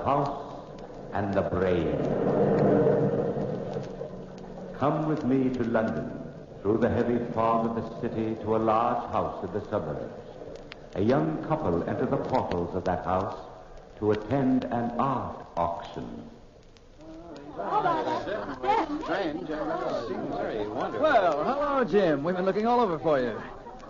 House and the Brain. Come with me to London, through the heavy fog of the city to a large house in the suburbs. A young couple enter the portals of that house to attend an art auction. Strange. Seems very wonderful. Well, hello, Jim. We've been looking all over for you.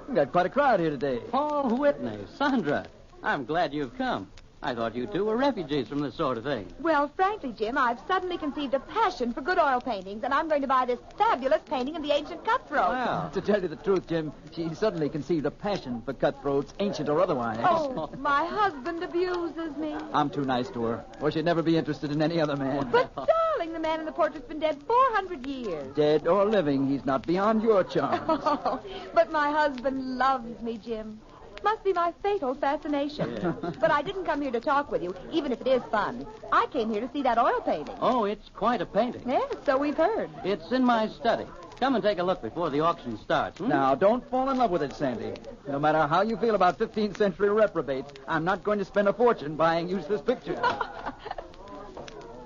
We've got quite a crowd here today. Paul Whitney, Sandra. I'm glad you've come. I thought you two were refugees from this sort of thing. Well, frankly, Jim, I've suddenly conceived a passion for good oil paintings, and I'm going to buy this fabulous painting of the ancient cutthroat. Wow. To tell you the truth, Jim, she suddenly conceived a passion for cutthroats, ancient or otherwise. Oh, my husband abuses me. I'm too nice to her, or she'd never be interested in any other man. But, darling, the man in the portrait's been dead 400 years. Dead or living, he's not beyond your charms. Oh, but my husband loves me, Jim. Must be my fatal fascination. Yeah. But I didn't come here to talk with you, even if it is fun. I came here to see that oil painting. Oh, it's quite a painting. Yes, so we've heard. It's in my study. Come and take a look before the auction starts. Now, don't fall in love with it, Sandy. No matter how you feel about 15th century reprobates, I'm not going to spend a fortune buying useless pictures.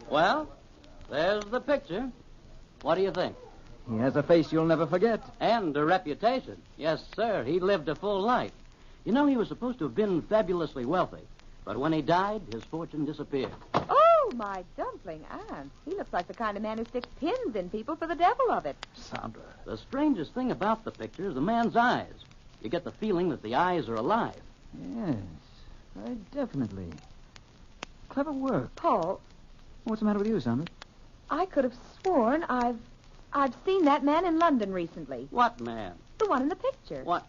Well, there's the picture. What do you think? He has a face you'll never forget. And a reputation. Yes, sir. He lived a full life. You know, he was supposed to have been fabulously wealthy. But when he died, his fortune disappeared. Oh, my dumpling aunt. He looks like the kind of man who sticks pins in people for the devil of it. Sandra. The strangest thing about the picture is the man's eyes. You get the feeling that the eyes are alive. Yes, definitely. Clever work. Paul, What's the matter with you, Sandra? I could have sworn I've seen that man in London recently. What man? The one in the picture. What?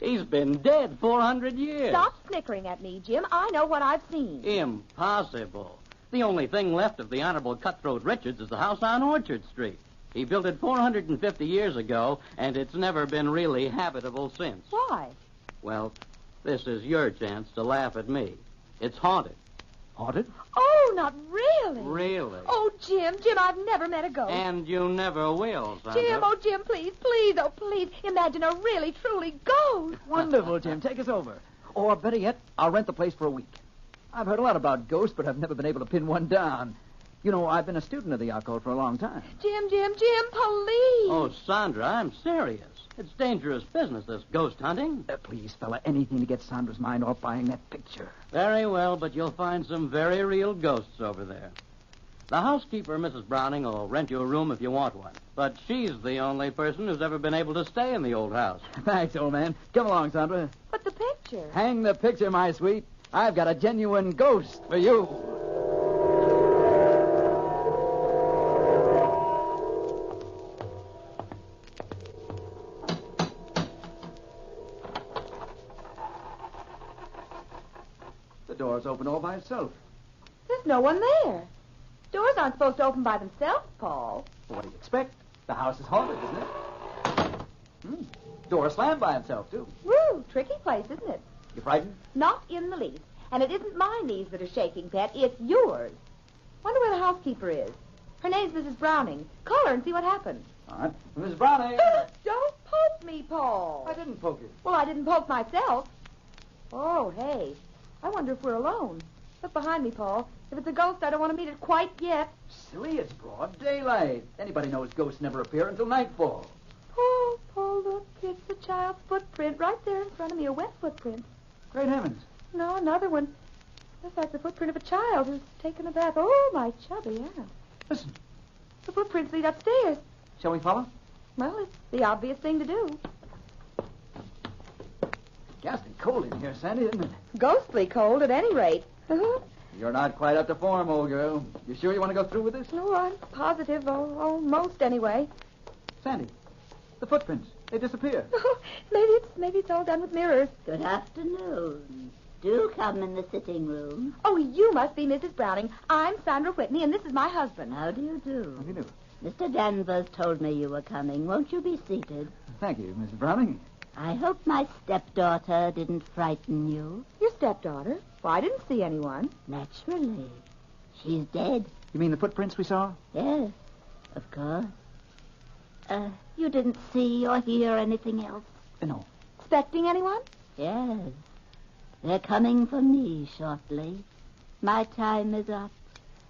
He's been dead 400 years. Stop snickering at me, Jim. I know what I've seen. Impossible. The only thing left of the Honorable Cutthroat Richards is the house on Orchard Street. He built it 450 years ago, and it's never been really habitable since. Why? Well, this is your chance to laugh at me. It's haunted. Haunted? Oh, not really. Really? Oh, Jim, I've never met a ghost. And you never will, Sandra. Jim, please, oh, please. Imagine a really, truly ghost. Wonderful, Jim. Take us over. Or, better yet, I'll rent the place for a week. I've heard a lot about ghosts, but I've never been able to pin one down. You know, I've been a student of the occult for a long time. Jim, please. Oh, Sandra, I'm serious. It's dangerous business, this ghost hunting. Please, fella, anything to get Sandra's mind off buying that picture. Very well, but you'll find some very real ghosts over there. The housekeeper, Mrs. Browning, will rent you a room if you want one. But she's the only person who's ever been able to stay in the old house. Thanks, old man. Come along, Sandra. But the picture. Hang the picture, my sweet. I've got a genuine ghost for you. The door's open all by itself. There's no one there. Doors aren't supposed to open by themselves, Paul. What do you expect? The house is haunted, isn't it? Door slammed by itself, too. Woo, tricky place, isn't it? You frightened? Not in the least. And it isn't my knees that are shaking, Pet. It's yours. Wonder where the housekeeper is. Her name's Mrs. Browning. Call her and see what happens. All right. Miss Browning. Don't poke me, Paul. I didn't poke you. Well, I didn't poke myself. Oh, hey. I wonder if we're alone. Look behind me, Paul. If it's a ghost, I don't want to meet it quite yet. Silly, it's broad daylight. Anybody knows ghosts never appear until nightfall. Paul, look. It's the child's footprint right there in front of me, a wet footprint. Great heavens. No, another one. Looks like the footprint of a child who's taken a bath. Oh, my chubby aunt. Listen. The footprints lead upstairs. Shall we follow? Well, it's the obvious thing to do. Ghastly cold in here, Sandy, isn't it? Ghostly cold at any rate. You're not quite up to form, old girl. You sure you want to go through with this? No, I'm positive. Almost, anyway. Sandy, the footprints. They disappear. Maybe it's all done with mirrors. Good afternoon. Do come in the sitting room. Oh, you must be Mrs. Browning. I'm Sandra Whitney, and this is my husband. How do you do? How do you do? Mr. Danvers told me you were coming. Won't you be seated? Thank you, Mrs. Browning. I hope my stepdaughter didn't frighten you. Your stepdaughter? Well, I didn't see anyone. Naturally. She's dead. You mean the footprints we saw? Yes, of course. You didn't see or hear anything else? No. Expecting anyone? Yes. They're coming for me shortly. My time is up,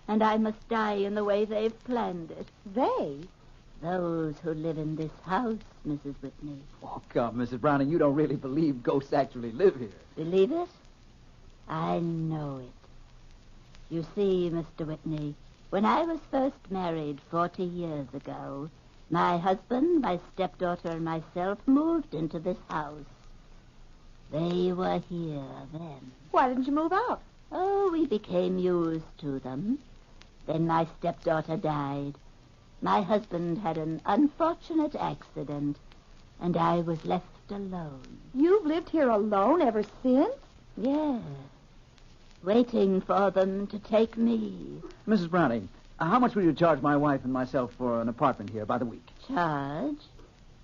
and I must die in the way they've planned it. They? Those who live in this house, Mrs. Whitney. Oh, come, Mrs. Browning, you don't really believe ghosts actually live here. Believe it? I know it. You see, Mr. Whitney, when I was first married 40 years ago, my husband, my stepdaughter, and myself moved into this house. They were here then. Why didn't you move out? Oh, we became used to them. Then my stepdaughter died. My husband had an unfortunate accident, and I was left alone. You've lived here alone ever since? Yes, waiting for them to take me. Mrs. Browning, how much will you charge my wife and myself for an apartment here by the week? Charge?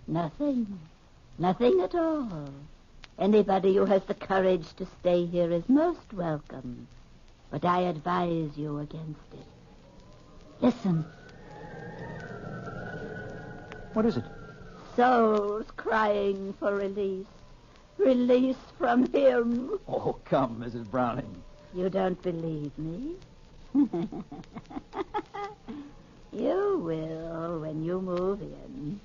Nothing. Nothing at all. Anybody who has the courage to stay here is most welcome. But I advise you against it. Listen. What is it? Souls crying for release. Release from him. Oh, come, Mrs. Browning. You don't believe me? You will when you move in.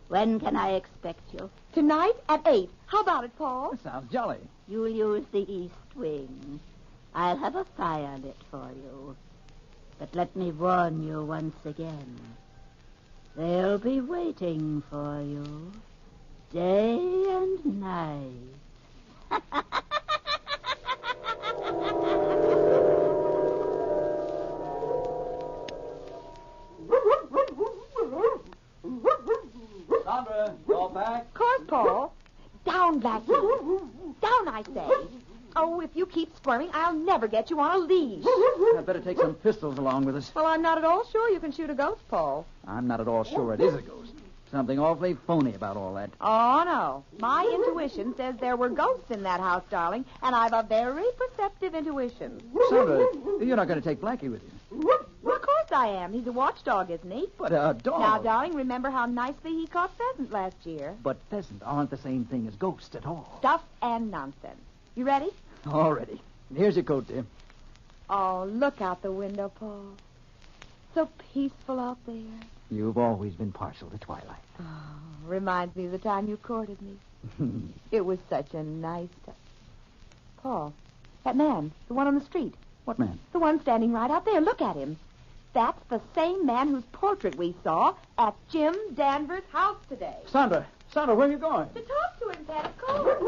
When can I expect you? Tonight at 8. How about it, Paul? That sounds jolly. You'll use the east wing. I'll have a fire lit for you. But let me warn you once again. They'll be waiting for you day and night. Sandra, all back? Of course, Paul. Down, Blackie. Down, I say. Oh, if you keep squirming, I'll never get you on a leash. I'd better take some pistols along with us. Well, I'm not at all sure you can shoot a ghost, Paul. I'm not at all sure it is a ghost. Something awfully phony about all that. Oh, no. My intuition says there were ghosts in that house, darling, and I've a very perceptive intuition. Sandra, you're not going to take Blackie with you. Well, of course I am. He's a watchdog, isn't he? But a dog. Now, darling, remember how nicely he caught pheasant last year? But pheasant aren't the same thing as ghosts at all. Stuff and nonsense. You ready? All ready. Here's your coat, dear. Oh, look out the window, Paul. So peaceful out there. You've always been partial to twilight. Oh, reminds me of the time you courted me. It was such a nice time. Paul, that man, the one on the street. What man? The one standing right out there. Look at him. That's the same man whose portrait we saw at Jim Danvers' house today. Sandra, where are you going? To talk to him, Pat, of course.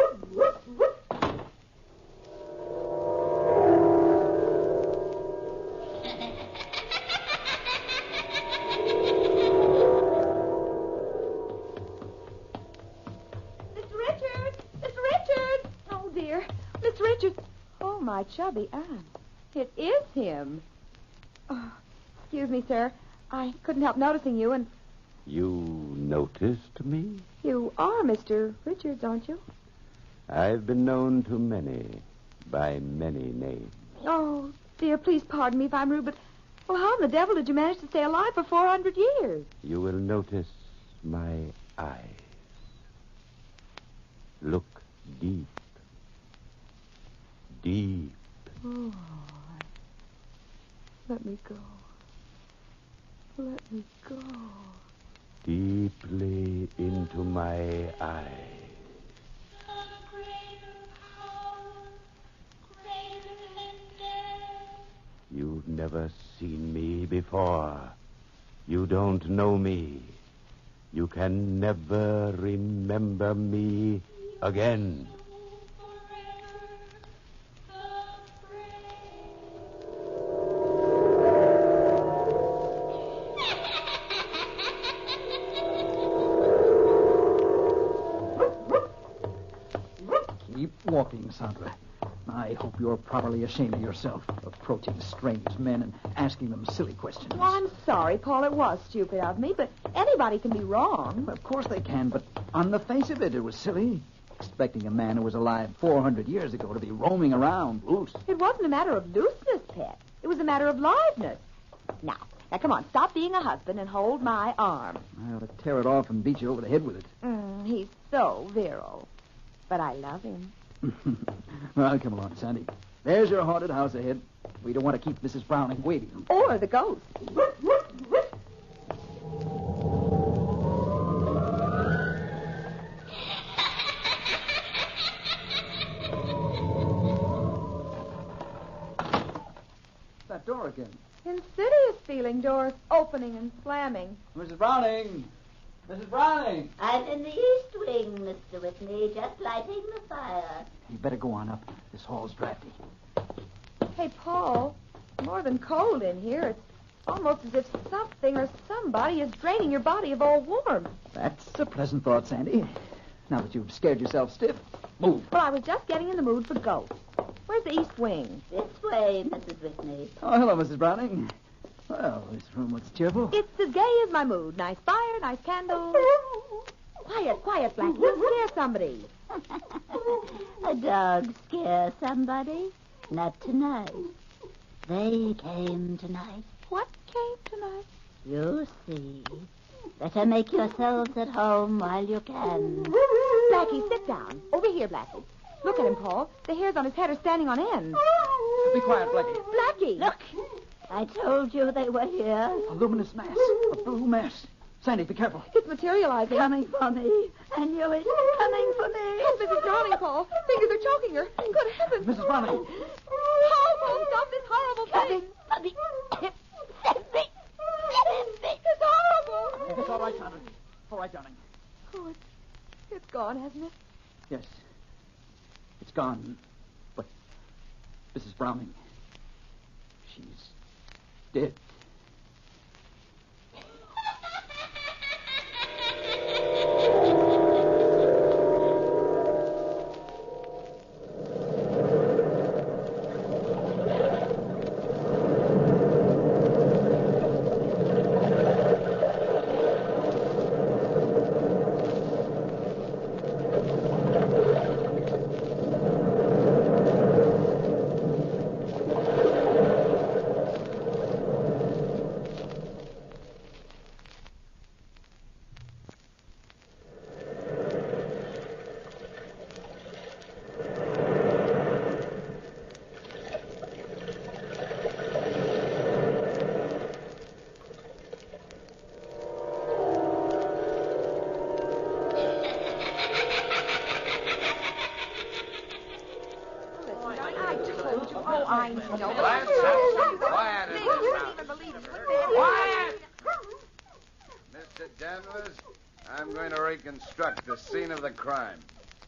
My chubby aunt. It is him. Oh, excuse me, sir. I couldn't help noticing you, and... You noticed me? You are Mr. Richards, aren't you? I've been known to many, by many names. Oh, dear, please pardon me if I'm rude, but... Well, how in the devil did you manage to stay alive for 400 years? You will notice my eyes. Look deep. Deep. Oh, let me go. Let me go. Deeply into my eyes. You've never seen me before. You don't know me. You can never remember me again. Keep walking, Sandra. I hope you're properly ashamed of yourself, approaching strange men and asking them silly questions. Well, I'm sorry, Paul. It was stupid of me, but anybody can be wrong. Well, of course they can, but on the face of it, it was silly. Expecting a man who was alive 400 years ago to be roaming around loose. It wasn't a matter of looseness, Pet. It was a matter of liveness. Now, come on. Stop being a husband and hold my arm. I ought to tear it off and beat you over the head with it. He's so virile. But I love him. Well, come along, Sandy. There's your haunted house ahead. We don't want to keep Mrs. Browning waiting. Or the ghost. That door again. Insidious feeling, doors opening and slamming. Mrs. Browning! Mrs. Browning! I'm in the east wing, Mr. Whitney, just lighting the fire. You better go on up. This hall's drafty. Hey, Paul, more than cold in here. It's almost as if something or somebody is draining your body of all warmth. That's a pleasant thought, Sandy. Now that you've scared yourself stiff, move. Well, I was just getting in the mood for ghosts. Where's the east wing? This way, Mrs. Whitney. Oh, hello, Mrs. Browning. Well, this room looks cheerful. It's as gay as my mood. Nice fire, nice candles. Quiet, Blackie. You'll scare somebody. A dog scare somebody? Not tonight. They came tonight. What came tonight? You'll see. Better make yourselves at home while you can. Blackie, sit down. Over here, Blackie. Look at him, Paul. The hairs on his head are standing on end. Be quiet, Blackie. Blackie! Look, I told you they were here. A luminous mass. A blue mass. Sandy, be careful. It's materializing. Coming for me. I knew it. Coming for me. Help Mrs. Browning, Paul. Fingers are choking her. Good heavens. Mrs. Browning. Paul, stop this horrible Coming thing. for me. Send me. Send me. It's horrible. It's all right, Sandra. All right, darling. Oh, it's gone, hasn't it? Yes. It's gone. But Mrs. Browning, she's dead. I know. Let's have some quiet in You this wouldn't house. even believe it. Quiet! Mr. Danvers, I'm going to reconstruct the scene of the crime.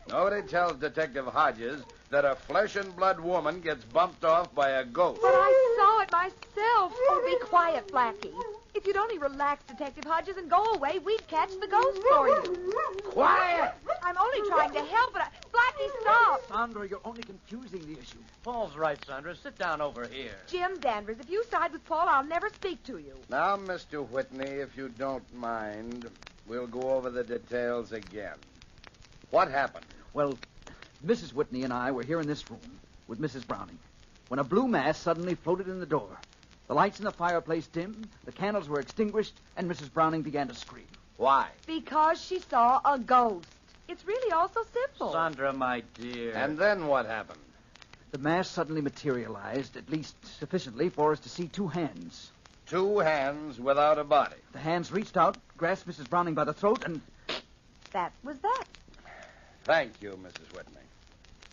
Nobody tells Detective Hodges that a flesh-and-blood woman gets bumped off by a ghost. But I saw it myself. Oh, be quiet, Blackie. If you'd only relax, Detective Hodges, and go away, we'd catch the ghost for you. Quiet! I'm only trying to help, but Blackie, stop. Sandra, you're only confusing the issue. Paul's right, Sandra. Sit down over here. Jim Danvers, if you side with Paul, I'll never speak to you. Now, Mr. Whitney, if you don't mind, we'll go over the details again. What happened? Well, Mrs. Whitney and I were here in this room with Mrs. Browning when a blue mass suddenly floated in the door. The lights in the fireplace dimmed, the candles were extinguished, and Mrs. Browning began to scream. Why? Because she saw a ghost. It's really all so simple. Sandra, my dear. And then what happened? The mass suddenly materialized, at least sufficiently for us to see two hands. Two hands without a body. The hands reached out, grasped Mrs. Browning by the throat, and... That was that. Thank you, Mrs. Whitney.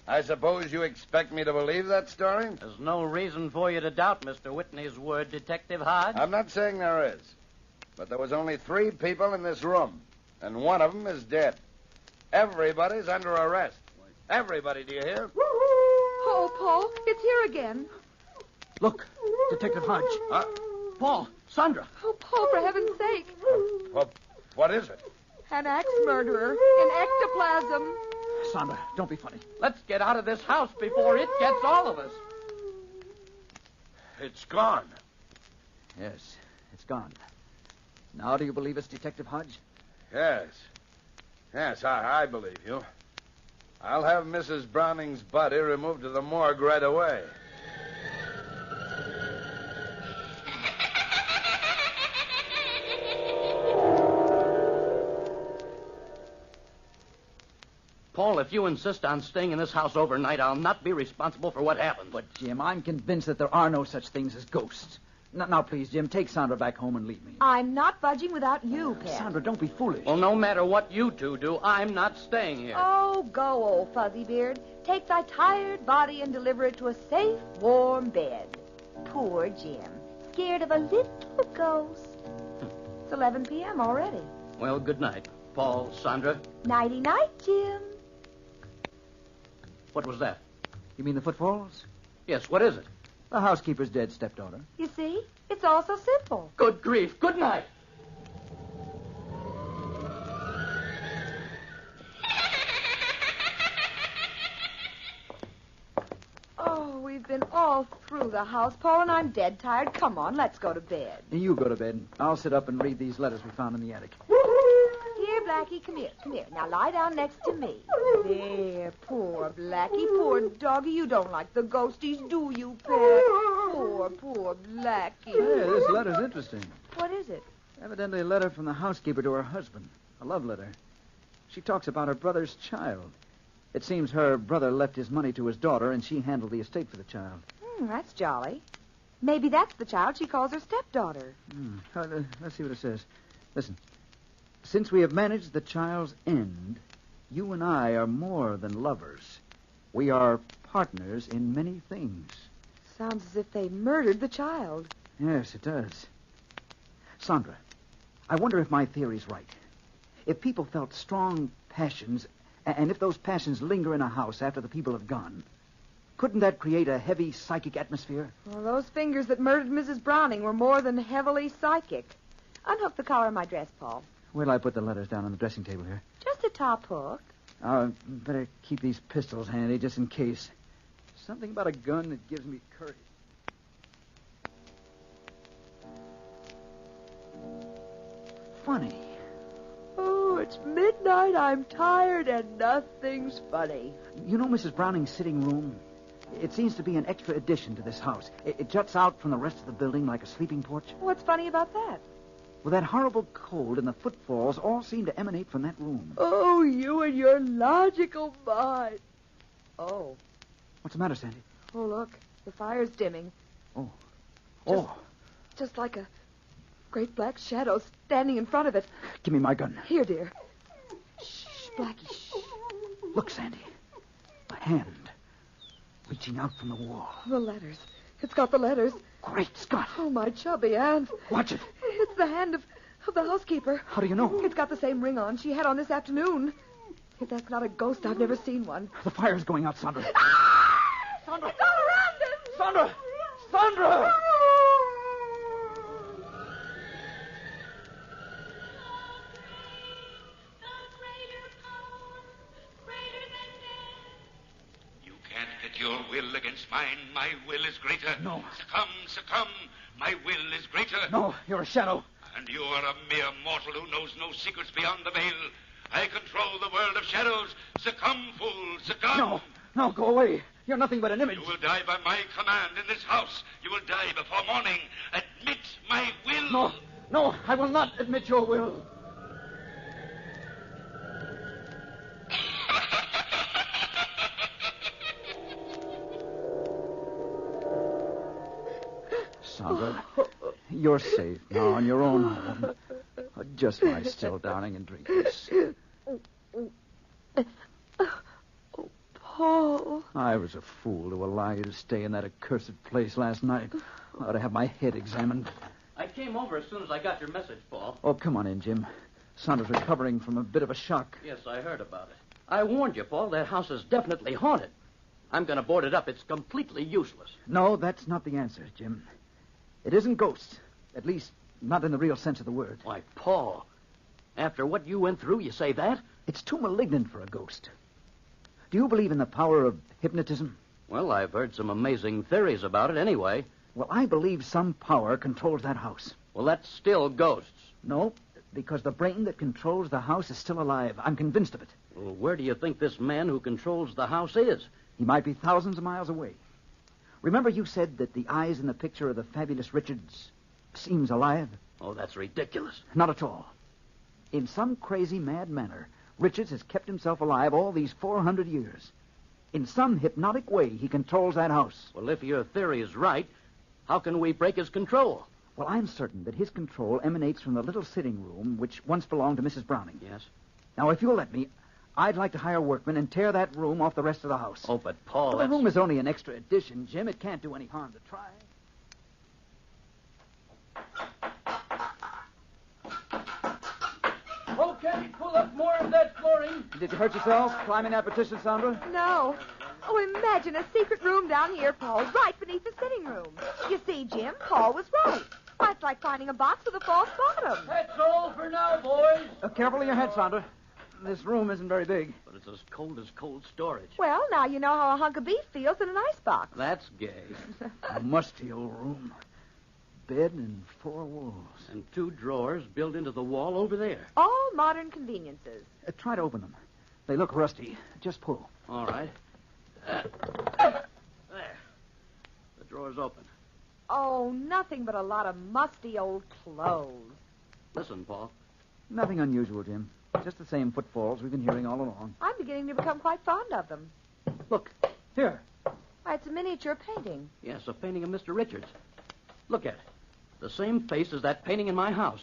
I suppose you expect me to believe that story? There's no reason for you to doubt Mr. Whitney's word, Detective Hodge. I'm not saying there is. But there was only 3 people in this room, and one of them is dead. Everybody's under arrest. Everybody, do you hear? Oh, Paul, it's here again. Look, Detective Hodge. Paul, Sandra. Oh, Paul, for heaven's sake. What is it? An axe murderer in ectoplasm. Sandra, don't be funny. Let's get out of this house before it gets all of us. It's gone. Yes, it's gone. Now do you believe us, Detective Hodge? Yes. Yes, I believe you. I'll have Mrs. Browning's body removed to the morgue right away. Paul, Paul, if you insist on staying in this house overnight, I'll not be responsible for what happens. But, Jim, I'm convinced that there are no such things as ghosts. Now, please, Jim, take Sandra back home and leave me. I'm not budging without you, Pet. Sandra, don't be foolish. Well, no matter what you two do, I'm not staying here. Oh, go, old fuzzy beard. Take thy tired body and deliver it to a safe, warm bed. Poor Jim. Scared of a little ghost. It's 11 p.m. already. Well, good night, Paul, Sandra. Nighty-night, Jim. What was that? You mean the footfalls? Yes, what is it? The housekeeper's dead stepdaughter. You see? It's all so simple. Good grief. Good night. Oh, we've been all through the house, Paul, and I'm dead tired. Come on, let's go to bed. You go to bed. I'll sit up and read these letters we found in the attic. Here, Blackie, come here, come here. Now lie down next to me. There, poor Blackie, poor doggy. You don't like the ghosties, do you, Pet? Poor Blackie. Hey, this letter's interesting. What is it? Evidently a letter from the housekeeper to her husband. A love letter. She talks about her brother's child. It seems her brother left his money to his daughter, and she handled the estate for the child. That's jolly. Maybe that's the child she calls her stepdaughter. Let's see what it says. Listen. Since we have managed the child's end, you and I are more than lovers. We are partners in many things. Sounds as if they murdered the child. Yes, it does. Sandra, I wonder if my theory's right. If people felt strong passions, and if those passions linger in a house after the people have gone, couldn't that create a heavy psychic atmosphere? Well, those fingers that murdered Mrs. Browning were more than heavily psychic. Unhook the collar of my dress, Paul. Where'll I put the letters down on the dressing table here? Just a top hook. Better keep these pistols handy just in case. Something about a gun that gives me courage. Funny. Oh, it's midnight. I'm tired and nothing's funny. You know Mrs. Browning's sitting room? It seems to be an extra addition to this house. It juts out from the rest of the building like a sleeping porch. What's funny about that? Well, that horrible cold and the footfalls all seem to emanate from that room. Oh, you and your logical mind. Oh. What's the matter, Sandy? Oh, look. The fire's dimming. Oh. Just like a great black shadow standing in front of it. Give me my gun. Here, dear. Shh, Blackie, shh. Look, Sandy. A hand reaching out from the wall. The letters. It's got the letters. Great Scott. Oh, my chubby hand. Watch it. It's the hand of the housekeeper. How do you know? It's got the same ring on she had on this afternoon. If that's not a ghost, I've never seen one. The fire's going out, Sandra. Sandra! It's all around us! Sandra! Sandra! You can't pit your will against mine. My will is greater. No. Succumb. My will is greater. No, you're a shadow. And you are a mere mortal who knows no secrets beyond the veil. I control the world of shadows. Succumb, fool, succumb. No, go away. You're nothing but an image. You will die by my command in this house. You will die before morning. Admit my will. No, I will not admit your will. Sandra, you're safe now on your own home. Just lie still, darling, and drink this. Oh, Paul. I was a fool to allow you to stay in that accursed place last night. I ought to have my head examined. I came over as soon as I got your message, Paul. Oh, come on in, Jim. Sandra's recovering from a bit of a shock. Yes, I heard about it. I warned you, Paul. That house is definitely haunted. I'm going to board it up. It's completely useless. No, that's not the answer, Jim. It isn't ghosts. At least, not in the real sense of the word. Why, Paul, after what you went through, you say that? It's too malignant for a ghost. Do you believe in the power of hypnotism? Well, I've heard some amazing theories about it anyway. Well, I believe some power controls that house. Well, that's still ghosts. No, because the brain that controls the house is still alive. I'm convinced of it. Well, where do you think this man who controls the house is? He might be thousands of miles away. Remember you said that the eyes in the picture of the fabulous Richards seems alive? Oh, that's ridiculous. Not at all. In some crazy, mad manner, Richards has kept himself alive all these 400 years. In some hypnotic way, he controls that house. Well, if your theory is right, how can we break his control? Well, I'm certain that his control emanates from the little sitting room which once belonged to Mrs. Browning. Yes? Now, if you'll let me, I'd like to hire workmen and tear that room off the rest of the house. Oh, but Paul, Well, the room is only an extra addition, Jim. It can't do any harm to try. Okay, pull up more of that flooring. Did you hurt yourself climbing that petition, Sandra? No. Oh, imagine a secret room down here, Paul, right beneath the sitting room. You see, Jim, Paul was right. Why, it's like finding a box with a false bottom. That's all for now, boys. Careful of your head, Sandra. This room isn't very big. But it's as cold storage. Well, now you know how a hunk of beef feels in an icebox. That's gay. A musty old room. Bed and 4 walls. And 2 drawers built into the wall over there. All modern conveniences. Try to open them. They look rusty. Just pull. All right. There. The drawer's open. Oh, nothing but a lot of musty old clothes. Listen, Paul. Nothing unusual, Jim. Just the same footfalls we've been hearing all along. I'm beginning to become quite fond of them. Look, here. Why, it's a miniature painting. Yes, a painting of Mr. Richards. Look at it. The same face as that painting in my house.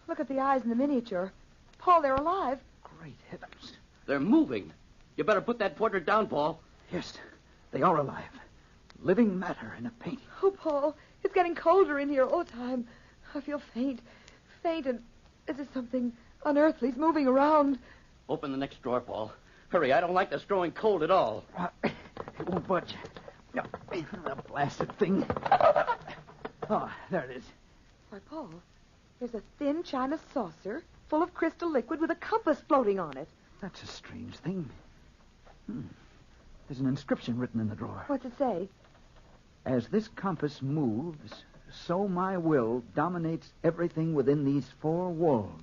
Look at the eyes in the miniature. Paul, they're alive. Great heavens. They're moving. You better put that portrait down, Paul. Yes, they are alive. Living matter in a painting. Oh, Paul, it's getting colder in here all the time. I feel faint, and as if something unearthly's moving around. Open the next drawer, Paul. Hurry, I don't like this growing cold at all. It won't budge. No, the blasted thing. Oh, there it is. Why, Paul, there's a thin china saucer full of crystal liquid with a compass floating on it. That's a strange thing. There's an inscription written in the drawer. What's it say? As this compass moves, so my will dominates everything within these 4 walls.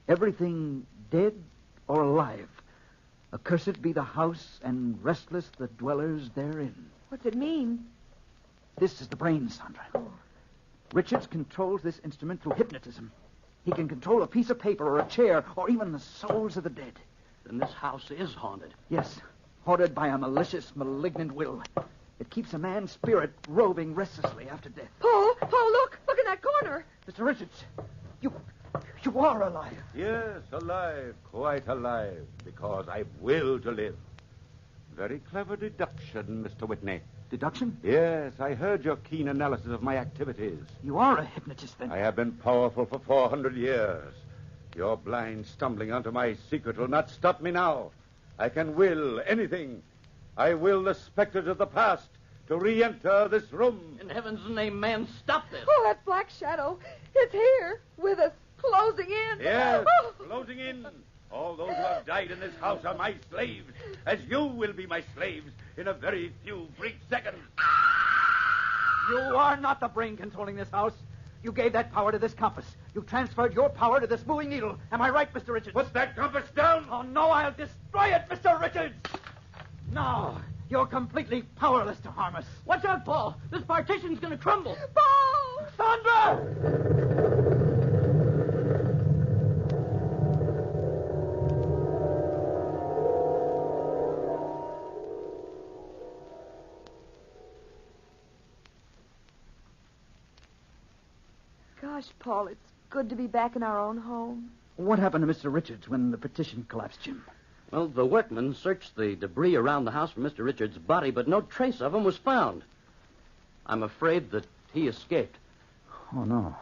Everything dead or alive. Accursed be the house, and restless the dwellers therein. What's it mean? This is the brain, Sandra. Richards controls this instrument through hypnotism. He can control a piece of paper or a chair or even the souls of the dead. Then this house is haunted. Yes, haunted by a malicious, malignant will. It keeps a man's spirit roving restlessly after death. Paul, look in that corner. Mr. Richards, you are alive. Yes, alive, quite alive, because I will to live. Very clever deduction, Mr. Whitney. Deduction? Yes, I heard your keen analysis of my activities. You are a hypnotist, then. I have been powerful for 400 years. Your blind stumbling onto my secret will not stop me now. I can will anything. I will the specters of the past to re-enter this room. In heaven's name, man, stop this. Oh, that black shadow. It's here with us, closing in. Yes, Oh. closing in. All those who have died in this house are my slaves, as you will be my slaves in a very few brief seconds. You are not the brain controlling this house. You gave that power to this compass. You transferred your power to this moving needle. Am I right, Mr. Richards? Put that compass down! Oh, no, I'll destroy it, Mr. Richards! No, you're completely powerless to harm us. Watch out, Paul. This partition's going to crumble. Paul! Sandra! Gosh, Paul, it's good to be back in our own home. What happened to Mr. Richards when the petition collapsed, Jim? Well, the workmen searched the debris around the house for Mr. Richards' body, but no trace of him was found. I'm afraid that he escaped. Oh, no.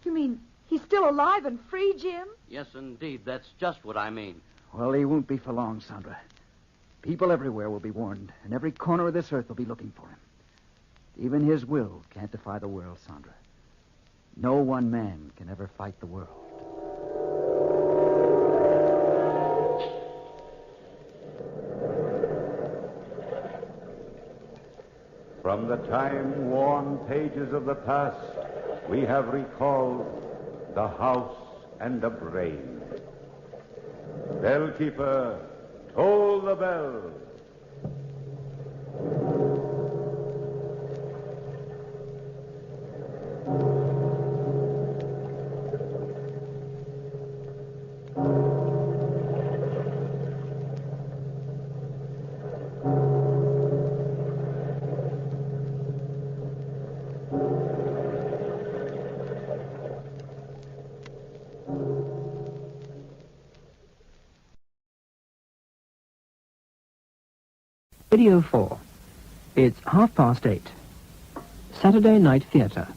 You mean he's still alive and free, Jim? Yes, indeed. That's just what I mean. Well, he won't be for long, Sandra. People everywhere will be warned, and every corner of this earth will be looking for him. Even his will can't defy the world, Sandra. No one man can ever fight the world. From the time-worn pages of the past, we have recalled the house and the brain. Bellkeeper, toll the bell. Video 4. It's 8:30. Saturday Night Theatre.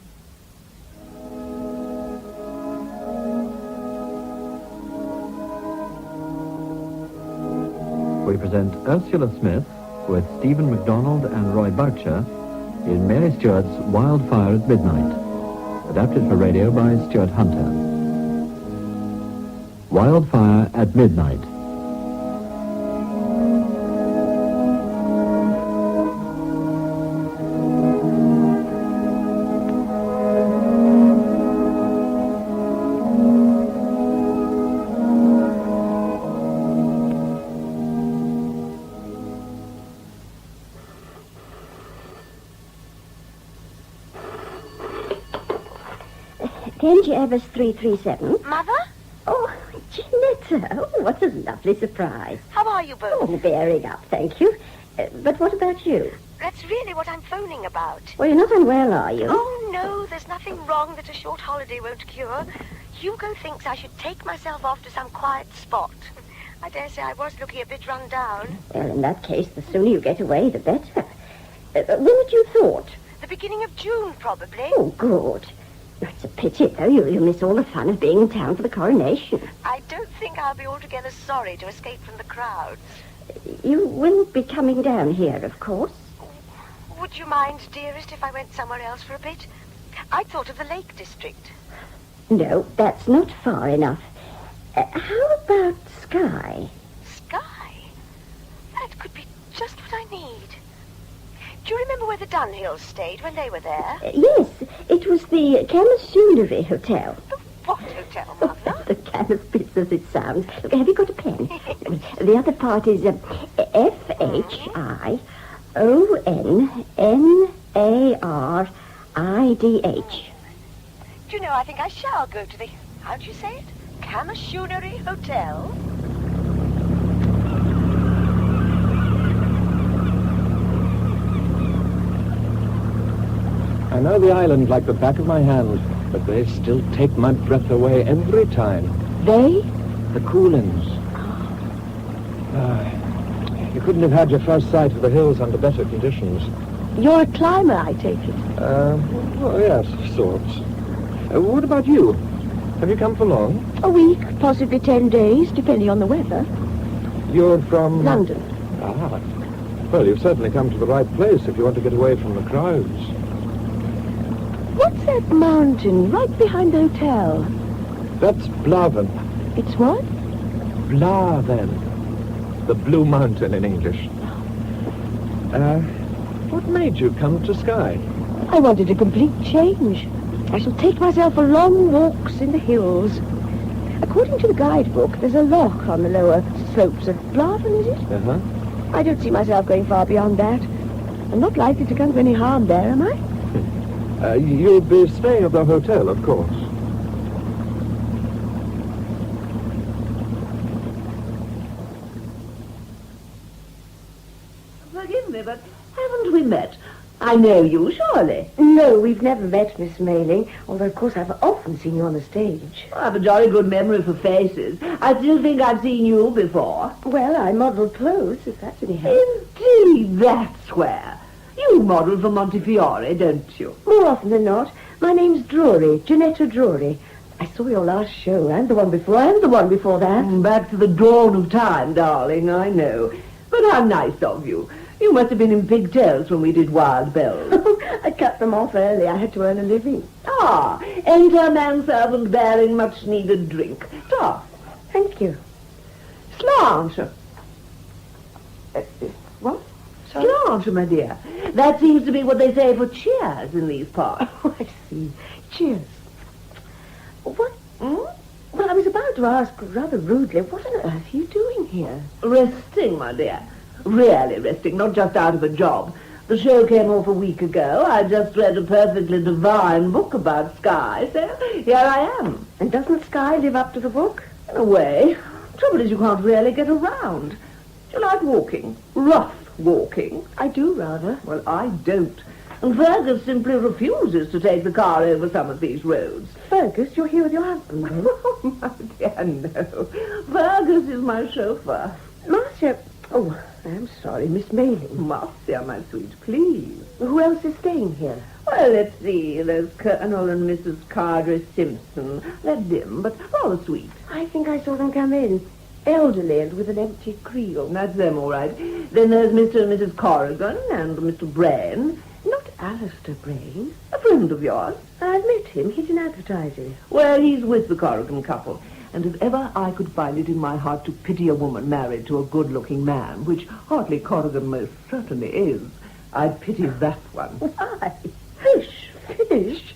We present Ursula Smith with Stephen MacDonald and Roy Boucher in Mary Stewart's Wildfire at Midnight, adapted for radio by Stuart Hunter. Wildfire at Midnight. Danger Evers 337. Mother? Oh, Janetta. Oh, what a lovely surprise. How are you both? Oh, bearing up, thank you. But what about you? That's really what I'm phoning about. Well, you're not unwell, are you? Oh, no, there's nothing wrong that a short holiday won't cure. Hugo thinks I should take myself off to some quiet spot. I dare say I was looking a bit run down. Well, in that case, the sooner you get away, the better. When had you thought? The beginning of June, probably. Oh, good. It's a pity, though. You'll miss all the fun of being in town for the coronation. I don't think I'll be altogether sorry to escape from the crowds. You will be coming down here, of course. Would you mind, dearest, if I went somewhere else for a bit? I thought of the Lake District. No, that's not far enough. How about Skye? Skye? That could be just what I need. Do you remember where the Dunhills stayed when they were there? Yes, it was the Camasoonery Hotel. The what hotel, Mother? The Camas bits as it sounds. Look, have you got a pen? The other part is F-H-I-O-N-N-A-R-I-D-H. Do you know, I think I shall go to the, how do you say it? Camasoonery Hotel? I know the island like the back of my hand, but they still take my breath away every time. They? The Coolins. You couldn't have had your first sight of the hills under better conditions. You're a climber, I take it. Well, yes, of sorts. What about you? Have you come for long? A week, possibly 10 days, depending on the weather. You're from... London. Ah. Well, you've certainly come to the right place if you want to get away from the crowds. What's that mountain right behind the hotel? That's Blaven. It's what? Blaven. The Blue Mountain in English. What made you come to Skye? I wanted a complete change. I shall take myself for long walks in the hills. According to the guidebook, there's a loch on the lower slopes of Blaven, is it? Uh-huh. I don't see myself going far beyond that. I'm not likely to come to any harm there, am I? You'll be staying at the hotel, of course. Forgive me, but haven't we met? I know you, surely. No, we've never met, Miss Mayling, although, of course, I've often seen you on the stage. I have a jolly good memory for faces. I still think I've seen you before. Well, I modelled clothes, if that's any help. Indeed, that's where. You model for Montefiore, don't you? More often than not. My name's Drury, Janetta Drury. I saw your last show, and the one before, and the one before that. Back to the dawn of time, darling, I know. But how nice of you. You must have been in pigtails when we did Wild Bells. I cut them off early. I had to earn a living. Ah, enter manservant bearing much-needed drink. Stop. Thank you. Slanche. What? Slanche, my dear. That seems to be what they say for cheers in these parts. Oh, I see. Cheers. What? Well, I was about to ask rather rudely, what on earth are you doing here? Resting, my dear. Really resting, not just out of a job. The show came off a week ago. I just read a perfectly divine book about Skye, so here I am. And doesn't Skye live up to the book? In a way. Trouble is you can't really get around. Do you like walking? Rough walking? I do, rather. Well, I don't. And Fergus simply refuses to take the car over some of these roads. Fergus, you're here with your husband, then? Oh, my dear, no. Fergus is my chauffeur. Marcia... Oh, I'm sorry, Miss Mayling. Marcia, my sweet, please. Who else is staying here? Well, let's see. There's Colonel and Mrs. Carter Simpson. They're dim, but rather sweet. I think I saw them come in. Elderly and with an empty creel. That's them, all right. Then there's Mr. and Mrs. Corrigan and Mr. Brain. Not Alistair Brain. A friend of yours. I've met him. He's in advertising. Well, he's with the Corrigan couple. And if ever I could find it in my heart to pity a woman married to a good-looking man, which Hartley Corrigan most certainly is, I'd pity that one. Why? Fish?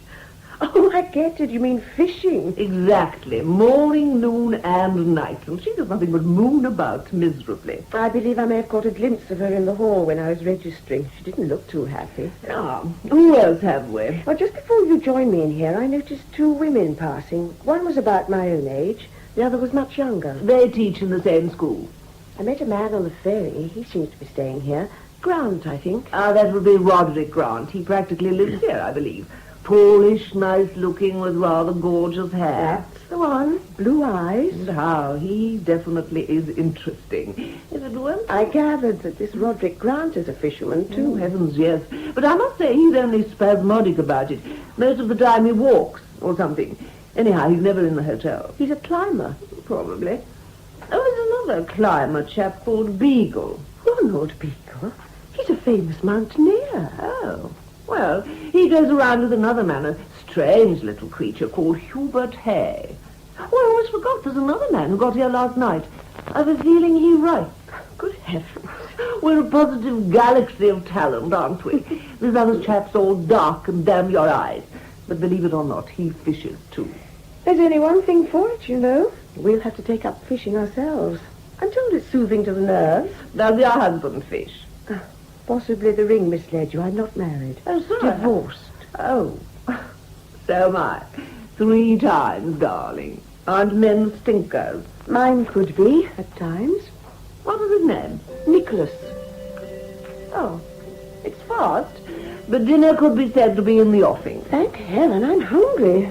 Oh, I get it. You mean fishing. Exactly. Morning, noon, and night. And she does nothing but moon about miserably. I believe I may have caught a glimpse of her in the hall when I was registering. She didn't look too happy. Ah, who else have we? Well, just before you joined me in here, I noticed 2 women passing. One was about my own age. The other was much younger. They teach in the same school. I met a man on the ferry. He seems to be staying here. Grant, I think. Ah, that would be Roderick Grant. He practically lives here, I believe. Tallish, nice-looking, with rather gorgeous hair. That's the one. Blue eyes. And how he definitely is interesting. Is it one? I gathered that this Roderick Grant is a fisherman, too. Heavens, yes. But I must say he's only spasmodic about it. Most of the time he walks, or something. Anyhow, he's never in the hotel. He's a climber, probably. Oh, there's another climber chap called Beagle. Ronald Beagle? He's a famous mountaineer. Oh. Well, he goes around with another man, a strange little creature called Hubert Hay. Oh, I almost forgot there's another man who got here last night. I have a feeling he writes. Good heavens. We're a positive galaxy of talent, aren't we? This other chap's all dark and damn your eyes. But believe it or not, he fishes, too. There's only one thing for it, you know. We'll have to take up fishing ourselves. I'm told it's soothing to the nerves. Does your husband fish? Possibly the ring misled you. I'm not married. Oh, sorry. Divorced. Oh. So am I. 3 times, darling. Aren't men stinkers? Mine could be, at times. What was his name? Nicholas. Oh. It's fast. But dinner could be said to be in the offing. Thank heaven, I'm hungry.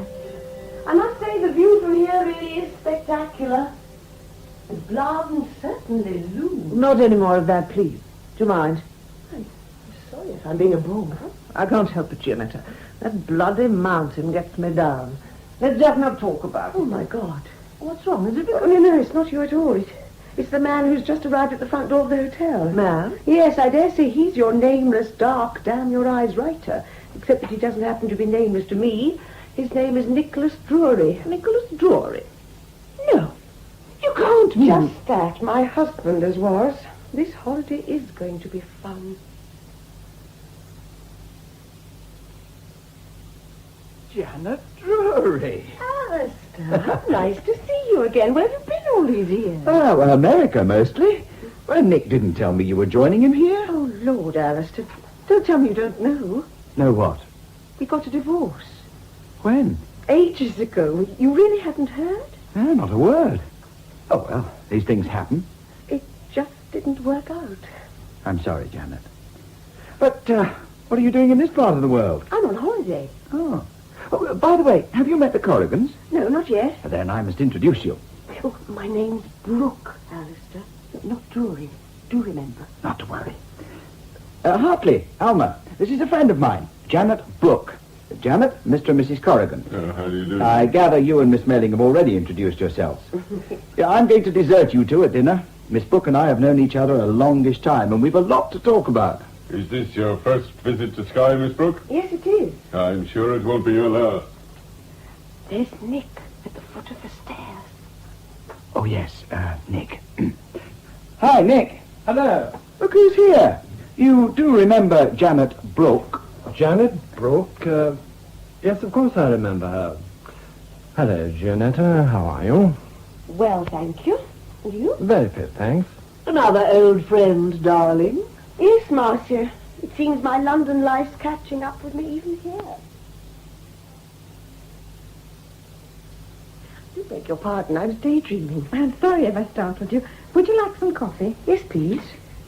I must say the view from here really is spectacular. The Bladen certainly looms. Not any more of that, please. Do you mind? I'm sorry if I'm being a bore. I can't help it, Gianetta. That bloody mountain gets me down. Let's just not talk about it. Oh, my God. What's wrong? Is it because... Oh, no, it's not you at all. It's the man who's just arrived at the front door of the hotel. Man? Yes, I dare say he's your nameless, dark, damn-your-eyes writer. Except that he doesn't happen to be nameless to me. His name is Nicholas Drury. Nicholas Drury? No. You can't mean... Just that. My husband as was. This holiday is going to be fun. Janet Drury. Alistair, how nice to see you again. Where have you been all these years? Oh, well, America, mostly. Well, Nick didn't tell me you were joining him here. Oh, Lord, Alistair. Don't tell me you don't know. Know what? We got a divorce. When? Ages ago. You really hadn't heard? No, not a word. Oh, well, these things happen. It just didn't work out. I'm sorry, Janet. But, what are you doing in this part of the world? I'm on holiday. Oh. Oh, by the way, have you met the Corrigans? No, not yet. Then I must introduce you. Oh, my name's Brooke, Alistair. Not Drury. Do remember. Not to worry. Hartley, Alma, this is a friend of mine, Janet Brooke. Janet, Mr. and Mrs. Corrigan. How do you do? I gather you and Miss Melling have already introduced yourselves. Yeah, I'm going to desert you two at dinner. Miss Brooke and I have known each other a longish time, and we've a lot to talk about. Is this your first visit to Skye, Miss Brooke? Yes, it is. I'm sure it won't be your last. There's Nick at the foot of the stairs. Oh, yes, Nick. Hi, Nick. Hello. Look who's here. You do remember Janet Brooke? Janet Brooke? Yes, of course I remember her. Hello, Gianetta. How are you? Well, thank you. And you? Very fit, thanks. Another old friend, darling. Yes, Marcia. It seems my London life's catching up with me even here. I beg your pardon. I was daydreaming. I'm sorry if I startled you. Would you like some coffee? Yes, please.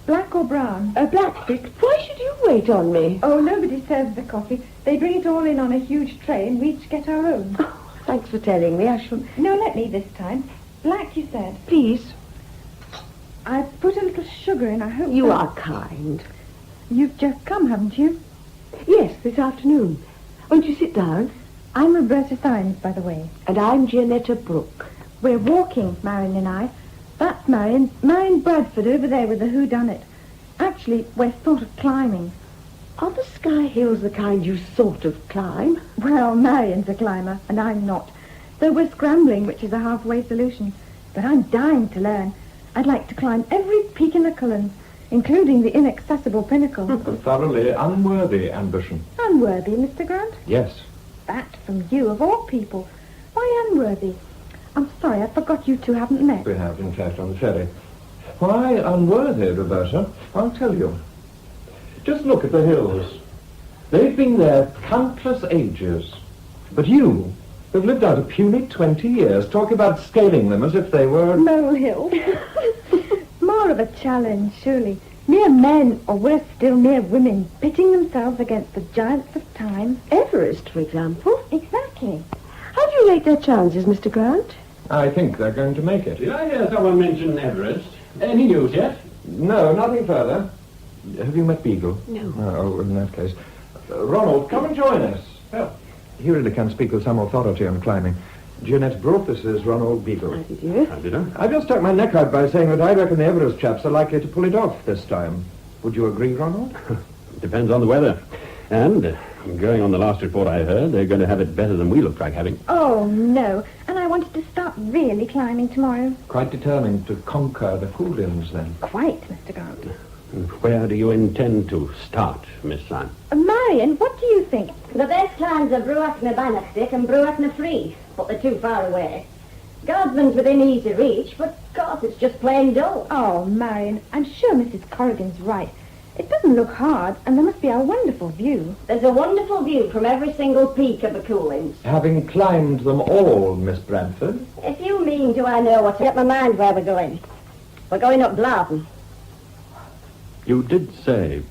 Black or brown? Black, Dick. Why should you wait on me? Oh, nobody serves the coffee. They bring it all in on a huge tray, and we each get our own. Oh, thanks for telling me. I shall... No, let me this time. Black, you said. Please. I've put a little sugar in. I hope You are kind. You've just come, haven't you? Yes, this afternoon. Won't you sit down? I'm Roberta Symes, by the way. And I'm Gianetta Brooke. We're walking, Marion and I. That's Marion Bradford over there with the whodunit. Actually, we're sort of climbing. Are the Sky Hills the kind you sort of climb? Well, Marion's a climber, and I'm not. So we're scrambling, which is a halfway solution. But I'm dying to learn. I'd like to climb every peak in the Cullens, including the inaccessible pinnacle. A thoroughly unworthy ambition. Unworthy, Mr. Grant? Yes. That from you, of all people. Why unworthy? I'm sorry, I forgot you two haven't met. We have, in fact, on the ferry. Why unworthy, Roberta? I'll tell you. Just look at the hills. They've been there countless ages. But you have lived out a puny 20 years, talk about scaling them as if they were... Molehill. More of a challenge, surely. Mere men, or worse still, mere women, pitting themselves against the giants of time. Everest, for example. Exactly. How do you rate their chances, Mr. Grant? I think they're going to make it. Did I hear someone mention Everest? Any news yet? No, nothing further. Have you met Beagle? No. Oh, in that case. Ronald, come and join us. Well, he really can speak with some authority on climbing. Jeanette Brooke, this is Ronald Beagle. How did you? How did I? I've just stuck my neck out by saying that I reckon the Everest chaps are likely to pull it off this time. Would you agree, Ronald? Depends on the weather. And, going on the last report I heard, they're going to have it better than we look like having. Oh, no. And I wanted to start really climbing tomorrow. Quite determined to conquer the Coolins, then? Quite, Mr. Grant. Where do you intend to start, Miss Syme? Marion, what do you think? The best climbs are Bruach na Banachdick and Bruach na Frith, but they're too far away. Guardsman's within easy reach, but of course it's just plain dull. Oh, Marion, I'm sure Mrs. Corrigan's right. It doesn't look hard, and there must be a wonderful view. There's a wonderful view from every single peak of the Coolins. Having climbed them all, Miss Bradford? If you mean, do I know what to get my mind where we're going? We're going up Blaven. You did say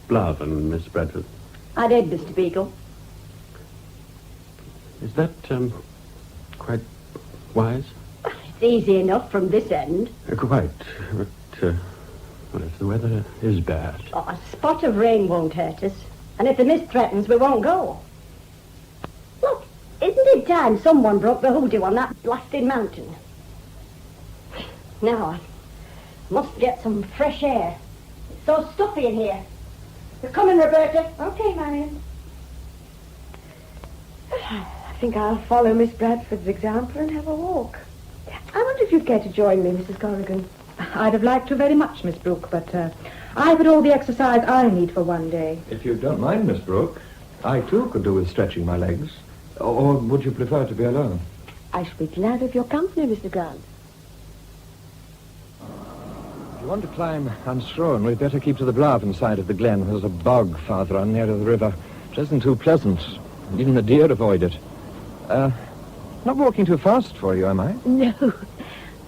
Blaven, Miss Bradford. I did, Mr. Beagle. Is that, quite wise? It's easy enough from this end. Quite. But, well, if the weather is bad... Oh, a spot of rain won't hurt us. And if the mist threatens, we won't go. Look, isn't it time someone broke the hoodoo on that blasted mountain? Now, I must get some fresh air. It's so stuffy in here. You're coming, Roberta? Okay, Marion. I think I'll follow Miss Bradford's example and have a walk. I wonder if you'd care to join me, Mrs. Corrigan. I'd have liked to very much, Miss Brooke, but I've had all the exercise I need for one day. If you don't mind, Miss Brooke, I too could do with stretching my legs. Or would you prefer to be alone? I shall be glad of your company, Mr. Grant. If you want to climb Anstron, we'd better keep to the Blaven side of the glen. There's a bog farther on nearer the river. It isn't too pleasant. Even the deer avoid it. Not walking too fast for you, am I? No.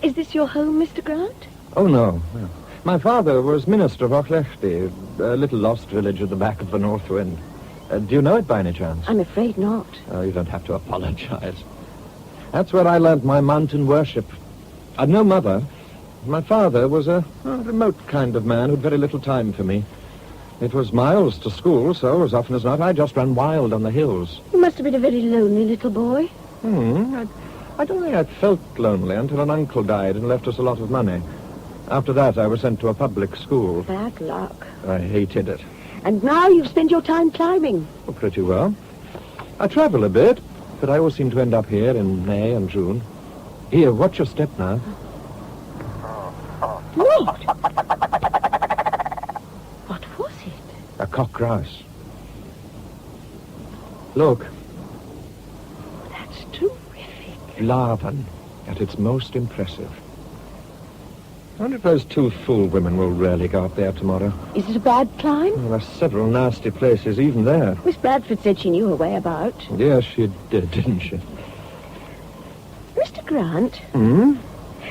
Is this your home, Mr. Grant? Oh, no. My father was minister of Auchlechty, a little lost village at the back of the North Wind. Do you know it by any chance? I'm afraid not. Oh, you don't have to apologize. That's where I learnt my mountain worship. I'd no mother. My father was a remote kind of man who'd very little time for me. It was miles to school, so as often as not, I just ran wild on the hills. You must have been a very lonely little boy. I don't think I felt lonely until an uncle died and left us a lot of money. After that, I was sent to a public school. Bad luck. I hated it. And now you've spent your time climbing. Oh, pretty well. I travel a bit, but I always seem to end up here in May and June. Here, watch your step now. What? What was it? A cock grouse. Look. That's terrific. Blaven, at its most impressive. I wonder if those two fool women will really go up there tomorrow. Is it a bad climb? Well, there's several nasty places, even there. Miss Bradford said she knew her way about. Yes, she did, didn't she? Mr. Grant?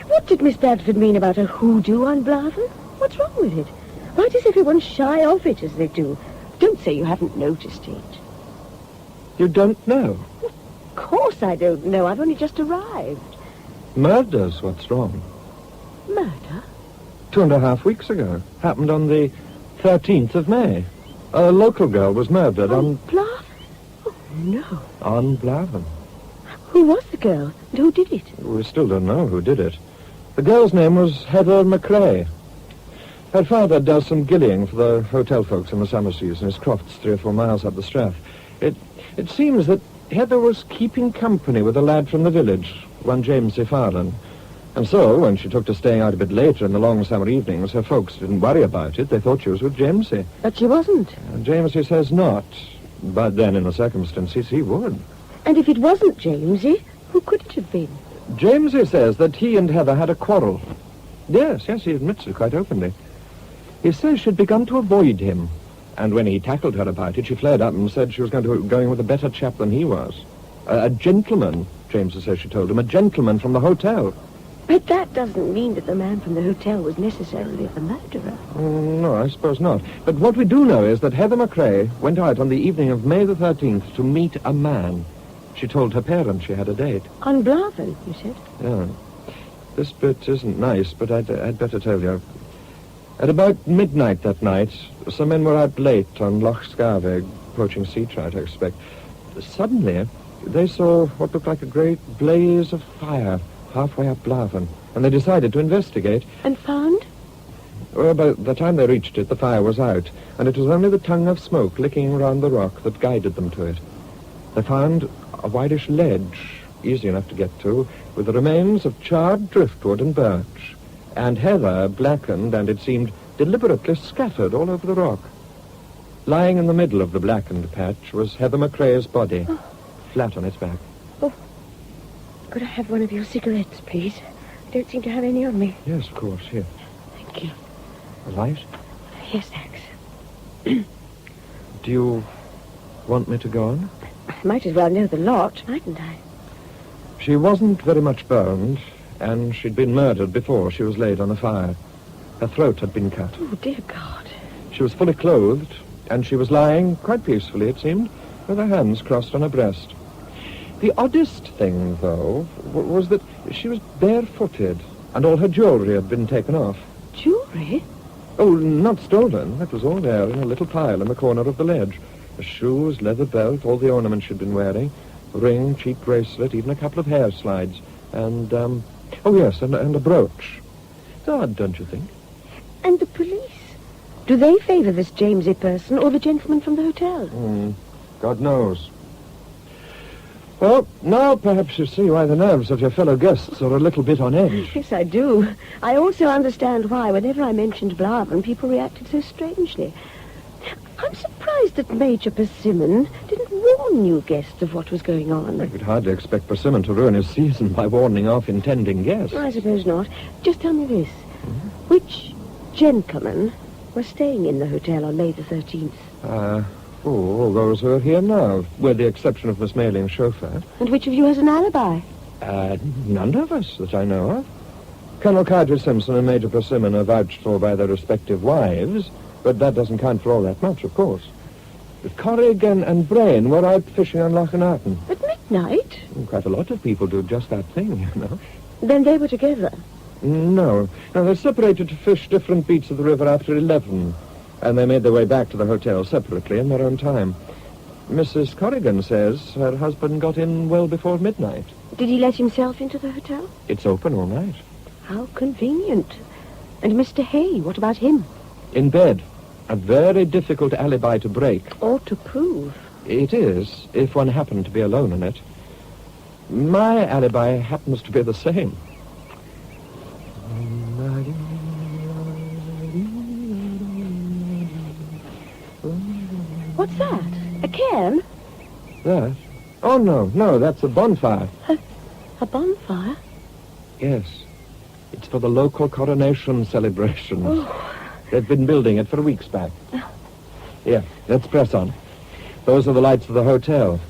What did Miss Bradford mean about a hoodoo on Blaven? What's wrong with it? Why does everyone shy off it as they do? Don't say you haven't noticed it. You don't know? Of course I don't know. I've only just arrived. Murder's what's wrong. Murder? 2.5 weeks ago. Happened on the 13th of May. A local girl was murdered on... Blavan? Oh, no. On Blavan. Who was the girl? And who did it? We still don't know who did it. The girl's name was Heather McRae. Her father does some gillying for the hotel folks in the summer season. His croft's 3 or 4 miles up the Strath. It seems that Heather was keeping company with a lad from the village, one James Farland. And so, when she took to staying out a bit later in the long summer evenings, her folks didn't worry about it. They thought she was with Jamesy. But she wasn't. Jamesy says not. But then, in the circumstances, he would. And if it wasn't Jamesy, who could it have been? Jamesy says that he and Heather had a quarrel. Yes, he admits it quite openly. He says she'd begun to avoid him. And when he tackled her about it, she flared up and said she was going with a better chap than he was. A gentleman, Jamesy says she told him, a gentleman from the hotel. But that doesn't mean that the man from the hotel was necessarily the murderer. No, I suppose not. But what we do know is that Heather McRae went out on the evening of May the 13th to meet a man. She told her parents she had a date. On Blavan, you said? Yeah. This bit isn't nice, but I'd better tell you. At about midnight that night, some men were out late on Loch Scarveg, poaching sea trout, I expect. Suddenly, they saw what looked like a great blaze of fire halfway up Blavan, and they decided to investigate. And found? Well, by the time they reached it, the fire was out, and it was only the tongue of smoke licking around the rock that guided them to it. They found a whitish ledge, easy enough to get to, with the remains of charred driftwood and birch, and heather blackened and, it seemed, deliberately scattered all over the rock. Lying in the middle of the blackened patch was Heather McRae's body, flat on its back. Oh, could I have one of your cigarettes, please? I don't seem to have any on me. Yes, of course, here. Thank you. A light? Yes, thanks. Do you want me to go on? I might as well know the lot, mightn't I? She wasn't very much burned, and she'd been murdered before she was laid on the fire. Her throat had been cut. Oh, dear God. She was fully clothed, and she was lying, quite peacefully, it seemed, with her hands crossed on her breast. The oddest thing, though, was that she was barefooted, and all her jewellery had been taken off. Jewellery? Oh, not stolen. That was all there in a little pile in the corner of the ledge. Her shoes, leather belt, all the ornaments she'd been wearing, ring, cheek bracelet, even a couple of hair slides, and, and a brooch. It's odd, don't you think? And the police? Do they favour this Jamesy person or the gentleman from the hotel? God knows. Well, now perhaps you see why the nerves of your fellow guests are a little bit on edge. Yes, I do. I also understand why, whenever I mentioned Blavan, people reacted so strangely. I'm surprised that Major Persimmon didn't warn new guests of what was going on. I could hardly expect Persimmon to ruin his season by warning off intending guests. I suppose not. Just tell me this. Which gentlemen were staying in the hotel on May the 13th? All those who are here now, with the exception of Miss Mayling's chauffeur. And which of you has an alibi? None of us that I know of. Colonel Carter Simpson and Major Persimmon are vouched for by their respective wives, but that doesn't count for all that much, of course. Corrigan and Brain were out fishing on Loch Narton. At midnight? Quite a lot of people do just that thing, you know. Then they were together? No, they separated to fish different beats of the river after 11, and they made their way back to the hotel separately in their own time. Mrs. Corrigan says her husband got in well before midnight. Did he let himself into the hotel? It's open all night. How convenient. And Mr. Hay, what about him? In bed. A very difficult alibi to break. Or to prove. It is, if one happened to be alone in it. My alibi happens to be the same. What's that? A cairn? That? Oh, no, that's a bonfire. A bonfire? Yes. It's for the local coronation celebration. They've been building it for weeks back. Here, let's press on. Those are the lights of the hotel.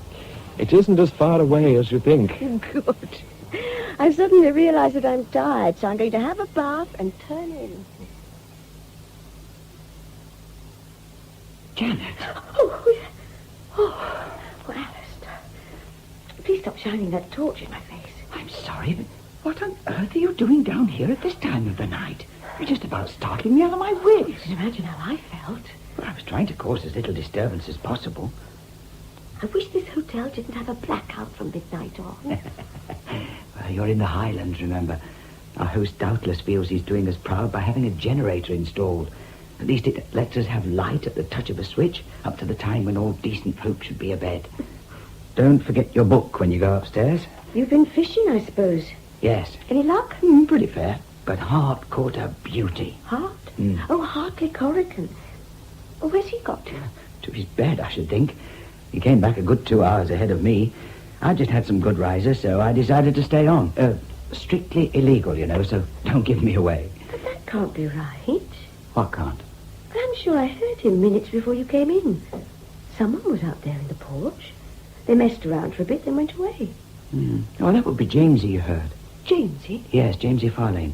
It isn't as far away as you think. Good. I suddenly realize that I'm tired, so I'm going to have a bath and turn in. Janet. Oh, Alistair. Please stop shining that torch in my face. I'm sorry, but what on earth are you doing down here at this time of the night? You just about startled me out of my wits. You can imagine how I felt. Well, I was trying to cause as little disturbance as possible. I wish this hotel didn't have a blackout from midnight on. Well, you're in the Highlands, remember. Our host doubtless feels he's doing us proud by having a generator installed. At least it lets us have light at the touch of a switch up to the time when all decent folk should be abed. Don't forget your book when you go upstairs. You've been fishing, I suppose. Yes. Any luck? Pretty fair. But Hart caught a beauty. Hart? Oh, Hartley Corrigan. Oh, where's he got to? To his bed, I should think. He came back a good 2 hours ahead of me. I just had some good risers, so I decided to stay on. Strictly illegal, you know, so don't give me away. But that can't be right. What can't? But I'm sure I heard him minutes before you came in. Someone was out there in the porch. They messed around for a bit, then went away. Oh, that would be Jamesy you heard. Jamesy? Yes, Jamesy Farlane.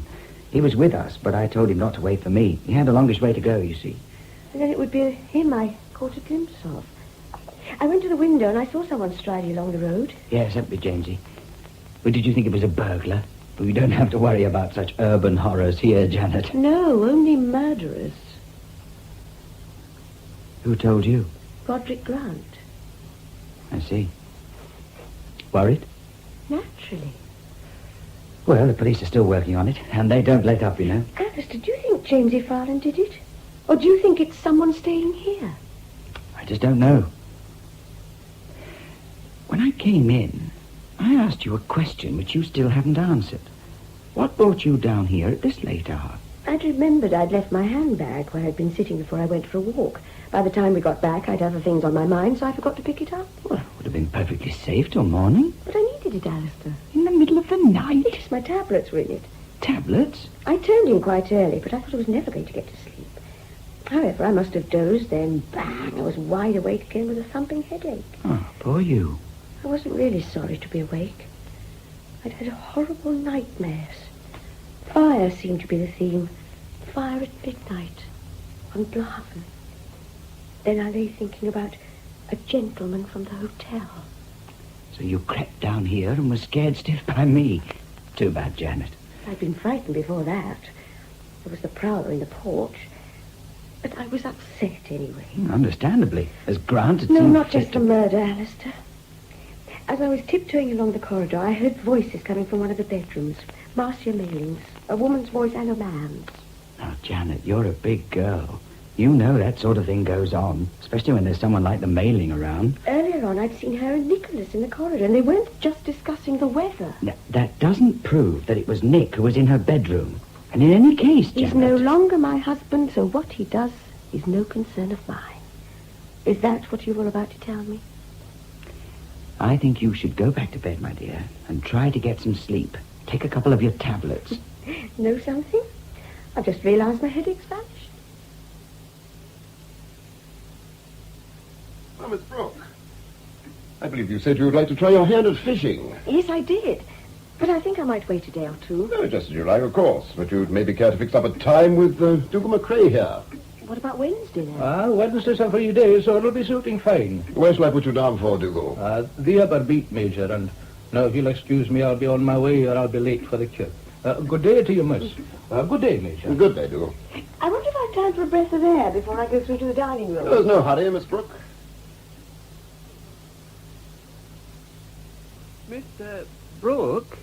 He was with us, but I told him not to wait for me. He had the longest way to go, you see. And then it would be him I caught a glimpse of. I went to the window and I saw someone striding along the road. Yes, that'd be Jamesy. But did you think it was a burglar? But we don't have to worry about such urban horrors here, Janet. No, only murderers. Who told you? Roderick Grant. I see. Worried? Naturally. Well, the police are still working on it, and they don't let up, you know. Alistair, do you think Jamesy Farland did it? Or do you think it's someone staying here? I just don't know. When I came in, I asked you a question which you still haven't answered. What brought you down here at this late hour? I'd remembered I'd left my handbag where I'd been sitting before I went for a walk. By the time we got back, I'd other things on my mind, so I forgot to pick it up. Well, it would have been perfectly safe till morning. But I needed it, Alistair. In the middle of the night? Yes, my tablets were in it. Tablets? I turned in quite early, but I thought I was never going to get to sleep. However, I must have dozed, then bang, I was wide awake again with a thumping headache. Oh, poor you. I wasn't really sorry to be awake. I'd had horrible nightmares. Fire seemed to be the theme. Fire at midnight. On Blaven. Then I lay thinking about a gentleman from the hotel. So you crept down here and was scared stiff by me. Too bad, Janet. I'd been frightened before that. There was the prowler in the porch. But I was upset anyway. Understandably. As Grant had No, seemed not fit just the murder, Alistair. As I was tiptoeing along the corridor, I heard voices coming from one of the bedrooms. Marcia Mailing's. A woman's voice and a man's. Now, Janet, you're a big girl. You know that sort of thing goes on, especially when there's someone like the Mailing around. Earlier on, I'd seen her and Nicholas in the corridor, and they weren't just discussing the weather. Now, that doesn't prove that it was Nick who was in her bedroom. And in any case, Janet... He's no longer my husband, so what he does is no concern of mine. Is that what you were about to tell me? I think you should go back to bed, my dear, and try to get some sleep. Take a couple of your tablets. Know something? I've just realized my headache's vanished. Oh, Miss Brooke, I believe you said you would like to try your hand at fishing. Yes, I did. But I think I might wait a day or two. No, just as you like, of course. But you'd maybe care to fix up a time with Dougal McRae here. What about Wednesday, then? Wednesday's a free day, so it'll be suiting fine. Where shall I put you down for, Dougal? The upper beat, Major, and now if you'll excuse me, I'll be on my way or I'll be late for the church. Good day to you, miss. Good day, Major. Good day, Dougal. I wonder if I've time for a breath of air before I go through to the dining room. There's no hurry, Miss Brooke. Mr. Brooke?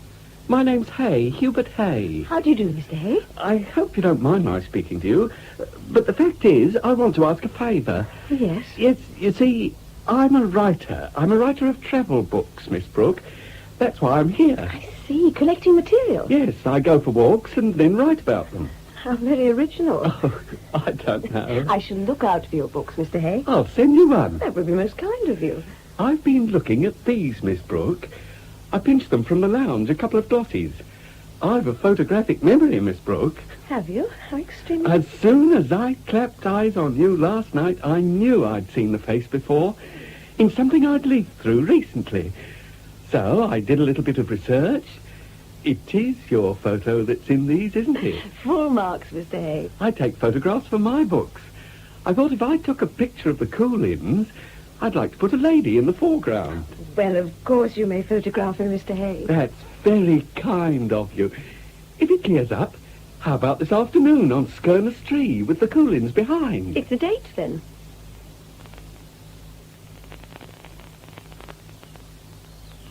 My name's Hay, Hubert Hay. How do you do, Mr. Hay? I hope you don't mind my speaking to you, but the fact is, I want to ask a favour. Yes? Yes, you see, I'm a writer. I'm a writer of travel books, Miss Brooke. That's why I'm here. I see, collecting material. Yes, I go for walks and then write about them. How very original. Oh, I don't know. I shall look out for your books, Mr. Hay. I'll send you one. That would be most kind of you. I've been looking at these, Miss Brooke. I pinched them from the lounge, a couple of dotties. I've a photographic memory, Miss Brooke. Have you? How extremely... As soon as I clapped eyes on you last night, I knew I'd seen the face before, in something I'd leafed through recently. So I did a little bit of research. It is your photo that's in these, isn't it? Full marks, Mr. Hay. I take photographs for my books. I thought if I took a picture of the Coolins, I'd like to put a lady in the foreground. Well, of course you may photograph her, Mr. Hay. That's very kind of you. If it clears up, How about this afternoon on Skirness Tree with the Coolins behind? It's a date, then.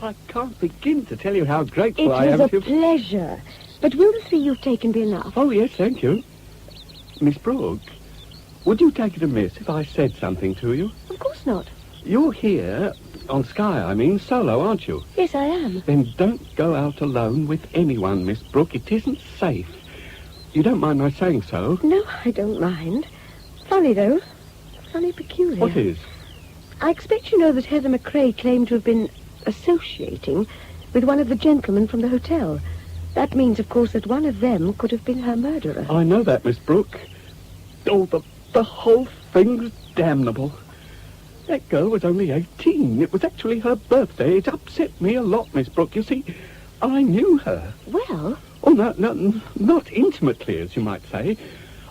I can't begin to tell you how grateful I It am was to a pleasure. But will the 3 you've taken be enough? Oh, yes, thank you. Miss Brooke, would you take it amiss if I said something to you? Of course not. You're here, on Skye, I mean, solo, aren't you? Yes, I am. Then don't go out alone with anyone, Miss Brooke. It isn't safe. You don't mind my saying so? No, I don't mind. Funny, though. Funny peculiar. What is? I expect you know that Heather McCrae claimed to have been associating with one of the gentlemen from the hotel. That means, of course, that one of them could have been her murderer. I know that, Miss Brooke. Oh, the whole thing's damnable. That girl was only 18. It was actually her birthday. It upset me a lot, Miss Brooke. You see, I knew her. Well? Oh, no, not intimately, as you might say.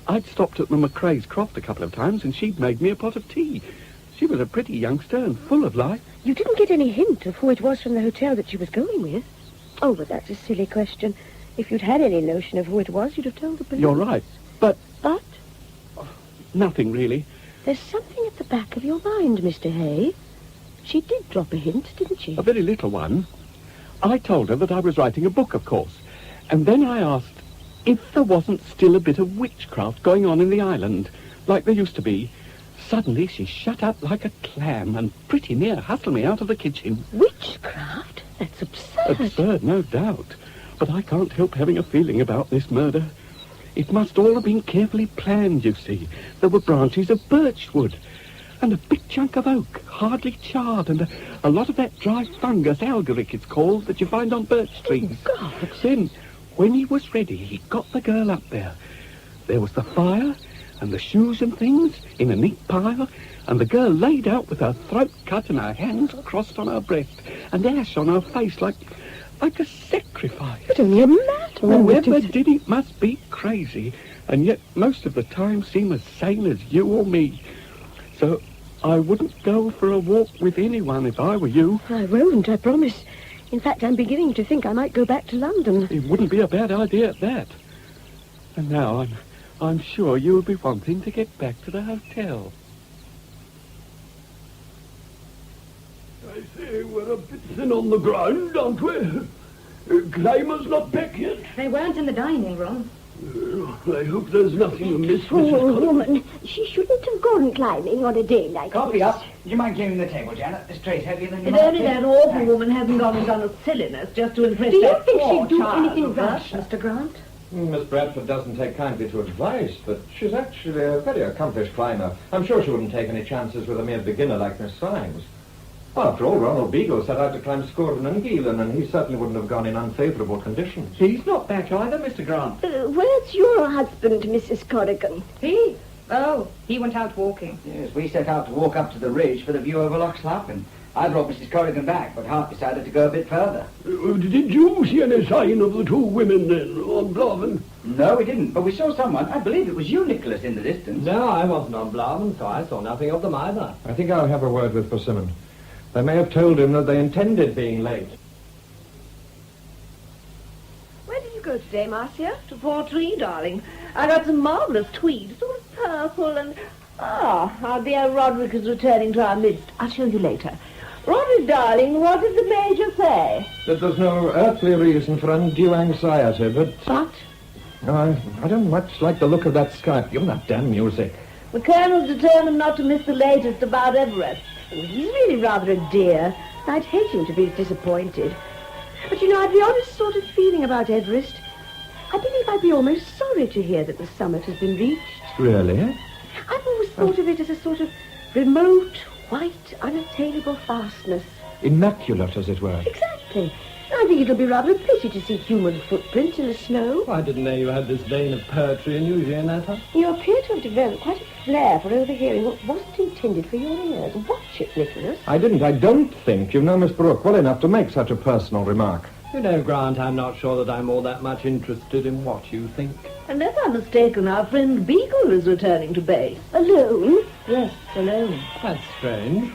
I'd stopped at the McCrae's Croft a couple of times, and she'd made me a pot of tea. She was a pretty youngster and full of life. You didn't get any hint of who it was from the hotel that she was going with? Oh, but that's a silly question. If you'd had any notion of who it was, you'd have told the police. You're right, but... But? Nothing, really. There's something at the back of your mind, Mr. Hay. She did drop a hint, didn't she? A very little one. I told her that I was writing a book, of course. And then I asked if there wasn't still a bit of witchcraft going on in the island, like there used to be. Suddenly she shut up like a clam and pretty near hustled me out of the kitchen. Witchcraft? That's absurd. Absurd, no doubt. But I can't help having a feeling about this murder. It must all have been carefully planned, you see. There were branches of birchwood and a big chunk of oak, hardly charred, and a lot of that dry fungus, algaric it's called, that you find on birch trees. Oh, God. Then, when he was ready, he got the girl up there. There was the fire and the shoes and things in a neat pile, and the girl laid out with her throat cut and her hands crossed on her breast, and ash on her face like a sacrifice. But only a madman. Whoever did it must be crazy, and yet most of the time seem as sane as you or me. So I wouldn't go for a walk with anyone if I were you. I won't, I promise. In fact, I'm beginning to think I might go back to London. It wouldn't be a bad idea at that. And now I'm sure you'll be wanting to get back to the hotel. I say, we're a bit thin on the ground, aren't we? Climbers not back yet? They weren't in the dining room. I hope there's nothing amiss, Poor Mrs. Collins. woman. She shouldn't have gone climbing on a day like Coffee this. up. Do you mind clearing the table, Janet? This tray's heavier than you If might only think. that awful woman hadn't gone and done a silliness just to impress Do you that think poor she'd do child anything of rash, Usher. Mr. Grant? Miss Bradford doesn't take kindly to advice, but she's actually a very accomplished climber. I'm sure she wouldn't take any chances with a mere beginner like Miss Symes. Well, after all, Ronald Beagle set out to climb Scourton and Geelan, and he certainly wouldn't have gone in unfavourable conditions. He's not back either, Mr. Grant. Where's your husband, Mrs. Corrigan? He? Oh, he went out walking. Yes, we set out to walk up to the ridge for the view over Loch Slappin. I brought Mrs. Corrigan back, but Hart decided to go a bit further. Did you see any sign of the 2 women then, on Blaven? No, we didn't, but we saw someone. I believe it was you, Nicholas, in the distance. No, I wasn't on Blaven, so I saw nothing of them either. I think I'll have a word with Persimmon. They may have told him that they intended being late. Where did you go today, Marcia? To Portree, darling. I got some marvellous tweed, sort of purple and... our dear Roderick is returning to our midst. I'll show you later. Roderick, darling, what did the Major say? That there's no earthly reason for undue anxiety, but... But? I don't much like the look of that sky. Give that damn music. The Colonel's determined not to miss the latest about Everest. He's really rather a dear. I'd hate him to be disappointed. But, you know, I've the oddest sort of feeling about Everest. I believe I'd be almost sorry to hear that the summit has been reached. Really? I've always thought of it as a sort of remote, white, unattainable vastness. Immaculate, as it were. Exactly. I think it'll be rather a pity to see human footprints in the snow. I didn't know you had this vein of poetry in you, Gianetta. You appear to have developed quite a flair for overhearing what wasn't intended for your ears. Watch it, Nicholas. I don't think you know Miss Brooke well enough to make such a personal remark. You know, Grant, I'm not sure that I'm all that much interested in what you think. Unless I'm mistaken, our friend Beagle is returning to base. Alone? Yes, alone. That's strange.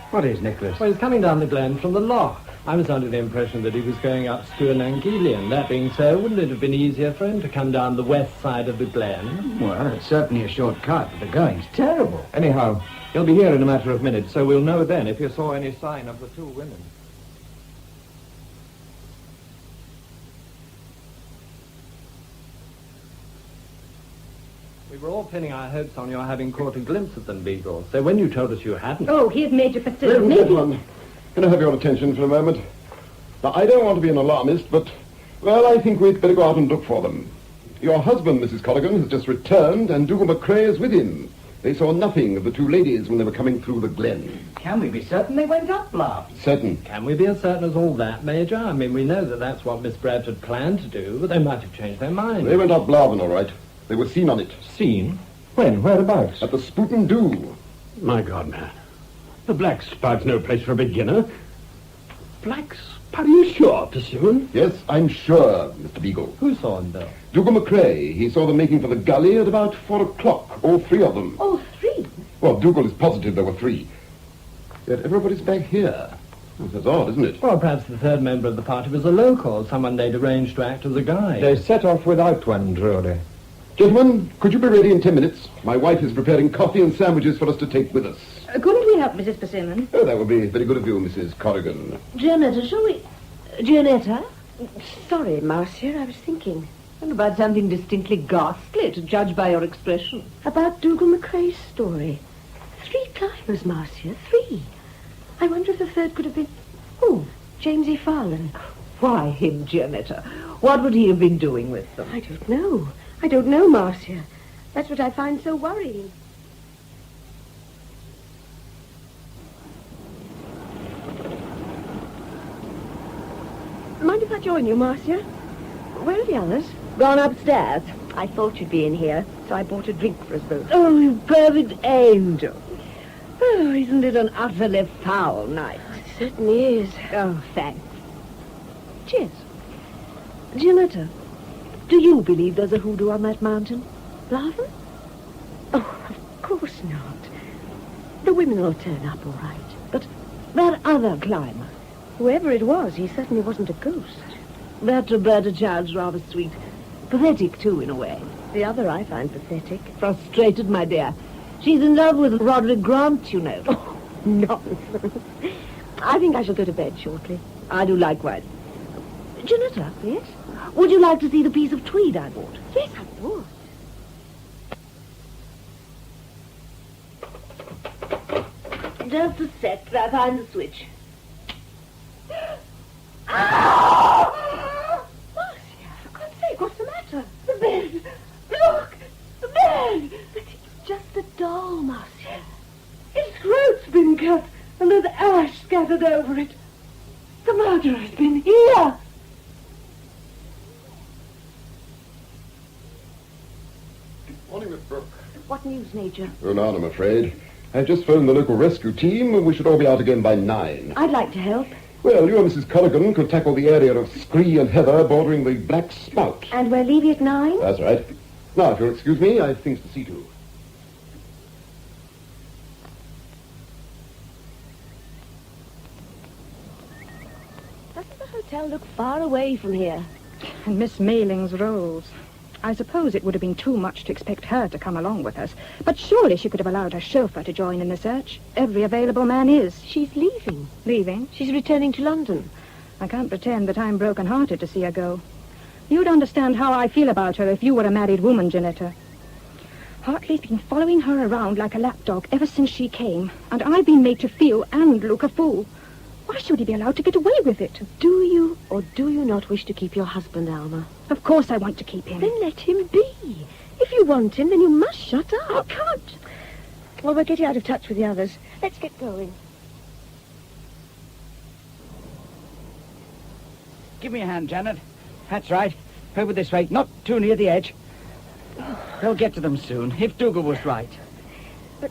What is, Nicholas? Well, he's coming down the glen from the loch. I was under the impression that he was going up Skua Nangilian. That being so, wouldn't it have been easier for him to come down the west side of the glen? Well, it's certainly a short cut, but the going's terrible. Anyhow, he'll be here in a matter of minutes, so we'll know then if you saw any sign of the two women. We were all pinning our hopes on your having caught a glimpse of them, Beagle. So when you told us you hadn't... Oh, here's Major Facility. Ladies and gentlemen, can I have your attention for a moment? Now, I don't want to be an alarmist, but, well, I think we'd better go out and look for them. Your husband, Mrs. Colligan, has just returned, and Dougal McCrae is with him. They saw nothing of the two ladies when they were coming through the glen. Can we be certain they went up, Bluff? Certain. Can we be as certain as all that, Major? I mean, we know that that's what Miss Bradford planned to do, but they might have changed their mind. They went up Blaven, all right. They were seen on it. Seen? When? Whereabouts? At the Spoot and Doo. My God, man. The Black Spout's no place for a beginner. Black Spout? Are you sure, Persimmon? Yes, I'm sure, Mr. Beagle. Who saw him, Bill? Dougal McCrae. He saw them making for the gully at about 4 o'clock, all three of them. All three? Well, Dougal is positive there were three. Yet everybody's back here. Well, that's odd, isn't it? Well, perhaps the third member of the party was a local, someone they'd arranged to act as a guide. They set off without one, Drury. Gentlemen, could you be ready in 10 minutes? My wife is preparing coffee and sandwiches for us to take with us. Couldn't we help Mrs. Persimmon? Oh, that would be very good of you, Mrs. Corrigan. Gianetta, shall we... Gianetta? Sorry, Marcia, I was thinking. And about something distinctly ghastly, to judge by your expression. About Dougal McCrae's story. 3 climbers, Marcia, 3. I wonder if the third could have been... Oh, James E. Farland. Why him, Gianetta? What would he have been doing with them? I don't know. I don't know, Marcia. That's what I find so worrying. Mind if I join you, Marcia? Where are the others? Gone upstairs. I thought you'd be in here, so I bought a drink for us both. Oh, you perfect angel. Oh, isn't it an utterly foul night? It certainly is. Oh, thanks. Cheers. Gianetta, do you believe there's a hoodoo on that mountain? Blaven? Oh, of course not. The women will turn up all right. But that other climber, whoever it was, he certainly wasn't a ghost. That Roberta child's rather sweet. Pathetic, too, in a way. The other I find pathetic. Frustrated, my dear. She's in love with Roderick Grant, you know. Oh, nonsense. I think I shall go to bed shortly. I do likewise. Janetta? Yes? Would you like to see the piece of tweed I bought? Yes, I would. Just a sec till I find the switch. Ah! Marcia, for God's sake, what's the matter? The bed! Look! The bed! But it's just a doll, Marcia. Its throat's been cut, and there's ash scattered over it. The murderer's been here! Morning, Miss Brooke. What news, Major? Oh, none, I'm afraid. I've just phoned the local rescue team, and we should all be out again by 9. I'd like to help. Well, you and Mrs. Corrigan could tackle the area of scree and heather bordering the Black Spout. And we're leaving at 9? That's right. Now, if you'll excuse me, I've things to see to. Doesn't the hotel look far away from here? And Miss Mayling's rolls. I suppose it would have been too much to expect her to come along with us. But surely she could have allowed her chauffeur to join in the search. Every available man is. She's leaving. Leaving? She's returning to London. I can't pretend that I'm broken-hearted to see her go. You'd understand how I feel about her if you were a married woman, Janetta. Hartley's been following her around like a lapdog ever since she came, and I've been made to feel and look a fool. Why should he be allowed to get away with it? Do you or do you not wish to keep your husband, Alma? Of course I want to keep him. Then let him be. If you want him, then you must shut up. I can't. Well, we're getting out of touch with the others. Let's get going. Give me a hand, Janet. That's right. Over this way, not too near the edge. They'll get to them soon, if Dougal was right. But,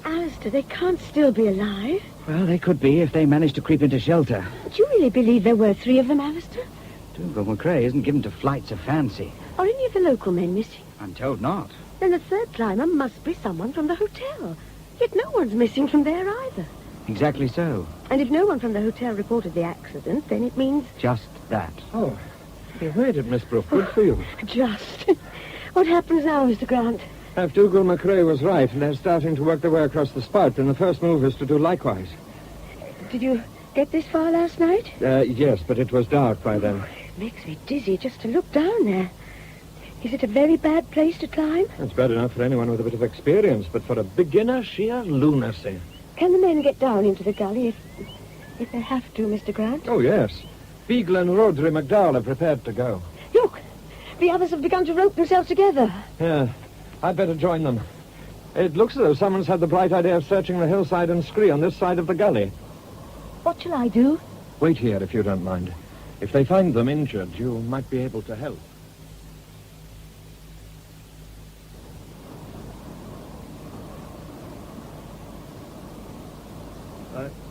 Alistair, they can't still be alive. Well, they could be if they managed to creep into shelter. Do you really believe there were 3 of them, Alistair? Dougal McCrae isn't given to flights of fancy. Are any of the local men missing? I'm told not. Then the third climber must be someone from the hotel. Yet no one's missing from there either. Exactly so. And if no one from the hotel reported the accident, then it means... Just that. Oh, you waited, Miss Brooke. Good for you. Just. What happens now, Mr. Grant? If Dougal McRae was right, they're starting to work their way across the spout, and the first move is to do likewise. Did you get this far last night? Yes, but it was dark by then. It makes me dizzy just to look down there. Is it a very bad place to climb? It's bad enough for anyone with a bit of experience, but for a beginner, sheer lunacy. Can the men get down into the gully if they have to, Mr. Grant? Oh, yes. Beagle and Rhodri McDowell are prepared to go. Look, the others have begun to rope themselves together. Yeah, I'd better join them. It looks as though someone's had the bright idea of searching the hillside and scree on this side of the gully. What shall I do? Wait here, if you don't mind. If they find them injured, you might be able to help.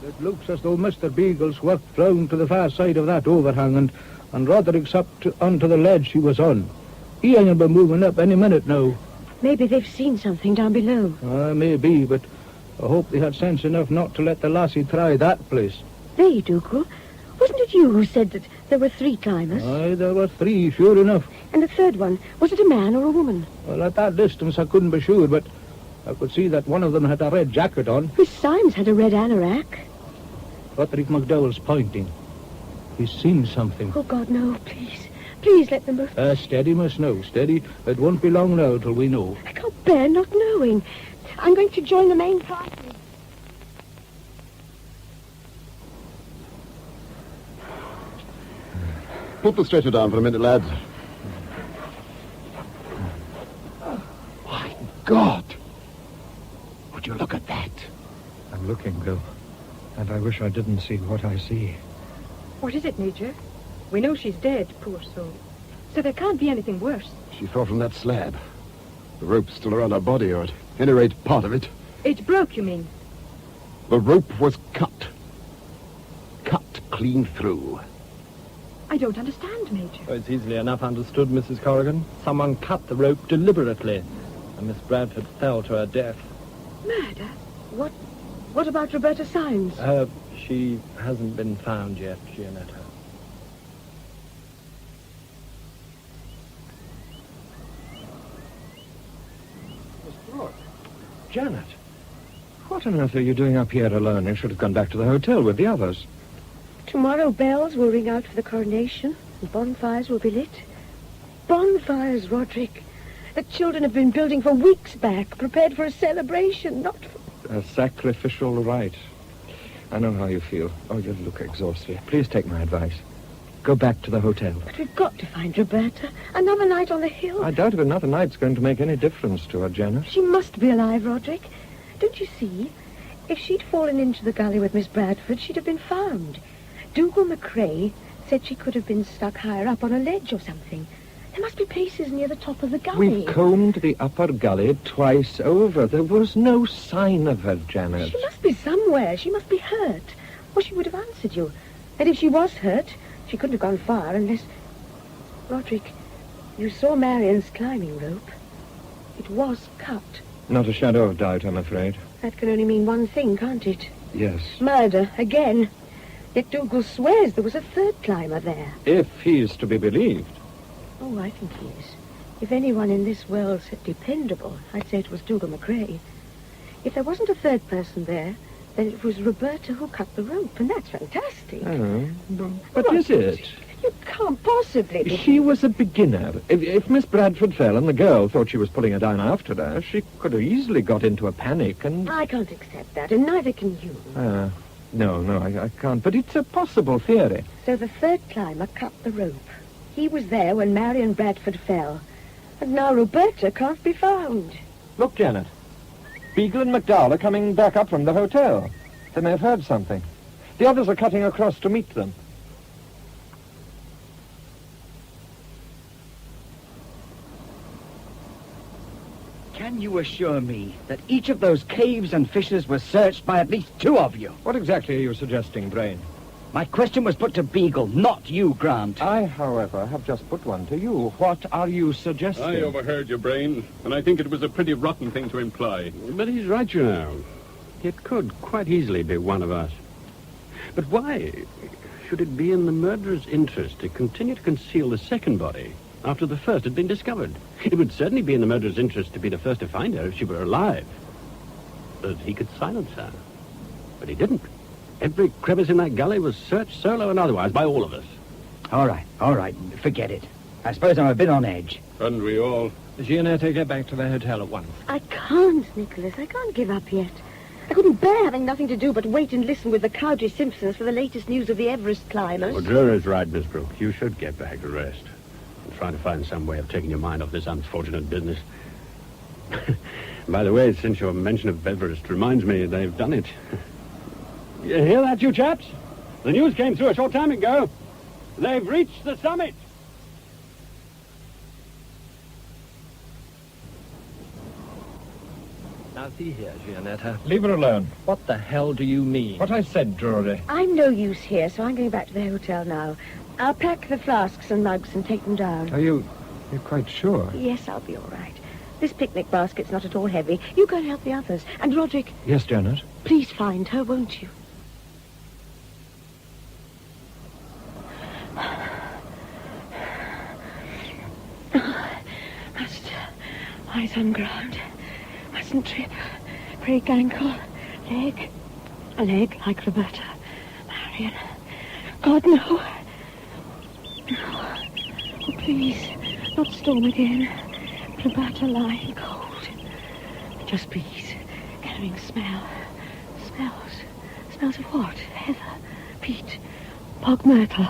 It looks as though Mr. Beagle's worked round to the far side of that overhang, and Roderick's up onto the ledge he was on. He ain't been moving up any minute now. Maybe they've seen something down below. Maybe, but I hope they had sense enough not to let the lassie try that place. They, Dougal. Wasn't it you who said that there were 3 climbers? Aye, there were 3, sure enough. And the third one, was it a man or a woman? Well, at that distance I couldn't be sure, but I could see that one of them had a red jacket on. Miss Symes had a red anorak. Roderick McDowell's pointing. He's seen something. Oh, God, no, please. Please let them both... Steady, Miss Snow, steady. It won't be long now till we know. I can't bear not knowing. I'm going to join the main party. Put the stretcher down for a minute, lads. My God! Would you look at that? I'm looking, Bill. And I wish I didn't see what I see. What is it, Major? We know she's dead, poor soul. So there can't be anything worse. She fell from that slab. The rope's still around her body, or at any rate, part of it. It broke, you mean? The rope was cut. Cut clean through. I don't understand, Major. Oh, it's easily enough understood, Mrs. Corrigan. Someone cut the rope deliberately, and Miss Bradford fell to her death. Murder? What about Roberta Symes? She hasn't been found yet, Gianetta. Miss Brooke. Janet. What on earth are you doing up here alone? You should have gone back to the hotel with the others. Tomorrow bells will ring out for the coronation, and bonfires will be lit. Bonfires, Roderick. The children have been building for weeks back, prepared for a celebration, not for... A sacrificial rite. I know how you feel. Oh, you look exhausted. Please take my advice. Go back to the hotel. But we've got to find Roberta. Another night on the hill. I doubt if another night's going to make any difference to her, Janet. She must be alive, Roderick. Don't you see? If she'd fallen into the gully with Miss Bradford, she'd have been found. Dougal McRae said she could have been stuck higher up on a ledge or something. There must be places near the top of the gully. We've combed the upper gully twice over. There was no sign of her, Janet. She must be somewhere. She must be hurt. Or she would have answered you. And if she was hurt, she couldn't have gone far unless... Roderick, you saw Marian's climbing rope. It was cut. Not a shadow of doubt, I'm afraid. That can only mean one thing, can't it? Yes. Murder, again. Yet Dougal swears there was a third climber there. If he's to be believed. Oh, I think he is. If anyone in this world said dependable, I'd say it was Dougal McRae. If there wasn't a third person there, then it was Roberta who cut the rope, and that's fantastic. Oh, but is it? You can't possibly... She was a beginner. If Miss Bradford fell and the girl thought she was pulling her down after her, she could have easily got into a panic and... I can't accept that, and neither can you. No, I can't. But it's a possible theory. So the third climber cut the rope. He was there when Marian Bradford fell. And now Roberta can't be found. Look, Janet. Beagle and McDowell are coming back up from the hotel. They may have heard something. The others are cutting across to meet them. Can you assure me that each of those caves and fissures was searched by at least 2 of you? What exactly are you suggesting, Brain? My question was put to Beagle, not you, Grant. I, however, have just put one to you. What are you suggesting? I overheard your Brain, and I think it was a pretty rotten thing to imply. But he's right, you know. It could quite easily be one of us. But why should it be in the murderer's interest to continue to conceal the second body after the first had been discovered? It would certainly be in the murderer's interest to be the first to find her if she were alive. But he could silence her. But he didn't. Every crevice in that gully was searched, solo and otherwise, by all of us. All right. Forget it. I suppose I'm a bit on edge. And we all... Gianetta, get back to the hotel at once. I can't, Nicholas. I can't give up yet. I couldn't bear having nothing to do but wait and listen with the Cowdrey Simpsons for the latest news of the Everest climbers. Well, Drury's right, Miss Brooke. You should get back to rest. And try to find some way of taking your mind off this unfortunate business. By the way, since your mention of Everest reminds me they've done it. You hear that, you chaps? The news came through a short time ago. They've reached the summit. Now, see here, Gianetta. Leave her alone. What the hell do you mean? What I said, Drury. I'm no use here, so I'm going back to the hotel now. I'll pack the flasks and mugs and take them down. Are you're quite sure? Yes, I'll be all right. This picnic basket's not at all heavy. You go and help the others. And, Roderick... Yes, Janet? Please find her, won't you? Must eyes on ground. Mustn't trip. Break ankle. Leg. A leg like Roberta. Marion. God, no. No. Oh, please. Not storm again. Roberta lying cold. Just bees. Carrying smell. Smells. Smells of what? Heather. Peat. Bog myrtle.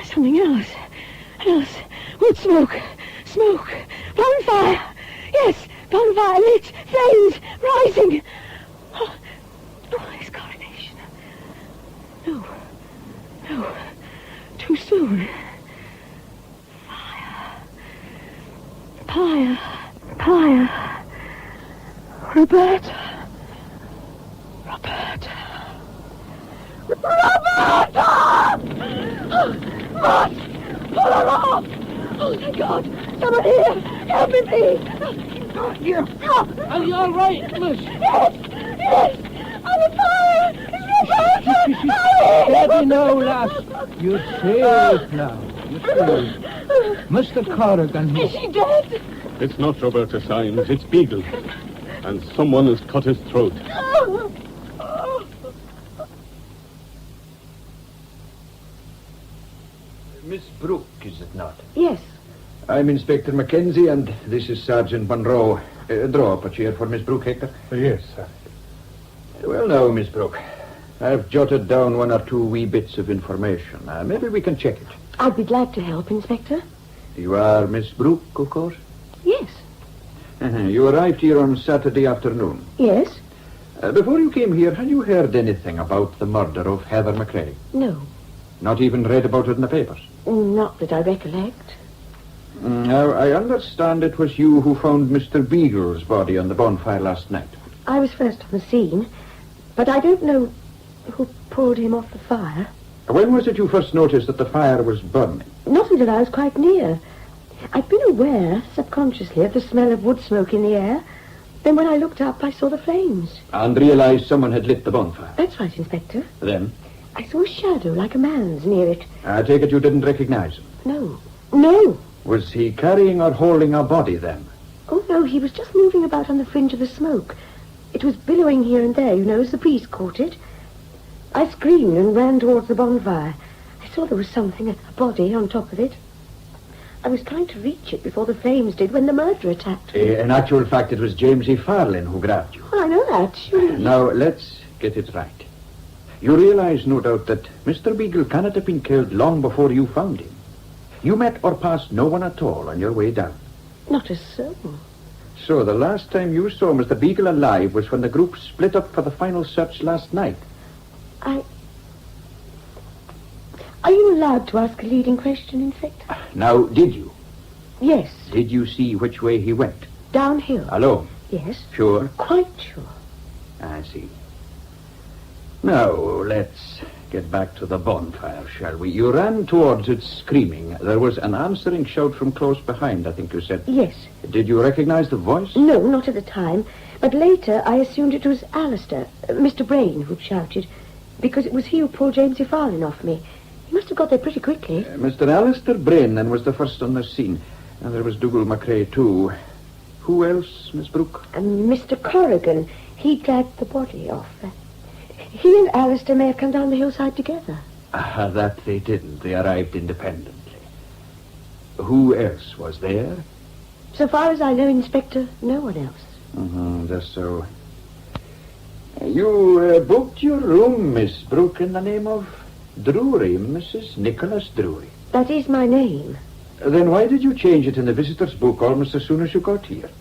Something else. Wood smoke. Smoke. Bonfire. Yes. Bonfire lit. Flames. Rising. Oh, it's coronation. No. Too soon. Fire. Roberta. Run! Pull her off! Oh, my God! Someone here! Help me, please! Are you all right, miss? Yes! I'm on fire! It's Roberta! Steady now, lass. You're safe now. You're safe. Mr. Corrigan. Is she dead? It's not Roberta Symes, it's Beagle. And someone has cut his throat. Miss Brooke, is it not? Yes. I'm Inspector Mackenzie, and this is Sergeant Monroe. Draw up a chair for Miss Brooke, Hector. Yes, sir. Well, now, Miss Brooke, I've jotted down one or two wee bits of information. Maybe we can check it. I'd be glad to help, Inspector. You are Miss Brooke, of course? Yes. You arrived here on Saturday afternoon. Yes. Before you came here, had you heard anything about the murder of Heather McCrae? No. Not even read about it in the papers? Not that I recollect. Now, I understand it was you who found Mr. Beagle's body on the bonfire last night. I was first on the scene, but I don't know who pulled him off the fire. When was it you first noticed that the fire was burning? Not until I was quite near. I'd been aware, subconsciously, of the smell of wood smoke in the air. Then when I looked up, I saw the flames. And realized someone had lit the bonfire? That's right, Inspector. Then? I saw a shadow like a man's near it. I take it you didn't recognize him? No. Was he carrying or holding a body then? Oh, no, he was just moving about on the fringe of the smoke. It was billowing here and there, as the breeze caught it. I screamed and ran towards the bonfire. I saw there was something, a body on top of it. I was trying to reach it before the flames did when the murderer attacked me. In actual fact, it was James E. Farlin who grabbed you. Well, I know that, surely. Now, let's get it right. You realize, no doubt, that Mr. Beagle cannot have been killed long before you found him. You met or passed no one at all on your way down. Not a soul. So the last time you saw Mr. Beagle alive was when the group split up for the final search last night. Are you allowed to ask a leading question, Inspector? Now, did you? Yes. Did you see which way he went? Downhill. Alone? Yes. Sure? Quite sure. I see. Now, let's get back to the bonfire, shall we? You ran towards it screaming. There was an answering shout from close behind, I think you said. Yes. Did you recognize the voice? No, not at the time. But later I assumed it was Alistair, Mr. Brain, who'd shouted, because it was he who pulled Jamesy Farlin off me. He must have got there pretty quickly. Mr. Alistair Brain then was the first on the scene. And there was Dougal McCrae, too. Who else, Miss Brooke? And Mr. Corrigan, he dragged the body off. He and Alistair may have come down the hillside together. That they didn't. They arrived independently. Who else was there? So far as I know, Inspector, no one else. Just so. You booked your room, Miss Brooke, in the name of Drury, Mrs. Nicholas Drury. That is my name. Then why did you change it in the visitor's book almost as soon as you got here?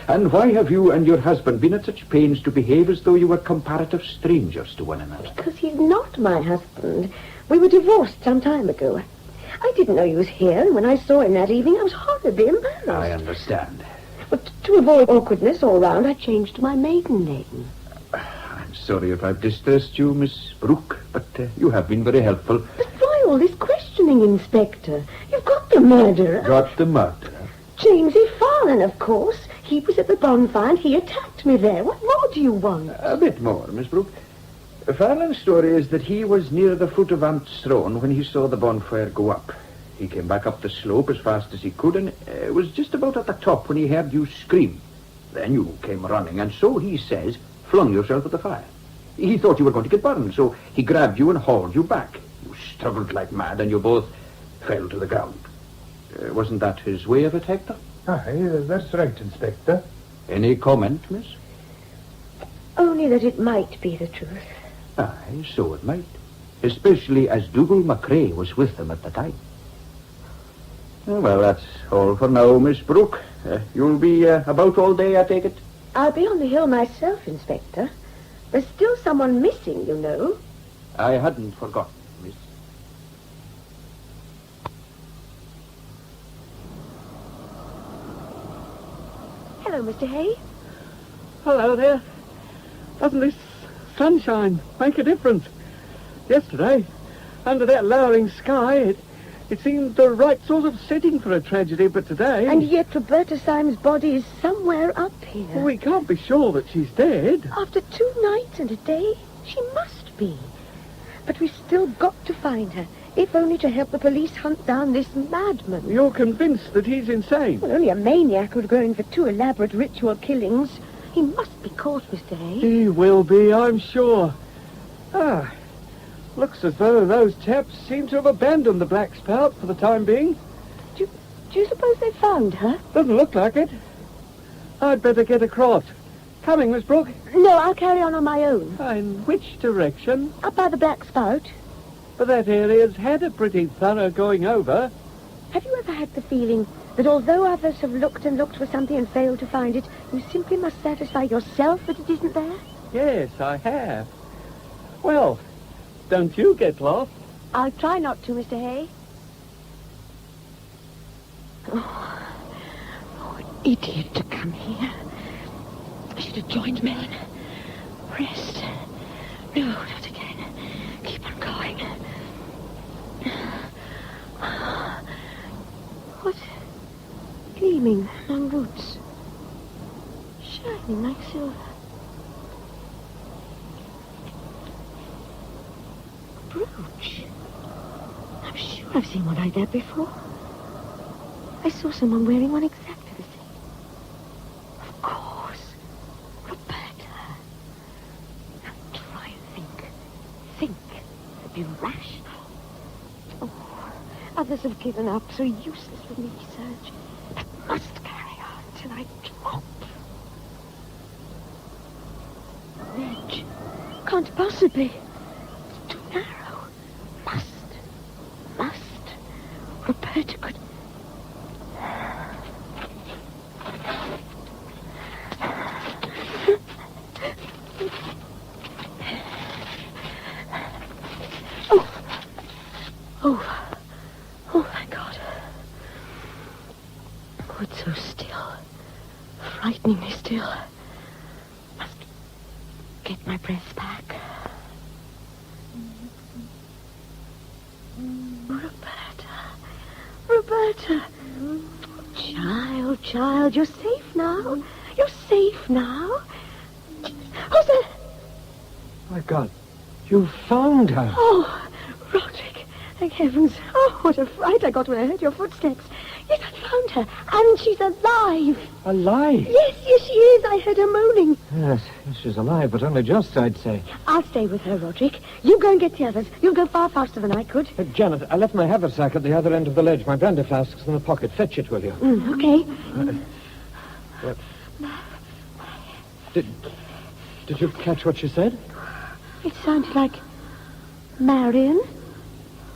And why have you and your husband been at such pains to behave as though you were comparative strangers to one another? Because he's not my husband. We were divorced some time ago. I didn't know he was here, and when I saw him that evening, I was horribly embarrassed. I understand. But to avoid awkwardness all round, I changed to my maiden name. I'm sorry if I've distressed you, Miss Brooke, but you have been very helpful. But why all this questioning, Inspector? You've got the murderer. Got the murderer? Jamesy Farlin, of course. He was at the bonfire and he attacked me there. What more do you want? A bit more, Miss Brooke. Farland's story is that he was near the foot of Aunt's throne when he saw the bonfire go up. He came back up the slope as fast as he could and was just about at the top when he heard you scream. Then you came running and so he says, flung yourself at the fire. He thought you were going to get burned, so he grabbed you and hauled you back. You struggled like mad and you both fell to the ground. Wasn't that his way of it, Hector? Aye, that's right, Inspector. Any comment, miss? Only that it might be the truth. Aye, so it might. Especially as Dougal McCrae was with them at the time. Well, that's all for now, Miss Brooke. You'll be about all day, I take it? I'll be on the hill myself, Inspector. There's still someone missing, you know. I hadn't forgotten, miss. Hello, Mr. Hay. Hello there. Doesn't this sunshine make a difference? Yesterday, under that lowering sky, it seemed the right sort of setting for a tragedy, but today... And yet Roberta Syme's body is somewhere up here. Well, we can't be sure that she's dead. After 2 nights and a day, she must be. But we've still got to find her, if only to help the police hunt down this madman. You're convinced that he's insane? Well, only a maniac would go in for 2 elaborate ritual killings. He must be caught, Mr. Hay. He will be, I'm sure. Looks as though those chaps seem to have abandoned the Black Spout for the time being. Do you suppose they found her? Doesn't look like it. I'd better get across. Coming, Miss Brooke? No, I'll carry on my own. In which direction? Up by the Black Spout. But that area's had a pretty thorough going over. Have you ever had the feeling that although others have looked and looked for something and failed to find it, you simply must satisfy yourself that it isn't there? Yes, I have. Well, don't you get lost. I'll try not to, Mr. Hay. Oh, idiot to come here. I should have joined men. Rest. No, not again. Keep on going. What? Gleaming among roots. Shining like silver. Brooch. I'm sure I've seen one like that before. I saw someone wearing one exactly the same. Of course. Roberta. Now try and think. Think. Be rational. Oh, others have given up, so useless for me to search. But must carry on till I drop. Ledge. Can't possibly. It's too narrow. Must. Roberta could... Oh, thank God. Oh, it's so still. Frighteningly still. Must get my breath back. Roberta. Child, you're safe now. You're safe now. Who's that? My God, you found her. Oh, Roderick. Thank heavens. Oh, what a fright I got when I heard your footsteps. Yes, I found her. And she's alive. Alive? Yes, she is. I heard her moaning. Yes, she's alive, but only just, I'd say. I'll stay with her, Roderick. You go and get the others. You'll go far faster than I could. Janet, I left my haversack at the other end of the ledge. My brandy flask's in the pocket. Fetch it, will you? Okay. What? Did you catch what she said? It sounded like Marion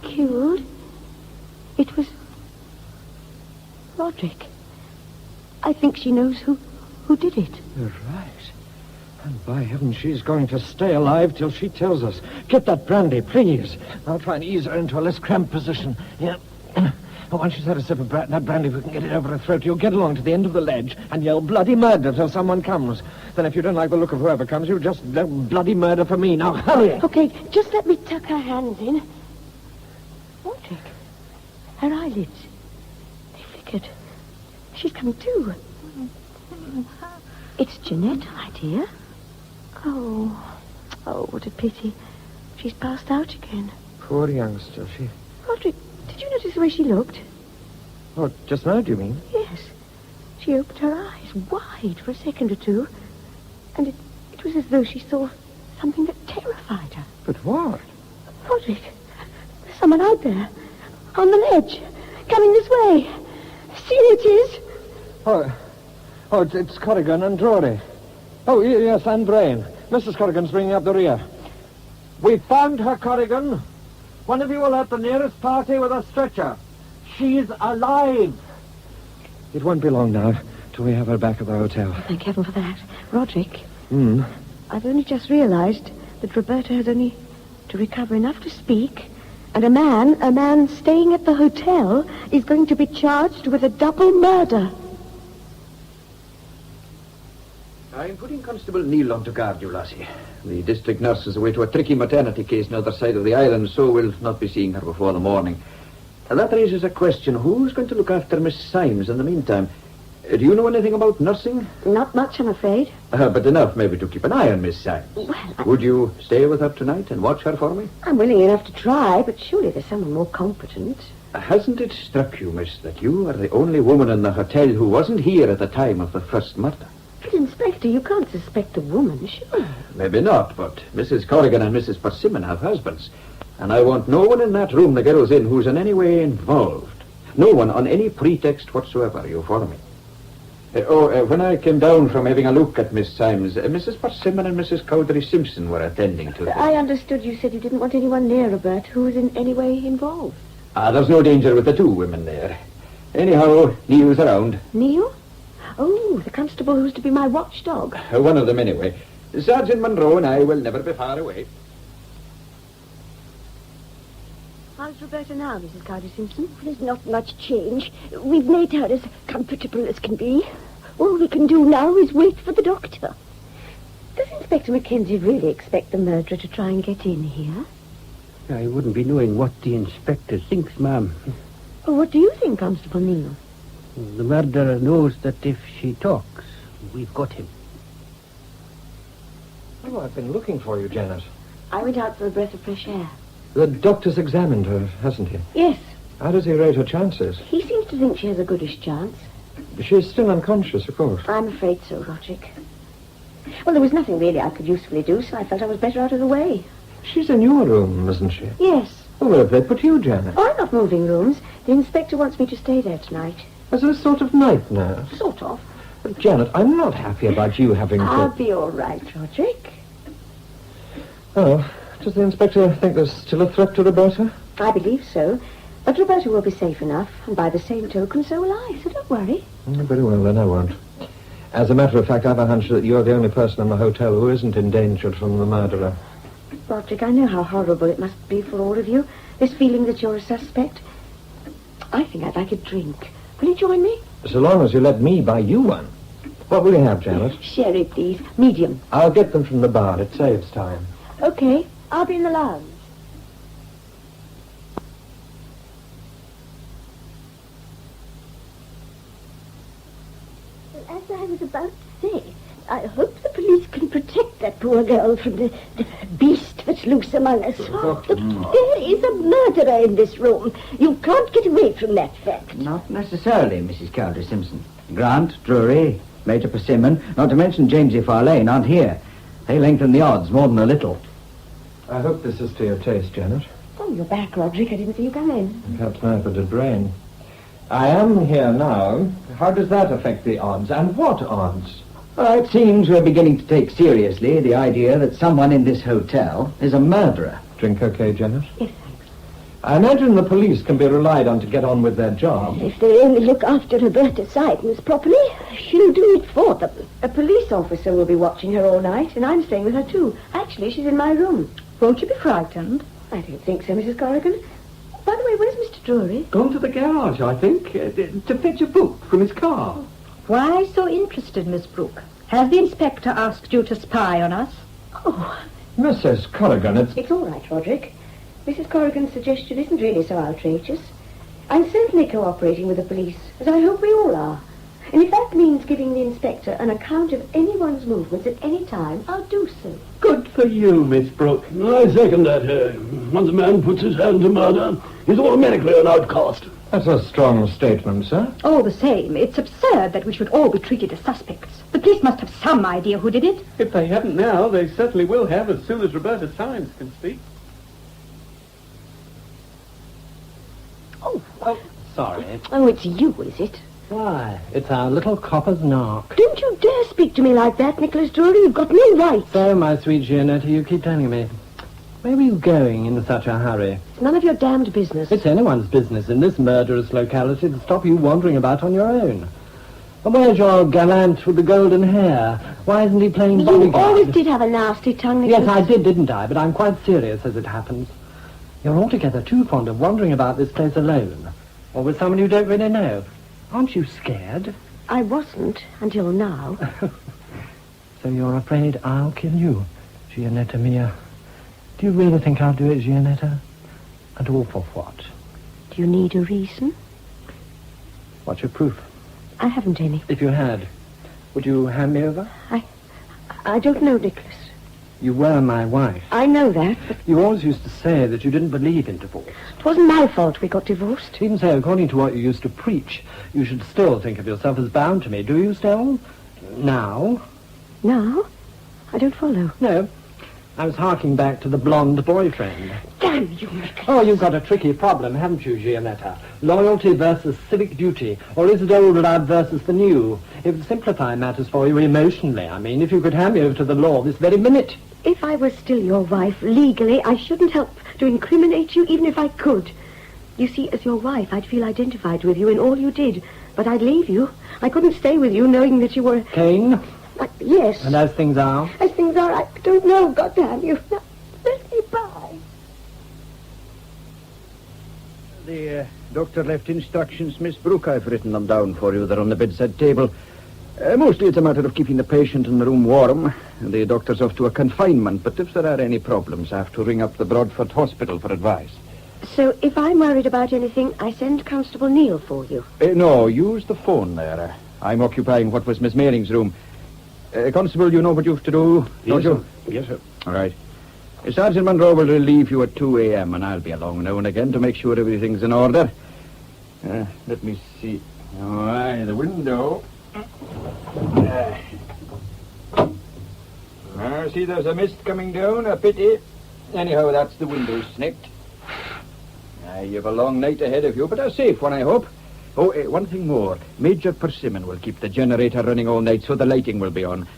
killed. It was Roderick. I think she knows who did it. You're right. And by heaven, she's going to stay alive till she tells us. Get that brandy, please. I'll try and ease her into a less cramped position. Yeah. Once she's had a sip of that brandy, we can get it over her throat. You'll get along to the end of the ledge and yell bloody murder till someone comes. Then if you don't like the look of whoever comes, you just yell bloody murder for me. Now, hurry. Okay, just let me tuck her hands in. Roderick, her eyelids, they flickered. She's coming to. It's Jeanette, my dear. Oh, what a pity. She's passed out again. Poor youngster, she... Roderick, did you notice the way she looked? Oh, just now, do you mean? Yes. She opened her eyes wide for a second or two, and it was as though she saw something that terrified her. But what? Roderick, there's someone out there, on the ledge, coming this way. See it is. Oh, it's Corrigan and Drury. Oh, yes, and Brain. Mrs. Corrigan's bringing up the rear. We found her, Corrigan. One of you will have the nearest party with a stretcher. She's alive. It won't be long now till we have her back at the hotel. Thank heaven for that. Roderick, Hmm. I've only just realized that Roberta has only to recover enough to speak, and a man staying at the hotel is going to be charged with a double murder. I'm putting Constable Neal on to guard you, lassie. The district nurse is away to a tricky maternity case on the other side of the island, so we'll not be seeing her before the morning. And that raises a question. Who's going to look after Miss Symes in the meantime? Do you know anything about nursing? Not much, I'm afraid. But enough maybe to keep an eye on Miss Symes. Well, Would you stay with her tonight and watch her for me? I'm willing enough to try, but surely there's someone more competent. Hasn't it struck you, miss, that you are the only woman in the hotel who wasn't here at the time of the first murder? But, Inspector, you can't suspect a woman, sure. Maybe not, but Mrs. Corrigan and Mrs. Persimmon have husbands. And I want no one in that room the girl's in who's in any way involved. No one on any pretext whatsoever, you follow me? When I came down from having a look at Miss Symes, Mrs. Persimmon and Mrs. Cowdery Simpson were attending to them. I understood you said you didn't want anyone near Roberta who was in any way involved. There's no danger with the two women there. Anyhow, Neil's around. Neil? Oh, the constable who's to be my watchdog. One of them, anyway. Sergeant Monroe and I will never be far away. How's Roberta now, Mrs. Cowdery Simpson? There's not much change. We've made her as comfortable as can be. All we can do now is wait for the doctor. Does Inspector Mackenzie really expect the murderer to try and get in here? I wouldn't be knowing what the inspector thinks, ma'am. Oh, what do you think, Constable Neal? The murderer knows that if she talks, we've got him. Oh, I've been looking for you, Janet. I went out for a breath of fresh air. The doctor's examined her, hasn't he? Yes. How does he rate her chances? He seems to think she has a goodish chance. She's still unconscious, of course. I'm afraid so, Roderick. Well, there was nothing really I could usefully do, so I felt I was better out of the way. She's in your room, isn't she? Yes. Oh, where have they put you, Janet? Oh, I'm not moving rooms. The inspector wants me to stay there tonight. As a sort of night nurse? Sort of. But, Janet, I'm not happy about you having I'll to... be all right, Roderick. Oh, does the inspector think there's still a threat to Roberta? I believe so. But Roberta will be safe enough, and by the same token, so will I, so don't worry. Very well, then I won't. As a matter of fact, I've a hunch that you're the only person in the hotel who isn't endangered from the murderer. Roderick, I know how horrible it must be for all of you, this feeling that you're a suspect. I think I'd like a drink. Will you join me? So long as you let me buy you one. What will you have, Janet? Sherry, please. Medium. I'll get them from the bar. It saves time. Okay. I'll be in the lounge. As I was about to say, I hope the police can protect that poor girl from the beast that's loose among us. Look, there is a murderer in this room. You can't get away from that fact. Not necessarily, Mrs. Calder-Simpson. Grant, Drury, Major Persimmon, not to mention Jamesy Farlane, aren't here. They lengthen the odds more than a little. I hope this is to your taste, Janet. Oh, you're back, Roderick. I didn't see you come in. Perhaps my effort at brain. I am here now. How does that affect the odds? And what odds? Well, it seems we're beginning to take seriously the idea that someone in this hotel is a murderer. Drink okay, Janet? Yes, I imagine the police can be relied on to get on with their job. if they only look after Roberta Sidens properly, she'll do it for them. A police officer will be watching her all night, and I'm staying with her too. Actually, she's in my room. Won't you be frightened? I don't think so, Mrs. Corrigan. By the way, where's Mr. Drury? Gone to the garage, I think, to fetch a book from his car. Why so interested, Miss Brooke? Has the inspector asked you to spy on us? Oh, Mrs. Corrigan, it's all right, Roderick. Mrs. Corrigan's suggestion isn't really so outrageous. I'm certainly cooperating with the police, as I hope we all are. And if that means giving the inspector an account of anyone's movements at any time, I'll do so. Good for you, Miss Brooke. I second that. Once a man puts his hand to murder, he's automatically an outcast. That's a strong statement, sir. All the same, it's absurd that we should all be treated as suspects. The police must have some idea who did it. If they haven't now, they certainly will have as soon as Roberta Symes can speak. Oh, sorry. Oh, it's you, is it? Why, it's our little copper's knock. Don't you dare speak to me like that, Nicholas Drury. You've got no right. So, my sweet Gianetta, you keep telling me. Where were you going in such a hurry? It's none of your damned business. It's anyone's business in this murderous locality to stop you wandering about on your own. And where's your gallant with the golden hair? Why isn't he playing bodyguard? You always did have a nasty tongue, Nicholas. Yes, I did, didn't I? But I'm quite serious as it happens. You're altogether too fond of wandering about this place alone. Or with someone you don't really know. Aren't you scared? I wasn't until now. So you're afraid I'll kill you, Gianetta mia. Do you really think I'll do it, Gianetta? And all for what? Do you need a reason? What's your proof? I haven't any. If you had, would you hand me over? I don't know, Nicholas. You were my wife. I know that, but You always used to say that you didn't believe in divorce. it wasn't my fault we got divorced. Even so, according to what you used to preach, you should still think of yourself as bound to me. Do you still? Now? Now? I don't follow. No. I was harking back to the blonde boyfriend. Damn you, Nicholas. Oh, you've got a tricky problem, haven't you, Gianetta? Loyalty versus civic duty, or is it old love versus the new? It would simplify matters for you emotionally. I mean, if you could hand me over to the law this very minute. If I were still your wife, legally, I shouldn't help to incriminate you, even if I could. You see, as your wife, I'd feel identified with you in all you did. But I'd leave you. I couldn't stay with you knowing that you were... Kane? Yes. And as things are? As things are, I don't know. God damn you. Now, let me by. The doctor left instructions, Miss Brooke. I've written them down for you. They're on the bedside table. Mostly it's a matter of keeping the patient in the room warm. The doctor's off to a confinement, but if there are any problems, I have to ring up the Broadford Hospital for advice. So if I'm worried about anything, I send Constable Neil for you. No, use the phone there. I'm occupying what was Miss Maring's room. Constable, you know what you have to do, don't you? Yes, sir. All right. Sergeant Monroe will relieve you at 2 a.m., and I'll be along now and again to make sure everything's in order. Let me see. All right, the window. See, there's a mist coming down, a pity. Anyhow, that's the window snicked. You've a long night ahead of you, but a safe one, I hope. Oh, one thing more. Major Persimmon will keep the generator running all night, so the lighting will be on.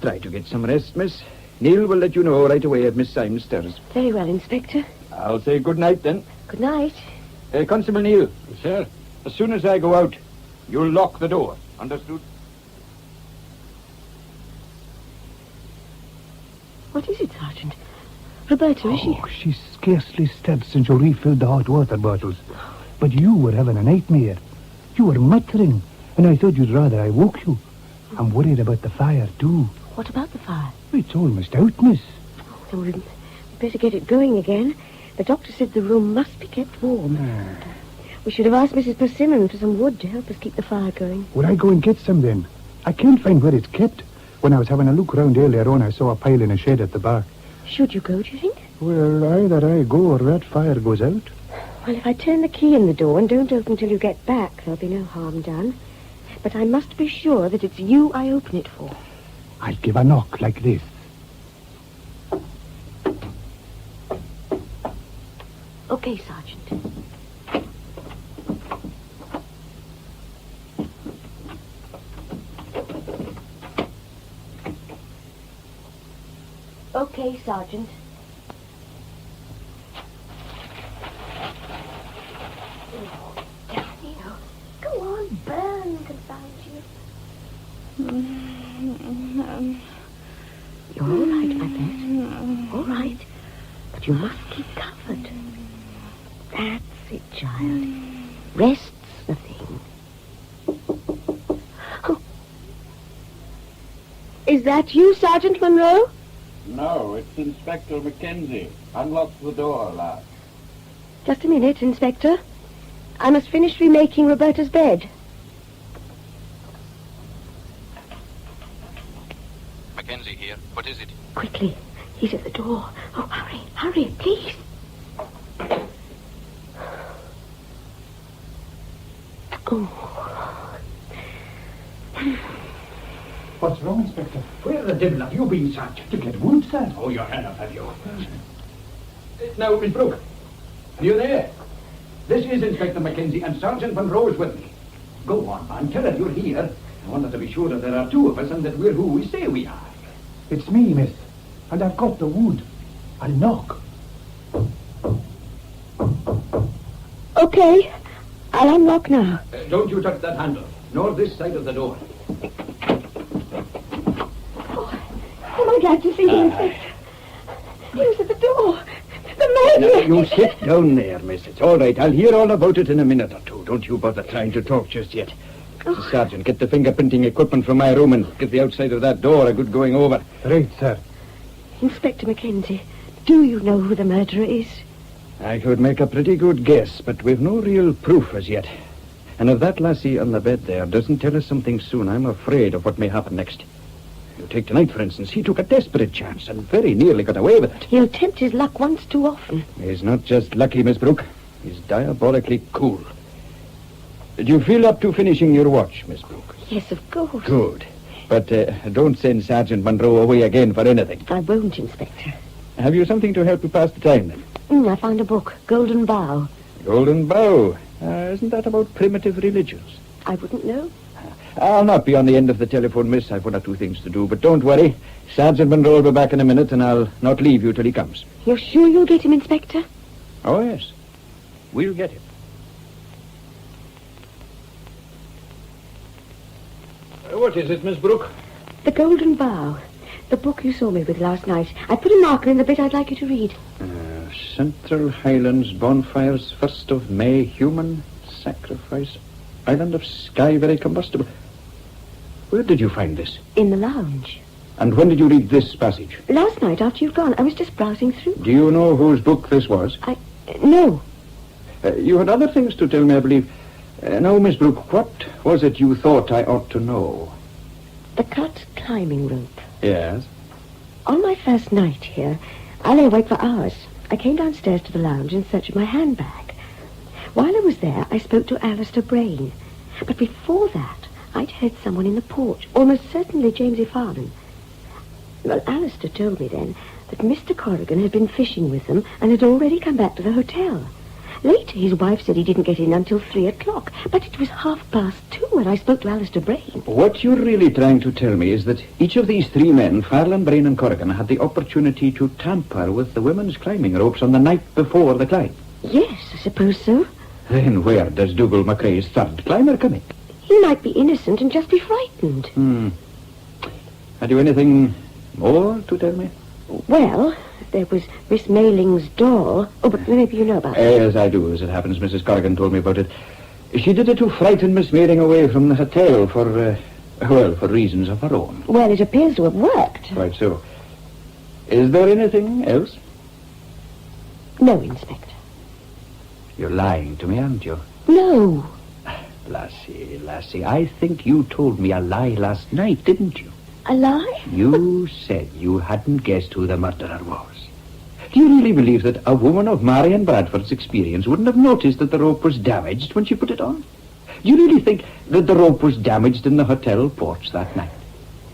Try to get some rest, miss. Neil will let you know right away if Miss Symes stirs. Very well, Inspector. I'll say good night, then. Good night. Constable Neil. Sir? As soon as I go out, you'll lock the door. Understood? What is it, Sergeant? Roberta, is she? Oh, she's scarcely stepped since you refilled the hot water bottles. But you were having a nightmare. You were muttering, and I thought you'd rather I woke you. I'm worried about the fire, too. What about the fire? It's almost out, miss. Oh, we'd better get it going again. The doctor said the room must be kept warm. We should have asked Mrs. Persimmon for some wood to help us keep the fire going. Will I go and get some, then? I can't find where it's kept. When I was having a look round earlier on, I saw a pile in a shed at the back. Should you go, do you think? Well, either I go or that fire goes out. Well, if I turn the key in the door and don't open till you get back, there'll be no harm done. But I must be sure that it's you I open it for. I'll give a knock like this. Okay, Sergeant. Okay, Sergeant. Oh, Daniel. Go on, burn, confound you. You're all right, my pet. All right. But you must keep covered. That's it, child. Rest's the thing. Oh. Is that you, Sergeant Monroe? No, it's Inspector Mackenzie. Unlock the door, lad. Just a minute, Inspector. I must finish remaking Roberta's bed. Mackenzie here. What is it? Quickly. He's at the door. Oh, hurry, hurry, please. Oh. What's wrong, Inspector? Where the devil have you been, Sergeant? To get wood, sir. Oh, you're enough, have you? Now, Miss Brooke, are you there? This is Inspector Mackenzie, and Sergeant Monroe is with me. Go on, man, tell her you're here. I want her to be sure that there are two of us and that we're who we say we are. It's me, miss. And I've got the wood. I'll knock. Okay. I'll unlock now. Don't you touch that handle, nor this side of the door. Oh, I'm glad to see you, Inspector. He was at the door. The man. Now, you sit down there, miss. It's all right. I'll hear all about it in a minute or two. Don't you bother trying to talk just yet. Oh. Sergeant, get the fingerprinting equipment from my room and give the outside of that door a good going over. Right, sir. Inspector Mackenzie, do you know who the murderer is? I could make a pretty good guess, but we've no real proof as yet. And if that lassie on the bed there doesn't tell us something soon, I'm afraid of what may happen next. You take tonight, for instance. He took a desperate chance and very nearly got away with it. He'll tempt his luck once too often. He's not just lucky, Miss Brooke. He's diabolically cool. Do you feel up to finishing your watch, Miss Brooke? Yes, of course. Good. But don't send Sergeant Monroe away again for anything. I won't, Inspector. Have you something to help you pass the time, then? I found a book, Golden Bough. Golden Bough? Isn't that about primitive religions? I wouldn't know. I'll not be on the end of the telephone, miss. I've one or two things to do. But don't worry. Sergeant Monroe will be back in a minute, and I'll not leave you till he comes. You're sure you'll get him, Inspector? Oh, yes. We'll get him. What is it, Miss Brooke? The Golden Bough. The book you saw me with last night. I put a marker in the bit I'd like you to read. Central Highlands bonfires, 1st of May, human sacrifice, island of sky very combustible. Where did you find this? In the lounge. And when did you read this passage? Last night after you'd gone. I was just browsing through. Do you know whose book this was? No. You had other things to tell me, I believe. Now, Miss Brooke, what was it you thought I ought to know? The cut climbing rope. Yes? On my first night here, I lay awake for hours. I came downstairs to the lounge in search of my handbag. While I was there, I spoke to Alistair Brain. But before that, I'd heard someone in the porch, almost certainly Jamesy Farnan. Well, Alistair told me then that Mr. Corrigan had been fishing with them and had already come back to the hotel. Later, his wife said he didn't get in until 3 o'clock, but it was 2:30 when I spoke to Alistair Brain. What you're really trying to tell me is that each of these three men, Farlan, Brain and Corrigan, had the opportunity to tamper with the women's climbing ropes on the night before the climb. Yes, I suppose so. Then where does Dougal McRae's third climber come in? He might be innocent and just be frightened. Had you anything more to tell me? Well, there was Miss Mayling's doll. Oh, but maybe you know about it. As I do, as it happens. Mrs. Corrigan told me about it. She did it to frighten Miss Mailing away from the hotel for reasons of her own. Well, it appears to have worked. Quite so. Is there anything else? No, Inspector. You're lying to me, aren't you? No. Lassie, I think you told me a lie last night, didn't you? A lie? You said you hadn't guessed who the murderer was. Do you really believe that a woman of Marion Bradford's experience wouldn't have noticed that the rope was damaged when she put it on? Do you really think that the rope was damaged in the hotel porch that night?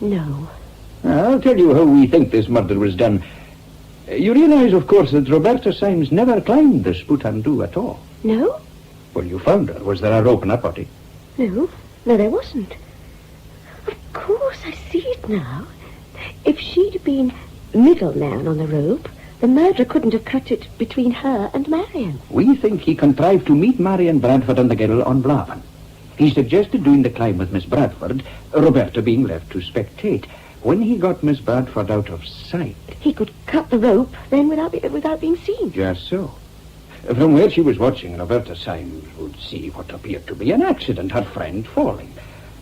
No. I'll tell you how we think this murder was done. You realize, of course, that Roberta Symes never climbed the Spoutandu at all. No? Well, you found her. Was there a rope in her body? No. No, there wasn't. Of course, I see it now. If she'd been middleman on the rope, the murderer couldn't have cut it between her and Marion. We think he contrived to meet Marion Bradford and the girl on Blavan. He suggested doing the climb with Miss Bradford, Roberta being left to spectate. When he got Miss Bradford out of sight... He could cut the rope then without being seen. Just so. From where she was watching, Roberta Symes would see what appeared to be an accident, her friend falling.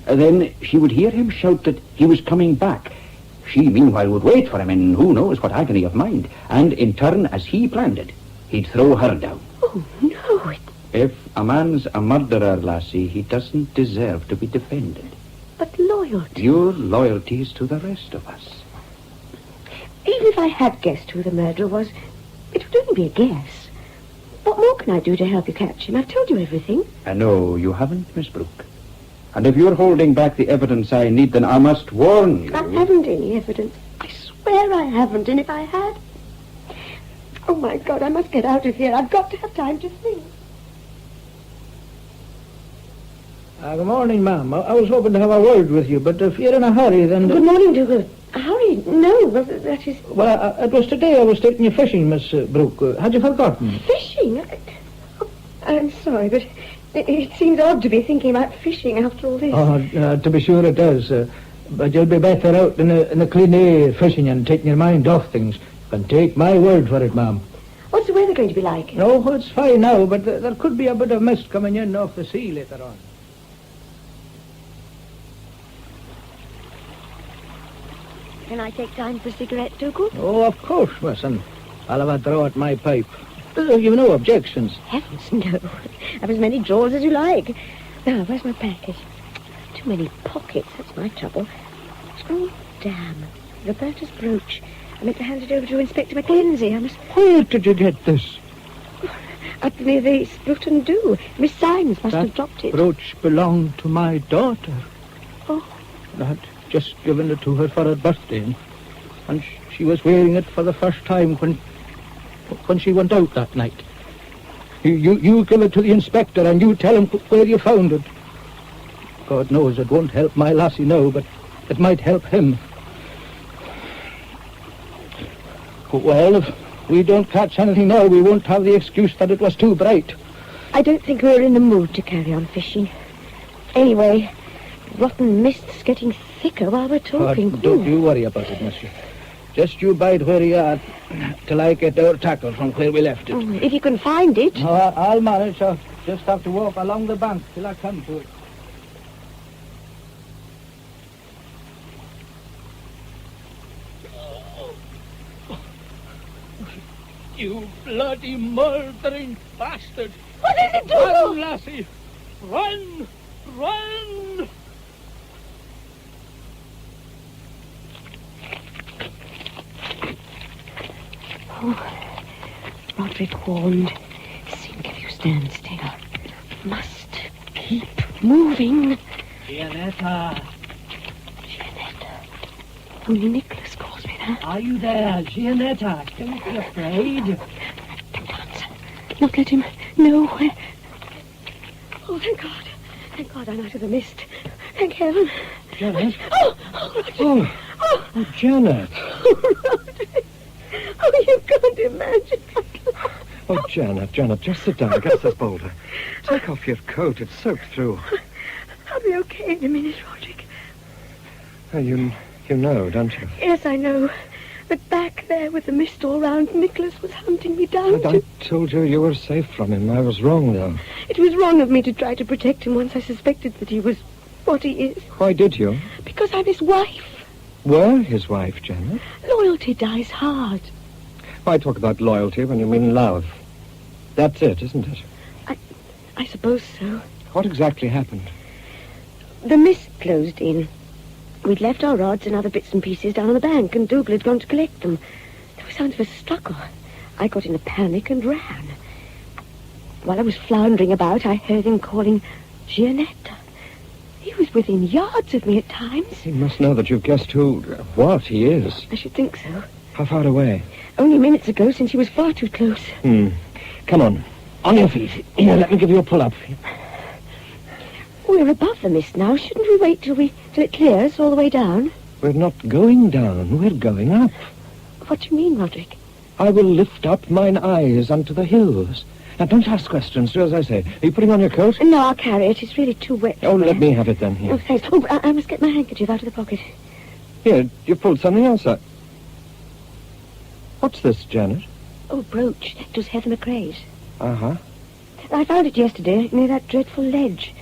Then she would hear him shout that he was coming back. She, meanwhile, would wait for him in who knows what agony of mind. And in turn, as he planned it, he'd throw her down. Oh, no. If a man's a murderer, lassie, he doesn't deserve to be defended. But loyalty. Your loyalty is to the rest of us. Even if I had guessed who the murderer was, it would only be a guess. What more can I do to help you catch him? I've told you everything. No, you haven't, Miss Brooke. And if you're holding back the evidence I need, then I must warn you. I haven't any evidence. I swear I haven't, and if I had... Oh, my God, I must get out of here. I've got to have time to think. Good morning, ma'am. I was hoping to have a word with you, but if you're in a hurry, then... Good morning, Dougal. Hurry? No, well, that is... Well, it was today I was taking you fishing, Miss Brooke. Had you forgotten? Fishing? I'm sorry, but it seems odd to be thinking about fishing after all this. Oh, to be sure it does. But you'll be better out in the clean air fishing and taking your mind off things. You can take my word for it, ma'am. What's the weather going to be like? No, it's fine now, but there could be a bit of mist coming in off the sea later on. Can I take time for a cigarette, Dougal? Oh, of course, miss, and I'll have a draw at my pipe. You've no objections. Heavens, no. Have as many drawers as you like. Now, where's my package? Too many pockets, that's my trouble. Oh, damn. Roberta's brooch. I meant to hand it over to Inspector Mackenzie. I must... Where did you get this? Up near the Spoutandu. Miss Symes must have dropped it. That brooch belonged to my daughter. Oh. I'd just given it to her for her birthday, and she was wearing it for the first time when she went out that night. You give it to the inspector and you tell him where you found it. God knows it won't help my lassie now, but it might help him. Well, if we don't catch anything now, we won't have the excuse that it was too bright. I don't think we're in the mood to carry on fishing. Anyway, rotten mist's getting thicker while we're talking. Don't you worry about it, monsieur. Just you bide where you are till I get our tackle from where we left it. Oh, if you can find it. No, I'll manage. I'll just have to walk along the bank till I come to it. You bloody murdering bastard! What is it, Dougal? Run, lassie! Run! Run! Oh, Roderick warned. Sink if you stand still. Must keep moving. Gianetta! Only Nicholas calls me that. Are you there, Gianetta? Don't be afraid. Don't answer. Not let him know where... Oh, thank God. Thank God I'm out of the mist. Thank heaven. Janet? Oh, Oh, Janet. Oh, you can't imagine. Oh, Janet, just sit down. Get this boulder. Take off your coat. It's soaked through. I'll be okay in a minute, Roderick. You know, don't you? Yes, I know. But back there with the mist all round, Nicholas was hunting me down. I told you were safe from him. I was wrong, though. It was wrong of me to try to protect him once I suspected that he was what he is. Why did you? Because I'm his wife. Were his wife, Janet? Loyalty dies hard. Why talk about loyalty when you mean love? That's it, isn't it? I suppose so. What exactly happened? The mist closed in. We'd left our rods and other bits and pieces down on the bank, and Dougal had gone to collect them. There was sounds of a struggle. I got in a panic and ran. While I was floundering about, I heard him calling Gianetta. He was within yards of me at times. He must know that you've guessed what he is. I should think so. How far away? Only minutes ago, since he was far too close. Come on. On your feet. Here, let me give you a pull-up. We're above the mist now. Shouldn't we wait till it clears all the way down? We're not going down. We're going up. What do you mean, Roderick? I will lift up mine eyes unto the hills. Now, don't ask questions. Do as I say. Are you putting on your coat? No, I'll carry it. It's really too wet. Oh, let me have it then. Here. Oh, thanks. Oh, I must get my handkerchief out of the pocket. Here, you've pulled something else out. What's this, Janet? Oh, brooch. It was Heather McRae's. Uh-huh. I found it yesterday near that dreadful ledge.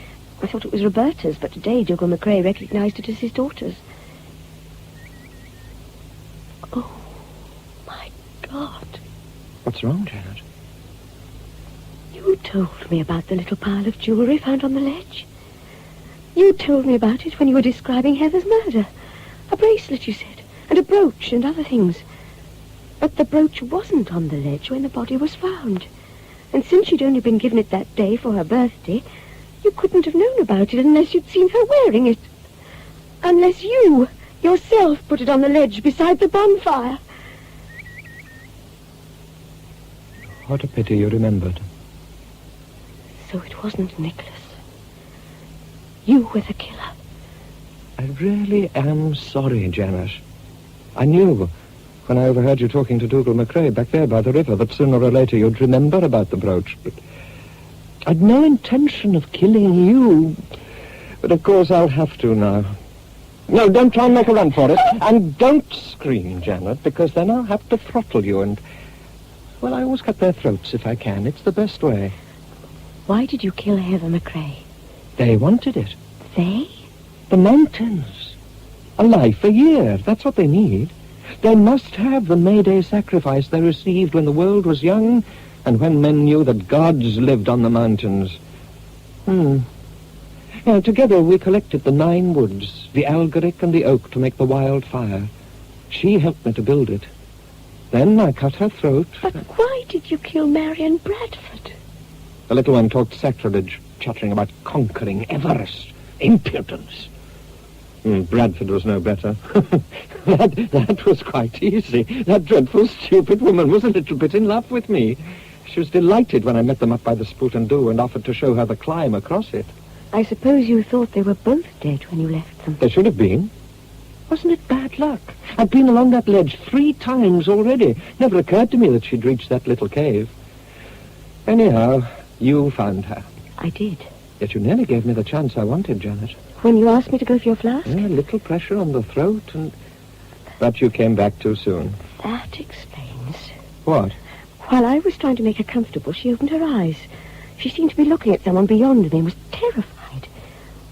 I thought it was Roberta's, but today Dougal McRae recognised it as his daughter's. Oh, my God. What's wrong, Janet? You told me about the little pile of jewellery found on the ledge. You told me about it when you were describing Heather's murder. A bracelet, you said, and a brooch and other things. But the brooch wasn't on the ledge when the body was found. And since she'd only been given it that day for her birthday, you couldn't have known about it unless you'd seen her wearing it. Unless you, yourself, put it on the ledge beside the bonfire. What a pity you remembered. So it wasn't Nicholas. You were the killer. I really am sorry, Janet. I knew when I overheard you talking to Dougal McRae back there by the river that sooner or later you'd remember about the brooch, but I'd no intention of killing you. But of course I'll have to now. No, don't try and make a run for it. And don't scream, Janet, because then I'll have to throttle you and... Well, I always cut their throats if I can. It's the best way. Why did you kill Heather McRae? They wanted it. They? The mountains. A life a year. That's what they need. They must have the May Day sacrifice they received when the world was young and when men knew that gods lived on the mountains. Together we collected the 9 woods, the algoric and the oak to make the wildfire. She helped me to build it. Then I cut her throat. But why did you kill Marion Bradford? The little one talked sacrilege, chattering about conquering Everest. Impudence. Bradford was no better. that was quite easy. That dreadful, stupid woman was a little bit in love with me. She was delighted when I met them up by the Spoot and Do and offered to show her the climb across it. I suppose you thought they were both dead when you left them. They should have been. Wasn't it bad luck? I'd been along that ledge 3 times already. Never occurred to me that she'd reached that little cave. Anyhow, you found her. I did. Yet you nearly gave me the chance I wanted, Janet. When you asked me to go for your flask? A little pressure on the throat and... But you came back too soon. That explains. What? While I was trying to make her comfortable, she opened her eyes. She seemed to be looking at someone beyond me and was terrified.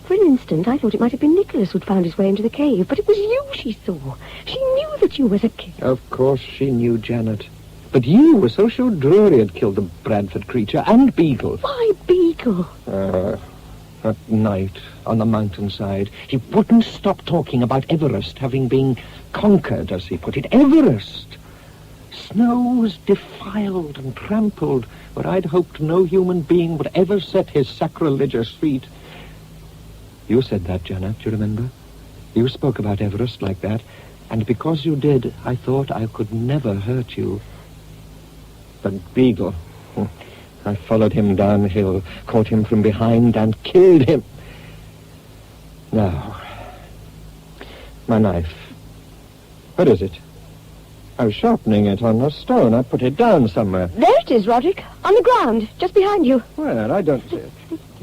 For an instant, I thought it might have been Nicholas who'd found his way into the cave, but it was you she saw. She knew that you were the killer. Of course she knew, Janet. But you were so sure Drury had killed the Bradford creature and Beagle. Why Beagle? That night on the mountainside, he wouldn't stop talking about Everest having been conquered, as he put it. Everest! Snow was defiled and trampled where I'd hoped no human being would ever set his sacrilegious feet. You said that, Janet, you remember? You spoke about Everest like that, and because you did, I thought I could never hurt you. But Beagle... I followed him downhill, caught him from behind, and killed him. Now, my knife. Where is it? I was sharpening it on a stone. I put it down somewhere. There it is, Roderick. On the ground, just behind you. Where? I don't see it.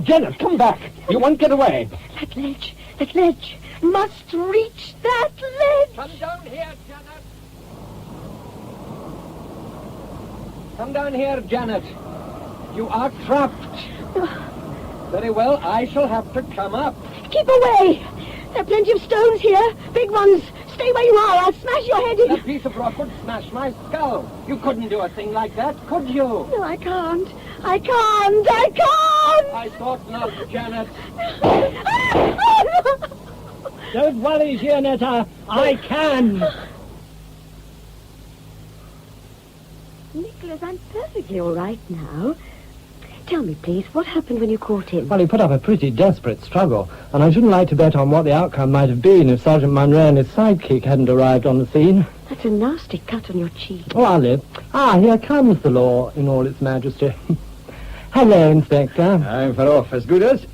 Janet, come back. You won't get away. That ledge. Must reach that ledge. Come down here, Janet. Come down here, Janet. You are trapped. Very well, I shall have to come up. Keep away. There are plenty of stones here. Big ones. Stay where you are. I'll smash your head in. That piece of rock would smash my skull. You couldn't do a thing like that, could you? No, I can't. I thought not, Janet. Don't worry, Gianetta. I can. Nicholas, I'm perfectly all right now. Tell me, please, what happened when you caught him? Well, he put up a pretty desperate struggle, and I shouldn't like to bet on what the outcome might have been if Sergeant Munro and his sidekick hadn't arrived on the scene. That's a nasty cut on your cheek. Oh, I'll live. Here comes the law in all its majesty. Hello, Inspector. I'm for off as good as.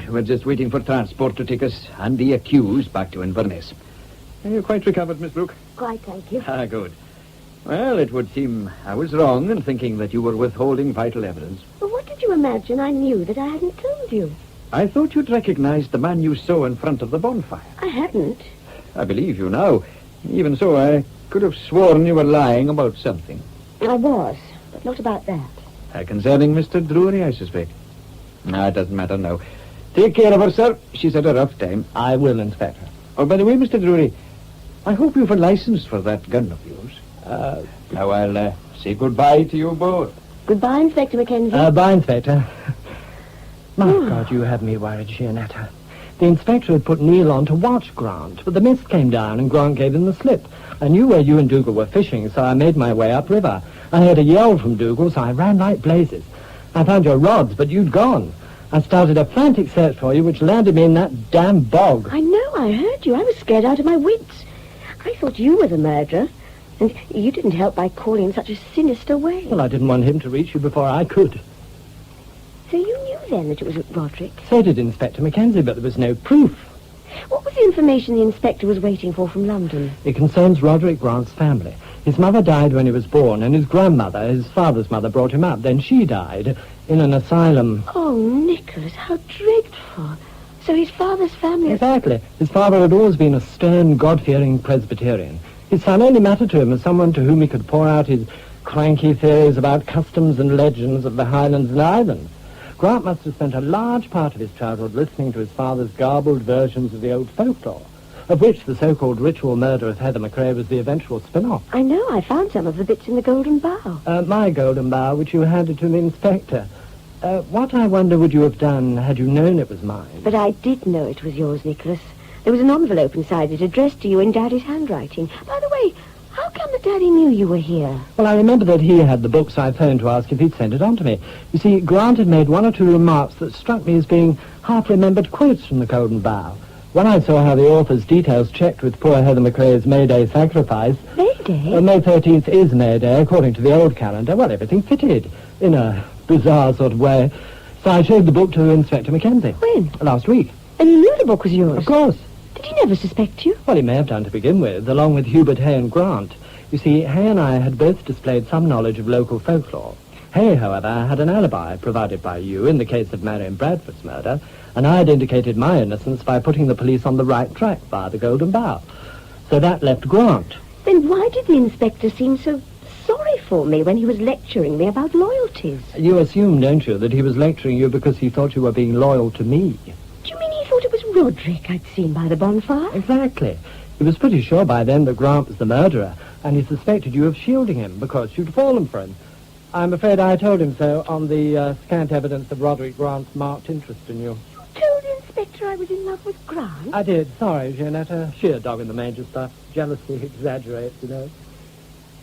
We're just waiting for transport to take us and the accused back to Inverness. Are you quite recovered, Miss Brooke? Quite, thank you. Good. Well, it would seem I was wrong in thinking that you were withholding vital evidence. But what did you imagine I knew that I hadn't told you? I thought you'd recognized the man you saw in front of the bonfire. I hadn't. I believe you now. Even so, I could have sworn you were lying about something. I was, but not about that. Concerning Mr. Drury, I suspect. It doesn't matter now. Take care of her, sir. She's had a rough time. I will, Inspector. Oh, by the way, Mr. Drury, I hope you've a license for that gun of yours. Now I'll say goodbye to you both. Goodbye, Inspector Mackenzie. Bye, Inspector. My God, you have me worried, Gianetta. The inspector had put Neil on to watch Grant, but the mist came down and Grant gave him the slip. I knew where you and Dougal were fishing, so I made my way upriver. I heard a yell from Dougal, so I ran like blazes. I found your rods, but you'd gone. I started a frantic search for you, which landed me in that damn bog. I know, I heard you. I was scared out of my wits. I thought you were the murderer. And you didn't help by calling in such a sinister way. Well, I didn't want him to reach you before I could. So you knew then that it was Roderick? So did Inspector Mackenzie, but there was no proof. What was the information the inspector was waiting for from London? It concerns Roderick Grant's family. His mother died when he was born, and his grandmother, his father's mother, brought him up. Then she died in an asylum. Oh, Nicholas, how dreadful. So his father's family... Exactly. His father had always been a stern, God-fearing Presbyterian. His son only mattered to him as someone to whom he could pour out his cranky theories about customs and legends of the Highlands and Islands. Grant must have spent a large part of his childhood listening to his father's garbled versions of the old folklore, of which the so-called ritual murder of Heather McRae was the eventual spin-off. I know, I found some of the bits in the Golden Bough. My Golden Bough, which you handed to the inspector. What, I wonder, would you have done had you known it was mine? But I did know it was yours, Nicholas. There was an envelope inside it addressed to you in Daddy's handwriting. By the way, how come that Daddy knew you were here? Well, I remember that he had the book, so I phoned to ask if he'd sent it on to me. You see, Grant had made one or two remarks that struck me as being half-remembered quotes from the Golden Bough. When I saw how the author's details checked with poor Heather McRae's May Day sacrifice... May Day? May 13th is May Day, according to the old calendar. Well, everything fitted, in a bizarre sort of way. So I showed the book to Inspector Mackenzie. When? Last week. And he knew the book was yours? Of course. Did he never suspect you? Well, he may have done to begin with, along with Hubert Hay and Grant. You see, Hay and I had both displayed some knowledge of local folklore. Hay, however, had an alibi provided by you in the case of Marion Bradford's murder, and I had indicated my innocence by putting the police on the right track via the Golden Bough. So that left Grant. Then why did the inspector seem so sorry for me when he was lecturing me about loyalties? You assume, don't you, that he was lecturing you because he thought you were being loyal to me? Do you mean he thought it was Roderick I'd seen by the bonfire? Exactly. He was pretty sure by then that Grant was the murderer, and he suspected you of shielding him because you'd fallen for him. I'm afraid I told him so on the scant evidence of Roderick Grant's marked interest in you. You told the inspector I was in love with Grant? I did. Sorry, Jeanette. Sheer dog-in-the-manger stuff. Jealousy exaggerates, you know.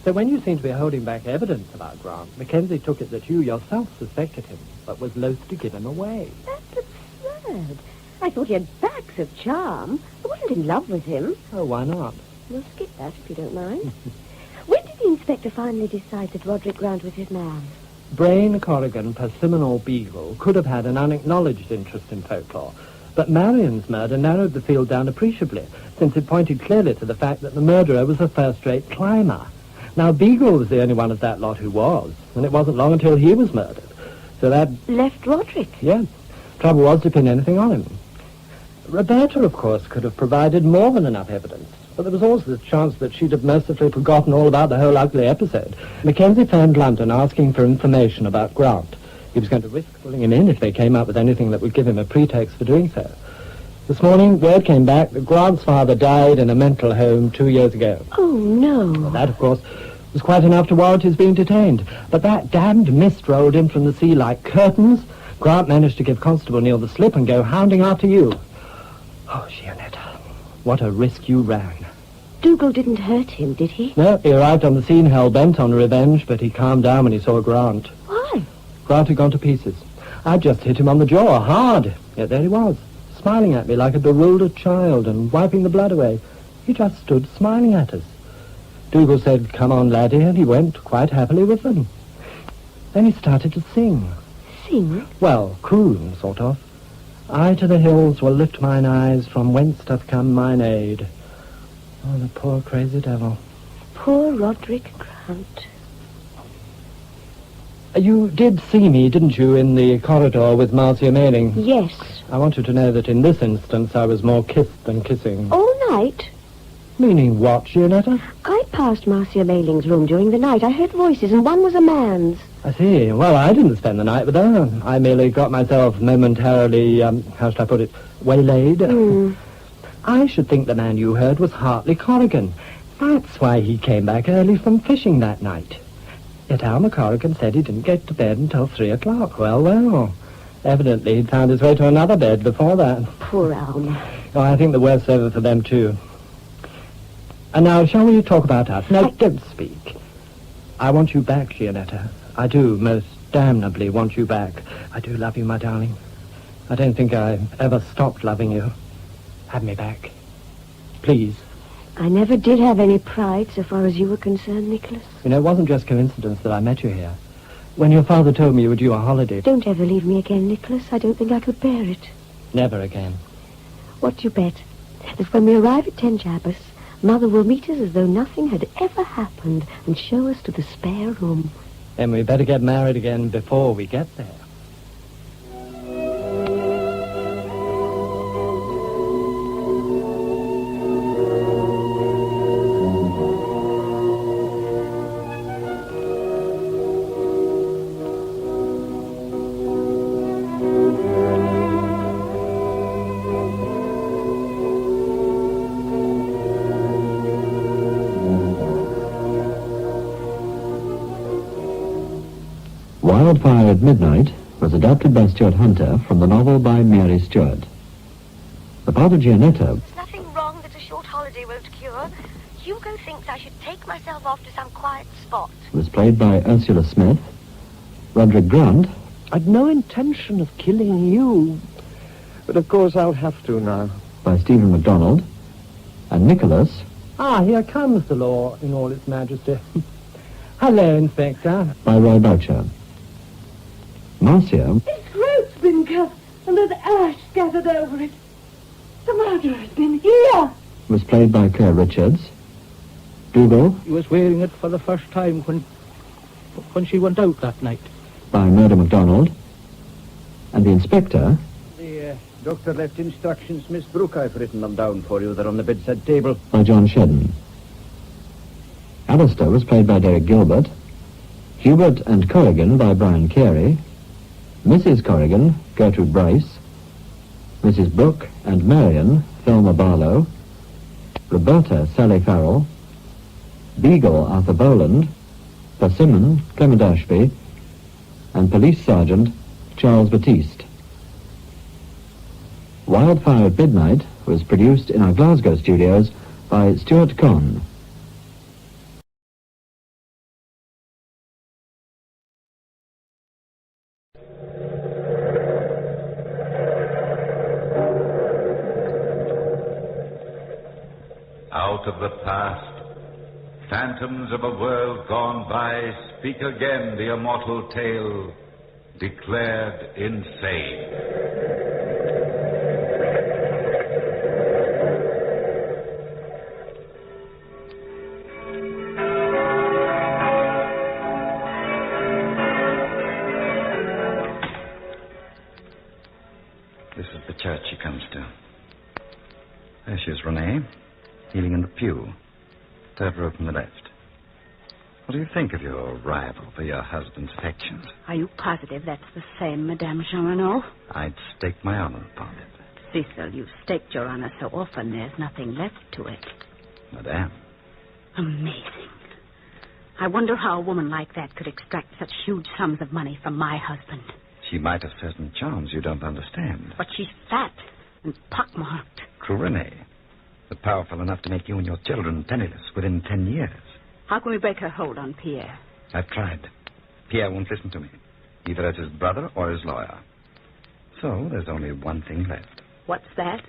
So when you seemed to be holding back evidence about Grant, Mackenzie took it that you yourself suspected him, but was loath to give him away. That's absurd. I thought he had backs of charm. I wasn't in love with him. Oh, why not? We'll skip that, if you don't mind. When did the inspector finally decide that Roderick Grant was his man? Brain, Corrigan, Persimmon Beagle could have had an unacknowledged interest in folklore, but Marion's murder narrowed the field down appreciably, since it pointed clearly to the fact that the murderer was a first-rate climber. Now, Beagle was the only one of that lot who was, and it wasn't long until he was murdered. So that... Left Roderick? Yeah. Trouble was to pin anything on him. Roberta, of course, could have provided more than enough evidence, but there was also the chance that she'd have mercifully forgotten all about the whole ugly episode. Mackenzie phoned London asking for information about Grant. He was going to risk pulling him in if they came up with anything that would give him a pretext for doing so. This morning, word came back that Grant's father died in a mental home 2 years ago. Oh, no. Well, that, of course, was quite enough to warrant his being detained. But that damned mist rolled in from the sea like curtains. Grant managed to give Constable Neil the slip and go hounding after you. Oh, Gianetta, What a risk you ran. Dougal didn't hurt him, did he? No, he arrived on the scene hell-bent on revenge, but he calmed down when he saw Grant. Why? Grant had gone to pieces. I just hit him on the jaw, hard. Yet there he was, smiling at me like a bewildered child and wiping the blood away. He just stood smiling at us. Dougal said, "Come on, laddie," and he went quite happily with them. Then he started to sing. Sing? Well, croon, sort of. I to the hills will lift mine eyes, from whence doth come mine aid. Oh, the poor crazy devil. Poor Roderick Grant. You did see me, didn't you, in the corridor with Marcia Mailing? Yes. I want you to know that in this instance I was more kissed than kissing. All night? Meaning what, Gianetta? I passed Marcia Mailing's room during the night. I heard voices, and one was a man's. I see. Well, I didn't spend the night with her. I merely got myself momentarily, how shall I put it, waylaid. I should think the man you heard was Hartley Corrigan. That's why he came back early from fishing that night. Yet Alma Corrigan said he didn't get to bed until 3 o'clock. Well. Evidently he'd found his way to another bed before that. Poor Alma. Oh, I think the worst's over for them, too. And now, shall we talk about us? No, don't speak. I want you back, Gianetta. I do most damnably want you back. I do love you, my darling. I don't think I ever stopped loving you. Have me back. Please. I never did have any pride so far as you were concerned, Nicholas. You know, it wasn't just coincidence that I met you here. When your father told me you were due a holiday... Don't ever leave me again, Nicholas. I don't think I could bear it. Never again. What do you bet? That when we arrive at Tenjabus, Mother will meet us as though nothing had ever happened and show us to the spare room. Then we better get married again before we get there. Wildfire at Midnight was adapted by Stuart Hunter from the novel by Mary Stewart. The part of Gianetta... There's nothing wrong that a short holiday won't cure. Hugo thinks I should take myself off to some quiet spot. Was played by Ursula Smith. Roderick Grant... I'd no intention of killing you, but of course I'll have to now. By Stephen MacDonald. And Nicholas... Ah, here comes the law in all its majesty. Hello, Inspector. By Roy Boucher. Marcia... His throat's been cut, and there's ash scattered over it. The murderer's been here. Was played by Claire Richards. Dougal... He was wearing it for the first time when she went out that night. By Murder MacDonald. And the Inspector... The doctor left instructions, Miss Brooke. I've written them down for you. They're on the bedside table. By John Shedden. Alistair was played by Derek Gilbert. Hubert and Corrigan by Brian Carey. Mrs. Corrigan, Gertrude Bryce. Mrs. Brooke and Marion, Thelma Barlow. Roberta, Sally Farrell. Beagle, Arthur Boland. Persimmon, Clement Ashby. And Police Sergeant, Charles Batiste. Wildfire at Midnight was produced in our Glasgow studios by Stuart Conn. Out of the past, phantoms of a world gone by, speak again the immortal tale, declared insane. This is the church she comes to. There she is, Renee, kneeling in the pew. Third row from the left. What do you think of your rival for your husband's affections? Are you positive that's the same, Madame Jean Renaud? I'd stake my honor upon it. Cecil, you've staked your honor so often there's nothing left to it. Madame. Amazing. I wonder how a woman like that could extract such huge sums of money from my husband. She might have certain charms you don't understand. But she's fat and pockmarked. True, Renee. but powerful enough to make you and your children penniless within 10 years. How can we break her hold on Pierre? I've tried. Pierre won't listen to me, either as his brother or his lawyer. So there's only one thing left. What's that?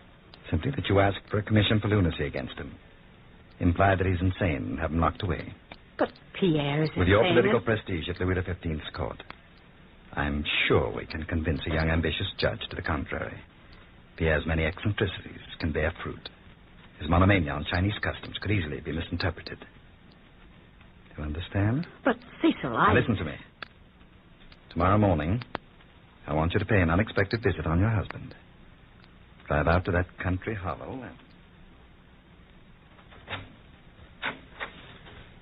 Simply that you ask for a commission for lunacy against him. Imply that he's insane and have him locked away. But Pierre is With your insane. political prestige at Louis XV's court, I'm sure we can convince a young, ambitious judge to the contrary. Pierre's many eccentricities can bear fruit. His monomania on Chinese customs could easily be misinterpreted. Do you understand? But, Cecil, Now listen to me. Tomorrow morning, I want you to pay an unexpected visit on your husband. Drive out to that country hollow and...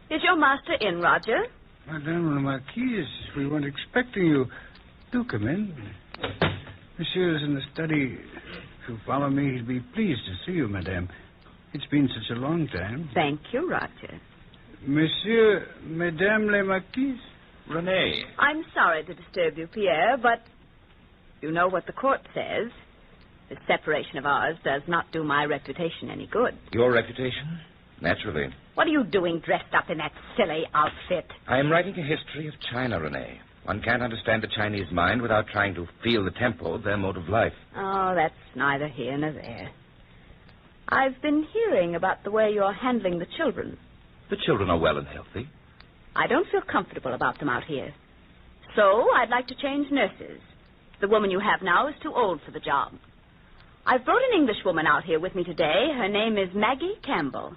Is your master in, Roger? Madame la Marquise, we weren't expecting you. Do come in. Monsieur's in the study. If you follow me, he'd be pleased to see you, madame. It's been such a long time. Thank you, Roger. Monsieur, Madame la Marquise? Renee. I'm sorry to disturb you, Pierre, but you know what the court says. This separation of ours does not do my reputation any good. Your reputation? Naturally. What are you doing dressed up in that silly outfit? I am writing a history of China, Renee. One can't understand the Chinese mind without trying to feel the tempo of their mode of life. Oh, that's neither here nor there. I've been hearing about the way you're handling the children. The children are well and healthy. I don't feel comfortable about them out here. So I'd like to change nurses. The woman you have now is too old for the job. I've brought an Englishwoman out here with me today. Her name is Maggie Campbell.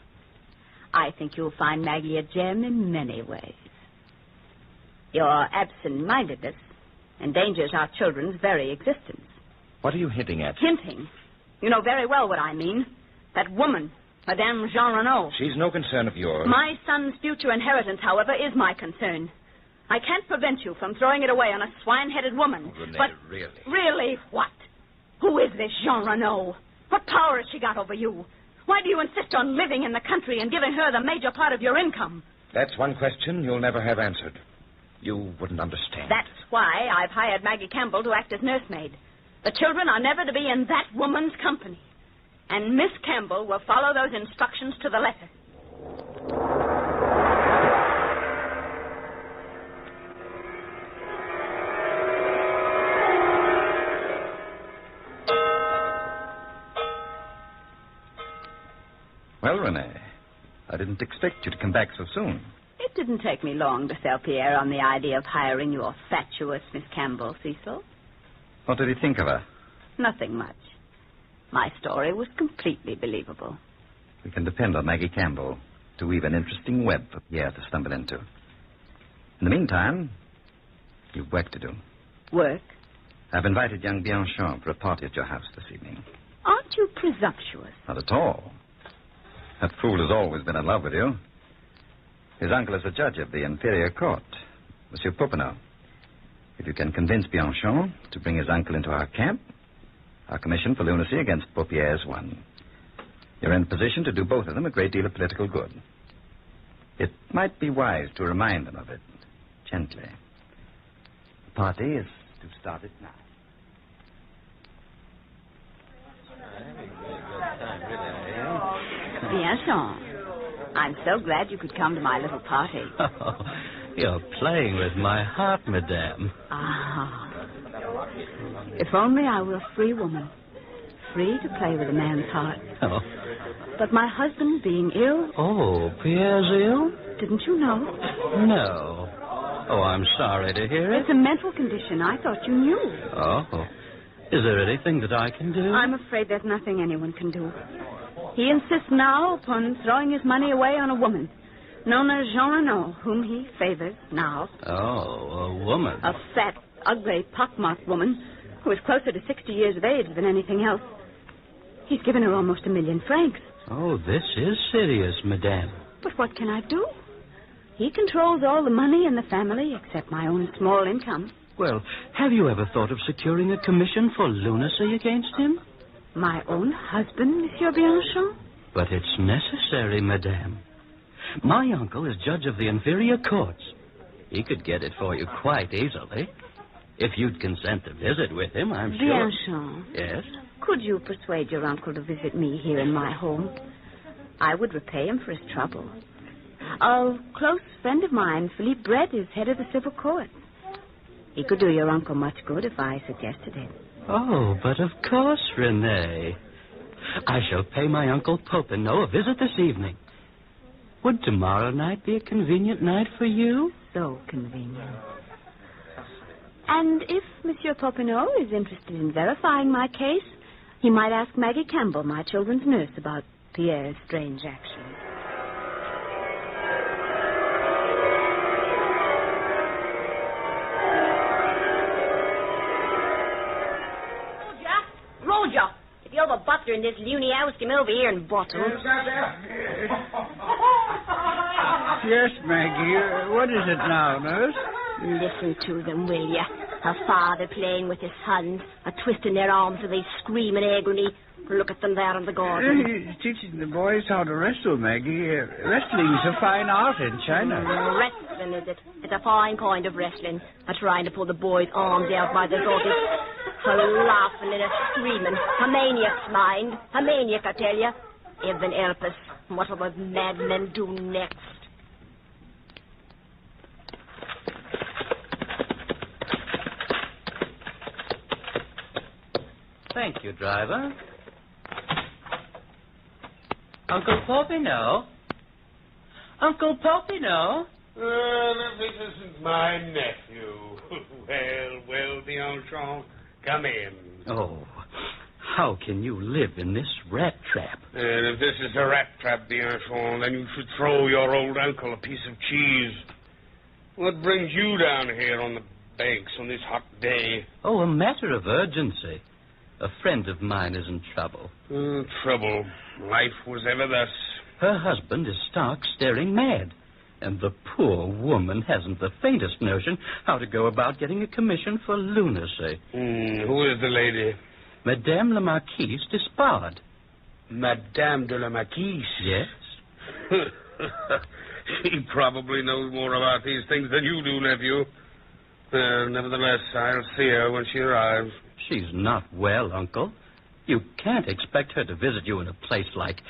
I think you'll find Maggie a gem in many ways. Your absent-mindedness endangers our children's very existence. What are you hinting at? Hinting? You know very well what I mean. That woman, Madame Jean Renaud. She's no concern of yours. My son's future inheritance, however, is my concern. I can't prevent you from throwing it away on a swine-headed woman. Oh, Renee, but really? Really, what? Who is this Jean Renaud? What power has she got over you? Why do you insist on living in the country and giving her the major part of your income? That's one question you'll never have answered. You wouldn't understand. That's why I've hired Maggie Campbell to act as nursemaid. The children are never to be in that woman's company. And Miss Campbell will follow those instructions to the letter. Well, Renee, I didn't expect you to come back so soon. It didn't take me long to sell Pierre on the idea of hiring your fatuous Miss Campbell, Cecil. What did he think of her? Nothing much. My story was completely believable. We can depend on Maggie Campbell to weave an interesting web for Pierre to stumble into. In the meantime, you've work to do. Work? I've invited young Bianchon for a party at your house this evening. Aren't you presumptuous? Not at all. That fool has always been in love with you. His uncle is a judge of the inferior court, Monsieur Popinot. If you can convince Bianchon to bring his uncle into our camp, our commission for lunacy against Paupier is won. You're in a position to do both of them a great deal of political good. It might be wise to remind them of it, gently. The party is to start it now. Bianchon, I'm so glad you could come to my little party. Oh, you're playing with my heart, madame. Ah. If only I were a free woman. Free to play with a man's heart. Oh. But my husband being ill... Oh, Pierre's ill? Didn't you know? No. Oh, I'm sorry to hear it. It's a mental condition. I thought you knew. Oh. Is there anything that I can do? I'm afraid there's nothing anyone can do. He insists now upon throwing his money away on a woman, known as Jean Renaud, whom he favors now. Oh, a woman. A fat, ugly, pockmarked woman who is closer to 60 years of age than anything else. He's given her almost 1 million francs. Oh, this is serious, madame. But what can I do? He controls all the money in the family except my own small income. Well, have you ever thought of securing a commission for lunacy against him? My own husband, Monsieur Bianchon? But it's necessary, madame. My uncle is judge of the inferior courts. He could get it for you quite easily. If you'd consent to visit with him, I'm sure... Bianchon. Yes? Could you persuade your uncle to visit me here in my home? I would repay him for his trouble. A close friend of mine, Philippe Brett, is head of the civil court. He could do your uncle much good if I suggested it. Oh, but of course, Renee. I shall pay my Uncle Popinot a visit this evening. Would tomorrow night be a convenient night for you? So convenient. And if Monsieur Popinot is interested in verifying my case, he might ask Maggie Campbell, my children's nurse, about Pierre's strange actions. Roger, if you're the butler in this loony house, come over here and bottle. Yes, Maggie. What is it now, nurse? Listen to them, will you? Her father playing with his sons, twisting their arms so they scream in agony. Look at them there in the garden. He's teaching the boys how to wrestle, Maggie. Wrestling's a fine art in China. Wrestling, is it? It's a fine kind of wrestling. Trying to pull the boys' arms out by the body. Her laughing and screaming. A maniac's mind. A maniac, I tell you. Heaven help us. What will those madmen do next? Thank you, driver. Uncle Popinot? Uncle Popinot? This isn't my nephew. Well, Bianchon, come in. Oh, how can you live in this rat trap? And if this is a rat trap, Bianchon, then you should throw your old uncle a piece of cheese. What brings you down here on the banks on this hot day? Oh, a matter of urgency. A friend of mine is in trouble. Trouble. Life was ever thus. Her husband is stark staring mad. And the poor woman hasn't the faintest notion how to go about getting a commission for lunacy. Who is the lady? Madame la Marquise d'Espard. Madame de la Marquise? Yes. She probably knows more about these things than you do, nephew. Nevertheless, I'll see her when she arrives. She's not well, Uncle. You can't expect her to visit you in a place like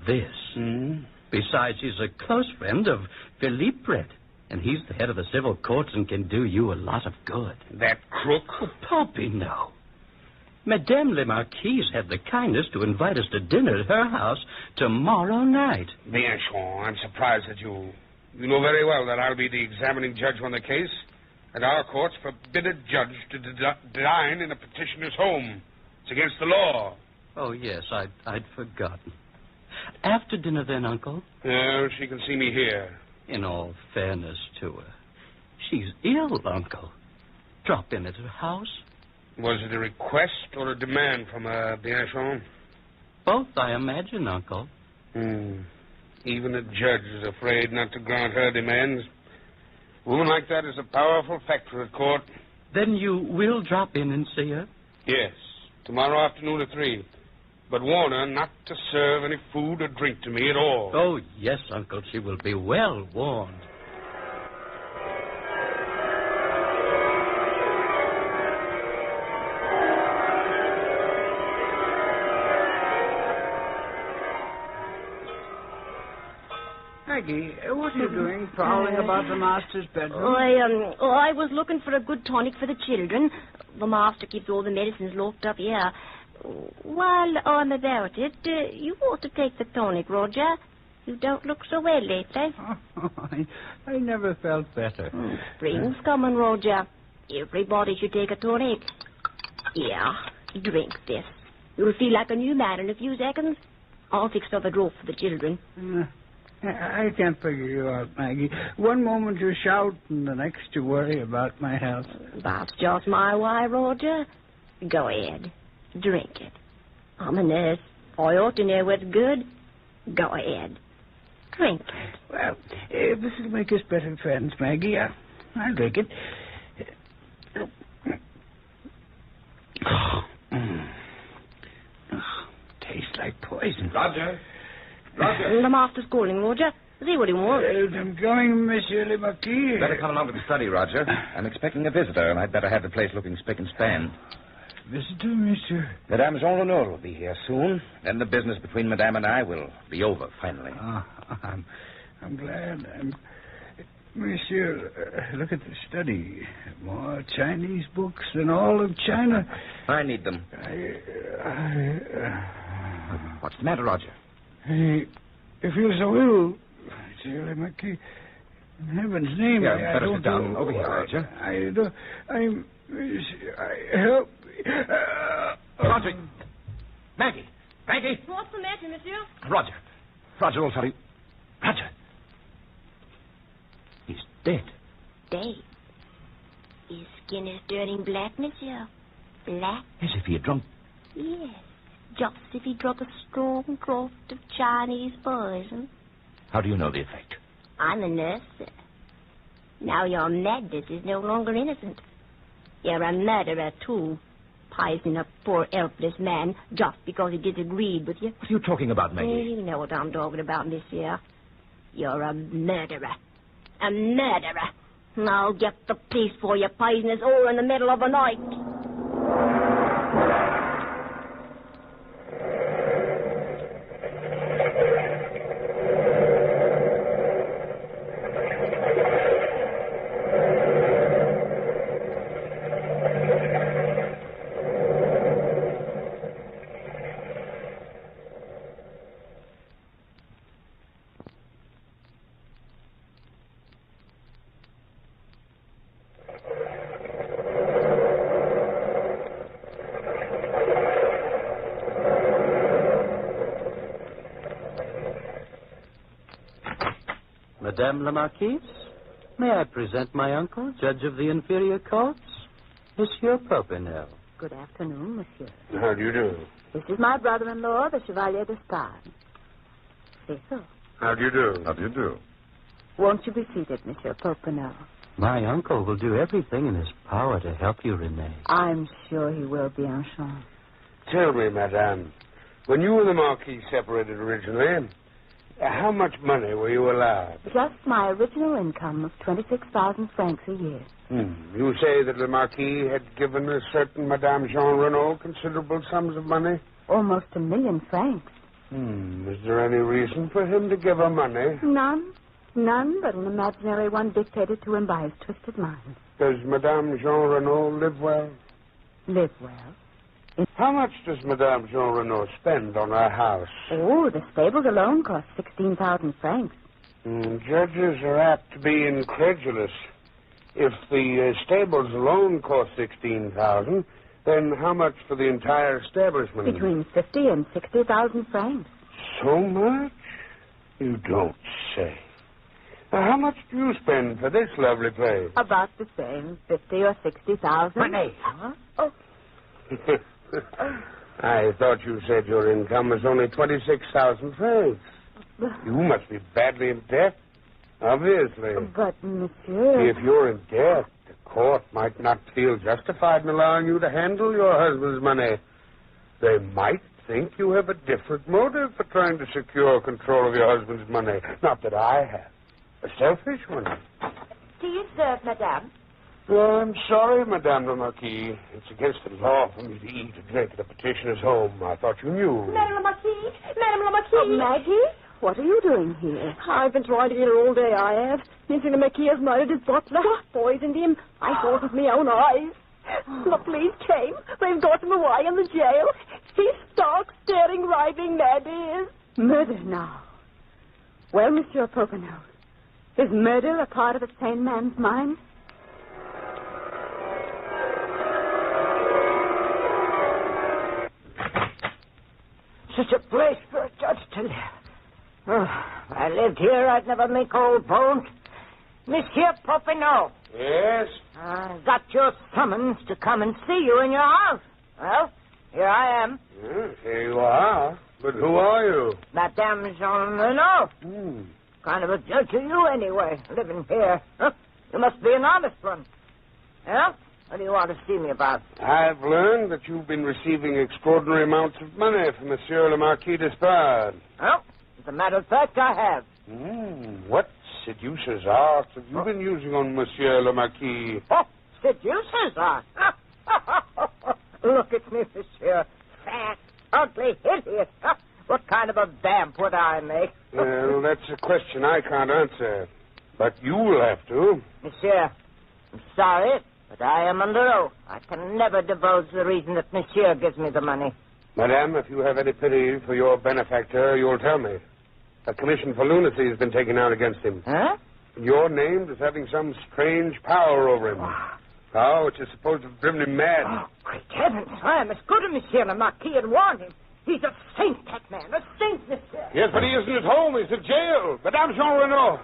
this. Besides, she's a close friend of Philippe Brett, and he's the head of the civil courts and can do you a lot of good. That crook? Oh, Popinot. Madame le Marquise had the kindness to invite us to dinner at her house tomorrow night. Bianchon, I'm surprised at you. You know very well that I'll be the examining judge on the case, and our courts forbid a judge to dine in a petitioner's home. It's against the law. Oh, yes, I'd forgotten. After dinner, then, Uncle? Well, she can see me here. In all fairness to her, she's ill, Uncle. Drop in at her house. Was it a request or a demand from Bianchon? Both, I imagine, Uncle. Even a judge is afraid not to grant her demands. A woman like that is a powerful factor at court. Then you will drop in and see her? Yes, tomorrow afternoon at 3. But warn her not to serve any food or drink to me at all. Oh, yes, Uncle. She will be well warned. Maggie, what are you doing, prowling about the master's bedroom? I was looking for a good tonic for the children. The master keeps all the medicines locked up here. While I'm about it, you ought to take the tonic, Roger. You don't look so well lately. I never felt better. Spring's coming, Roger. Everybody should take a tonic. Yeah, drink this. You'll feel like a new man in a few seconds. I'll fix up a draught for the children. I can't figure you out, Maggie. One moment you shout, and the next you worry about my health. That's just my way, Roger. Go ahead. Drink it. I'm a nurse. I ought to know what's good. Go ahead. Drink it. Well, if this will make us better friends, Maggie, I'll drink it. Tastes like poison. Roger. The master's calling, Roger. See what he wants. I'm going, Monsieur le Marquis. Better come along to the study, Roger. I'm expecting a visitor, and I'd better have the place looking spick and span. visitor, monsieur? Madame Jean Renaud will be here soon. Then the business between Madame and I will be over, finally. I'm glad. Monsieur, look at the study. More Chinese books than all of China. I need them. What's the matter, Roger? I feel so ill. Monsieur le Marquis. In heaven's name, Yeah, I better don't sit down know. over here, Roger. Help. Roger! Maggie! What's the matter, monsieur? Roger, old fellow. Roger! He's dead. Dead. His skin is turning black, monsieur. Black? As if he had drunk. Yes. Just as if he drunk a strong draught of Chinese poison. How do you know the effect? I'm a nurse, sir. Now your madness is no longer innocent. You're a murderer, too. Poisoning a poor, helpless man just because he disagreed with you. What are you talking about, Maggie? You know what I'm talking about, monsieur. You're a murderer. A murderer. I'll get the police for you, poisonous all in the middle of the night. Madame la Marquise, may I present my uncle, Judge of the Inferior Courts, Monsieur Popinel. Good afternoon, monsieur. How do you do? This is my brother-in-law, the Chevalier d'Espargne. Say so. How do you do? How do you do? Won't you be seated, Monsieur Popinel? My uncle will do everything in his power to help you, Renee. I'm sure he will, Bianchon. Tell me, madame, when you and the Marquis separated originally, how much money were you allowed? Just my original income of 26,000 francs a year. You say that the Marquis had given a certain Madame Jean Renaud considerable sums of money? Almost 1 million francs. Is there any reason for him to give her money? None. None but an imaginary one dictated to him by his twisted mind. Does Madame Jean Renaud live well? Live well? How much does Madame Jean Renaud spend on her house? Oh, the stables alone cost 16,000 francs. Judges are apt to be incredulous. If the stables alone cost 16,000, then how much for the entire establishment? Between 50 and 60,000 francs. So much? You don't say. Now, how much do you spend for this lovely place? About the same, 50 or 60,000. Renee. Huh? Oh. I thought you said your income was only 26,000 francs. You must be badly in debt, obviously. But, monsieur... If you're in debt, the court might not feel justified in allowing you to handle your husband's money. They might think you have a different motive for trying to secure control of your husband's money. Not that I have. A selfish one. Do you serve, madame? Well, I'm sorry, Madame la Marquise. It's against the law for me to eat or drink at the petitioner's home. I thought you knew. Madame la Marquise! Madame la Marquise! Maggie? What are you doing here? I've been trying to get her all day, I have. Monsieur le Marquis has murdered his butler. Poisoned him. I saw it with my own eyes. The police came. They've got him away in the jail. He's stark, staring, writhing mad, he is. Murder now. Well, Monsieur Popinel, is murder a part of a sane man's mind? Such a place for a judge to live. Oh, if I lived here, I'd never make old bones. Monsieur Popinel. Yes? I got your summons to come and see you in your house. Well, here I am. Here you are. But who are you? Madame Jean Renaud. Kind of a judge are you, anyway, living here. Huh? You must be an honest one. Yeah? What do you want to see me about? I've learned that you've been receiving extraordinary amounts of money from Monsieur le Marquis d'Espargne. Well, as a matter of fact, I have. What seducer's art have you been using on Monsieur le Marquis? Oh, seducer's art? Look at me, monsieur. Fat, ugly, hideous. What kind of a vamp would I make? Well, that's a question I can't answer. But you'll have to. Monsieur, I'm sorry, but I am under oath. I can never divulge the reason that monsieur gives me the money. Madame, if you have any pity for your benefactor, you'll tell me. A commission for lunacy has been taken out against him. Huh? You're named as having some strange power over him. Power which is supposed to have driven him mad. Oh, great heavens. I am as good as Monsieur le Marquis and warned him. He's a saint, that man. A saint, monsieur. Yes, but he isn't at home. He's at jail. Madame Jean Renaud.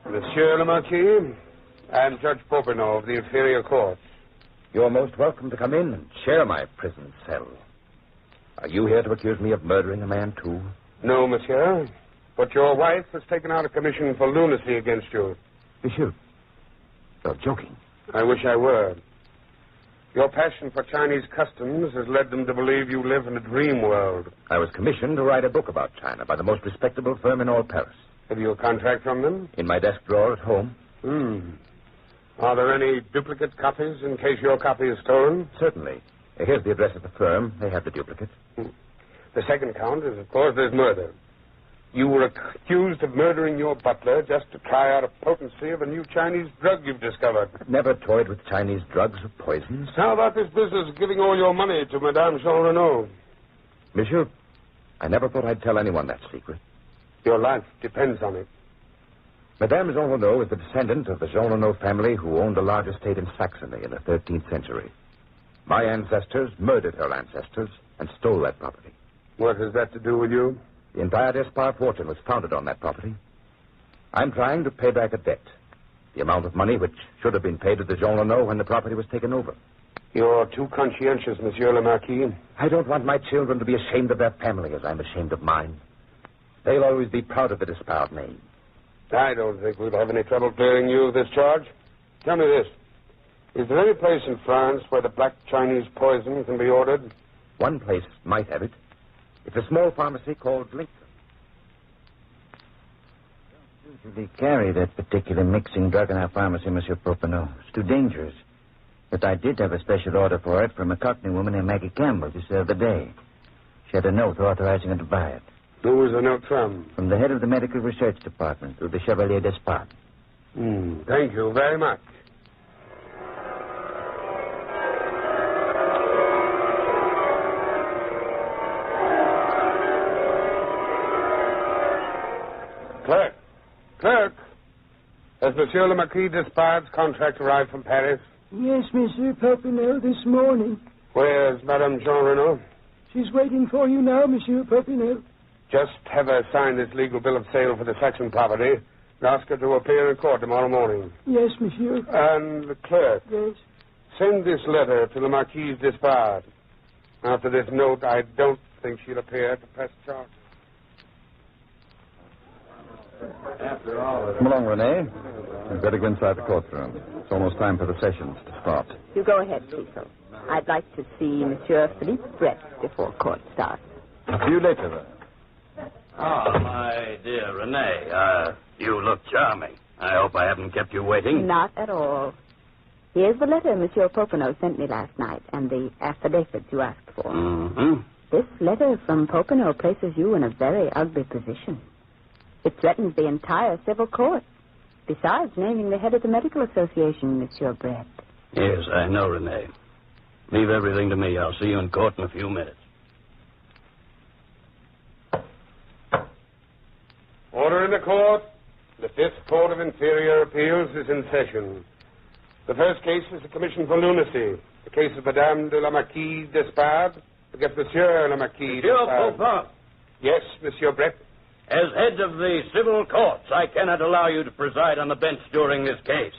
Monsieur le Marquis, I am Judge Popinot of the inferior court. You're most welcome to come in and share my prison cell. Are you here to accuse me of murdering a man, too? No, monsieur. But your wife has taken out a commission for lunacy against you. Monsieur, you're joking. I wish I were. Your passion for Chinese customs has led them to believe you live in a dream world. I was commissioned to write a book about China by the most respectable firm in all Paris. Have you a contract from them? In my desk drawer at home. Are there any duplicate copies in case your copy is stolen? Certainly. Here's the address of the firm. They have the duplicate. The second count is, of course, there's murder. You were accused of murdering your butler just to try out a potency of a new Chinese drug you've discovered. I've never toyed with Chinese drugs or poisons. How about this business of giving all your money to Madame Jean Renaud? Monsieur, I never thought I'd tell anyone that secret. Your life depends on it. Madame Jean Renaud is the descendant of the Jean Renaud family who owned a large estate in Saxony in the 13th century. My ancestors murdered her ancestors and stole that property. What has that to do with you? The entire Despard fortune was founded on that property. I'm trying to pay back a debt. The amount of money which should have been paid to the Jean Renaud when the property was taken over. You're too conscientious, Monsieur le Marquis. I don't want my children to be ashamed of their family as I'm ashamed of mine. They'll always be proud of the Despard name. I don't think we'll have any trouble clearing you of this charge. Tell me this. Is there any place in France where the black Chinese poison can be ordered? One place might have it. It's a small pharmacy called Lincoln. Usually carry that particular mixing drug in our pharmacy, Monsieur Popinot. It's too dangerous. But I did have a special order for it from a Cockney woman named Maggie Campbell just the other day. She had a note authorizing her to buy it. Who was the note from? From the head of the medical research department, through the Chevalier Despard. Thank you very much. Clerk, has Monsieur le Marquis Despard's contract arrived from Paris? Yes, Monsieur Popinot, this morning. Where's Madame Jean Renaud? She's waiting for you now, Monsieur Popinot. Just have her sign this legal bill of sale for the Saxon property and ask her to appear in court tomorrow morning. Yes, Monsieur. And the clerk. Yes. Send this letter to the Marquise Despard. After this note, I don't think she'll appear to press charges. Come along, Renee. We'd better go inside the courtroom. It's almost time for the sessions to start. You go ahead, Cecil. I'd like to see Monsieur Philippe Brett before court starts. See you later, then. Ah, my dear Renee, you look charming. I hope I haven't kept you waiting. Not at all. Here's the letter Monsieur Popinot sent me last night and the affidavits you asked for. Mm-hmm. This letter from Popinot places you in a very ugly position. It threatens the entire civil court, besides naming the head of the medical association, Monsieur Brett. Yes, I know, Renee. Leave everything to me. I'll see you in court in a few minutes. Order in the court. The Fifth Court of Inferior Appeals is in session. The first case is the Commission for Lunacy. The case of Madame de la Marquise Despard against Monsieur le Marquis Despard. Popin. Yes, Monsieur Brett. As head of the civil courts, I cannot allow you to preside on the bench during this case.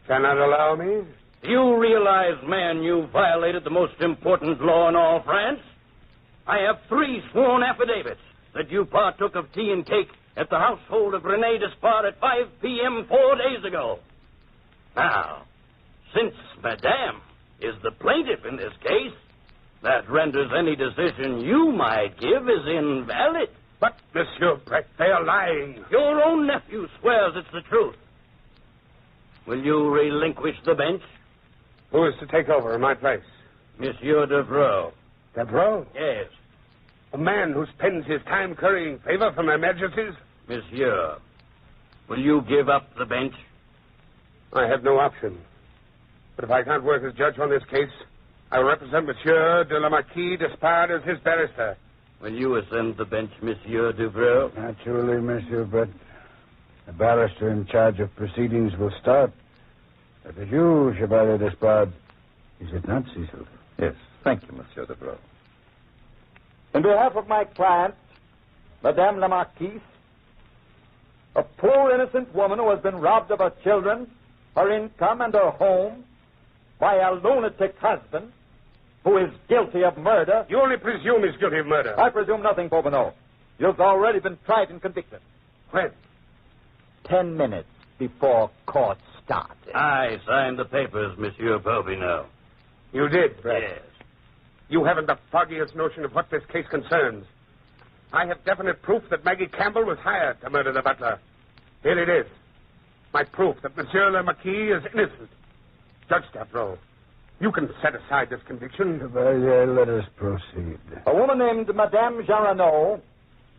Cannot allow me? Do you realize, man, you violated the most important law in all France? I have 3 sworn affidavits that you partook of tea and cake at the household of René Despard at 5 p.m. 4 days ago. Now, since Madame is the plaintiff in this case, that renders any decision you might give as invalid. But, Monsieur Brett, they are lying. Your own nephew swears it's the truth. Will you relinquish the bench? Who is to take over in my place? Monsieur Devereux. Devereux? Yes. A man who spends his time currying favor from Her Majesty's? Monsieur, will you give up the bench? I have no option. But if I can't work as judge on this case, I will represent Monsieur de la Marquise d'Espard as his barrister. Will you ascend the bench, Monsieur Devereux? Naturally, Monsieur Brett. The barrister in charge of proceedings will start. That is you, Chevalier d'Espard. Is it not, Cecil? Yes. Thank you, Monsieur Devereux. In behalf of my client, Madame la Marquise, a poor innocent woman who has been robbed of her children, her income, and her home by a lunatic husband who is guilty of murder. You only presume he's guilty of murder. I presume nothing, Popinot. You've already been tried and convicted. When? 10 minutes before court starts. I signed the papers, Monsieur Popinot. You did, Brett? Yes. You haven't the foggiest notion of what this case concerns. I have definite proof that Maggie Campbell was hired to murder the butler. Here it is. My proof that Monsieur le Marquis is innocent. Judge Devereux, you can set aside this conviction. Chevalier, let us proceed. A woman named Madame Jean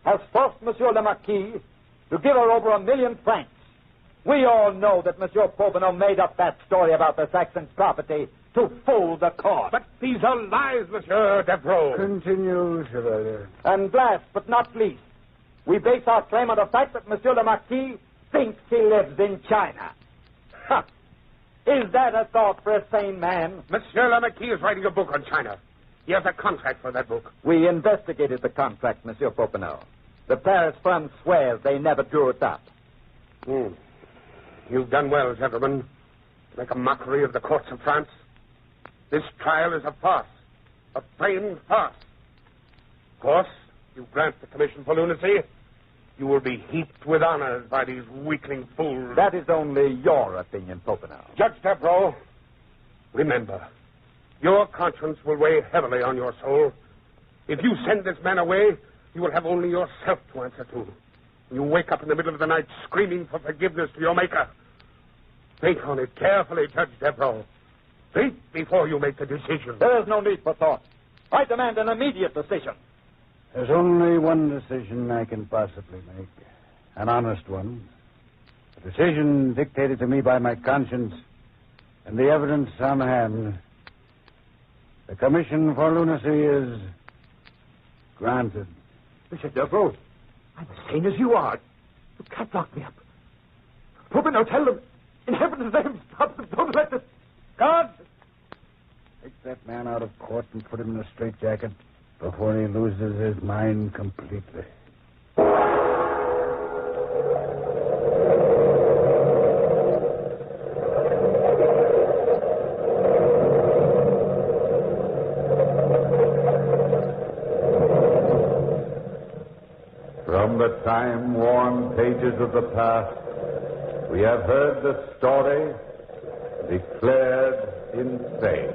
has forced Monsieur le Marquis to give her over 1 million francs. We all know that Monsieur Popinot made up that story about the Saxon's property to fool the court. But these are lies, Monsieur Devereux. Continue, Chevalier. And last but not least, we base our claim on the fact that Monsieur le Marquis thinks he lives in China. Ha! Is that a thought for a sane man? Monsieur le Marquis is writing a book on China. He has a contract for that book. We investigated the contract, Monsieur Popinot. The Paris firm swears they never drew it up. You've done well, gentlemen, to make a mockery of the courts of France. This trial is a farce, a plain farce. Of course, you grant the commission for lunacy, you will be heaped with honors by these weakling fools. That is only your opinion, Popinot. Judge Devereux, remember, your conscience will weigh heavily on your soul. If you send this man away, you will have only yourself to answer to. When you wake up in the middle of the night screaming for forgiveness to your Maker. Think on it carefully, Judge Devereux. Think before you make the decision. There is no need for thought. I demand an immediate decision. There's only one decision I can possibly make. An honest one. A decision dictated to me by my conscience and the evidence on hand. The commission for lunacy is granted. Monsieur Devereux, I'm as sane as you are. You can't lock me up. Popinot, tell them. In heaven's name, stop them. Don't let them. God! Take that man out of court and put him in a straitjacket before he loses his mind completely. From the time-worn pages of the past, we have heard the story declared insane.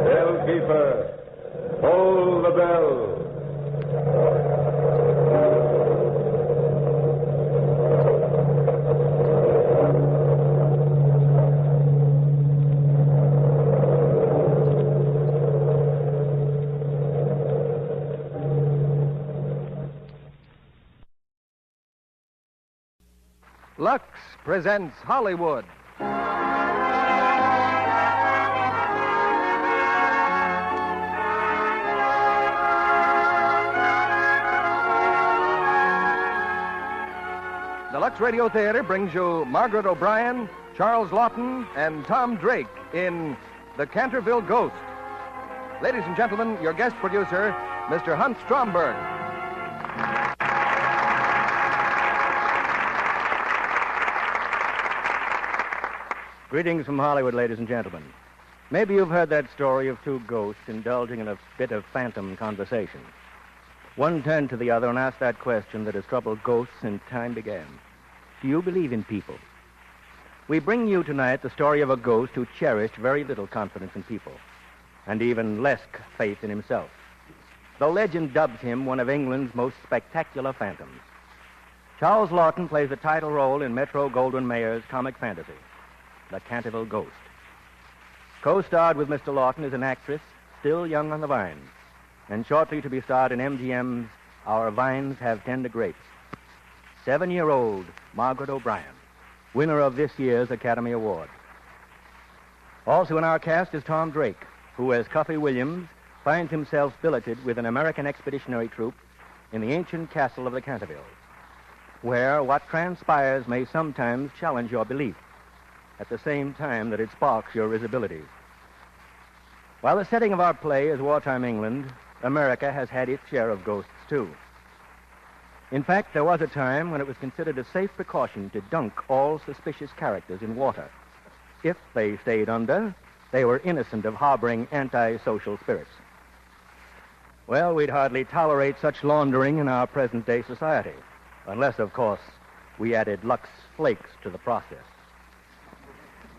Bellkeeper, toll the bell. Lux presents Hollywood. The Lux Radio Theater brings you Margaret O'Brien, Charles Lawton, and Tom Drake in The Canterville Ghost. Ladies and gentlemen, your guest producer, Mr. Hunt Stromberg. Greetings from Hollywood, ladies and gentlemen. Maybe you've heard that story of two ghosts indulging in a bit of phantom conversation. One turned to the other and asked that question that has troubled ghosts since time began. Do you believe in people? We bring you tonight the story of a ghost who cherished very little confidence in people, and even less faith in himself. though legend dubs him one of England's most spectacular phantoms. Charles Laughton plays the title role in Metro-Goldwyn-Mayer's comic fantasy, The Canterville Ghost. Co-starred with Mr. Laughton is an actress still young on the vine, and shortly to be starred in MGM's Our Vines Have Tender Grapes. 7-year-old Margaret O'Brien, winner of this year's Academy Award. Also in our cast is Tom Drake, who, as Cuffy Williams, finds himself billeted with an American expeditionary troop in the ancient castle of the Cantervilles, where what transpires may sometimes challenge your belief, at the same time that it sparks your risibility. While the setting of our play is wartime England, America has had its share of ghosts, too. In fact, there was a time when it was considered a safe precaution to dunk all suspicious characters in water. If they stayed under, they were innocent of harboring antisocial spirits. Well, we'd hardly tolerate such laundering in our present-day society, unless, of course, we added Lux Flakes to the process.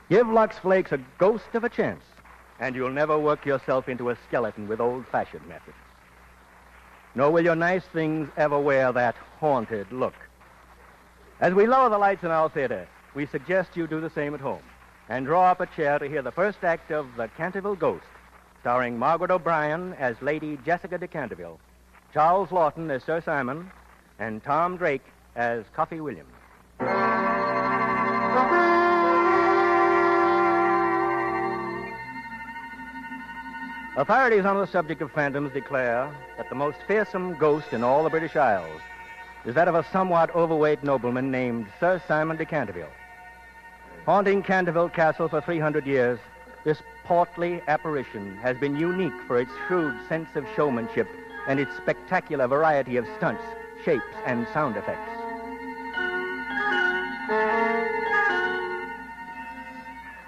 Give Lux Flakes a ghost of a chance, and you'll never work yourself into a skeleton with old-fashioned methods. Nor will your nice things ever wear that haunted look. As we lower the lights in our theater, we suggest you do the same at home and draw up a chair to hear the first act of The Canterville Ghost, starring Margaret O'Brien as Lady Jessica de Canterville, Charles Laughton as Sir Simon, and Tom Drake as Cuffy Williams. Authorities on the subject of phantoms declare that the most fearsome ghost in all the British Isles is that of a somewhat overweight nobleman named Sir Simon de Canterville. Haunting Canterville Castle for 300 years, this portly apparition has been unique for its shrewd sense of showmanship and its spectacular variety of stunts, shapes, and sound effects.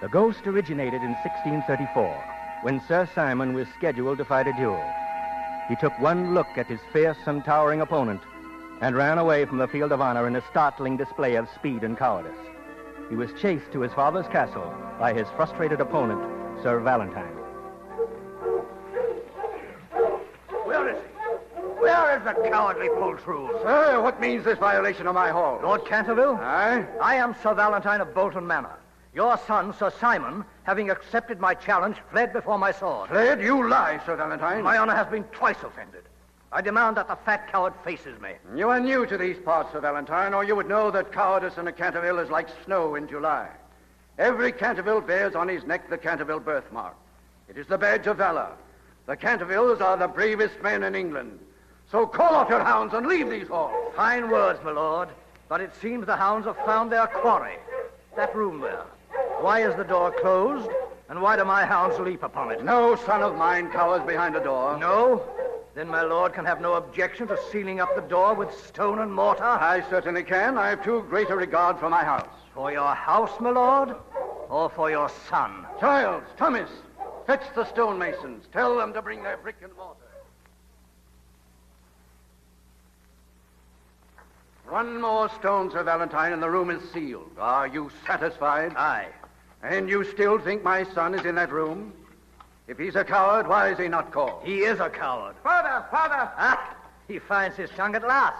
The ghost originated in 1634, when Sir Simon was scheduled to fight a duel. He took one look at his fierce and towering opponent and ran away from the field of honor in a startling display of speed and cowardice. He was chased to his father's castle by his frustrated opponent, Sir Valentine. Where is he? Where is the cowardly poltroon? Sir, what means this violation of my hall? Lord Canterville? Aye? I am Sir Valentine of Bolton Manor. Your son, Sir Simon, having accepted my challenge, fled before my sword. Fled? You lie, Sir Valentine. My honor has been twice offended. I demand that the fat coward faces me. You are new to these parts, Sir Valentine, or you would know that cowardice in a Canterville is like snow in July. Every Canterville bears on his neck the Canterville birthmark. It is the badge of valor. The Cantervilles are the bravest men in England. So call off your hounds and leave these halls. Fine words, my lord, but it seems the hounds have found their quarry. That room there. Why is the door closed, and why do my hounds leap upon it? No son of mine cowers behind a door. No? Then my lord can have no objection to sealing up the door with stone and mortar? I certainly can. I have too great a regard for my house. For your house, my lord, or for your son? Childs, Thomas, fetch the stonemasons. Tell them to bring their brick and mortar. One more stone, Sir Valentine, and the room is sealed. Are you satisfied? Aye. And you still think my son is in that room? If he's a coward, why is he not called? He is a coward. Father! Father! Ah, he finds his tongue at last.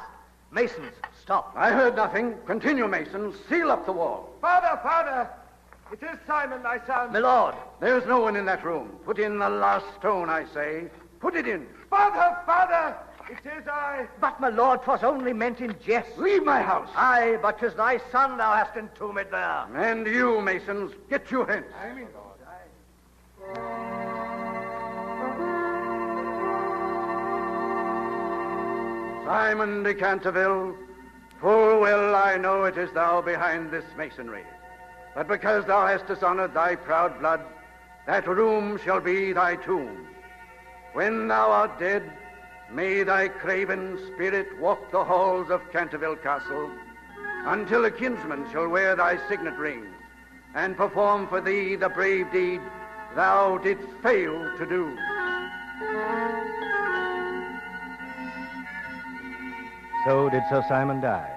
Masons, stop. I heard nothing. Continue, Masons. Seal up the wall. Father, father! It is Simon, thy son. My lord. There's no one in that room. Put in the last stone, I say. Put it in. Father, father! It is I. But, my lord, 'twas only meant in jest. Leave my house. Aye, but 'tis thy son thou hast entombed there. And you, Masons, get you hence. Aye, my lord, aye. Simon de Canterville, full well I know it is thou behind this masonry. But because thou hast dishonored thy proud blood, that room shall be thy tomb. When thou art dead, may thy craven spirit walk the halls of Canterville Castle until a kinsman shall wear thy signet ring and perform for thee the brave deed thou didst fail to do. So did Sir Simon die,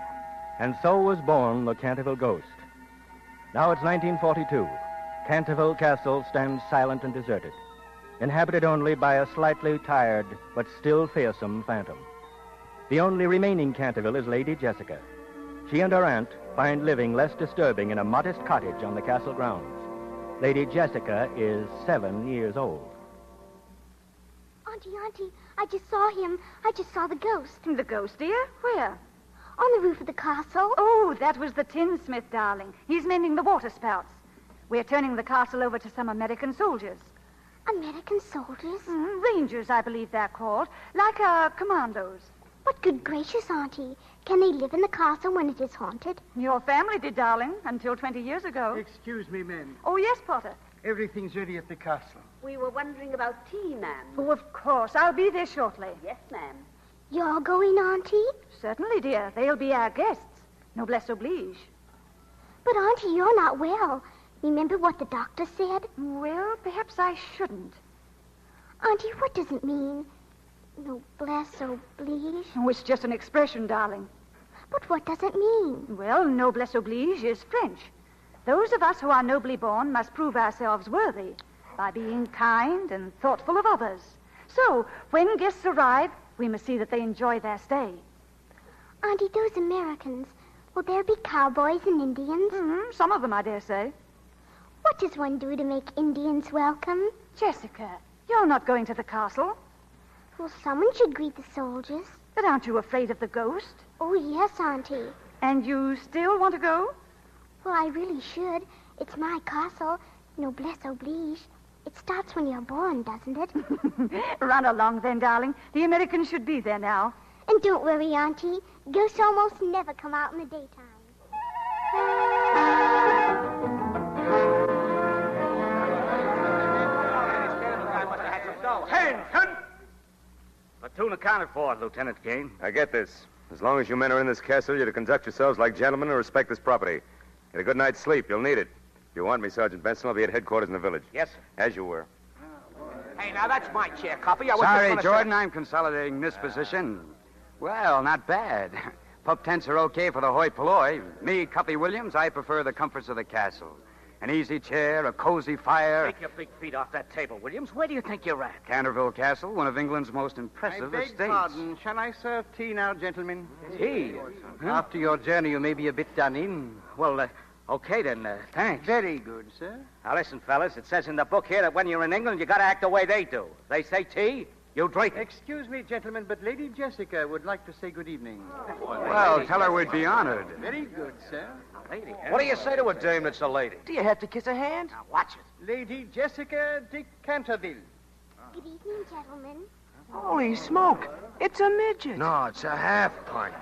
and so was born the Canterville Ghost. Now it's 1942. Canterville Castle stands silent and deserted. inhabited only by a slightly tired but still fearsome phantom. The only remaining Canterville is Lady Jessica. She and her aunt find living less disturbing in a modest cottage on the castle grounds. Lady Jessica is 7 years old. Auntie, I just saw him. I just saw the ghost. The ghost, dear? Where? On the roof of the castle. Oh, that was the tinsmith, darling. He's mending the water spouts. We're turning the castle over to some American soldiers. American soldiers? Rangers, I believe they're called. Like commandos. But good gracious, Auntie, can they live in the castle when it is haunted? Your family did, darling, until 20 years ago. Excuse me, ma'am. Oh, yes, Potter. Everything's ready at the castle. We were wondering about tea, ma'am. Oh, of course. I'll be there shortly. Yes, ma'am. You're going, Auntie? Certainly, dear. They'll be our guests. Noblesse oblige. But, Auntie, you're not well. Remember what the doctor said? Well, perhaps I shouldn't. Auntie, what does it mean? Noblesse oblige? Oh, it's just an expression, darling. But what does it mean? Well, noblesse oblige is French. Those of us who are nobly born must prove ourselves worthy by being kind and thoughtful of others. So, when guests arrive, we must see that they enjoy their stay. Auntie, those Americans, will there be cowboys and Indians? Some of them, I dare say. What does one do to make Indians welcome? Jessica, you're not going to the castle. Well, someone should greet the soldiers. But aren't you afraid of the ghost? Oh, yes, Auntie. And you still want to go? Well, I really should. It's my castle. Noblesse oblige. It starts when you're born, doesn't it? Run along then, darling. The Americans should be there now. And don't worry, Auntie. Ghosts almost never come out in the daytime. Hands! Platoon accounted for, Lieutenant Kane. I get this. As long as you men are in this castle, you're to conduct yourselves like gentlemen and respect this property. Get a good night's sleep. You'll need it. If you want me, Sergeant Benson, I'll be at headquarters in the village. Yes, sir. As you were. Hey, now that's my chair, Coppy. Sorry, Jordan, I'm consolidating this position. Well, not bad. Pup tents are okay for the hoi polloi. Me, Cuppy Williams, I prefer the comforts of the castle. An easy chair, a cozy fire. Take your big feet off that table, Williams. Where do you think you're at? Canterville Castle, one of England's most impressive I beg estates. pardon. Shall I serve tea now, gentlemen? Tea? Huh? After your journey, you may be a bit done in. Well, okay then. Thanks. Very good, sir. Now listen, fellas. It says in the book here that when you're in England, you got to act the way they do. They say tea, you drink it. Excuse me, gentlemen, but Lady Jessica would like to say good evening. Well, tell her we'd be honored. Very good, sir. Lady, what do you say to a dame that's a lady? Do you have to kiss her hand? Now, watch it. Lady Jessica de Canterville. Good evening, gentlemen. Holy smoke. It's a midget. No, it's a half pint.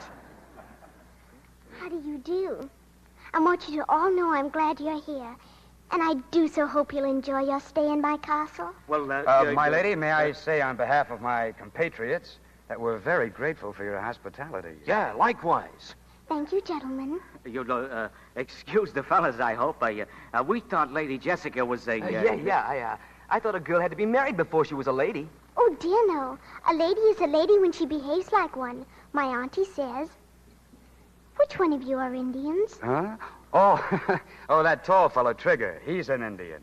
How do you do? I want you to all know I'm glad you're here. And I do so hope you'll enjoy your stay in my castle. Well, my lady, may I say on behalf of my compatriots that we're very grateful for your hospitality. Yeah, likewise. Thank you, gentlemen. You'll excuse the fellas, I hope. We thought Lady Jessica was a... I thought a girl had to be married before she was a lady. Oh, dear, no. A lady is a lady when she behaves like one. My auntie says. Which one of you are Indians? Huh? Oh, that tall fellow, Trigger. He's an Indian.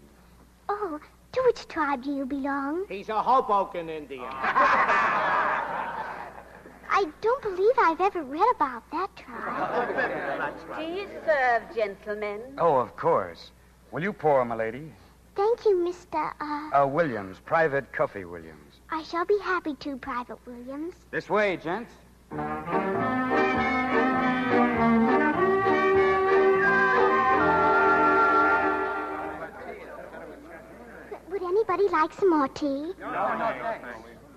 Oh, to which tribe do you belong? He's a Hoboken Indian. I don't believe I've ever read about that tribe. Tea served, gentlemen. Oh, of course. Will you pour, my lady? Thank you, Mr. Williams, Private Cuffy Williams. I shall be happy to, Private Williams. This way, gents. Would anybody like some more tea? No, thanks.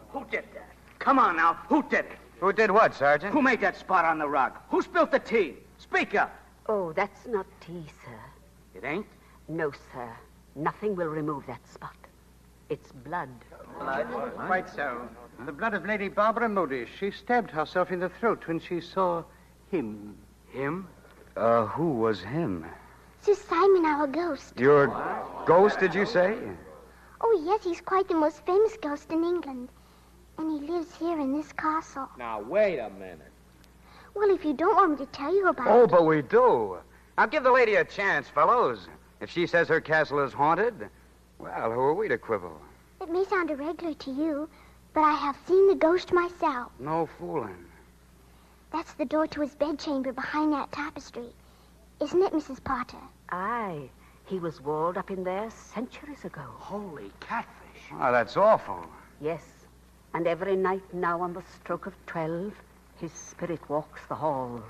Who did that? Come on now, who did it? Who did what, Sergeant? Who made that spot on the rug? Who spilled the tea? Speak up. Oh, that's not tea, sir. It ain't? No, sir. Nothing will remove that spot. It's blood. Blood? Quite so. The blood of Lady Barbara Modish. She stabbed herself in the throat when she saw him. Him? Who was him? Sir Simon, our ghost. Your ghost, did you say? Oh, yes, he's quite the most famous ghost in England. And he lives here in this castle. Now, wait a minute. Well, if you don't want me to tell you about Oh, it... but we do. Now, give the lady a chance, fellows. If she says her castle is haunted, well, who are we to quibble? If It may sound irregular to you, but I have seen the ghost myself. No fooling. That's the door to his bedchamber behind that tapestry. Isn't it, Mrs. Potter? Aye. He was walled up in there centuries ago. Holy catfish. Oh, that's awful. Yes. And every night now on the stroke of 12, his spirit walks the halls.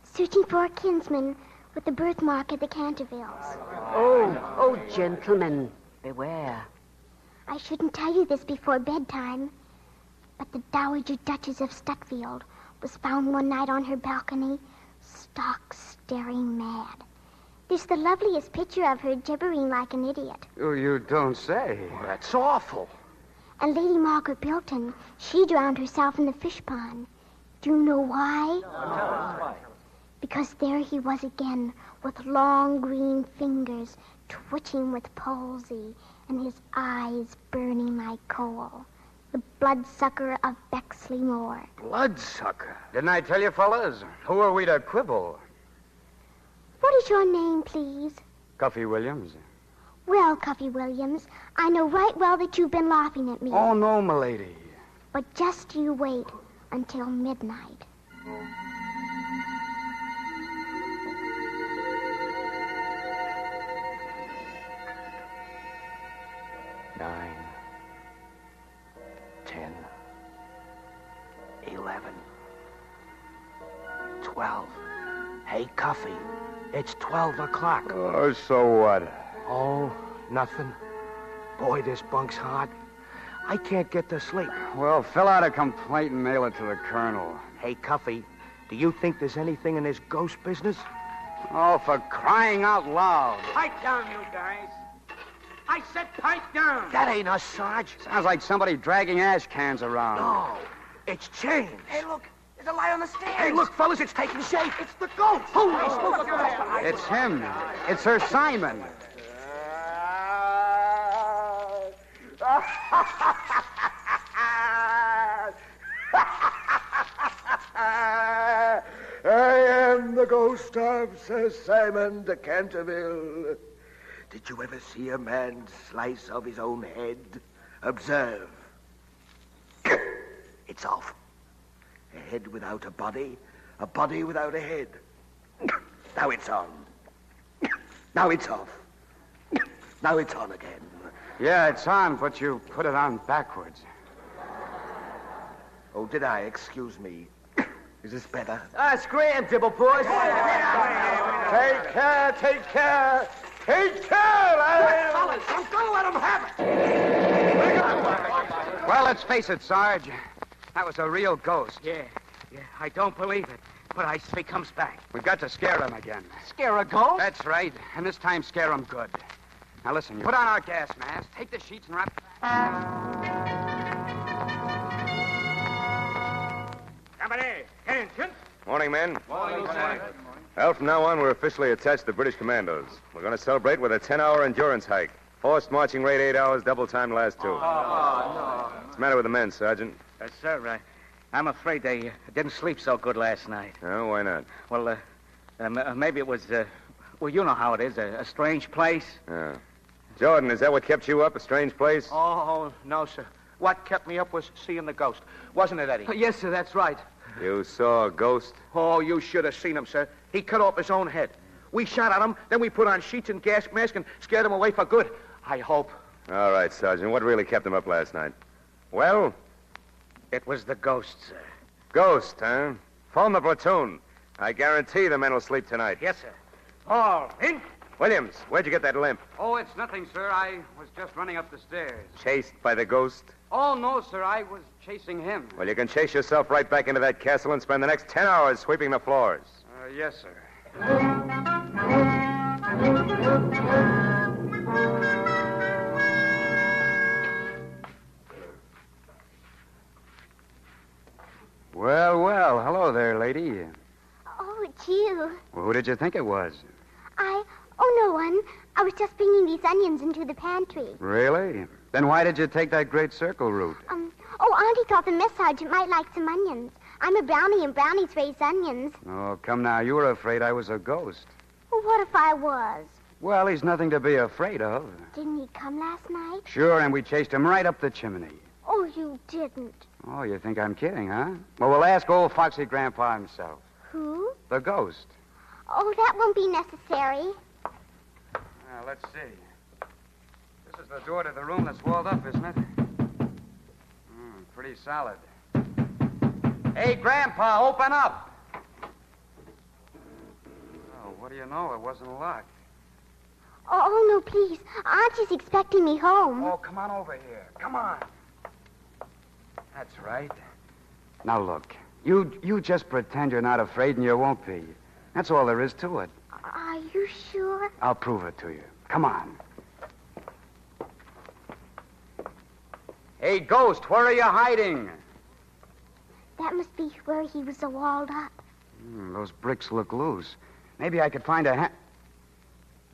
Searching for a kinsman with the birthmark of the Cantervilles. Oh, gentlemen, beware. I shouldn't tell you this before bedtime, but the Dowager Duchess of Stutfield was found one night on her balcony, stark, staring mad. There's the loveliest picture of her gibbering like an idiot. Oh, you don't say. That's awful. And Lady Margaret Bilton, she drowned herself in the fish pond. Do you know why? No. Because there he was again, with long green fingers twitching with palsy and his eyes burning like coal. The bloodsucker of Bexley Moor. Bloodsucker? Didn't I tell you, fellas? Who are we to quibble? What is your name, please? Cuffy Williams. Well, Cuffy Williams, I know right well that you've been laughing at me. Oh, no, m'lady. But just you wait until midnight. 9, 10, 11, 12. Hey, Cuffy, it's 12 o'clock. Oh, so what? Oh, nothing. Boy, this bunk's hot. I can't get to sleep. Well, fill out a complaint and mail it to the colonel. Hey, Cuffy, do you think there's anything in this ghost business? Oh, for crying out loud. Pipe down, you guys. I said pipe down. That ain't us, Sarge. Sounds like somebody dragging ash cans around. No, it's James. Hey, look. There's a light on the stairs. Hey, look, fellas, it's taking shape. It's the ghost. Holy smoke. It's him. It's Sir Simon. I am the ghost of Sir Simon de Canterville. Did you ever see a man slice off his own head? Observe. It's off. A head without a body without a head. Now it's on. Now it's off. Now it's on again. Yeah, it's on, but you put it on backwards. Oh, did I? Excuse me. Is this better? Scram, Dibblepuss. Take care, take care. Take care, lads. Fellas, I'm gonna let him have it. Well, let's face it, Sarge. That was a real ghost. Yeah, I don't believe it. But I say comes back. We've got to scare him again. Scare a ghost? That's right. And this time, scare him good. Now, listen, you put on our gas mask, take the sheets and wrap... Company, attention. Morning, men. Morning, sir. Well, from now on, we're officially attached to British commandos. We're going to celebrate with a 10-hour endurance hike. Forced marching rate 8 hours, double time last 2. What's the matter with the men, Sergeant? Sir, I'm afraid they didn't sleep so good last night. Oh, why not? Well, maybe it was, well, you know how it is, a strange place. Yeah. Jordan, is that what kept you up, a strange place? Oh, no, sir. What kept me up was seeing the ghost. Wasn't it, Eddie? Yes, sir, that's right. You saw a ghost? Oh, you should have seen him, sir. He cut off his own head. We shot at him, then we put on sheets and gas mask and scared him away for good. I hope. All right, Sergeant. What really kept him up last night? Well? It was the ghost, sir. Ghost, huh? Phone the platoon. I guarantee the men will sleep tonight. Yes, sir. All in. Williams, where'd you get that limp? Oh, it's nothing, sir. I was just running up the stairs. Chased by the ghost? Oh, no, sir. I was chasing him. Well, you can chase yourself right back into that castle and spend the next 10 hours sweeping the floors. Yes, sir. Well, hello there, lady. Oh, it's you. Well, who did you think it was? No one. I was just bringing these onions into the pantry. Really? Then why did you take that great circle route? Auntie thought the mess sergeant might like some onions. I'm a brownie, and brownies raise onions. Oh, come now. You were afraid I was a ghost. Well, what if I was? Well, he's nothing to be afraid of. Didn't he come last night? Sure, and we chased him right up the chimney. Oh, you didn't. Oh, you think I'm kidding, huh? Well, we'll ask old Foxy Grandpa himself. Who? The ghost. Oh, that won't be necessary. Now, let's see. This is the door to the room that's walled up, isn't it? Pretty solid. Hey, Grandpa, open up! Oh, what do you know? It wasn't locked. Oh, no, please. Auntie's expecting me home. Oh, come on over here. Come on. That's right. Now, look. You just pretend you're not afraid and you won't be. That's all there is to it. Are you sure? I'll prove it to you. Come on. Hey, Ghost, where are you hiding? That must be where he was walled up. Those bricks look loose. Maybe I could find a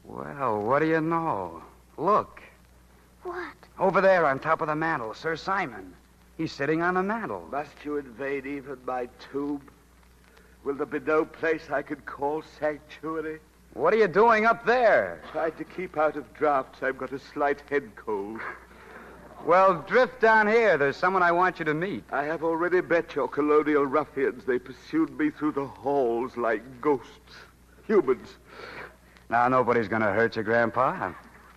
Well, what do you know? Look. What? Over there on top of the mantel, Sir Simon. He's sitting on the mantel. Must you invade even my tomb? Will there be no place I could call sanctuary? What are you doing up there? Trying to keep out of drafts. I've got a slight head cold. Well, drift down here. There's someone I want you to meet. I have already met your colonial ruffians. They pursued me through the halls like ghosts. Humans. Now, nobody's going to hurt you, Grandpa.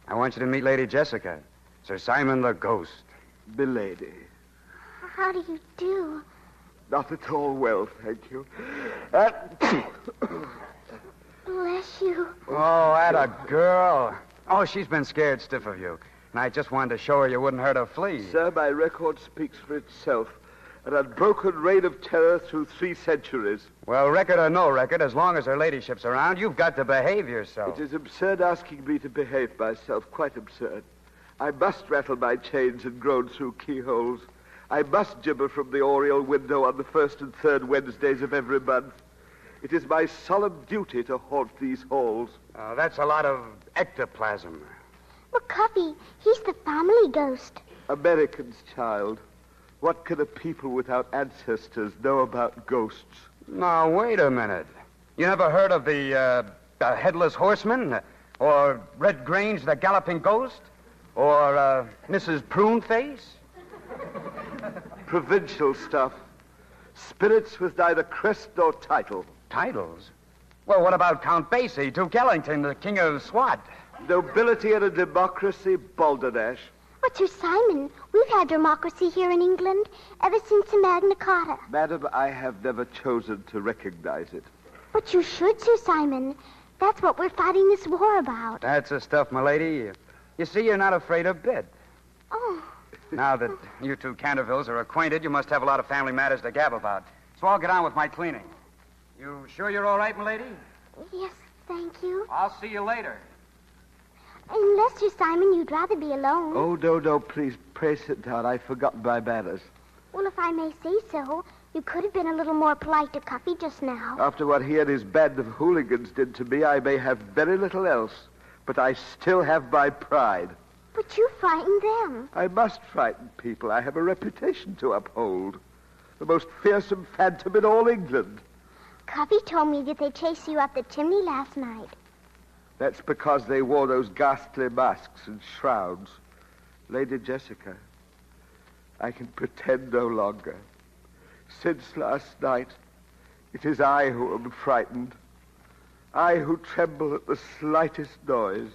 I want you to meet Lady Jessica. Sir Simon the Ghost. Milady. How do you do? Not at all well, thank you. Bless you. Oh, that a girl. Oh, she's been scared stiff of you. And I just wanted to show her you wouldn't hurt a flea. Sir, my record speaks for itself. An unbroken reign of terror through 3 centuries. Well, record or no record, as long as her ladyship's around, you've got to behave yourself. It is absurd asking me to behave myself. Quite absurd. I must rattle my chains and groan through keyholes. I must gibber from the oriel window on the 1st and 3rd Wednesdays of every month. It is my solemn duty to haunt these halls. That's a lot of ectoplasm. Well, Cuffy, he's the family ghost. Americans, child. What can a people without ancestors know about ghosts? Now, wait a minute. You never heard of the Headless Horseman? Or Red Grange, the Galloping Ghost? Or Mrs. Pruneface? Provincial stuff. Spirits with neither crest nor title. Titles? Well, what about Count Basie, Duke Ellington, the King of Swat? Nobility and a democracy, balderdash. But, Sir Simon, we've had democracy here in England ever since the Magna Carta. Madam, I have never chosen to recognize it. But you should, Sir Simon. That's what we're fighting this war about. That's the stuff, my lady. You see, you're not afraid a bit. Oh. Now that you two Cantervilles are acquainted, you must have a lot of family matters to gab about. So I'll get on with my cleaning. You sure you're all right, my lady? Yes, thank you. I'll see you later. Unless, Sir Simon, you'd rather be alone. Oh, no, please, pray sit down. I've forgotten my manners. Well, if I may say so, you could have been a little more polite to Cuffy just now. After what he and his band of hooligans did to me, I may have very little else, but I still have my pride. But you frightened them. I must frighten people. I have a reputation to uphold. The most fearsome phantom in all England. Cuffy told me that they chased you up the chimney last night. That's because they wore those ghastly masks and shrouds. Lady Jessica, I can pretend no longer. Since last night, it is I who am frightened. I who tremble at the slightest noise.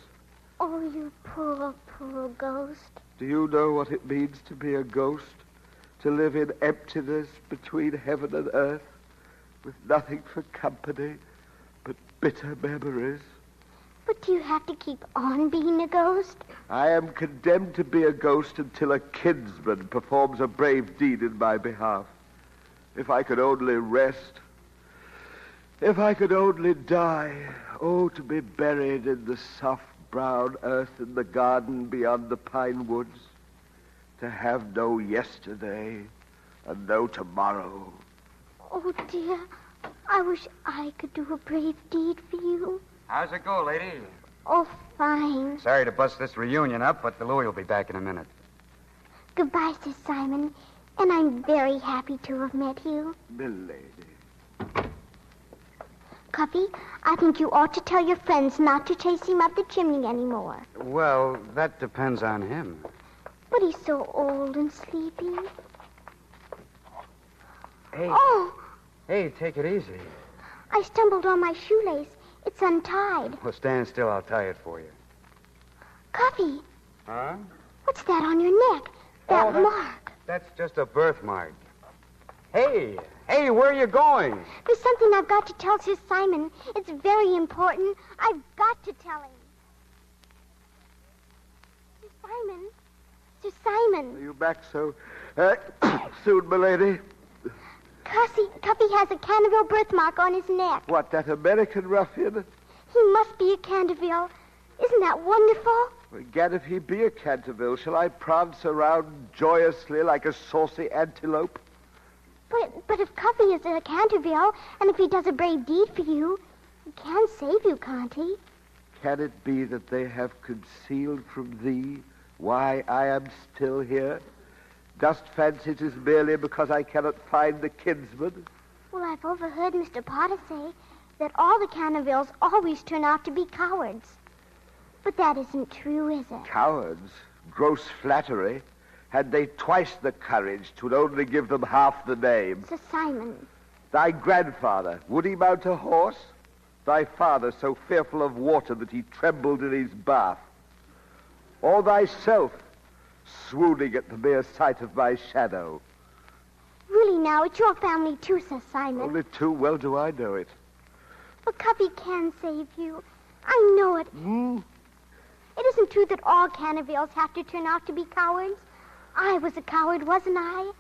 Oh, you poor, poor ghost. Do you know what it means to be a ghost? To live in emptiness between heaven and earth, with nothing for company but bitter memories. But do you have to keep on being a ghost? I am condemned to be a ghost until a kinsman performs a brave deed in my behalf. If I could only rest. If I could only die. Oh, to be buried in the soft brown earth in the garden beyond the pine woods. To have no yesterday and no tomorrow. Oh, dear. I wish I could do a brave deed for you. How's it go, lady? Oh, fine. Sorry to bust this reunion up, but the Louie will be back in a minute. Goodbye, Sir Simon. And I'm very happy to have met you. Milady. Cuffy, I think you ought to tell your friends not to chase him up the chimney anymore. Well, that depends on him. But he's so old and sleepy. Hey. Oh! Hey, take it easy. I stumbled on my shoelace. It's untied. Well, stand still. I'll tie it for you. Cuffy, Huh? what's that on your neck? That that's, mark. That's just a birthmark. Hey, where are you going? There's something I've got to tell Sir Simon. It's very important. I've got to tell him. Sir Simon. Sir Simon. Are you back so soon, milady? Cuffy has a Canterville birthmark on his neck. What, that American ruffian? He must be a Canterville. Isn't that wonderful? Egad, if he be a Canterville, shall I prance around joyously like a saucy antelope? But if Cuffy is a Canterville, and if he does a brave deed for you, he can save you, can't he? Can it be that they have concealed from thee why I am still here? Dost fancy it is merely because I cannot find the kinsman? Well, I've overheard Mr. Potter say that all the Cantervilles always turn out to be cowards. But that isn't true, is it? Cowards? Gross flattery. Had they twice the courage, 'twould only give them half the name. Sir Simon. Thy grandfather, would he mount a horse? Thy father so fearful of water that he trembled in his bath? Or thyself, swooning at the mere sight of my shadow? Really now, it's your family too, Sir Simon. Only too well do I know it. But Cuffy can save you. I know it. It isn't true that all Cantervilles have to turn out to be cowards. I was a coward, wasn't I?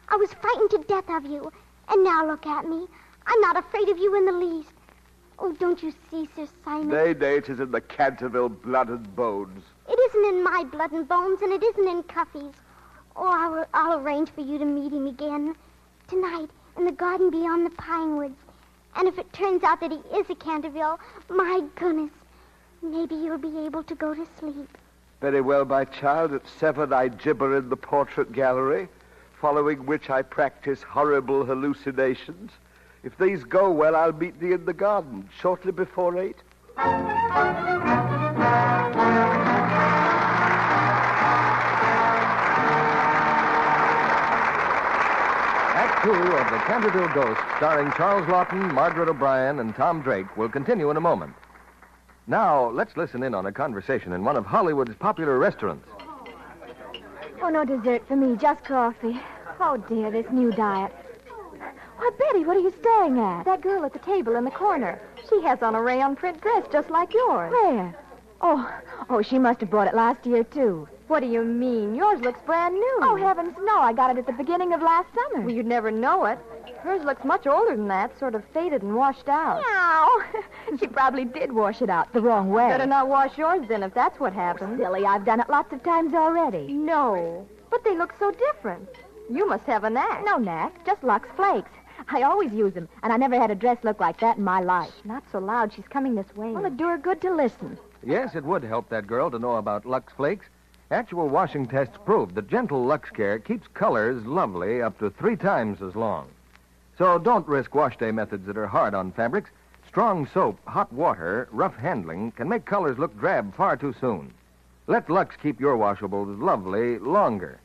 I was frightened to death of you. And now look at me. I'm not afraid of you in the least. Oh, don't you see, Sir Simon? Nay, it is in the Canterville blood and bones. It isn't in my blood and bones, and it isn't in Cuffy's. Oh, I'll arrange for you to meet him again. Tonight, in the garden beyond the pine woods. And if it turns out that he is a Canterville, my goodness, maybe you'll be able to go to sleep. Very well, my child. At 7 I gibber in the portrait gallery, following which I practice horrible hallucinations. If these go well, I'll meet thee in the garden shortly before 8. Act 2 of The Canterville Ghost, starring Charles Lawton, Margaret O'Brien, and Tom Drake, will continue in a moment. Now, let's listen in on a conversation in one of Hollywood's popular restaurants. Oh, no dessert for me, just coffee. Oh, dear, this new diet. Why, Betty, what are you staring at? That girl at the table in the corner. She has on a rayon print dress just like yours. Where? Oh, she must have bought it last year, too. What do you mean? Yours looks brand new. Oh, heavens, no. I got it at the beginning of last summer. Well, you'd never know it. Hers looks much older than that, sort of faded and washed out. Meow. She probably did wash it out the wrong way. Better not wash yours, then, if that's what happened. Silly, I've done it lots of times already. No, but they look so different. You must have a knack. No knack, just Lux Flakes. I always use them, and I never had a dress look like that in my life. Not so loud. She's coming this way. Well, it'd do her good to listen. Yes, it would help that girl to know about Lux Flakes. Actual washing tests prove that gentle Lux Care keeps colors lovely up to 3 times as long. So don't risk wash day methods that are hard on fabrics. Strong soap, hot water, rough handling can make colors look drab far too soon. Let Lux keep your washables lovely longer.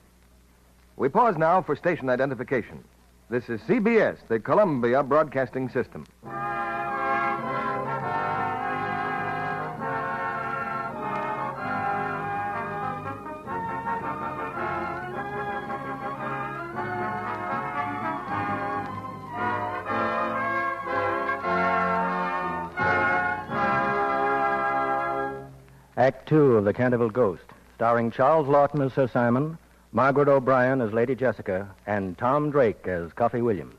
We pause now for station identification. This is CBS, the Columbia Broadcasting System. Act 2 of The Canterville Ghost, starring Charles Lawton as Sir Simon, Margaret O'Brien as Lady Jessica, and Tom Drake as Coffee Williams.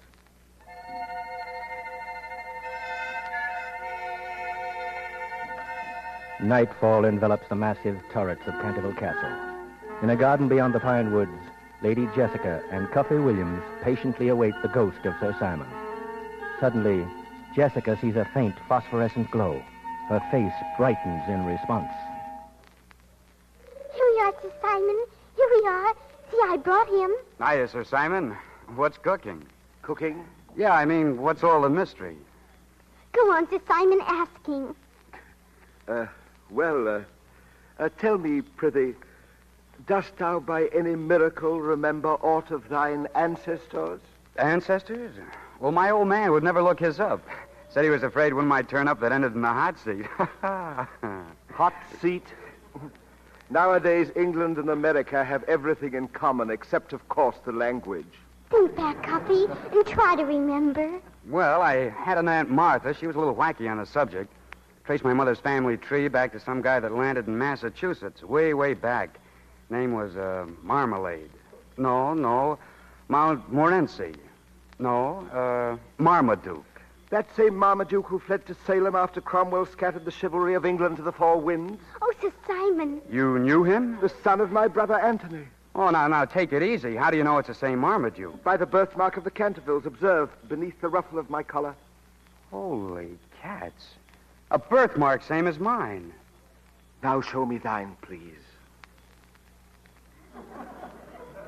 Nightfall envelops the massive turrets of Canterville Castle. In a garden beyond the pine woods, Lady Jessica and Coffee Williams patiently await the ghost of Sir Simon. Suddenly, Jessica sees a faint phosphorescent glow. Her face brightens in response. Here we are, Sir Simon. Here we are. See, I brought him. Hiya, Sir Simon. What's cooking? Cooking? Yeah, I mean, what's all the mystery? Go on, Sir Simon, asking. Tell me, prithee, dost thou by any miracle remember aught of thine ancestors? Ancestors? Well, my old man would never look his up. Said he was afraid one might turn up that ended in the hot seat. Hot seat? Nowadays, England and America have everything in common except, of course, the language. Think back, Cuffy, and try to remember. Well, I had an Aunt Martha. She was a little wacky on the subject. Traced my mother's family tree back to some guy that landed in Massachusetts, way, way back. Name was, Marmalade. No, Montmorency. No, Marmaduke. That same Marmaduke who fled to Salem after Cromwell scattered the chivalry of England to the four winds? Oh, Sir Simon. You knew him? The son of my brother Anthony. Oh, now, take it easy. How do you know it's the same Marmaduke? By the birthmark of the Cantervilles, observe, beneath the ruffle of my collar. Holy cats. A birthmark same as mine. Now show me thine, please.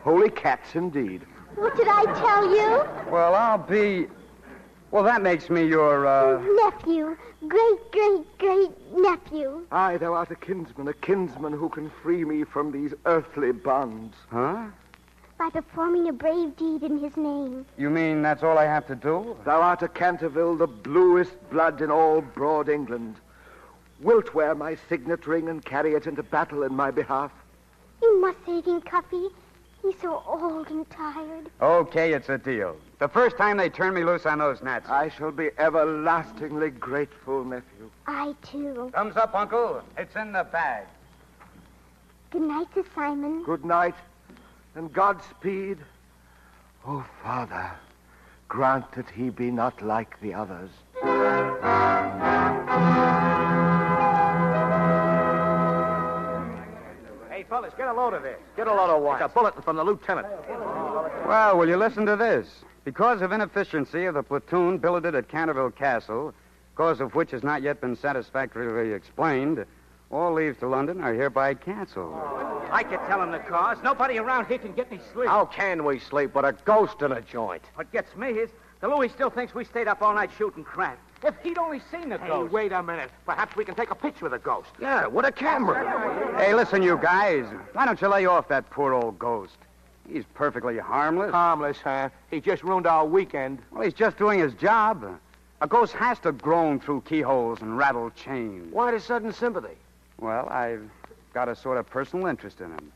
Holy cats, indeed. What did I tell you? Well, Well, that makes me your, Nephew. Great-great-great-nephew. Aye, thou art a kinsman who can free me from these earthly bonds. Huh? By performing a brave deed in his name. You mean that's all I have to do? Thou art a Canterville, the bluest blood in all broad England. Wilt wear my signet ring and carry it into battle in my behalf? You must save him, Cuffy. He's so old and tired. Okay, it's a deal. The first time they turn me loose on those gnats. I shall be everlastingly grateful, nephew. I, too. Thumbs up, Uncle. It's in the bag. Good night, Sir Simon. Good night, and Godspeed. Oh, Father, grant that he be not like the others. Hey, fellas, get a load of this. Get a load of what? It's a bulletin from the lieutenant. Well, will you listen to this? Because of inefficiency of the platoon billeted at Canterville Castle, cause of which has not yet been satisfactorily explained, all leaves to London are hereby canceled. I can tell him the cause. Nobody around here can get any sleep. How can we sleep with a ghost in a joint? What gets me is the Louis still thinks we stayed up all night shooting crap. If he'd only seen the ghost. Wait a minute. Perhaps we can take a picture of the ghost. Yeah, with a camera. Hey, listen, you guys. Why don't you lay off that poor old ghost? He's perfectly harmless. Harmless, huh? He just ruined our weekend. Well, he's just doing his job. A ghost has to groan through keyholes and rattle chains. Why the sudden sympathy? Well, I've got a sort of personal interest in him.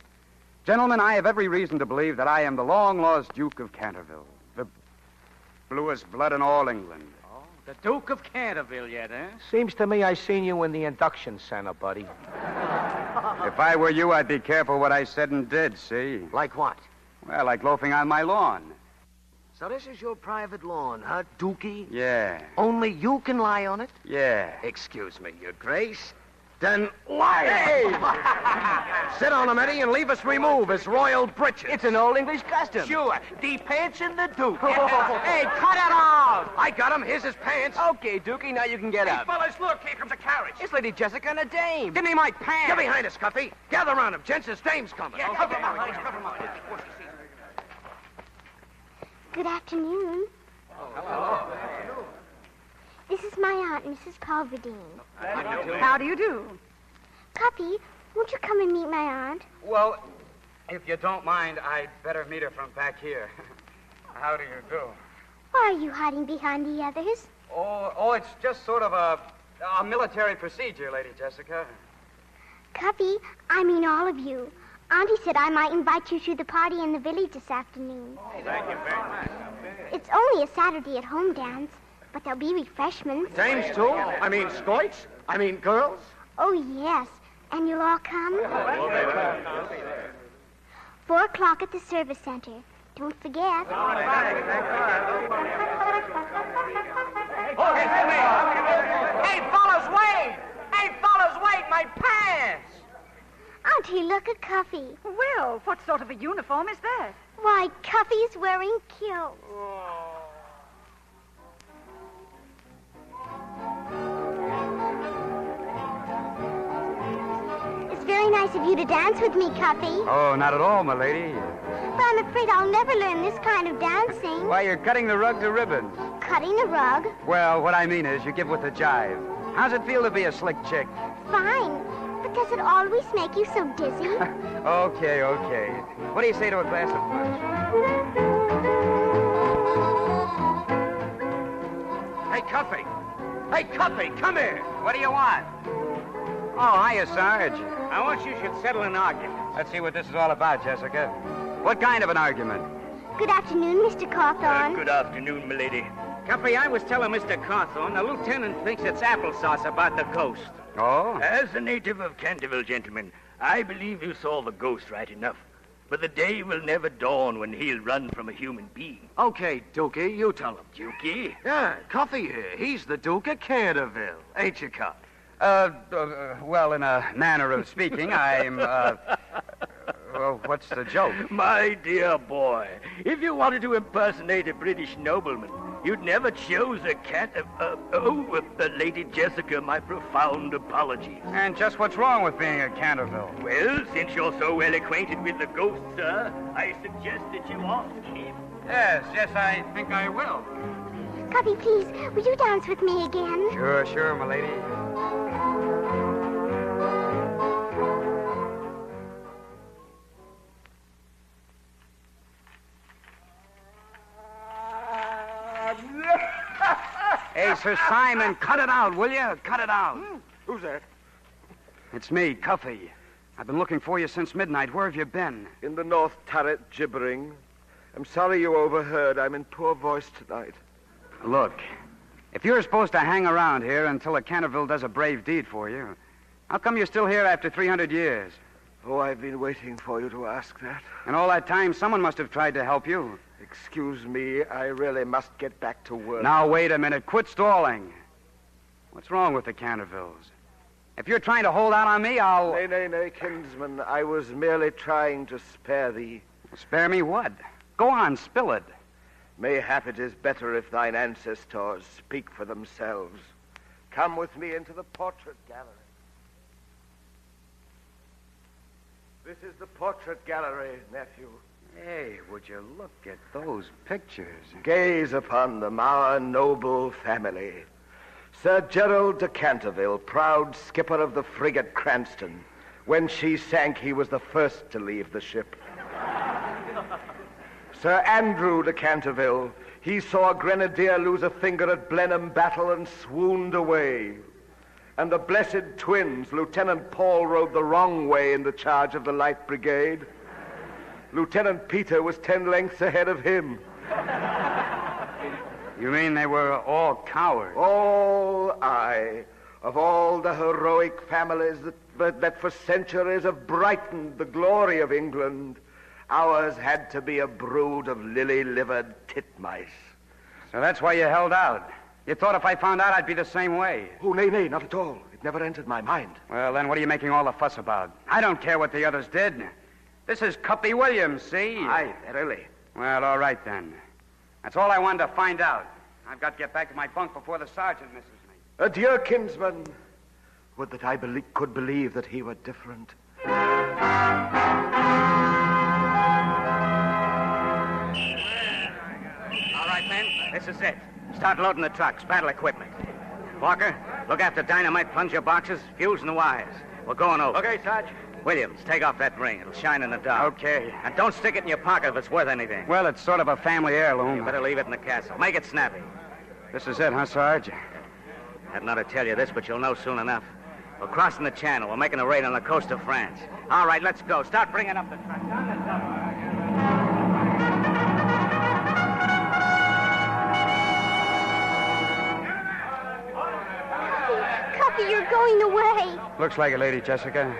Gentlemen, I have every reason to believe that I am the long-lost Duke of Canterville, the bluest blood in all England. Oh, the Duke of Canterville yet, eh? Seems to me I seen you in the induction center, buddy. If I were you, I'd be careful what I said and did, see? Like what? Well, like loafing on my lawn. So this is your private lawn, huh, Dookie? Yeah. Only you can lie on it? Yeah. Excuse me, Your Grace. Then lie. Hey! Sit on him, Eddie, and leave us remove his royal breeches. It's an old English custom. Sure. The pants and the Duke. Hey, cut it out! I got him. Here's his pants. Okay, Dookie, now you can get up. Hey, fellas, look. Here comes a carriage. It's Lady Jessica and a dame. Give me my pants. Get behind us, Cuffy. Gather around him. Gents, his dame's coming. Yeah, cover him him. Good afternoon. Hello. This is my aunt, Mrs. Culverdine. How do you do? Cuffy, won't you come and meet my aunt? Well, if you don't mind, I'd better meet her from back here. How do you do? Why are you hiding behind the others? Oh, it's just sort of a military procedure, Lady Jessica. Cuffy, I mean all of you. Auntie said I might invite you to the party in the village this afternoon. Oh, thank you very much. It's only a Saturday at home dance, but there'll be refreshments. Dames, too? I mean, scoits? I mean, girls? Oh, yes. And you'll all come? 4 o'clock at the service center. Don't forget. Hey, fellas, wait! Hey, fellas, wait! My pants! Auntie, look at Cuffy. Well, what sort of a uniform is that? Why, Cuffy's wearing kilts. It's very nice of you to dance with me, Cuffy. Oh, not at all, my lady. But I'm afraid I'll never learn this kind of dancing. Why, you're cutting the rug to ribbons. cutting a rug. Well, what I mean is you give with the jive. How's it feel to be a slick chick? Fine. But does it always make you so dizzy? Okay. What do you say to a glass of punch? Hey, Cuffy! Hey, Cuffy, come here! What do you want? Oh, hiya, Sarge. I want you should settle an argument. Let's see what this is all about, Jessica. What kind of an argument? Good afternoon, Mr. Cawthorn. Good afternoon, milady. Cuffy, I was telling Mr. Cawthorn the lieutenant thinks it's applesauce about the ghost. Oh? As a native of Canterville, gentlemen, I believe you saw the ghost right enough. But the day will never dawn when he'll run from a human being. Okay, Dookie, you tell him. Dookie? Yeah, Cuffy here. He's the Duke of Canterville. Ain't you, Cuff? Well, in a manner of speaking, I'm, well, what's the joke? My dear boy, if you wanted to impersonate a British nobleman, you'd never choose a cat. Lady Jessica, my profound apologies. And just what's wrong with being a Canterville? Well, since you're so well acquainted with the ghost, sir, I suggest that you ask him. Yes, I think I will. Cuffy, please, will you dance with me again? Sure, my lady. Hey, Sir Simon, cut it out, will you? Cut it out. Who's that? It's me, Cuffy. I've been looking for you since midnight. Where have you been? In the north turret, gibbering. I'm sorry you overheard. I'm in poor voice tonight. Look, if you're supposed to hang around here until the Canterville does a brave deed for you, how come you're still here after 300 years? Oh, I've been waiting for you to ask that. And all that time, someone must have tried to help you. Excuse me, I really must get back to work. Now, wait a minute. Quit stalling. What's wrong with the Cantervilles? If you're trying to hold out on me, I'll... Nay, kinsman. I was merely trying to spare thee. Spare me what? Go on, spill it. Mayhap it is better if thine ancestors speak for themselves. Come with me into the portrait gallery. This is the portrait gallery, nephew. Hey, would you look at those pictures? Gaze upon them, our noble family. Sir Gerald de Canterville, proud skipper of the frigate Cranston. When she sank, he was the first to leave the ship. Sir Andrew de Canterville, he saw a grenadier lose a finger at Blenheim battle and swooned away. And the blessed twins, Lieutenant Paul rode the wrong way in the charge of the Light Brigade. Lieutenant Peter was 10 lengths ahead of him. You mean they were all cowards? All I. Of all the heroic families that for centuries have brightened the glory of England, ours had to be a brood of lily-livered titmice. So that's why you held out. You thought if I found out I'd be the same way. Oh, nay, not at all. It never entered my mind. Well, then what are you making all the fuss about? I don't care what the others did. This is Cuppy Williams, see? Aye, verily. Well, all right, then. That's all I wanted to find out. I've got to get back to my bunk before the sergeant misses me. Adieu, kinsman. Would that I could believe that he were different. All right, men. This is it. Start loading the trucks, battle equipment. Walker, look after dynamite plunger boxes, fuse and the wires. We're going over. Okay, Sarge. Williams, take off that ring. It'll shine in the dark. Okay. And don't stick it in your pocket if it's worth anything. Well, it's sort of a family heirloom. You better leave it in the castle. Make it snappy. This is it, huh, Sarge? Hadn't ought to tell you this, but you'll know soon enough. We're crossing the channel. We're making a raid on the coast of France. All right, let's go. Start bringing up the trucks. On the top. You're going away. Looks like it, Lady Jessica.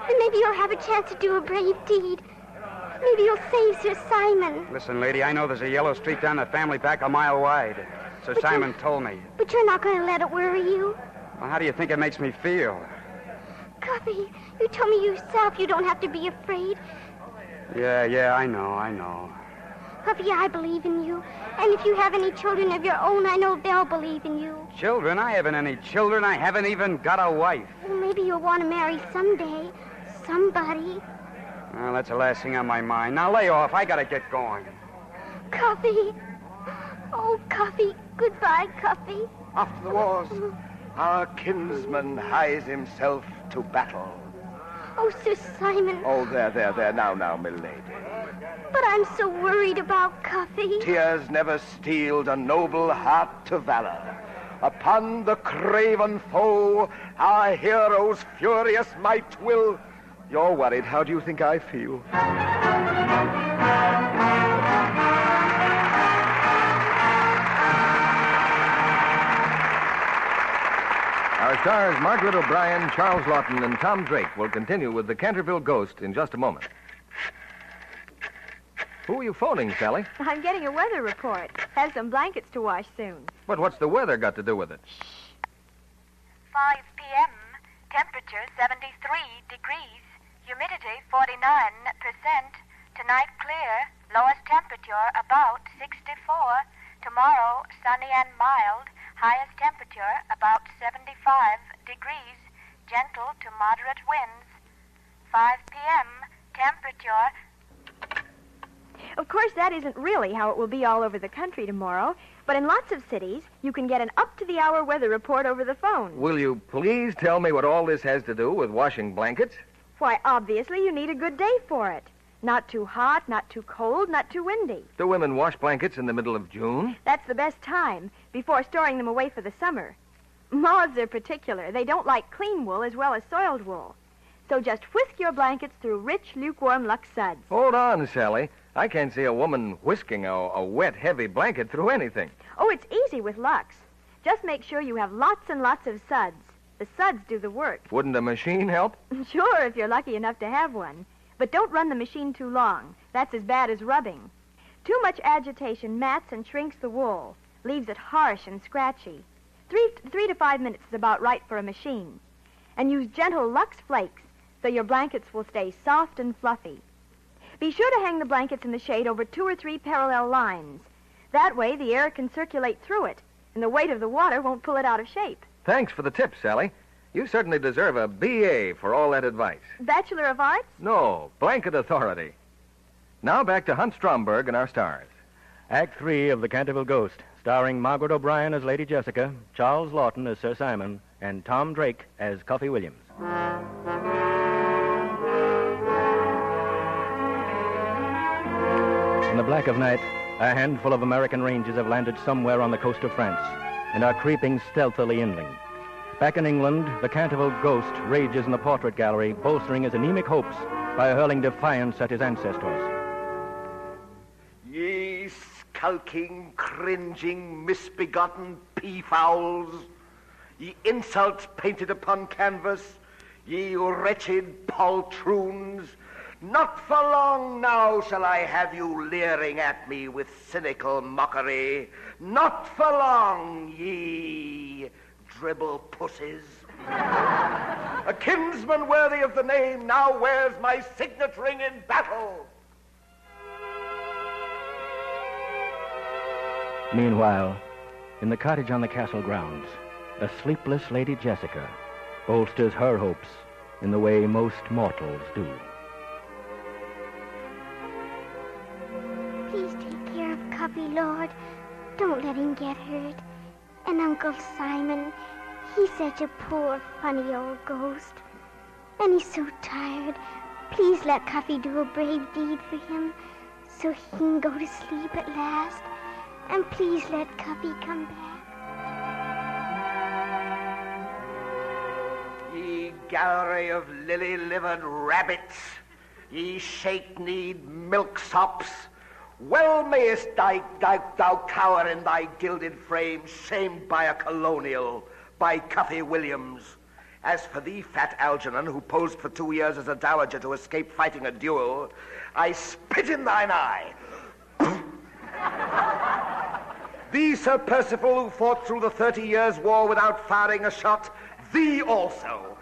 Then maybe you'll have a chance to do a brave deed. Maybe you'll save Sir Simon. Listen, lady, I know there's a yellow streak down the family back a mile wide. Sir Simon told me. But you're not going to let it worry you. Well, how do you think it makes me feel? Cuffy, you told me yourself you don't have to be afraid. Yeah, I know. Cuffy, I believe in you. And if you have any children of your own, I know they'll believe in you. Children? I haven't any children. I haven't even got a wife. Well, maybe you'll want to marry someday. Somebody. Well, that's the last thing on my mind. Now lay off. I got to get going. Cuffy. Oh, Cuffy. Goodbye, Cuffy. After the wars, our kinsman hies himself to battle. Oh, Sir Simon. Oh, there. Now, milady. But I'm so worried about Cuffy. Tears never steeled a noble heart to valor. Upon the craven foe, our hero's furious might will... You're worried. How do you think I feel? Our stars, Margaret O'Brien, Charles Lawton, and Tom Drake, will continue with the Canterville Ghost in just a moment. Who are you phoning, Sally? I'm getting a weather report. Have some blankets to wash soon. But what's the weather got to do with it? 5 p.m., temperature 73 degrees, humidity 49%, tonight clear, lowest temperature about 64, tomorrow sunny and mild, highest temperature about 75 degrees, gentle to moderate winds. 5 p.m., temperature... Of course, that isn't really how it will be all over the country tomorrow, but in lots of cities, you can get an up-to-the-hour weather report over the phone. Will you please tell me what all this has to do with washing blankets? Why, obviously, you need a good day for it. Not too hot, not too cold, not too windy. Do women wash blankets in the middle of June? That's the best time, before storing them away for the summer. Moths are particular. They don't like clean wool as well as soiled wool. So just whisk your blankets through rich, lukewarm Lux suds. Hold on, Sally. I can't see a woman whisking a wet, heavy blanket through anything. Oh, it's easy with Lux. Just make sure you have lots and lots of suds. The suds do the work. Wouldn't a machine help? Sure, if you're lucky enough to have one. But don't run the machine too long. That's as bad as rubbing. Too much agitation mats and shrinks the wool, leaves it harsh and scratchy. 3 to 5 minutes is about right for a machine. And use gentle Lux flakes so your blankets will stay soft and fluffy. Be sure to hang the blankets in the shade over 2 or 3 parallel lines. That way the air can circulate through it, and the weight of the water won't pull it out of shape. Thanks for the tip, Sally. You certainly deserve a B.A. for all that advice. Bachelor of Arts? No, blanket authority. Now back to Hunt Stromberg and our stars. Act 3 of The Canterville Ghost, starring Margaret O'Brien as Lady Jessica, Charles Lawton as Sir Simon, and Tom Drake as Cuffy Williams. In the black of night, a handful of American Rangers have landed somewhere on the coast of France and are creeping stealthily inland. Back in England, the Canterville Ghost rages in the portrait gallery, bolstering his anemic hopes by hurling defiance at his ancestors. Ye skulking, cringing, misbegotten peafowls, ye insults painted upon canvas, ye wretched poltroons, not for long now shall I have you leering at me with cynical mockery. Not for long, ye dribble pussies. A kinsman worthy of the name now wears my signet ring in battle. Meanwhile, in the cottage on the castle grounds, a sleepless Lady Jessica bolsters her hopes in the way most mortals do. Please take care of Cuffy, Lord. Don't let him get hurt. And Uncle Simon, he's such a poor, funny old ghost. And he's so tired. Please let Cuffy do a brave deed for him so he can go to sleep at last. And please let Cuffy come back. Ye gallery of lily-livered rabbits, ye shake-kneed milksops, well mayest thou cower in thy gilded frame, shamed by a colonial, by Cuffy Williams. As for thee, fat Algernon, who posed for 2 years as a dowager to escape fighting a duel, I spit in thine eye. Thee, Sir Percival, who fought through the 30 Years' War without firing a shot, thee also.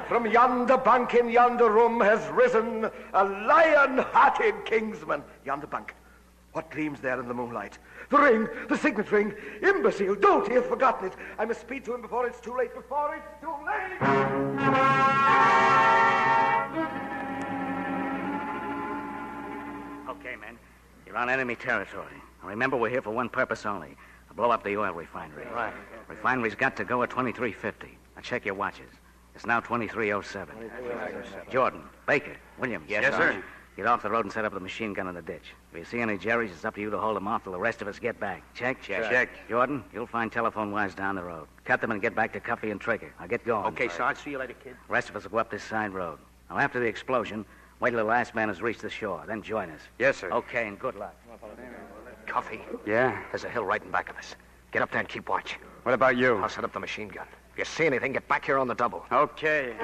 From yonder bunk in yonder room has risen a lion-hearted kingsman. Yonder bunk. What gleams there in the moonlight? The ring, the signet ring. Imbecile, dolt, he hath forgotten it. I must speed to him before it's too late, before it's too late. Okay, men. You're on enemy territory. Now, remember, we're here for one purpose only. To blow up the oil refinery. Right. Refinery's got to go at 2350. Now, check your watches. It's now 2307. Jordan, Baker, Williams. Yes, sir. Get off the road and set up the machine gun in the ditch. If you see any Jerry's, it's up to you to hold them off till the rest of us get back. Check? Check. Jordan, you'll find telephone wires down the road. Cut them and get back to Cuffy and Trigger. Now get going. Okay, Sarge. See you later, kid. The rest of us will go up this side road. Now, after the explosion, wait till the last man has reached the shore. Then join us. Yes, sir. Okay, and good luck. Coffee. Yeah? There's a hill right in back of us. Get up there and keep watch. What about you? I'll set up the machine gun. If you see anything, get back here on the double. Okay.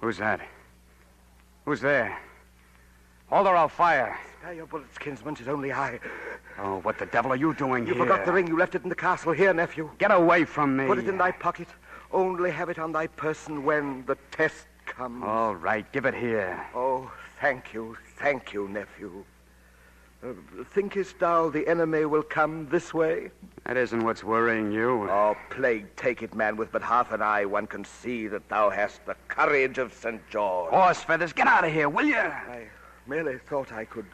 Who's that? Who's there? Hold or I'll fire. Spare your bullets, kinsman. 'Tis only I. Oh, what the devil are you doing You here? forgot the ring. You left it in the castle. Here, nephew. Get away from me. Put it in thy pocket. Only have it on thy person when the test comes. All right, give it here. Oh, thank you, nephew. Thinkest thou the enemy will come this way? That isn't what's worrying you. Oh, plague take it, man. With but half an eye, one can see that thou hast the courage of St. George. Horse feathers, get out of here, will you? I merely thought I could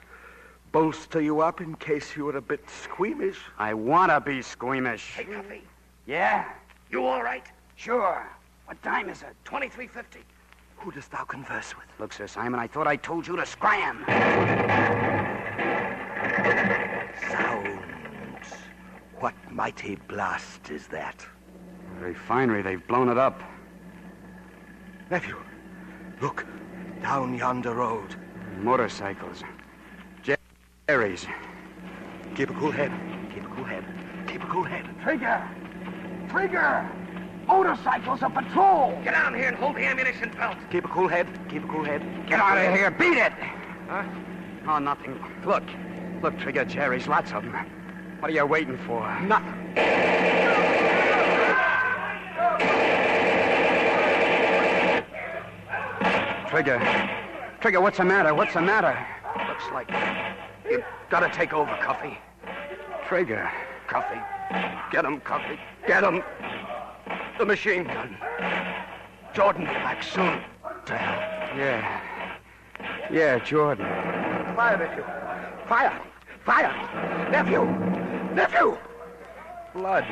bolster you up in case you were a bit squeamish. I want to be squeamish. Hey, Cuffy. Yeah? You all right? Sure. What time is it? 2350. Who dost thou converse with? Look, Sir Simon, I thought I told you to scram. Sounds. What mighty blast is that? The refinery, they've blown it up. Nephew, look, down yonder road. Motorcycles. Jerry's. Keep a cool head. Keep a cool head. Keep a cool head. Trigger! Motorcycles, a patrol! Get down here and hold the ammunition belt. Keep a cool head. Keep a cool head. Get out of here. Beat it! Huh? Oh, nothing. Look, Trigger, Jerry's, lots of them. What are you waiting for? Nothing. Trigger, what's the matter? What's the matter? Looks like you've got to take over, Cuffy. Trigger. Cuffy. Get him, Cuffy. Get him. The machine gun. Jordan, be back soon. To hell. Yeah, Jordan. Fire, nephew. Fire. Nephew. Blood.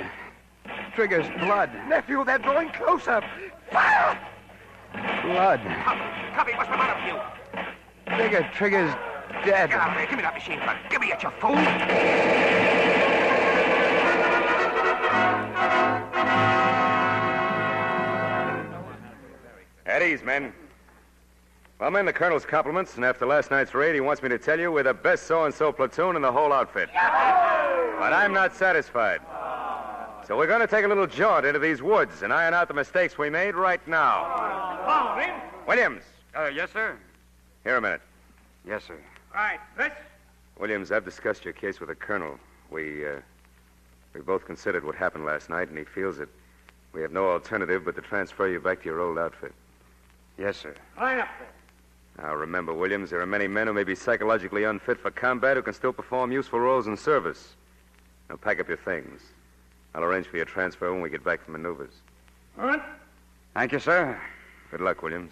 Trigger's blood. Nephew, they're drawing closer. Fire! Blood. Cuffy, what's the matter with you? Trigger's dead. Get out of here. Give me that machine gun. Give me it, you fool. At ease, men. Well, I'm in the colonel's compliments, and after last night's raid, he wants me to tell you we're the best so-and-so platoon in the whole outfit. But I'm not satisfied. So we're going to take a little jaunt into these woods and iron out the mistakes we made right now. Follow me. Williams. Yes, sir. Here a minute. Yes, sir. All right, Chris. Williams, I've discussed your case with the colonel. We both considered what happened last night, and he feels that we have no alternative but to transfer you back to your old outfit. Yes, sir. Line up there. Now, remember, Williams, there are many men who may be psychologically unfit for combat who can still perform useful roles in service. Now, pack up your things. I'll arrange for your transfer when we get back from maneuvers. All right. Thank you, sir. Good luck, Williams.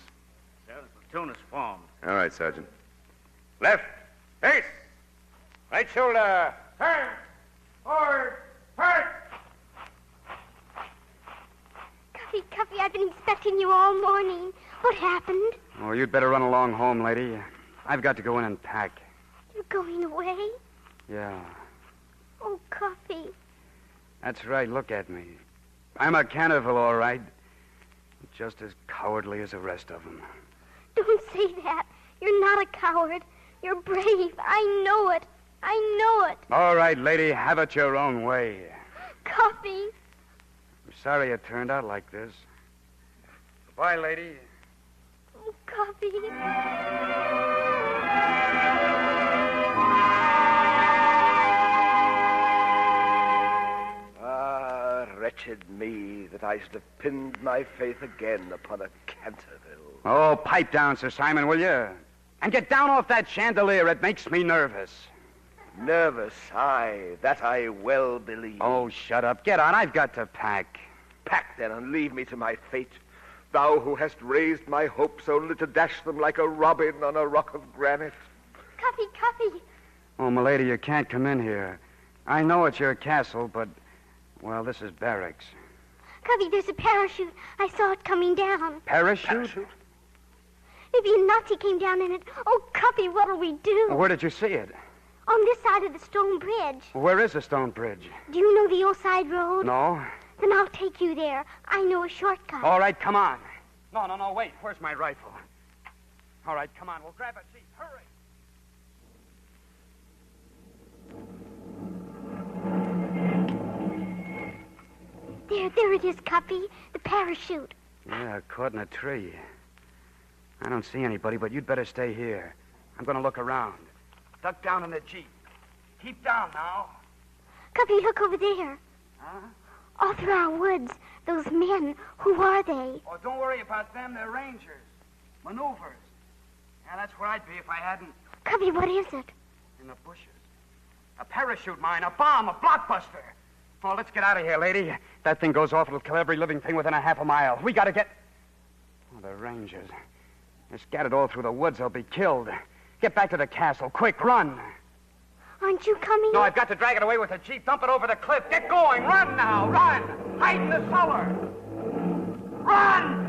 Sir, the platoon is formed. All right, Sergeant. Left. Face. Right shoulder. Turn. Forward. Turn. Cuffy, I've been expecting you all morning. What happened? Oh, you'd better run along home, lady. I've got to go in and pack. You're going away? Yeah. Oh, Cuffy. That's right. Look at me. I'm a Canterville, all right. Just as cowardly as the rest of them. Don't say that. You're not a coward. You're brave. I know it. All right, lady. Have it your own way. Cuffy. I'm sorry it turned out like this. Goodbye, lady. Oh, Cuffy. Wretched me that I should have pinned my faith again upon a Canterville. Oh, pipe down, Sir Simon, will you? And get down off that chandelier. It makes me nervous. Nervous, aye, that I well believe. Oh, shut up. Get on. I've got to pack. Pack then and leave me to my fate. Thou who hast raised my hopes only to dash them like a robin on a rock of granite. Cuffy. Oh, milady, you can't come in here. I know it's your castle, but, well, this is barracks. Cuffy, there's a parachute. I saw it coming down. Parachute? Maybe a Nazi came down in it. Oh, Cuffy, what'll we do? Well, where did you see it? On this side of the stone bridge. Where is the stone bridge? Do you know the old side road? No. Then I'll take you there. I know a shortcut. All right, come on. No, wait. Where's my rifle? All right, come on. We'll grab a seat. Hurry. There it is, Cuffy. The parachute. Yeah, caught in a tree. I don't see anybody, but you'd better stay here. I'm going to look around. Duck down in the Jeep. Keep down now. Cuffy, look over there. Huh? All through our woods. Those men. Who are they? Oh, don't worry about them. They're rangers. Maneuvers. Yeah, that's where I'd be if I hadn't... Cuffy, what is it? In the bushes. A parachute mine, a bomb, a blockbuster. Oh, let's get out of here, lady. That thing goes off, it'll kill every living thing within a half a mile. We gotta get... Oh, the rangers. They're scattered all through the woods. They'll be killed. Get back to the castle. Quick, run. Aren't you coming? No, I've got to drag it away with the Jeep. Dump it over the cliff. Get going. Run now. Run. Hide in the cellar. Run!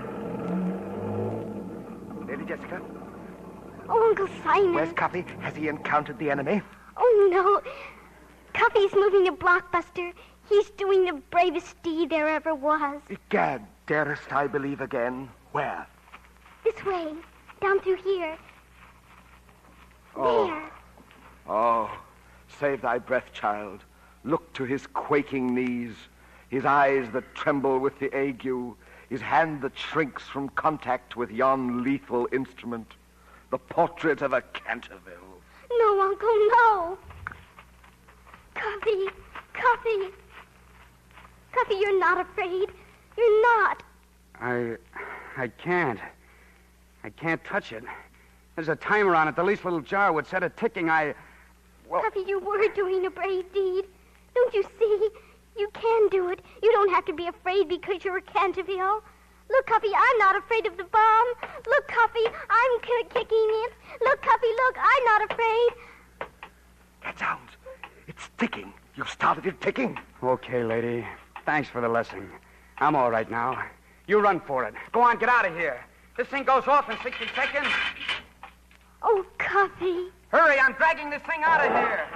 Lady Jessica? Oh, Uncle Simon. Where's Cuffy? Has he encountered the enemy? Oh, no. Cuffy's moving a blockbuster. He's doing the bravest deed there ever was. Egad, darest I believe again? Where? This way. Down through here. There. Oh, save thy breath, child. Look to his quaking knees, his eyes that tremble with the ague, his hand that shrinks from contact with yon lethal instrument, the portrait of a Canterville. No, Uncle, no. Cuffy. Cuffy, you're not afraid. You're not. I can't. I can't touch it. There's a timer on it. The least little jar would set it ticking. Well... Cuffy, you were doing a brave deed. Don't you see? You can do it. You don't have to be afraid because you're a Canterville. Look, Cuffy, I'm not afraid of the bomb. Look, Cuffy, I'm kicking it. Look, Cuffy, look, I'm not afraid. That sounds. It's ticking. You've started it ticking. Okay, lady. Thanks for the lesson. I'm all right now. You run for it. Go on, get out of here. This thing goes off in 60 seconds. Oh, Cuffy. Hurry, I'm dragging this thing out of here.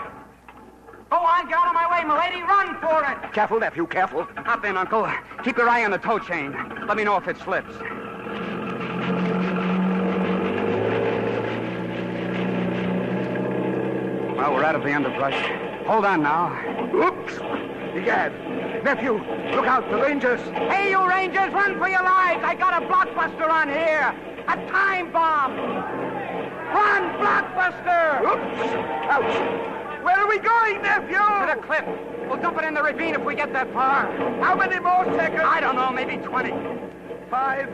Go on, get out of my way, milady. Run for it. Careful, nephew, careful. Hop in, Uncle. Keep your eye on the tow chain. Let me know if it slips. Well, we're out of the underbrush. Hold on now. Oops. Egad. Nephew, look out, the Rangers. Hey, you Rangers, run for your lives. I got a blockbuster on here. A time bomb. Run, blockbuster. Oops. Ouch. Where are we going, nephew? To the cliff. We'll dump it in the ravine if we get that far. How many more seconds? I don't know, maybe 20. 5,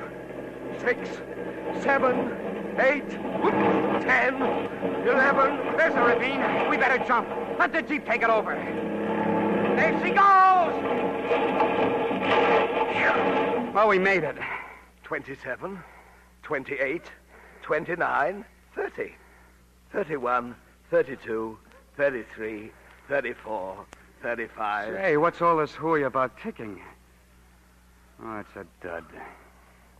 6, 7, 8, 10, 11. There's a ravine. We better jump. Let the Jeep take it over. There she goes! Well, we made it. 27, 28, 29, 30, 31, 32, 33, 34, 35. Say, what's all this hooey about ticking? Oh, it's a dud.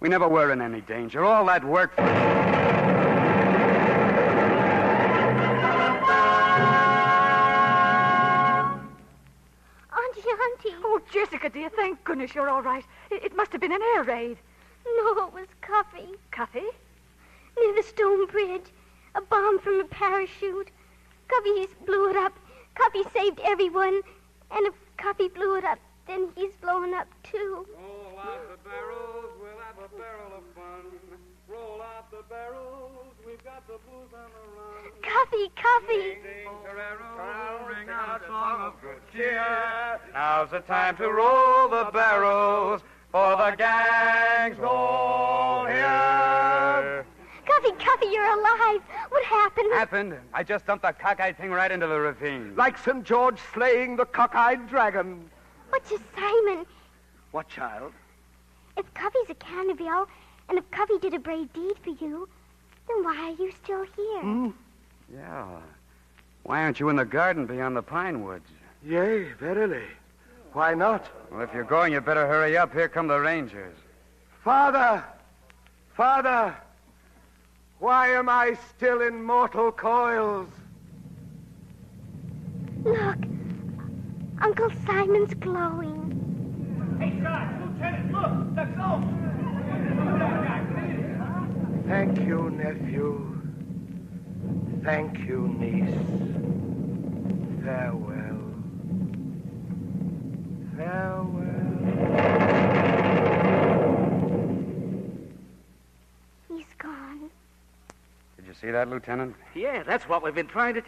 We never were in any danger. All that work for... Auntie. Oh, Jessica, dear, thank goodness you're all right. It must have been an air raid. No, it was Cuffy. Cuffy? Near the stone bridge. A bomb from a parachute. Cuffy blew it up. Cuffy saved everyone. And if Cuffy blew it up, then he's blowing up, too. Roll out the barrels, we'll have a barrel of fun. Roll out the barrels, we've got the booze on the run. Cuffy. Ring out a song of good cheer. Now's the time to roll the barrels, for the gang's all here. Cuffy, you're alive. What happened? Happened? I just dumped the cockeyed thing right into the ravine. Like St. George slaying the cockeyed dragon. What's your Simon? What, child? If Covey's a Canterville, and if Covey did a brave deed for you, then why are you still here? Yeah. Why aren't you in the garden beyond the pine woods? Yea, verily. Why not? Well, if you're going, you better hurry up. Here come the Rangers. Father! Father! Why am I still in mortal coils? Look, Uncle Simon's glowing. Hey, Sarge, Lieutenant, look, the ghost. Thank you, nephew. Thank you, niece. Farewell. Farewell. He's gone. Did you see that, Lieutenant? Yeah, that's what we've been trying to...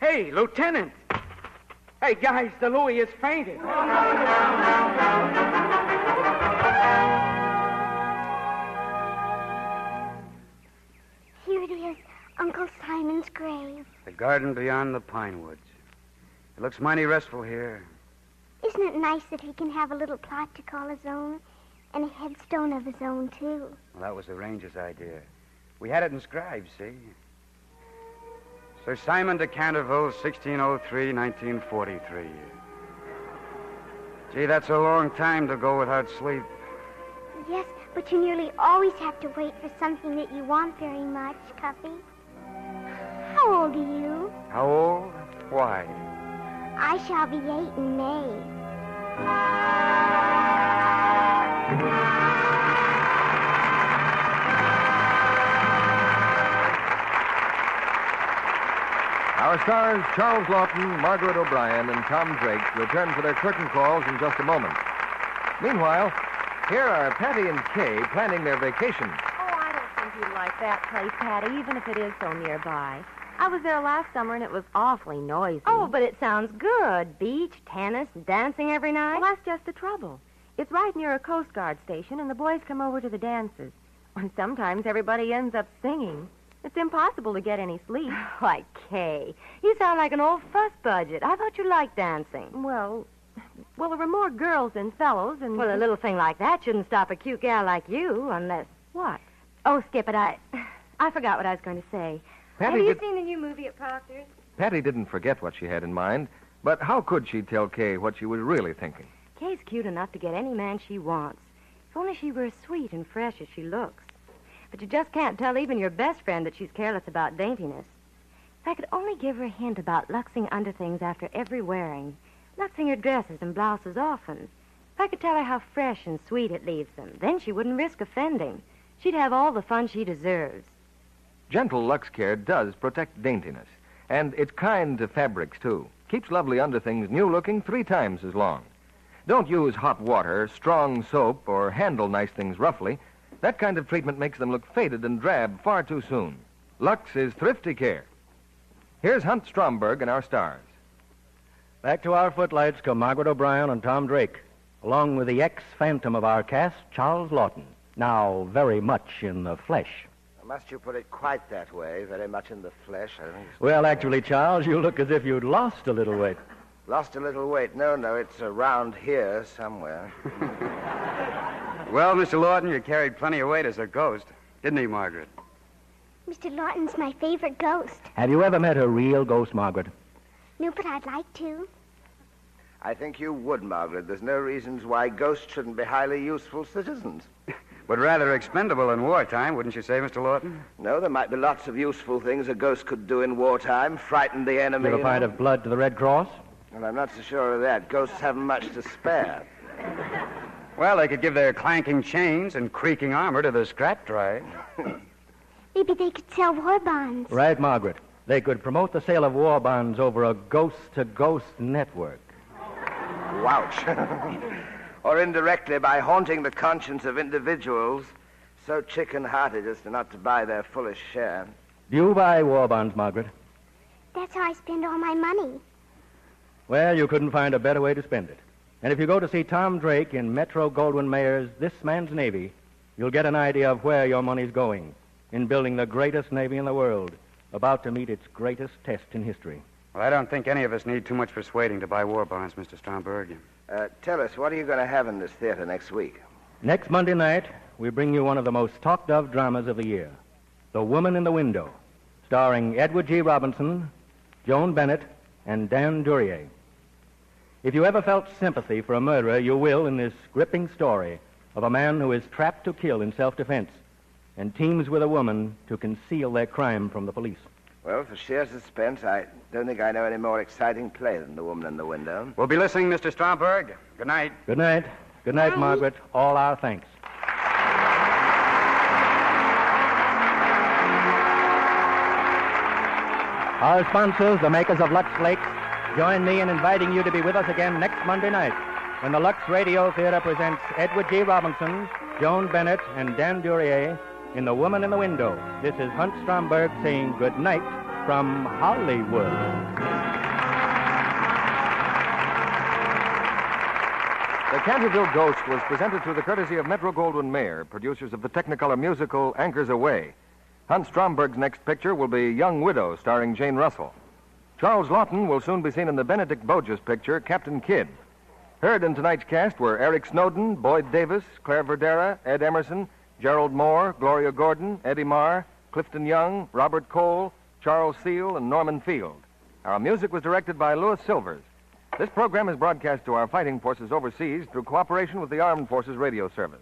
Hey, Lieutenant. Hey, guys, the Louis has fainted. Here it is, Uncle Simon's grave. The garden beyond the pine woods. It looks mighty restful here. Isn't it nice that he can have a little plot to call his own and a headstone of his own, too? Well, that was the Ranger's idea. We had it inscribed, see? Sir Simon de Canterville, 1603-1943. Gee, that's a long time to go without sleep. Yes, but you nearly always have to wait for something that you want very much, Cuffy. How old are you? How old? Why? I shall be 8 in May. Our stars, Charles Lawton, Margaret O'Brien, and Tom Drake, return for their curtain calls in just a moment. Meanwhile, here are Patty and Kay planning their vacation. Oh, I don't think you'd like that place, Patty, even if it is so nearby. I was there last summer, and it was awfully noisy. Oh, but it sounds good. Beach, tennis, dancing every night. Well, that's just the trouble. It's right near a Coast Guard station, and the boys come over to the dances. And sometimes everybody ends up singing. It's impossible to get any sleep. Why, Kay, you sound like an old fuss budget. I thought you liked dancing. Well, there were more girls than fellows, and... Well, a little thing like that shouldn't stop a cute gal like you, unless... What? Oh, skip it. I forgot what I was going to say. Patty Have you seen the new movie at Proctor's? Patty didn't forget what she had in mind, but how could she tell Kay what she was really thinking? Kay's cute enough to get any man she wants. If only she were as sweet and fresh as she looks. But you just can't tell even your best friend that she's careless about daintiness. If I could only give her a hint about luxing underthings after every wearing, luxing her dresses and blouses often. If I could tell her how fresh and sweet it leaves them, then she wouldn't risk offending. She'd have all the fun she deserves. Gentle Lux Care does protect daintiness, and it's kind to fabrics, too. Keeps lovely underthings new-looking 3 times as long. Don't use hot water, strong soap, or handle nice things roughly. That kind of treatment makes them look faded and drab far too soon. Lux is thrifty care. Here's Hunt Stromberg and our stars. Back to our footlights come Margaret O'Brien and Tom Drake, along with the ex-phantom of our cast, Charles Lawton, now very much in the flesh. Must you put it quite that way, very much in the flesh? I think. Well, actually, Charles, you look as if you'd lost a little weight. Lost a little weight? No, it's around here somewhere. Well, Mr. Lawton, you carried plenty of weight as a ghost, didn't he, Margaret? Mr. Lawton's my favorite ghost. Have you ever met a real ghost, Margaret? No, but I'd like to. I think you would, Margaret. There's no reasons why ghosts shouldn't be highly useful citizens. But rather expendable in wartime, wouldn't you say, Mr. Lawton? No, there might be lots of useful things a ghost could do in wartime. Frighten the enemy. Give a pint of blood to the Red Cross? Well, I'm not so sure of that. Ghosts haven't much to spare. Well, they could give their clanking chains and creaking armor to the scrap drive. Maybe they could sell war bonds. Right, Margaret. They could promote the sale of war bonds over a ghost-to-ghost network. Wouch. Or indirectly by haunting the conscience of individuals so chicken-hearted as to not to buy their fullest share. Do you buy war bonds, Margaret? That's how I spend all my money. Well, you couldn't find a better way to spend it. And if you go to see Tom Drake in Metro-Goldwyn-Mayer's This Man's Navy, you'll get an idea of where your money's going in building the greatest navy in the world, about to meet its greatest test in history. Well, I don't think any of us need too much persuading to buy war bonds, Mr. Stromberg. Tell us, what are you going to have in this theater next week? Next Monday night, we bring you one of the most talked of dramas of the year, The Woman in the Window, starring Edward G. Robinson, Joan Bennett, and Dan Duryea. If you ever felt sympathy for a murderer, you will in this gripping story of a man who is trapped to kill in self-defense and teams with a woman to conceal their crime from the police. Well, for sheer suspense, I don't think I know any more exciting play than The Woman in the Window. We'll be listening, Mr. Stromberg. Good night. Good night. Good night, Margaret. All our thanks. Our sponsors, the makers of Lux Flakes, join me in inviting you to be with us again next Monday night when the Lux Radio Theater presents Edward G. Robinson, Joan Bennett, and Dan Duryea in The Woman in the Window. This is Hunt Stromberg saying good night from Hollywood. The Canterville Ghost was presented through the courtesy of Metro-Goldwyn-Mayer, producers of the Technicolor musical Anchors Aweigh. Hunt Stromberg's next picture will be Young Widow, starring Jane Russell. Charles Lawton will soon be seen in the Benedict Boges picture, Captain Kidd. Heard in tonight's cast were Eric Snowden, Boyd Davis, Claire Verdera, Ed Emerson, Gerald Moore, Gloria Gordon, Eddie Marr, Clifton Young, Robert Cole, Charles Seal, and Norman Field. Our music was directed by Louis Silvers. This program is broadcast to our fighting forces overseas through cooperation with the Armed Forces Radio Service.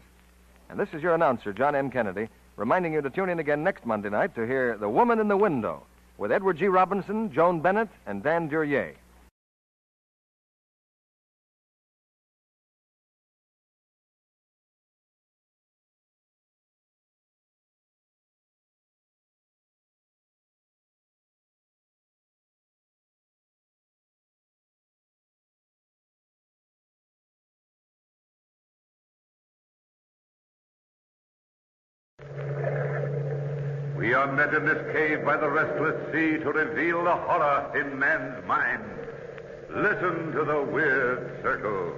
And this is your announcer, John M. Kennedy, reminding you to tune in again next Monday night to hear The Woman in the Window with Edward G. Robinson, Joan Bennett, and Dan Duryea. We are met in this cave by the restless sea to reveal the horror in man's mind. Listen to the weird circle.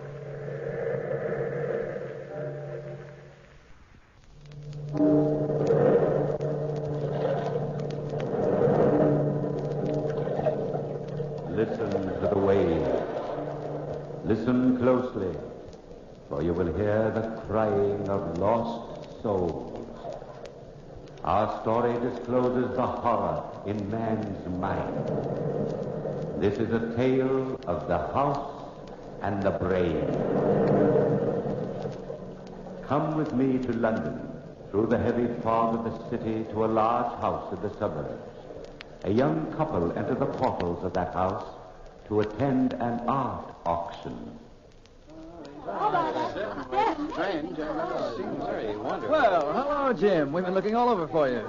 Listen to the waves. Listen closely, for you will hear the crying of lost souls. Our story discloses the horror in man's mind. This is a tale of the house and the brain. Come with me to London, through the heavy fog of the city to a large house in the suburbs. A young couple enter the portals of that house to attend an art auction. Strange. Seems very wonderful. Well, hello, Jim. We've been looking all over for you.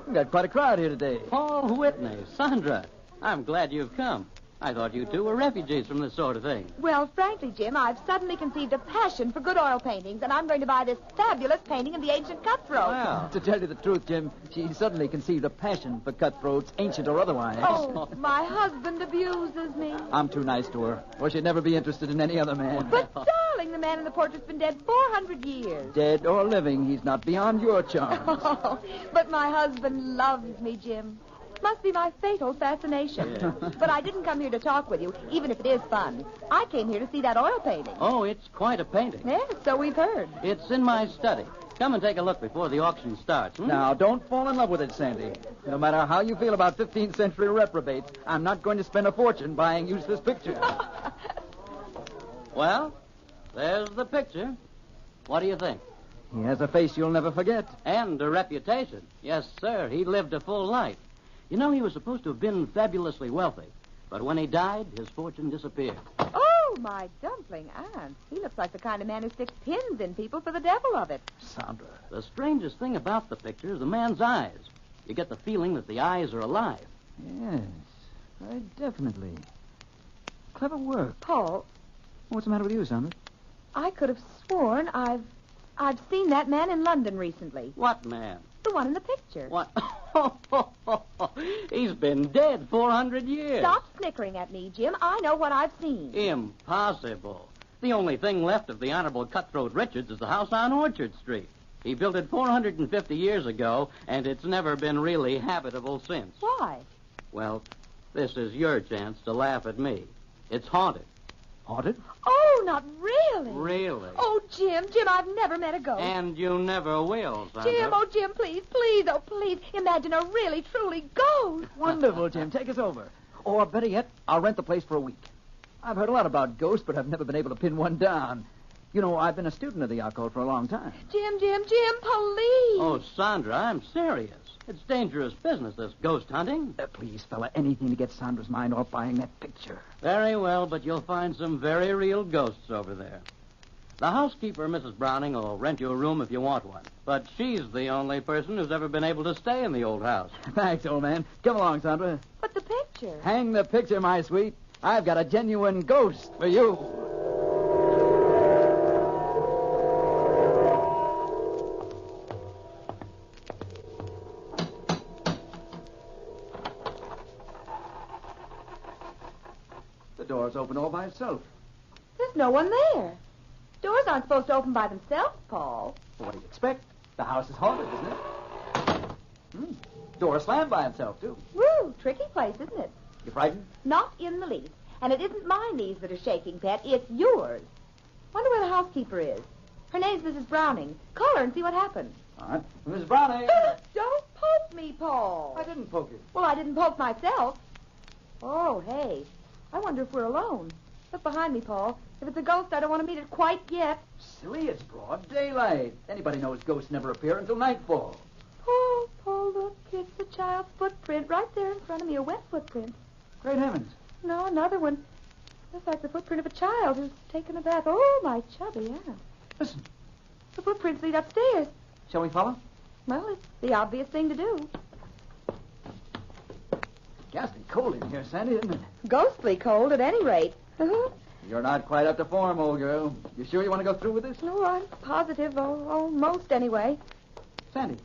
We've got quite a crowd here today. Paul Whitney, Sandra, I'm glad you've come. I thought you two were refugees from this sort of thing. Well, frankly, Jim, I've suddenly conceived a passion for good oil paintings, and I'm going to buy this fabulous painting of the ancient cutthroat. Well, to tell you the truth, Jim, she suddenly conceived a passion for cutthroats, ancient or otherwise. Oh, my husband abuses me. I'm too nice to her, or she'd never be interested in any other man. But, darling, the man in the portrait's been dead 400 years. Dead or living, he's not beyond your charms. Oh, but my husband loves me, Jim. Must be my fatal fascination. Yeah. But I didn't come here to talk with you, even if it is fun. I came here to see that oil painting. Oh, it's quite a painting. Yes, so we've heard. It's in my study. Come and take a look before the auction starts. Now, don't fall in love with it, Sandy. No matter how you feel about 15th century reprobates, I'm not going to spend a fortune buying useless pictures. Well, there's the picture. What do you think? He has a face you'll never forget. And a reputation. Yes, sir. He lived a full life. You know, he was supposed to have been fabulously wealthy. But when he died, his fortune disappeared. Oh, my dumpling aunt. He looks like the kind of man who sticks pins in people for the devil of it. Sandra. The strangest thing about the picture is the man's eyes. You get the feeling that the eyes are alive. Yes, very definitely. Clever work. Paul. What's the matter with you, Sandra? I could have sworn I've seen that man in London recently. What man? The one in the picture. What? He's been dead 400 years. Stop snickering at me, Jim. I know what I've seen. Impossible. The only thing left of the Honorable Cutthroat Richards is the house on Orchard Street. He built it 450 years ago, and it's never been really habitable since. Why? Well, this is your chance to laugh at me. It's haunted. Haunted? Oh, not really. Really? Oh, Jim, I've never met a ghost. And you never will, Sandra. Jim, oh, Jim, please, oh, please. Imagine a really, truly ghost. Wonderful, Jim. Take us over. Or, better yet, I'll rent the place for a week. I've heard a lot about ghosts, but I've never been able to pin one down. You know, I've been a student of the occult for a long time. Jim, police. Oh, Sandra, I'm serious. It's dangerous business, this ghost hunting. Please, fella, anything to get Sandra's mind off buying that picture. Very well, but you'll find some very real ghosts over there. The housekeeper, Mrs. Browning, will rent you a room if you want one. But she's the only person who's ever been able to stay in the old house. Thanks, old man. Come along, Sandra. But the picture. Hang the picture, my sweet. I've got a genuine ghost for you. The door's open all by itself. There's no one there. Doors aren't supposed to open by themselves, Paul. What do you expect? The house is haunted, isn't it? Door slammed by itself, too. Woo, tricky place, isn't it? You frightened? Not in the least. And it isn't my knees that are shaking, Pet. It's yours. Wonder where the housekeeper is. Her name's Mrs. Browning. Call her and see what happens. All right. Mrs. Browning. Don't poke me, Paul. I didn't poke you. Well, I didn't poke myself. Oh, hey. I wonder if we're alone. Look behind me, Paul. If it's a ghost, I don't want to meet it quite yet. Silly, it's broad daylight. Anybody knows ghosts never appear until nightfall. Paul, look. It's a child's footprint right there in front of me, a wet footprint. Great heavens. No, another one. Looks like the footprint of a child who's taken a bath. Oh, my chubby aunt. Listen. The footprints lead upstairs. Shall we follow? Well, it's the obvious thing to do. Ghastly cold in here, Sandy, isn't it? Ghostly cold, at any rate. You're not quite up to form, old girl. You sure you want to go through with this? No, I'm positive. Almost, anyway. Sandy,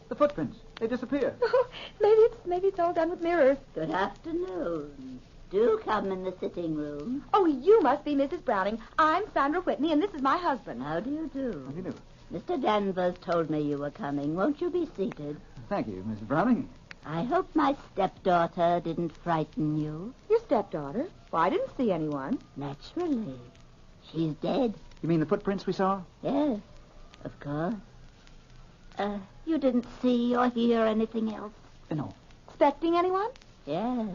the footprints. They disappear. Maybe it's all done with mirrors. Good afternoon. Do come in the sitting room. Oh, you must be Mrs. Browning. I'm Sandra Whitney, and this is my husband. How do you do? How do you do? Mr. Danvers told me you were coming. Won't you be seated? Thank you, Mrs. Browning. I hope my stepdaughter didn't frighten you. Your stepdaughter? Well, I didn't see anyone. Naturally. She's dead. You mean the footprints we saw? Yes, of course. You didn't see or hear anything else? No. Expecting anyone? Yes.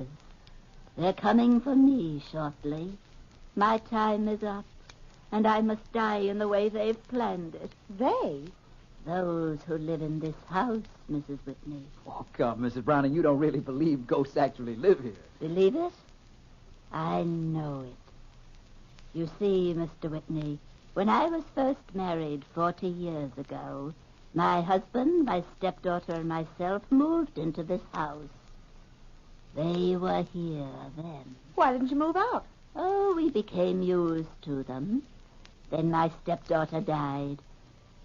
They're coming for me shortly. My time is up, and I must die in the way they've planned it. They? Those who live in this house, Mrs. Whitney. Oh, come, Mrs. Browning, you don't really believe ghosts actually live here. Believe it? I know it. You see, Mr. Whitney, when I was first married 40 years ago, my husband, my stepdaughter, and myself moved into this house. They were here then. Why didn't you move out? Oh, we became used to them. Then my stepdaughter died.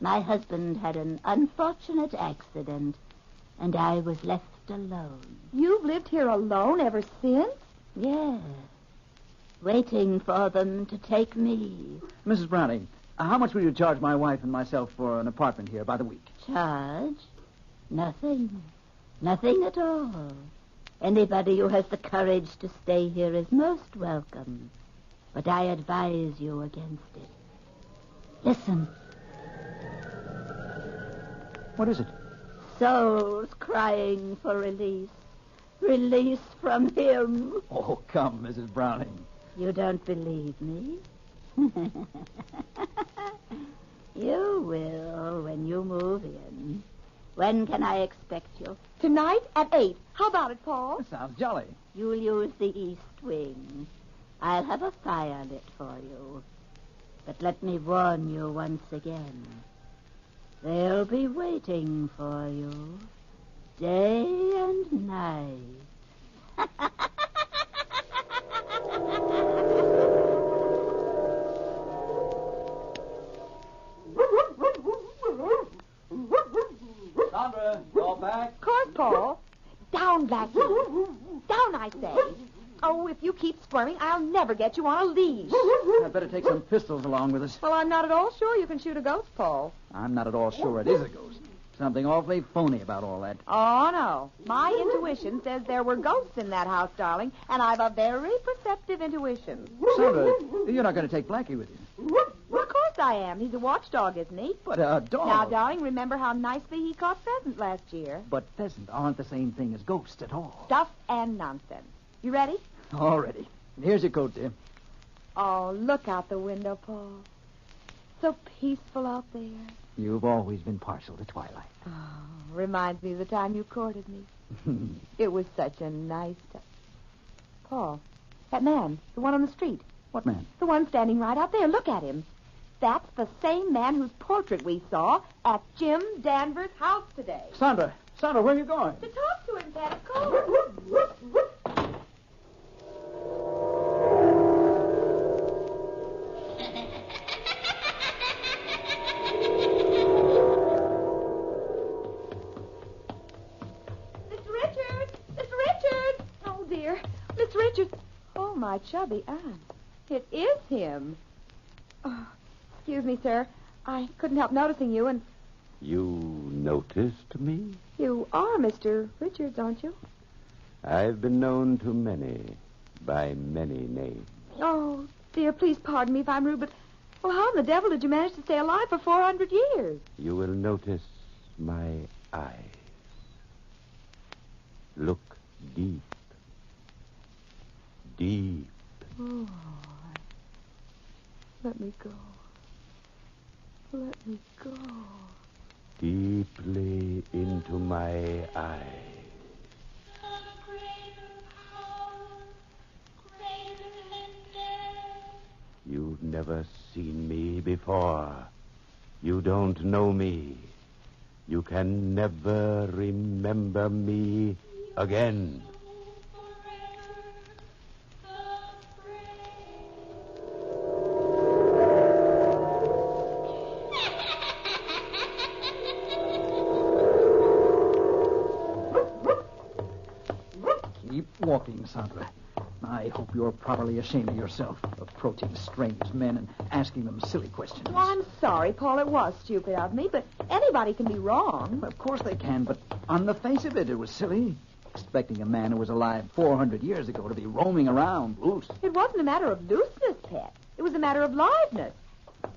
My husband had an unfortunate accident, and I was left alone. You've lived here alone ever since? Yes. Waiting for them to take me. Mrs. Browning, how much will you charge my wife and myself for an apartment here by the week? Charge? Nothing. Nothing at all. Anybody who has the courage to stay here is most welcome. But I advise you against it. Listen. What is it? Souls crying for release. Release from him. Oh, come, Mrs. Browning. You don't believe me? You will when you move in. When can I expect you? Tonight at 8. How about it, Paul? That sounds jolly. You'll use the east wing. I'll have a fire lit for you. But let me warn you once again. They'll be waiting for you day and night. Sandra, all back? Of course, Paul. Down, Blackie. Down, I say. Oh, if you keep squirming, I'll never get you on a leash. I'd better take some pistols along with us. Well, I'm not at all sure you can shoot a ghost, Paul. I'm not at all sure it is a ghost. Something awfully phony about all that. Oh, no. My intuition says there were ghosts in that house, darling, and I've a very perceptive intuition. Sandra, you're not going to take Blackie with you. Well, of course I am. He's a watchdog, isn't he? But a dog. Now, darling, remember how nicely he caught pheasant last year? But pheasant aren't the same thing as ghosts at all. Stuff and nonsense. You ready? All ready. And here's your coat, dear. Oh, look out the window, Paul. So peaceful out there. You've always been partial to twilight. Oh, reminds me of the time you courted me. It was such a nice time. Paul, that man, the one on the street. What man? The one standing right out there. Look at him. That's the same man whose portrait we saw at Jim Danvers' house today. Sandra, where are you going? To talk to him, Pat, of course. My chubby aunt. It is him. Oh, excuse me, sir. I couldn't help noticing you, and... You noticed me? You are Mr. Richards, aren't you? I've been known to many, by many names. Oh, dear, please pardon me if I'm rude, but... Well, how in the devil did you manage to stay alive for 400 years? You will notice my eyes. Look deep. Deep. Oh, let me go. Let me go. Deeply into my eyes. You've never seen me before. You don't know me. You can never remember me again. Walking, Sandra. I hope you're properly ashamed of yourself, approaching strange men and asking them silly questions. Well, I'm sorry, Paul. It was stupid of me, but anybody can be wrong. Of course they can, but on the face of it, it was silly. Expecting a man who was alive 400 years ago to be roaming around loose. It wasn't a matter of looseness, Pet. It was a matter of liveness.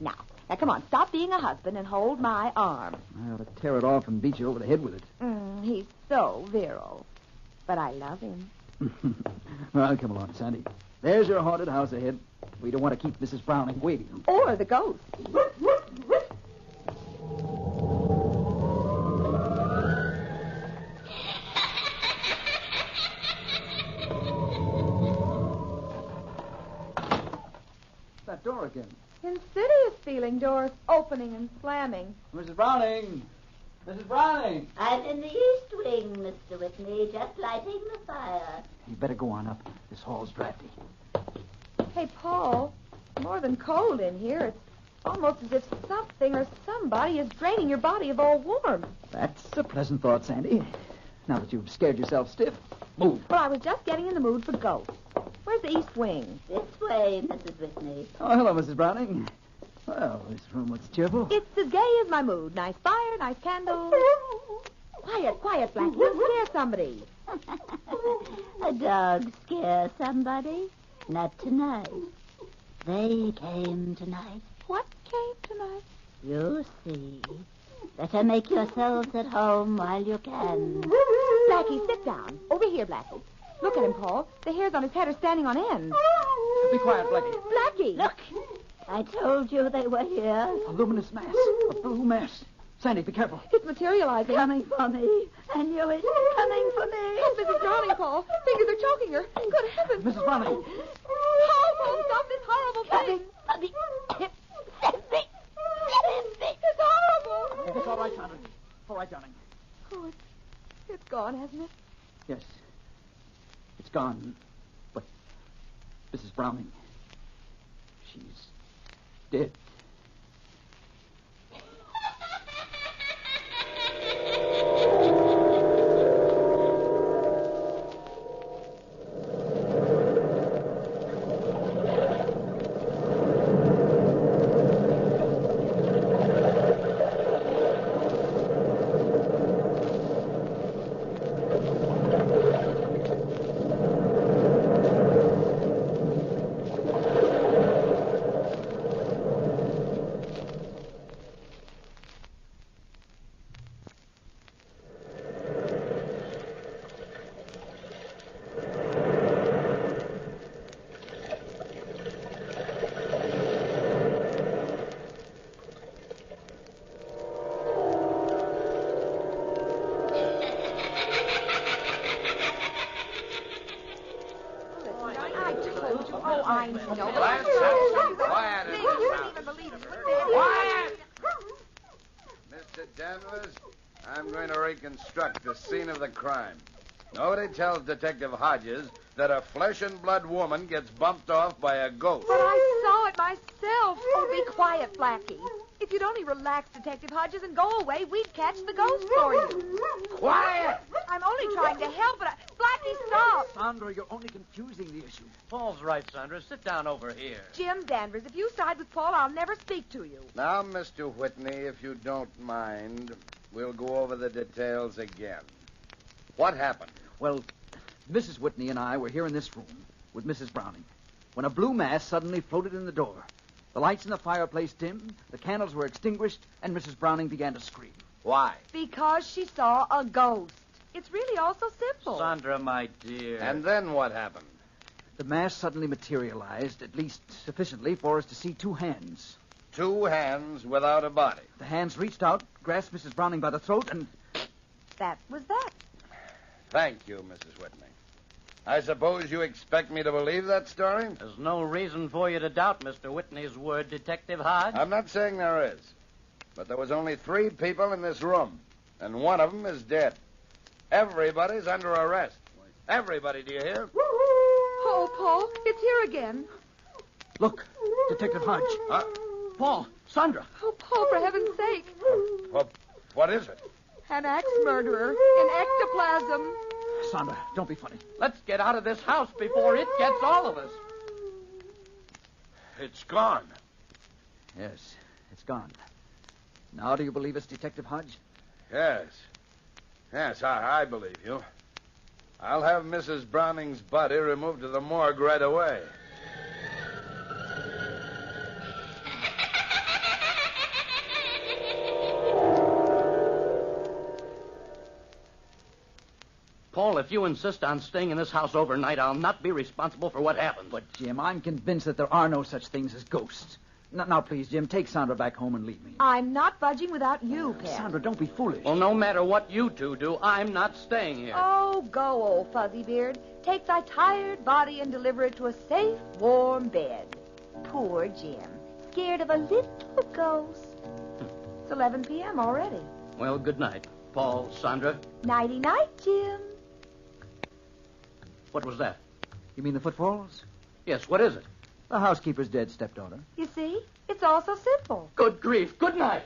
Now, come on. Stop being a husband and hold my arm. I ought to tear it off and beat you over the head with it. He's so virile. But I love him. Well, come along, Sandy. There's your haunted house ahead. We don't want to keep Mrs. Browning waiting. Or the ghost. That door again. Insidious feeling, doors opening and slamming. Mrs. Browning! Mrs. Browning! I'm in the east wing, Mr. Whitney, just lighting the fire. You better go on up. This hall's drafty. Hey, Paul, more than cold in here. It's almost as if something or somebody is draining your body of all warmth. That's a pleasant thought, Sandy. Now that you've scared yourself stiff, move. Well, I was just getting in the mood for ghosts. Where's the east wing? This way, Mrs. Whitney. Oh, hello, Mrs. Browning. Well, this room looks cheerful. It's as gay as my mood. Nice fire, nice candles. Quiet, Blackie. You'll scare somebody. A dog scare somebody? Not tonight. They came tonight. What came tonight? You'll see. Better make yourselves at home while you can. Blackie, sit down. Over here, Blackie. Look at him, Paul. The hairs on his head are standing on end. Be quiet, Blackie. Blackie! Look, I told you they were here. A luminous mass. A blue mass. Sandy, be careful. It's materializing. Coming for me. I knew it. Coming for me. Oh, Mrs. Browning, Paul. Fingers are choking her. Good heavens. Mrs. Browning. Oh, Paul, stop this horrible thing. Coming for me. It's horrible. It's all right, Sandra. All right, darling. Oh, it's gone, hasn't it? Yes. It's gone. But Mrs. Browning, she's dead. canvas, I'm going to reconstruct the scene of the crime. Nobody tells Detective Hodges that a flesh-and-blood woman gets bumped off by a ghost. But I saw it myself. Oh, be quiet, Blackie. If you'd only relax, Detective Hodges, and go away, we'd catch the ghost for you. Quiet! I'm only trying to help, but Blackie, stop! Sandra, you're only confusing the issue. Paul's right, Sandra. Sit down over here. Jim Danvers, if you side with Paul, I'll never speak to you. Now, Mr. Whitney, if you don't mind, we'll go over the details again. What happened? Well, Mrs. Whitney and I were here in this room with Mrs. Browning when a blue mass suddenly floated in the door. The lights in the fireplace dimmed, the candles were extinguished, and Mrs. Browning began to scream. Why? Because she saw a ghost. It's really all so simple. Sandra, my dear. And then what happened? The mass suddenly materialized, at least sufficiently for us to see two hands. Two hands without a body. The hands reached out, grasped Mrs. Browning by the throat, and... That was that. Thank you, Mrs. Whitney. I suppose you expect me to believe that story? There's no reason for you to doubt Mr. Whitney's word, Detective Hodge. I'm not saying there is. But there was only 3 people in this room, and one of them is dead. Everybody's under arrest. Everybody, do you hear? Oh, Paul, it's here again. Look, Detective Hodge. Paul, Sandra. Oh, Paul, for heaven's sake. What is it? An axe murderer in ectoplasm. Sandra, don't be funny. Let's get out of this house before it gets all of us. It's gone. Yes, it's gone. Now do you believe us, Detective Hodge? Yes. Yes, I believe you. I'll have Mrs. Browning's body removed to the morgue right away. Paul, if you insist on staying in this house overnight, I'll not be responsible for what happens. But, Jim, I'm convinced that there are no such things as ghosts. Now, please, Jim, take Sandra back home and leave me. I'm not budging without you, Pet. Sandra, don't be foolish. Well, no matter what you two do, I'm not staying here. Oh, go, old fuzzy beard. Take thy tired body and deliver it to a safe, warm bed. Poor Jim, scared of a little ghost. It's 11 p.m. already. Well, good night, Paul, Sandra. Nighty-night, Jim. What was that? You mean the footfalls? Yes, what is it? The housekeeper's dead stepdaughter. You see? It's all so simple. Good grief. Good night.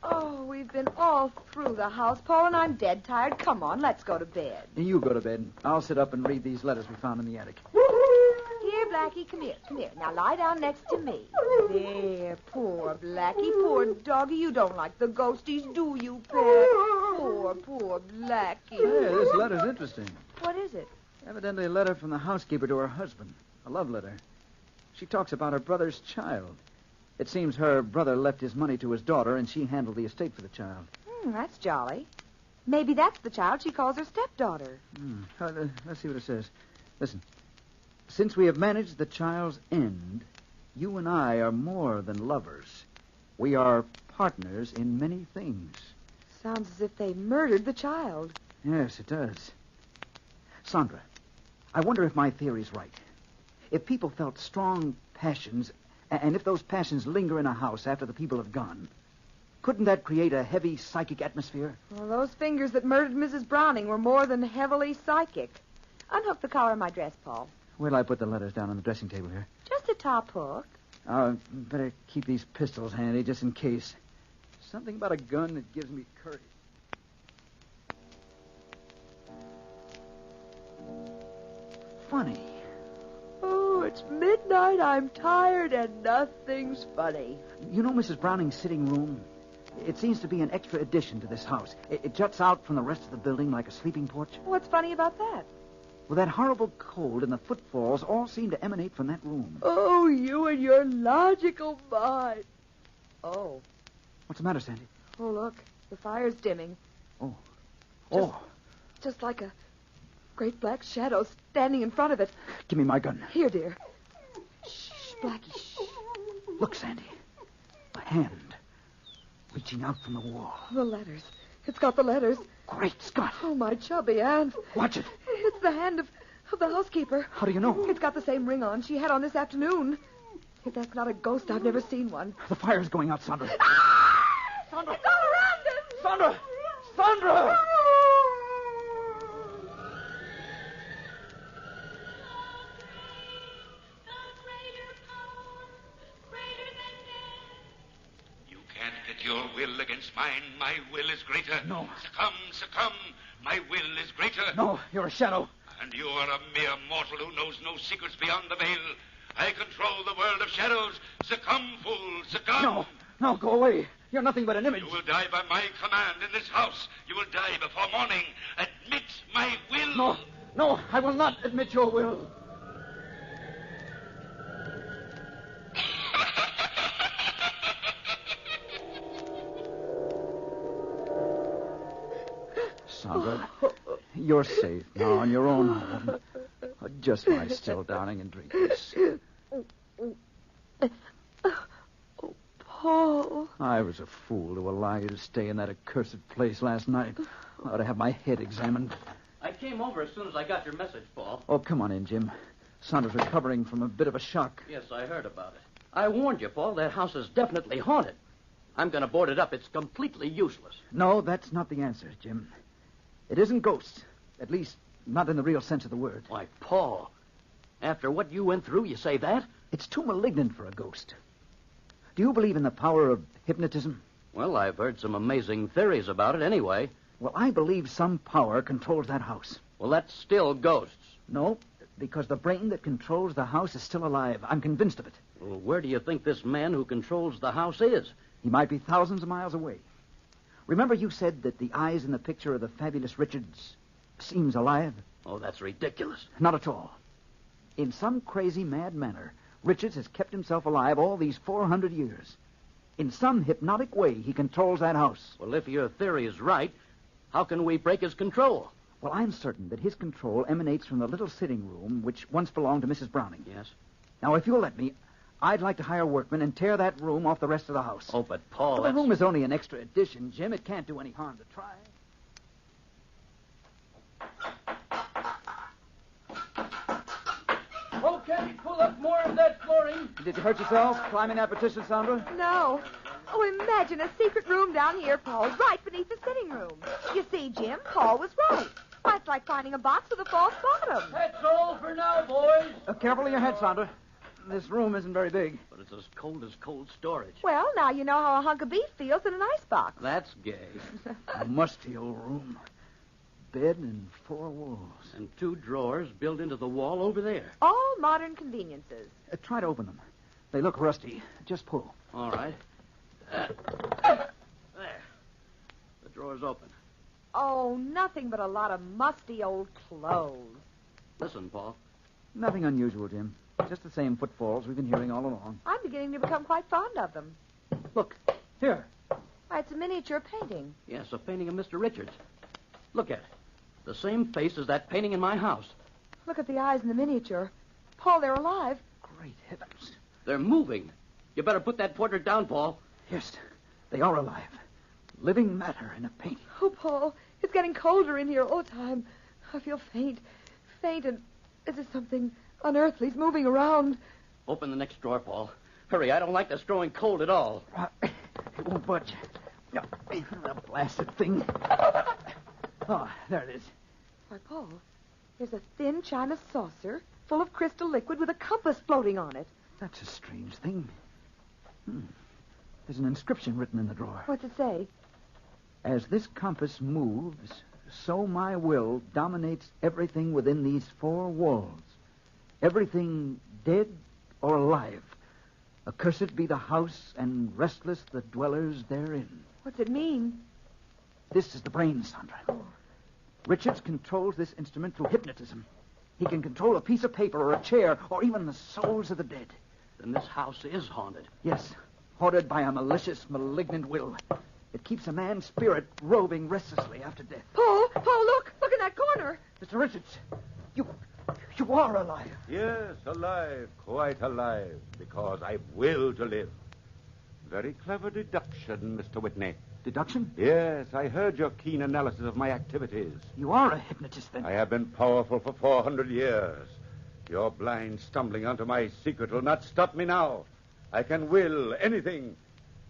Oh, we've been all through the house, Paul, and I'm dead tired. Come on, let's go to bed. You go to bed. I'll sit up and read these letters we found in the attic. Here, Blackie, come here, come here. Now lie down next to me. There, poor Blackie, poor doggy. You don't like the ghosties, do you, Pet? Poor Blackie. Hey, this letter's interesting. What is it? Evidently a letter from the housekeeper to her husband. A love letter. She talks about her brother's child. It seems her brother left his money to his daughter, and she handled the estate for the child. That's jolly. Maybe that's the child she calls her stepdaughter. Let's see what it says. Listen. Since we have managed the child's end, you and I are more than lovers. We are partners in many things. Sounds as if they murdered the child. Yes, it does. Sandra, I wonder if my theory's right. If people felt strong passions, and if those passions linger in a house after the people have gone, couldn't that create a heavy psychic atmosphere? Well, those fingers that murdered Mrs. Browning were more than heavily psychic. Unhook the collar of my dress, Paul. Where'll I put the letters down on the dressing table here? Just a top hook. Better keep these pistols handy just in case. Something about a gun that gives me courage. Funny. Oh, it's midnight. I'm tired and nothing's funny. You know Mrs. Browning's sitting room? It seems to be an extra addition to this house. It juts out from the rest of the building like a sleeping porch. What's funny about that? Well, that horrible cold and the footfalls all seem to emanate from that room. Oh, you and your logical mind. Oh. What's the matter, Sandy? Oh, look. The fire's dimming. Oh. Just like a great black shadow standing in front of it. Give me my gun. Here, dear. Shh, Blackie, shh. Look, Sandy. A hand reaching out from the wall. The letters. It's got the letters. Great Scott. Oh, my chubby aunt. Watch it. It's the hand of Of the housekeeper. How do you know? It's got the same ring on she had on this afternoon. If that's not a ghost, I've never seen one. The fire's going out, Sandra. Sandra! It's all around us! Sandra! Sandra! You can't pit your will against mine. My will is greater. No. Succumb. My will is greater. No, you're a shadow. And you are a mere mortal who knows no secrets beyond the veil. I control the world of shadows. Succumb, fool, succumb. No, go away. You're nothing but an image. You will die by my command in this house. You will die before morning. Admit my will. No, I will not admit your will. Sandra, you're safe now on your own home. Just lie still, darling, and drink this. Paul. I was a fool to allow you to stay in that accursed place last night. I ought to have my head examined. I came over as soon as I got your message, Paul. Oh, come on in, Jim. Sandra's recovering from a bit of a shock. Yes, I heard about it. I warned you, Paul. That house is definitely haunted. I'm going to board it up. It's completely useless. No, that's not the answer, Jim. It isn't ghosts. At least, not in the real sense of the word. Why, Paul, after what you went through, you say that? It's too malignant for a ghost. Do you believe in the power of hypnotism? Well, I've heard some amazing theories about it anyway. Well, I believe some power controls that house. Well, that's still ghosts. No, because the brain that controls the house is still alive. I'm convinced of it. Well, where do you think this man who controls the house is? He might be thousands of miles away. Remember you said that the eyes in the picture of the fabulous Richards seems alive? Oh, that's ridiculous. Not at all. In some crazy, mad manner, Richards has kept himself alive all these 400 years. In some hypnotic way, he controls that house. Well, if your theory is right, how can we break his control? Well, I'm certain that his control emanates from the little sitting room which once belonged to Mrs. Browning. Yes? Now, if you'll let me, I'd like to hire workmen and tear that room off the rest of the house. Oh, but Paul, the room is only an extra addition, Jim. It can't do any harm to try. Okay, pull up more of that flooring. Did you hurt yourself climbing that petition, Sandra? No. Oh, imagine a secret room down here, Paul, right beneath the sitting room. You see, Jim, Paul was right. Why, it's like finding a box with a false bottom. That's all for now, boys. Careful of your head, Sandra. This room isn't very big. But it's as cold storage. Well, now you know how a hunk of beef feels in an icebox. That's gay. A musty old room. Bed and 4 walls. And 2 drawers built into the wall over there. All modern conveniences. Try to open them. They look rusty. Just pull. All right. There. The drawer's open. Oh, nothing but a lot of musty old clothes. Listen, Paul. Nothing unusual, Jim. Just the same footfalls we've been hearing all along. I'm beginning to become quite fond of them. Look, here. Why, it's a miniature painting. Yes, a painting of Mr. Richards. Look at it. The same face as that painting in my house. Look at the eyes in the miniature. Paul, they're alive. Great heavens. They're moving. You better put that portrait down, Paul. Yes, they are alive. Living matter in a painting. Oh, Paul, it's getting colder in here all the time. I feel faint, and as if something unearthly's moving around. Open the next drawer, Paul. Hurry, I don't like this growing cold at all. It won't budge. The blasted thing. Oh, there it is. Why, Paul, there's a thin china saucer full of crystal liquid with a compass floating on it. That's a strange thing. There's an inscription written in the drawer. What's it say? As this compass moves, so my will dominates everything within these 4 walls. Everything dead or alive. Accursed be the house, and restless the dwellers therein. What's it mean? This is the brain, Sandra. Richards controls this instrument through hypnotism. He can control a piece of paper or a chair or even the souls of the dead. Then this house is haunted. Yes, haunted by a malicious, malignant will. It keeps a man's spirit roving restlessly after death. Paul, look in that corner. Mr. Richards, you are alive. Yes, alive, quite alive, because I will to live. Very clever deduction, Mr. Whitney. Deduction? Yes, I heard your keen analysis of my activities. You are a hypnotist, then. I have been powerful for 400 years. Your blind stumbling onto my secret will not stop me now. I can will anything.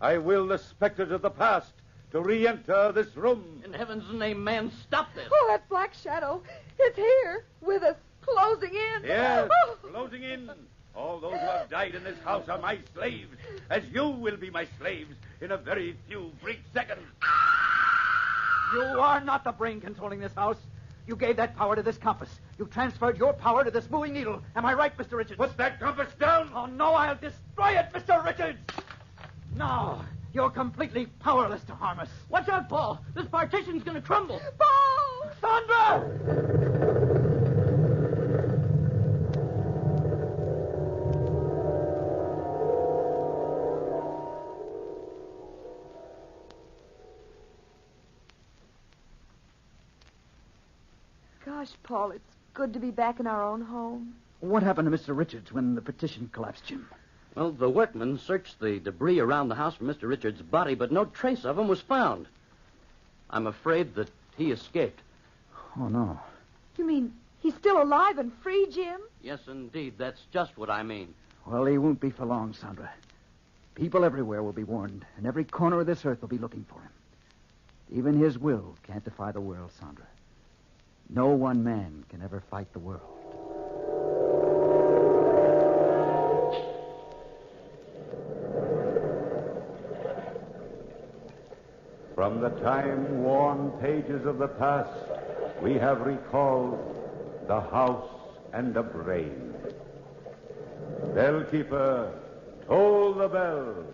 I will the specters of the past to re-enter this room. In heaven's name, man, stop this. Oh, that black shadow. It's here with us, closing in. Yes, Oh. closing in. All those who have died in this house are my slaves, as you will be my slaves in a very few brief seconds. You are not the brain controlling this house. You gave that power to this compass. You transferred your power to this moving needle. Am I right, Mr. Richards? Put that compass down! Oh, no, I'll destroy it, Mr. Richards! No, you're completely powerless to harm us. Watch out, Paul. This partition's going to crumble. Paul! Sandra! Gosh, Paul, it's good to be back in our own home. What happened to Mr. Richards when the petition collapsed, Jim? Well, the workmen searched the debris around the house for Mr. Richards' body, but no trace of him was found. I'm afraid that he escaped. Oh, no. You mean he's still alive and free, Jim? Yes, indeed. That's just what I mean. Well, he won't be for long, Sandra. People everywhere will be warned, and every corner of this earth will be looking for him. Even his will can't defy the world, Sandra. No one man can ever fight the world. From the time-worn pages of the past, we have recalled the house and the brain. Bellkeeper, toll the bell.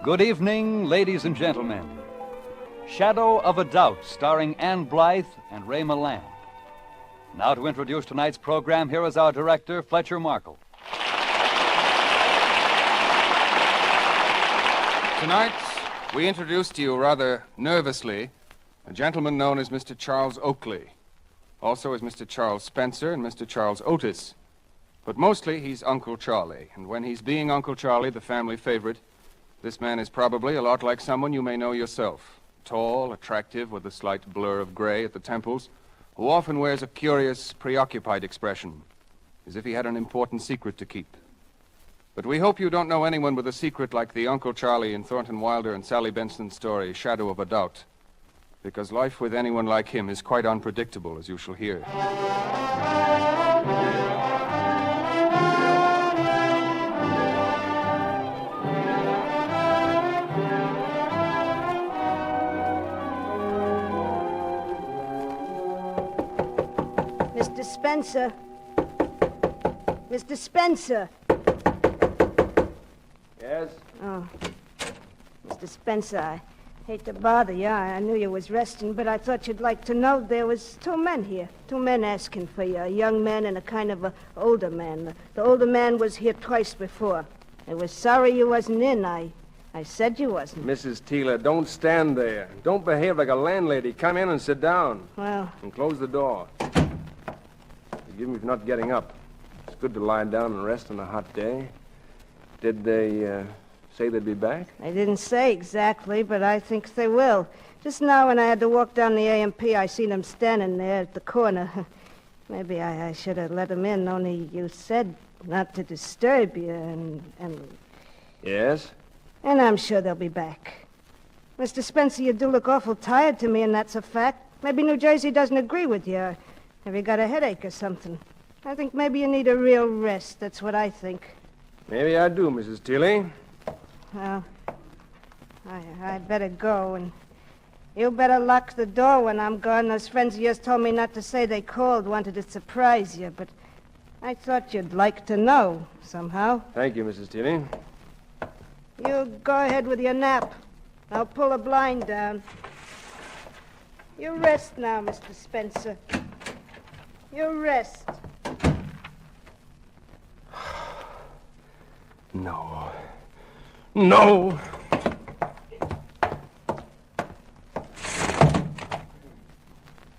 Good evening, ladies and gentlemen. Shadow of a Doubt, starring Ann Blythe and Ray Milland. Now to introduce tonight's program, here is our director, Fletcher Markle. Tonight, we introduce to you rather nervously a gentleman known as Mr. Charles Oakley, also as Mr. Charles Spencer and Mr. Charles Otis. But mostly he's Uncle Charlie, and when he's being Uncle Charlie, the family favorite, this man is probably a lot like someone you may know yourself. Tall, attractive, with a slight blur of gray at the temples, who often wears a curious, preoccupied expression, as if he had an important secret to keep. But we hope you don't know anyone with a secret like the Uncle Charlie in Thornton Wilder and Sally Benson's story, Shadow of a Doubt, because life with anyone like him is quite unpredictable, as you shall hear. Mr. Spencer. Mr. Spencer. Yes? Oh. Mr. Spencer, I hate to bother you. I knew you was resting, but I thought you'd like to know there was two men here. Two men asking for you, a young man and a kind of a older man. The older man was here twice before. I was sorry you wasn't in. I said you wasn't. Mrs. Teela, don't stand there. Don't behave like a landlady. Come in and sit down. Well... And close the door. Forgive me for not getting up. It's good to lie down and rest on a hot day. Did they say they'd be back? They didn't say exactly, but I think they will. Just now when I had to walk down the A&P, I seen them standing there at the corner. Maybe I should have let them in, only you said not to disturb you, and... Yes? And I'm sure they'll be back. Mr. Spencer, you do look awful tired to me, and that's a fact. Maybe New Jersey doesn't agree with you. Have you got a headache or something? I think maybe you need a real rest. That's what I think. Maybe I do, Mrs. Teeley. Well, I better go, and you better lock the door when I'm gone. Those friends of yours told me not to say they called, wanted to surprise you, but I thought you'd like to know somehow. Thank you, Mrs. Tierney. You go ahead with your nap. I'll pull a blind down. You rest now, Mr. Spencer. You rest. No. No!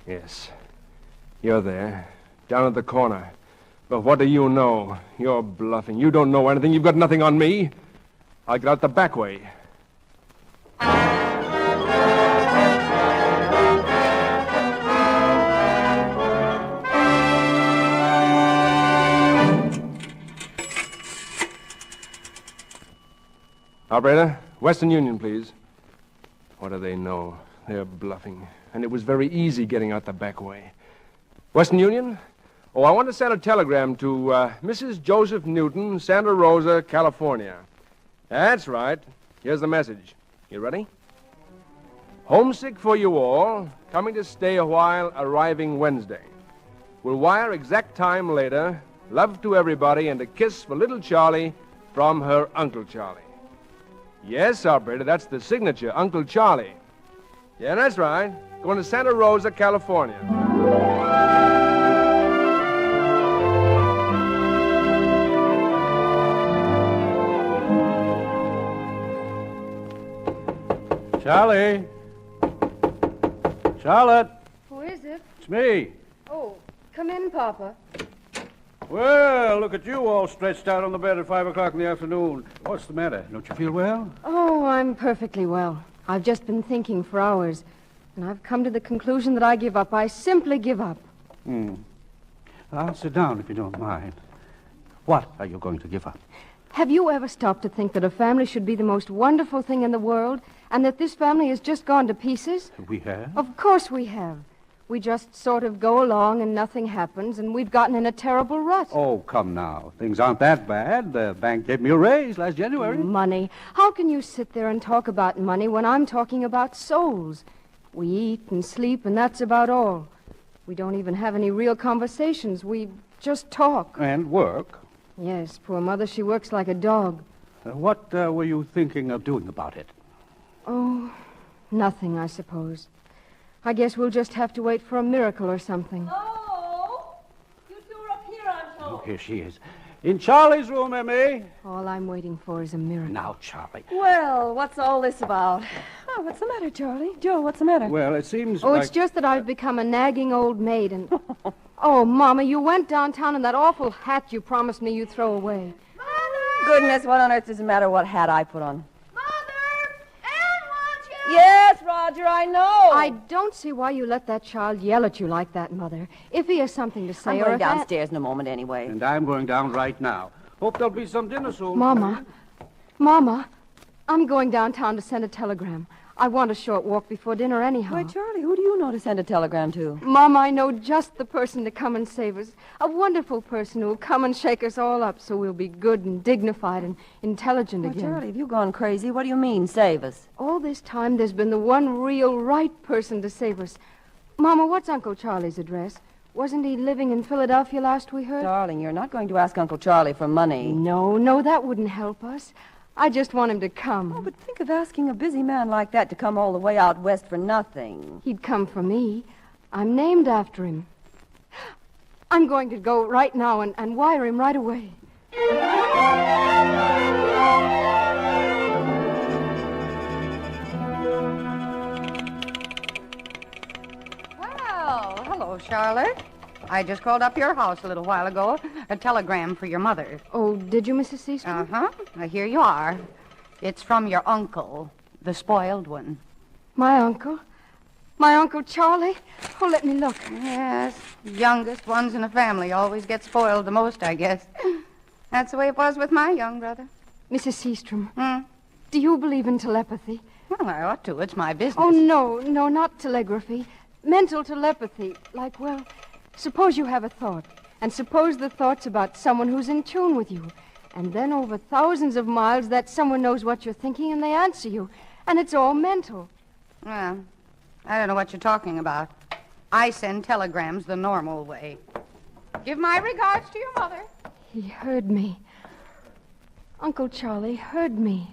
Yes. You're there, down at the corner. But what do you know? You're bluffing. You don't know anything. You've got nothing on me. I'll get out the back way. Operator, Western Union, please. What do they know? They're bluffing. And it was very easy getting out the back way. Western Union? Oh, I want to send a telegram to Mrs. Joseph Newton, Santa Rosa, California. That's right. Here's the message. You ready? Homesick for you all. Coming to stay a while, arriving Wednesday. Will wire exact time later. Love to everybody and a kiss for little Charlie from her Uncle Charlie. Yes, operator, that's the signature, Uncle Charlie. Yeah, that's right. Going to Santa Rosa, California. Charlie. Charlotte. Who is it? It's me. Oh, come in, Papa. Well, look at you all stretched out on the bed at 5 o'clock in the afternoon. What's the matter? Don't you feel well? Oh, I'm perfectly well. I've just been thinking for hours, and I've come to the conclusion that I give up. I simply give up. I'll sit down if you don't mind. What are you going to give up? Have you ever stopped to think that a family should be the most wonderful thing in the world, and that this family has just gone to pieces? We have? Of course we have. We just sort of go along and nothing happens, and we've gotten in a terrible rut. Oh, come now. Things aren't that bad. The bank gave me a raise last January. Money. How can you sit there and talk about money when I'm talking about souls? We eat and sleep, and that's about all. We don't even have any real conversations. We just talk. And work. Yes, poor mother, she works like a dog. What were you thinking of doing about it? Oh, nothing, I suppose. I guess we'll just have to wait for a miracle or something. Oh, you two are up here, I'm told. Oh, here she is. In Charlie's room, Emmy. All I'm waiting for is a miracle. Now, Charlie. Well, what's all this about? Oh, what's the matter, Charlie? Joe, what's the matter? Well, it seems it's just that I've become a nagging old maid and... Oh, Mama, you went downtown in that awful hat you promised me you'd throw away. Goodness, what on earth does it matter what hat I put on? Yes, Roger, I know. I don't see why you let that child yell at you like that, Mother. If he has something to say I'm or going if downstairs in a moment anyway. And I'm going down right now. Hope there'll be some dinner soon. Mama, I'm going downtown to send a telegram. I want a short walk before dinner anyhow. Why, Charlie, who do you know to send a telegram to? Mama, I know just the person to come and save us. A wonderful person who'll come and shake us all up so we'll be good and dignified and intelligent again. Charlie, have you gone crazy? What do you mean, save us? All this time, there's been the one real right person to save us. Mama, what's Uncle Charlie's address? Wasn't he living in Philadelphia last we heard? Darling, you're not going to ask Uncle Charlie for money. No, that wouldn't help us. I just want him to come. Oh, but think of asking a busy man like that to come all the way out west for nothing. He'd come for me. I'm named after him. I'm going to go right now and wire him right away. Well, hello, Charlotte. I just called up your house a little while ago. A telegram for your mother. Oh, did you, Mrs. Seastrom? Uh-huh. Here you are. It's from your uncle, the spoiled one. My uncle? My Uncle Charlie? Oh, let me look. Yes, youngest ones in the family always get spoiled the most, I guess. That's the way it was with my young brother. Mrs. Seastrom, do you believe in telepathy? Well, I ought to. It's my business. Oh, no, not telegraphy. Mental telepathy. Like, well... Suppose you have a thought, and suppose the thought's about someone who's in tune with you. And then over thousands of miles, that someone knows what you're thinking and they answer you. And it's all mental. Well, I don't know what you're talking about. I send telegrams the normal way. Give my regards to your mother. He heard me. Uncle Charlie heard me.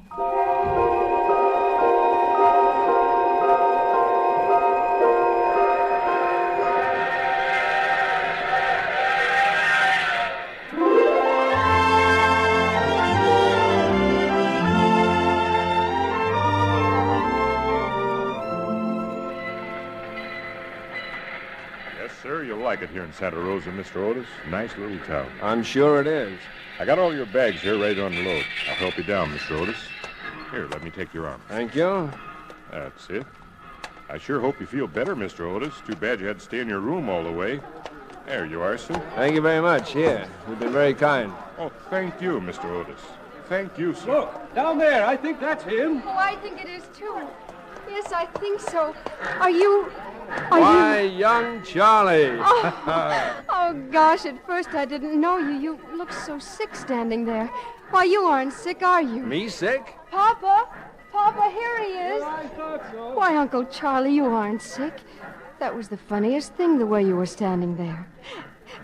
Sir, you'll like it here in Santa Rosa, Mr. Otis. Nice little town. I'm sure it is. I got all your bags here ready to unload. I'll help you down, Mr. Otis. Here, let me take your arm. Thank you. That's it. I sure hope you feel better, Mr. Otis. Too bad you had to stay in your room all the way. There you are, sir. Thank you very much. Here, you've been very kind. Oh, thank you, Mr. Otis. Thank you, sir. Look, down there. I think that's him. Oh, I think it is, too. Yes, I think so. Are you... Why, young Charlie. Oh, gosh, at first I didn't know you. You look so sick standing there. Why, you aren't sick, are you? Me sick? Papa! Papa, here he is. I thought so. Why, Uncle Charlie, you aren't sick. That was the funniest thing, the way you were standing there.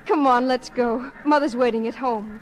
Come on, let's go. Mother's waiting at home.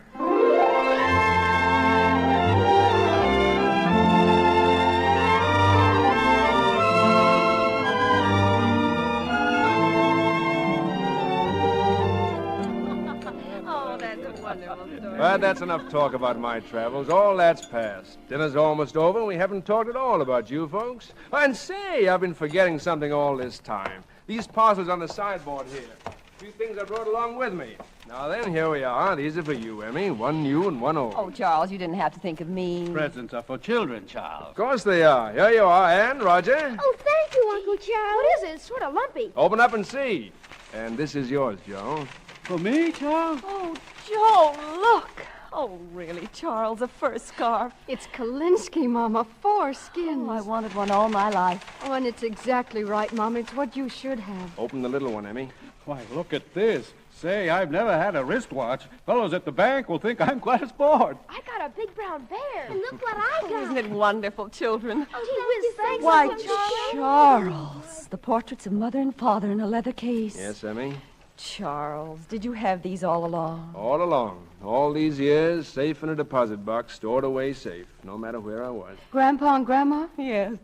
But that's enough talk about my travels. All that's past. Dinner's almost over, and we haven't talked at all about you folks. And say, I've been forgetting something all this time. These parcels on the sideboard here. A few things I brought along with me. Now then, here we are. These are for you, Emmy. One new and one old. Oh, Charles, you didn't have to think of me. Presents are for children, Charles. Of course they are. Here you are. And, Roger, Oh, thank you, Uncle Charles. What is it? It's sort of lumpy. open up and see. And this is yours, Joe. For me, Charles? Oh, Joe, look. Oh, really, Charles, a fur scarf. It's Kalinsky, Mama. 4 skins. Oh, I wanted one all my life. Oh, and it's exactly right, Mama. It's what you should have. Open the little one, Emmy. Why, look at this. Say, I've never had a wristwatch. Fellows at the bank will think I'm quite a sport. I got a big brown bear. And look what I got. Isn't it wonderful, children? Oh, thanks. Why, Charles. Charles, the portraits of Mother and Father in a leather case. Yes, Emmy? Charles, did you have these all along? All along. All these years, safe in a deposit box, stored away safe, no matter where I was. Grandpa and Grandma? Yes.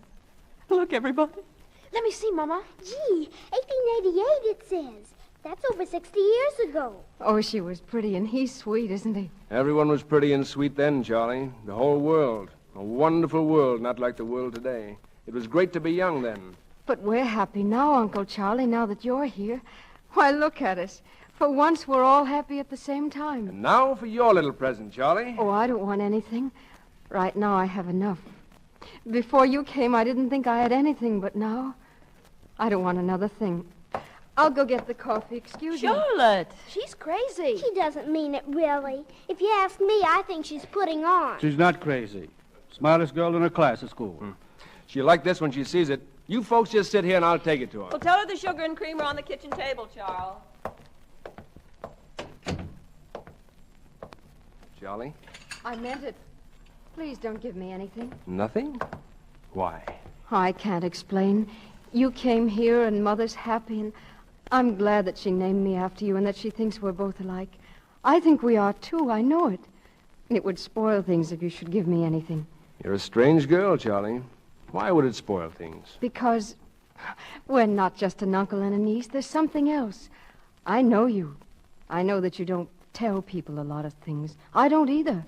Look, everybody. Let me see, Mama. Gee, 1888 it says. That's over 60 years ago. Oh, she was pretty, and he's sweet, isn't he? Everyone was pretty and sweet then, Charlie. The whole world. A wonderful world, not like the world today. It was great to be young then. But we're happy now, Uncle Charlie, now that you're here. Why, look at us. For once, we're all happy at the same time. And now for your little present, Charlie. Oh, I don't want anything. Right now, I have enough. Before you came, I didn't think I had anything, but now, I don't want another thing. I'll go get the coffee. Excuse me. Charlotte. She's crazy. She doesn't mean it, really. If you ask me, I think she's putting on. She's not crazy. Smartest girl in her class at school. She'll like this when she sees it. You folks just sit here and I'll take it to her. Well, tell her the sugar and cream are on the kitchen table, Charles. Charlie? I meant it. Please don't give me anything. Nothing? Why? I can't explain. You came here, and Mother's happy, and I'm glad that she named me after you and that she thinks we're both alike. I think we are, too. I know it. And it would spoil things if you should give me anything. You're a strange girl, Charlie. Why would it spoil things? Because we're not just an uncle and a niece. There's something else. I know you. I know that you don't tell people a lot of things. I don't either.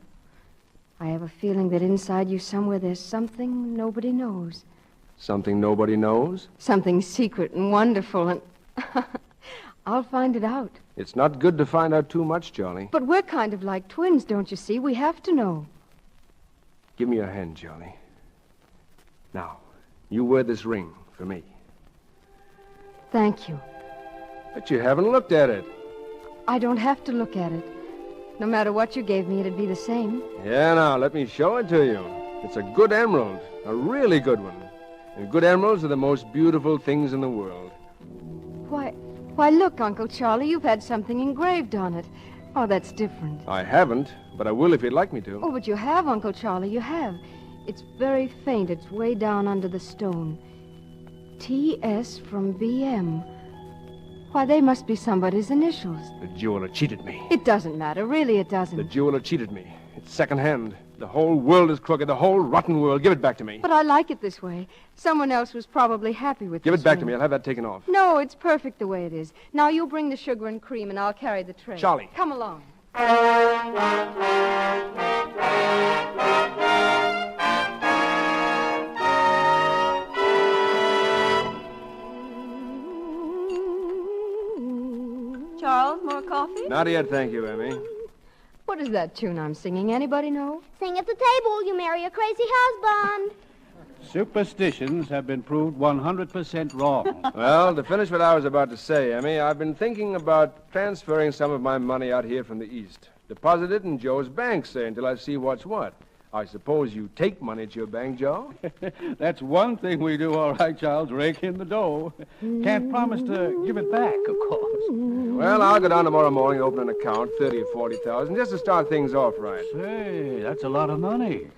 I have a feeling that inside you somewhere there's something nobody knows. Something nobody knows? Something secret and wonderful, and I'll find it out. It's not good to find out too much, Charlie. But we're kind of like twins, don't you see? We have to know. Give me your hand, Charlie. Now, you wear this ring for me. Thank you. But you haven't looked at it. I don't have to look at it. No matter what you gave me, it'd be the same. Yeah, now, let me show it to you. It's a good emerald, a really good one. And good emeralds are the most beautiful things in the world. Why, look, Uncle Charlie, you've had something engraved on it. Oh, that's different. I haven't, but I will if you'd like me to. Oh, but you have, Uncle Charlie, you have. It's very faint. It's way down under the stone. T.S. from B.M. Why, they must be somebody's initials. The jeweler cheated me. It doesn't matter. Really, it doesn't. The jeweler cheated me. It's secondhand. The whole world is crooked. The whole rotten world. Give it back to me. But I like it this way. Someone else was probably happy with Give this it back ring. to me. I'll have that taken off. No, it's perfect the way it is. Now you bring the sugar and cream, and I'll carry the tray. Charlie. Come along. Charles, more coffee? Not yet, thank you, Emmy. What is that tune I'm singing? Anybody know? Sing at the table, you marry a crazy husband. Superstitions have been proved 100% wrong. Well, to finish what I was about to say, Emmy, I've been thinking about transferring some of my money out here from the East. Deposit it in Joe's bank, say, until I see what's what. I suppose you take money at your bank, Joe? That's one thing we do all right, Charles, rake in the dough. Can't promise to give it back, of course. Well, I'll go down tomorrow morning and open an account, 30 or 40,000, just to start things off right. Say, that's a lot of money.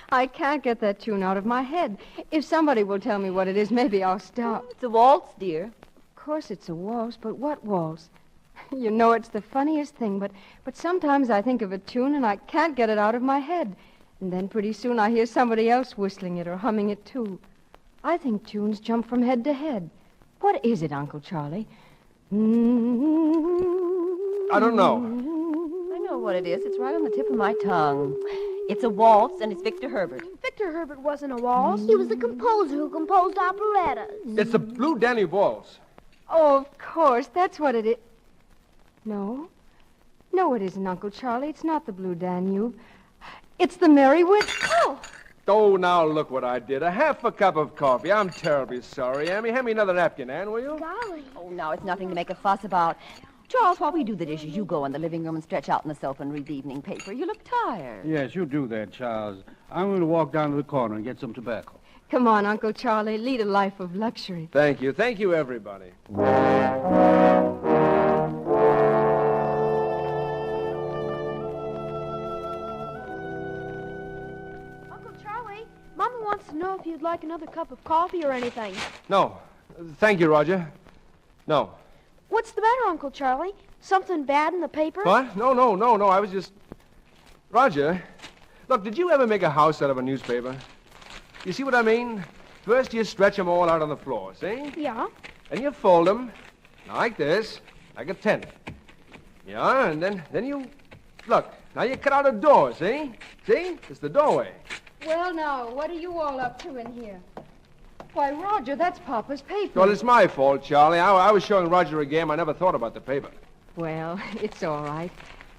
I can't get that tune out of my head. If somebody will tell me what it is, maybe I'll stop. It's a waltz, dear. Of course it's a waltz, but what waltz? You know, it's the funniest thing, but sometimes I think of a tune and I can't get it out of my head. And then pretty soon I hear somebody else whistling it or humming it, too. I think tunes jump from head to head. What is it, Uncle Charlie? I don't know. I know what it is. It's right on the tip of my tongue. It's a waltz, and it's Victor Herbert. Victor Herbert wasn't a waltz. He was the composer who composed operettas. It's the Blue Danube Waltz. Oh, of course. That's what it is. No. No, it isn't, Uncle Charlie. It's not the Blue Danube. It's the Merry Oh! Oh, now look what I did. A half a cup of coffee. I'm terribly sorry, Emmy. Hand me another napkin, Ann, will you? Golly. Oh, now it's nothing to make a fuss about. Charles, while we do the dishes, you go in the living room and stretch out on the sofa and read the evening paper. You look tired. Yes, you do that, Charles. I'm going to walk down to the corner and get some tobacco. Come on, Uncle Charlie. Lead a life of luxury. Thank you. Thank you, everybody. Mama wants to know if you'd like another cup of coffee or anything. No. Thank you, Roger. No. What's the matter, Uncle Charlie? Something bad in the paper? What? No. I was just... Roger, look, did you ever make a house out of a newspaper? You see what I mean? First you stretch them all out on the floor, see? Yeah. Then you fold them like this, like a tent. Yeah, and then you... Look, now you cut out a door, see? See? It's the doorway. Well, now, what are you all up to in here? Why, Roger, that's Papa's paper. Well, it's my fault, Charlie. I was showing Roger a game. I never thought about the paper. Well, it's all right.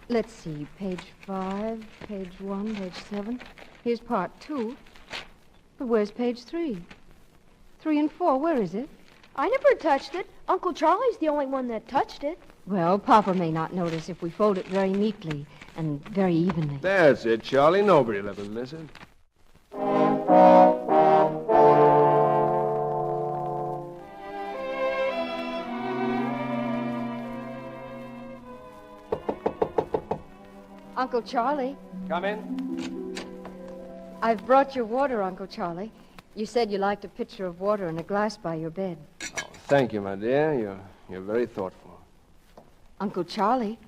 Let's see. Page 5, page 1, page 7. Here's part 2. But where's page 3? 3 and 4, where is it? I never touched it. Uncle Charlie's the only one that touched it. Well, Papa may not notice if we fold it very neatly and very evenly. That's it, Charlie. Nobody will ever miss it. Uncle Charlie. Come in. I've brought your water, Uncle Charlie. You said you liked a pitcher of water and a glass by your bed. Oh, thank you, my dear. You're very thoughtful. Uncle Charlie,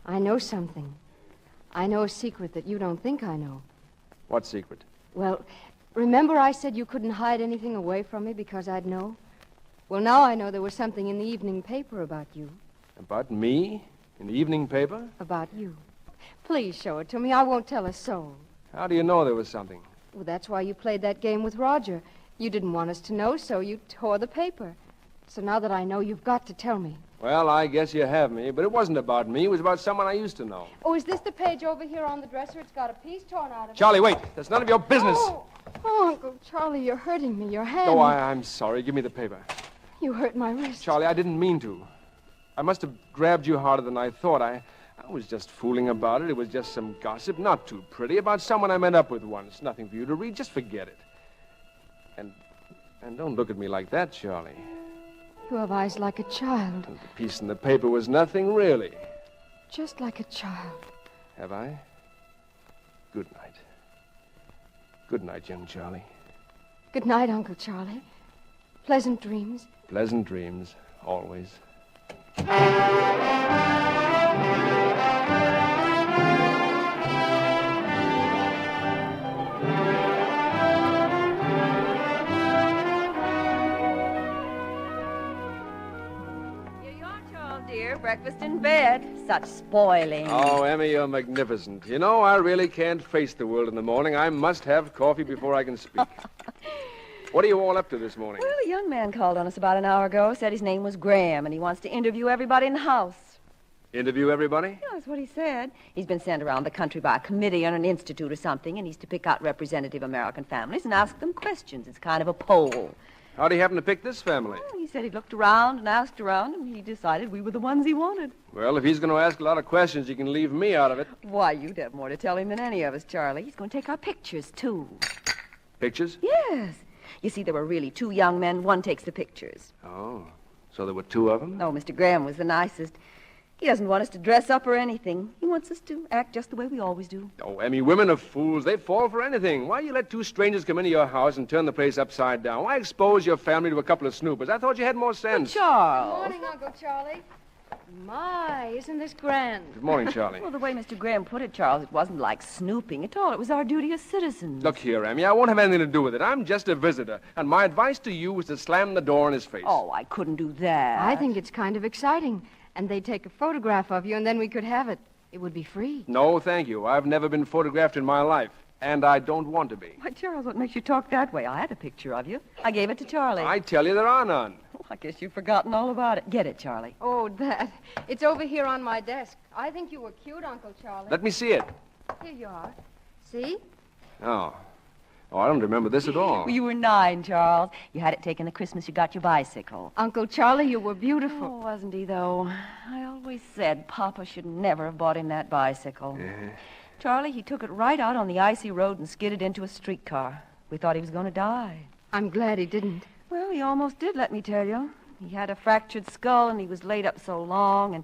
I know something. I know a secret that you don't think I know. What secret? Well, remember I said you couldn't hide anything away from me because I'd know? Well, now I know there was something in the evening paper about you. About me? In the evening paper? About you. Please show it to me. I won't tell a soul. How do you know there was something? Well, that's why you played that game with Roger. You didn't want us to know, so you tore the paper. So now that I know, you've got to tell me. Well, I guess you have me, but it wasn't about me. It was about someone I used to know. Oh, is this the page over here on the dresser? It's got a piece torn out of it. Charlie, wait. That's none of your business. Oh, Uncle Charlie, you're hurting me. Your hand. Oh, I'm sorry. Give me the paper. You hurt my wrist. Charlie, I didn't mean to. I must have grabbed you harder than I thought. I was just fooling about it. It was just some gossip, not too pretty, about someone I met up with once. Nothing for you to read. Just forget it. And don't look at me like that, Charlie. You have eyes like a child. The piece in the paper was nothing, really. just like a child. Have I? Good night. Good night, young Charlie. Good night, Uncle Charlie. Pleasant dreams. Pleasant dreams, always. Dear, breakfast in bed. Such spoiling. Oh, Emmy, you're magnificent. You know, I really can't face the world in the morning. I must have coffee before I can speak. What are you all up to this morning? Well, a young man called on us about an hour ago, said his name was Graham, and he wants to interview everybody in the house. Interview everybody? Yeah, that's what he said. He's been sent around the country by a committee on an institute or something, and he's to pick out representative American families and ask them questions. It's kind of a poll. How'd he happen to pick this family? Well, he said he looked around and asked around, and he decided we were the ones he wanted. Well, if he's going to ask a lot of questions, you can leave me out of it. Why, you'd have more to tell him than any of us, Charlie. He's going to take our pictures, too. Pictures? Yes. You see, there were really two young men. One takes the pictures. Oh, so there were two of them? No, Mr. Graham was the nicest. He doesn't want us to dress up or anything. He wants us to act just the way we always do. Oh, Emmy, women are fools. They fall for anything. Why you let two strangers come into your house and turn the place upside down? Why expose your family to a couple of snoopers? I thought you had more sense. Charles. Good morning, Uncle Charlie. My, isn't this grand? Good morning, Charlie. Well, the way Mr. Graham put it, Charles, it wasn't like snooping at all. It was our duty as citizens. Look here, Emmy, I won't have anything to do with it. I'm just a visitor, and my advice to you is to slam the door in his face. Oh, I couldn't do that. I think it's kind of exciting. And they'd take a photograph of you, and then we could have it. It would be free. No, thank you. I've never been photographed in my life, and I don't want to be. Why, Charles, what makes you talk that way? I had a picture of you. I gave it to Charlie. I tell you, there are none. Oh, I guess you've forgotten all about it. Get it, Charlie. Oh, that. It's over here on my desk. I think you were cute, Uncle Charlie. Let me see it. Here you are. See? Oh. Oh, I don't remember this at all. Well, you were 9, Charles. You had it taken the Christmas you got your bicycle. Uncle Charlie, you were beautiful. Oh, wasn't he, though? I always said Papa should never have bought him that bicycle. Charlie, he took it right out on the icy road and skidded into a streetcar. We thought he was going to die. I'm glad he didn't. Well, he almost did, let me tell you. He had a fractured skull, and he was laid up so long, and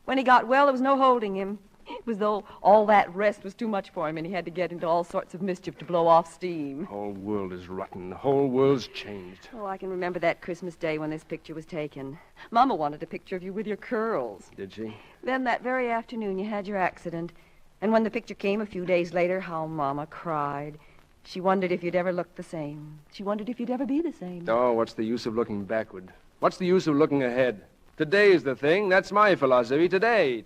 when he got well, there was no holding him. It was though all that rest was too much for him, and he had to get into all sorts of mischief to blow off steam. The whole world is rotten. The whole world's changed. Oh, I can remember that Christmas day when this picture was taken. Mama wanted a picture of you with your curls. Did she? Then that very afternoon you had your accident. And when the picture came a few days later, how Mama cried. She wondered if you'd ever look the same. She wondered if you'd ever be the same. Oh, what's the use of looking backward? What's the use of looking ahead? Today's the thing. That's my philosophy. Today.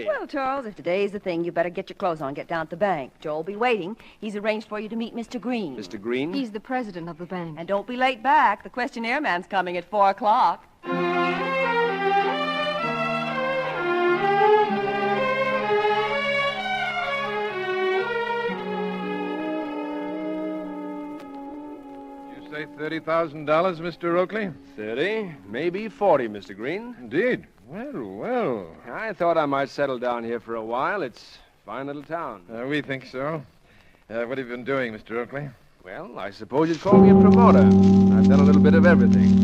Well, Charles, if today's the thing, you better get your clothes on, get down at the bank. Joe'll be waiting. He's arranged for you to meet Mr. Green. Mr. Green? He's the president of the bank. And don't be late back. The questionnaire man's coming at 4 o'clock. Say $30,000, Mr. Oakley? 30, maybe 40, Mr. Green. Indeed. Well. I thought I might settle down here for a while. It's a fine little town. We think so. What have you been doing, Mr. Oakley? Well, I suppose you'd call me a promoter. I've done a little bit of everything.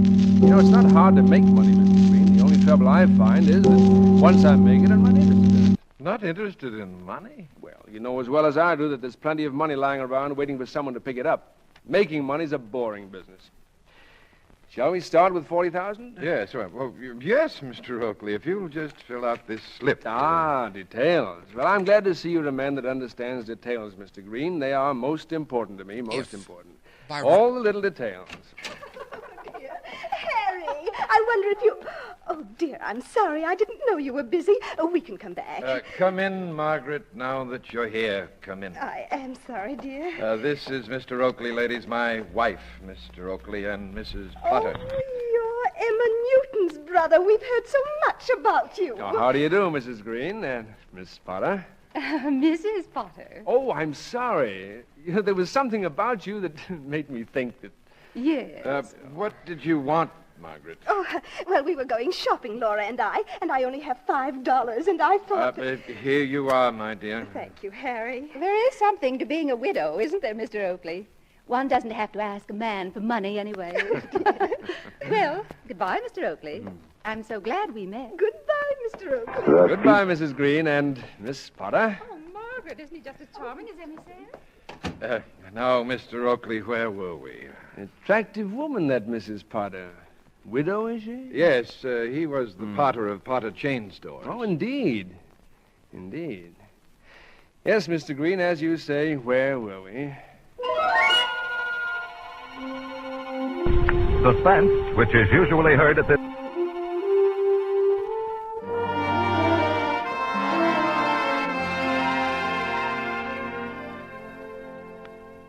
You know, it's not hard to make money, Mr. Green. The only trouble I find is that once I make it, I'm not interested in it. Not interested in money? Well, you know as well as I do that there's plenty of money lying around waiting for someone to pick it up. Making money's a boring business. Shall we start with 40,000? Yes, well, yes, Mr. Oakley, if you'll just fill out this slip. Details. Well, I'm glad to see you're a man that understands details, Mr. Green. They are most important to me, most important. All the little details. Harry, I wonder if you... Oh, dear, I'm sorry. I didn't know you were busy. Oh, we can come back. Come in, Margaret, now that you're here. Come in. I am sorry, dear. This is Mr. Oakley, ladies, my wife, Mr. Oakley, and Mrs. Potter. Oh, you're Emma Newton's brother. We've heard so much about you. Oh, how do you do, Mrs. Green and Miss Potter? Mrs. Potter. Oh, I'm sorry. You know, there was something about you that made me think that... Yes. What did you want, Margaret? Oh, well, we were going shopping, Laura and I only have $5, and I thought... Here you are, my dear. Thank you, Harry. There is something to being a widow, isn't there, Mr. Oakley? One doesn't have to ask a man for money anyway. Well, goodbye, Mr. Oakley. I'm so glad we met. Goodbye, Mr. Oakley. Goodbye, Mrs. Green and Miss Potter. Oh, Margaret, isn't he just as charming as Emmy said? Now, Mr. Oakley, where were we? Attractive woman, that Mrs. Potter. Widow, is she? Yes, he was the Potter of Potter Chain Stores. Oh, indeed. Indeed. Yes, Mr. Green, as you say, where were we? Suspense, which is usually heard at this...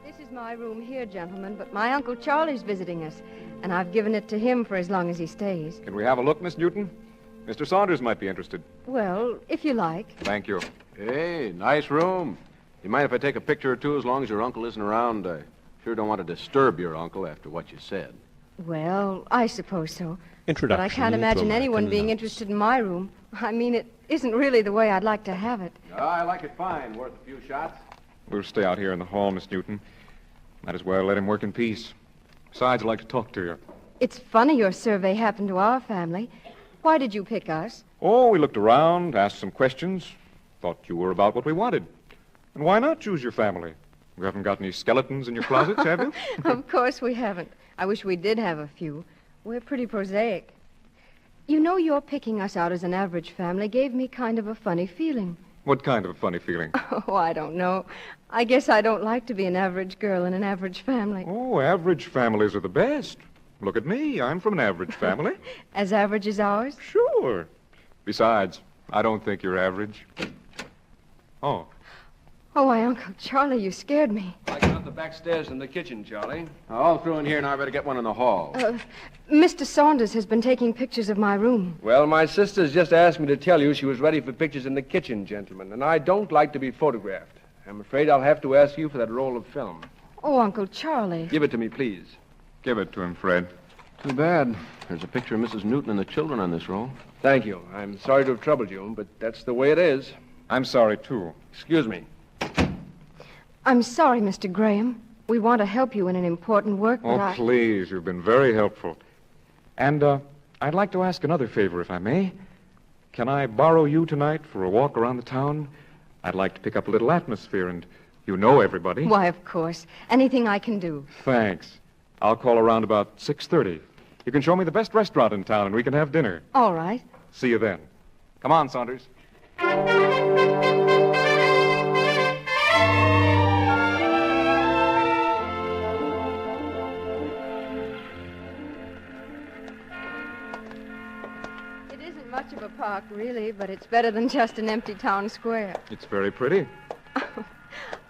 This is my room here, gentlemen, but my Uncle Charlie's visiting us, and I've given it to him for as long as he stays. Can we have a look, Miss Newton? Mr. Saunders might be interested. Well, if you like. Thank you. Hey, nice room. You mind if I take a picture or two as long as your uncle isn't around? I sure don't want to disturb your uncle after what you said. Well, I suppose so. Introduction But I can't to imagine anyone American being Notes. interested in my room. I mean, it isn't really the way I'd like to have it. I like it fine. Worth a few shots. We'll stay out here in the hall, Miss Newton. Might as well let him work in peace. Besides, I'd like to talk to you. It's funny your survey happened to our family. Why did you pick us? Oh, we looked around, asked some questions, thought you were about what we wanted. And why not choose your family? You haven't got any skeletons in your closets, have you? Of course we haven't. I wish we did have a few. We're pretty prosaic. You know, your picking us out as an average family gave me kind of a funny feeling. What kind of a funny feeling? Oh, I don't know. I guess I don't like to be an average girl in an average family. Oh, average families are the best. Look at me. I'm from an average family. As average as ours? Sure. Besides, I don't think you're average. Oh. Oh, why, Uncle Charlie, you scared me. I got the back stairs in the kitchen, Charlie. All through in here, now I better get one in the hall. Mr. Saunders has been taking pictures of my room. Well, my sister's just asked me to tell you she was ready for pictures in the kitchen, gentlemen, and I don't like to be photographed. I'm afraid I'll have to ask you for that roll of film. Oh, Uncle Charlie. Give it to me, please. Give it to him, Fred. Too bad. There's a picture of Mrs. Newton and the children on this roll. Thank you. I'm sorry to have troubled you, but that's the way it is. I'm sorry, too. Excuse me. I'm sorry, Mr. Graham. We want to help you in an important work, but Oh, please. You've been very helpful. And, I'd like to ask another favor, if I may. Can I borrow you tonight for a walk around the town? I'd like to pick up a little atmosphere, and you know everybody. Why, of course. Anything I can do. Thanks. I'll call around about 6:30. You can show me the best restaurant in town, and we can have dinner. All right. See you then. Come on, Saunders. It isn't much of a park, really, but it's better than just an empty town square. It's very pretty.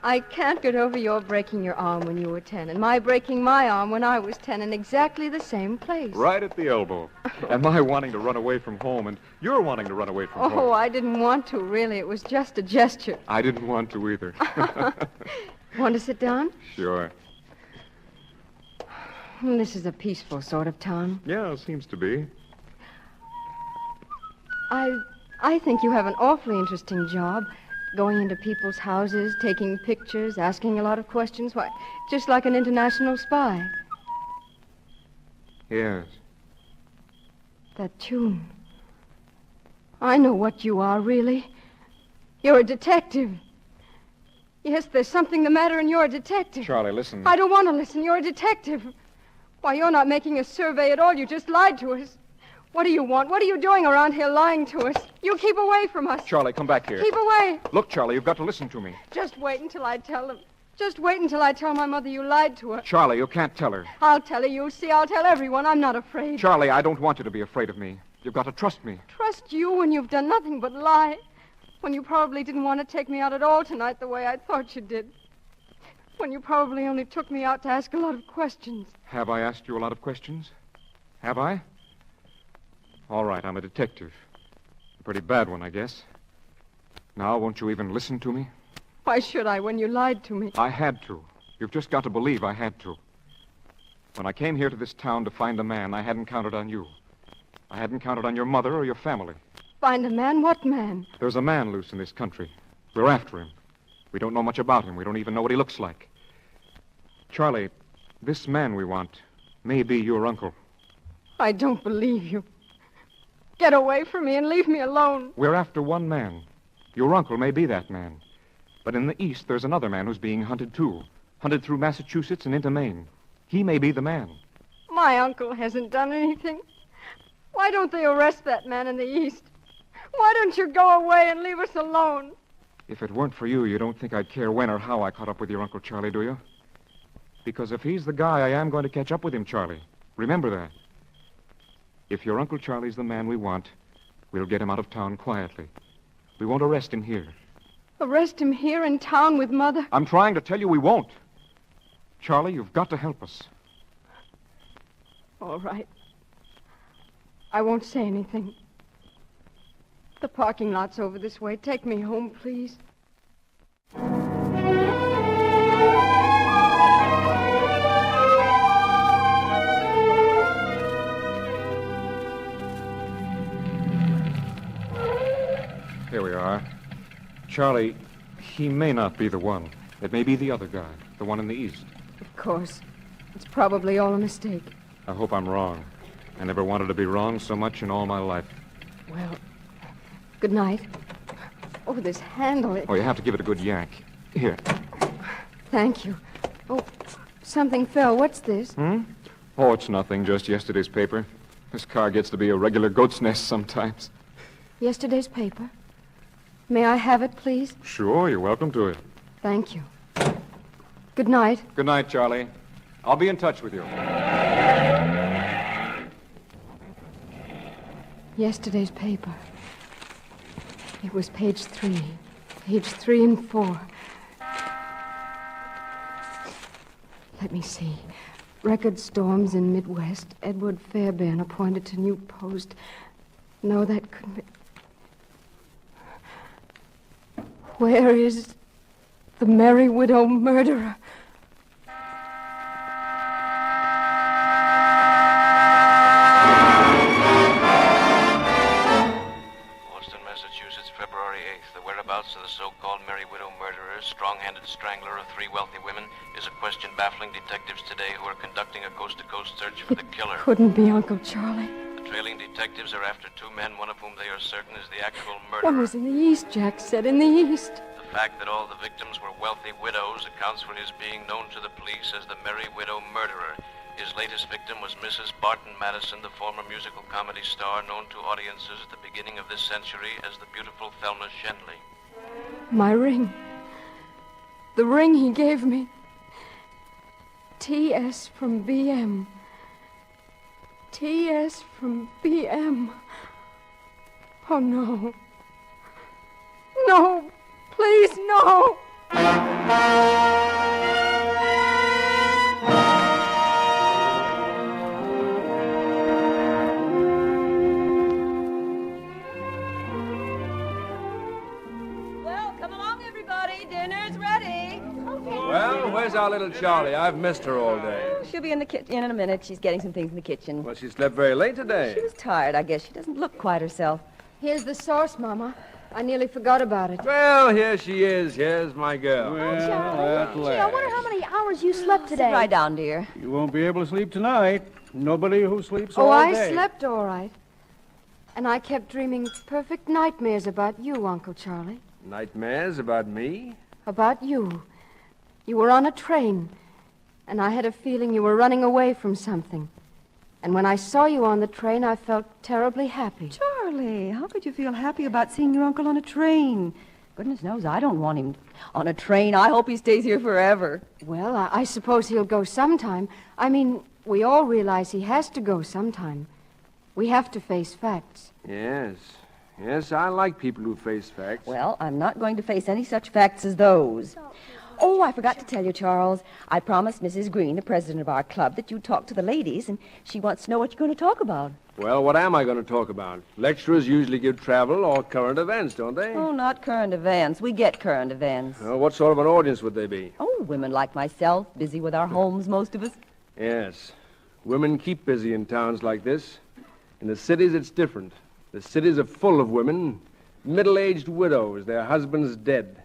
I can't get over your breaking your arm when you were 10 and my breaking my arm when I was 10 in exactly the same place. Right at the elbow. And my wanting to run away from home, and you're wanting to run away from home. Oh, I didn't want to, really. It was just a gesture. I didn't want to either. Want to sit down? Sure. This is a peaceful sort of town. Yeah, seems to be. I think you have an awfully interesting job. Going into people's houses, taking pictures, asking a lot of questions. Why, just like an international spy. Yes. That tune. I know what you are, really. You're a detective. Yes, there's something the matter, and you're a detective. Charlie, listen. I don't want to listen. You're a detective. Why, you're not making a survey at all. You just lied to us. What do you want? What are you doing around here lying to us? You keep away from us. Charlie, come back here. Keep away. Look, Charlie, you've got to listen to me. Just wait until I tell them. Just wait until I tell my mother you lied to her. Charlie, you can't tell her. I'll tell her. You'll see. I'll tell everyone. I'm not afraid. Charlie, I don't want you to be afraid of me. You've got to trust me. Trust you when you've done nothing but lie. When you probably didn't want to take me out at all tonight the way I thought you did. When you probably only took me out to ask a lot of questions. Have I asked you a lot of questions? Have I? All right, I'm a detective. A pretty bad one, I guess. Now, won't you even listen to me? Why should I when you lied to me? I had to. You've just got to believe I had to. When I came here to this town to find a man, I hadn't counted on you. I hadn't counted on your mother or your family. Find a man? What man? There's a man loose in this country. We're after him. We don't know much about him. We don't even know what he looks like. Charlie, this man we want may be your uncle. I don't believe you. Get away from me and leave me alone. We're after one man. Your uncle may be that man. But in the east, there's another man who's being hunted, too. Hunted through Massachusetts and into Maine. He may be the man. My uncle hasn't done anything. Why don't they arrest that man in the east? Why don't you go away and leave us alone? If it weren't for you, you don't think I'd care when or how I caught up with your Uncle Charlie, do you? Because if he's the guy, I am going to catch up with him, Charlie. Remember that. If your Uncle Charlie's the man we want, we'll get him out of town quietly. We won't arrest him here. Arrest him here in town with Mother? I'm trying to tell you we won't. Charlie, you've got to help us. All right. I won't say anything. The parking lot's over this way. Take me home, please. Here we are. Charlie, he may not be the one. It may be the other guy, the one in the east. Of course. It's probably all a mistake. I hope I'm wrong. I never wanted to be wrong so much in all my life. Well, good night. Oh, this handle. Oh, you have to give it a good yank. Here. Thank you. Oh, something fell. What's this? Oh, it's nothing. Just yesterday's paper. This car gets to be a regular goat's nest sometimes. Yesterday's paper? May I have it, please? Sure, you're welcome to it. Thank you. Good night. Good night, Charlie. I'll be in touch with you. Yesterday's paper. It was page 3. Page 3 and 4. Let me see. Record storms in Midwest. Edward Fairbairn appointed to new post. No, that couldn't be. Where is the Merry Widow murderer? February 8th. The whereabouts of the so-called Merry Widow murderer, strong-handed strangler of 3 wealthy women, is a question baffling detectives today who are conducting a coast-to-coast search for the killer. Couldn't be Uncle Charlie. The trailing detectives are after 2 men, one of whom they are certain is the actual murderer. One was in the east, Jack said, in the east. The fact that all the victims were wealthy widows accounts for his being known to the police as the Merry Widow murderer. His latest victim was Mrs. Barton Madison, the former musical comedy star known to audiences at the beginning of this century as the beautiful Thelma Shenley. My ring. The ring he gave me. T.S. from B.M. T.S. from B.M. Oh, no. No, please, no. Well, where's our little Charlie? I've missed her all day. She'll be in the kitchen in a minute. She's getting some things in the kitchen. Well, she slept very late today. She was tired, I guess. She doesn't look quite herself. Here's the sauce, Mama. I nearly forgot about it. Well, here she is. Here's my girl. Gee, I wonder how many hours you slept today. Sit right down, dear. You won't be able to sleep tonight. Nobody who sleeps all I day. slept all right. And I kept dreaming perfect nightmares about you, Uncle Charlie. Nightmares about me? About you. You were on a train, and I had a feeling you were running away from something. And when I saw you on the train, I felt terribly happy. Charlie, how could you feel happy about seeing your uncle on a train? Goodness knows I don't want him on a train. I hope he stays here forever. Well, I suppose he'll go sometime. I mean, we all realize he has to go sometime. We have to face facts. Yes. Yes, I like people who face facts. Well, I'm not going to face any such facts as those. Oh, I forgot to tell you, Charles. I promised Mrs. Green, the president of our club, that you'd talk to the ladies, and she wants to know what you're going to talk about. Well, what am I going to talk about? Lecturers usually give travel or current events, don't they? Oh, not current events. We get current events. Well, what sort of an audience would they be? Oh, women like myself, busy with our homes, most of us. Yes. Women keep busy in towns like this. In the cities, it's different. The cities are full of women, middle-aged widows, their husbands dead.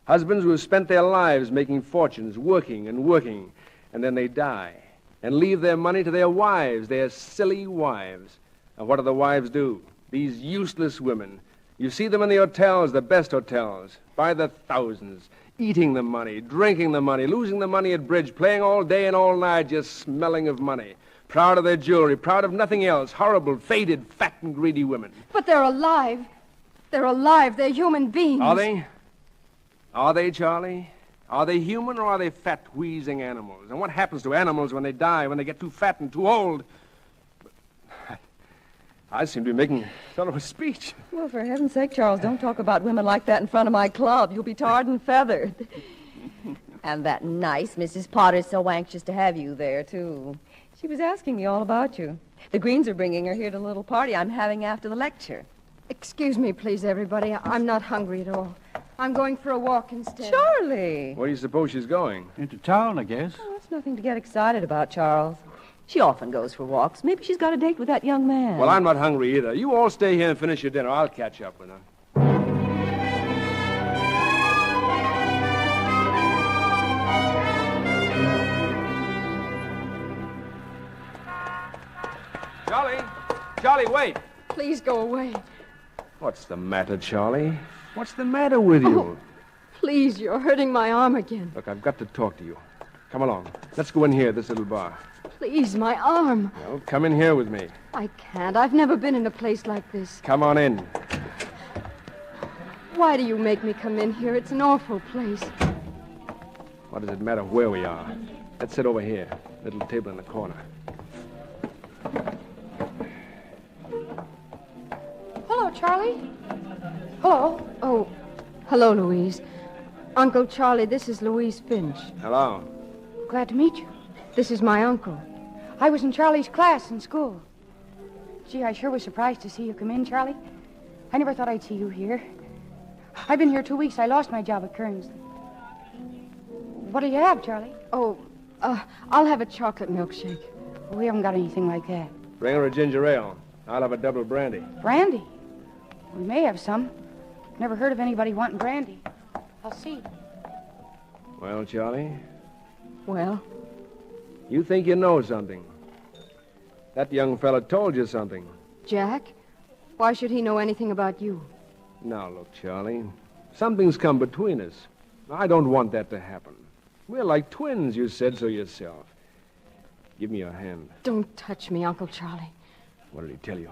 Husbands who have spent their lives making fortunes, working and working, and then they die and leave their money to their wives, their silly wives. And what do the wives do? These useless women. You see them in the hotels, the best hotels, by the thousands, eating the money, drinking the money, losing the money at bridge, playing all day and all night, just smelling of money. Proud of their jewelry, proud of nothing else. Horrible, faded, fat and greedy women. But they're alive. They're alive. They're human beings. Are they? Are they, Charlie? Are they human or are they fat, wheezing animals? And what happens to animals when they die, when they get too fat and too old? I seem to be making sort of a speech. Well, for heaven's sake, Charles, don't talk about women like that in front of my club. You'll be tarred and feathered. And that nice Mrs. Potter's so anxious to have you there, too. She was asking me all about you. The Greens are bringing her here to a little party I'm having after the lecture. Excuse me, please, everybody. I'm not hungry at all. I'm going for a walk instead. Charlie! Where do you suppose she's going? Into town, I guess. Oh, that's nothing to get excited about, Charles. She often goes for walks. Maybe she's got a date with that young man. Well, I'm not hungry either. You all stay here and finish your dinner. I'll catch up with her. Charlie! Charlie, wait! Please go away. What's the matter, Charlie? What's the matter with you? Oh, please, you're hurting my arm again. Look, I've got to talk to you. Come along. Let's go in here, this little bar. Please, my arm. Well, come in here with me. I can't. I've never been in a place like this. Come on in. Why do you make me come in here? It's an awful place. What does it matter where we are? Let's sit over here. Little table in the corner. Hello, Charlie. Hello. Oh, hello, Louise. Uncle Charlie, this is Louise Finch. Hello. Glad to meet you. This is my uncle. I was in Charlie's class in school. Gee, I sure was surprised to see you come in, Charlie. I never thought I'd see you here. I've been here 2 weeks. I lost my job at Kearns. What do you have, Charlie? Oh, I'll have a chocolate milkshake. We haven't got anything like that. Bring her a ginger ale. I'll have a double brandy. Brandy? We may have some. Never heard of anybody wanting brandy. I'll see. Well, Charlie? Well? You think you know something. That young fella told you something. Jack? Why should he know anything about you? Now, look, Charlie. Something's come between us. I don't want that to happen. We're like twins, you said so yourself. Give me your hand. Don't touch me, Uncle Charlie. What did he tell you?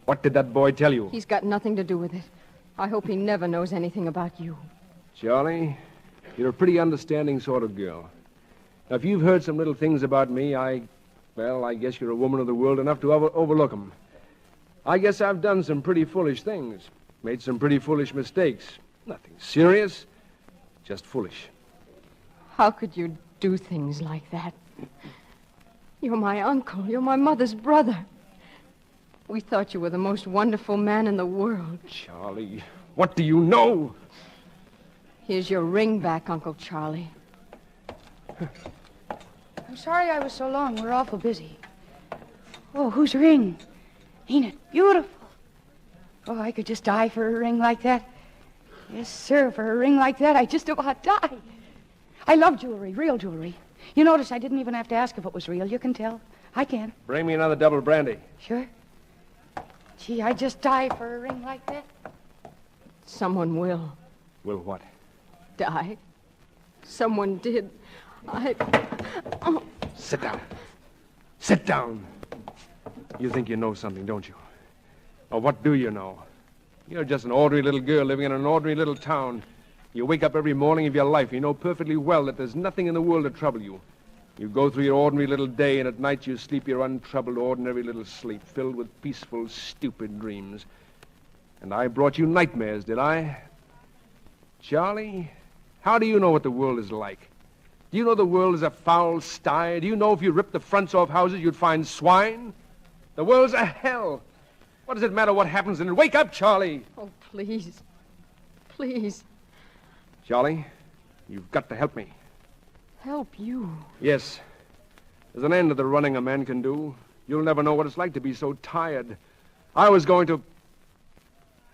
What did that boy tell you? He's got nothing to do with it. I hope he never knows anything about you. Charlie, you're a pretty understanding sort of girl. Now, if you've heard some little things about me, I guess you're a woman of the world enough to overlook them. I guess I've done some pretty foolish things. Made some pretty foolish mistakes. Nothing serious, just foolish. How could you do things like that? You're my uncle. You're my mother's brother. We thought you were the most wonderful man in the world. Charlie, what do you know? Here's your ring back, Uncle Charlie. I'm sorry I was so long. We're awful busy. Oh, whose ring? Ain't it beautiful? Oh, I could just die for a ring like that. Yes, sir, for a ring like that, I just about die. I love jewelry, real jewelry. You notice I didn't even have to ask if it was real. You can tell. I can. Bring me another double brandy. Sure. Gee, I just die for a ring like that. Someone will. Will what? Die. Someone did. Oh. Sit down. Sit down. You think you know something, don't you? Or what do you know? You're just an ordinary little girl living in an ordinary little town. You wake up every morning of your life. You know perfectly well that there's nothing in the world to trouble you. You go through your ordinary little day, and at night you sleep your untroubled, ordinary little sleep, filled with peaceful, stupid dreams. And I brought you nightmares, did I? Charlie, how do you know what the world is like? Do you know the world is a foul sty? Do you know if you ripped the fronts off houses, you'd find swine? The world's a hell. What does it matter what happens in it? Wake up, Charlie! Oh, please. Please. Charlie, you've got to help me. Help you? Yes. There's an end to the running a man can do. You'll never know what it's like to be so tired. I was going to...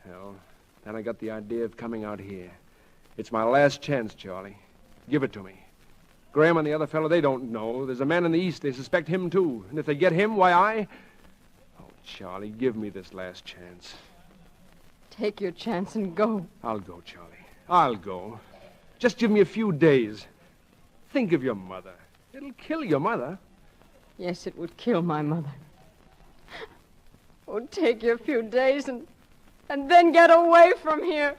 Hell, then I got the idea of coming out here. It's my last chance, Charlie. Give it to me. Graham and the other fellow, they don't know. There's a man in the East. They suspect him, too. And if they get him, why, I... Oh, Charlie, give me this last chance. Take your chance and go. I'll go, Charlie. I'll go. Just give me a few days. Think of your mother. It'll kill your mother. Yes, it would kill my mother. Oh, take you a few days and then get away from here.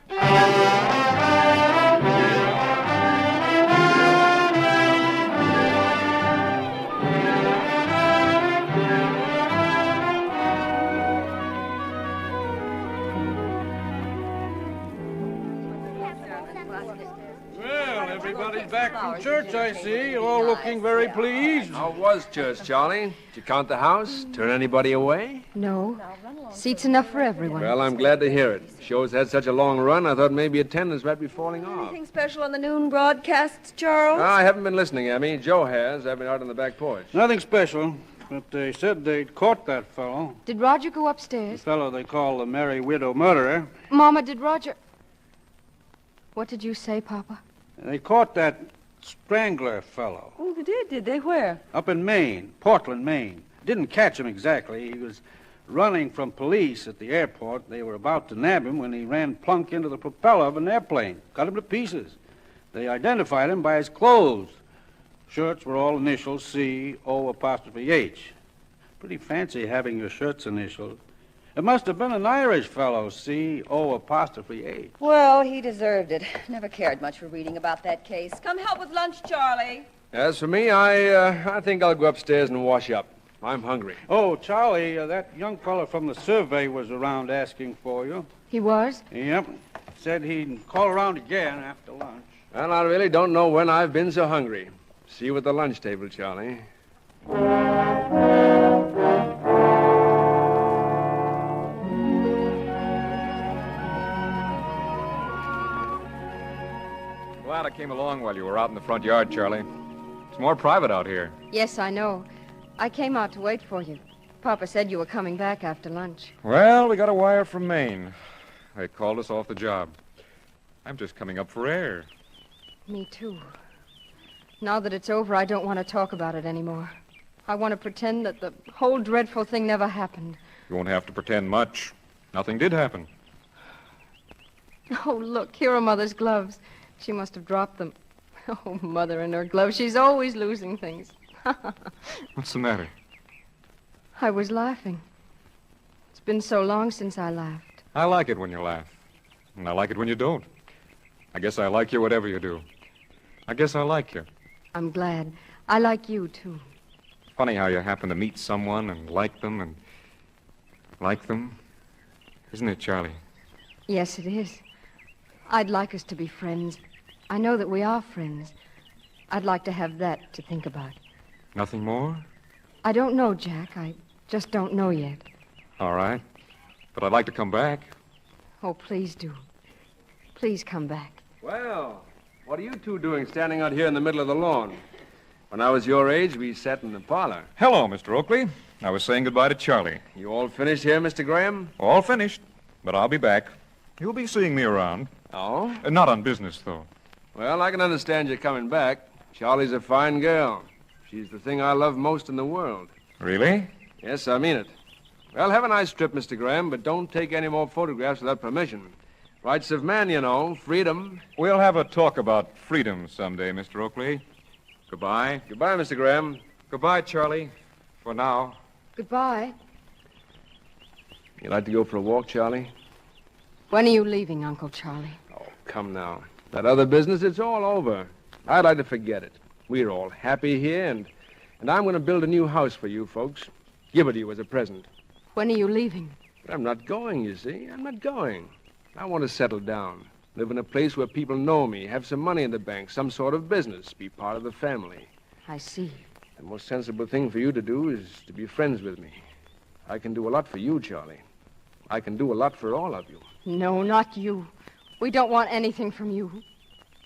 Well, everybody's back from church, I see. You're all looking very pleased. How was church, Charlie? Did you count the house? Turn anybody away? No. Seats enough for everyone. Well, I'm glad to hear it. Show's had such a long run, I thought maybe attendance might be falling off. Anything special on the noon broadcasts, Charles? I haven't been listening, Emmy. Joe has. I've been out on the back porch. Nothing special, but they said they'd caught that fellow. Did Roger go The upstairs? fellow they call the Mary Widow murderer. Mama, did Roger... What did you say, Papa? They caught that strangler fellow. Oh, they did they? Where? Up in Maine, Portland, Maine. Didn't catch him exactly. He was running from police at the airport. They were about to nab him when he ran plunk into the propeller of an airplane. Cut him to pieces. They identified him by his clothes. Shirts were all initials C-O''H. Pretty fancy having your shirts initialed. It must have been an Irish fellow, C-O''H. Well, he deserved it. Never cared much for reading about that case. Come help with lunch, Charlie. As for me, I think I'll go upstairs and wash up. I'm hungry. Oh, Charlie, that young fellow from the survey was around asking for you. He was? Yep. Said he'd call around again after lunch. Well, I really don't know when I've been so hungry. See you at the lunch table, Charlie. Glad I came along while you were out in the front yard, Charlie. It's more private out here. Yes, I know. I came out to wait for you. Papa said you were coming back after lunch. Well, we got a wire from Maine. They called us off the job. I'm just coming up for air. Me too. Now that it's over, I don't want to talk about it anymore. I want to pretend that the whole dreadful thing never happened. You won't have to pretend much. Nothing did happen. Oh, look, here are Mother's gloves. She must have dropped them. Oh, Mother and her gloves. She's always losing things. What's the matter? I was laughing. It's been so long since I laughed. I like it when you laugh. And I like it when you don't. I guess I like you whatever you do. I guess I like you. I'm glad. I like you, too. Funny how you happen to meet someone and like them and like them. Isn't it, Charlie? Yes, it is. I'd like us to be friends. I know that we are friends. I'd like to have that to think about. Nothing more? I don't know, Jack. I just don't know yet. All right. But I'd like to come back. Oh, please do. Please come back. Well, what are you two doing standing out here in the middle of the lawn? When I was your age, we sat in the parlor. Hello, Mr. Oakley. I was saying goodbye to Charlie. You all finished here, Mr. Graham? All finished. But I'll be back. You'll be seeing me around. Oh? Not on business, though. Well, I can understand you coming back. Charlie's a fine girl. She's the thing I love most in the world. Really? Yes, I mean it. Well, have a nice trip, Mr. Graham, but don't take any more photographs without permission. Rights of man, you know. Freedom. We'll have a talk about freedom someday, Mr. Oakley. Goodbye. Goodbye, Mr. Graham. Goodbye, Charlie. For now. Goodbye. You like to go for a walk, Charlie? When are you leaving, Uncle Charlie? Oh, come now. That other business, it's all over. I'd like to forget it. We're all happy here, and I'm going to build a new house for you folks. Give it to you as a present. When are you leaving? I'm not going, you see. I'm not going. I want to settle down. Live in a place where people know me, have some money in the bank, some sort of business, be part of the family. I see. The most sensible thing for you to do is to be friends with me. I can do a lot for you, Charlie. I can do a lot for all of you. No, not you. We don't want anything from you.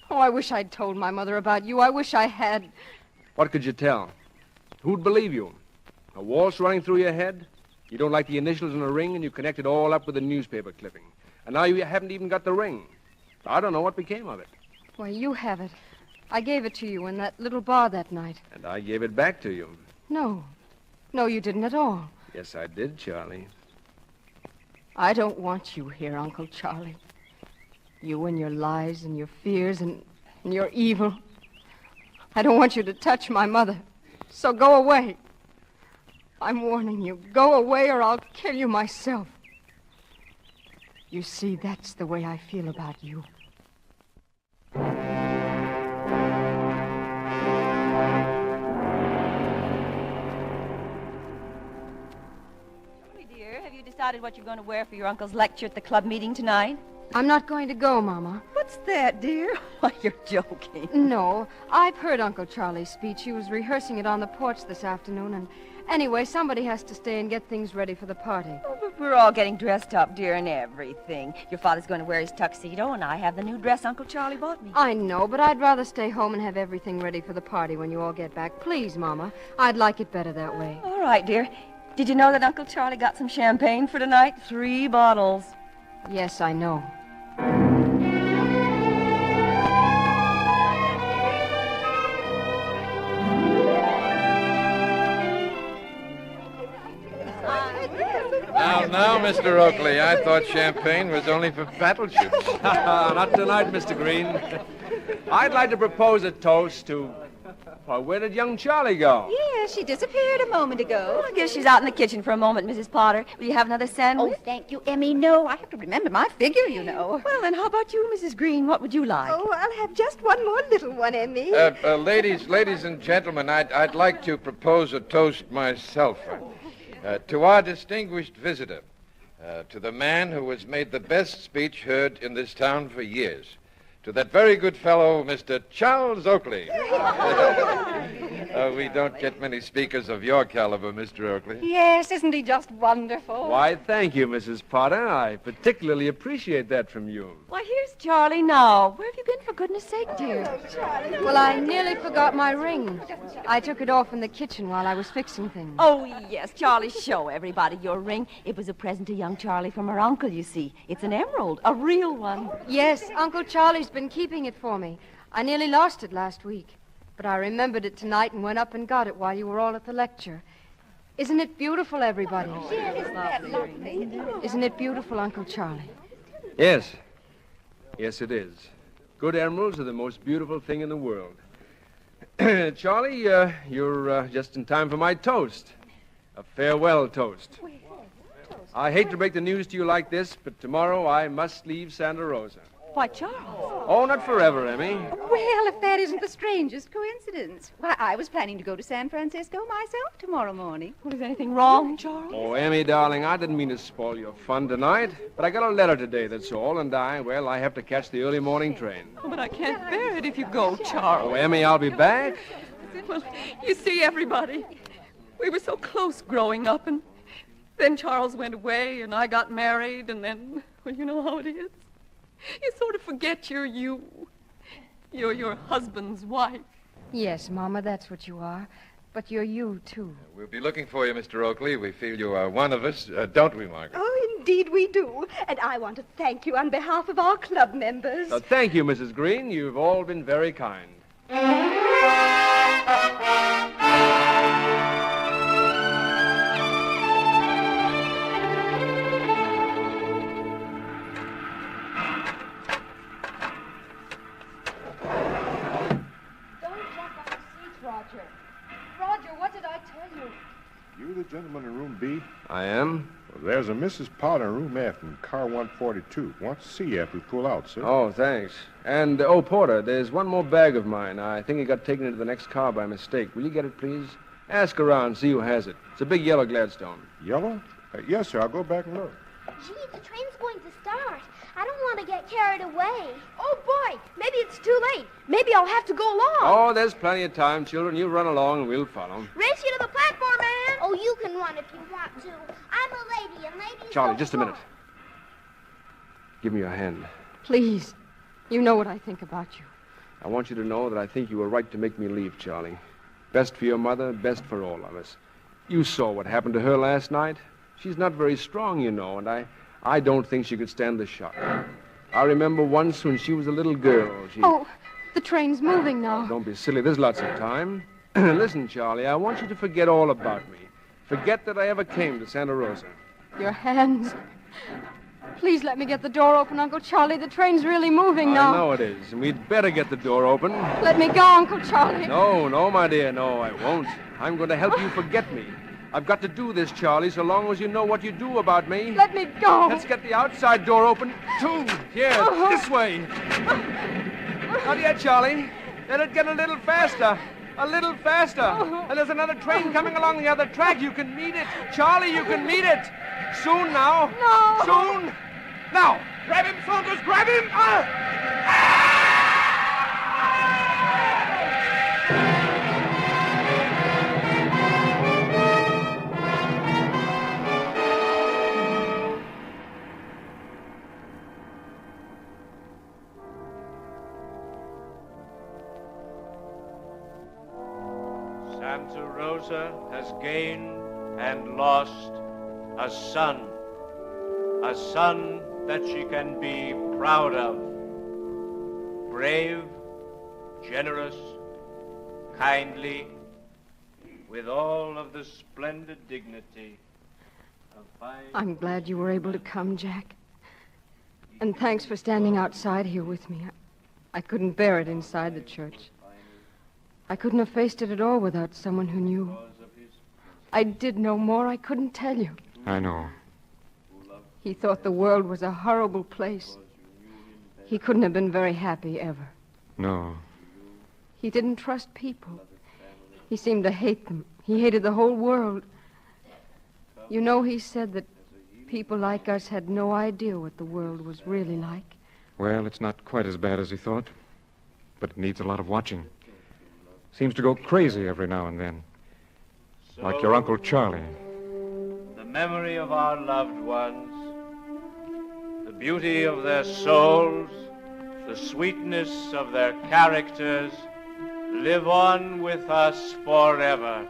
Oh, I wish I'd told my mother about you. I wish I had. What could you tell? Who'd believe you? A waltz running through your head? You don't like the initials in a ring, and you connect it all up with a newspaper clipping. And now you haven't even got the ring. I don't know what became of it. Why, you have it. I gave it to you in that little bar that night. And I gave it back to you. No. No, you didn't at all. Yes, I did, Charlie. I don't want you here, Uncle Charlie. You and your lies and your fears and your evil. I don't want you to touch my mother. So go away. I'm warning you. Go away or I'll kill you myself. You see, that's the way I feel about you. Dear, have you decided what you're going to wear for your uncle's lecture at the club meeting tonight? I'm not going to go, Mama. What's that, dear? Why, you're joking. No, I've heard Uncle Charlie's speech. He was rehearsing it on the porch this afternoon, and anyway, somebody has to stay and get things ready for the party. Oh, but we're all getting dressed up, dear, and everything. Your father's going to wear his tuxedo, and I have the new dress Uncle Charlie bought me. I know, but I'd rather stay home and have everything ready for the party when you all get back. Please, Mama. I'd like it better that way. All right, dear. Did you know that Uncle Charlie got some champagne for tonight? 3 bottles. Yes, I know. Now, Mr. Oakley, I thought champagne was only for battleships. Not tonight, Mr. Green. I'd like to propose a toast to... Well, where did young Charlie go? Yeah, she disappeared a moment ago. I guess she's out in the kitchen for a moment, Mrs. Potter. Will you have another sandwich? Oh, thank you, Emmy. No, I have to remember my figure, you know. Well, then how about you, Mrs. Green? What would you like? Oh, I'll have just one more little one, Emmy. Ladies and gentlemen, I'd like to propose a toast myself. To our distinguished visitor, to the man who has made the best speech heard in this town for years, to that very good fellow, Mr. Charles Oakley. We don't get many speakers of your caliber, Mr. Oakley. Yes, isn't he just wonderful? Why, thank you, Mrs. Potter. I particularly appreciate that from you. Why, here's Charlie now. Where have you been, for goodness sake, dear? Well, I nearly forgot my ring. I took it off in the kitchen while I was fixing things. Oh, yes, Charlie, show everybody your ring. It was a present to young Charlie from her uncle, you see. It's an emerald, a real one. Yes, Uncle Charlie's been keeping it for me. I nearly lost it last week, but I remembered it tonight and went up and got it while you were all at the lecture. Isn't it beautiful, everybody? Isn't it beautiful, Uncle Charlie? Yes. Yes, it is. Good emeralds are the most beautiful thing in the world. Charlie, you're just in time for my toast. A farewell toast. I hate to break the news to you like this, but tomorrow I must leave Santa Rosa. Why, Charles? Oh, not forever, Emmy. Well, if that isn't the strangest coincidence. Why, I was planning to go to San Francisco myself tomorrow morning. Well, is anything wrong, Charles? Oh, Emmy, darling, I didn't mean to spoil your fun tonight, but I got a letter today, that's all, and I have to catch the early morning train. Oh, but I can't bear it if you go, Charles. Oh, Emmy, I'll be back. Well, you see, everybody, we were so close growing up, and then Charles went away, and I got married, and then, well, you know how it is. You sort of forget you're you. You're your husband's wife. Yes, Mama, that's what you are. But you're you, too. We'll be looking for you, Mr. Oakley. We feel you are one of us, don't we, Margaret? Oh, indeed we do. And I want to thank you on behalf of our club members. Thank you, Mrs. Green. You've all been very kind. Roger, what did I tell you? You the gentleman in room B? I am. Well, there's a Mrs. Potter in room F in car 142. Wants to see you after we pull out, sir. Oh, thanks. And, Porter, there's one more bag of mine. I think it got taken into the next car by mistake. Will you get it, please? Ask around, see who has it. It's a big yellow Gladstone. Yellow? Yes, sir. I'll go back and look. Gee, the train's going to start. I don't want to get carried away. Oh, boy, maybe it's too late. Maybe I'll have to go along. Oh, there's plenty of time, children. You run along and we'll follow. Race you to the platform, man. Oh, you can run if you want to. I'm a lady, and ladies Charlie, don't just a minute. Give me your hand. Please. You know what I think about you. I want you to know that I think you were right to make me leave, Charlie. Best for your mother, best for all of us. You saw what happened to her last night. She's not very strong, you know, and I don't think she could stand the shock. I remember once when she was a little girl. Oh, the train's moving now. Don't be silly. There's lots of time. Listen, Charlie, I want you to forget all about me. Forget that I ever came to Santa Rosa. Your hands. Please let me get the door open, Uncle Charlie. The train's really moving now. I know it is, and we'd better get the door open. Let me go, Uncle Charlie. No, my dear, no, I won't. I'm going to help you forget me. I've got to do this, Charlie, so long as you know what you do about me. Let me go. Let's get the outside door open, too. Here, this way. Not yet, Charlie. Let it get a little faster. A little faster. And there's another train coming along the other track. You can meet it. Charlie, you can meet it. Soon now. No. Soon. Now. Grab him, Saunders. Grab him. Santa Rosa has gained and lost a son that she can be proud of. Brave, generous, kindly, with all of the splendid dignity of fine... I'm glad you were able to come, Jack. And thanks for standing outside here with me. I couldn't bear it inside the church. I couldn't have faced it at all without someone who knew. I did know more I couldn't tell you. I know. He thought the world was a horrible place. He couldn't have been very happy ever. No. He didn't trust people. He seemed to hate them. He hated the whole world. You know, he said that people like us had no idea what the world was really like. Well, it's not quite as bad as he thought, but it needs a lot of watching. Seems to go crazy every now and then. Like your Uncle Charlie. The memory of our loved ones, the beauty of their souls, the sweetness of their characters, live on with us forever.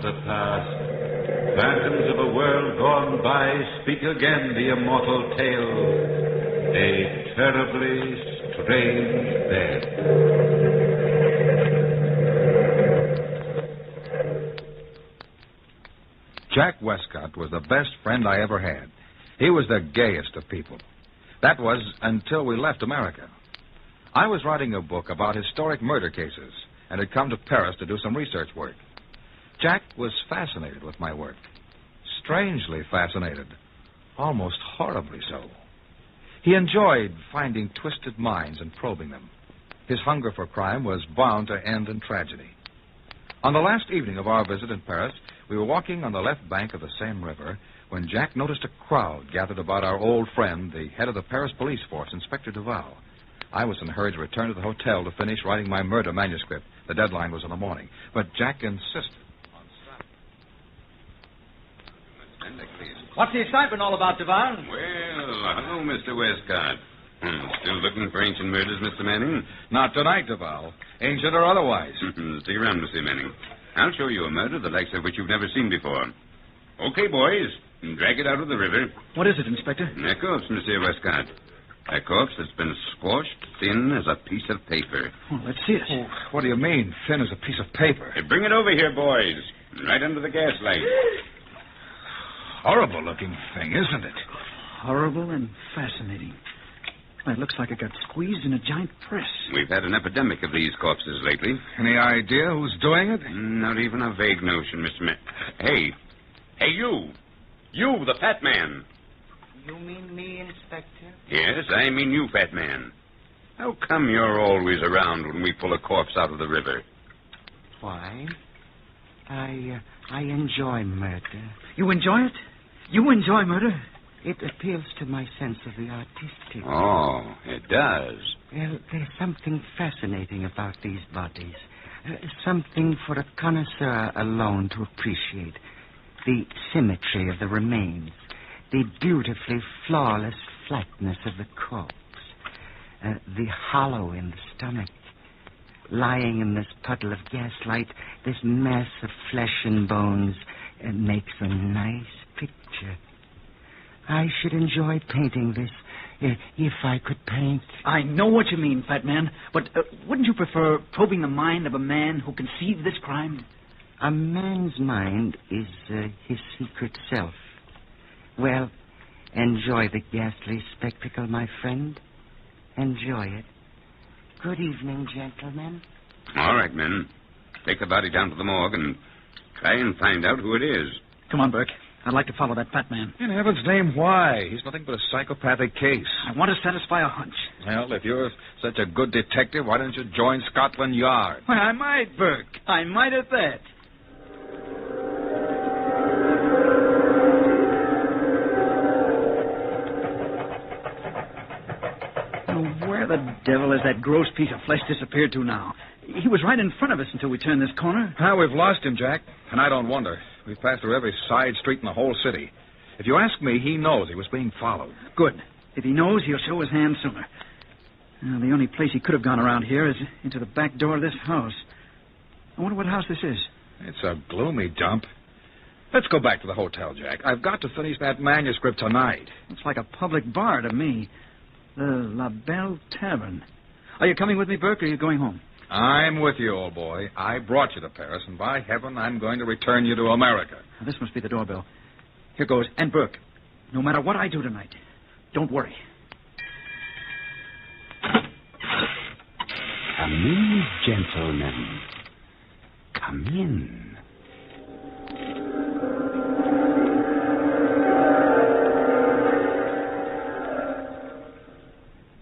The past, phantoms of a world gone by, speak again the immortal tale, a terribly strange bed. Jack Westcott was the best friend I ever had. He was the gayest of people. That was until we left America. I was writing a book about historic murder cases and had come to Paris to do some research work. Jack was fascinated with my work. Strangely fascinated. Almost horribly so. He enjoyed finding twisted minds and probing them. His hunger for crime was bound to end in tragedy. On the last evening of our visit in Paris, we were walking on the left bank of the same river when Jack noticed a crowd gathered about our old friend, the head of the Paris police force, Inspector Duval. I was in a hurry to return to the hotel to finish writing my murder manuscript. The deadline was in the morning. But Jack insisted. What's the excitement all about, Duval? Well, hello, Mr. Westcott. Still looking for ancient murders, Mr. Manning? Not tonight, Duval. Ancient or otherwise. Stick around, Mr. Manning. I'll show you a murder the likes of which you've never seen before. Okay, boys. Drag it out of the river. What is it, Inspector? A corpse, Mr. Westcott. A corpse that's been squashed thin as a piece of paper. Oh, let's see it. Oh, what do you mean, thin as a piece of paper? Hey, bring it over here, boys. Right under the gaslight. Horrible-looking thing, isn't it? Horrible and fascinating. Why, it looks like it got squeezed in a giant press. We've had an epidemic of these corpses lately. Any idea who's doing it? Not even a vague notion, Mr. Hey, Hey, you. You, the fat man. You mean me, Inspector? Yes, I mean you, fat man. How come you're always around when we pull a corpse out of the river? Why? I enjoy murder. You enjoy it? You enjoy murder? It appeals to my sense of the artistic. Oh, it does. Well, there's something fascinating about these bodies. Something for a connoisseur alone to appreciate. The symmetry of the remains. The beautifully flawless flatness of the corpse. The hollow in the stomach. Lying in this puddle of gaslight, this mass of flesh and bones makes a nice picture. I should enjoy painting this if I could paint. I know what you mean, fat man, but wouldn't you prefer probing the mind of a man who conceived this crime? A man's mind is his secret self. Well, enjoy the ghastly spectacle, my friend. Enjoy it. Good evening, gentlemen. All right, men. Take the body down to the morgue and try and find out who it is. Come on, Burke. I'd like to follow that fat man. In heaven's name, why? He's nothing but a psychopathic case. I want to satisfy a hunch. Well, if you're such a good detective, why don't you join Scotland Yard? Well, I might, Burke. I might at that. Where the devil has that gross piece of flesh disappeared to now? He was right in front of us until we turned this corner. Now, we've lost him, Jack, and I don't wonder. We've passed through every side street in the whole city. If you ask me, he knows he was being followed. Good. If he knows, he'll show his hand sooner. Now, the only place he could have gone around here is into the back door of this house. I wonder what house this is. It's a gloomy dump. Let's go back to the hotel, Jack. I've got to finish that manuscript tonight. Looks like a public bar to me. The La Belle Tavern. Are you coming with me, Burke, or are you going home? I'm with you, old boy. I brought you to Paris, and by heaven, I'm going to return you to America. Now, this must be the doorbell. Here goes. And Burke, no matter what I do tonight, don't worry. Come in, gentlemen. Come in.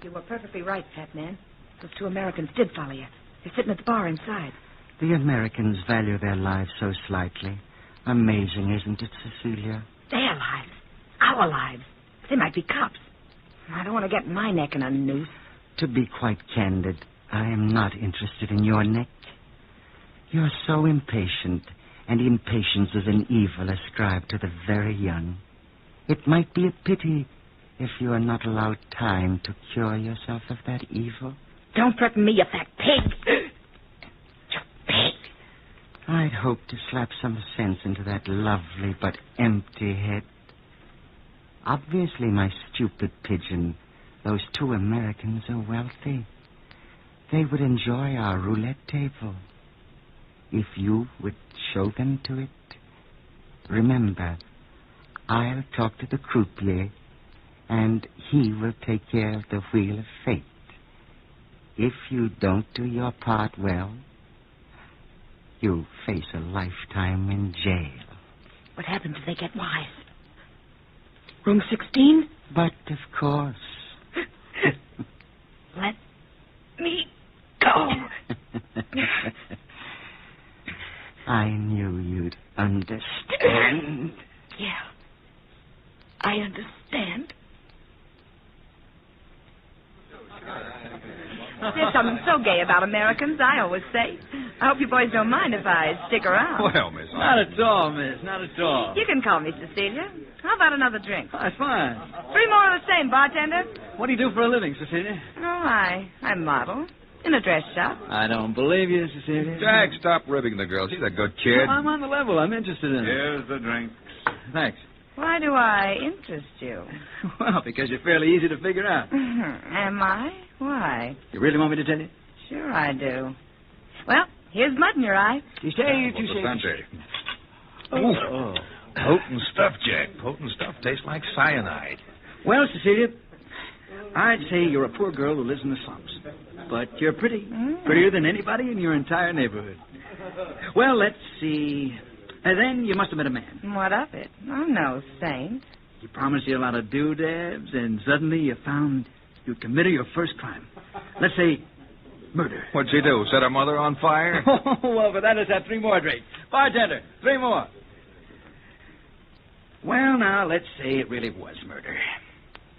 You were perfectly right, fat man. Those two Americans did follow you. They're sitting at the bar inside. The Americans value their lives so slightly. Amazing, isn't it, Cecilia? Their lives. Our lives. They might be cops. I don't want to get my neck in a noose. To be quite candid, I am not interested in your neck. You're so impatient, and impatience is an evil ascribed to the very young. It might be a pity if you are not allowed time to cure yourself of that evil. Don't threaten me, you fat pig. You pig. I'd hoped to slap some sense into that lovely but empty head. Obviously, my stupid pigeon, those two Americans are wealthy. They would enjoy our roulette table. If you would show them to it. Remember, I'll talk to the croupier, and he will take care of the wheel of fate. If you don't do your part well, you'll face a lifetime in jail. What happens if they get wise? Room 16? But, of course. Let me go. I knew you'd understand. Yeah, I understand. There's something so gay about Americans, I always say. I hope you boys don't mind if I stick around. Well, Miss... Not at all, miss. Not at all. You can call me Cecilia. How about another drink? That's fine. 3 more of the same, bartender. What do you do for a living, Cecilia? Oh, I model. In a dress shop. I don't believe you, Cecilia. Jack, stop ribbing the girl. She's a good kid. Well, I'm on the level. I'm interested in it. Here's the drink. Thanks. Why do I interest you? Well, because you're fairly easy to figure out. Am I? Why? You really want me to tell you? Sure I do. Well, here's mud in your eye. Oh, potent stuff, Jack. Potent stuff tastes like cyanide. Well, Cecilia, I'd say you're a poor girl who lives in the slums. But you're pretty. Prettier than anybody in your entire neighborhood. Well, let's see. And then you must have met a man. What of it? I'm no saint. He promised you a lot of doodads, and suddenly you found you committed your first crime. Let's say murder. What'd she do? Set her mother on fire? Oh, well, for that, let's have 3 more drinks. Bartender, 3 more. Well, now, let's say it really was murder.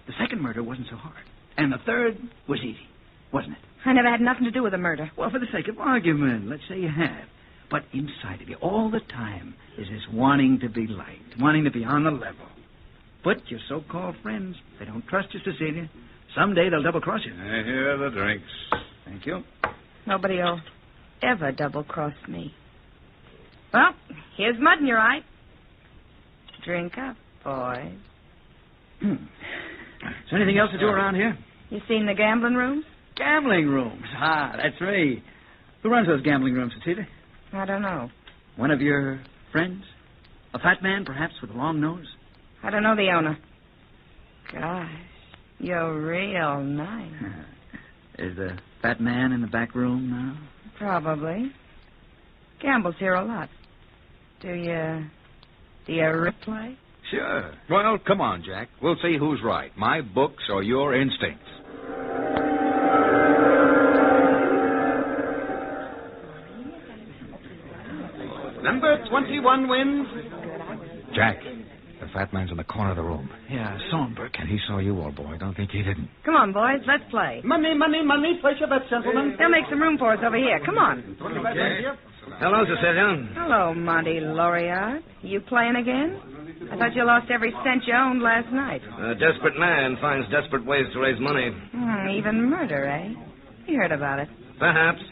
The second murder wasn't so hard. And the third was easy, wasn't it? I never had nothing to do with the murder. Well, for the sake of argument, let's say you have. But inside of you all the time is this wanting to be liked, wanting to be on the level. But your so-called friends, they don't trust you, Cecilia. Someday they'll double-cross you. I hear the drinks. Thank you. Nobody'll ever double-cross me. Well, here's mud in your eye. Drink up, boys. Is there anything else to do around here? You seen the gambling rooms? Gambling rooms. Ah, that's me. Who runs those gambling rooms, Cecilia? I don't know. One of your friends? A fat man, perhaps, with a long nose? I don't know the owner. Gosh, you're real nice. Is the fat man in the back room now? Probably. Gambles here a lot. Do you play? Sure. Well, come on, Jack. We'll see who's right, my books or your instincts. Number 21 wins. Jack, the fat man's in the corner of the room. Yeah, I saw him, Burke. And he saw you, old boy. Don't think he didn't. Come on, boys, let's play. Money, money, money. Place your bets, gentlemen. They'll make some room for us over here. Come on. Hello, Cecilia. Hello, Monty Lauriard. You playing again? I thought you lost every cent you owned last night. A desperate man finds desperate ways to raise money. Even murder, eh? You heard about it. Perhaps,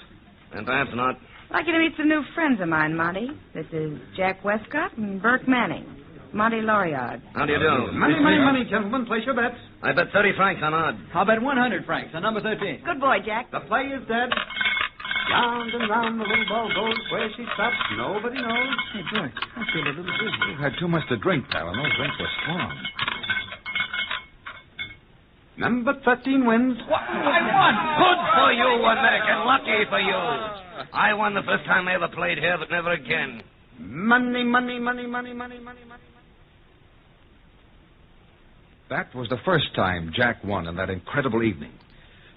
and perhaps not. I'd like you to meet some new friends of mine, Monty. This is Jack Westcott and Burke Manning. Monty Lauriard. How do you do? Money, money, money, gentlemen. Place your bets. I bet 30 francs on odd. How about 100 francs on number 13? Good boy, Jack. The play is dead. Round and round the little ball goes. Where she stops, nobody knows. Hey, Burke, I feel a little dizzy. You've had too much to drink, pal, and those drinks were strong. Number 13 wins. I won! Good for you, American. Lucky for you. I won the first time I ever played here, but never again. Money, money, money, money, money, money, money. That was the first time Jack won in that incredible evening.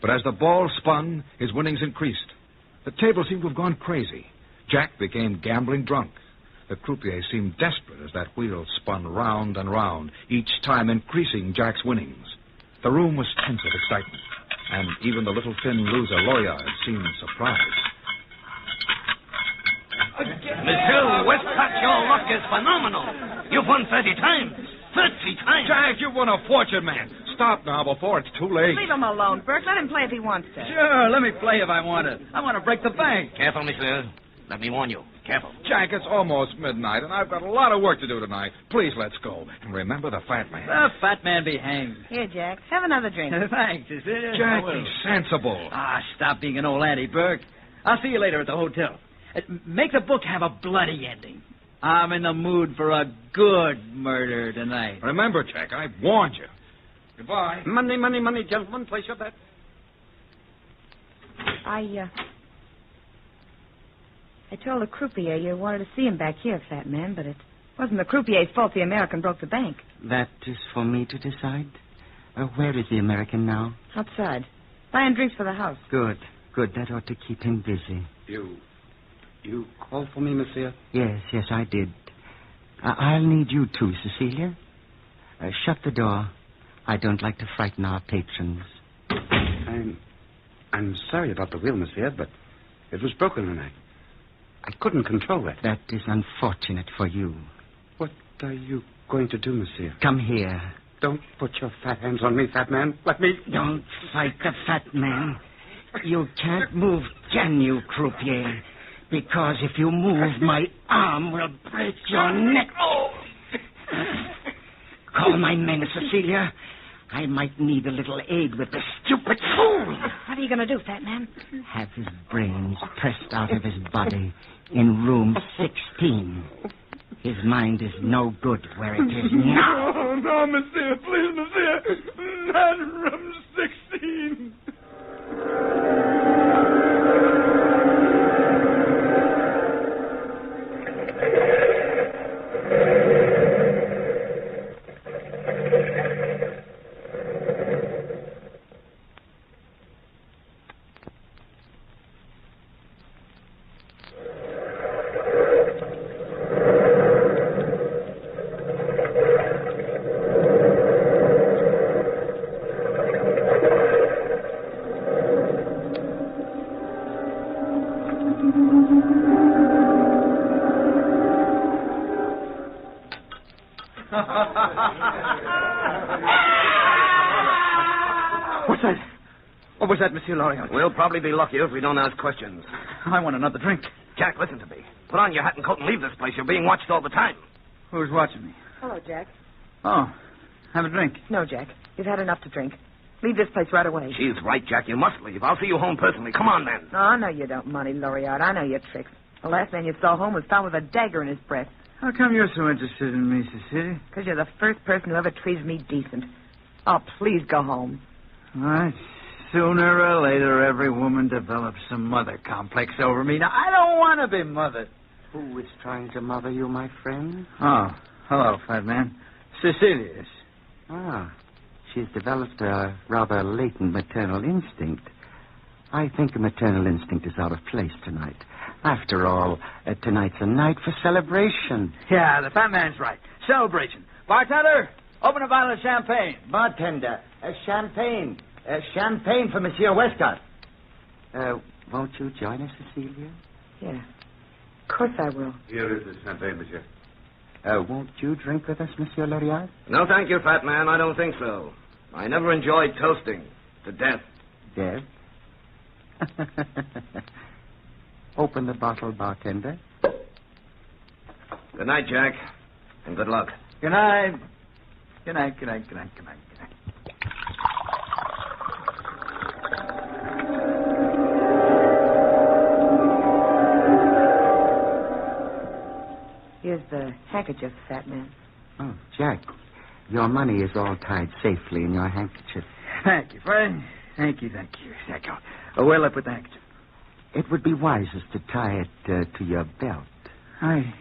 But as the ball spun, his winnings increased. The table seemed to have gone crazy. Jack became gambling drunk. The croupier seemed desperate as that wheel spun round and round, each time increasing Jack's winnings. The room was tense with excitement, and even the little thin loser Lauriard seemed surprised. Monsieur Westcott, your luck is phenomenal. You've won 30 times. 30 times. Jack, you won a fortune, man. Stop now before it's too late. Leave him alone, Burke. Let him play if he wants to. Sure, let me play if I want to. I want to break the bank. Careful, monsieur. Let me warn you. Careful. Jack, it's almost midnight, and I've got a lot of work to do tonight. Please, let's go. And remember the fat man. The fat man be hanged. Here, Jack. Have another drink. Thanks, Cecilia. Jack, be sensible. Ah, stop being an old auntie, Burke. I'll see you later at the hotel. Make the book have a bloody ending. I'm in the mood for a good murder tonight. Remember, Jack, I warned you. Goodbye. Money, money, money, gentlemen. Place your bet. I told the croupier you wanted to see him back here, fat man, but it wasn't the croupier's fault the American broke the bank. That is for me to decide? Where is the American now? Outside. Buying drinks for the house. Good. That ought to keep him busy. You called for me, monsieur? Yes, I did. I'll need you too, Cecilia. Shut the door. I don't like to frighten our patrons. I'm sorry about the wheel, monsieur, but it was broken and I couldn't control it. That is unfortunate for you. What are you going to do, monsieur? Come here. Don't put your fat hands on me, fat man. Let me... Don't fight the fat man. You can't move, can you, croupier? Because if you move, my arm will break your neck. Call my men, Cecilia. I might need a little aid with this stupid fool. What are you going to do, fat man? Have his brains pressed out of his body in room 16. His mind is no good where it is now. No, monsieur. Please, monsieur. Not room 16. What's that? What was that, Monsieur Lorient? We'll probably be luckier if we don't ask questions. I want another drink. Jack, listen to me. Put on your hat and coat and leave this place. You're being watched all the time. Who's watching me? Hello, Jack. Oh, have a drink. No, Jack. You've had enough to drink. Leave this place right away. She's right, Jack. You must leave. I'll see you home personally. Come on, then. Oh, no, you don't, Monty Loriard. I know your tricks. The last man you saw home was found with a dagger in his breast. How come you're so interested in me, Cecilia? Because you're the first person who ever treated me decent. Oh, please go home. All right. Sooner or later, every woman develops some mother complex over me. Now, I don't want to be mothered. Who is trying to mother you, my friend? Oh, hello, fat man. Cecilia. Ah, she's developed a rather latent maternal instinct. I think a maternal instinct is out of place tonight. After all, tonight's a night for celebration. Yeah, the fat man's right. Celebration. Bartender, open a bottle of champagne. Bartender, champagne. Champagne for Monsieur Westcott. Won't you join us, Cecilia? Yeah. Of course I will. Here is the champagne, monsieur. Won't you drink with us, Monsieur Loriard? No, thank you, fat man. I don't think so. I never enjoyed toasting to death. Death? Open the bottle, bartender. Good night, Jack. And good luck. Good night. Good night, good night, good night, good night, good night. Here's the handkerchief, fat man. Oh, Jack, your money is all tied safely in your handkerchief. Thank you, friend. Thank you. Where'll I put the handkerchief? It would be wisest to tie it to your belt. I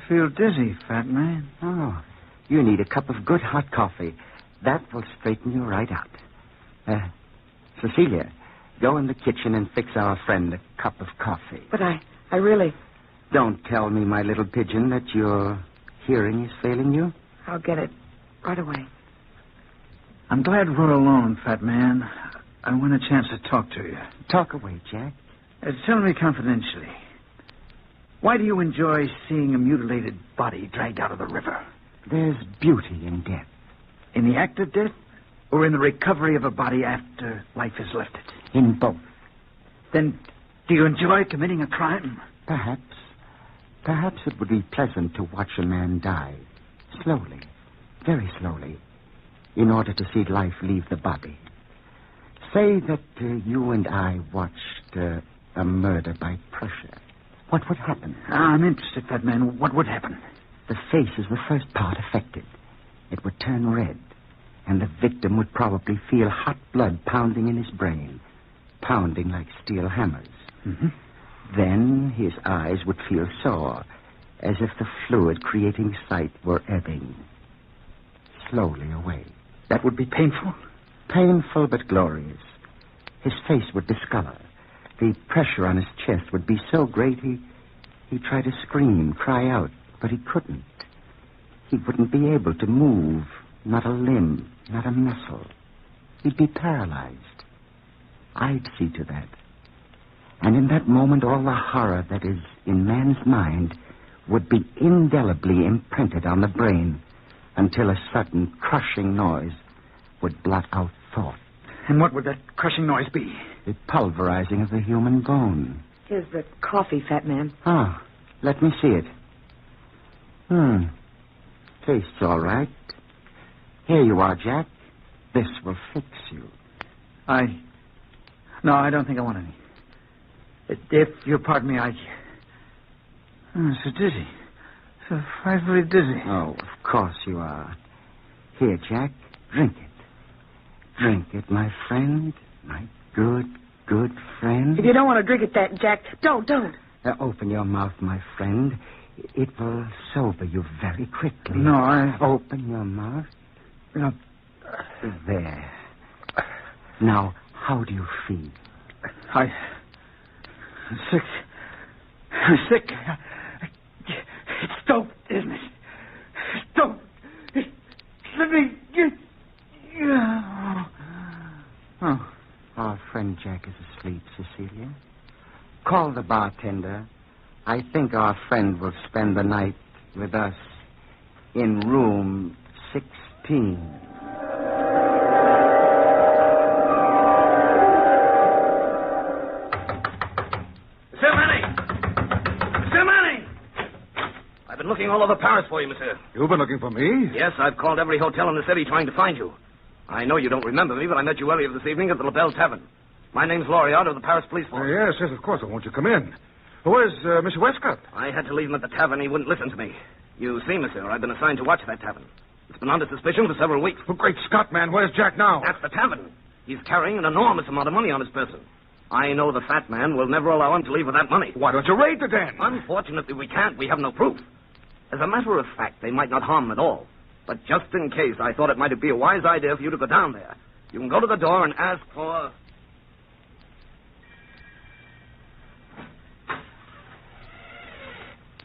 feel dizzy, fat man. Oh, you need a cup of good hot coffee. That will straighten you right out. Cecilia, go in the kitchen and fix our friend a cup of coffee. But I really... Don't tell me, my little pigeon, that your hearing is failing you. I'll get it right away. I'm glad we're alone, fat man. I want a chance to talk to you. Talk away, Jack. Tell me confidentially. Why do you enjoy seeing a mutilated body dragged out of the river? There's beauty in death. In the act of death? Or in the recovery of a body after life has left it? In both. Then do you enjoy committing a crime? Perhaps. Perhaps it would be pleasant to watch a man die. Slowly. Very slowly. In order to see life leave the body. Say that you and I watched a murder by pressure. What would happen? I'm interested, fat man. What would happen? The face is the first part affected. It would turn red, and the victim would probably feel hot blood pounding in his brain, pounding like steel hammers. Mm-hmm. Then his eyes would feel sore, as if the fluid creating sight were ebbing slowly away. That would be painful? Painful but glorious. His face would discolor. The pressure on his chest would be so great he'd try to scream, cry out, but he couldn't. He wouldn't be able to move, not a limb, not a muscle. He'd be paralyzed. I'd see to that. And in that moment, all the horror that is in man's mind would be indelibly imprinted on the brain until a sudden crushing noise would blot out thought. And what would that crushing noise be? The pulverizing of the human bone. Here's the coffee, fat man. Ah, let me see it. Tastes all right. Here you are, Jack. This will fix you. No, I don't think I want any. If you'll pardon me, I'm so dizzy. So frightfully dizzy. Oh, of course you are. Here, Jack, drink it. Drink it, my friend. My good, good friend. If you don't want to drink it, Jack, don't. Open your mouth, my friend. It will sober you very quickly. No, Open your mouth. No. There. Now, how do you feel? I'm sick. I'm sick. It's dope, isn't it? It's dope. Let me get... Oh. Our friend Jack is asleep, Cecilia. Call the bartender. I think our friend will spend the night with us in room 16. all over Paris for you, monsieur. You've been looking for me? Yes, I've called every hotel in the city trying to find you. I know you don't remember me, but I met you earlier this evening at the La Belle Tavern. My name's Loriot of the Paris Police Force. Yes, of course. Won't you come in? Where's Mr. Westcott? I had to leave him at the tavern. He wouldn't listen to me. You see, monsieur, I've been assigned to watch that tavern. It's been under suspicion for several weeks. Oh, great Scott, man. Where's Jack now? At the tavern. He's carrying an enormous amount of money on his person. I know the fat man will never allow him to leave with that money. Why don't you raid the den? Unfortunately, we can't. We have no proof. As a matter of fact, they might not harm him at all. But just in case, I thought it might be a wise idea for you to go down there. You can go to the door and ask for...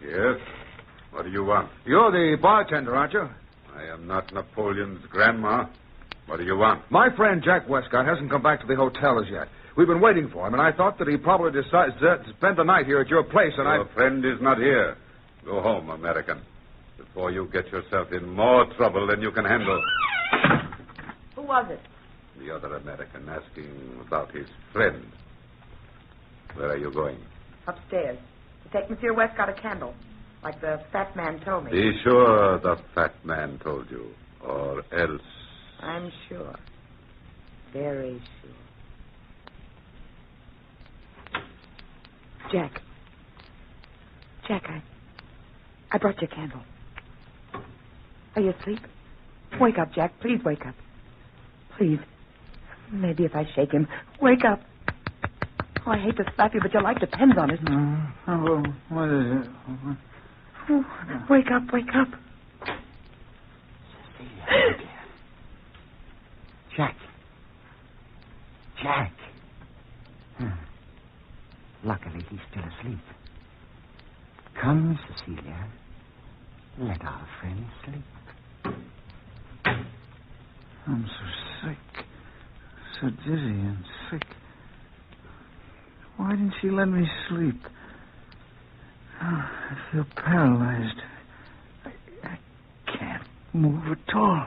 Yes? What do you want? You're the bartender, aren't you? I am not Napoleon's grandma. What do you want? My friend Jack Westcott hasn't come back to the hotel as yet. We've been waiting for him, and I thought that he probably decided to spend the night here at your place, and Your friend is not here. Go home, American, before you get yourself in more trouble than you can handle. Who was it? The other American asking about his friend. Where are you going? Upstairs. To take Monsieur Westcott a candle, like the fat man told me. Be sure the fat man told you, or else... I'm sure. Very sure. Jack. Jack, I brought you a candle. Are you asleep? Wake up, Jack. Please wake up. Please. Maybe if I shake him. Wake up. Oh, I hate to slap you, but your life depends on it. Oh, what is it? Oh, wake up, wake up. Jack. Jack. Luckily, he's still asleep. Come, Cecilia. Let our friend sleep. I'm so sick. So dizzy and sick. Why didn't she let me sleep? Oh, I feel paralyzed. I can't move at all.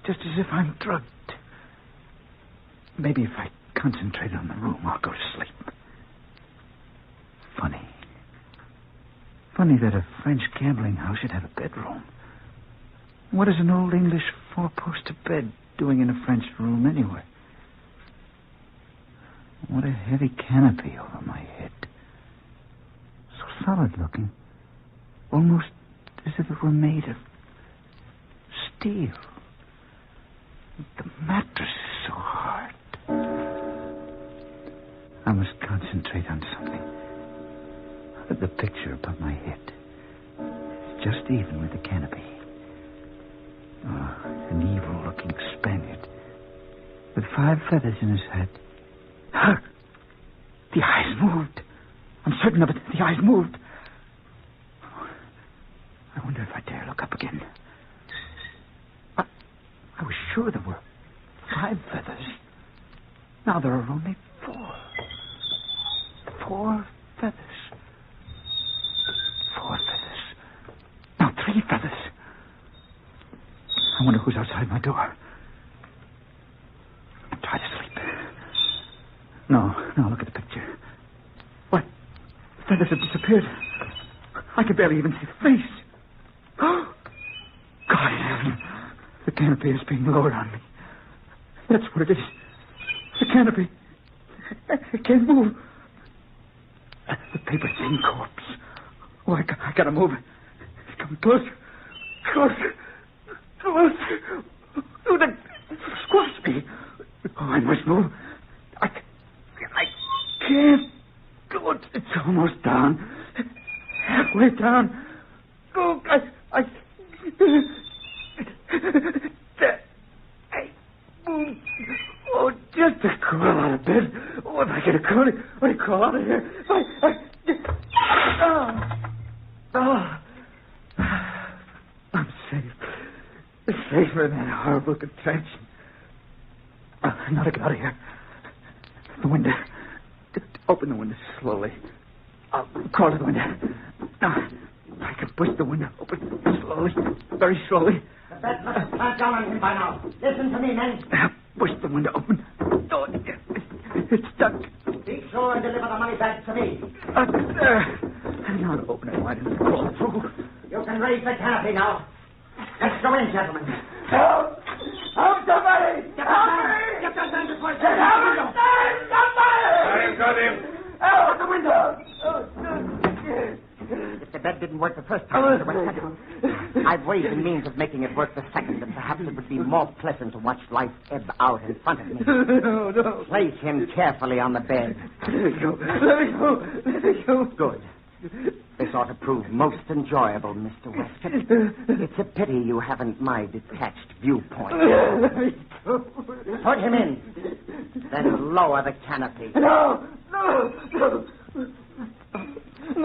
Just as if I'm drugged. Maybe if I concentrate on the room, I'll go to sleep. Funny that a French gambling house should have a bedroom. What is an old English four-poster bed doing in a French room anyway? What a heavy canopy over my head. So solid-looking. Almost as if it were made of steel. The mattress is so hard. I must concentrate on something. The picture above my head. It's just even with the canopy. Oh, an evil-looking Spaniard with 5 feathers in his head. Hark! The eyes moved. I'm certain of it. The eyes moved. I wonder if I dare look up again. I was sure there were 5 feathers. Now there are only 4. 4 feathers. 4 feathers. Now 3 feathers. I wonder who's outside my door. Try to sleep. No, look at the picture. What? The feathers have disappeared. I can barely even see the face. Oh! God in heaven. The canopy is being lowered on me. That's what it is. The canopy. I can't move. The paper-thin corpse. Oh, I gotta move. It's coming closer. Closer. Oh, that squashed me. Oh, I must move. I can't do it. It's almost down. Halfway down. Oh, I move. Oh, just to crawl out of bed. Oh, if I get a crawly, I crawl out of here. I'm safe. Safer in that horrible contraption. Now to get out of here. The window. Open the window slowly. I'll crawl to the window. Now, I can push the window open slowly. Very slowly. The bed must have clamped down on him by now. Listen to me, men. Push the window open. Oh, it's stuck. Be sure and deliver the money back to me. Now to open it wide and crawl through. You can raise the canopy now. Let's go in, gentlemen. Help! Help somebody! Help me! Get those men before Help! Somebody! I've got him. Out of the window! If the bed didn't work the first time, Mr. Westcott, I've ways and means of making it work the second, and perhaps it would be more pleasant to watch life ebb out in front of me. No. Place him carefully on the bed. Let me go. Let me go. Good. This ought to prove most enjoyable, Mr. Westcott. It's a pity you haven't my detached viewpoint. Put him in. Then lower the canopy. No. This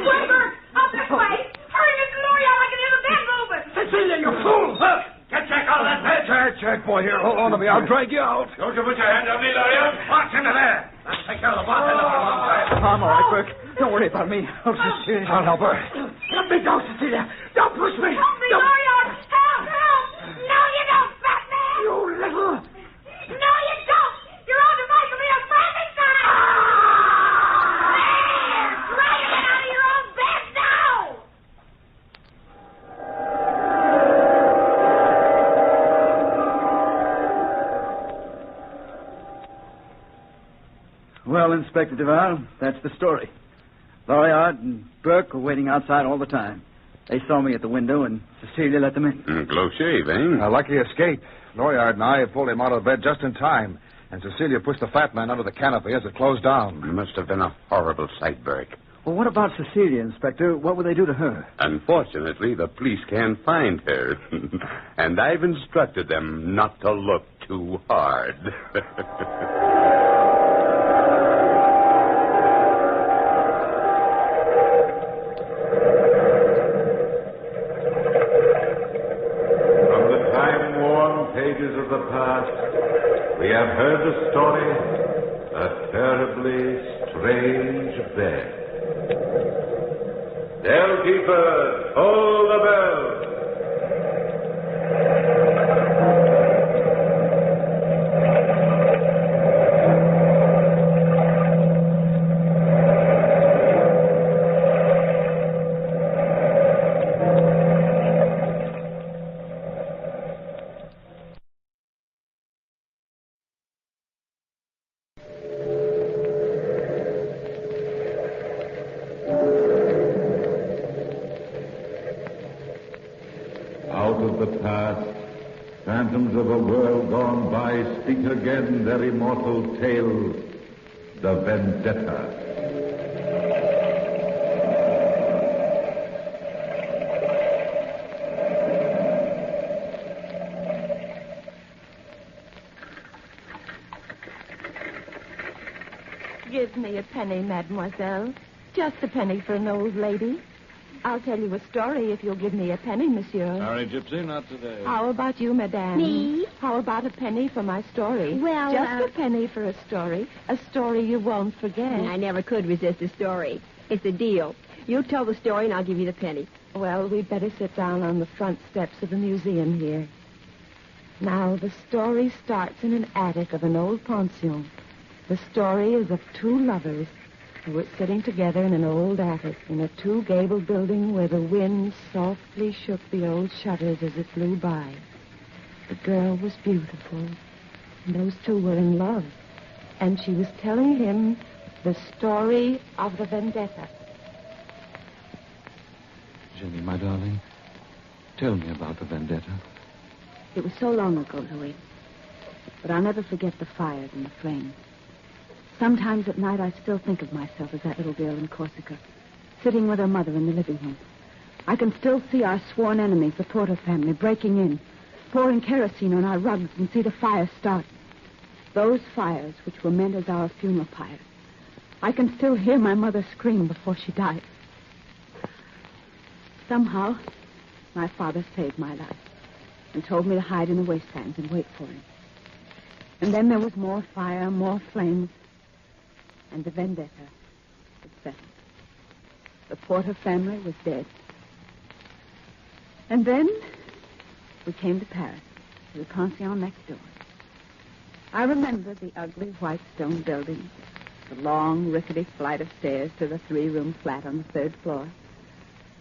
way, Bert. Up this way. Hurry, Mr. L'Oreal. I can hear the bed moving. Cecilia, you fool! Get Jack out of that bed. Jack, boy, here. Hold on to me. I'll drag you out. Don't you put your hand on me, L'Oreal. March into there. Let's take care of the bartender for one side. I'm all right, Burke. Don't worry about me. Oh, Cecilia. I'll help her. Let me go, Cecilia. Don't push me. Help me, L'Oreal. Help. No, you don't, Batman. You little... No, you don't. You're on to making me a Frankenstein. Try to get out of your own bed now. Well, Inspector Duval, that's the story. Loriard and Burke were waiting outside all the time. They saw me at the window, and Cecilia let them in. Close shave, eh? A lucky escape. Loriard and I pulled him out of bed just in time, and Cecilia pushed the fat man under the canopy as it closed down. It must have been a horrible sight, Burke. Well, what about Cecilia, Inspector? What would they do to her? Unfortunately, the police can't find her. And I've instructed them not to look too hard. Pages of the past, we have heard the story, A Terribly Strange Bed. Bellkeeper, hold the bell. Phantoms of a world gone by speak again their immortal tale, the Vendetta. Give me a penny, mademoiselle. Just a penny for an old lady. I'll tell you a story if you'll give me a penny, monsieur. Sorry, Gypsy, not today. How about you, madame? Me? How about a penny for my story? Well, Just a penny for a story you won't forget. I never could resist a story. It's a deal. You tell the story and I'll give you the penny. Well, we'd better sit down on the front steps of the museum here. Now, the story starts in an attic of an old pension. The story is of two lovers who were sitting together in an old attic in a two-gabled building where the wind softly shook the old shutters as it blew by. The girl was beautiful, and those two were in love, and she was telling him the story of the vendetta. Jenny, my darling, tell me about the vendetta. It was so long ago, Louis. But I'll never forget the fires and the flames. Sometimes at night I still think of myself as that little girl in Corsica, sitting with her mother in the living room. I can still see our sworn enemies, the Porter family, breaking in, pouring kerosene on our rugs, and see the fires start. Those fires which were meant as our funeral pyre. I can still hear my mother scream before she died. Somehow, my father saved my life and told me to hide in the wastelands and wait for him. And then there was more fire, more flames, and the vendetta was settled. The Porter family was dead. And then we came to Paris, to the pension next door. I remember the ugly white stone building, the long, rickety flight of stairs to the three-room flat on the third floor.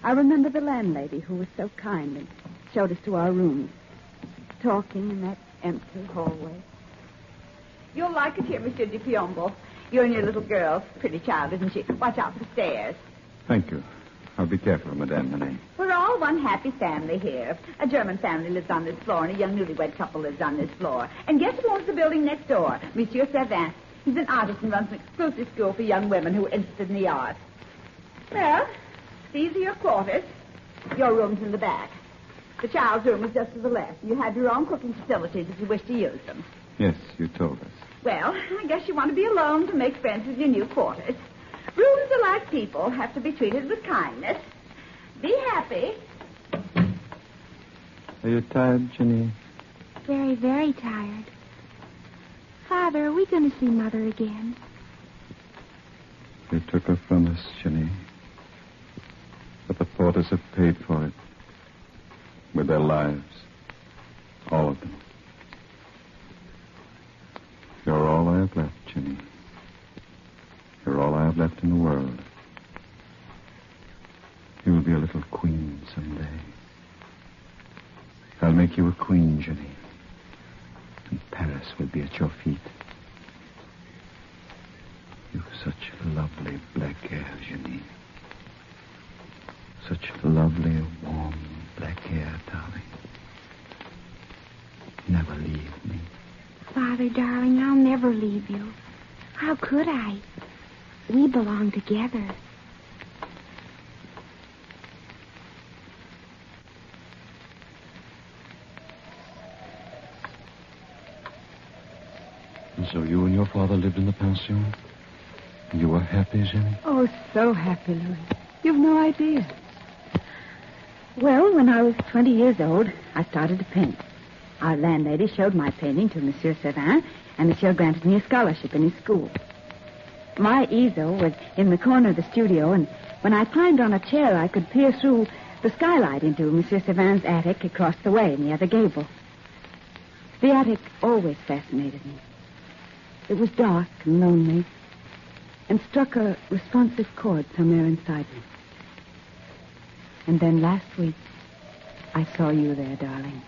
I remember the landlady who was so kind and showed us to our rooms, talking in that empty hallway. You'll like it here, Monsieur de Piombo. You and your little girl. Pretty child, isn't she? Watch out for the stairs. Thank you. I'll be careful, Madame Monet. We're all one happy family here. A German family lives on this floor, and a young newlywed couple lives on this floor. And guess who owns the building next door? Monsieur Servin. He's an artist and runs an exclusive school for young women who are interested in the arts. Well, these are your quarters. Your room's in the back. The child's room is just to the left. You have your own cooking facilities if you wish to use them. Yes, you told us. Well, I guess you want to be alone to make friends with your new quarters. Rooms are like people, have to be treated with kindness. Be happy. Are you tired, Jenny? Very, very tired. Father, are we going to see Mother again? They took her from us, Jenny. But the Porters have paid for it. With their lives. All of them. You're all I have left, Jenny. You're all I have left in the world. You will be a little queen someday. I'll make you a queen, Jenny. And Paris will be at your feet. You've such lovely black hair, Jenny. Such lovely, warm black hair, darling. Never leave me. Father, darling, I'll never leave you. How could I? We belong together. And so you and your father lived in the pension? And you were happy, Jenny? Oh, so happy, Louis. You've no idea. Well, when I was 20 years old, I started to paint. Our landlady showed my painting to Monsieur Servin, and Monsieur granted me a scholarship in his school. My easel was in the corner of the studio, and when I climbed on a chair, I could peer through the skylight into Monsieur Servin's attic across the way in the other gable. The attic always fascinated me. It was dark and lonely, and struck a responsive chord somewhere inside me. And then last week, I saw you there, darling.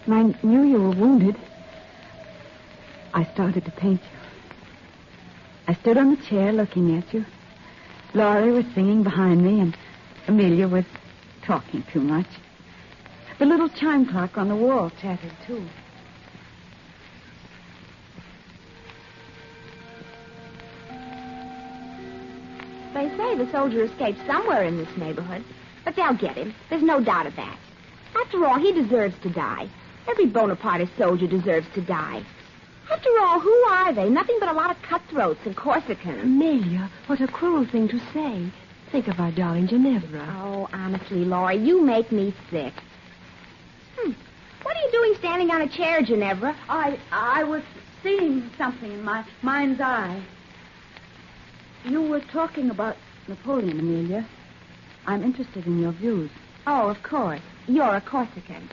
And I knew you were wounded. I started to paint you. I stood on the chair looking at you. Laurie was singing behind me, and Amelia was talking too much. The little chime clock on the wall chattered, too. They say the soldier escaped somewhere in this neighborhood, but they'll get him. There's no doubt of that. After all, he deserves to die. Every Bonapartist soldier deserves to die. After all, who are they? Nothing but a lot of cutthroats and Corsicans. Amelia, what a cruel thing to say. Think of our darling Ginevra. Oh, honestly, Laurie, you make me sick. What are you doing standing on a chair, Ginevra? I was seeing something in my mind's eye. You were talking about Napoleon, Amelia. I'm interested in your views. Oh, of course. You're a Corsican.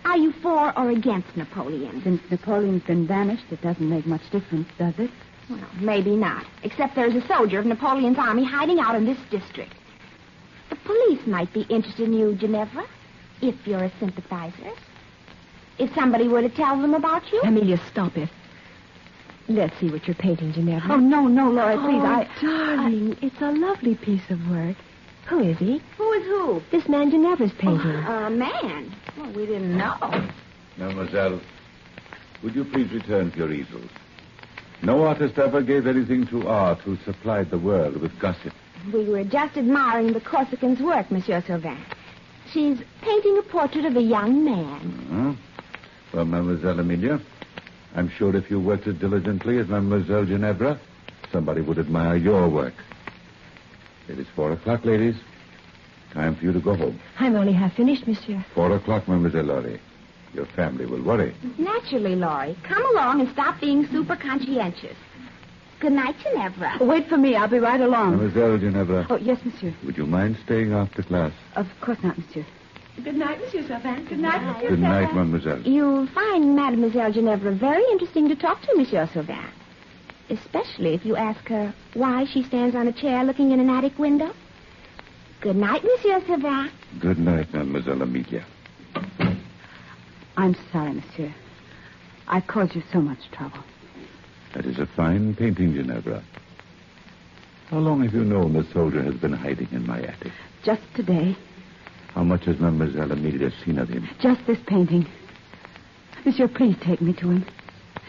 Are you for or against Napoleon? Since Napoleon's been vanished, it doesn't make much difference, does it? Well, maybe not. Except there's a soldier of Napoleon's army hiding out in this district. The police might be interested in you, Ginevra, if you're a sympathizer. If somebody were to tell them about you. Amelia, stop it. Let's see what you're painting, Ginevra. Oh, no, Laura, please. Darling, it's a lovely piece of work. Who is he? Who is who? This man Ginevra's painting. A man? Well, we didn't know. Mademoiselle, would you please return to your easels? No artist ever gave anything to art who supplied the world with gossip. We were just admiring the Corsican's work, Monsieur Sauvin. She's painting a portrait of a young man. Mm-hmm. Well, Mademoiselle Amelia, I'm sure if you worked as diligently as Mademoiselle Ginevra, somebody would admire your work. It is 4 o'clock, ladies. Time for you to go home. I'm only half finished, monsieur. 4 o'clock, Mademoiselle Laurie. Your family will worry. Naturally, Laurie. Come along and stop being super conscientious. Good night, Ginevra. Wait for me. I'll be right along. Mademoiselle Ginevra. Oh, yes, monsieur. Would you mind staying after class? Of course not, monsieur. Good night, Monsieur Sauvin. Good night, Monsieur Good night, Sauvin. Mademoiselle. You'll find Mademoiselle Ginevra very interesting to talk to, Monsieur Sauvin. Especially if you ask her why she stands on a chair looking in an attic window. Good night, Monsieur Sylvain. Good night, Mademoiselle Amelia. I'm sorry, monsieur. I caused you so much trouble. That is a fine painting, Ginevra. How long have you known the soldier has been hiding in my attic? Just today. How much has Mademoiselle Amelia seen of him? Just this painting. Monsieur, please take me to him.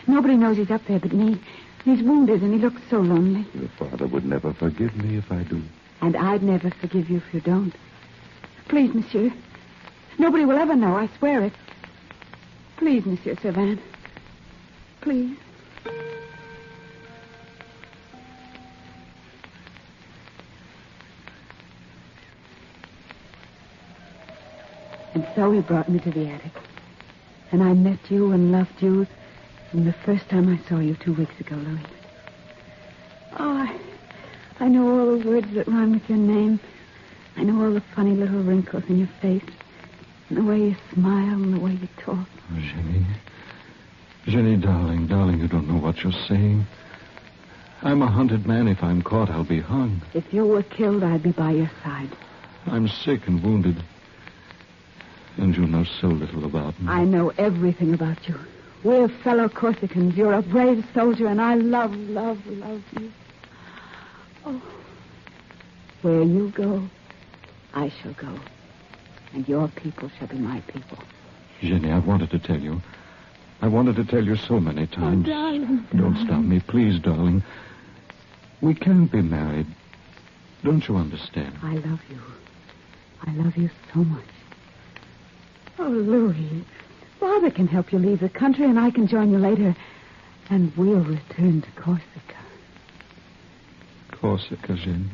Nobody knows he's up there but me. He's wounded and he looks so lonely. Your father would never forgive me if I do. And I'd never forgive you if you don't. Please, monsieur. Nobody will ever know, I swear it. Please, Monsieur Sylvain. Please. And so he brought me to the attic. And I met you and loved you from the first time I saw you 2 weeks ago, Louis. Oh, I know all the words that rhyme with your name. I know all the funny little wrinkles in your face. And the way you smile and the way you talk. Oh, Jenny. Jenny, darling, you don't know what you're saying. I'm a hunted man. If I'm caught, I'll be hung. If you were killed, I'd be by your side. I'm sick and wounded. And you know so little about me. I know everything about you. We're fellow Corsicans. You're a brave soldier, and I love you. Oh. Where you go, I shall go. And your people shall be my people. Jenny, I've wanted to tell you. I wanted to tell you so many times. Oh, darling. Don't stop me, please, darling. We can't be married. Don't you understand? I love you. I love you so much. Oh, Louis, Father can help you leave the country, and I can join you later. And we'll return to Corsica. Corsica, Jenny.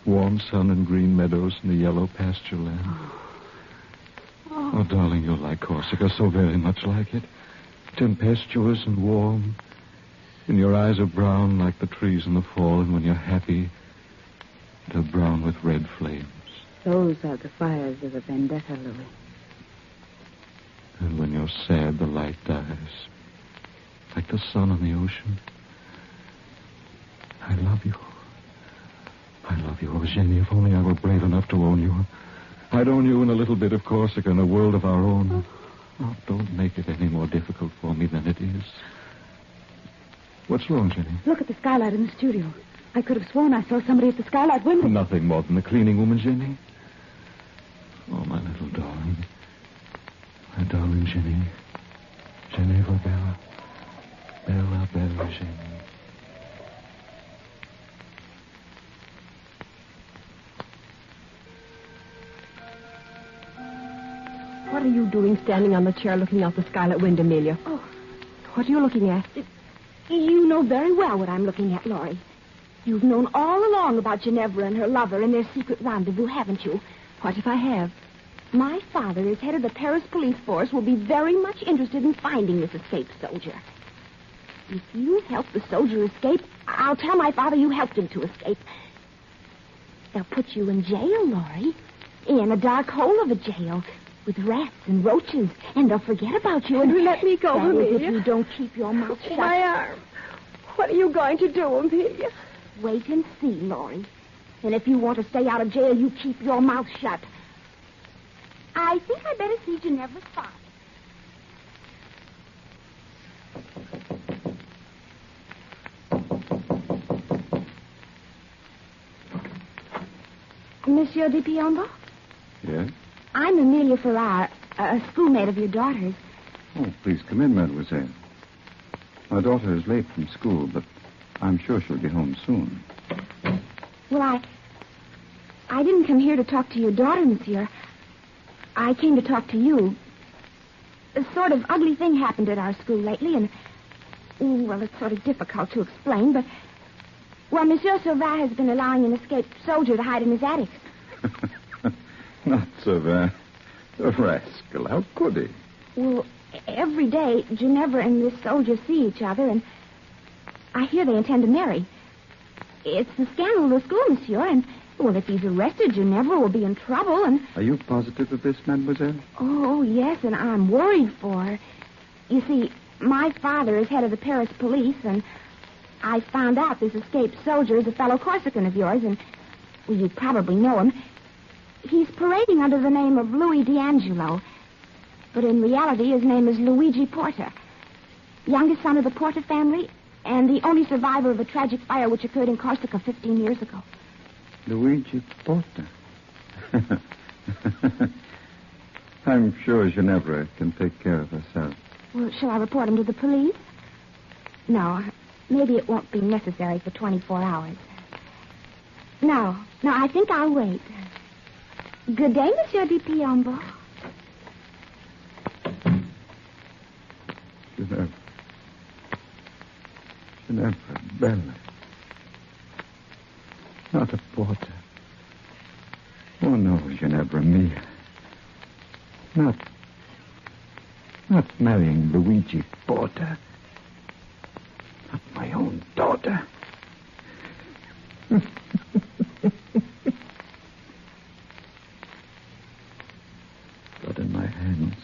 Warm sun and green meadows and the yellow pasture land. Oh, darling, you'll like Corsica so very much like it. Tempestuous and warm. And your eyes are brown like the trees in the fall, and when you're happy, they're brown with red flames. Those are the fires of a vendetta, Louis. And when you're sad, the light dies. Like the sun on the ocean. I love you. I love you, oh, Jenny. If only I were brave enough to own you. I'd own you in a little bit of Corsica in a world of our own. Oh, don't make it any more difficult for me than it is. What's wrong, Jenny? Look at the skylight in the studio. I could have sworn I saw somebody at the skylight window. Nothing more than the cleaning woman, Jenny. Oh, my little darling. My darling Jenny. Jenny for Bella. Bella, Bella, Jenny. What are you doing standing on the chair looking out the skylight window, Amelia? Oh. What are you looking at? You know very well what I'm looking at, Laurie. You've known all along about Ginevra and her lover and their secret rendezvous, haven't you? What if I have? My father, as head of the Paris police force, will be very much interested in finding this escaped soldier. If you help the soldier escape, I'll tell my father you helped him to escape. They'll put you in jail, Laurie. In a dark hole of a jail with rats and roaches, and they'll forget about you. And let me go, that is, Amelia. if you don't keep your mouth shut. My arm. What are you going to do, Amelia? Wait and see, Laurie. And if you want to stay out of jail, you keep your mouth shut. I think I'd better see Ginevra's father. Monsieur de Piombo? Yes? I'm Amelia Farrar, a schoolmate of your daughter's. Oh, please come in, mademoiselle. My daughter is late from school, but I'm sure she'll be home soon. Well, I didn't come here to talk to your daughter, monsieur. I came to talk to you. A sort of ugly thing happened at our school lately, and, well, it's sort of difficult to explain, but, well, Monsieur Sylvain has been allowing an escaped soldier to hide in his attic. Not so bad. The rascal. How could he? Well, every day, Ginevra and this soldier see each other, and I hear they intend to marry. It's the scandal of the school, monsieur, and, well, if he's arrested, Ginevra will be in trouble, and... Are you positive of this, mademoiselle? Oh, yes, and I'm worried for her. You see, my father is head of the Paris police, and I found out this escaped soldier is a fellow Corsican of yours, and, well, you probably know him. He's parading under the name of Louis D'Angelo, but in reality his name is Luigi Porta, youngest son of the Porta family and the only survivor of a tragic fire which occurred in Corsica 15 years ago. Luigi Porta. I'm sure Ginevra can take care of herself. Well, shall I report him to the police? No, maybe it won't be necessary for 24 hours. No, I think I'll wait. Good day, Monsieur Di Piombo. Ginevra, Bella. Not a porter. Oh, no, Ginevra, mia. Not marrying Luigi Porta. Not my own daughter. Blood in my hands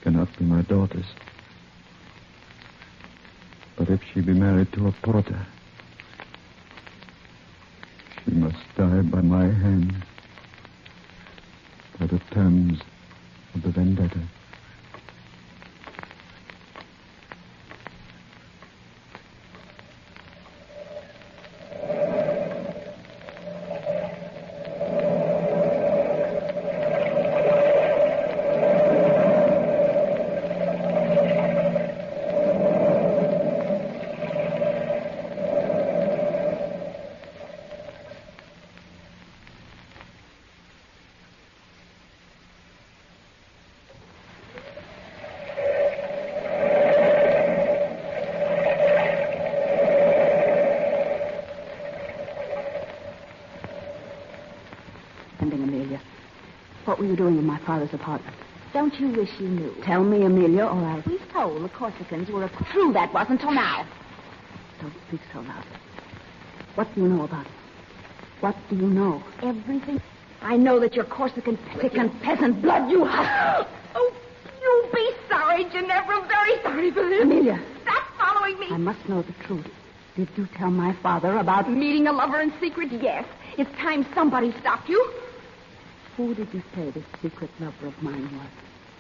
cannot be my daughter's. But if she be married to a porter, she must die by my hand, by the terms of the vendetta. What were you doing in my father's apartment? Don't you wish you knew? Tell me, Amelia, or I'll... We told the Corsicans were true. That wasn't till now. Don't speak so loud. What do you know about it? What do you know? Everything. I know that you're Corsican, thick and peasant blood you have. Oh, you'll be sorry, Ginevra. Very sorry for this. Amelia. Stop following me. I must know the truth. Did you tell my father about... Meeting a lover in secret? Yes. It's time somebody stopped you. Who did you say this secret lover of mine was?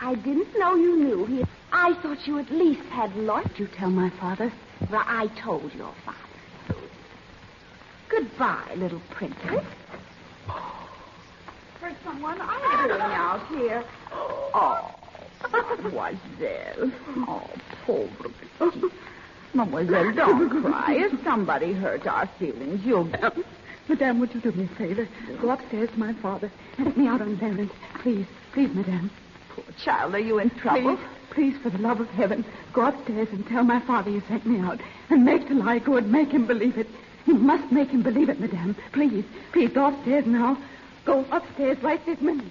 I didn't know you knew. I thought you at least had lost. Did you tell my father? Well, I told your father. Goodbye, little princess. Heard someone arguing out here. Oh, mademoiselle. Oh, pauvre petite. Mademoiselle, don't cry. If somebody hurt our feelings, you'll... Madame, would you do me a favor? Go upstairs to my father and let me out on his errand. Please, Madame. Poor child, are you in trouble? Please, for the love of heaven, go upstairs and tell my father you sent me out. And make the lie good. Make him believe it. You must make him believe it, Madame. Please, go upstairs now. Go upstairs right this minute.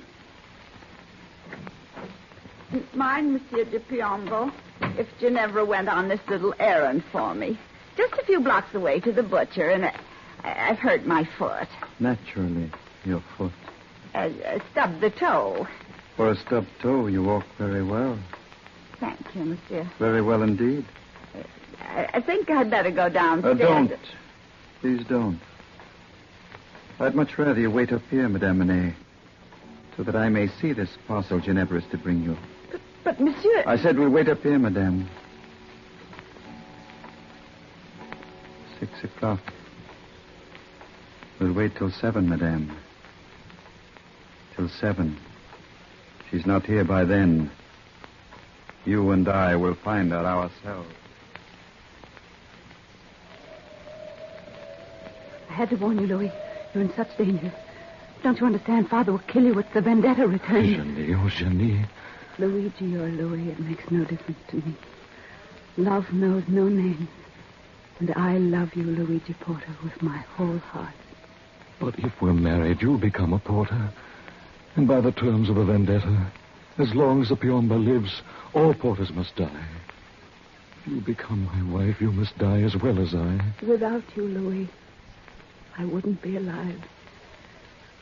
Mind, Monsieur de Piombo, if Ginevra went on this little errand for me. Just a few blocks away to the butcher, and I've hurt my foot. Naturally, your foot. Stubbed the toe. For a stubbed toe, you walk very well. Thank you, Monsieur. Very well indeed. I think I'd better go downstairs. Don't. Please don't. I'd much rather you wait up here, Madame Monet, so that I may see this parcel Ginevra is to bring you. But Monsieur... I said we'll wait up here, Madame. 6 o'clock. We'll wait till 7, Madame. Till 7. She's not here by then. You and I will find her ourselves. I had to warn you, Louis. You're in such danger. Don't you understand? Father will kill you. It's the vendetta returning. Jenny, oh, Jenny. Luigi or Louis, it makes no difference to me. Love knows no names. And I love you, Luigi Porter, with my whole heart. But if we're married, you'll become a porter. And by the terms of the vendetta, as long as the Piombo lives, all porters must die. If you become my wife, you must die as well as I. Without you, Louis, I wouldn't be alive.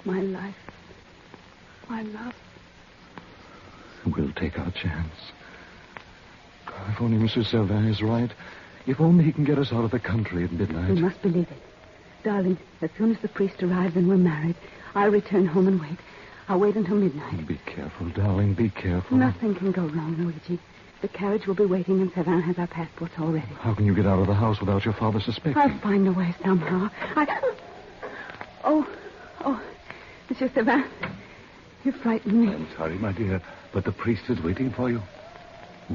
My life, my love. We'll take our chance. If only Monsieur Servin is right, If only he can get us out of the country at midnight. You must believe it. Darling, as soon as the priest arrives and we're married, I'll return home and wait. I'll wait until midnight. Be careful, darling. Be careful. Nothing can go wrong, Luigi. The carriage will be waiting, and Savin has our passports already. How can you get out of the house without your father suspecting? I'll find a way somehow. Oh, Monsieur Savin, you frightened me. I'm sorry, my dear, but the priest is waiting for you.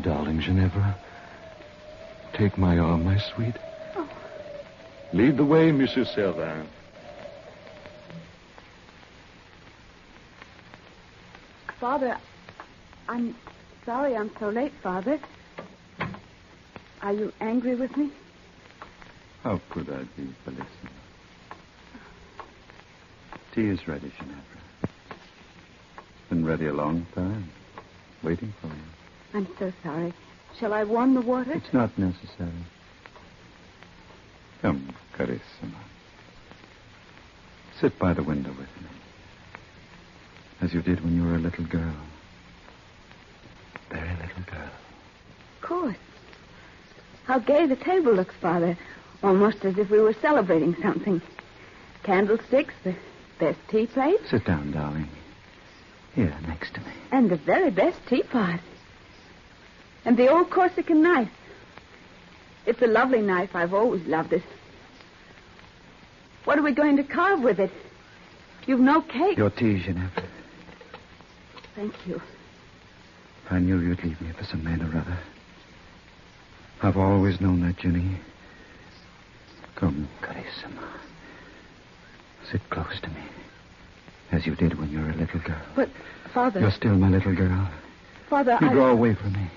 Darling Ginevra, take my arm, my sweet. Oh. Lead the way, Monsieur Servin. Father, I'm sorry I'm so late, Father. Are you angry with me? How could I be, Bellissima? Tea is ready, Ginevra. Been ready a long time. Waiting for you. I'm so sorry. Shall I warm the water? It's not necessary. Come, carissima. Sit by the window with me. As you did when you were a little girl. Very little girl. Of course. How gay the table looks, Father. Almost as if we were celebrating something. Candlesticks, the best tea plate. Sit down, darling. Here, next to me. And the very best teapot. And the old Corsican knife. It's a lovely knife. I've always loved it. What are we going to carve with it? You've no cake. Your tea, Ginevra. Thank you. I knew you'd leave me for some man or other. I've always known that, Ginny. Come, carissima. Sit close to me. As you did when you were a little girl. But, Father... You're still my little girl. Father, You draw away from me.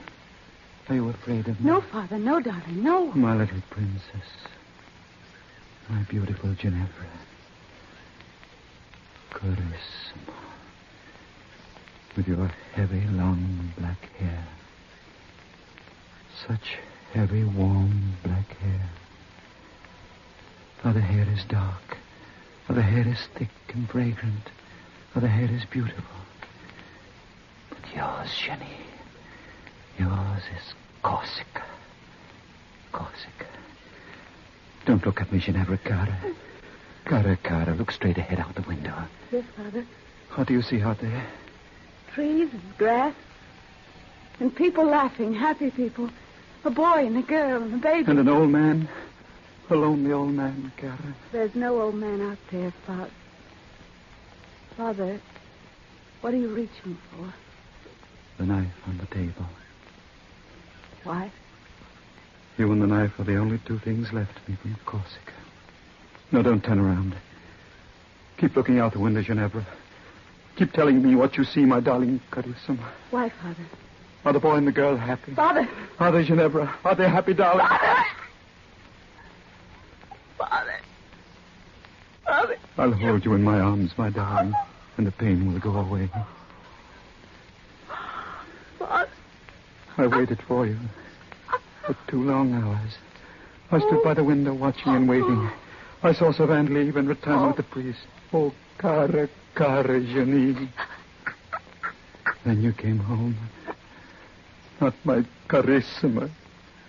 Are you afraid of me? No, Father, no, darling, no. My little princess. My beautiful Ginevra. Carissima. With your heavy, long black hair. Such heavy, warm black hair. Other hair is dark. Other hair is thick and fragrant. Other hair is beautiful. But yours, Jenny. Yours is Corsica. Corsica. Don't look at me, Ginevra. Cara. Look straight ahead out the window. Yes, Father. What do you see out there? Trees and grass. And people laughing, happy people. A boy and a girl and a baby. And an old man. A lonely old man, Cara. There's no old man out there, Father. Father, what are you reaching for? The knife on the table. Why? You and the knife are the only two things left me from Corsica. No, don't turn around. Keep looking out the window, Ginevra. Keep telling me what you see, my darling Carissima. Why, Father? Are the boy and the girl happy? Father! Are they, Ginevra? Are they happy, darling? Father! Father! Father! I'll hold you in my arms, my darling, and the pain will go away. Father! I waited for you for 2 long hours. I stood by the window watching and waiting. I saw Savant leave and return with the priest. Oh, cara, Jenny. Then you came home. Not my Carissima.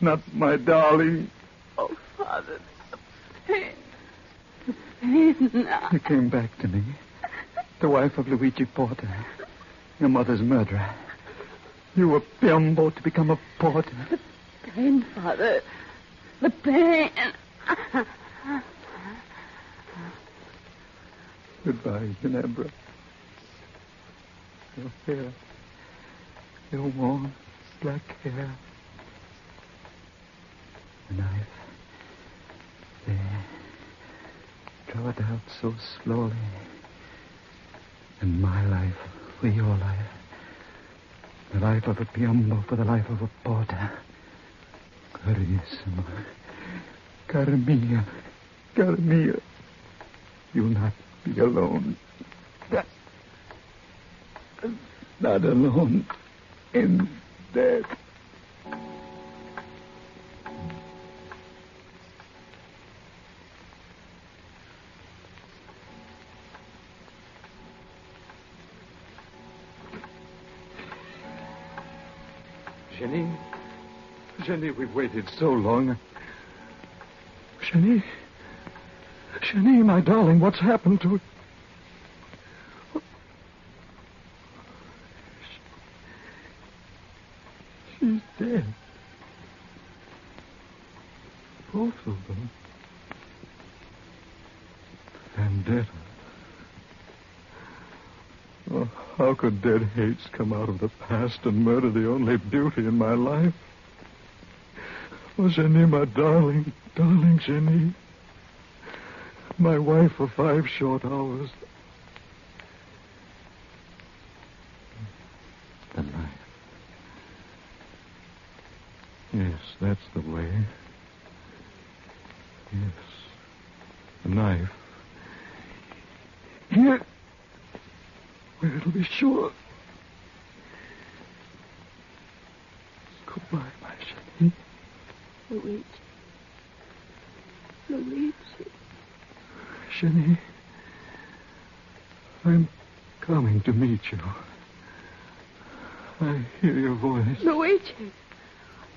Not my darling. Oh, Father, the pain. The pain. You came back to me. The wife of Luigi Porta. Your mother's murderer. You were Piombo to become a porter. The pain, Father. The pain. Goodbye, Ginevra. Your hair. Your warm black hair. The knife. There. Draw it out so slowly. And my life for your life. The life of a Piombo for the life of a porter. Carissima. Cara mia. Cara mia. You'll not be alone. Not alone in death. Jenny, we've waited so long. Jenny. Jenny, my darling, what's happened to... She's dead. Both of them. Vendetta. Oh, how could dead hates come out of the past and murder the only beauty in my life? Oh, Jenny, my darling, darling Jenny. My wife for 5 short hours. The knife. Yes, that's the way. Yes. The knife. Here. Where it'll be sure. Goodbye, my Jenny. Luigi. Luigi. Jenny, I'm coming to meet you. I hear your voice. Luigi,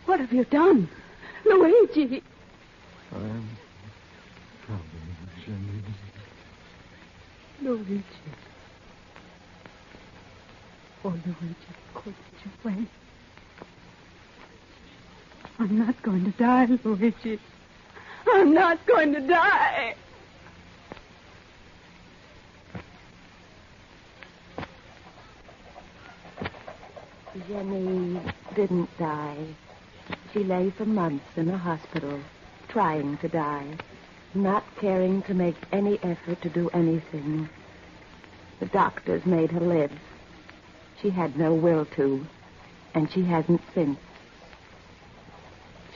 what have you done? Luigi. I'm coming, Jenny. Luigi. Oh, Luigi, could you wait? I'm not going to die, Luigi. I'm not going to die. Jenny didn't die. She lay for months in a hospital, trying to die, not caring to make any effort to do anything. The doctors made her live. She had no will to, and she hasn't since.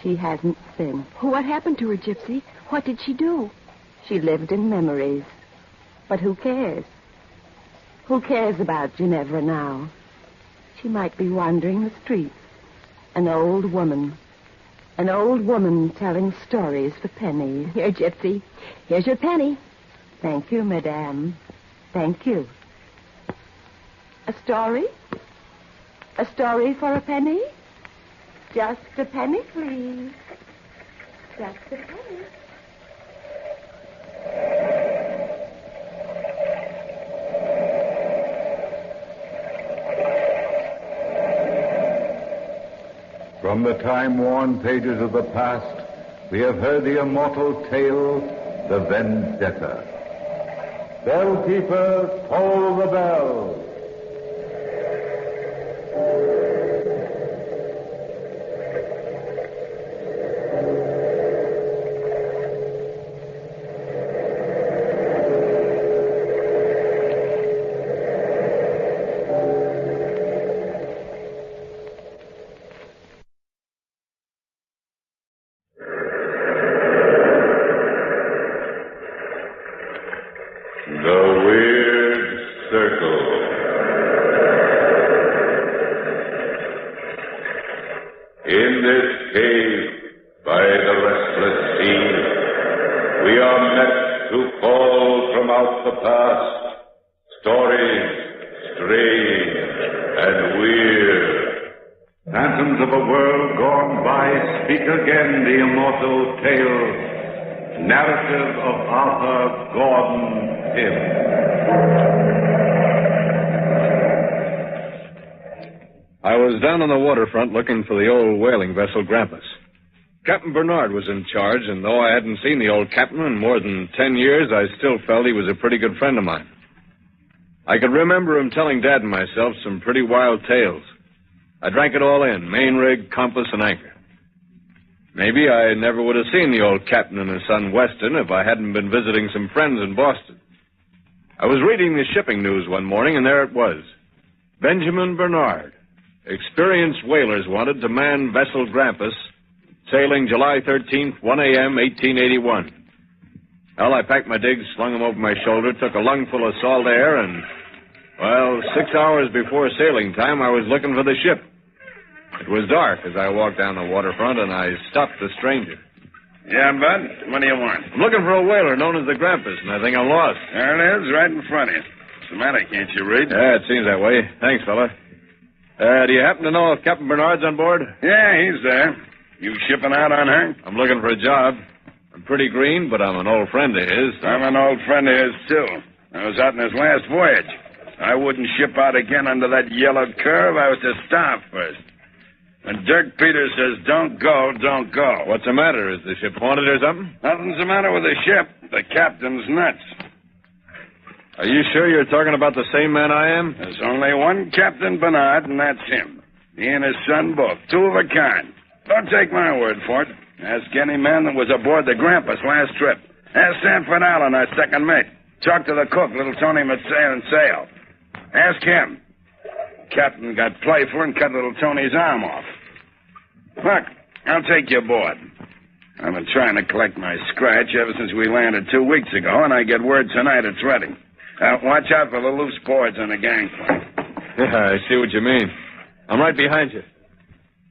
She hasn't since. What happened to her, Gypsy? What did she do? She lived in memories. But who cares? Who cares about Ginevra now? She might be wandering the streets. An old woman. An old woman telling stories for pennies. Here, Gypsy. Here's your penny. Thank you, madame. Thank you. A story? A story for a penny? Just a penny, please. Just a penny. From the time-worn pages of the past, we have heard the immortal tale, The Vendetta. Bellkeeper, toll the bell. In this cave by the restless sea, we are met to call from out the past stories strange and weird. Phantoms of a world gone by speak again the immortal tale, narrative of Arthur Gordon Pym. I was down on the waterfront looking for the old whaling vessel Grampus. Captain Bernard was in charge, and though I hadn't seen the old captain in more than 10 years, I still felt he was a pretty good friend of mine. I could remember him telling Dad and myself some pretty wild tales. I drank it all in, main rig, compass, and anchor. Maybe I never would have seen the old captain and his son Weston if I hadn't been visiting some friends in Boston. I was reading the shipping news one morning, and there it was. Benjamin Bernard. Experienced whalers wanted to man vessel Grampus, sailing July 13th, 1 a.m., 1881. Well, I packed my digs, slung them over my shoulder, took a lungful of salt air, and, 6 hours before sailing time, I was looking for the ship. It was dark as I walked down the waterfront, and I stopped the stranger. Yeah, Bud? What do you want? I'm looking for a whaler known as the Grampus, and I think I'm lost. There it is, right in front of you. What's the matter? Can't you read? Yeah, it seems that way. Thanks, fella. Do you happen to know if Captain Bernard's on board? Yeah, he's there. You shipping out on her? I'm looking for a job. I'm pretty green, but I'm an old friend of his. I'm an old friend of his, too. I was out in his last voyage. I wouldn't ship out again under that yellow curve. I was to starve first. When Dirk Peters says, don't go, don't go. What's the matter? Is the ship haunted or something? Nothing's the matter with the ship. The captain's nuts. Are you sure you're talking about the same man I am? There's only one Captain Bernard, and that's him. He and his son both. Two of a kind. Don't take my word for it. Ask any man that was aboard the Grampus last trip. Ask Sanford Allen, our second mate. Talk to the cook, little Tony Mateo and Sale. Ask him. Captain got playful and cut little Tony's arm off. Look, I'll take you aboard. I've been trying to collect my scratch ever since we landed 2 weeks ago, and I get word tonight it's ready. Watch out for the loose boards on the gangplank. Yeah, I see what you mean. I'm right behind you.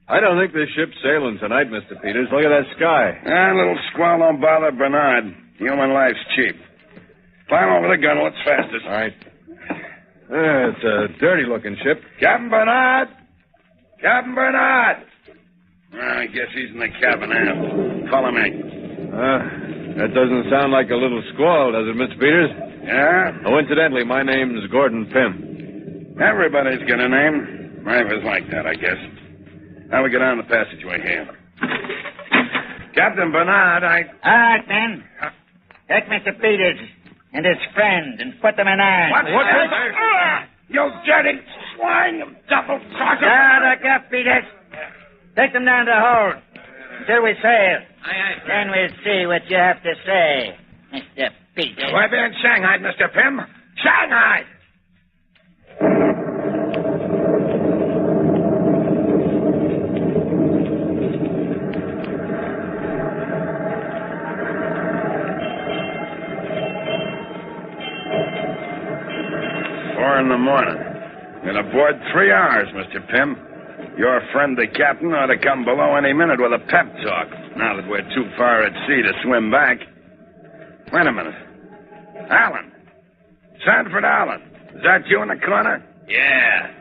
I don't think this ship's sailing tonight, Mr. Peters. Look at that sky. Little squall don't bother Bernard. Human life's cheap. Climb over the gunwale. It's fastest. All right. It's a dirty-looking ship. Captain Bernard! Captain Bernard! I guess he's in the cabin now. Follow me. That doesn't sound like a little squall, does it, Mr. Peters? Yeah? Oh, incidentally, my name's Gordon Pym. Everybody's got a name. Life is like that, I guess. Now we get on the passageway here. Captain Bernard, All right, then. Take Mr. Peters and his friend and put them in irons. What's this? You dirty swine, you double-crosser. Shut up, Peters. Take them down to hold until we sail. Then we'll see what you have to say, Mr. Peters. We're being Shanghaied, Mr. Pym. Shanghai! In the morning. Been aboard 3 hours, Mr. Pym. Your friend, the captain, ought to come below any minute with a pep talk, now that we're too far at sea to swim back. Wait a minute. Allen. Sanford Allen. Is that you in the corner? Yeah.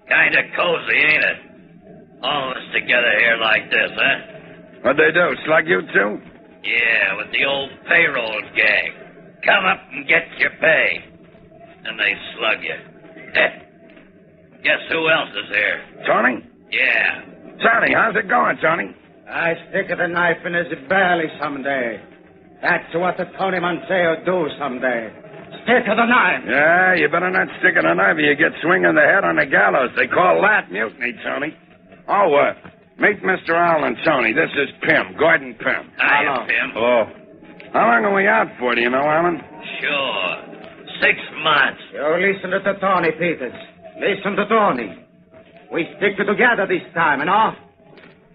Kind of cozy, ain't it? All of us together here like this, huh? What'd they do, slug you too? Yeah, with the old payroll gag. Come up and get your pay. And they slug you. Guess who else is here? Tony? Yeah. Tony, how's it going, Tony? I stick the knife in his belly someday. That's what the Tony Mateo do someday. Stick the knife. Yeah, you better not stick a knife or you get swinging the head on the gallows. They call that mutiny, Tony. Oh, meet Mr. Allen, Tony. This is Pym, Gordon Pym. Hiya, Pym. Hello. How long are we out for, do you know, Allen? Sure. 6 months. You listen to Tony, Peters. Listen to Tony. We stick together this time, you know?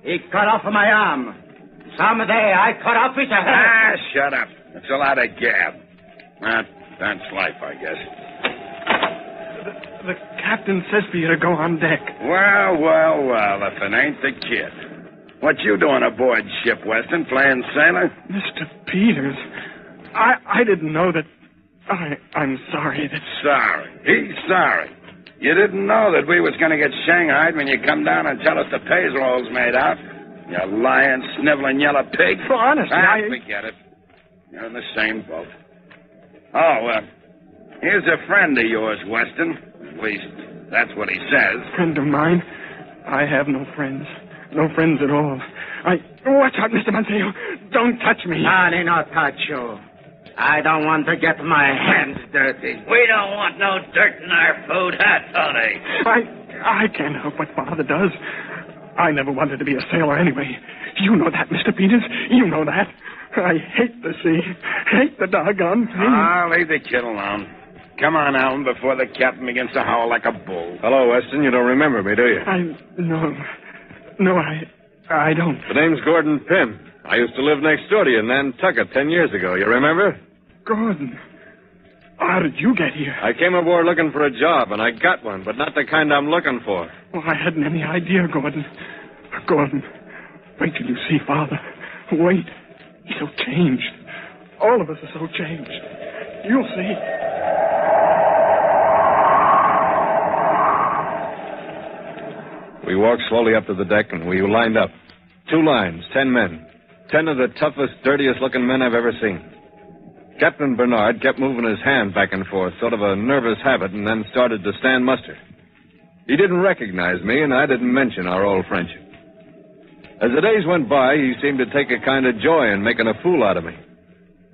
He cut off my arm. Someday I cut off his head. Shut up. It's a lot of gab. That's life, I guess. The captain says for you to go on deck. Well, if it ain't the kid. What you doing aboard ship, Weston? Playing sailor? Mr. Peters, I didn't know that... I'm sorry that... Sorry. He's sorry. You didn't know that we was going to get shanghaied when you come down and tell us the payroll's made out. You lying, sniveling yellow pig. Well, honestly, Forget it. You're in the same boat. Oh, here's a friend of yours, Weston. At least, that's what he says. Friend of mine? I have no friends. No friends at all. Watch out, Mr. Mateo. Don't touch me. Tony, not touch you. I don't want to get my hands dirty. We don't want no dirt in our food, huh, Tony? I can't help what Father does. I never wanted to be a sailor anyway. You know that, Mr. Peters. You know that. I hate the sea. Hate the doggone thing. Leave the kid alone. Come on, Allen, before the captain begins to howl like a bull. Hello, Weston. You don't remember me, do you? No, I don't. The name's Gordon Pym. I used to live next door to you in Nantucket 10 years ago. You remember? Gordon. How did you get here? I came aboard looking for a job, and I got one, but not the kind I'm looking for. Well, I hadn't any idea, Gordon. Gordon, wait till you see Father. Wait. He's so changed. All of us are so changed. You'll see. We walked slowly up to the deck, and we lined up. 2 lines, 10 men. 10 of the toughest, dirtiest-looking men I've ever seen. Captain Bernard kept moving his hand back and forth, sort of a nervous habit, and then started to stand muster. He didn't recognize me, and I didn't mention our old friendship. As the days went by, he seemed to take a kind of joy in making a fool out of me.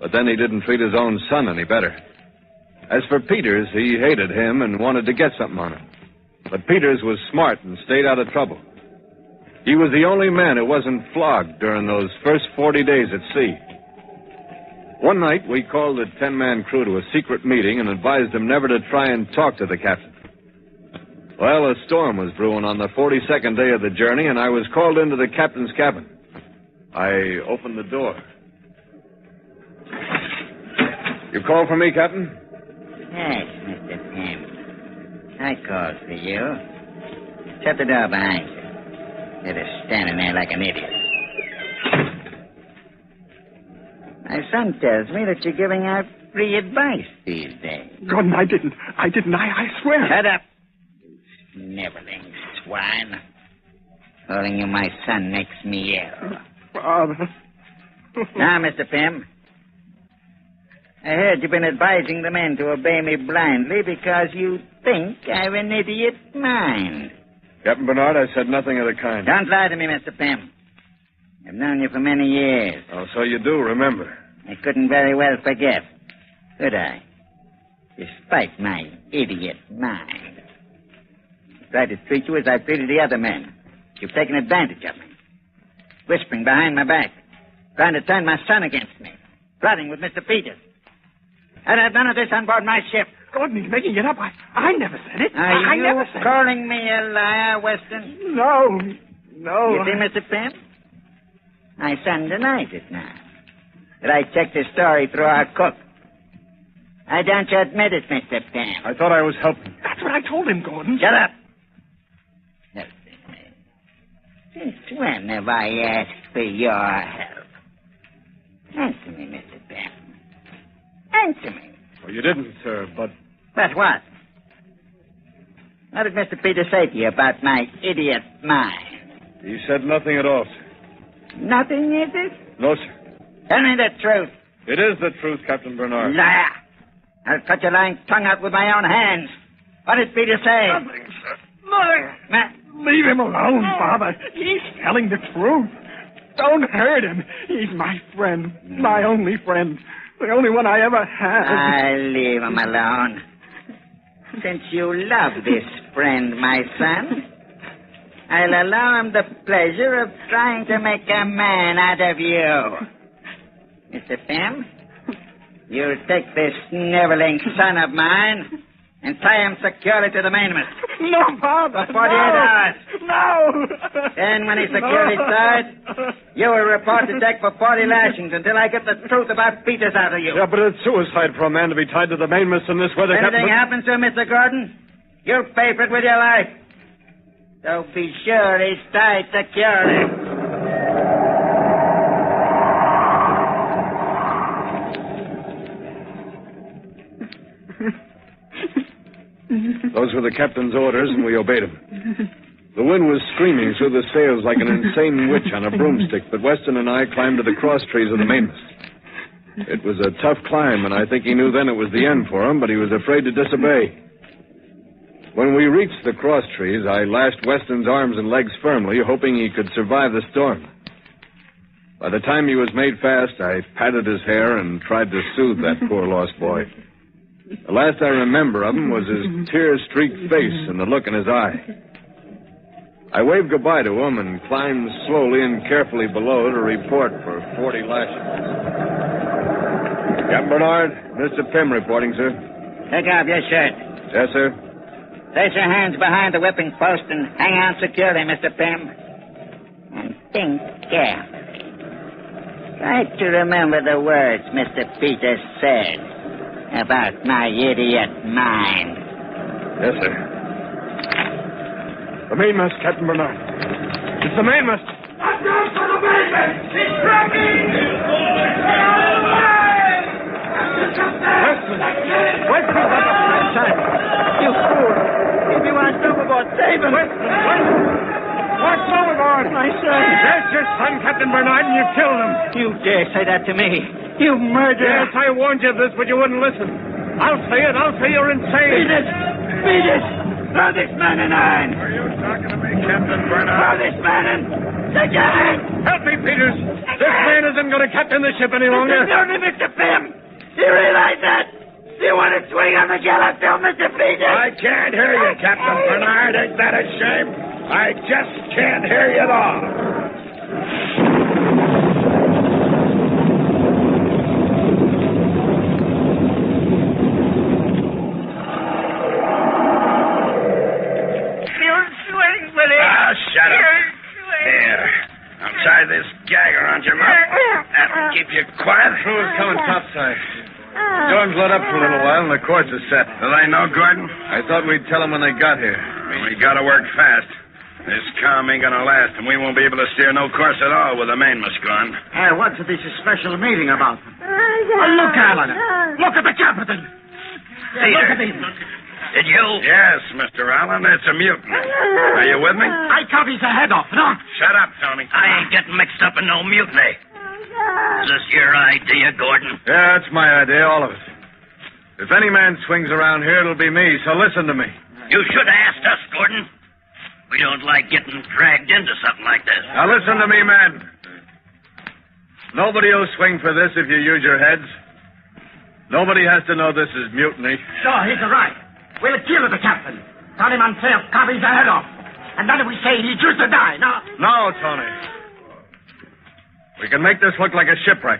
But then he didn't treat his own son any better. As for Peters, he hated him and wanted to get something on him. But Peters was smart and stayed out of trouble. He was the only man who wasn't flogged during those first 40 days at sea. One night, we called the 10-man crew to a secret meeting and advised them never to try and talk to the captain. Well, a storm was brewing on the 42nd day of the journey, and I was called into the captain's cabin. I opened the door. You called for me, Captain? Yes, Mr. Pym. I called for you. Shut the door behind you. You're just standing there like an idiot. My son tells me that you're giving out free advice these days. Gordon, I didn't. I swear. Shut up. You sniveling swine. Calling you my son makes me ill. Father. Now, Mr. Pym. I heard you've been advising the men to obey me blindly because you think I've an idiot mind. Captain Bernard, I said nothing of the kind. Don't lie to me, Mr. Pym. I've known you for many years. Oh, so you do remember. I couldn't very well forget, could I? Despite my idiot mind. I tried to treat you as I treated the other men. You've taken advantage of me. Whispering behind my back. Trying to turn my son against me. Plotting with Mr. Peters. I'd have none of this on board my ship. Gordon, he's making it up. I never said it. Are I you never said calling me a liar, Weston? No. You see, Mr. Pym? My son denies it now. But I checked his story through our cook. Why don't you admit it, Mr. Pym? I thought I was helping. That's what I told him, Gordon. Shut up. Helping me. Since when have I asked for your help? Answer me, Mr. Pym. Answer me. Well, you didn't, sir, but... But what? What did Mr. Peters say to you about my idiot mind? He said nothing at all, sir. Nothing, is it? No, sir. Tell me the truth. It is the truth, Captain Bernard. Liar. I'll cut your lying tongue out with my own hands. What did Peters say? Nothing, sir. Nothing. Leave him alone, Father. He's telling the truth. Don't hurt him. He's my friend. My only friend. The only one I ever had. I'll leave him alone. Since you love this friend, my son, I'll allow him the pleasure of trying to make a man out of you. Mr. Pym, you take this sniveling son of mine and tie him securely to the mainmast. No, Father. For 48 hours. No. Then, when he's securely tied, you will report to deck for 40 lashings until I get the truth about Peters out of you. Yeah, but it's suicide for a man to be tied to the mainmast in this weather, If anything Captain. happens to him, Mr. Gordon, you'll pay for it with your life. So be sure he's tied securely. Those were the captain's orders, and we obeyed him. The wind was screaming through the sails like an insane witch on a broomstick, but Weston and I climbed to the cross trees of the mainmast. It was a tough climb, and I think he knew then it was the end for him, but he was afraid to disobey. When we reached the cross trees, I lashed Weston's arms and legs firmly, hoping he could survive the storm. By the time he was made fast, I patted his hair and tried to soothe that poor lost boy. The last I remember of him was his tear-streaked face and the look in his eye. I waved goodbye to him and climbed slowly and carefully below to report for 40 lashings. Captain Bernard, Mr. Pym reporting, sir. Take off your shirt. Yes, sir. Place your hands behind the whipping post and hang on securely, Mr. Pym. And think carefully. Try to remember the words Mr. Peters said about my idiot mind. Yes, sir. The mainmast, Captain Bernard. It's the mainmast. I'm going for the mainmast! He's cracking! Weston, that's a fine time. You fool! If you want overboard, save him! Weston! Watch overboard! Bernard. My son. That's your son, Captain Bernard, and you killed him. You dare say that to me? You murderer. Yes, I warned you of this, but you wouldn't listen. I'll say it. I'll say you're insane. Beat it. Beat it. Throw this man in irons. Are you talking to me, Captain Bernard? Throw this man in. Take your hand. Help me, Peters. This man isn't going to captain the ship any longer. Mr. Pym. Do you realize that? Do you want to swing on the gallows too, Mr. Peters? I can't hear you, Captain Bernard. Ain't that a shame? I just can't hear you at all. Shut up. Here. I'll tie this gag around your mouth. That'll keep you quiet. Crew is coming topside. Storm's let up for a little while, and the course is set. Do they know, Gordon? I thought we'd tell them when they got here. We gotta work fast. This calm ain't gonna last, and we won't be able to steer no course at all with the mainmast gone. Hey, what's this special meeting about? Look, Alan. Look at the captain. Hey, look at him. Did you? Yes, Mr. Allen, it's a mutant. Are you with me? I cut his head off, no? Shut up, Tony. I ain't getting mixed up in no mutiny. Is this your idea, Gordon? Yeah, that's my idea, all of it. If any man swings around here, it'll be me, so listen to me. You should have asked us, Gordon. We don't like getting dragged into something like this. Now listen to me, man. Nobody will swing for this if you use your heads. Nobody has to know this is mutiny. Sure, he's right. We'll kill the captain. Tell him unfair, cut his head off. And then we say he chooses to die, no? No, Tony. We can make this look like a shipwreck.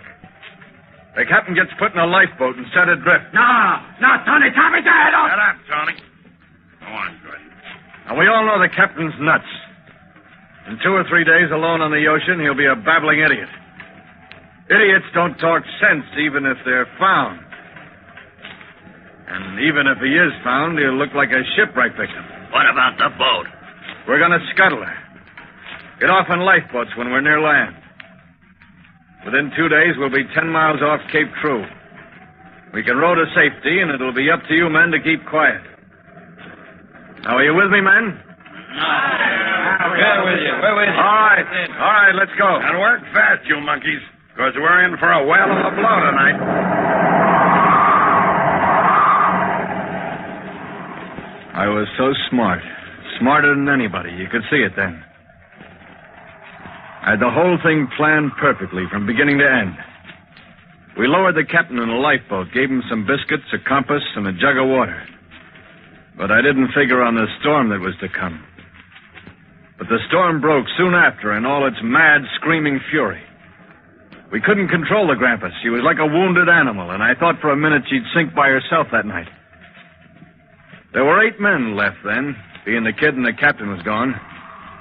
The captain gets put in a lifeboat and set adrift. No, Tony, cut his head off. Shut up, Tony. Go on, Gordon. And we all know the captain's nuts. In 2 or 3 days alone on the ocean, he'll be a babbling idiot. Idiots don't talk sense even if they're found. And even if he is found, he'll look like a shipwreck victim. What about the boat? We're going to scuttle her. Get off in lifeboats when we're near land. Within 2 days, we'll be 10 miles off Cape True. We can row to safety, and it'll be up to you men to keep quiet. Now, are you with me, men? We're with you. We're with you. All right, let's go. And work fast, you monkeys, because we're in for a whale of a blow tonight. I was so smart. Smarter than anybody. You could see it then. I had the whole thing planned perfectly from beginning to end. We lowered the captain in a lifeboat, gave him some biscuits, a compass, and a jug of water. But I didn't figure on the storm that was to come. But the storm broke soon after in all its mad, screaming fury. We couldn't control the Grampus. She was like a wounded animal, and I thought for a minute she'd sink by herself that night. There were 8 men left then, being the kid and the captain was gone.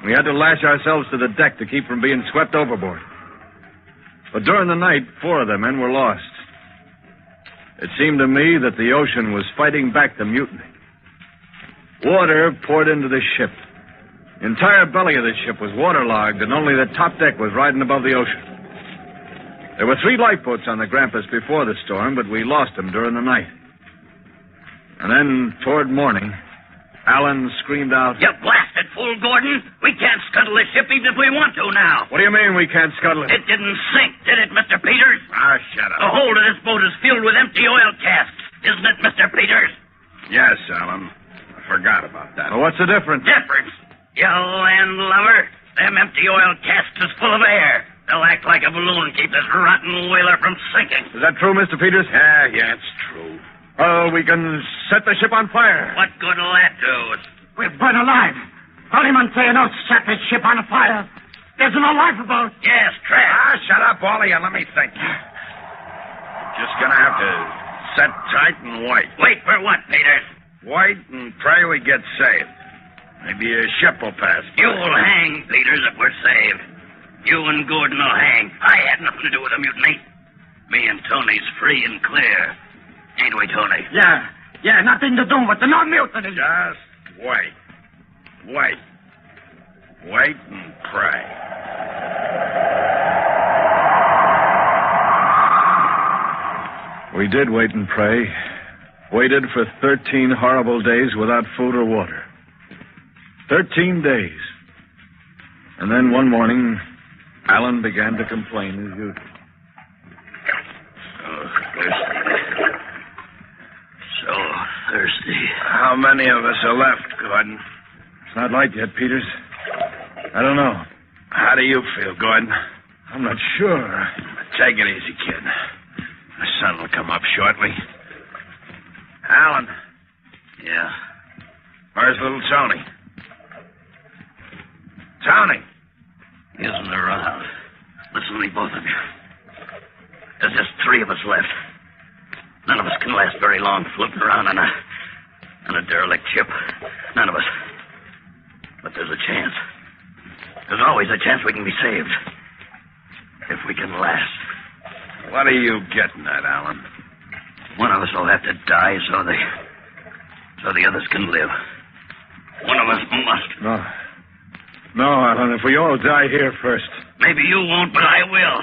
We had to lash ourselves to the deck to keep from being swept overboard. But during the night, 4 of the men were lost. It seemed to me that the ocean was fighting back the mutiny. Water poured into the ship. The entire belly of the ship was waterlogged, and only the top deck was riding above the ocean. There were 3 lifeboats on the Grampus before the storm, but we lost them during the night. And then, toward morning, Alan screamed out, You blasted fool, Gordon. We can't scuttle the ship even if we want to now. What do you mean we can't scuttle it? It didn't sink, did it, Mr. Peters? Shut up. The hold of this boat is filled with empty oil casks, isn't it, Mr. Peters? Yes, Alan. I forgot about that. Well, what's the difference? Difference? You landlubber. Them empty oil casks is full of air. They'll act like a balloon, keep this rotten whaler from sinking. Is that true, Mr. Peters? Yeah, it's true. Oh, we can set the ship on fire. What good will that do? We're burned alive. Tell him and say no, set the ship on fire. There's no lifeboat. Yes, trapped. Shut up, all of you. Let me think. Just gonna have to set tight and wait. Wait for what, Peters? Wait and pray we get saved. Maybe a ship will pass. You'll hang, Peters, if we're saved. You and Gordon will hang. I had nothing to do with the mutiny. Me and Tony's free and clear. Ain't we, Tony? Yeah, nothing to do with the non-mutiny. Just wait. Wait. Wait and pray. We did wait and pray. Waited for 13 horrible days without food or water. 13 days. And then one morning, Alan began to complain as usual. So thirsty. How many of us are left, Gordon? It's not light yet, Peters. I don't know. How do you feel, Gordon? I'm not sure. Take it easy, kid. The sun will come up shortly. Alan. Yeah? Where's little Tony? Tony! He isn't around. Listen to me, both of you. There's just 3 of us left. None of us can last very long floating around on a derelict ship. None of us. But there's a chance. There's always a chance we can be saved. If we can last. What are you getting at, Alan? One of us will have to die so the others can live. One of us must. No. No, Alan, if we all die here first. Maybe you won't, but I will.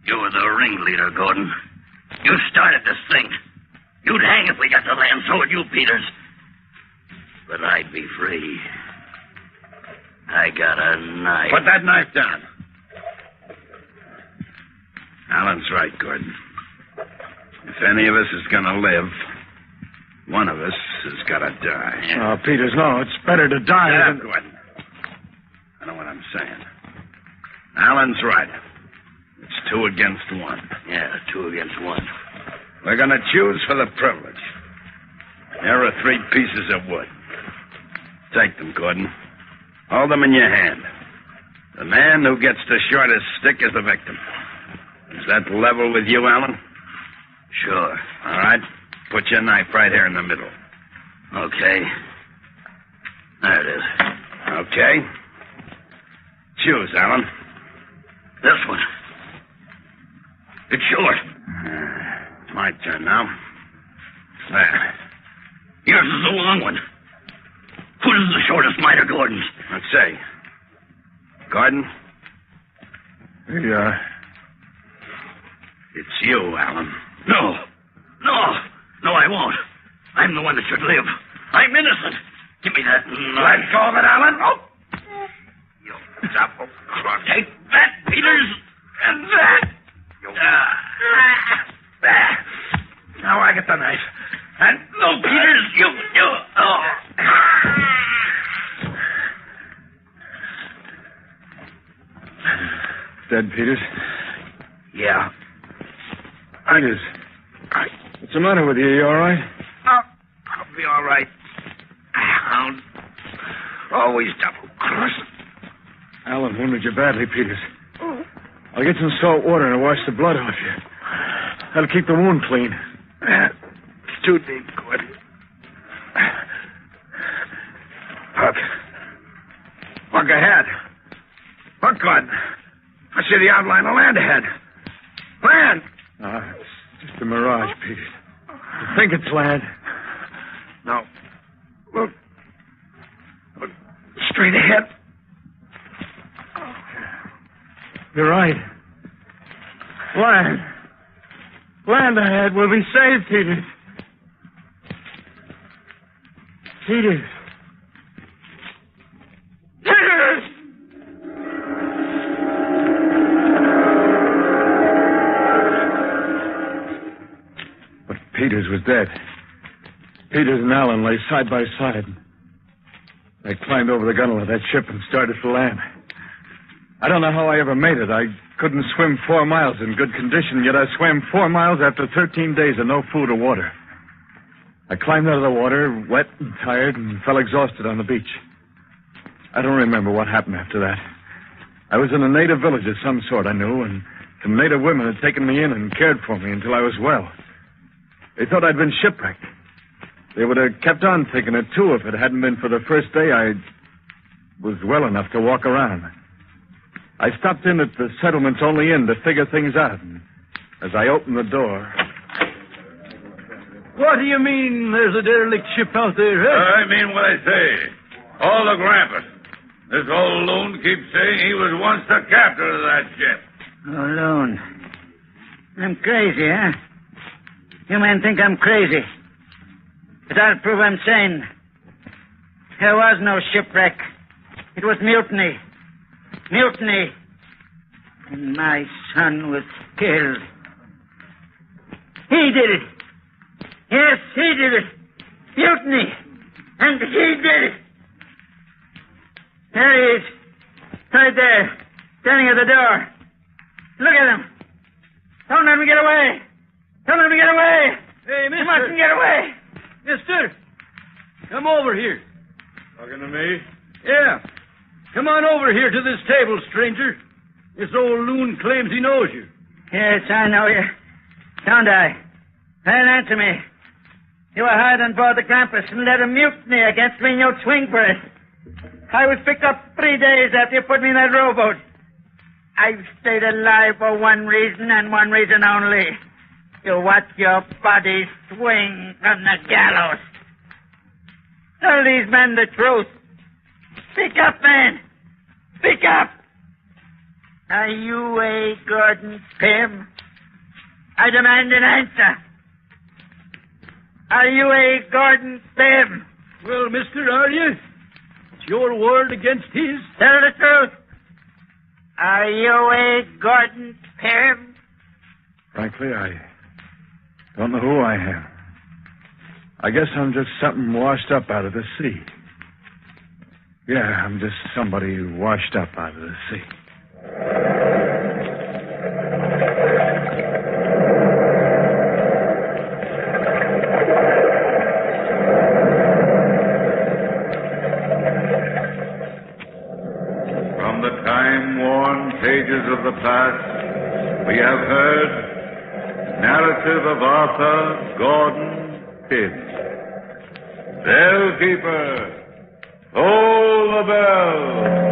You were the ringleader, Gordon. You started this thing. You'd hang if we got the land, so would you, Peters. But I'd be free. I got a knife. Put that knife down. Alan's right, Gordon. If any of us is going to live, one of us has got to die. Oh, Peters, no. It's better to die than... Gordon. I know what I'm saying. Alan's right. It's 2 against 1. Yeah, 2 against 1. We're going to choose for the privilege. Here are 3 pieces of wood. Take them, Gordon. Hold them in your hand. The man who gets the shortest stick is the victim. Is that level with you, Alan? Sure. All right. Put your knife right here in the middle. Okay. There it is. Okay. Choose, Alan. This one. It's short. It's my turn now. There. Yours is the long one. Whose is the shortest, mine or Gordon's? Let's see. Gordon? It's you, Alan. No. No, I won't. I'm the one that should live. I'm innocent. Give me that knife. Let go of it, Alan. Oh! You double cross. Take that, Peters. And that. Now I get the knife. And no, Peters, you. Oh. Dead, Peters? Yeah. Peters. What's the matter with you? You all right? I'll be all right. Hound. Always double crossing. Alan wounded you badly, Peters. I'll get some salt water and wash the blood off you. That'll keep the wound clean. It's too deep, Gordon. Look ahead. Look, Gordon. I see the outline of land ahead. Land! It's just a mirage, Peters. You think it's land? No. Look straight ahead. You're right. Land. Land ahead. We'll be saved, Peters. Peters. Peters! But Peters was dead. Peters and Alan lay side by side. They climbed over the gunwale of that ship and started for land. I don't know how I ever made it. I couldn't swim 4 miles in good condition, yet I swam 4 miles after 13 days of no food or water. I climbed out of the water, wet and tired, and fell exhausted on the beach. I don't remember what happened after that. I was in a native village of some sort, I knew, and some native women had taken me in and cared for me until I was well. They thought I'd been shipwrecked. They would have kept on taking it, too, if it hadn't been for the first day I was well enough to walk around. I stopped in at the settlement's only inn to figure things out. And as I opened the door... What do you mean there's a derelict ship out there, huh? I mean what I say. All the grampus. This old loon keeps saying he was once the captain of that ship. Oh, loon. I'm crazy, huh? You men think I'm crazy. But I'll prove I'm sane. There was no shipwreck. It was mutiny. Mutiny. And my son was killed. He did it. Yes, he did it. Mutiny. And he did it. There he is. Right there. Standing at the door. Look at him. Don't let me get away. Don't let me get away. Hey, mister. You mustn't get away. Mister, come over here. Talking to me? Yeah. Come on over here to this table, stranger. This old loon claims he knows you. Yes, I know you. Don't I? Well, answer me. You were hired on board the Grampus and led a mutiny against me, and you'll swing for it. I was picked up 3 days after you put me in that rowboat. I've stayed alive for one reason and one reason only. To watch your body swing from the gallows. Tell these men the truth. Speak up, man. Speak up. Are you A. Gordon Pym? I demand an answer. Are you A. Gordon Pym? Well, mister, are you? It's your word against his. Tell the truth. Are you A. Gordon Pym? Frankly, I don't know who I am. I guess I'm just something washed up out of the sea. Yeah, I'm just somebody washed up out of the sea. From the time-worn pages of the past, we have heard narrative of Arthur Gordon Pym. Bellkeeper, toll the bell.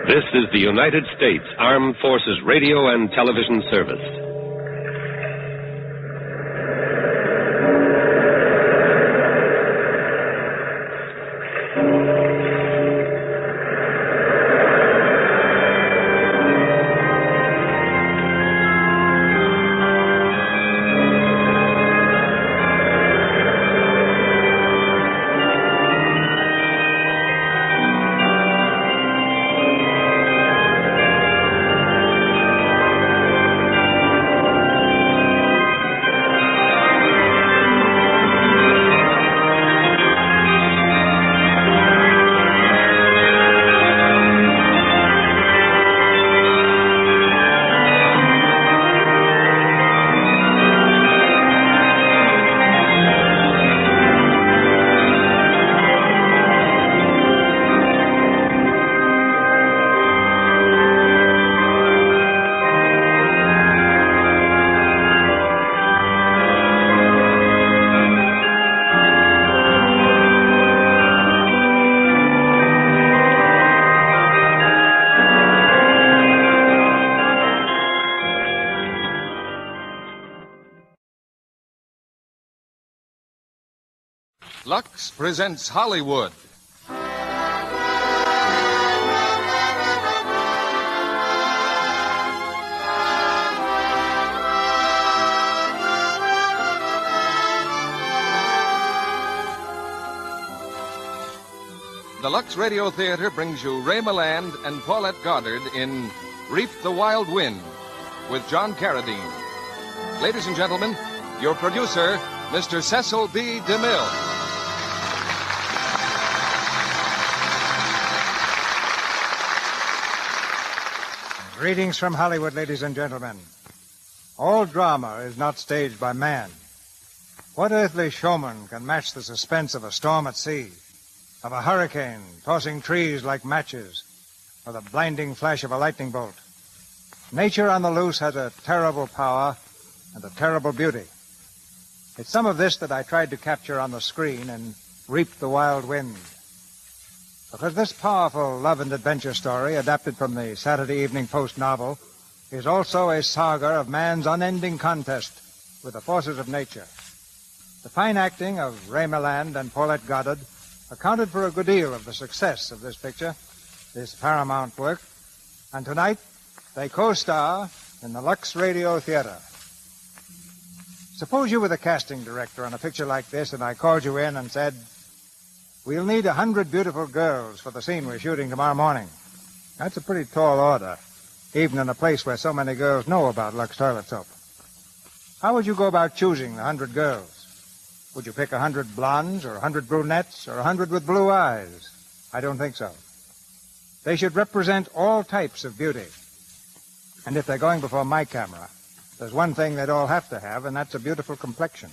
This is the United States Armed Forces Radio and Television Service. Lux presents Hollywood. The Lux Radio Theater brings you Ray Milland and Paulette Goddard in Reap the Wild Wind with John Carradine. Ladies and gentlemen, your producer, Mr. Cecil B. DeMille. Greetings from Hollywood, ladies and gentlemen. All drama is not staged by man. What earthly showman can match the suspense of a storm at sea, of a hurricane tossing trees like matches, or the blinding flash of a lightning bolt? Nature on the loose has a terrible power and a terrible beauty. It's some of this that I tried to capture on the screen in Reap the Wild Wind. Because this powerful love and adventure story, adapted from the Saturday Evening Post novel, is also a saga of man's unending contest with the forces of nature. The fine acting of Ray Milland and Paulette Goddard accounted for a good deal of the success of this picture, this Paramount work, and tonight they co-star in the Lux Radio Theater. Suppose you were the casting director on a picture like this, and I called you in and said, we'll need 100 beautiful girls for the scene we're shooting tomorrow morning. That's a pretty tall order, even in a place where so many girls know about Lux toilet soap. How would you go about choosing the 100 girls? Would you pick 100 blondes or 100 brunettes or 100 with blue eyes? I don't think so. They should represent all types of beauty. And if they're going before my camera, there's one thing they'd all have to have, and that's a beautiful complexion.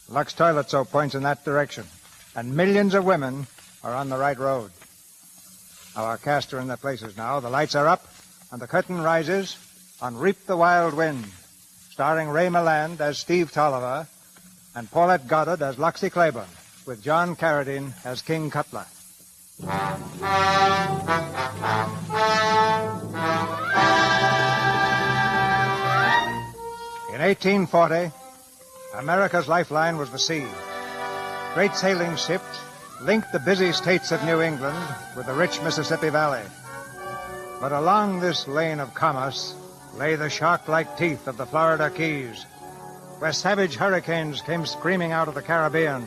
Lux toilet soap points in that direction, and millions of women are on the right road. Our cast are in their places now. The lights are up, and the curtain rises on Reap the Wild Wind, starring Ray Milland as Steve Tolliver and Paulette Goddard as Luxie Claiborne, with John Carradine as King Cutler. In 1840, America's lifeline was the sea. Great sailing ships linked the busy states of New England with the rich Mississippi Valley. But along this lane of commerce lay the shark-like teeth of the Florida Keys, where savage hurricanes came screaming out of the Caribbean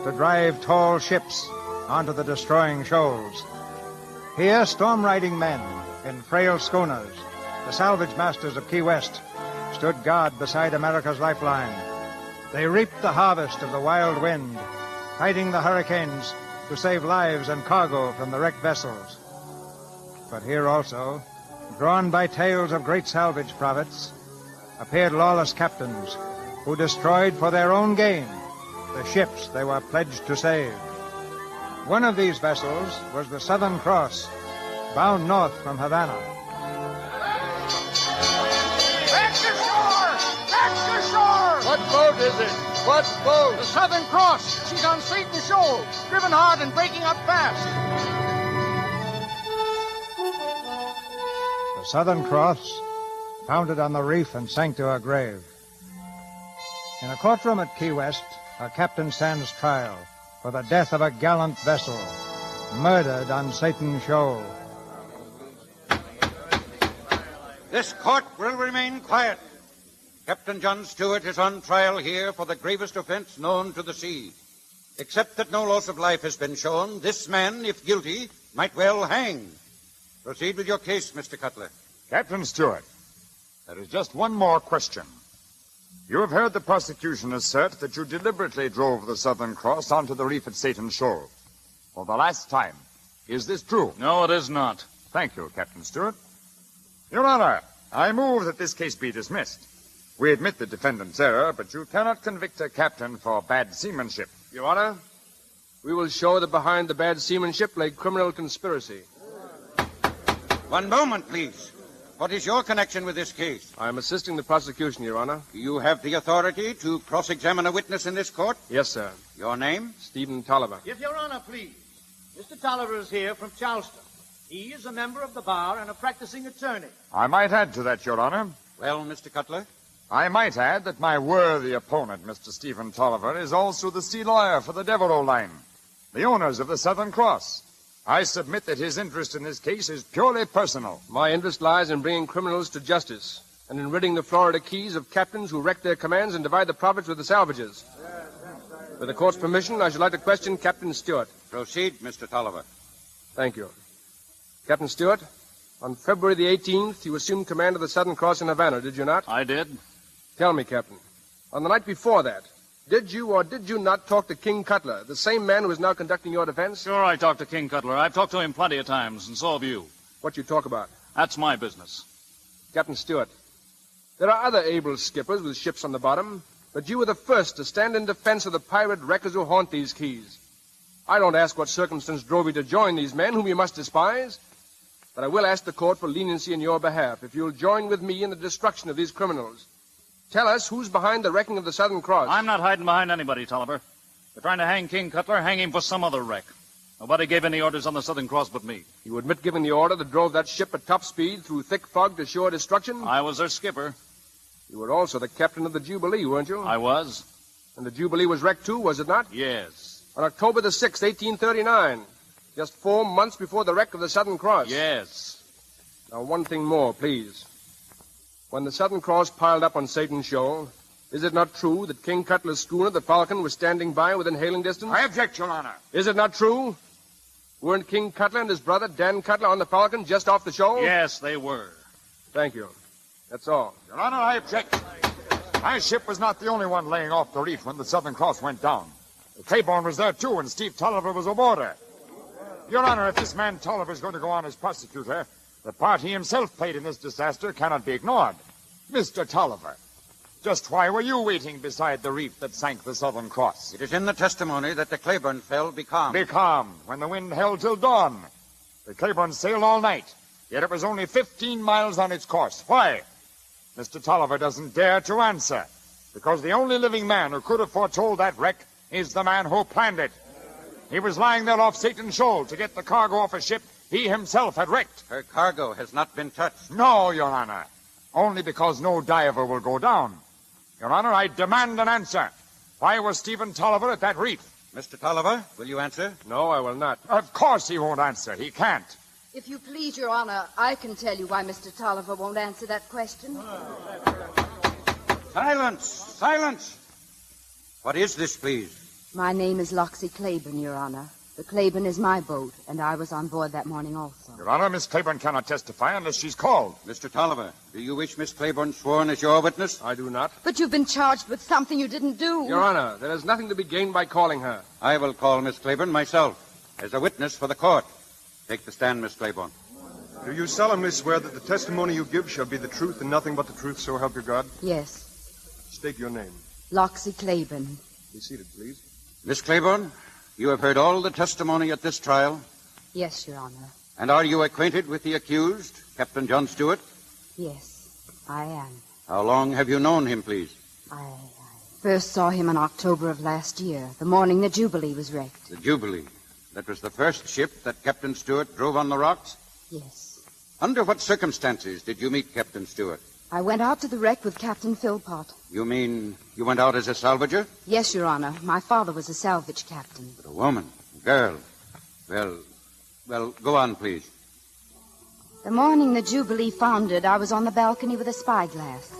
to drive tall ships onto the destroying shoals. Here, storm-riding men in frail schooners, the salvage masters of Key West, stood guard beside America's lifeline. They reaped the harvest of the wild wind, fighting the hurricanes to save lives and cargo from the wrecked vessels. But here also, drawn by tales of great salvage profits, appeared lawless captains who destroyed for their own gain the ships they were pledged to save. One of these vessels was the Southern Cross, bound north from Havana. That's the shore! That's the shore! What boat is it? What boat? The Southern Cross. She's on Satan Shoal, driven hard and breaking up fast. The Southern Cross foundered on the reef and sank to her grave. In a courtroom at Key West, a captain stands trial for the death of a gallant vessel, murdered on Satan Shoal. This court will remain quiet. Captain John Stewart is on trial here for the gravest offense known to the sea. Except that no loss of life has been shown, this man, if guilty, might well hang. Proceed with your case, Mr. Cutler. Captain Stewart, there is just one more question. You have heard the prosecution assert that you deliberately drove the Southern Cross onto the reef at Satan Shoal for the last time. Is this true? No, it is not. Thank you, Captain Stewart. Your Honor, I move that this case be dismissed. We admit the defendant's error, but you cannot convict a captain for bad seamanship. Your Honor, we will show that behind the bad seamanship lay criminal conspiracy. One moment, please. What is your connection with this case? I am assisting the prosecution, Your Honor. Do you have the authority to cross-examine a witness in this court? Yes, sir. Your name? Stephen Tolliver. If Your Honor, please. Mr. Tolliver is here from Charleston. He is a member of the bar and a practicing attorney. I might add to that, Your Honor. Well, Mr. Cutler? I might add that my worthy opponent, Mr. Stephen Tolliver, is also the sea lawyer for the Devereaux line, the owners of the Southern Cross. I submit that his interest in this case is purely personal. My interest lies in bringing criminals to justice and in ridding the Florida Keys of captains who wreck their commands and divide the profits with the salvages. With the court's permission, I should like to question Captain Stewart. Proceed, Mr. Tolliver. Thank you. Captain Stewart, on February the 18th, you assumed command of the Southern Cross in Havana, did you not? I did. Tell me, Captain, on the night before that, did you or did you not talk to King Cutler, the same man who is now conducting your defense? Sure, I talked to King Cutler. I've talked to him plenty of times, and so have you. What you talk about? That's my business. Captain Stewart, there are other able skippers with ships on the bottom, but you were the first to stand in defense of the pirate wreckers who haunt these keys. I don't ask what circumstance drove you to join these men, whom you must despise, but I will ask the court for leniency in your behalf if you'll join with me in the destruction of these criminals. Tell us who's behind the wrecking of the Southern Cross. I'm not hiding behind anybody, Tolliver. They're trying to hang King Cutler, hang him for some other wreck. Nobody gave any orders on the Southern Cross but me. You admit giving the order that drove that ship at top speed through thick fog to sure destruction? I was their skipper. You were also the captain of the Jubilee, weren't you? I was. And the Jubilee was wrecked too, was it not? Yes. On October the 6th, 1839. Just 4 months before the wreck of the Southern Cross. Yes. Now, one thing more, please. When the Southern Cross piled up on Satan's Shoal, is it not true that King Cutler's schooner, the Falcon, was standing by within hailing distance? I object, Your Honor. Is it not true? Weren't King Cutler and his brother, Dan Cutler, on the Falcon just off the shoal? Yes, they were. Thank you. That's all. Your Honor, I object. My ship was not the only one laying off the reef when the Southern Cross went down. The Claiborne was there, too, and Steve Tolliver was aboard her. Your Honor, if this man Tolliver is going to go on as prosecutor, the part he himself played in this disaster cannot be ignored. Mr. Tolliver, just why were you waiting beside the reef that sank the Southern Cross? It is in the testimony that the Claiborne fell becalmed. Becalmed, when the wind held till dawn. The Claiborne sailed all night, yet it was only 15 miles on its course. Why? Mr. Tolliver doesn't dare to answer, because the only living man who could have foretold that wreck is the man who planned it. He was lying there off Satan's Shoal to get the cargo off a ship he himself had wrecked. Her cargo has not been touched. No, Your Honor. Only because no diver will go down. Your Honor, I demand an answer. Why was Stephen Tolliver at that reef? Mr. Tolliver, will you answer? No, I will not. Of course he won't answer. He can't. If you please, Your Honor, I can tell you why Mr. Tolliver won't answer that question. Silence! Silence! What is this, please? My name is Loxie Claiborne, Your Honor. The Claiborne is my boat, and I was on board that morning also. Your Honor, Miss Claiborne cannot testify unless she's called. Mr. Tolliver, do you wish Miss Claiborne sworn as your witness? I do not. But you've been charged with something you didn't do. Your Honor, there is nothing to be gained by calling her. I will call Miss Claiborne myself as a witness for the court. Take the stand, Miss Claiborne. Do you solemnly swear that the testimony you give shall be the truth and nothing but the truth, so help you God? Yes. State your name. Loxie Claiborne. Be seated, please. Miss Claiborne, you have heard all the testimony at this trial? Yes, Your Honor. And are you acquainted with the accused, Captain John Stewart? Yes, I am. How long have you known him, please? I first saw him in October of last year, the morning the Jubilee was wrecked. The Jubilee. That was the first ship that Captain Stewart drove on the rocks? Yes. Under what circumstances did you meet Captain Stewart? I went out to the wreck with Captain Philpott. You mean you went out as a salvager? Yes, Your Honor. My father was a salvage captain. But a woman, a girl. Well, go on, please. The morning the Jubilee foundered, I was on the balcony with a spyglass.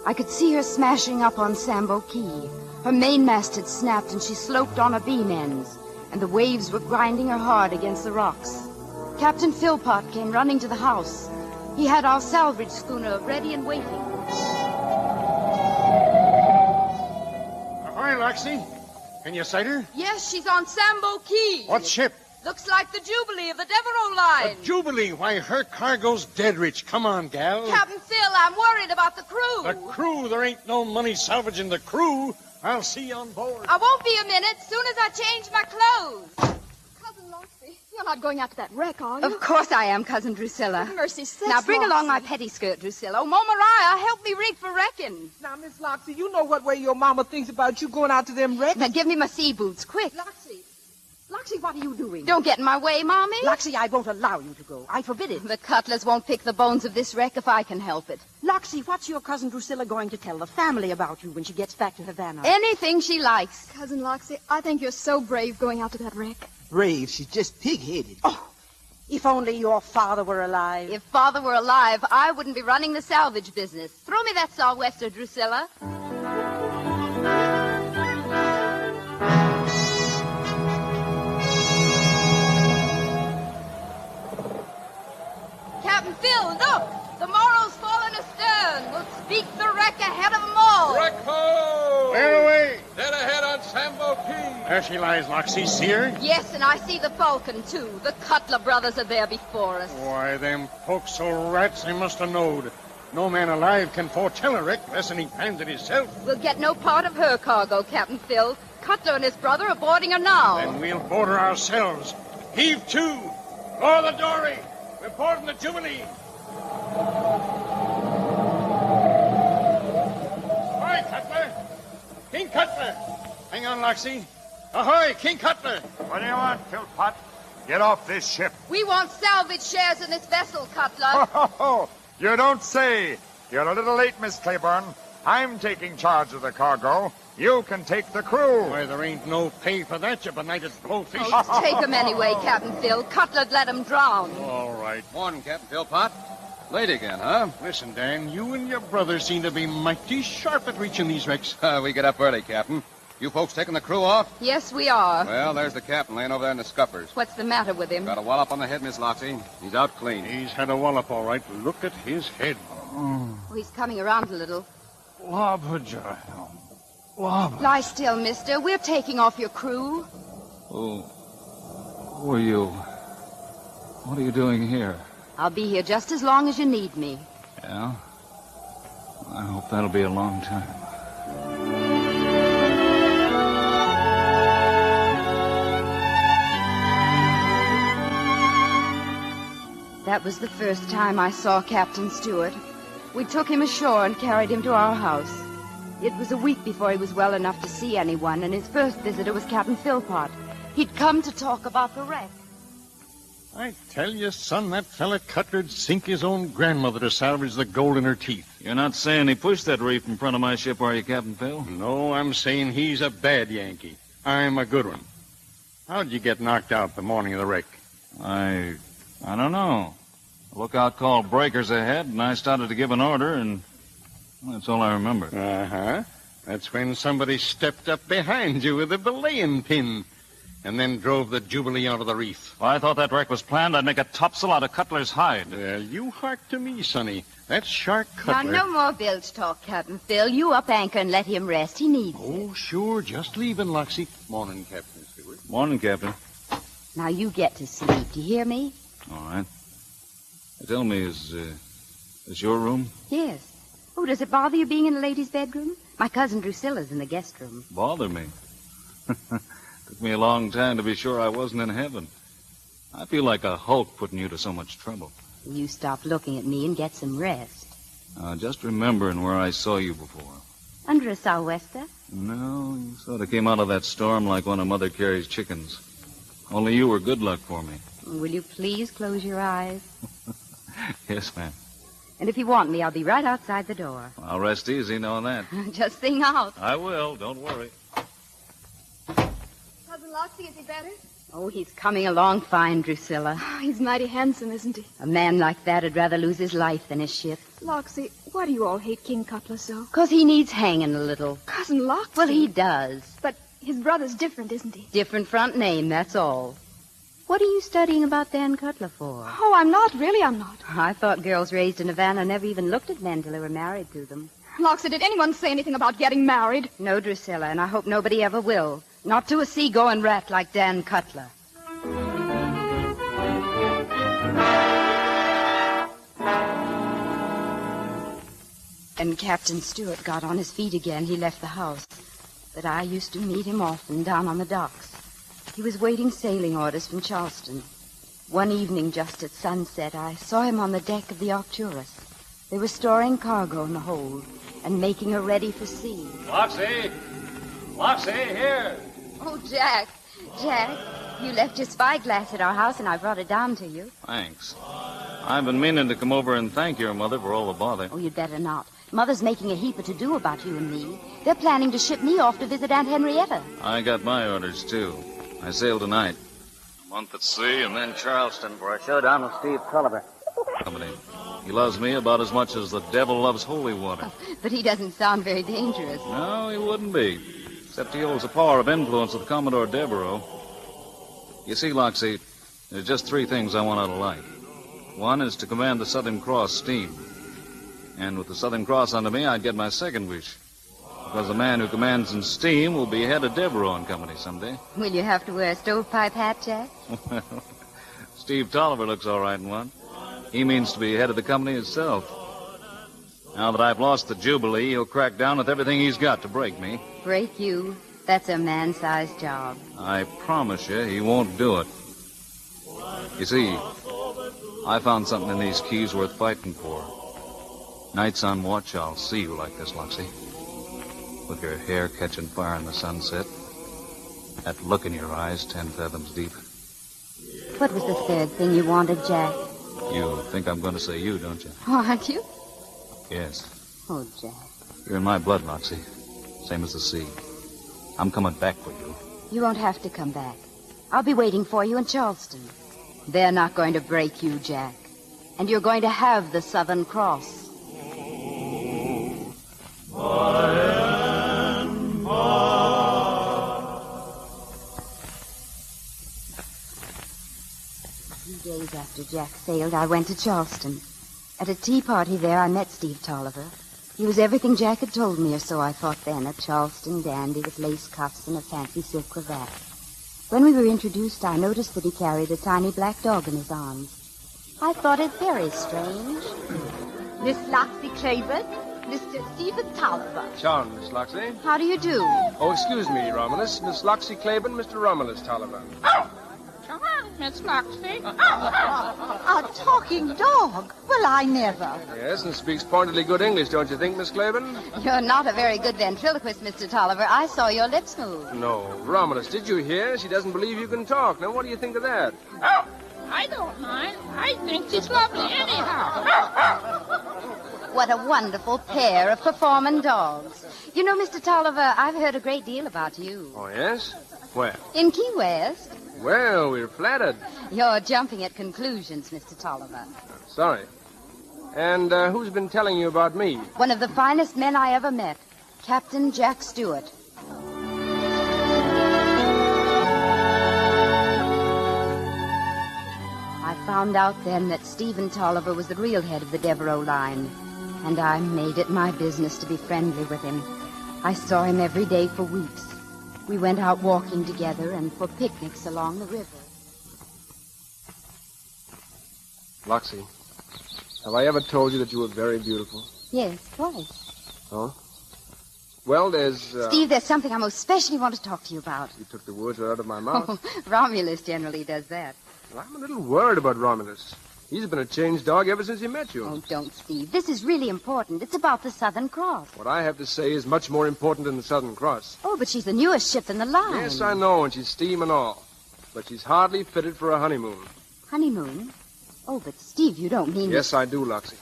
I could see her smashing up on Sambo Key. Her mainmast had snapped and she sloped on her beam ends, and the waves were grinding her hard against the rocks. Captain Philpott came running to the house. He had our salvage schooner ready and waiting. Ahoy, Loxie. Can you sight her? Yes, she's on Sambo Key. What ship? Looks like the Jubilee of the Devereaux line. The Jubilee? Why, her cargo's dead rich. Come on, gal. Captain Phil, I'm worried about the crew. The crew? There ain't no money salvaging the crew. I'll see you on board. I won't be a minute. Soon as I change my clothes. Cousin Loxie, you're not going out to that wreck, are you? Of course I am, Cousin Drusilla. For mercy's sake, Now bring Loxie. along my pettiskirt, Drusilla. Oh, Mariah, help me rig for wrecking. Now, Miss Loxie, you know what way your mama thinks about you going out to them wrecks. Now give me my sea boots, quick. Loxie, what are you doing? Don't get in my way, Mommy. Loxie, I won't allow you to go. I forbid it. The Cutlers won't pick the bones of this wreck if I can help it. Loxie, what's your cousin Drusilla going to tell the family about you when she gets back to Havana? Anything she likes. Cousin Loxie, I think you're so brave going out to that wreck. Brave, she's just pig-headed. Oh, if only your father were alive. If Father were alive, I wouldn't be running the salvage business. Throw me that sou'wester, Drusilla. Captain Phil, look! The Morrow's fallen astern. We'll speak the wreck ahead of them all. Wreck ho! Where away? Dead ahead on Sambo Key. There she lies, Loxie. See her? Yes, and I see the Falcon, too. The Cutler brothers are there before us. Why, them folks so rats they must have knowed. No man alive can foretell a wreck less than he plans it himself. We'll get no part of her cargo, Captain Phil. Cutler and his brother are boarding her now. Then we'll board her ourselves. Heave to! Lower the dory! We're boarding the Jubilee! Ahoy, Cutler! King Cutler! Hang on, Loxie. Ahoy, King Cutler! What do you want, Philpott? Get off this ship. We want salvage shares in this vessel, Cutler. Oh, you don't say. You're a little late, Miss Claiborne. I'm taking charge of the cargo. You can take the crew. Why, there ain't no pay for that, you benighted blowfish. Oh, take him anyway, Captain Phil. Cutler'd let him drown. All right. Morning, Captain Philpott. Late again, huh? Listen, Dan, you and your brother seem to be mighty sharp at reaching these wrecks. We get up early, Captain. You folks taking the crew off? Yes, we are. Well, there's the captain laying over there in the scuppers. What's the matter with him? Got a wallop on the head, Miss Loxie. He's out clean. He's had a wallop, all right. Look at his head. Oh, he's coming around a little. Lobberjail. Lie still, mister. We're taking off your crew. Oh, who are you? What are you doing here? I'll be here just as long as you need me. Yeah? I hope that'll be a long time. That was the first time I saw Captain Stewart. We took him ashore and carried him to our house. It was a week before he was well enough to see anyone, and his first visitor was Captain Philpott. He'd come to talk about the wreck. I tell you, son, that fella Cutler'd sink his own grandmother to salvage the gold in her teeth. You're not saying he pushed that reef in front of my ship, are you, Captain Phil? No, I'm saying he's a bad Yankee. I'm a good one. How'd you get knocked out the morning of the wreck? I don't know. The lookout called breakers ahead, and I started to give an order, and that's all I remember. Uh-huh. That's when somebody stepped up behind you with a belaying pin and then drove the Jubilee onto the reef. Well, I thought that wreck was planned. I'd make a topsail out of Cutler's hide. You hark to me, sonny. That's Shark Now, Cutler. no more bilge talk, Captain Phil. You up anchor and let him rest. He needs it. Oh, sure. Just leaving, Loxie. Morning, Captain Stewart. Morning, Captain. Now, you get to sleep. Do you hear me? All right. Tell me, is your room? Yes. Oh, does it bother you being in a lady's bedroom? My cousin Drusilla's in the guest room. Bother me? Took me a long time to be sure I wasn't in heaven. I feel like a Hulk putting you to so much trouble. You stop looking at me and get some rest. Just remembering where I saw you before. Under a sou'wester? No, you sort of came out of that storm like one of Mother Carey's chickens. Only you were good luck for me. Will you please close your eyes? Yes, ma'am. And if you want me, I'll be right outside the door. I'll rest easy knowing that. Just sing out. I will. Don't worry. Cousin Loxie, is he better? Oh, he's coming along fine, Drusilla. Oh, he's mighty handsome, isn't he? A man like that would rather lose his life than his ship. Loxie, why do you all hate King Cutler so? 'Cause he needs hanging a little. Cousin Loxie? Well, he does. But his brother's different, isn't he? Different front name, that's all. What are you studying about Dan Cutler for? Oh, I'm not. Really, I'm not. I thought girls raised in Havana never even looked at men till they were married to them. Loxie, did anyone say anything about getting married? No, Drusilla, and I hope nobody ever will. Not to a seagoing rat like Dan Cutler. And Captain Stewart got on his feet again. He left the house. But I used to meet him often down on the docks. He was waiting sailing orders from Charleston. One evening, just at sunset, I saw him on the deck of the Arcturus. They were storing cargo in the hold and making her ready for sea. Loxie! Loxie, here! Oh, Jack. Jack, you left your spyglass at our house, and I brought it down to you. Thanks. I've been meaning to come over and thank your mother for all the bother. Oh, you'd better not. Mother's making a heap of to-do about you and me. They're planning to ship me off to visit Aunt Henrietta. I got my orders, too. I sail tonight. A month at sea and then Charleston for a showdown with Steve Tulliver. Company. He loves me about as much as the devil loves holy water. But he doesn't sound very dangerous. No, he wouldn't be. Except he holds the power of influence with Commodore Devereaux. You see, Loxie, there's just three things I want out of life. One is to command the Southern Cross steam. And with the Southern Cross under me, I'd get my second wish. Because the man who commands in steam will be head of Devereaux and Company someday. Will you have to wear a stovepipe hat, Jack? Steve Tolliver looks all right in one. He means to be head of the company itself. Now that I've lost the Jubilee, he'll crack down with everything he's got to break me. Break you? That's a man-sized job. I promise you he won't do it. You see, I found something in these keys worth fighting for. Nights on watch, I'll see you like this, Loxie. With your hair catching fire in the sunset. That look in your eyes 10 fathoms deep. What was the third thing you wanted, Jack? You think I'm going to say you, don't you? Oh, aren't you? Yes. Oh, Jack. You're in my blood, Loxie. Same as the sea. I'm coming back for you. You won't have to come back. I'll be waiting for you in Charleston. They're not going to break you, Jack. And you're going to have the Southern Cross. Days after Jack sailed, I went to Charleston. At a tea party there, I met Steve Tolliver. He was everything Jack had told me, or so I thought then, a Charleston dandy with lace cuffs and a fancy silk cravat. When we were introduced, I noticed that he carried a tiny black dog in his arms. I thought it very strange. Miss Loxie Claiborne, Mr. Stephen Tolliver. Charmed, Miss Loxie. How do you do? Oh, excuse me, Romulus. Miss Loxie Claiborne, Mr. Romulus Tolliver. Come on, Miss Loxie. A talking dog? Well, I never. Yes, and speaks pointedly good English, don't you think, Miss Claiborne? You're not a very good ventriloquist, Mr. Tolliver. I saw your lips move. No. Romulus, did you hear? She doesn't believe you can talk. Now, what do you think of that? Oh, I don't mind. I think she's lovely anyhow. What a wonderful pair of performing dogs. You know, Mr. Tolliver, I've heard a great deal about you. Oh, yes? Where? In Key West. Well, we're flattered. You're jumping at conclusions, Mr. Tolliver. Sorry. And who's been telling you about me? One of the finest men I ever met, Captain Jack Stewart. I found out then that Stephen Tolliver was the real head of the Devereaux line, and I made it my business to be friendly with him. I saw him every day for weeks. We went out walking together and for picnics along the river. Loxie, have I ever told you that you were very beautiful? Yes, twice. Oh? Well, there's... Steve, there's something I most especially want to talk to you about. You took the words right out of my mouth. Oh, Romulus generally does that. Well, I'm a little worried about Romulus. He's been a changed dog ever since he met you. Oh, don't, Steve. This is really important. It's about the Southern Cross. What I have to say is much more important than the Southern Cross. Oh, but she's the newest ship in the line. Yes, I know, and she's steam and all. But she's hardly fitted for a honeymoon. Honeymoon? Oh, but Steve, you don't mean... Yes, I do, Loxie.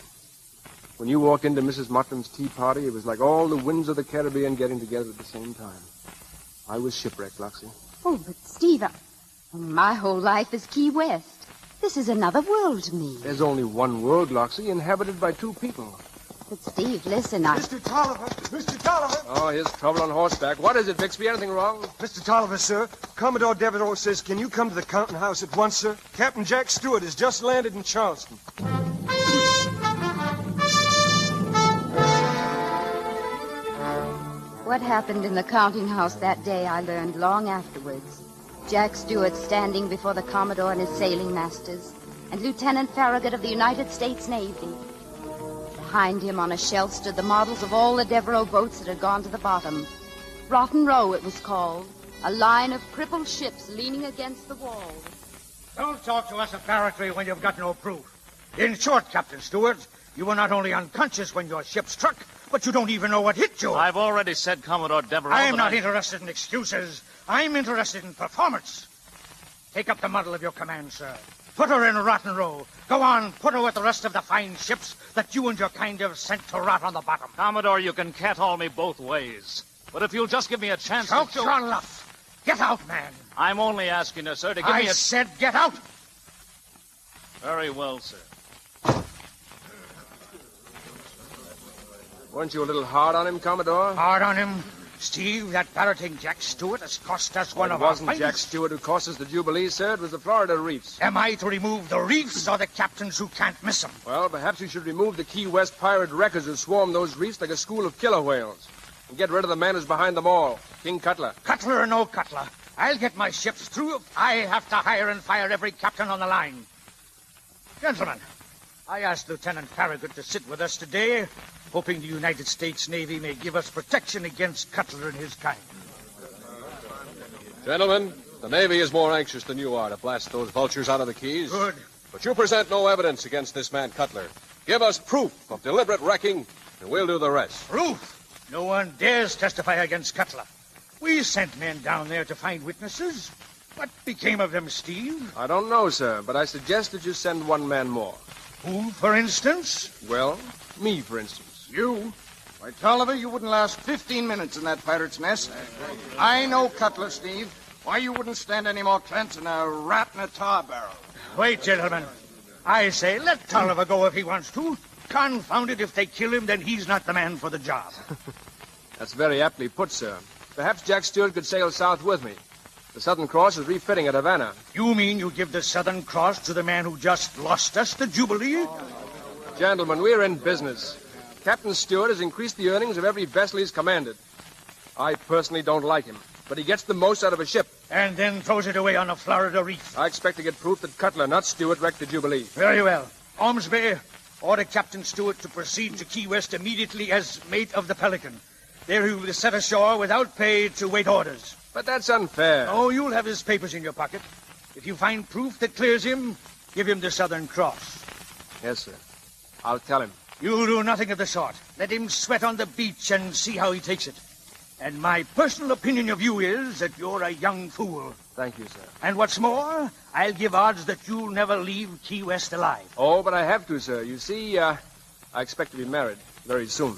When you walked into Mrs. Motlin's tea party, it was like all the winds of the Caribbean getting together at the same time. I was shipwrecked, Loxie. Oh, but Steve, my whole life is Key West. This is another world to me. There's only one world, Loxie, inhabited by two people. But, Steve, listen, Mr. Tolliver! Mr. Tolliver! Oh, here's trouble on horseback. What is it, Bixby? Anything wrong? Mr. Tolliver, sir. Commodore Devereaux says, can you come to the counting house at once, sir? Captain Jack Stewart has just landed in Charleston. What happened in the counting house that day I learned long afterwards. Jack Stewart standing before the Commodore and his sailing masters, and Lieutenant Farragut of the United States Navy. Behind him on a shelf stood the models of all the Devereaux boats that had gone to the bottom. Rotten Row, it was called. A line of crippled ships leaning against the wall. Don't talk to us of barratry when you've got no proof. In short, Captain Stewart, you were not only unconscious when your ship struck, but you don't even know what hit you. I've already said, Commodore Devereaux. I'm not interested in excuses. I'm interested in performance. Take up the model of your command, sir. Put her in Rotten Row. Go on, put her with the rest of the fine ships that you and your kind have sent to rot on the bottom. Commodore, you can cat-haul me both ways. But if you'll just give me a chance Choke your luff. Get out, man. I'm only asking you, sir, to give me a... I said get out. Very well, sir. Weren't you a little hard on him, Commodore? Hard on him? Steve, that parroting Jack Stewart has cost us one of our It wasn't Jack Stewart who cost us the Jubilee, sir. It was the Florida Reefs. Am I to remove the reefs or the captains who can't miss them? Well, perhaps you should remove the Key West pirate wreckers who swarm those reefs like a school of killer whales. And get rid of the man who's behind them all, King Cutler. Cutler or no Cutler, I'll get my ships through if I have to hire and fire every captain on the line. Gentlemen, I asked Lieutenant Farragut to sit with us today, hoping the United States Navy may give us protection against Cutler and his kind. Gentlemen, the Navy is more anxious than you are to blast those vultures out of the Keys. Good. But you present no evidence against this man Cutler. Give us proof of deliberate wrecking, and we'll do the rest. Proof? No one dares testify against Cutler. We sent men down there to find witnesses. What became of them, Steve? I don't know, sir, but I suggest that you send one man more. Who, for instance? Well, me, for instance. You? Why, Tolliver, you wouldn't last 15 minutes in that pirate's nest. I know Cutler, Steve. Why, you wouldn't stand any more chance than a rat in a tar barrel. Wait, gentlemen. I say let Tolliver go if he wants to. Confound it, if they kill him, then he's not the man for the job. That's very aptly put, sir. Perhaps Jack Stewart could sail south with me. The Southern Cross is refitting at Havana. You mean you give the Southern Cross to the man who just lost us the Jubilee? Gentlemen, we're in business. Captain Stewart has increased the earnings of every vessel he's commanded. I personally don't like him, but he gets the most out of a ship. And then throws it away on a Florida reef. I expect to get proof that Cutler, not Stewart, wrecked the Jubilee. Very well. Ormsby, order Captain Stewart to proceed to Key West immediately as mate of the Pelican. There he will be set ashore without pay to wait orders. But that's unfair. Oh, you'll have his papers in your pocket. If you find proof that clears him, give him the Southern Cross. Yes, sir. I'll tell him. You'll do nothing of the sort. Let him sweat on the beach and see how he takes it. And my personal opinion of you is that you're a young fool. Thank you, sir. And what's more, I'll give odds that you'll never leave Key West alive. Oh, but I have to, sir. You see, I expect to be married very soon.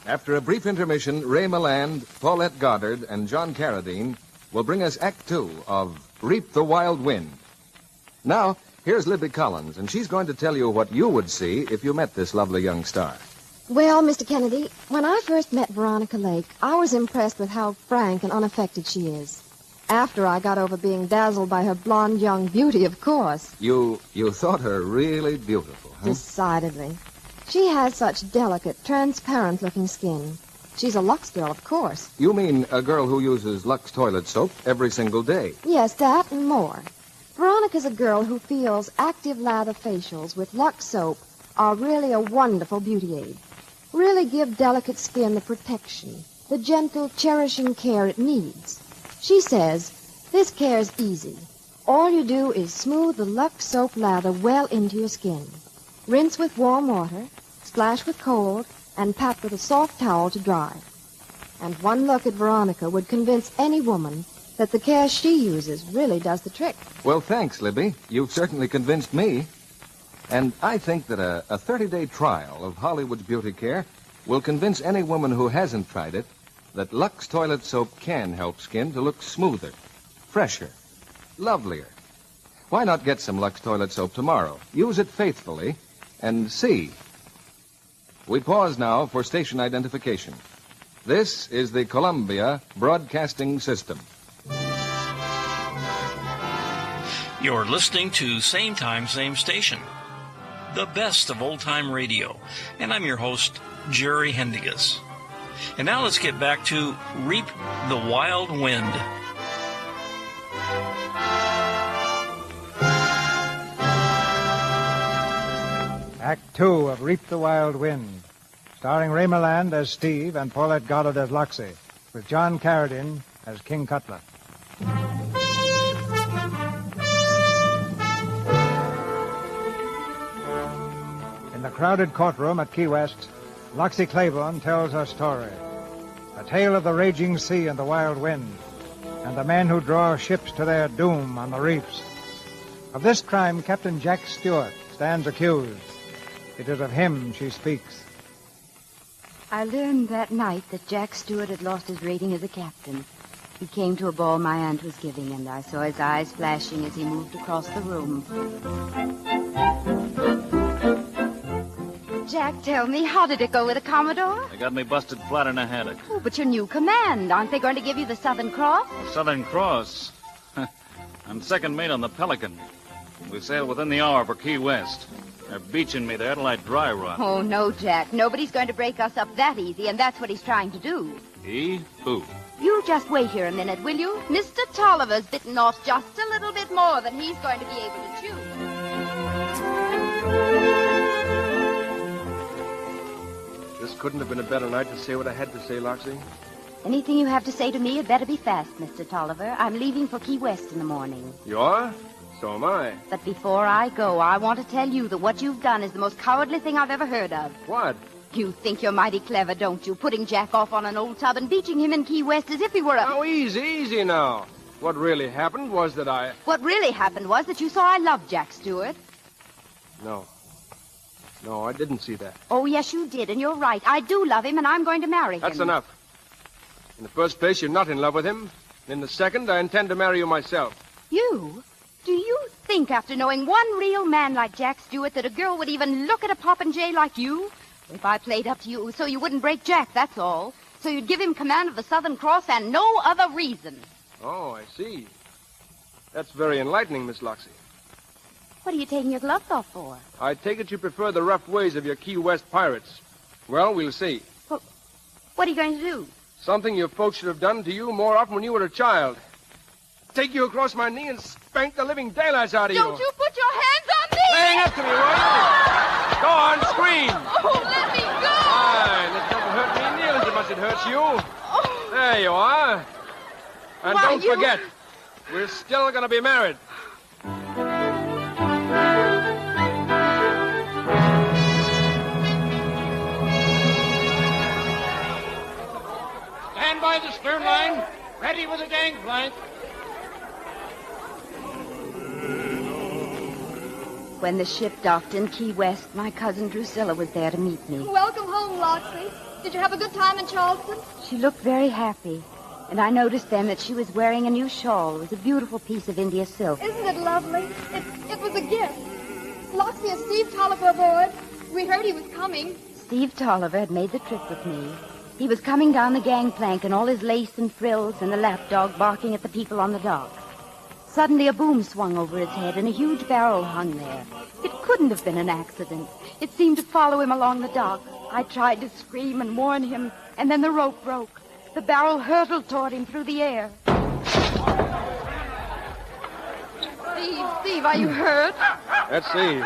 After a brief intermission, Ray Milland, Paulette Goddard, and John Carradine will bring us Act Two of Reap the Wild Wind. Now, here's Libby Collins, and she's going to tell you what you would see if you met this lovely young star. Well, Mr. Kennedy, when I first met Veronica Lake, I was impressed with how frank and unaffected she is. After I got over being dazzled by her blonde young beauty, of course. You thought her really beautiful, huh? Decidedly. She has such delicate, transparent-looking skin. She's a Lux girl, of course. You mean a girl who uses Lux toilet soap every single day? Yes, that and more. Veronica's a girl who feels active lather facials with Lux soap are really a wonderful beauty aid. Really give delicate skin the protection, the gentle, cherishing care it needs. She says, this care's easy. All you do is smooth the Lux soap lather well into your skin. Rinse with warm water, splash with cold, and pat with a soft towel to dry. And one look at Veronica would convince any woman that the care she uses really does the trick. Well, thanks, Libby. You've certainly convinced me. And I think that a 30-day trial of Hollywood's beauty care will convince any woman who hasn't tried it that Lux toilet soap can help skin to look smoother, fresher, lovelier. Why not get some Lux toilet soap tomorrow? Use it faithfully and see. We pause now for station identification. This is the Columbia Broadcasting System. You're listening to Same Time, Same Station, the best of old-time radio. And I'm your host, Jerry Hendigas. And now let's get back to Reap the Wild Wind. Act Two of Reap the Wild Wind, starring Ray Milland as Steve and Paulette Goddard as Luxie, with John Carradine as King Cutler. In the crowded courtroom at Key West, Luxie Claiborne tells her story. A tale of the raging sea and the wild wind, and the men who draw ships to their doom on the reefs. Of this crime, Captain Jack Stewart stands accused. It is of him she speaks. I learned that night that Jack Stewart had lost his rating as a captain. He came to a ball my aunt was giving, and I saw his eyes flashing as he moved across the room. Jack, tell me, how did it go with the Commodore? They got me busted flat in a haddock. Oh, but your new command. Aren't they going to give you the Southern Cross? Southern Cross? I'm second mate on the Pelican. We sail within the hour for Key West. They're beaching me there till I dry rot. Oh, no, Jack. Nobody's going to break us up that easy, and that's what he's trying to do. He? Who? You just wait here a minute, will you? Mr. Tolliver's bitten off just a little bit more than he's going to be able to chew. This couldn't have been a better night to say what I had to say, Loxie. Anything you have to say to me, it better be fast, Mr. Tolliver. I'm leaving for Key West in the morning. You are? So am I. But before I go, I want to tell you that what you've done is the most cowardly thing I've ever heard of. What? You think you're mighty clever, don't you? Putting Jack off on an old tub and beaching him in Key West as if he were a... Oh, easy now. What really happened was that I... What really happened was that you saw I loved Jack Stewart. No, I didn't see that. Oh, yes, you did, and you're right. I do love him, and I'm going to marry him. That's enough. In the first place, you're not in love with him. And in the second, I intend to marry you myself. You? Do you think, after knowing one real man like Jack Stewart, that a girl would even look at a popinjay like you? If I played up to you so you wouldn't break Jack, that's all. So you'd give him command of the Southern Cross and no other reason. Oh, I see. That's very enlightening, Miss Loxie. What are you taking your gloves off for? I take it you prefer the rough ways of your Key West pirates. Well, we'll see. Well, what are you going to do? Something your folks should have done to you more often when you were a child. Take you across my knee and spank the living daylights out of you. Don't you put your hands on me! Hang up to me, will you? Go on, scream. Oh, let me go! Fine. It doesn't hurt me nearly as much as it hurts you. Oh. There you are. And Why, don't forget, we're still going to be married. Stand by the stern line. Ready with the gangplank. When the ship docked in Key West, my cousin Drusilla was there to meet me. Welcome home, Loxley. Did you have a good time in Charleston? She looked very happy, and I noticed then that she was wearing a new shawl. It was a beautiful piece of India silk. Isn't it lovely? It was a gift. Loxley and Steve Tolliver aboard. We heard he was coming. Steve Tolliver had made the trip with me. He was coming down the gangplank in all his lace and frills and the lapdog barking at the people on the dock. Suddenly a boom swung over his head and a huge barrel hung there. It couldn't have been an accident. It seemed to follow him along the dock. I tried to scream and warn him, and then the rope broke. The barrel hurtled toward him through the air. Steve, are you hurt? Let's see.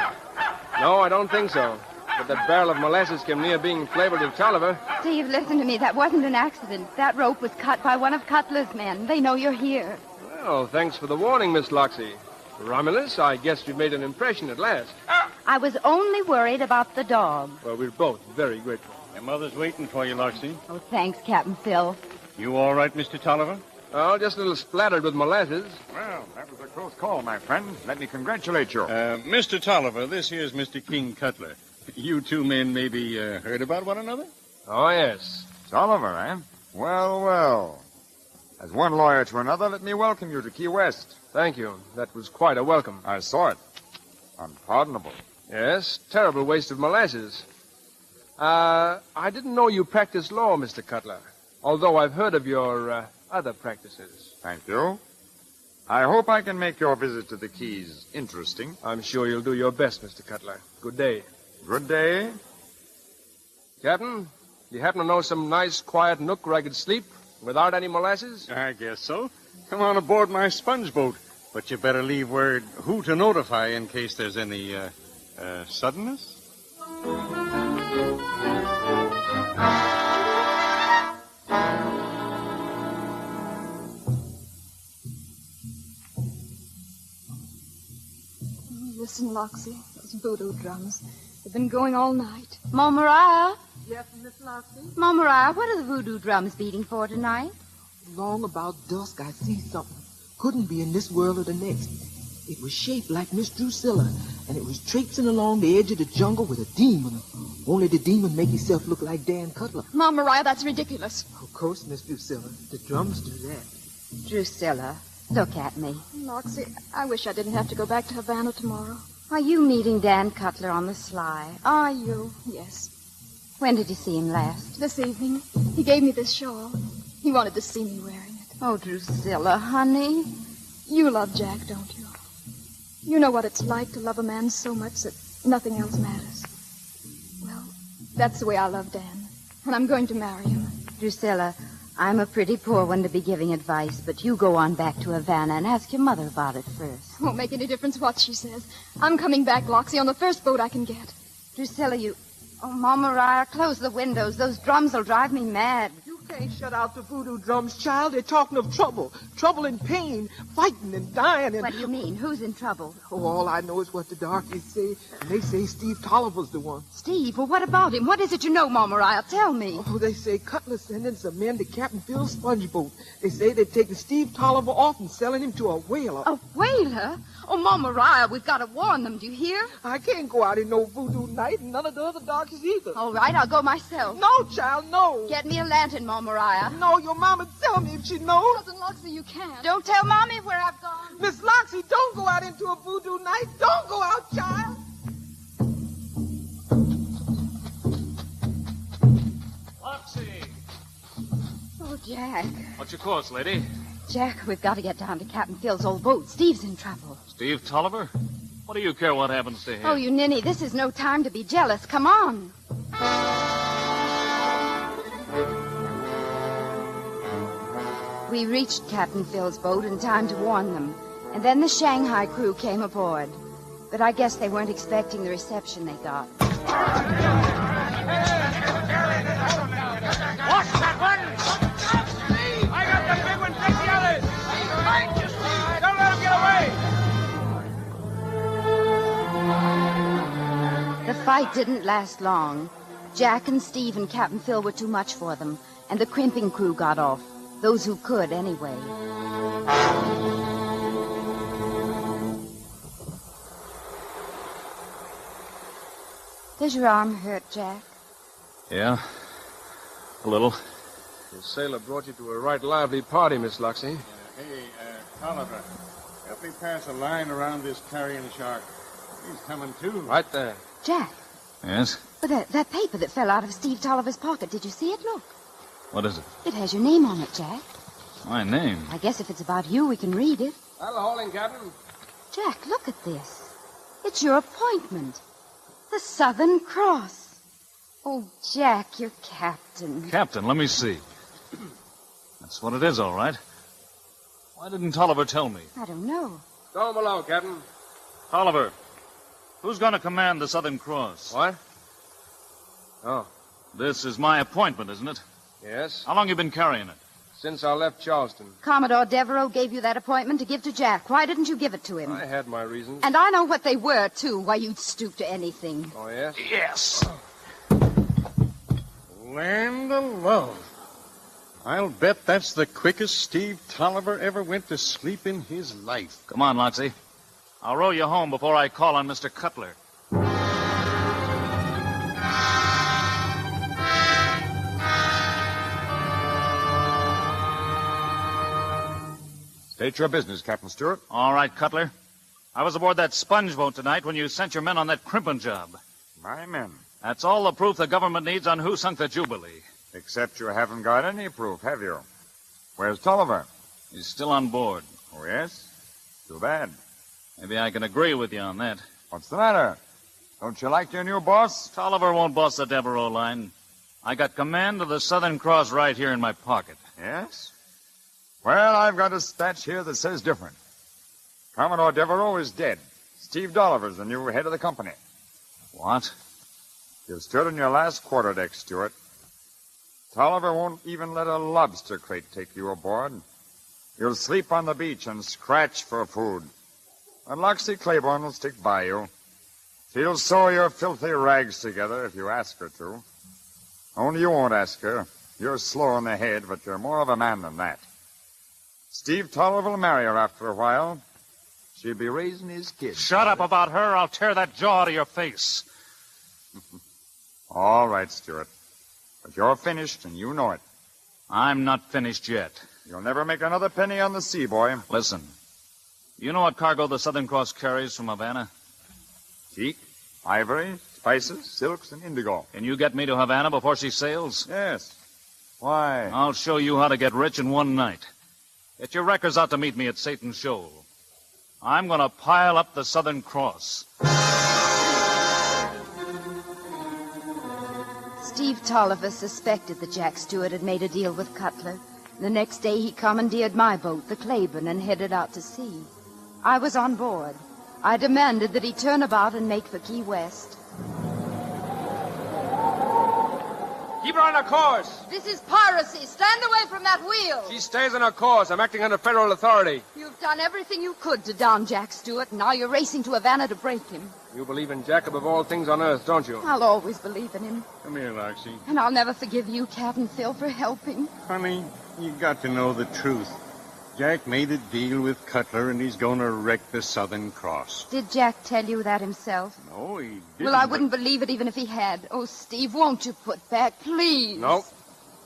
No, I don't think so. But that barrel of molasses came near being flavored with Tolliver. Steve, listen to me. That wasn't an accident. That rope was cut by one of Cutler's men. They know you're here. Well, thanks for the warning, Miss Loxie. Romulus, I guess you've made an impression at last. I was only worried about the dog. Well, we're both very grateful. Your mother's waiting for you, Loxie. Oh, thanks, Captain Phil. You all right, Mr. Tolliver? Oh, just a little splattered with molasses. Well, that was a close call, my friend. Let me congratulate you. Mr. Tolliver, this here's Mr. King Cutler. You two men maybe heard about one another? Oh, yes. Tolliver, eh? Well. As one lawyer to another, let me welcome you to Key West. Thank you. That was quite a welcome. I saw it. Unpardonable. Yes, terrible waste of molasses. I didn't know you practiced law, Mr. Cutler, although I've heard of your other practices. Thank you. I hope I can make your visit to the Keys interesting. I'm sure you'll do your best, Mr. Cutler. Good day. Good day. Captain, you happen to know some nice, quiet nook where I could sleep without any molasses? I guess so. Come on aboard my sponge boat. But you better leave word who to notify in case there's any, suddenness. Listen, Loxie, those voodoo drums. They've been going all night. Ma Mariah? Yes, Miss Loxie? Ma Mariah, what are the voodoo drums beating for tonight? Long about dusk, I see something. Couldn't be in this world or the next. It was shaped like Miss Drusilla, and it was traipsing along the edge of the jungle with a demon. Only the demon make himself look like Dan Cutler. Ma Mariah, that's ridiculous. Of course, Miss Drusilla. The drums do that. Drusilla, look at me. Loxie, I wish I didn't have to go back to Havana tomorrow. Are you meeting Dan Cutler on the sly? Are you? Yes. When did you see him last? This evening. He gave me this shawl. He wanted to see me wearing it. Oh, Drusilla, honey. You love Jack, don't you? You know what it's like to love a man so much that nothing else matters. Well, that's the way I love Dan. And I'm going to marry him. Drusilla, I'm a pretty poor one to be giving advice, but you go on back to Havana and ask your mother about it first. Won't make any difference what she says. I'm coming back, Loxie, on the first boat I can get. Drusilla, you... Oh, Ma Mariah, close the windows. Those drums will drive me mad. You Can't shut out the voodoo drums, child. They're talking of trouble. Trouble and pain, fighting and dying and... What do you mean? Who's in trouble? Oh, all I know is what the darkies say. And they say Steve Tolliver's the one. Steve? Well, what about him? What is it you know, Mama Mariah? Tell me. Oh, they say Cutler sending some men to Captain Phil's sponge boat. They say they're taking Steve Tolliver off and selling him to a whaler. A whaler? Oh, Mama Mariah, we've got to warn them. Do you hear? I can't go out in no voodoo night, and none of the other darkies either. All right, I'll go myself. No, child, no. Get me a lantern, Mama Mariah. No, your mama tell me if she knows. Cousin Loxie, you can't. Don't tell Mommy where I've gone. Miss Loxie, don't go out into a voodoo night. Don't go out, child. Loxie! Oh, Jack. What's your course, lady? Jack, we've got to get down to Captain Phil's old boat. Steve's in trouble. Steve Tolliver? What do you care what happens to him? Oh, you ninny, this is no time to be jealous. Come on. We reached Captain Phil's boat in time to warn them, and then the Shanghai crew came aboard. But I guess they weren't expecting the reception they got. Watch that one! I got the big one, take the others! Don't let him get away! The fight didn't last long. Jack and Steve and Captain Phil were too much for them, and the crimping crew got off. Those who could, anyway. Does your arm hurt, Jack? Yeah, a little. The sailor brought you to a right lively party, Miss Loxie. Hey, Tolliver, help me pass a line around this carrion shark. He's coming too. Right there. Jack. Yes? But that paper that fell out of Steve Tolliver's pocket, did you see it? Look. What is it? It has your name on it, Jack. My name? I guess if it's about you, we can read it. That'll hold him, Captain. Jack, look at this. It's your appointment. The Southern Cross. Oh, Jack, you're captain. Captain, let me see. That's what it is, all right. Why didn't Tolliver tell me? I don't know. Throw him below, Captain. Tolliver, who's going to command the Southern Cross? What? Oh. This is my appointment, isn't it? Yes. How long you been carrying it? Since I left Charleston. Commodore Devereaux gave you that appointment to give to Jack. Why didn't you give it to him? I had my reasons. And I know what they were, too. Why, you'd stoop to anything. Oh, yes? Yes. Land alone. I'll bet that's the quickest Steve Tolliver ever went to sleep in his life. Come on, Loxie. I'll row you home before I call on Mr. Cutler. State your business, Captain Stewart. All right, Cutler. I was aboard that sponge boat tonight when you sent your men on that crimping job. My men. That's all the proof the government needs on who sunk the Jubilee. Except you haven't got any proof, have you? Where's Tolliver? He's still on board. Oh, yes? Too bad. Maybe I can agree with you on that. What's the matter? Don't you like your new boss? Tolliver won't boss the Devereaux line. I got command of the Southern Cross right here in my pocket. Yes? Well, I've got a dispatch here that says different. Commodore Devereaux is dead. Steve Tolliver's the new head of the company. What? You stood in your last quarterdeck, Stewart. Tolliver won't even let a lobster crate take you aboard. You'll sleep on the beach and scratch for food. And Loxie Claiborne will stick by you. She'll sew your filthy rags together if you ask her to. Only you won't ask her. You're slow in the head, but you're more of a man than that. Steve Tolliver will marry her after a while. She'll be raising his kids. Shut up about her. I'll tear that jaw out of your face. All right, Stewart. But you're finished, and you know it. I'm not finished yet. You'll never make another penny on the sea, boy. Listen. You know what cargo the Southern Cross carries from Havana? Teak, ivory, spices, silks, and indigo. Can you get me to Havana before she sails? Yes. Why? I'll show you how to get rich in one night. Get your wreckers out to meet me at Satan's Shoal. I'm going to pile up the Southern Cross. Steve Tolliver suspected that Jack Stewart had made a deal with Cutler. The next day he commandeered my boat, the Claiborne, and headed out to sea. I was on board. I demanded that he turn about and make for Key West. Keep her on her course. This is piracy. Stand away from that wheel. She stays on her course. I'm acting under federal authority. You've done everything you could to down Jack Stewart, and now you're racing to Havana to break him. You believe in Jack above all things on earth, don't you? I'll always believe in him. Come here, Loxie. And I'll never forgive you, Captain Phil, for helping. Honey, you got to know the truth. Jack made a deal with Cutler, and he's going to wreck the Southern Cross. Did Jack tell you that himself? No, he didn't. Well, I wouldn't believe it even if he had. Oh, Steve, won't you put back, please? No.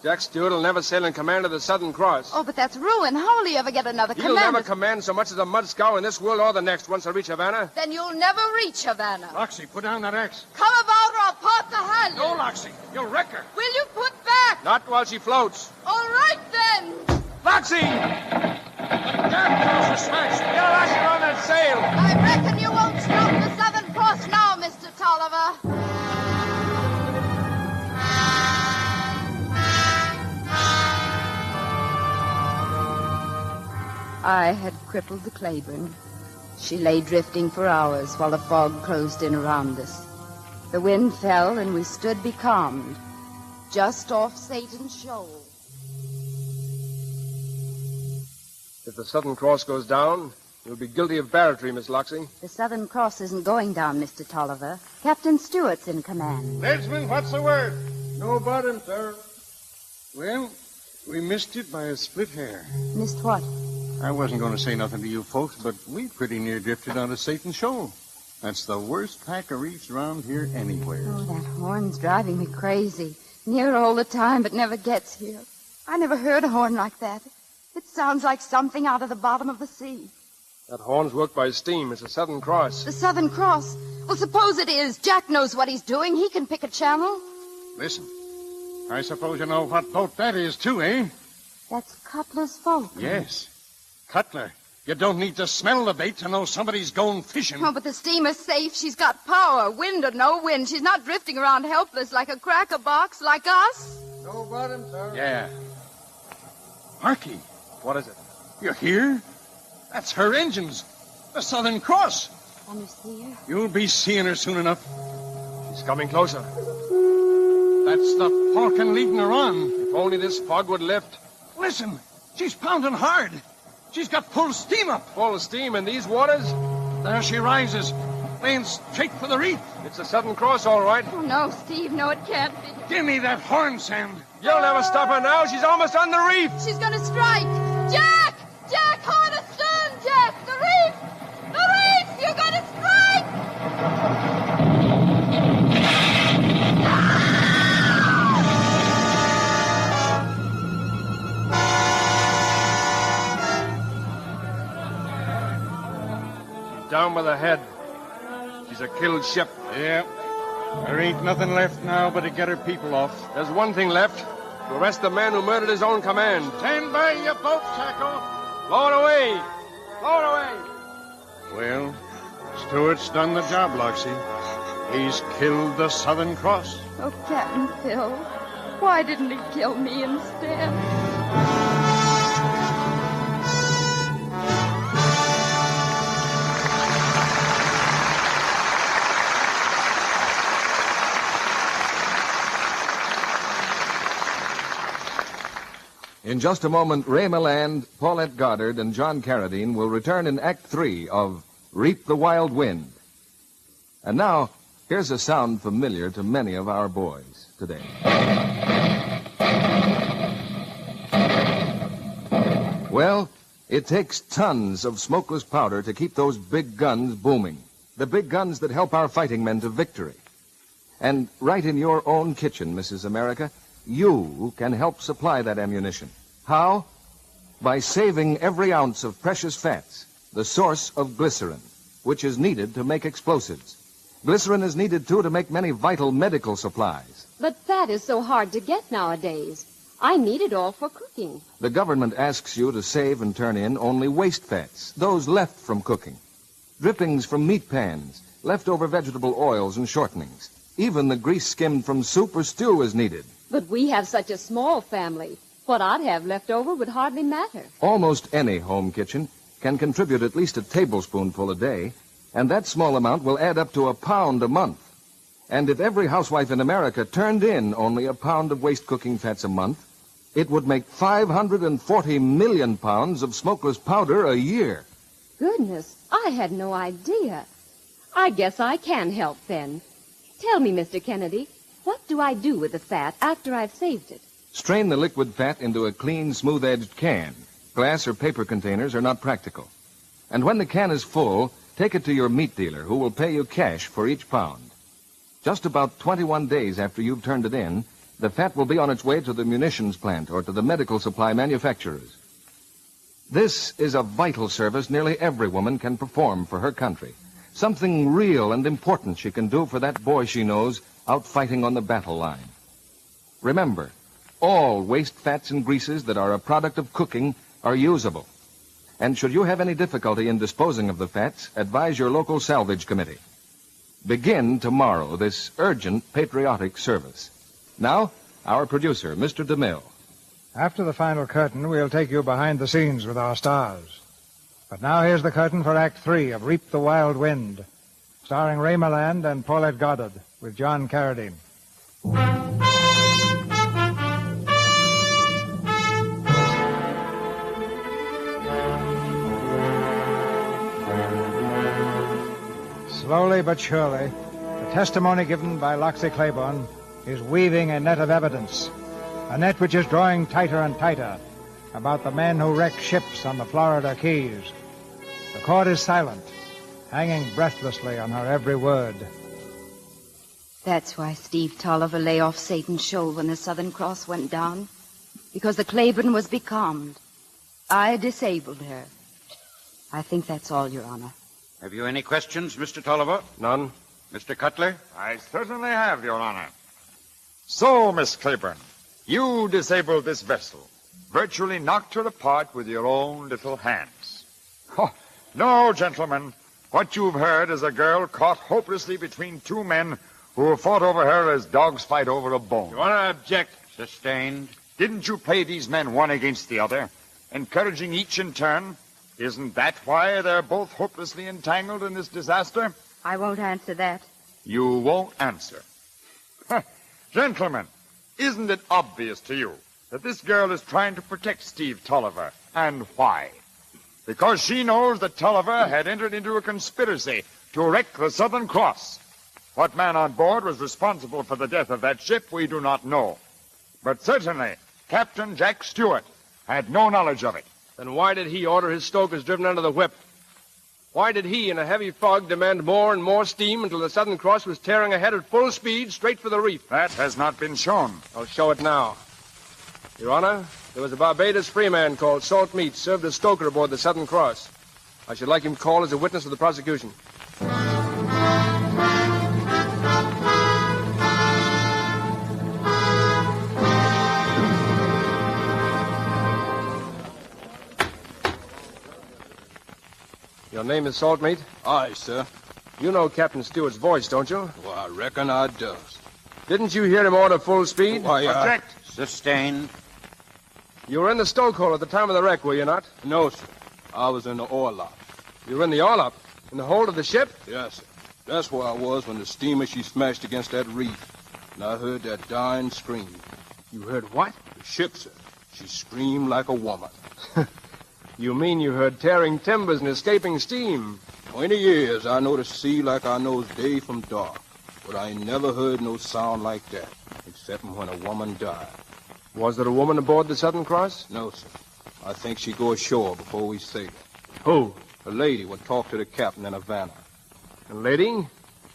Jack Stewart will never sail in command of the Southern Cross. Oh, but that's ruin. How will he ever get another He'll command? never command so much as a mud scow in this world or the next once I reach Havana. Then you'll never reach Havana. Loxie, put down that axe. Come about or I'll pop the hand. No, Loxie. You'll wreck her. Will you put back? Not while she floats. All right, then. Loxie! Jack Cross is smashed. Get a lasher on that sail. I reckon you won't stop the Southern Cross now, Mr. Tolliver. I had crippled the Claiborne. She lay drifting for hours while the fog closed in around us. The wind fell and we stood becalmed, just off Satan's Shoal. If the Southern Cross goes down, you'll be guilty of barratry, Miss Loxie. The Southern Cross isn't going down, Mr. Tolliver. Captain Stewart's in command. Leadsman, what's the word? No bottom, sir. Well, we missed it by a split hair. Missed what? I wasn't going to say nothing to you folks, but we pretty near drifted onto Satan's Shoal. That's the worst pack of reefs around here anywhere. Oh, that horn's driving me crazy. Near all the time, but never gets here. I never heard a horn like that. It sounds like something out of the bottom of the sea. That horn's worked by steam. It's a Southern Cross. The Southern Cross? Well, suppose it is. Jack knows what he's doing. He can pick a channel. Listen, I suppose you know what boat that is, too, eh? That's Cutler's boat. Yes. Cutler. You don't need to smell the bait to know somebody's going fishing. Oh, but the steamer's safe. She's got power, wind or no wind. She's not drifting around helpless like a cracker box like us. No bottom, sir. Yeah. Marky. What is it? You hear? That's her engines. The Southern Cross. Can you see her? You'll be seeing her soon enough. She's coming closer. That's the Falcon leading her on. If only this fog would lift. Listen, she's pounding hard. She's got full steam up. Full steam in these waters? There she rises, laying straight for the reef. It's the Southern Cross, all right. Oh, no, Steve. No, it can't be. Give me that horn, Sam. You'll never stop her now. She's almost on the reef. She's going to strike. Jack! Jack, hard astern, Jack! The reef! The reef! You're going to strike! Down with her head. She's a killed ship. Yeah. There ain't nothing left now but to get her people off. There's one thing left. To arrest the man who murdered his own command. Stand by your boat, tackle. Blow it away. Blow it away. Well, Stewart's done the job, Loxie. He's killed the Southern Cross. Oh, Captain Phil, why didn't he kill me instead? In just a moment, Ray Milland, Paulette Goddard, and John Carradine will return in Act 3 of Reap the Wild Wind. And now, here's a sound familiar to many of our boys today. Well, it takes tons of smokeless powder to keep those big guns booming. The big guns that help our fighting men to victory. And right in your own kitchen, Mrs. America, you can help supply that ammunition. How? By saving every ounce of precious fats, the source of glycerin, which is needed to make explosives. Glycerin is needed, too, to make many vital medical supplies. But fat is so hard to get nowadays. I need it all for cooking. The government asks you to save and turn in only waste fats, those left from cooking. Drippings from meat pans, leftover vegetable oils and shortenings. Even the grease skimmed from soup or stew is needed. But we have such a small family. What I'd have left over would hardly matter. Almost any home kitchen can contribute at least a tablespoonful a day, and that small amount will add up to a pound a month. And if every housewife in America turned in only a pound of waste cooking fats a month, it would make 540 million pounds of smokeless powder a year. Goodness, I had no idea. I guess I can help then. Tell me, Mr. Kennedy, what do I do with the fat after I've saved it? Strain the liquid fat into a clean, smooth-edged can. Glass or paper containers are not practical. And when the can is full, take it to your meat dealer, who will pay you cash for each pound. Just about 21 days after you've turned it in, the fat will be on its way to the munitions plant or to the medical supply manufacturers. This is a vital service nearly every woman can perform for her country. Something real and important she can do for that boy she knows out fighting on the battle line. Remember, all waste fats and greases that are a product of cooking are usable. And should you have any difficulty in disposing of the fats, advise your local salvage committee. Begin tomorrow this urgent patriotic service. Now, our producer, Mr. DeMille. After the final curtain, we'll take you behind the scenes with our stars. But now here's the curtain for Act 3 of Reap the Wild Wind, starring Ray Milland and Paulette Goddard with John Carradine. Slowly but surely, the testimony given by Loxley Claiborne is weaving a net of evidence, a net which is drawing tighter and tighter about the men who wrecked ships on the Florida Keys. The court is silent, hanging breathlessly on her every word. That's why Steve Tolliver lay off Satan's shoal when the Southern Cross went down. Because the Claiborne was becalmed. I disabled her. I think that's all, Your Honor. Have you any questions, Mr. Tolliver? None. Mr. Cutler? I certainly have, Your Honor. So, Miss Claiborne, you disabled this vessel, virtually knocked her apart with your own little hands. Oh, no, gentlemen. What you've heard is a girl caught hopelessly between two men who have fought over her as dogs fight over a bone. Your Honor, I object. Sustained. Didn't you play these men one against the other, encouraging each in turn? Isn't that why they're both hopelessly entangled in this disaster? I won't answer that. You won't answer. Gentlemen, isn't it obvious to you that this girl is trying to protect Steve Tolliver? And why? Because she knows that Tolliver had entered into a conspiracy to wreck the Southern Cross. What man on board was responsible for the death of that ship, we do not know. But certainly, Captain Jack Stewart had no knowledge of it. Then why did he order his stokers driven under the whip? Why did he, in a heavy fog, demand more and more steam until the Southern Cross was tearing ahead at full speed straight for the reef? That has not been shown. I'll show it now. Your Honor, there was a Barbados freeman called Salt Meat, served as stoker aboard the Southern Cross. I should like him called as a witness of the prosecution. Your name is Salt Meat? Aye, sir. You know Captain Stewart's voice, don't you? Well, I reckon I does. Didn't you hear him order full speed? Why, Object. Sustained. You were in the stokehole at the time of the wreck, were you not? No, sir. I was in the orlop. You were in the orlop? In the hold of the ship? Yes, sir. That's where I was when the steamer, she smashed against that reef. And I heard that dying scream. You heard what? The ship, sir. She screamed like a woman. You mean you heard tearing timbers and escaping steam? 20 years I know the sea like I knows day from dark. But I ain't never heard no sound like that, except when a woman died. Was there a woman aboard the Southern Cross? No, sir. I think she go ashore before we sail. Who? A lady would talk to the captain in Havana. A lady?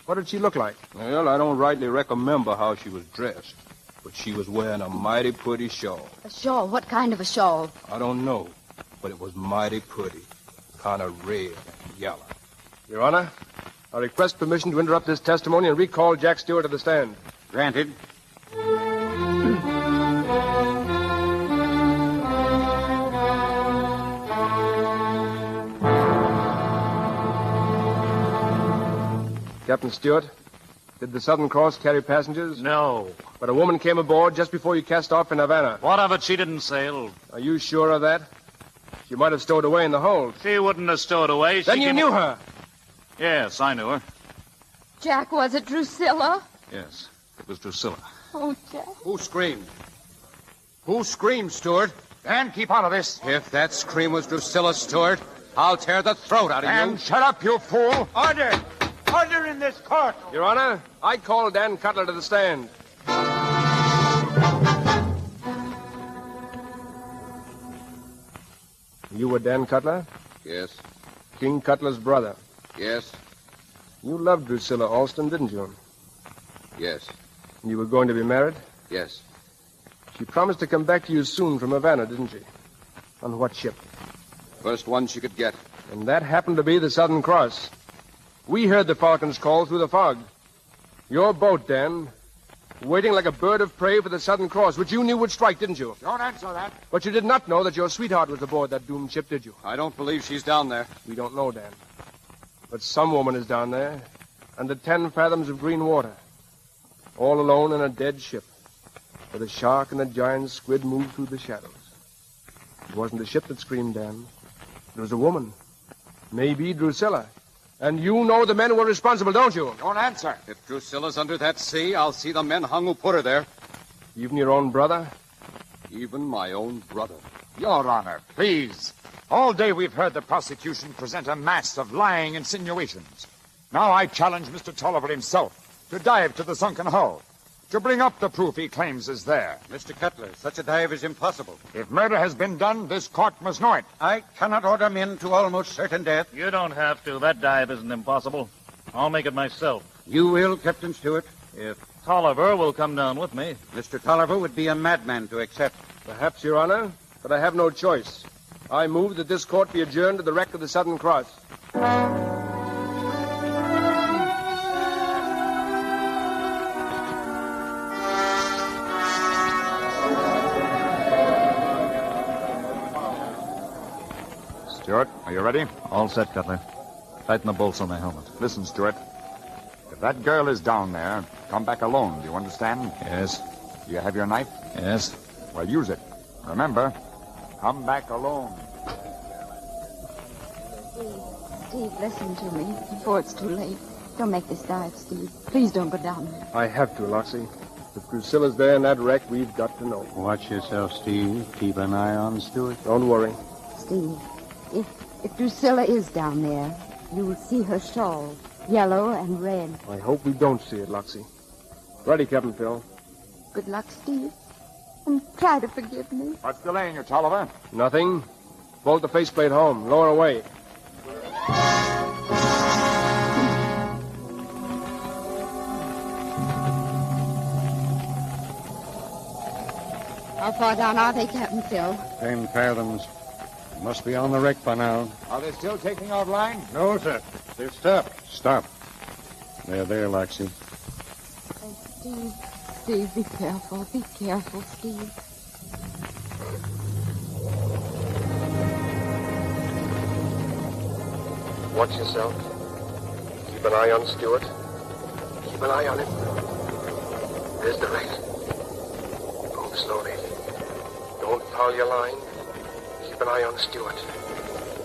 What did she look like? Well, I don't rightly remember how she was dressed, but she was wearing a mighty pretty shawl. A shawl? What kind of a shawl? I don't know, but it was mighty pretty, kind of red and yellow. Your Honor, I request permission to interrupt this testimony and recall Jack Stewart to the stand. Granted. Captain Stewart, did the Southern Cross carry passengers? No. But a woman came aboard just before you cast off in Havana. What of it? She didn't sail. Are you sure of that? She might have stowed away in the hold. She wouldn't have stowed away. Then you knew her. Yes, I knew her. Jack, was it Drusilla? Yes, it was Drusilla. Oh, Jack. Who screamed? Who screamed, Stewart? Dan, keep out of this. If that scream was Drusilla, Stewart, I'll tear the throat out of you. Dan, shut up, you fool. Order! Order in this court! Your Honor, I call Dan Cutler to the stand. You were Dan Cutler? Yes. King Cutler's brother. Yes. You loved Drusilla Alston, didn't you? Yes. You were going to be married? Yes. She promised to come back to you soon from Havana, didn't she? On what ship? First one she could get. And that happened to be the Southern Cross. We heard the Falcon's call through the fog. Your boat, Dan, waiting like a bird of prey for the Southern Cross, which you knew would strike, didn't you? Don't answer that. But you did not know that your sweetheart was aboard that doomed ship, did you? I don't believe she's down there. We don't know, Dan. But some woman is down there, under 10 fathoms of green water, all alone in a dead ship, where the shark and the giant squid moved through the shadows. It wasn't the ship that screamed, Dan. It was a woman. Maybe Drusilla. And you know the men who were responsible, don't you? Don't answer. If Drusilla's under that sea, I'll see the men hung who put her there. Even your own brother? Even my own brother. Your Honor, please. All day we've heard the prosecution present a mass of lying insinuations. Now I challenge Mr. Tolliver himself to dive to the sunken hull, to bring up the proof he claims is there. Mr. Cutler, such a dive is impossible. If murder has been done, this court must know it. I cannot order men to almost certain death. You don't have to. That dive isn't impossible. I'll make it myself. You will, Captain Stewart? If Tolliver will come down with me. Mr. Tolliver would be a madman to accept. Perhaps, Your Honor, but I have no choice. I move that this court be adjourned to the wreck of the Southern Cross. Stewart, are you ready? All set, Cutler. Tighten the bolts on the helmet. Listen, Stewart. If that girl is down there, come back alone. Do you understand? Yes. Do you have your knife? Yes. Well, use it. Remember, come back alone. Steve, listen to me before it's too late. Don't make this dive, Steve. Please don't go down there. I have to, Loxie. If Drusilla's there in that wreck, we've got to know. Watch yourself, Steve. Keep an eye on Stewart. Don't worry. Steve, if Drusilla is down there, you will see her shawl, yellow and red. I hope we don't see it, Loxie. Ready, Captain Phil. Good luck, Steve. And try to forgive me. What's delaying you, Tolliver? Nothing. Bolt the faceplate home. Lower away. How far down are they, Captain Phil? 10 fathoms. Must be on the wreck by now. Are they still taking out line? No, sir. They've stopped. Stop. They're there, Loxie. Oh, Steve, be careful. Be careful, Steve. Watch yourself. Keep an eye on Stewart. Keep an eye on him. There's the wreck. Move slowly. Don't foul your line. Keep an eye on Stewart.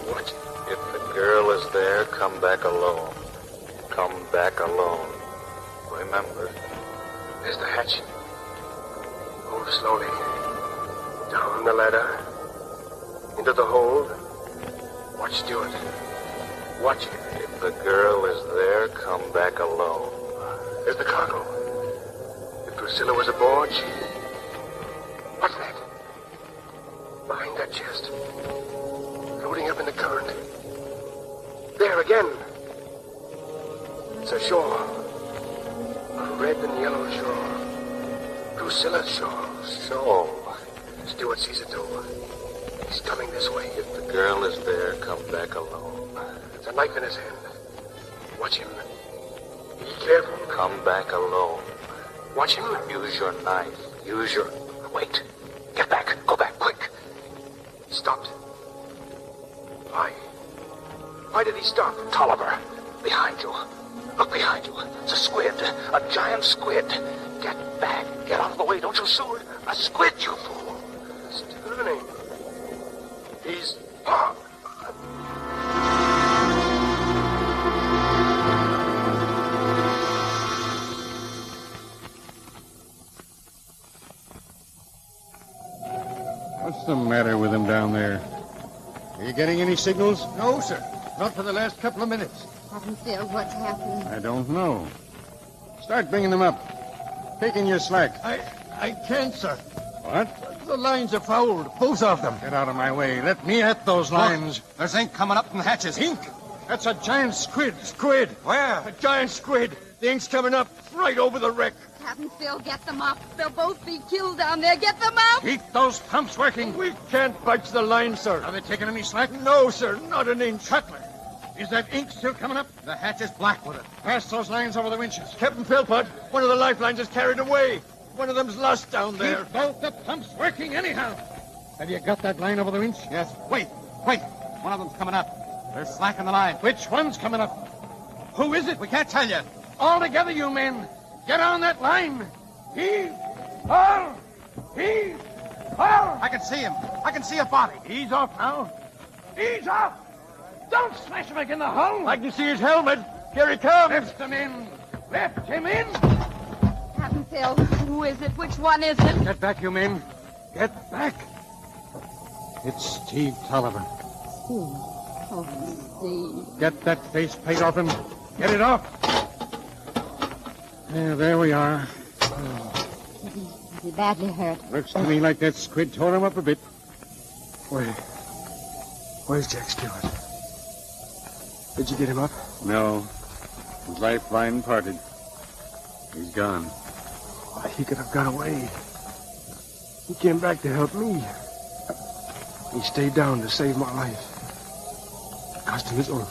Watch. If the girl is there, come back alone. Come back alone. Remember. There's the hatch. Move slowly. Down the ladder. Into the hold. Watch Stewart. Watch him. If the girl is there, come back alone. There's the cargo. If Drusilla was aboard, she... What's that? Behind that chest. Floating up in the current. There again. It's a shore. A red and yellow shore. Drusilla's shore. So, Stewart sees it too. He's coming this way. if the girl is there, come back alone. There's a knife in his hand. Watch him. Be careful. Come back alone. Watch him. Use your knife. Use your... Wait. Get back. Go back, quick. He stopped. Why? Why did he stop? Tolliver, behind you. Look behind you. It's a squid. A giant squid. Get back. Get out of the way. Don't you shoot. A squid, you fool. It's turning. He's... the matter with him down there? Are you getting any signals? No, sir. Not for the last couple of minutes. Captain Phil, what's happening? I don't know. Start bringing them up. Taking your slack. I can't, sir. What? The lines are fouled, both of them. Get out of my way. Let me at those lines. Look, there's ink coming up from the hatches. Ink? That's a giant squid. Squid? Where? A giant squid. The ink's coming up right over the wreck. Captain Phil, get them up. They'll both be killed down there. Get them up! Keep those pumps working. We can't budge the line, sir. Are they taking any slack? No, sir. Not an inch. Cutler, is that ink still coming up? The hatch is black with it. Pass those lines over the winches. Captain Philpott, one of the lifelines is carried away. One of them's lost down there. Keep both the pumps working anyhow. Have you got that line over the winch? Yes. Wait. One of them's coming up. There's slack in the line. Which one's coming up? Who is it? We can't tell you. All together, you men. Get on that line. Heave! Haul! Heave! Haul! I can see him. I can see a body. Ease off now. Ease off! Don't smash him again the hull! I can see his helmet. Here he comes. Lift him in. Lift him in! Captain Phil, who is it? Which one is it? Get back, you men. Get back. It's Steve Tolliver. Steve. Oh, Steve. Get that faceplate off him. Get it off. There we are. Is he badly hurt? Looks to me like that squid tore him up a bit. Where's Jack Stewart? Did you get him up? No. His lifeline parted. He's gone. Why, he could have got away. He came back to help me. He stayed down to save my life. Cost him his own.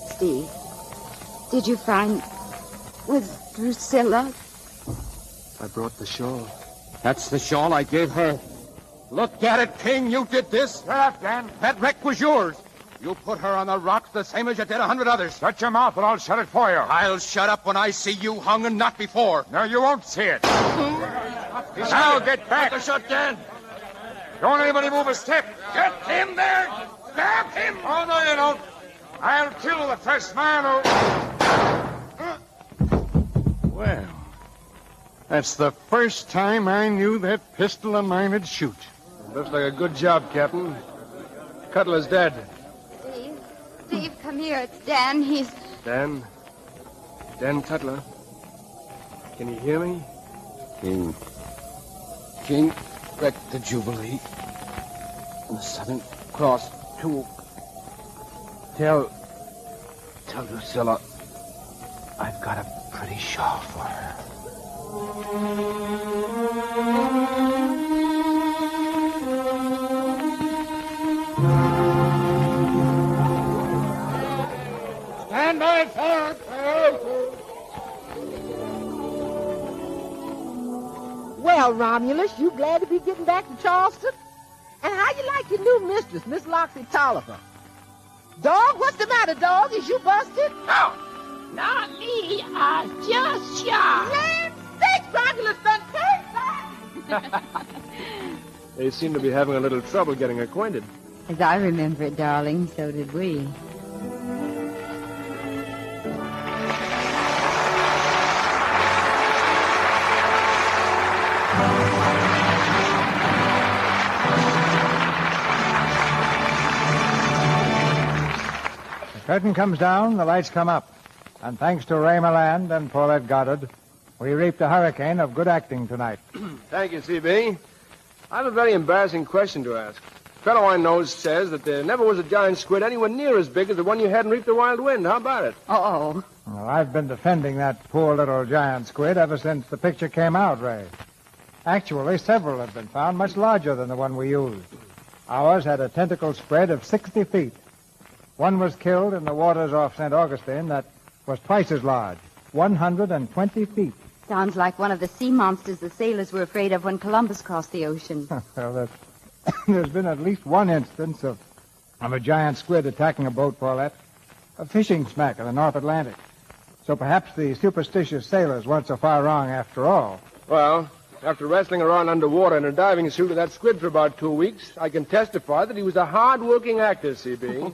Steve, did you find... Was Drusilla? I brought the shawl. That's the shawl I gave her. Look at it, King. You did this. Shut up, Dan. That wreck was yours. You put her on the rocks the same as you did 100 others. Shut your mouth and I'll shut it for you. I'll shut up when I see you hung and not before. No, you won't see it. Now get back. Got the shot, Dan. Don't anybody move a step. Get him there! Stab him! Oh, no, you don't. I'll kill the first man who... Well, that's the first time I knew that pistol of mine would shoot. Looks like a good job, Captain. Cutler's dead. Steve, come here. It's Dan. He's... Dan Cutler. Can you hear me? King wrecked the Jubilee. And the Southern Cross, too. Tell Drusilla I've got a pretty shawl for her. Stand by, fire! Well, Romulus, you glad to be getting back to Charleston? And how you like your new mistress, Miss Loxie Tolliver? Dog, what's the matter, dog? Is you busted? No, not me. I just shot. Land sakes, Romulus done came back. They seem to be having a little trouble getting acquainted. As I remember it, darling, so did we. Curtain comes down, the lights come up. And thanks to Ray Milland and Paulette Goddard, we reaped a hurricane of good acting tonight. Thank you, C.B. I have a very embarrassing question to ask. A fellow I know says that there never was a giant squid anywhere near as big as the one you had in Reap the Wild Wind. How about it? Uh-oh. Well, I've been defending that poor little giant squid ever since the picture came out, Ray. Actually, several have been found much larger than the one we used. Ours had a tentacle spread of 60 feet. One was killed in the waters off St. Augustine that was twice as large, 120 feet. Sounds like one of the sea monsters the sailors were afraid of when Columbus crossed the ocean. Well, there's been at least one instance of a giant squid attacking a boat, Paulette. A fishing smack in the North Atlantic. So perhaps the superstitious sailors weren't so far wrong after all. Well, after wrestling around underwater in a diving suit with that squid for about 2 weeks, I can testify that he was a hard-working actor, C.B.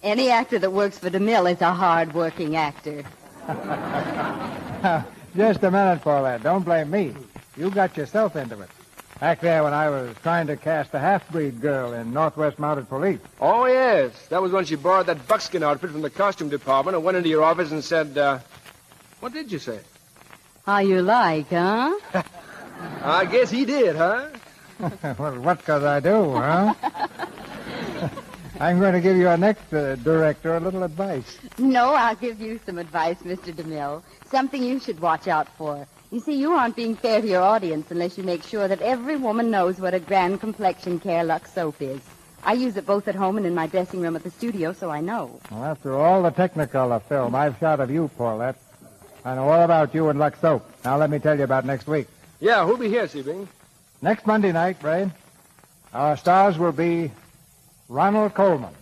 Any actor that works for DeMille is a hard-working actor. Just a minute, Paulette. Don't blame me. You got yourself into it. Back there when I was trying to cast a half-breed girl in Northwest Mounted Police. Oh, yes. That was when she borrowed that buckskin outfit from the costume department and went into your office and said, what did you say? How you like, huh? I guess he did, huh? Well, what could I do, huh? I'm going to give your next director a little advice. No, I'll give you some advice, Mr. DeMille. Something you should watch out for. You see, you aren't being fair to your audience unless you make sure that every woman knows what a Grand Complexion Care Lux soap is. I use it both at home and in my dressing room at the studio, so I know. Well, after all the Technicolor film I've shot of you, Paulette, I know all about you and Lux soap. Now let me tell you about next week. Yeah, who'll be here, Seabing? Next Monday night, Ray, our stars will be Ronald Coleman.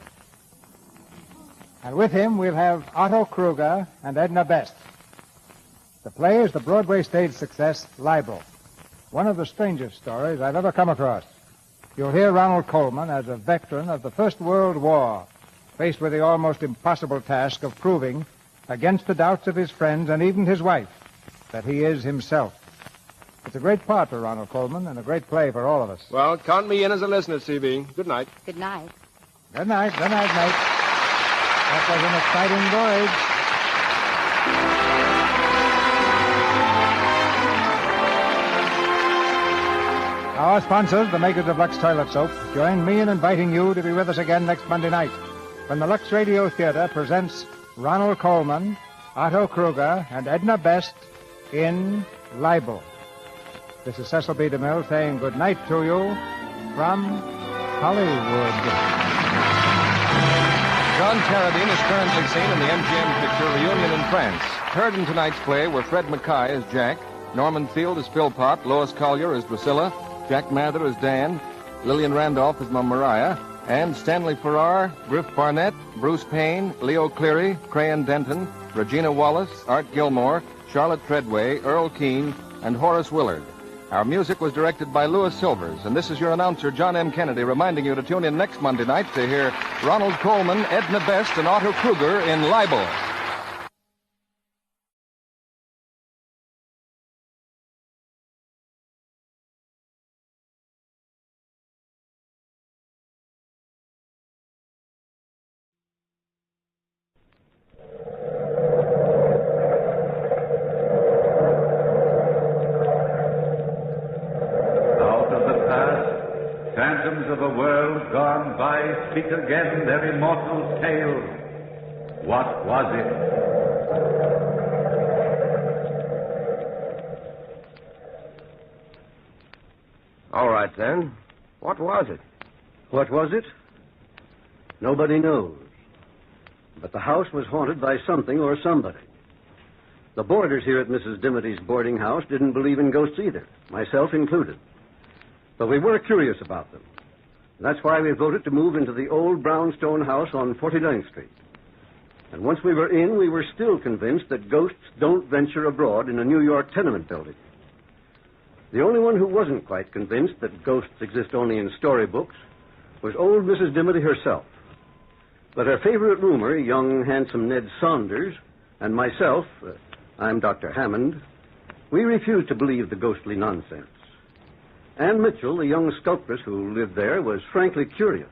And with him, we'll have Otto Kruger and Edna Best. The play is the Broadway stage success, Libel. One of the strangest stories I've ever come across. You'll hear Ronald Coleman as a veteran of the First World War, faced with the almost impossible task of proving, against the doubts of his friends and even his wife, that he is himself. It's a great part for Ronald Coleman and a great play for all of us. Well, count me in as a listener, CB. Good night. Good night. Good night. Good night, mate. That was an exciting voyage. Our sponsors, the makers of Lux Toilet Soap, join me in inviting you to be with us again next Monday night when the Lux Radio Theater presents Ronald Coleman, Otto Kruger, and Edna Best in Libel. This is Cecil B. DeMille saying good night to you from Hollywood. John Carradine is currently seen in the MGM picture Reunion in France. Heard in tonight's play were Fred Mackay as Jack, Norman Field as Philpot, Lois Collier as Drusilla, Jack Mather as Dan, Lillian Randolph as Mum Mariah, and Stanley Farrar, Griff Barnett, Bruce Payne, Leo Cleary, Crayon Denton, Regina Wallace, Art Gilmore, Charlotte Treadway, Earl Keane, and Horace Willard. Our music was directed by Louis Silvers, and this is your announcer, John M. Kennedy, reminding you to tune in next Monday night to hear Ronald Coleman, Edna Best, and Otto Kruger in Libel. Phantoms of a world gone by speak again their immortal tale. What was it? All right, then. What was it? What was it? Nobody knows. But the house was haunted by something or somebody. The boarders here at Mrs. Dimity's boarding house didn't believe in ghosts either, myself included. But we were curious about them. That's why we voted to move into the old brownstone house on 49th Street. And once we were in, we were still convinced that ghosts don't venture abroad in a New York tenement building. The only one who wasn't quite convinced that ghosts exist only in storybooks was old Mrs. Dimity herself. But her favorite roomer, young, handsome Ned Saunders, and myself, I'm Dr. Hammond, we refused to believe the ghostly nonsense. Anne Mitchell, the young sculptress who lived there, was frankly curious,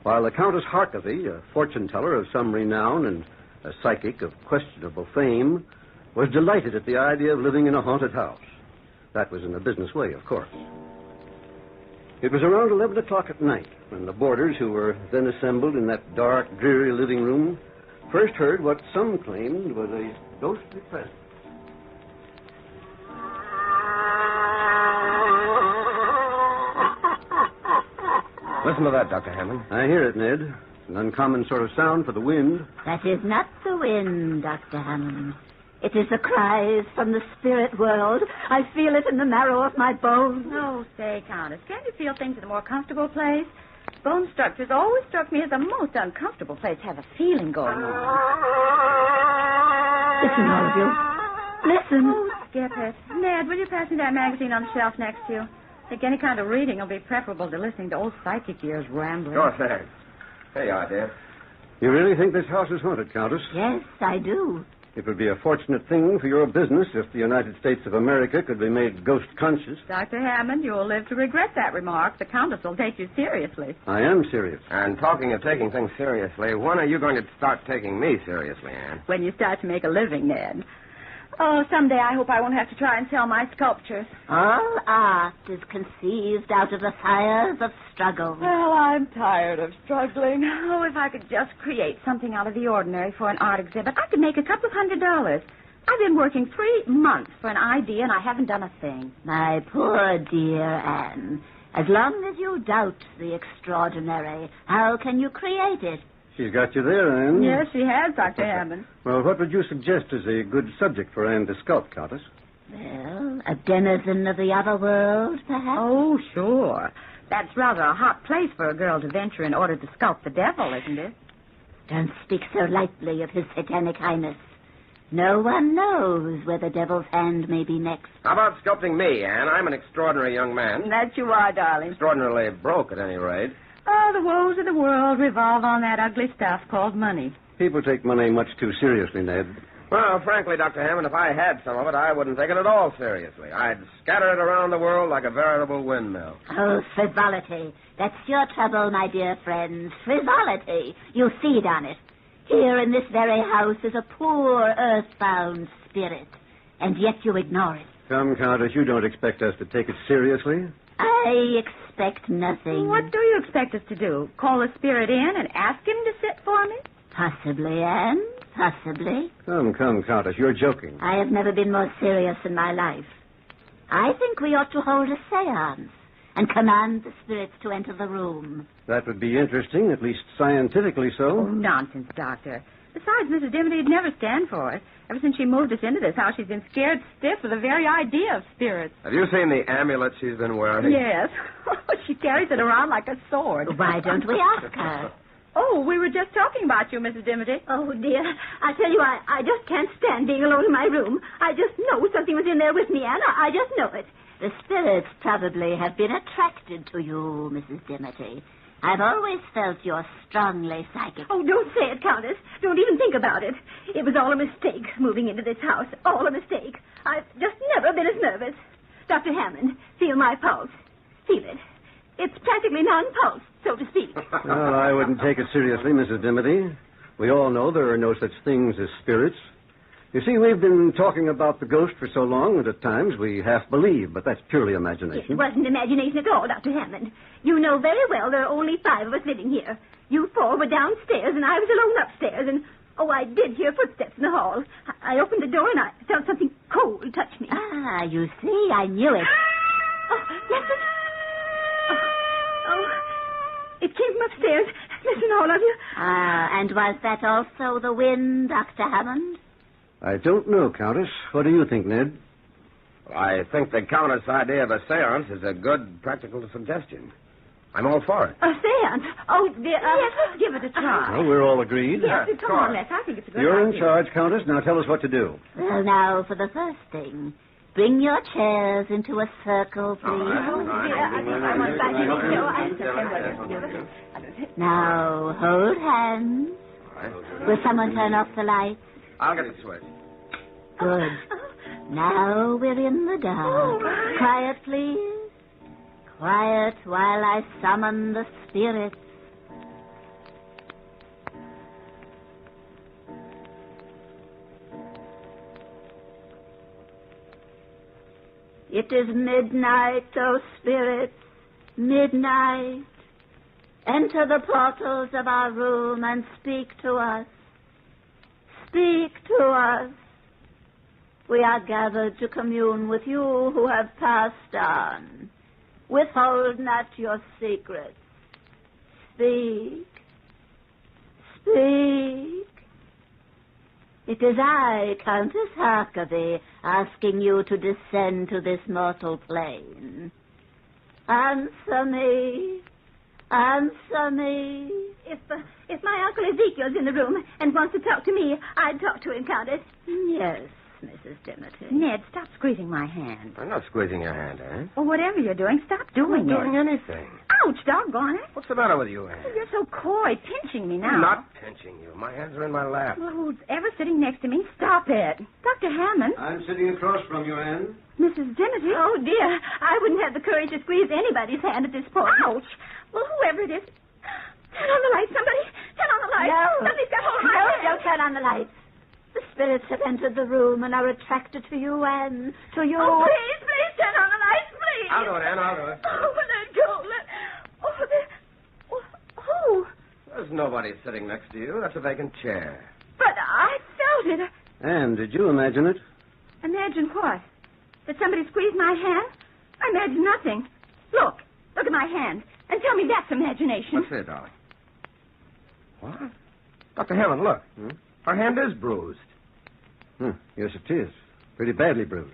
while the Countess Harkavy, a fortune-teller of some renown and a psychic of questionable fame, was delighted at the idea of living in a haunted house. That was in a business way, of course. It was around 11 o'clock at night when the boarders, who were then assembled in that dark, dreary living room, first heard what some claimed was a ghostly presence. Listen to that, Dr. Hammond. I hear it, Ned. An uncommon sort of sound for the wind. That is not the wind, Dr. Hammond. It is the cries from the spirit world. I feel it in the marrow of my bones. Oh, say, Countess, can't you feel things in a more comfortable place? Bone structures always struck me as the most uncomfortable place to have a feeling going on. Listen, all of you. Listen. Oh, skip it. Ned, will you pass me that magazine on the shelf next to you? I think any kind of reading will be preferable to listening to old psychic ears rambling. Sure thing. Here you are, dear. You really think this house is haunted, Countess? Yes, I do. It would be a fortunate thing for your business if the United States of America could be made ghost conscious. Dr. Hammond, you'll live to regret that remark. The Countess will take you seriously. I am serious. And talking of taking things seriously, when are you going to start taking me seriously, Anne? When you start to make a living, Ned. Oh, someday I hope I won't have to try and sell my sculptures. All art is conceived out of the fires of struggle. Well, I'm tired of struggling. Oh, if I could just create something out of the ordinary for an art exhibit, I could make a couple of $100. I've been working 3 months for an idea, and I haven't done a thing. My poor dear Anne, as long as you doubt the extraordinary, how can you create it? She's got you there, Anne. Yes, she has, Dr. Hammond. Well, what would you suggest as a good subject for Anne to sculpt, Countess? Well, a denizen of the other world, perhaps? Oh, sure. That's rather a hot place for a girl to venture in order to sculpt the devil, isn't it? Don't speak so lightly of his satanic highness. No one knows where the devil's hand may be next. How about sculpting me, Anne? I'm an extraordinary young man. That you are, darling. Extraordinarily broke, at any rate. Oh, the woes of the world revolve on that ugly stuff called money. People take money much too seriously, Ned. Well, frankly, Dr. Hammond, if I had some of it, I wouldn't take it at all seriously. I'd scatter it around the world like a veritable windmill. Oh, frivolity. That's your trouble, my dear friends. Frivolity. You feed on it. Here in this very house is a poor, earthbound spirit, and yet you ignore it. Come, Countess, you don't expect us to take it seriously? I expect nothing. What do you expect us to do? Call the spirit in and ask him to sit for me? Possibly, Anne. Possibly. Come, Countess, you're joking. I have never been more serious in my life. I think we ought to hold a seance and command the spirits to enter the room. That would be interesting, at least scientifically so. Oh, nonsense, Doctor. Besides, Mrs. Dimity would never stand for it. Ever since she moved us into this house, she's been scared stiff with the very idea of spirits. Have you seen the amulet she's been wearing? Yes. She carries it around like a sword. Why don't we ask her? Oh, we were just talking about you, Mrs. Dimity. Oh, dear. I tell you, I just can't stand being alone in my room. I just know something was in there with me, Anne. I just know it. The spirits probably have been attracted to you, Mrs. Dimity. I've always felt you're strongly psychic. Oh, don't say it, Countess. Don't even think about it. It was all a mistake, moving into this house. All a mistake. I've just never been as nervous. Dr. Hammond, feel my pulse. Feel it. It's practically non-pulse, so to speak. Well, I wouldn't take it seriously, Mrs. Dimity. We all know there are no such things as spirits. You see, we've been talking about the ghost for so long that at times we half believe, but that's purely imagination. It wasn't imagination at all, Dr. Hammond. You know very well there are only 5 of us living here. You 4 were downstairs, and I was alone upstairs, and, oh, I did hear footsteps in the hall. I opened the door, and I felt something cold touch me. Ah, you see, I knew it. Oh, listen. Oh, it came from upstairs. Listen, all of you. Ah, and was that also the wind, Dr. Hammond? I don't know, Countess. What do you think, Ned? I think the Countess' idea of a seance is a good practical suggestion. I'm all for it. A seance? Oh, dear. Yes, let's give it a try. Well, we're all agreed. Yes, come on, Les. I think it's a good You're idea. in charge, Countess. Now tell us what to do. Well, now, for the first thing, bring your chairs into a circle, please. Now, hold hands. Will someone turn off the light? I'll get the switch. Good. Now we're in the dark. Quiet, please. Quiet while I summon the spirits. It is midnight, O spirits, midnight. Enter the portals of our room and speak to us. Speak to us. We are gathered to commune with you who have passed on. Withhold not your secrets. Speak. Speak. It is I, Countess Harkavy, asking you to descend to this mortal plane. Answer me. Answer me. If my Uncle Ezekiel's in the room and wants to talk to me, I'd talk to him, Countess. Yes, Mrs. Dimity. Ned, stop squeezing my hand. I'm not squeezing your hand, Anne. Or whatever you're doing, stop I'm doing not doing anything. Ouch, doggone it. What's the matter with you, Anne? You're so coy, pinching me now. I'm not pinching you. My hands are in my lap. Well, who's ever sitting next to me? Stop it. Dr. Hammond. I'm sitting across from you, Anne. Mrs. Dimity. Oh, dear. I wouldn't have the courage to squeeze anybody's hand at this point. Ouch. Well, whoever it is. Turn on the light, somebody. Turn on the light. No. Somebody's got hold of my No, hand. don't turn on the lights. The spirits have entered the room and are attracted to you, Anne. To you. Oh, please turn on the lights, please. I'll do it, Anne. I'll do it. Oh, let go. Who? There's nobody sitting next to you. That's a vacant chair. But I felt it. Anne, did you imagine it? Imagine what? That somebody squeezed my hand? I imagine nothing. Look at my hand. And tell me that's imagination. Let's see it, darling. What? Dr. Hammond, look. Our hand is bruised. Yes, it is. Pretty badly bruised.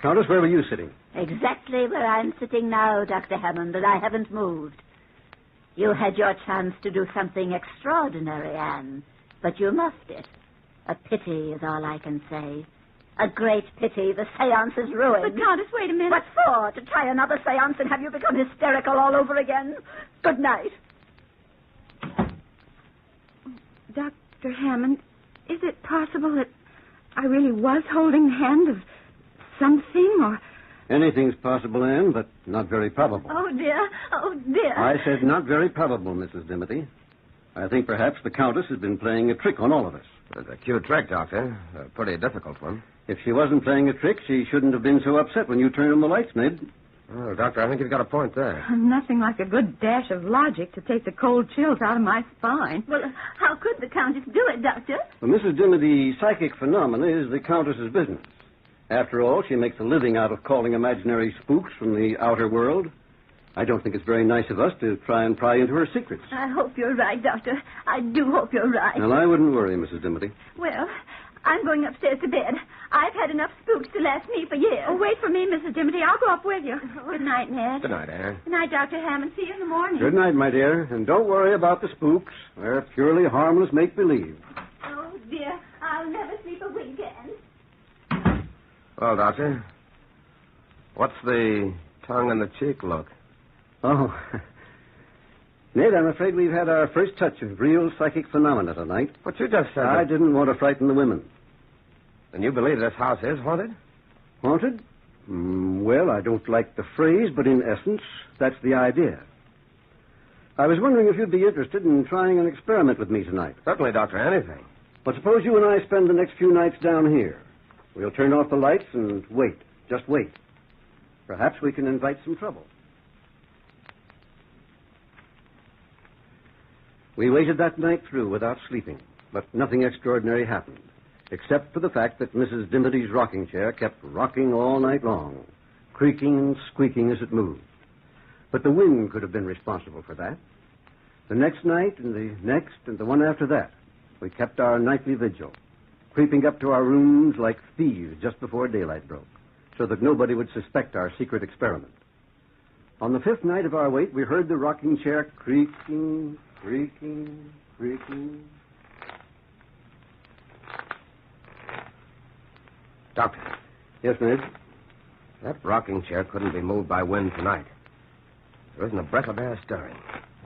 Countess, where were you sitting? Exactly where I'm sitting now, Dr. Hammond, and I haven't moved. You had your chance to do something extraordinary, Anne, but you muffed it. A pity is all I can say. A great pity. The seance is ruined. But, Countess, wait a minute. What for? To try another seance and have you become hysterical all over again? Good night. Dr. Hammond, is it possible that I really was holding the hand of something or... Anything's possible, Anne, but not very probable. Oh, dear. Oh, dear. I said not very probable, Mrs. Dimity. I think perhaps the Countess has been playing a trick on all of us. It's a cute trick, Doctor. A pretty difficult one. If she wasn't playing a trick, she shouldn't have been so upset when you turned on the lights, Ned. Oh, Doctor, I think you've got a point there. Nothing like a good dash of logic to take the cold chills out of my spine. Well, how could the Countess do it, Doctor? Well, Mrs. Dimity, psychic phenomena is the Countess's business. After all, she makes a living out of calling imaginary spooks from the outer world. I don't think it's very nice of us to try and pry into her secrets. I hope you're right, Doctor. I do hope you're right. Well, I wouldn't worry, Mrs. Dimity. Well, I'm going upstairs to bed. I've had enough spooks to last me for years. Oh, wait for me, Mrs. Dimity. I'll go up with you. Good night, Ned. Good night, Anne. Good night, Dr. Hammond. See you in the morning. Good night, my dear. And don't worry about the spooks. They're purely harmless make-believe. Oh, dear. I'll never sleep a wink again. Well, Doctor, what's the tongue-in-the-cheek look? Oh. Ned, I'm afraid we've had our first touch of real psychic phenomena tonight. What you just said. I didn't want to frighten the women. And you believe this house is haunted? Haunted? Well, I don't like the phrase, but in essence, that's the idea. I was wondering if you'd be interested in trying an experiment with me tonight. Certainly, Doctor, anything. Well, suppose you and I spend the next few nights down here. We'll turn off the lights and wait. Just wait. Perhaps we can invite some trouble. We waited that night through without sleeping, but nothing extraordinary happened, except for the fact that Mrs. Dimity's rocking chair kept rocking all night long, creaking and squeaking as it moved. But the wind could have been responsible for that. The next night and the next and the one after that, we kept our nightly vigil, creeping up to our rooms like thieves just before daylight broke, so that nobody would suspect our secret experiment. On the fifth night of our wait, we heard the rocking chair creaking, creaking, creaking. Doctor. Yes, Ned? That rocking chair couldn't be moved by wind tonight. There isn't a breath of air stirring.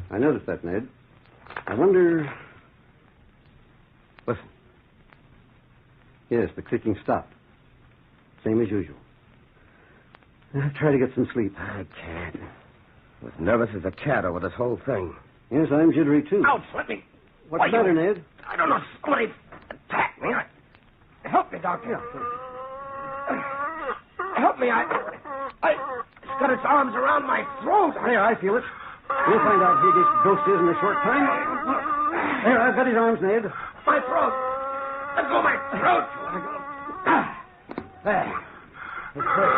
I noticed that, Ned. I wonder... Listen. Yes, the creaking stopped. Same as usual. I'll try to get some sleep. I can't. I'm as nervous as a cat over this whole thing. Yes, I'm jittery, too. Ouch, let me... What's the matter, Ned? I don't know. Somebody attacked me. Help me, Doctor. Help me. It's got its arms around my throat. There, I feel it. We'll find out who this ghost is in a short time. There, I've got his arms, Ned. My throat. Let go of my throat. There. It's free.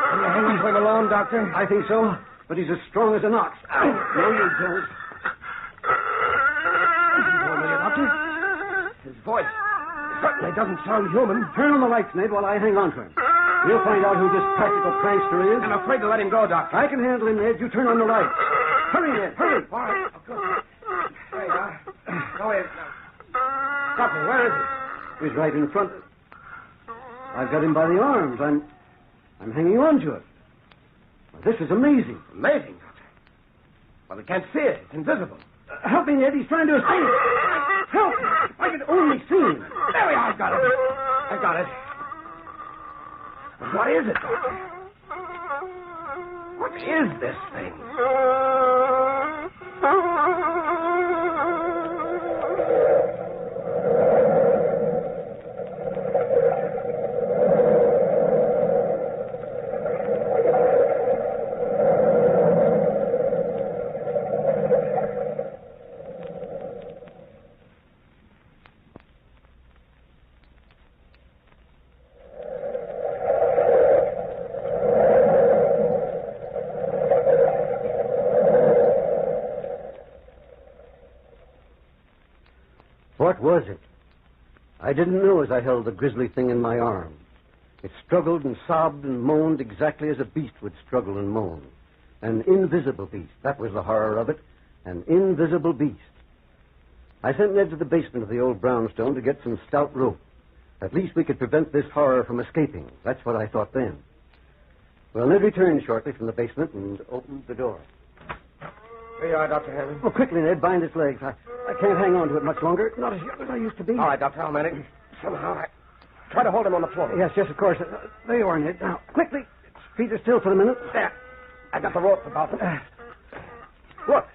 Can you hang him for him alone, Doctor? I think so, but he's as strong as an ox. No, you don't. Doctor? His voice certainly doesn't sound human. Turn on the lights, Ned, while I hang on to him. We'll find out who this practical prankster is. I'm afraid to let him go, Doctor. I can handle him, Ned. You turn on the lights. Hurry, Ned, hurry. All right. Go ahead. Doctor, where is he? He's right in front. I've got him by the arms. I'm hanging on to it. Well, this is amazing. Amazing, Doctor. Well, we can't see it. It's invisible. Help me, Ned. He's trying to escape. Help! If I could only see him. There we are. I've got it. I've got it. But what is it, Doctor? What is this thing? What was it? I didn't know as I held the grisly thing in my arm. It struggled and sobbed and moaned exactly as a beast would struggle and moan. An invisible beast. That was the horror of it. An invisible beast. I sent Ned to the basement of the old brownstone to get some stout rope. At least we could prevent this horror from escaping. That's what I thought then. Well, Ned returned shortly from the basement and opened the door. Here you are, Dr. Hammond. Oh, quickly, Ned. Bind its legs. I can't hang on to it much longer. Not as young as I used to be. All right, Doctor, I'll manage. Somehow I try to hold him on the floor. Yes, of course. There you are, Ned. Now, quickly. Feet are still for a minute. There. I got the rope about them. Look.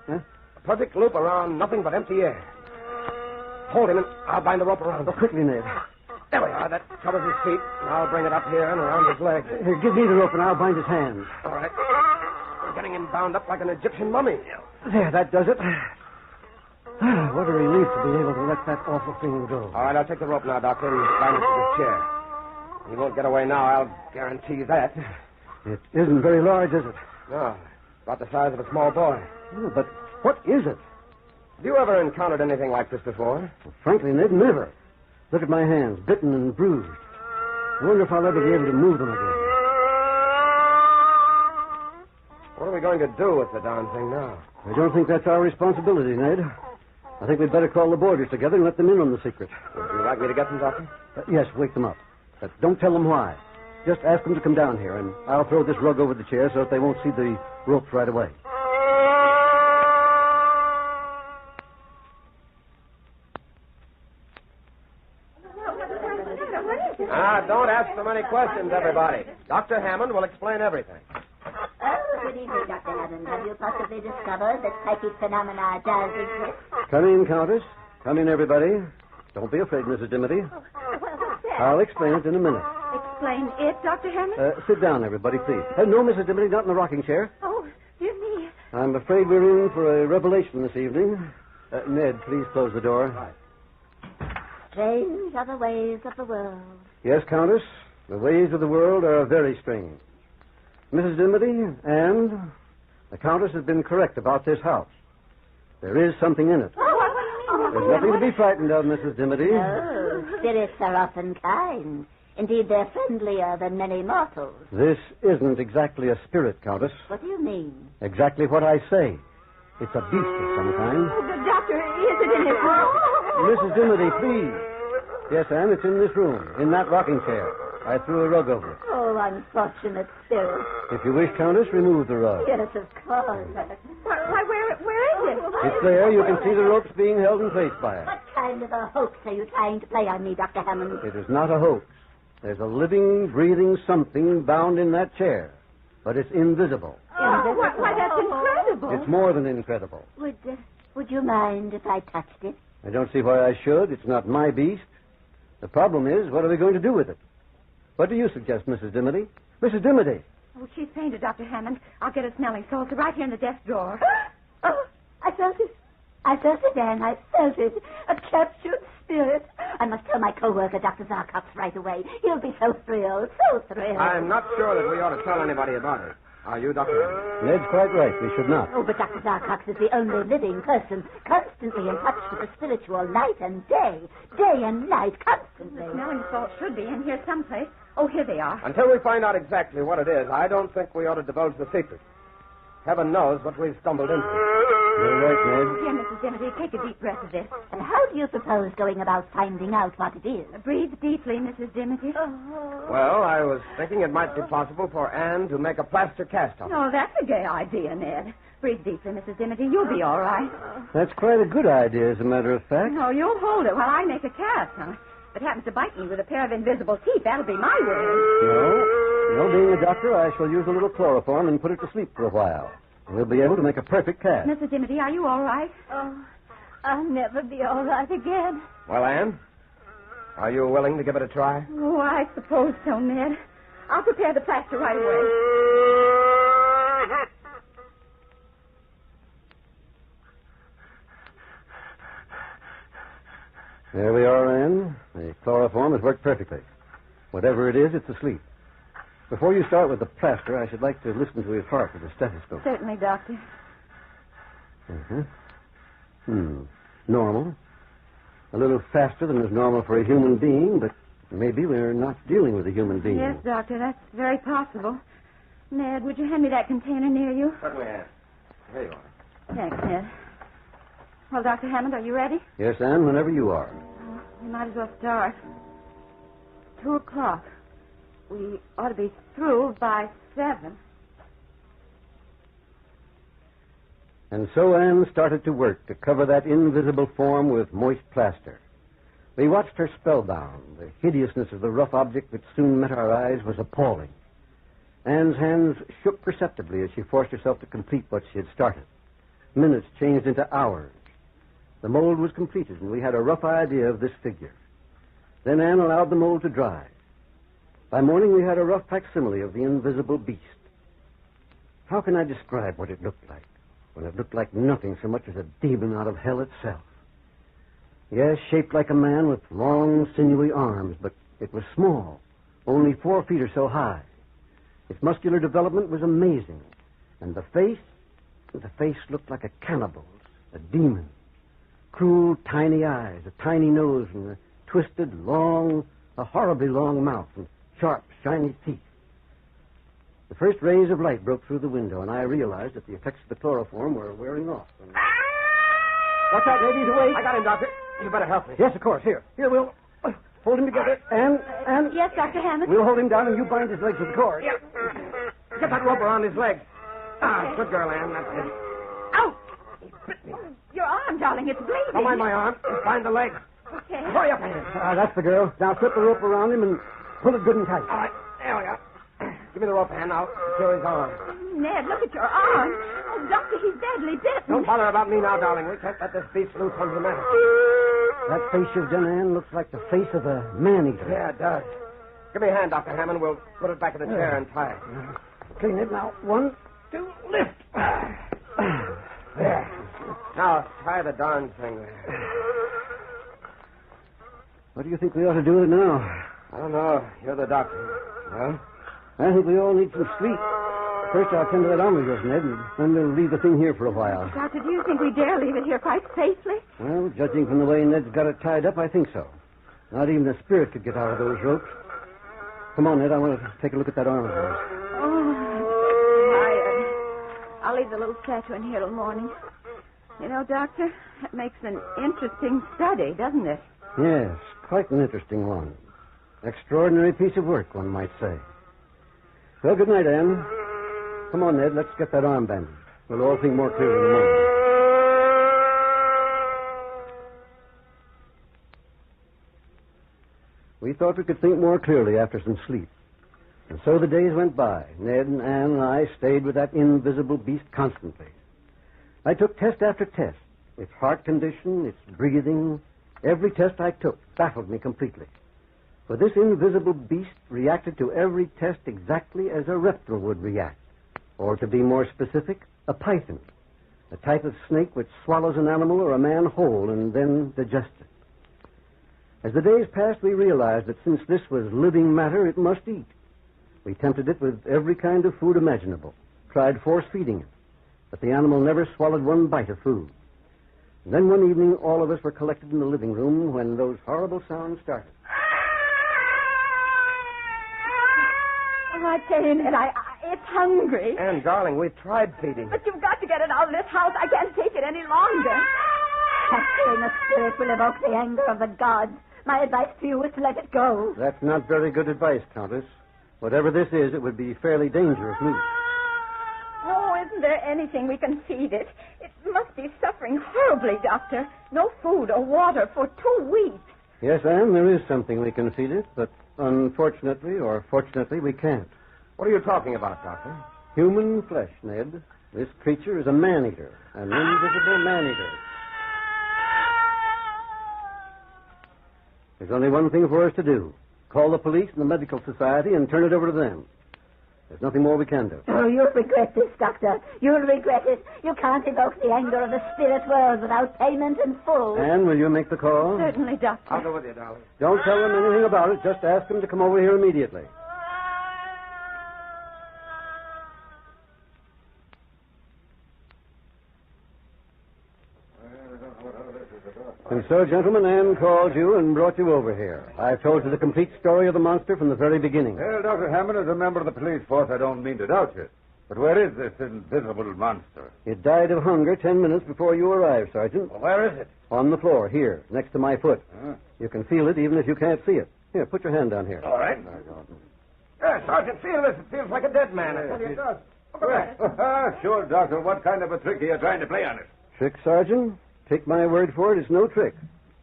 Huh? A perfect loop around nothing but empty air. Hold him, and I'll bind the rope around him. Oh, quickly, Ned. There we are. That covers his feet. And I'll bring it up here and around his legs. Here, give me the rope, and I'll bind his hands. All right. We're getting him bound up like an Egyptian mummy. There, that does it. What a relief to be able to let that awful thing go. All right, I'll take the rope now, Doctor, and bind it to this chair. He won't get away now, I'll guarantee that. It isn't very large, is it? No, about the size of a small boy. Oh, but what is it? Have you ever encountered anything like this before? Well, frankly, Ned, never. Look at my hands, bitten and bruised. I wonder if I'll ever be able to move them again. What are we going to do with the darn thing now? I don't think that's our responsibility, Ned. I think we'd better call the boarders together and let them in on the secret. Would you like me to get them, Doctor? Yes, wake them up. But don't tell them why. Just ask them to come down here, and I'll throw this rug over the chair so that they won't see the ropes right away. Don't ask so many questions, everybody. Dr. Hammond will explain everything. Oh, good evening, Dr. Hammond. Have you possibly discovered that psychic phenomena does exist? Come in, Countess. Come in, everybody. Don't be afraid, Mrs. Dimity. I'll explain it in a minute. Explain it, Dr. Hammond? Sit down, everybody, please. No, Mrs. Dimity, not in the rocking chair. Oh, dear me. I'm afraid we're in for a revelation this evening. Ned, please close the door. Strange are the ways of the world. Yes, Countess. The ways of the world are very strange. Mrs. Dimity, and the Countess has been correct about this house. There is something in it. Oh, There's nothing to be frightened of, Mrs. Dimity. Oh, spirits are often kind. Indeed, they're friendlier than many mortals. This isn't exactly a spirit, Countess. What do you mean? Exactly what I say. It's a beast of some kind. Oh, but Doctor, is it in this room? Mrs. Dimity, please. Yes, Anne, it's in this room, in that rocking chair. I threw a rug over it. Oh, unfortunate spirit. If you wish, Countess, remove the rug. Yes, of course. Why, where is it? It's there. You can see the ropes being held in place by it. What kind of a hoax are you trying to play on me, Dr. Hammond? It is not a hoax. There's a living, breathing something bound in that chair. But it's invisible. Invisible? Why, that's incredible. It's more than incredible. Would you mind if I touched it? I don't see why I should. It's not my beast. The problem is, what are we going to do with it? What do you suggest, Mrs. Dimity? Mrs. Dimity! Oh, she's fainted, Dr. Hammond. I'll get a smelling salts right here in the desk drawer. Oh, I felt it. I felt it, Anne. I felt it. A captured spirit. I must tell my co-worker, Dr. Zarcox, right away. He'll be so thrilled, so thrilled. I'm not sure that we ought to tell anybody about it. Are you, Dr. Hammond? Ned's quite right. We should not. Oh, but Dr. Zarcox is the only living person constantly in touch with the spiritual night and day. Day and night, constantly. The smelling salts should be in here someplace. Oh, here they are. Until we find out exactly what it is, I don't think we ought to divulge the secret. Heaven knows what we've stumbled into. You're right, Ned. Here, Mrs. Dimity, take a deep breath of this. And how do you propose going about finding out what it is? Breathe deeply, Mrs. Dimity. Well, I was thinking it might be possible for Anne to make a plaster cast of it. Oh, that's a gay idea, Ned. Breathe deeply, Mrs. Dimity. You'll be all right. That's quite a good idea, as a matter of fact. No, you'll hold it while I make a cast. Now, if it happens to bite me with a pair of invisible teeth, that'll be my ruin. No, being a doctor, I shall use a little chloroform and put it to sleep for a while. We'll be able to make a perfect cast. Mrs. Dimity, are you all right? Oh, I'll never be all right again. Well, Anne, are you willing to give it a try? Oh, I suppose so, Ned. I'll prepare the plaster right away. There we are, Anne. The chloroform has worked perfectly. Whatever it is, it's asleep. Before you start with the plaster, I should like to listen to his heart with a stethoscope. Certainly, Doctor. Normal. A little faster than is normal for a human being, but maybe we're not dealing with a human being. Yes, Doctor, that's very possible. Ned, would you hand me that container near you? Certainly, Anne. Here you are. Thanks, Ned. Well, Dr. Hammond, are you ready? Yes, Anne, whenever you are. We might as well start. 2:00. We ought to be through by 7. And so Anne started to work to cover that invisible form with moist plaster. We watched her spellbound. The hideousness of the rough object which soon met our eyes was appalling. Anne's hands shook perceptibly as she forced herself to complete what she had started. Minutes changed into hours. The mold was completed, and we had a rough idea of this figure. Then Anne allowed the mold to dry. By morning, we had a rough facsimile of the invisible beast. How can I describe what it looked like, when it looked like nothing so much as a demon out of hell itself? Yes, shaped like a man with long, sinewy arms, but it was small, only 4 feet or so high. Its muscular development was amazing, and the face looked like a cannibal's, a demon. Cruel, tiny eyes, a tiny nose, and a twisted, a horribly long mouth, and sharp, shiny teeth. The first rays of light broke through the window, and I realized that the effects of the chloroform were wearing off. What's that, lady? He's awake. I got him, Doctor. You better help me. Yes, of course. Here, we'll hold him together. And Yes, Dr. Hammond. We'll hold him down, and you bind his legs with cord. Yeah. Get that rope around his leg. Good girl, Anne. That's it. Ow! Your arm, darling. It's bleeding. Don't mind my arm. Just bind the leg. Okay. Hurry up, Anne. That's the girl. Now slip the rope around him and pull it good and tight. All right. There we are. Give me the rope, Anne. I'll secure his arm. Ned, look at your arm. Oh, Doctor, he's badly bitten. Don't bother about me now, darling. We can't let this beast loose on the matter. That face you've done, Anne, looks like the face of a man-eater. Yeah, it does. Give me a hand, Dr. Hammond. We'll put it back in the chair and tie it. Clean it now. 1, 2, lift. There. Now, tie the darn thing there. What do you think we ought to do with it now? I don't know. You're the doctor. Well, I think we all need some sleep. First, I'll tend to that arm of yours, Ned, and then we'll leave the thing here for a while. Doctor, do you think we dare leave it here quite safely? Well, judging from the way Ned's got it tied up, I think so. Not even the spirit could get out of those ropes. Come on, Ned. I want to take a look at that arm of yours. Oh, I'm tired. I'll leave the little statue in here till morning. You know, Doctor, that makes an interesting study, doesn't it? Yes, quite an interesting one. Extraordinary piece of work, one might say. Well, good night, Anne. Come on, Ned, let's get that arm bandaged. We'll all think more clearly in the morning. We thought we could think more clearly after some sleep. And so the days went by. Ned and Anne and I stayed with that invisible beast constantly. I took test after test. Its heart condition, its breathing, every test I took baffled me completely. For this invisible beast reacted to every test exactly as a reptile would react. Or to be more specific, a python, a type of snake which swallows an animal or a man whole and then digests it. As the days passed, we realized that since this was living matter, it must eat. We tempted it with every kind of food imaginable, tried force-feeding it, but the animal never swallowed one bite of food. And then one evening, all of us were collected in the living room when those horrible sounds started. Oh, I tell you, Ned, It's hungry. Anne, darling, we've tried feeding. But you've got to get it out of this house. I can't take it any longer. Capturing a spirit will evoke the anger of the gods. My advice to you is to let it go. That's not very good advice, Countess. Whatever this is, it would be fairly dangerous news. Oh, isn't there anything we can feed it? It must be suffering horribly, Doctor. No food or water for 2 weeks. Yes, Anne, there is something we can feed it, but unfortunately or fortunately, we can't. What are you talking about, Doctor? Human flesh, Ned. This creature is a man-eater, an invisible man-eater. There's only one thing for us to do. Call the police and the medical society and turn it over to them. There's nothing more we can do. Oh, you'll regret this, Doctor. You'll regret it. You can't evoke the anger of the spirit world without payment in full. Anne, will you make the call? Certainly, Doctor. I'll go with you, darling. Don't tell them anything about it. Just ask them to come over here immediately. And so, gentlemen, Anne called you and brought you over here. I've told you the complete story of the monster from the very beginning. Well, Dr. Hammond, as a member of the police force, I don't mean to doubt you. But where is this invisible monster? It died of hunger 10 minutes before you arrived, Sergeant. Well, where is it? On the floor, here, next to my foot. You can feel it even if you can't see it. Here, put your hand down here. All right. Sergeant, feel this. It feels like a dead man. I tell you it does. Look at that. Sure, Doctor. What kind of a trick are you trying to play on it? Trick, Sergeant? Take my word for it, it's no trick.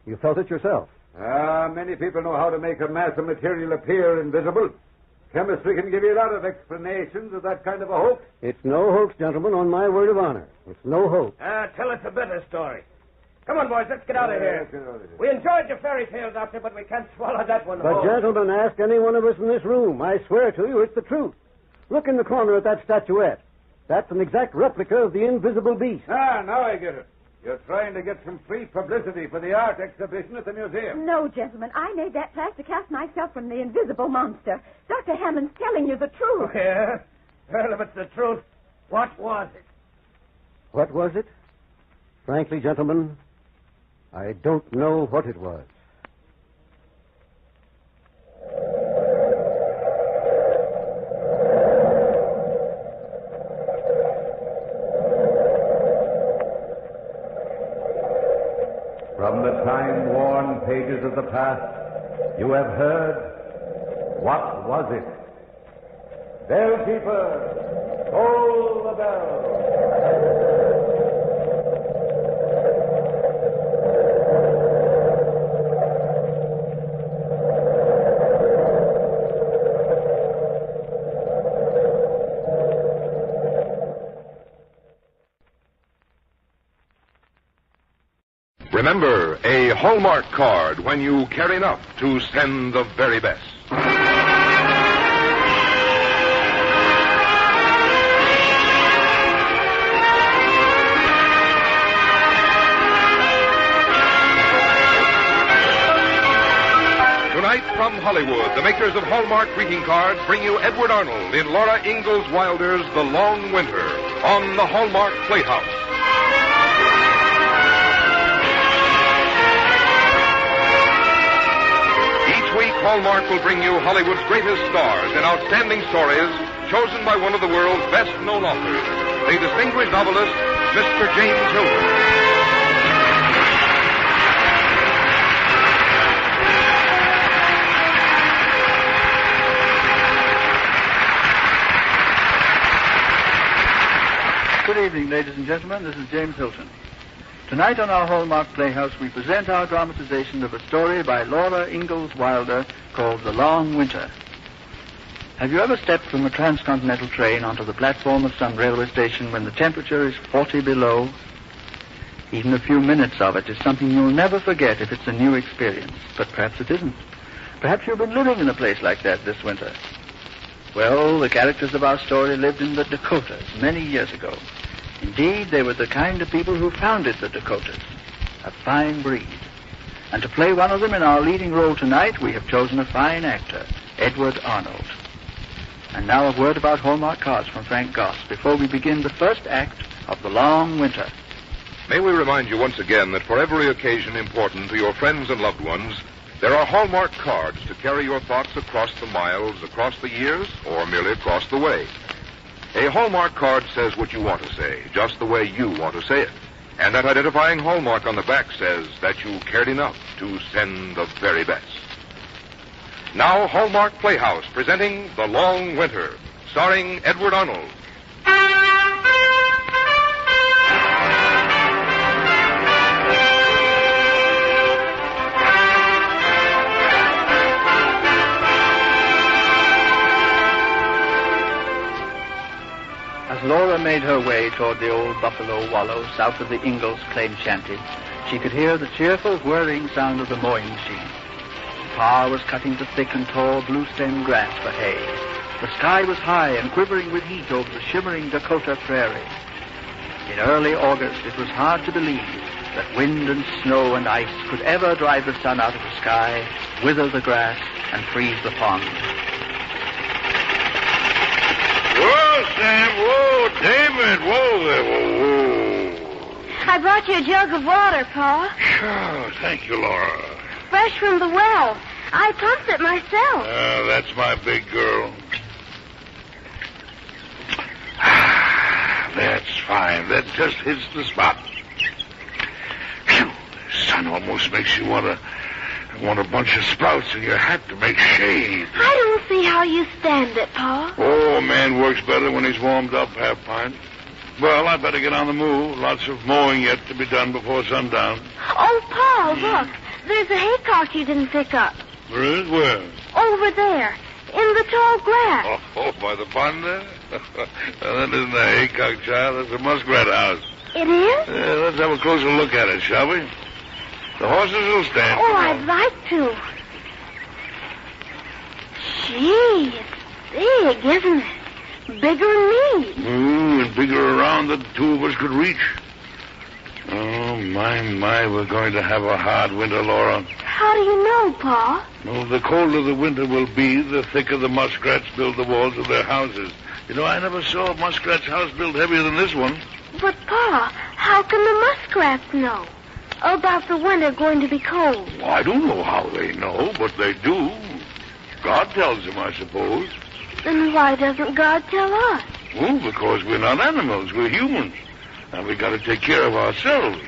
You felt it yourself. Many people know how to make a mass of material appear invisible. Chemistry can give you a lot of explanations of that kind of a hoax. It's no hoax, gentlemen, on my word of honor. It's no hoax. Tell us a better story. Come on, boys, let's get out of here. We enjoyed your fairy tale, Doctor, but we can't swallow that one But, whole. gentlemen, ask any one of us in this room. I swear to you, it's the truth. Look in the corner at that statuette. That's an exact replica of the invisible beast. Now I get it. You're trying to get some free publicity for the art exhibition at the museum. No, gentlemen. I made that plaster cast myself from the invisible monster. Dr. Hammond's telling you the truth. Yeah? Well, if it's the truth, what was it? What was it? Frankly, gentlemen, I don't know what it was. From the time-worn pages of the past, you have heard, what was it? Bell keeper, toll the bell. Remember, a Hallmark card when you care enough to send the very best. Tonight from Hollywood, the makers of Hallmark greeting cards bring you Edward Arnold in Laura Ingalls Wilder's The Long Winter on the Hallmark Playhouse. Hallmark will bring you Hollywood's greatest stars in outstanding stories chosen by one of the world's best-known authors, the distinguished novelist, Mr. James Hilton. Good evening, ladies and gentlemen. This is James Hilton. Tonight on our Hallmark Playhouse, we present our dramatization of a story by Laura Ingalls Wilder called The Long Winter. Have you ever stepped from a transcontinental train onto the platform of some railway station when the temperature is 40 below? Even a few minutes of it is something you'll never forget if it's a new experience. But perhaps it isn't. Perhaps you've been living in a place like that this winter. Well, the characters of our story lived in the Dakotas many years ago. Indeed, they were the kind of people who founded the Dakotas, a fine breed. And to play one of them in our leading role tonight, we have chosen a fine actor, Edward Arnold. And now a word about Hallmark cards from Frank Goss before we begin the first act of The Long Winter. May we remind you once again that for every occasion important to your friends and loved ones, there are Hallmark cards to carry your thoughts across the miles, across the years, or merely across the way. A Hallmark card says what you want to say, just the way you want to say it. And that identifying hallmark on the back says that you cared enough to send the very best. Now, Hallmark Playhouse presenting The Long Winter, starring Edward Arnold. As Laura made her way toward the old Buffalo Wallow south of the Ingalls claim shanty, she could hear the cheerful whirring sound of the mowing machine. Pa was cutting the thick and tall blue-stemmed grass for hay. The sky was high and quivering with heat over the shimmering Dakota prairie. In early August, it was hard to believe that wind and snow and ice could ever drive the sun out of the sky, wither the grass, and freeze the pond. Whoa, Sam, whoa, David, whoa there, whoa. I brought you a jug of water, Pa. Sure, thank you, Laura. Fresh from the well. I pumped it myself. That's my big girl. That's fine. That just hits the spot. Phew, the sun almost makes you want a bunch of sprouts in your hat to make shade. I don't see how you stand it, Pa. Oh, a man works better when he's warmed up, half pint. Well, I better get on the move. Lots of mowing yet to be done before sundown. Oh, Pa, look. There's a haycock you didn't pick up. There is? Where? Over there, in the tall grass. Oh, by the pond there? Well, that isn't a haycock, child. That's a muskrat house. It is? Yeah, let's have a closer look at it, shall we? The horses will stand. Oh, I'd like to. Gee, it's big, isn't it? Bigger than me. And bigger around than two of us could reach. Oh, my, we're going to have a hard winter, Laura. How do you know, Pa? Well, the colder the winter will be, the thicker the muskrats build the walls of their houses. You know, I never saw a muskrat's house built heavier than this one. But, Pa, how can the muskrats know about the winter going to be cold? Well, I don't know how they know, but they do. God tells them, I suppose. Then why doesn't God tell us? Well, because we're not animals, we're humans. And we got to take care of ourselves.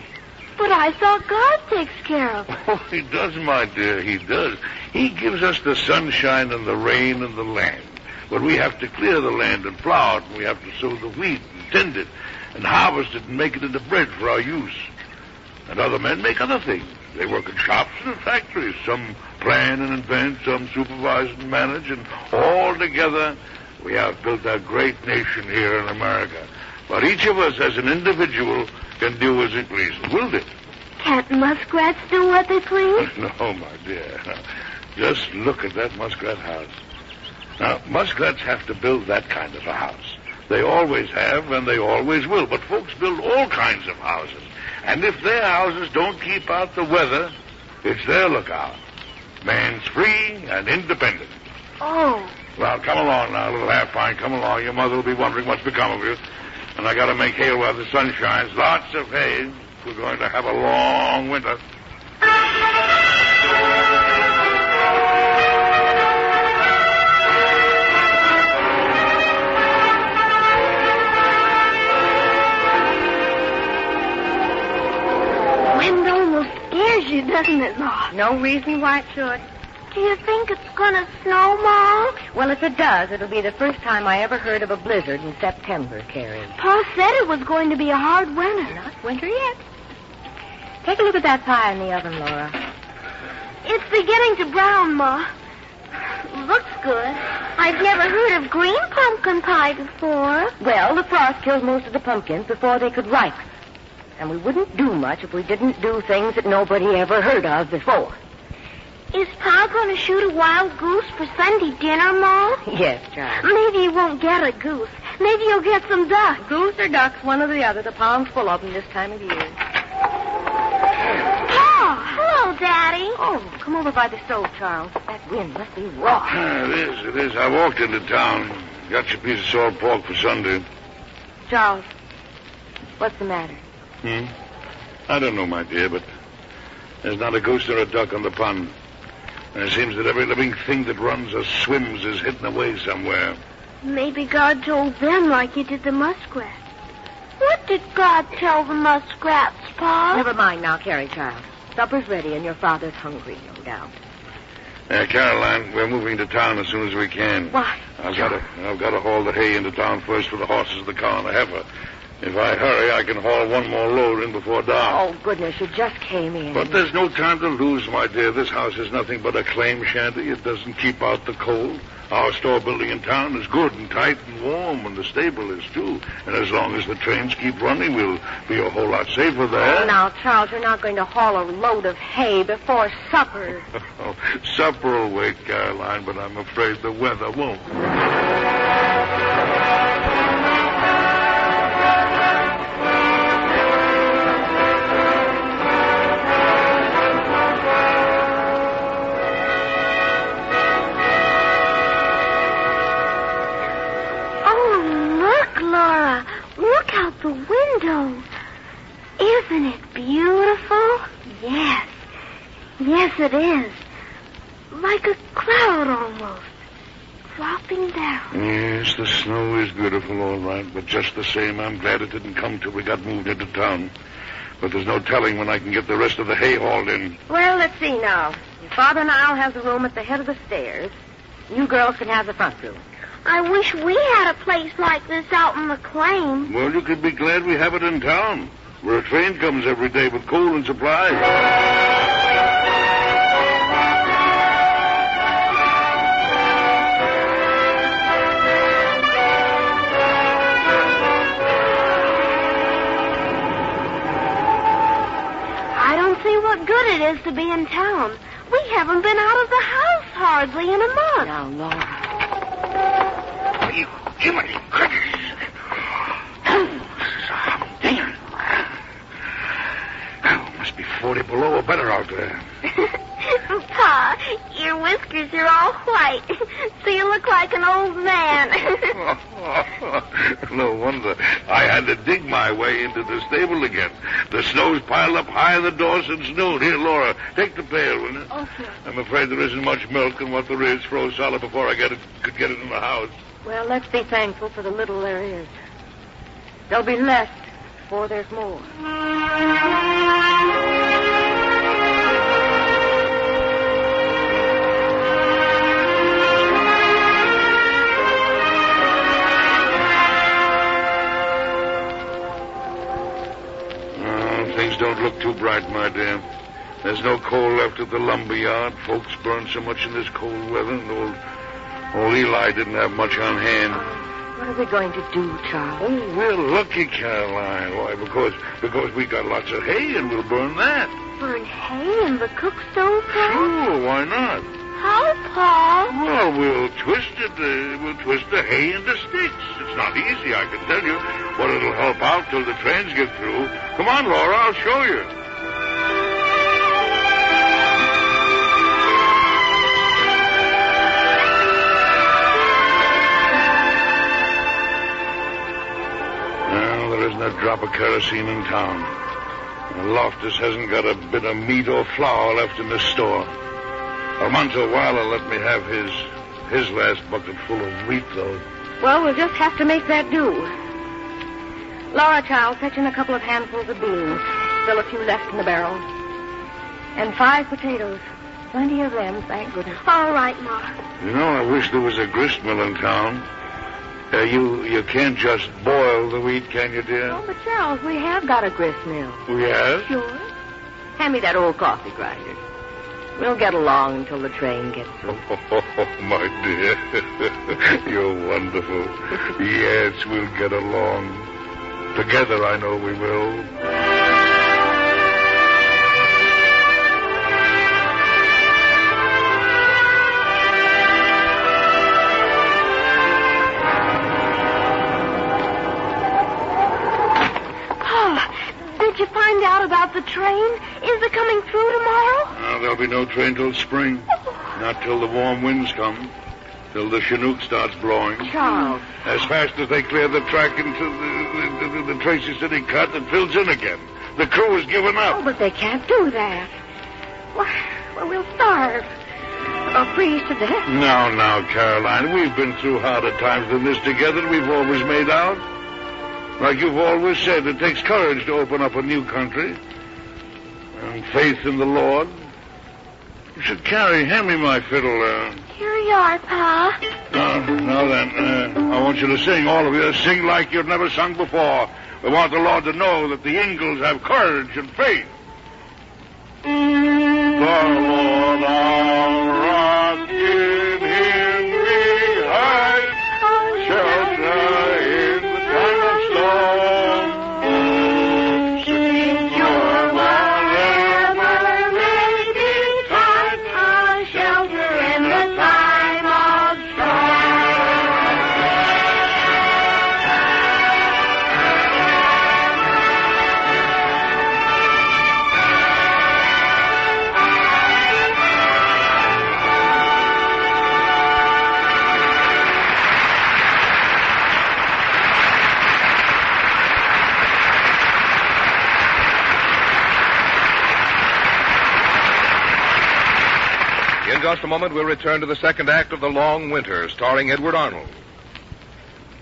But I thought God takes care of us. Oh, he does, my dear, he does. He gives us the sunshine and the rain and the land. But we have to clear the land and plow it, and we have to sow the wheat and tend it and harvest it and make it into bread for our use. And other men make other things. They work in shops and in factories. Some plan and invent, some supervise and manage, and all together we have built a great nation here in America. But each of us as an individual can do as he pleases, will they? Can't muskrats do what they please? No, my dear. Just look at that muskrat house. Now, muskrats have to build that kind of a house. They always have, and they always will. But folks build all kinds of houses. And if their houses don't keep out the weather, it's their lookout. Man's free and independent. Oh. Well, come along now, little half-pint. Come along. Your mother will be wondering what's become of you. And I got to make hay while the sun shines. Lots of hay. We're going to have a long winter. Wind almost scares you, doesn't it, Ma? No reason why it should. Do you think it's going to snow, Ma? Well, if it does, it'll be the first time I ever heard of a blizzard in September, Carrie. Pa said it was going to be a hard winter. Not winter yet. Take a look at that pie in the oven, Laura. It's beginning to brown, Ma. Looks good. I've never heard of green pumpkin pie before. Well, the frost killed most of the pumpkins before they could ripen. And we wouldn't do much if we didn't do things that nobody ever heard of before. Is Pa going to shoot a wild goose for Sunday dinner, Ma? Yes, child. Maybe he won't get a goose. Maybe he'll get some ducks. Goose or ducks, one or the other. The pond's full of them this time of year. Pa! Hello, Daddy. Oh, come over by the stove, Charles. That wind must be raw. It is. I walked into town. Got your piece of salt pork for Sunday. Charles, what's the matter? I don't know, my dear, but there's not a goose or a duck on the pond. And it seems that every living thing that runs or swims is hidden away somewhere. Maybe God told them like he did the muskrats. What did God tell the muskrats, Pa? Never mind now, Carrie, child. Supper's ready and your father's hungry, no doubt. Caroline, we're moving to town as soon as we can. Why? I've got to haul the hay into town first for the horses, the cow, and the heifer. If I hurry, I can haul one more load in before dark. Oh, goodness, you just came in. But there's no time to lose, my dear. This house is nothing but a claim shanty. It doesn't keep out the cold. Our store building in town is good and tight and warm, and the stable is, too. And as long as the trains keep running, we'll be a whole lot safer there. Oh, now, Charles, you're not going to haul a load of hay before supper. Supper will wait, Caroline, but I'm afraid the weather won't. Look out the window. Isn't it beautiful? Yes. Yes, it is. Like a cloud almost. Dropping down. Yes, the snow is beautiful, all right. But just the same, I'm glad it didn't come till we got moved into town. But there's no telling when I can get the rest of the hay hauled in. Well, let's see now. Your father and I'll have the room at the head of the stairs. You girls can have the front room. I wish we had a place like this out in the claim. Well, you could be glad we have it in town, where a train comes every day with coal and supplies. I don't see what good it is to be in town. We haven't been out of the house hardly in a month. Now, Laura. You Jiminy crickets. Damn. Oh, must be 40 below or better out there. Pa, your whiskers are all white, so you look like an old man. No wonder. I had to dig my way into the stable again. The snow's piled up higher than Dawson's noon. Here, Laura, take the pail, will you? Okay. I'm afraid there isn't much milk, and what there is froze solid before I could get it in the house. Well, let's be thankful for the little there is. There'll be less before there's more. Things don't look too bright, my dear. There's no coal left at the lumber yard. Folks burn so much in this cold weather, and old Eli didn't have much on hand. What are we going to do, Charles? Oh, we're lucky, Caroline. Why, because we got lots of hay, and we'll burn that. Burn hay in the cook stove, Pa? Sure, why not? How, Pa? Well, we'll twist the hay into sticks. It's not easy, I can tell you, but it'll help out till the trains get through. Come on, Laura, I'll show you. Well, there isn't a drop of kerosene in town. And Loftus hasn't got a bit of meat or flour left in the store. Armando Wilder let me have his last bucket full of wheat, though. Well, we'll just have to make that do. Laura, child, fetch in a couple of handfuls of beans. Still a few left in the barrel. And 5 potatoes. Plenty of them, thank goodness. All right, Ma. You know, I wish there was a grist mill in town. You can't just boil the wheat, can you, dear? Oh, but Charles, we have got a grist mill. We have? Sure. Hand me that old coffee grinder. We'll get along until the train gets through. Oh, my dear. You're wonderful. Yes, we'll get along. Together, I know we will. Did you find out about the train? Is it coming through tomorrow? There'll be no train till spring. Not till the warm winds come. Till the Chinook starts blowing. Charles. As fast as they clear the track into the Tracy City cut, it fills in again. The crew has given up. Oh, but they can't do that. Well, we'll starve. or freeze to death. Now, Caroline, we've been through harder times than this together. We've always made out. Like you've always said, it takes courage to open up a new country. And faith in the Lord. You should hand me my fiddle. Here you are, Pa. Now then, I want you to sing, all of you. Sing like you've never sung before. We want the Lord to know that the Ingalls have courage and faith. The Lord our rock, in Him we hide, shelter in the time of storm. Secure wherever may betide, our shelter in the time of storm. In just a moment, we'll return to the second act of The Long Winter, starring Edward Arnold.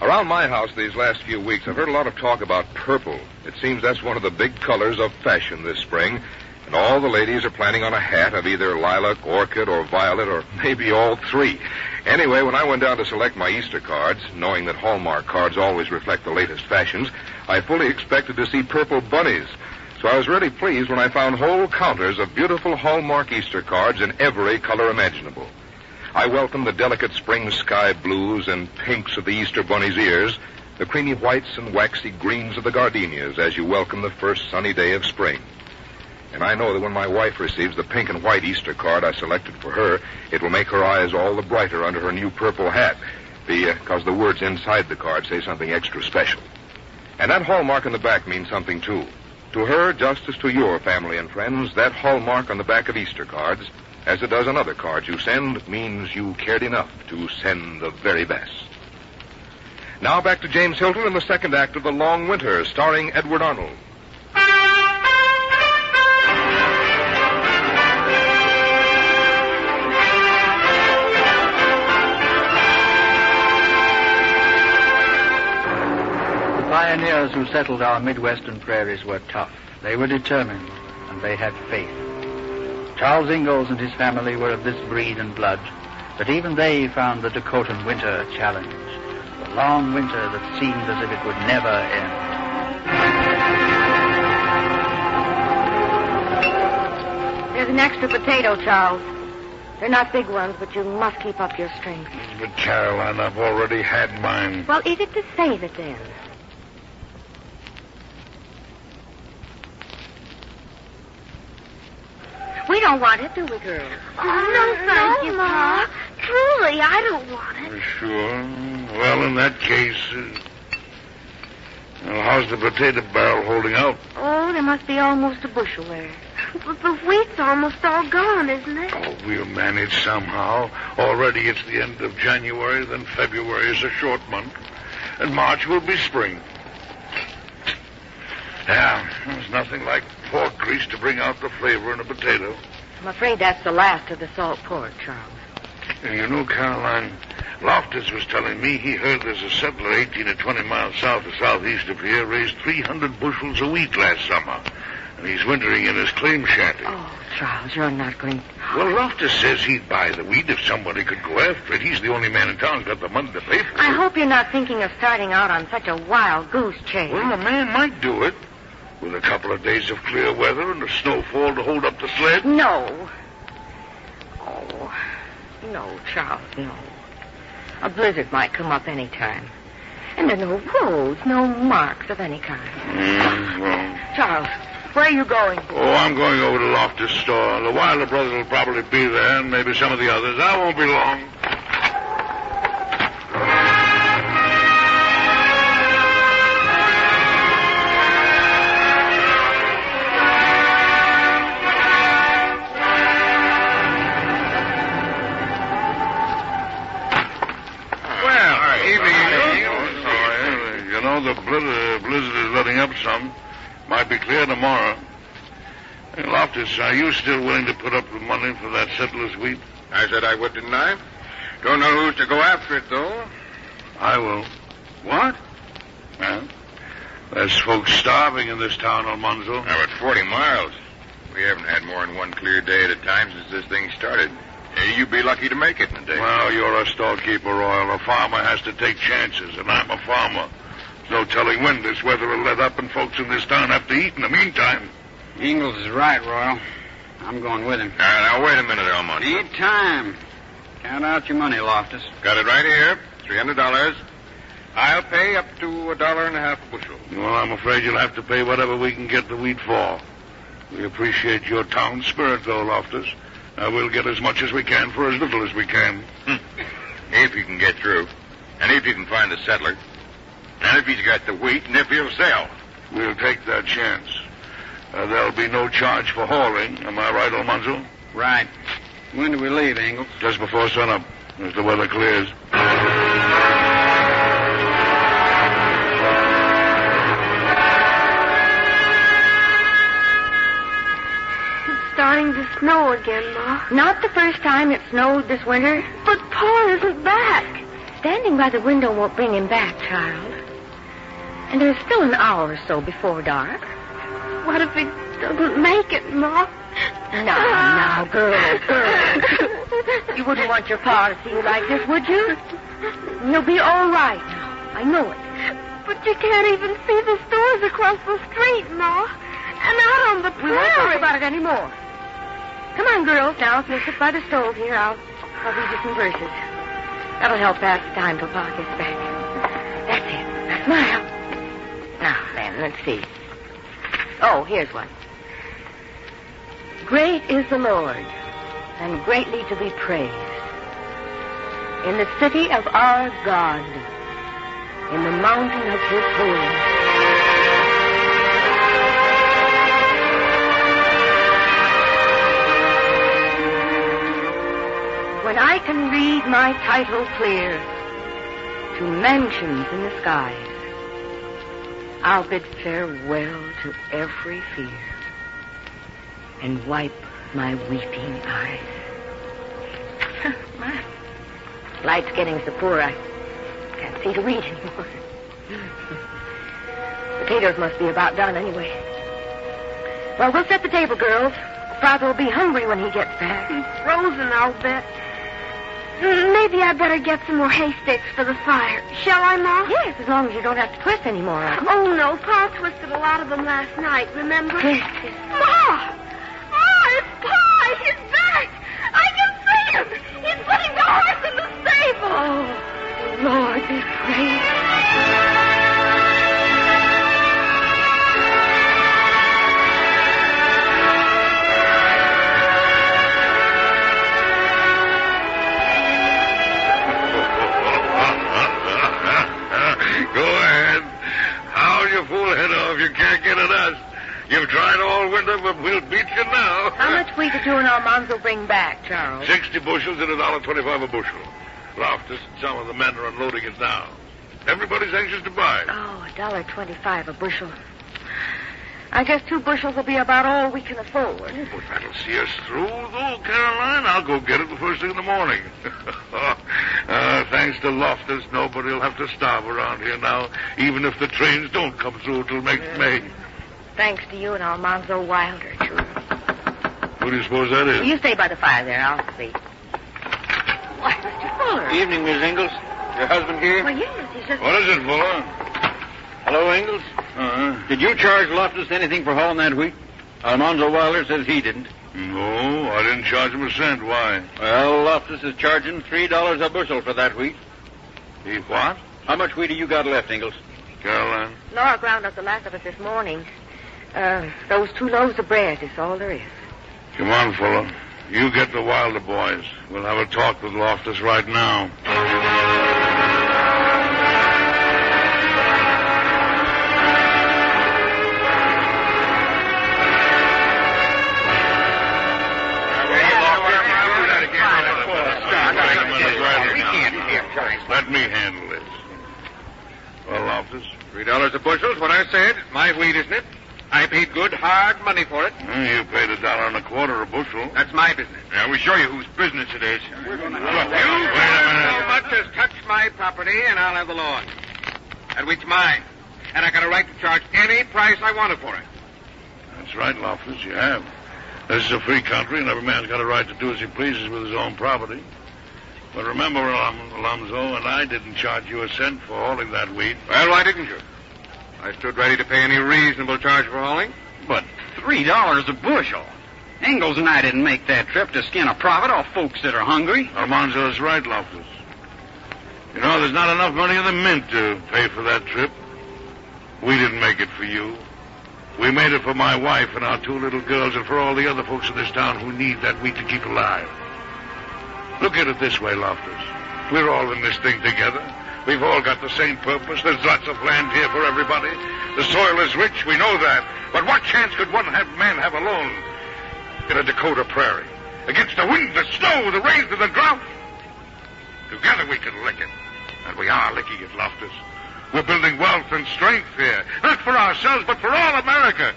Around my house these last few weeks, I've heard a lot of talk about purple. It seems that's one of the big colors of fashion this spring, and all the ladies are planning on a hat of either lilac, orchid, or violet, or maybe all three. Anyway, when I went down to select my Easter cards, knowing that Hallmark cards always reflect the latest fashions, I fully expected to see purple bunnies. So I was really pleased when I found whole counters of beautiful Hallmark Easter cards in every color imaginable. I welcomed the delicate spring sky blues and pinks of the Easter bunny's ears, the creamy whites and waxy greens of the gardenias as you welcome the first sunny day of spring. And I know that when my wife receives the pink and white Easter card I selected for her, it will make her eyes all the brighter under her new purple hat, because the words inside the card say something extra special. And that Hallmark on the back means something, too. To her, just as to your family and friends, that hallmark on the back of Easter cards, as it does on other cards you send, means you cared enough to send the very best. Now back to James Hilton in the second act of The Long Winter, starring Edward Arnold. The pioneers who settled our Midwestern prairies were tough. They were determined, and they had faith. Charles Ingalls and his family were of this breed and blood, but even they found the Dakotan winter a challenge, the long winter that seemed as if it would never end. There's an extra potato, Charles. They're not big ones, but you must keep up your strength. But, Caroline, I've already had mine. Well, is it to save it, then? We don't want it, do we, girls? Oh, no, thank you, Pa. Truly, I don't want it. Sure. Well, in that case, how's the potato barrel holding out? Oh, there must be almost a bushel there. But the wheat's almost all gone, isn't it? Oh, we'll manage somehow. Already it's the end of January, then February is a short month, and March will be spring. Yeah, there's nothing like pork grease to bring out the flavor in a potato. I'm afraid that's the last of the salt pork, Charles. And you know, Caroline, Loftus was telling me he heard there's a settler 18 or 20 miles south or southeast of here raised 300 bushels of wheat last summer. And he's wintering in his claim shanty. Oh, Charles, you're not going to... Well, Loftus says he'd buy the wheat if somebody could go after it. He's the only man in town who's got the money to pay for it. I hope you're not thinking of starting out on such a wild goose chase. Well, a man might do it. With a couple of days of clear weather and a snowfall to hold up the sled? No. Oh, no, Charles, no. A blizzard might come up any time. And there are no roads, no marks of any kind. Well. Charles, where are you going? Oh, I'm going over to Loftus' store. The Wilder brothers will probably be there, and maybe some of the others. I won't be long. The blizzard is letting up some. Might be clear tomorrow. Hey, Loftus, are you still willing to put up the money for that settler's wheat? I said I would, didn't I? Don't know who's to go after it, though. I will. What? Well, there's folks starving in this town, Almanzo. Now, it's 40 miles. We haven't had more than one clear day at a time since this thing started. You'd be lucky to make it in a day. Well, you're a storekeeper, Royal. A farmer has to take chances, and I'm a farmer. There's no telling when this weather will let up and folks in this town have to eat in the meantime. Ingalls is right, Royal. I'm going with him. Now, wait a minute, Almanzo. Need time. Count out your money, Loftus. Got it right here. $300. I'll pay up to $1.50 a bushel. Well, I'm afraid you'll have to pay whatever we can get the wheat for. We appreciate your town spirit, though, Loftus. We'll get as much as we can for as little as we can. If you can get through. And if you can find the settler. And if he's got the wheat, and if he'll sell. We'll take that chance. There'll be no charge for hauling. Am I right, Almanzo? Right. When do we leave, Ingalls? Just before sunup, as the weather clears. Starting to snow again, Ma. Not the first time it snowed this winter. But Pa isn't back. Standing by the window won't bring him back, child. And there's still an hour or so before dark. What if he doesn't make it, Ma? Now, girl. You wouldn't want your Pa to see you like this, would you? You'll be all right now. I know it. But you can't even see the stores across the street, Ma. And out on the prairie. We won't talk about it anymore. Come on, girls. Now, if you'll sit by the stove here, I'll read you some verses. That'll help pass the time till Pa gets back. That's it. Now, smile. Now, then, let's see. Oh, here's one. Great is the Lord, and greatly to be praised. In the city of our God, in the mountain of his holiness. When I can read my title clear to mansions in the skies, I'll bid farewell to every fear and wipe my weeping eyes. My light's getting so poor I can't see to read anymore. Potatoes must be about done anyway. Well, we'll set the table, girls. Father will be hungry when he gets back. He's frozen, I'll bet. Maybe I better get some more hay sticks for the fire. Shall I, Ma? Yes, as long as you don't have to twist anymore. Oh, no. Pa twisted a lot of them last night, remember? Yes. Ma! Ma, it's Pa! He's back! I can see him! He's putting the horse in the stable! Oh, Lord be praised. Go ahead. Howl your fool head off. You can't get at us. You've tried all winter, but we'll beat you now. How much wheat did you and Almanzo bring back, Charles? 60 bushels at $1.25 a bushel. Loftus and some of the men are unloading it now. Everybody's anxious to buy. Oh, $1.25 a bushel. I guess 2 bushels will be about all we can afford. Oh, but that'll see us through, though, Caroline. I'll go get it the first thing in the morning. Thanks to Loftus, nobody will have to starve around here now, even if the trains don't come through till next May. Thanks to you and Almanzo Wilder, too. Who do you suppose that is? You stay by the fire there. I'll see. Why, Mr. Fuller. Evening, Miss Ingalls. Your husband here? Well, yes, he's just... What is it, Fuller? Hello, Ingalls. Did you charge Loftus anything for hauling that wheat? Almanzo Wilder says he didn't. No, I didn't charge him a cent. Why? Well, Loftus is charging $3 a bushel for that wheat. He what? How much wheat have you got left, Ingalls? Caroline? Laura ground up the last of it this morning. Those 2 loaves of bread is all there is. Come on, Fuller. You get the Wilder boys. We'll have a talk with Loftus right now. Let me handle this. Well, Loftus? $3 a bushel is what I said. My wheat, isn't it? I paid good, hard money for it. You paid $1.25 a bushel. That's my business. Yeah, we'll show you whose business it is. You so much as touch my property, and I'll have the lawn. That wheat's mine. And I got a right to charge any price I wanted for it. That's right, Loftus, you have. This is a free country, and every man's got a right to do as he pleases with his own property. But remember, Alonzo, and I didn't charge you a cent for hauling that wheat. Well, why didn't you? I stood ready to pay any reasonable charge for hauling. But $3 a bushel. Ingalls and I didn't make that trip to skin a profit off folks that are hungry. Alonzo's right, Loftus. You know, there's not enough money in the mint to pay for that trip. We didn't make it for you. We made it for my wife and our 2 little girls and for all the other folks in this town who need that wheat to keep alive. Look at it this way, Loftus. We're all in this thing together. We've all got the same purpose. There's lots of land here for everybody. The soil is rich, we know that. But what chance could one man have alone in a Dakota prairie? Against the wind, the snow, the rains, and the drought? Together we can lick it. And we are licking it, Loftus. We're building wealth and strength here. Not for ourselves, but for all America.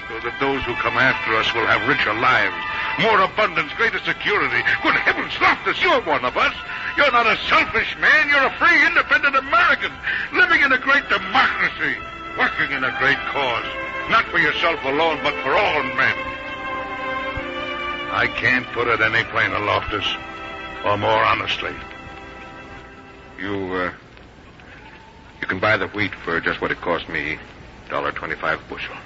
So that those who come after us will have richer lives, more abundance, greater security. Good heavens, Loftus, you're one of us. You're not a selfish man. You're a free, independent American, living in a great democracy, working in a great cause. Not for yourself alone, but for all men. I can't put it any plainer, Loftus, or more honestly. You can buy the wheat for just what it cost me, $1.25 a bushel.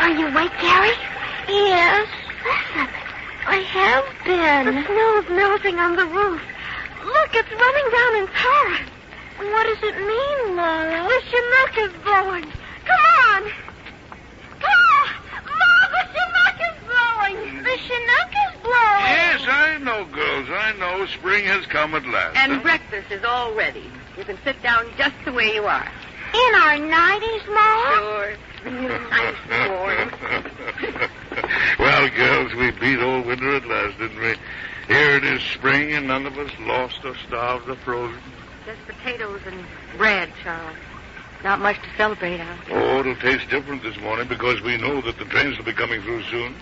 Are you awake, Gary? Yes. Listen, I have been. The snow's melting on the roof. Look, it's running down in torrents. What does it mean, Laura? The Chinook is blowing. Come on. Ma, the Chinook is blowing. The Chinook is blowing. Yes, I know, girls. I know. Spring has come at last. And breakfast is all ready. You can sit down just the way you are. In our 90s, Ma? Sure. Nice warm. Well, girls, we beat old winter at last, didn't we? Here it is spring, and none of us lost or starved or frozen. Just potatoes and bread, Charles. Not much to celebrate on. Oh, it'll taste different this morning because we know that the trains will be coming through soon.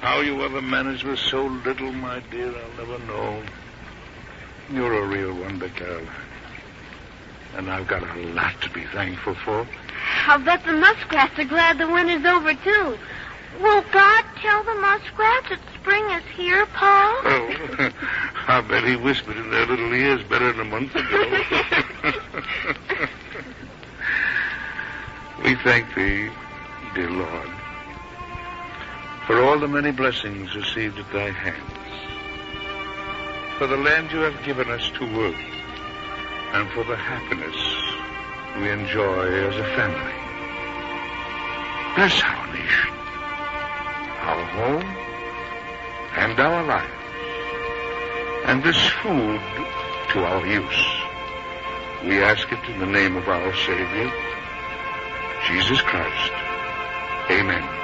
How you ever managed with so little, my dear, I'll never know. You're a real wonder, Carol. And I've got a lot to be thankful for. I'll bet the muskrats are glad the winter's over, too. Will God tell the muskrats that spring is here, Pa? Oh, I bet he whispered in their little ears better than a month ago. We thank thee, dear Lord, for all the many blessings received at thy hands, for the land you have given us to work, and for the happiness we enjoy as a family. Bless our nation, our home, and our lives, and this food to our use. We ask it in the name of our Savior, Jesus Christ. Amen.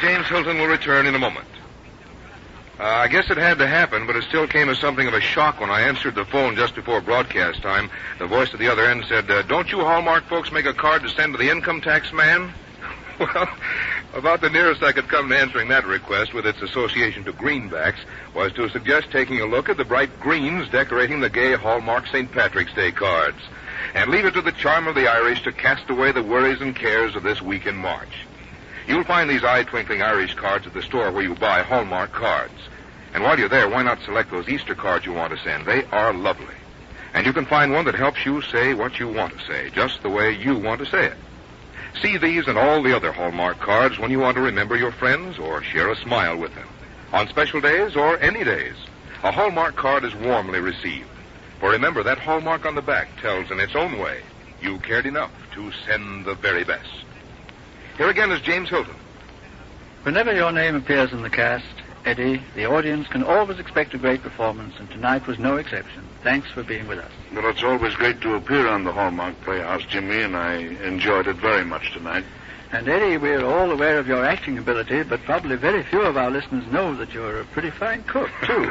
James Hilton will return in a moment. I guess it had to happen, but it still came as something of a shock when I answered the phone just before broadcast time. The voice at the other end said, don't you Hallmark folks make a card to send to the income tax man? Well, about the nearest I could come to answering that request with its association to greenbacks was to suggest taking a look at the bright greens decorating the gay Hallmark St. Patrick's Day cards, and leave it to the charm of the Irish to cast away the worries and cares of this week in March. You'll find these eye-twinkling Irish cards at the store where you buy Hallmark cards. And while you're there, why not select those Easter cards you want to send? They are lovely. And you can find one that helps you say what you want to say, just the way you want to say it. See these and all the other Hallmark cards when you want to remember your friends or share a smile with them. On special days or any days, a Hallmark card is warmly received. For remember, that Hallmark on the back tells in its own way you cared enough to send the very best. Here again is James Hilton. Whenever your name appears in the cast, Eddie, the audience can always expect a great performance, and tonight was no exception. Thanks for being with us. Well, it's always great to appear on the Hallmark Playhouse, Jimmy, and I enjoyed it very much tonight. And, Eddie, we're all aware of your acting ability, but probably very few of our listeners know that you're a pretty fine cook, too.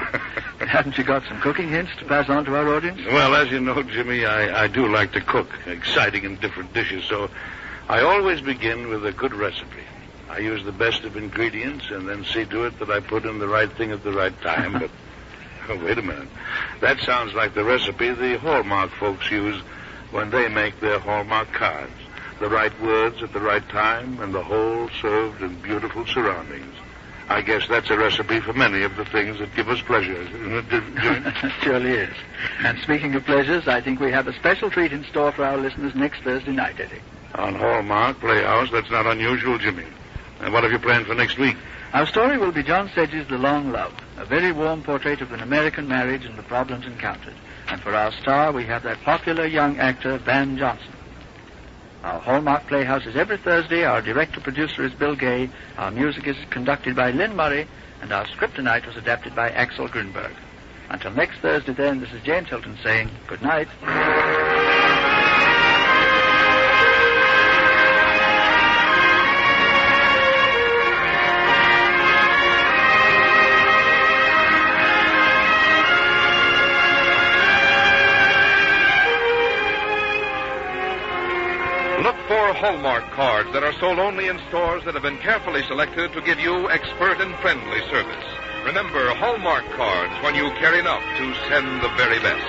Haven't you got some cooking hints to pass on to our audience? Well, as you know, Jimmy, I do like to cook exciting and different dishes, so I always begin with a good recipe. I use the best of ingredients and then see to it that I put in the right thing at the right time, but... Oh, wait a minute. That sounds like the recipe the Hallmark folks use when they make their Hallmark cards. The right words at the right time, and the whole served in beautiful surroundings. I guess that's a recipe for many of the things that give us pleasure, isn't it, Jimmy? It surely is. And speaking of pleasures, I think we have a special treat in store for our listeners next Thursday night, Eddie. On Hallmark Playhouse, that's not unusual, Jimmy. And what have you planned for next week? Our story will be John Sedge's The Long Love, a very warm portrait of an American marriage and the problems encountered. And for our star, we have that popular young actor, Van Johnson. Our Hallmark Playhouse is every Thursday. Our director-producer is Bill Gay. Our music is conducted by Lynn Murray. And our script tonight was adapted by Axel Grunberg. Until next Thursday, then, this is James Hilton saying good night. Look for Hallmark cards that are sold only in stores that have been carefully selected to give you expert and friendly service. Remember, Hallmark cards when you care enough to send the very best.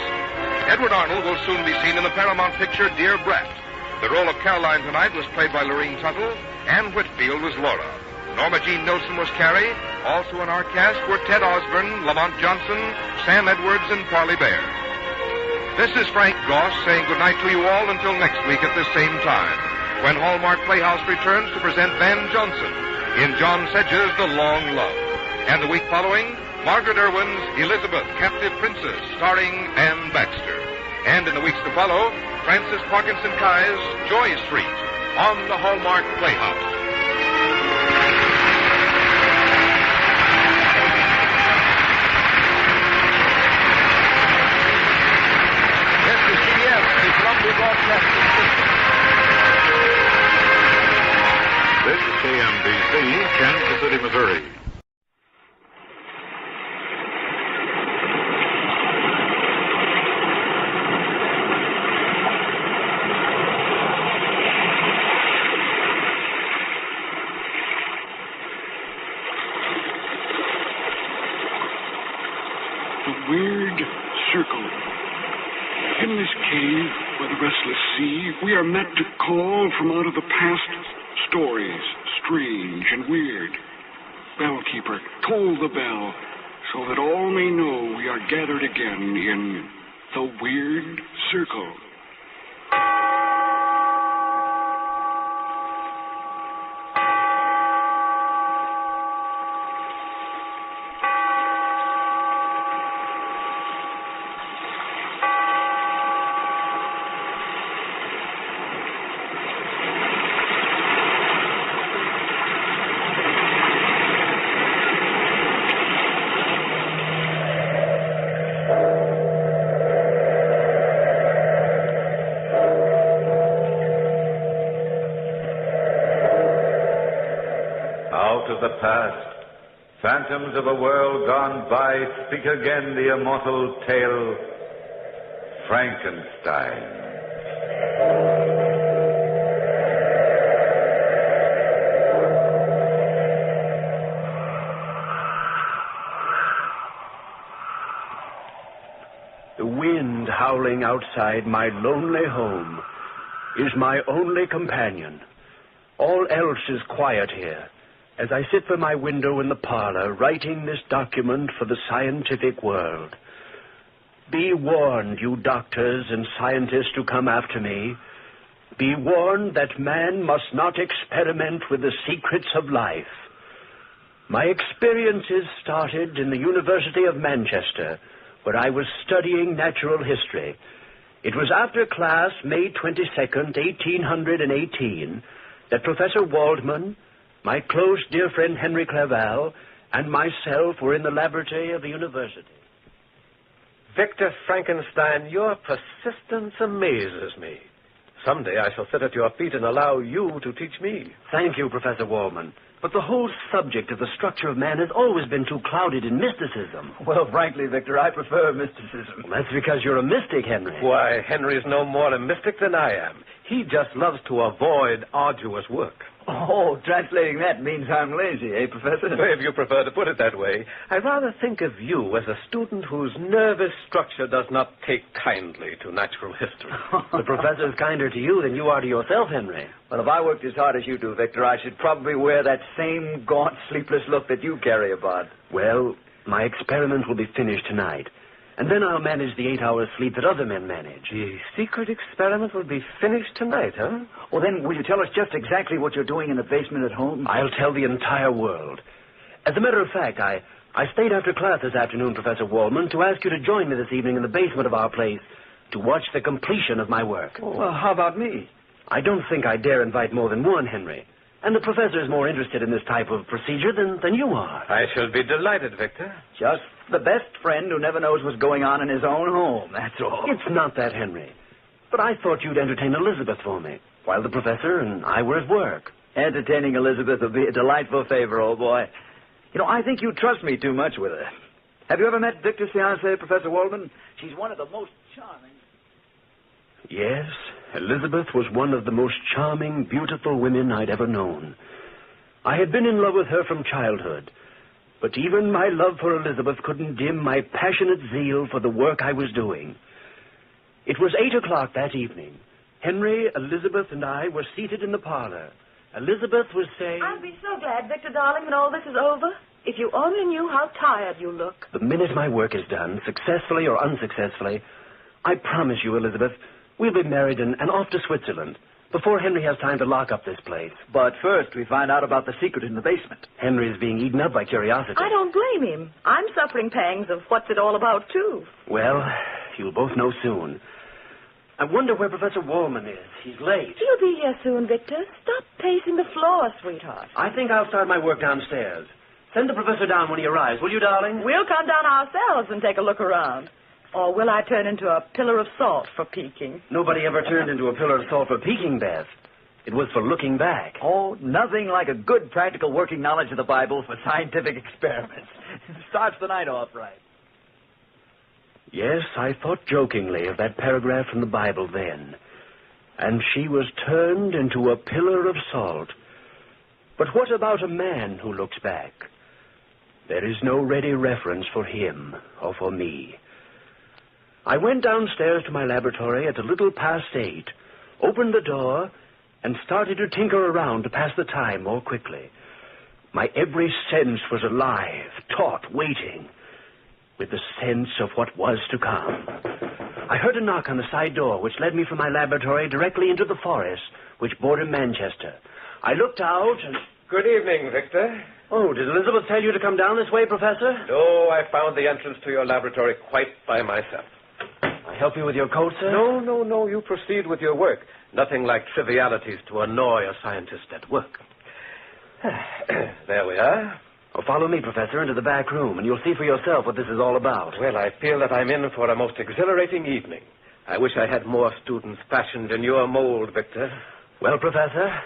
Edward Arnold will soon be seen in the Paramount picture Dear Brat. The role of Caroline tonight was played by Lorene Tuttle. Anne Whitfield was Laura. Norma Jean Nilsson was Carrie. Also in our cast were Ted Osborne, Lamont Johnson, Sam Edwards, and Parley Bear. This is Frank Goss saying goodnight to you all until next week at this same time, when Hallmark Playhouse returns to present Van Johnson in John Sedge's The Long Love. And the week following, Margaret Irwin's Elizabeth, Captive Princess, starring Anne Baxter. And in the weeks to follow, Francis Parkinson Kai's Joy Street on the Hallmark Playhouse. This is KMBC, Kansas City, Missouri. The weird circle. In this cave by the restless sea, we are met to call from out of the past stories, strange and weird. Bellkeeper, toll the bell, so that all may know we are gathered again in the weird circle. The past, phantoms of a world gone by, speak again the immortal tale, Frankenstein. The wind howling outside my lonely home is my only companion. All else is quiet here, as I sit by my window in the parlor, writing this document for the scientific world. Be warned, you doctors and scientists who come after me. Be warned that man must not experiment with the secrets of life. My experiences started in the University of Manchester, where I was studying natural history. It was after class, May 22nd, 1818, that Professor Waldman, my close dear friend Henry Clerval, and myself were in the laboratory of the university. Victor Frankenstein, your persistence amazes me. Someday I shall sit at your feet and allow you to teach me. Thank you, Professor Waldman. But the whole subject of the structure of man has always been too clouded in mysticism. Well, frankly, Victor, I prefer mysticism. Well, that's because you're a mystic, Henry. Why, Henry's no more a mystic than I am. He just loves to avoid arduous work. Oh, translating that means I'm lazy, eh, Professor? If you prefer to put it that way, I rather think of you as a student whose nervous structure does not take kindly to natural history. The professor's kinder to you than you are to yourself, Henry. Well, if I worked as hard as you do, Victor, I should probably wear that same gaunt, sleepless look that you carry about. Well, my experiment will be finished tonight. And then I'll manage the 8 hours sleep that other men manage. The secret experiment will be finished tonight, huh? Well, then, will you tell us just exactly what you're doing in the basement at home? I'll tell the entire world. As a matter of fact, I stayed after class this afternoon, Professor Waldman, to ask you to join me this evening in the basement of our place to watch the completion of my work. Oh, well, how about me? I don't think I dare invite more than one, Henry. And the professor is more interested in this type of procedure than you are. I shall be delighted, Victor. Just the best friend who never knows what's going on in his own home, that's all. It's not that, Henry. But I thought you'd entertain Elizabeth for me, while the professor and I were at work. Entertaining Elizabeth would be a delightful favor, old boy. You know, I think you trust me too much with her. Have you ever met Victor's fiancée, Professor Waldman? She's one of the most charming... Yes, Elizabeth was one of the most charming, beautiful women I'd ever known. I had been in love with her from childhood, but even my love for Elizabeth couldn't dim my passionate zeal for the work I was doing. It was 8 o'clock that evening. Henry, Elizabeth, and I were seated in the parlor. Elizabeth was saying... I'll be so glad, Victor, darling, when all this is over. If you only knew how tired you look. The minute my work is done, successfully or unsuccessfully, I promise you, Elizabeth, we'll be married and off to Switzerland before Henry has time to lock up this place. But first, we find out about the secret in the basement. Henry's being eaten up by curiosity. I don't blame him. I'm suffering pangs of what's it all about, too. Well, you'll both know soon. I wonder where Professor Waldman is. He's late. He'll be here soon, Victor. Stop pacing the floor, sweetheart. I think I'll start my work downstairs. Send the professor down when he arrives, will you, darling? We'll come down ourselves and take a look around. Or will I turn into a pillar of salt for peeking? Nobody ever turned into a pillar of salt for peeking, Beth. It was for looking back. Oh, nothing like a good practical working knowledge of the Bible for scientific experiments. Starts the night off right. Yes, I thought jokingly of that paragraph from the Bible then. And she was turned into a pillar of salt. But what about a man who looks back? There is no ready reference for him or for me. I went downstairs to my laboratory at a little past 8, opened the door, and started to tinker around to pass the time more quickly. My every sense was alive, taut, waiting, with the sense of what was to come. I heard a knock on the side door, which led me from my laboratory directly into the forest, which bordered Manchester. I looked out and... Good evening, Victor. Oh, did Elizabeth tell you to come down this way, Professor? No, I found the entrance to your laboratory quite by myself. I help you with your coat, sir? No. You proceed with your work. Nothing like trivialities to annoy a scientist at work. There we are. Oh, follow me, Professor, into the back room, and you'll see for yourself what this is all about. Well, I feel that I'm in for a most exhilarating evening. I wish I had more students fashioned in your mold, Victor. Well, Professor,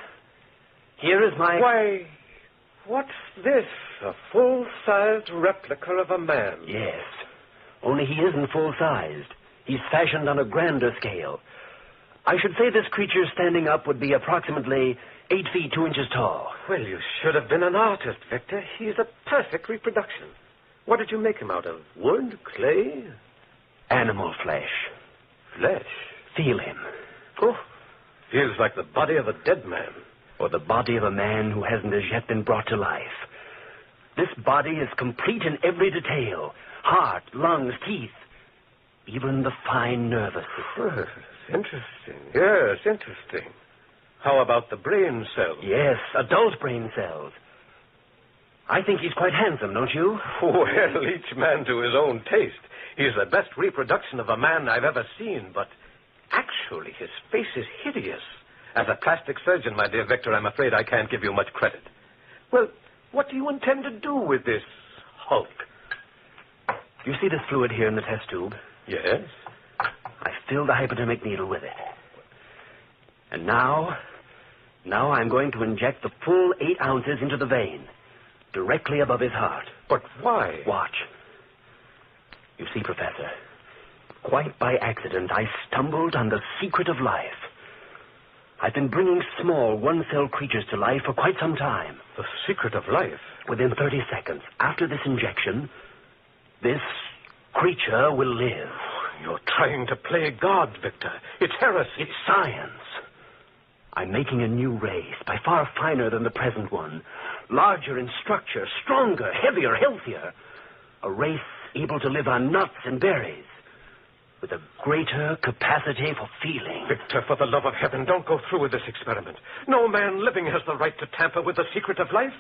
here is my... Why, what's this? A full-sized replica of a man. Yes, only he isn't full-sized. He's fashioned on a grander scale. I should say this creature standing up would be approximately 8 feet 2 inches tall. Well, you should have been an artist, Victor. He's a perfect reproduction. What did you make him out of? Wood? Clay? Animal flesh. Flesh? Feel him. Oh, feels like the body of a dead man. Or the body of a man who hasn't as yet been brought to life. This body is complete in every detail. Heart, lungs, teeth. even the fine nervous system. Well, interesting. Yes, interesting. How about the brain cells? Yes, adult brain cells. I think he's quite handsome, don't you? Well, each man to his own taste. He's the best reproduction of a man I've ever seen, but actually his face is hideous. As a plastic surgeon, my dear Victor, I'm afraid I can't give you much credit. Well, what do you intend to do with this hulk? You see this fluid here in the test tube? Yes. I filled the hypodermic needle with it. And now I'm going to inject the full 8 ounces into the vein, directly above his heart. But why? Watch. You see, Professor, quite by accident, I stumbled on the secret of life. I've been bringing small one-cell creatures to life for quite some time. The secret of life? Within 30 seconds, after this injection, this creature will live. You're trying to play God, Victor. It's heresy. It's science. I'm making a new race, by far finer than the present one. Larger in structure, stronger, heavier, healthier. A race able to live on nuts and berries. With a greater capacity for feeling. Victor, for the love of heaven, don't go through with this experiment. No man living has the right to tamper with the secret of life.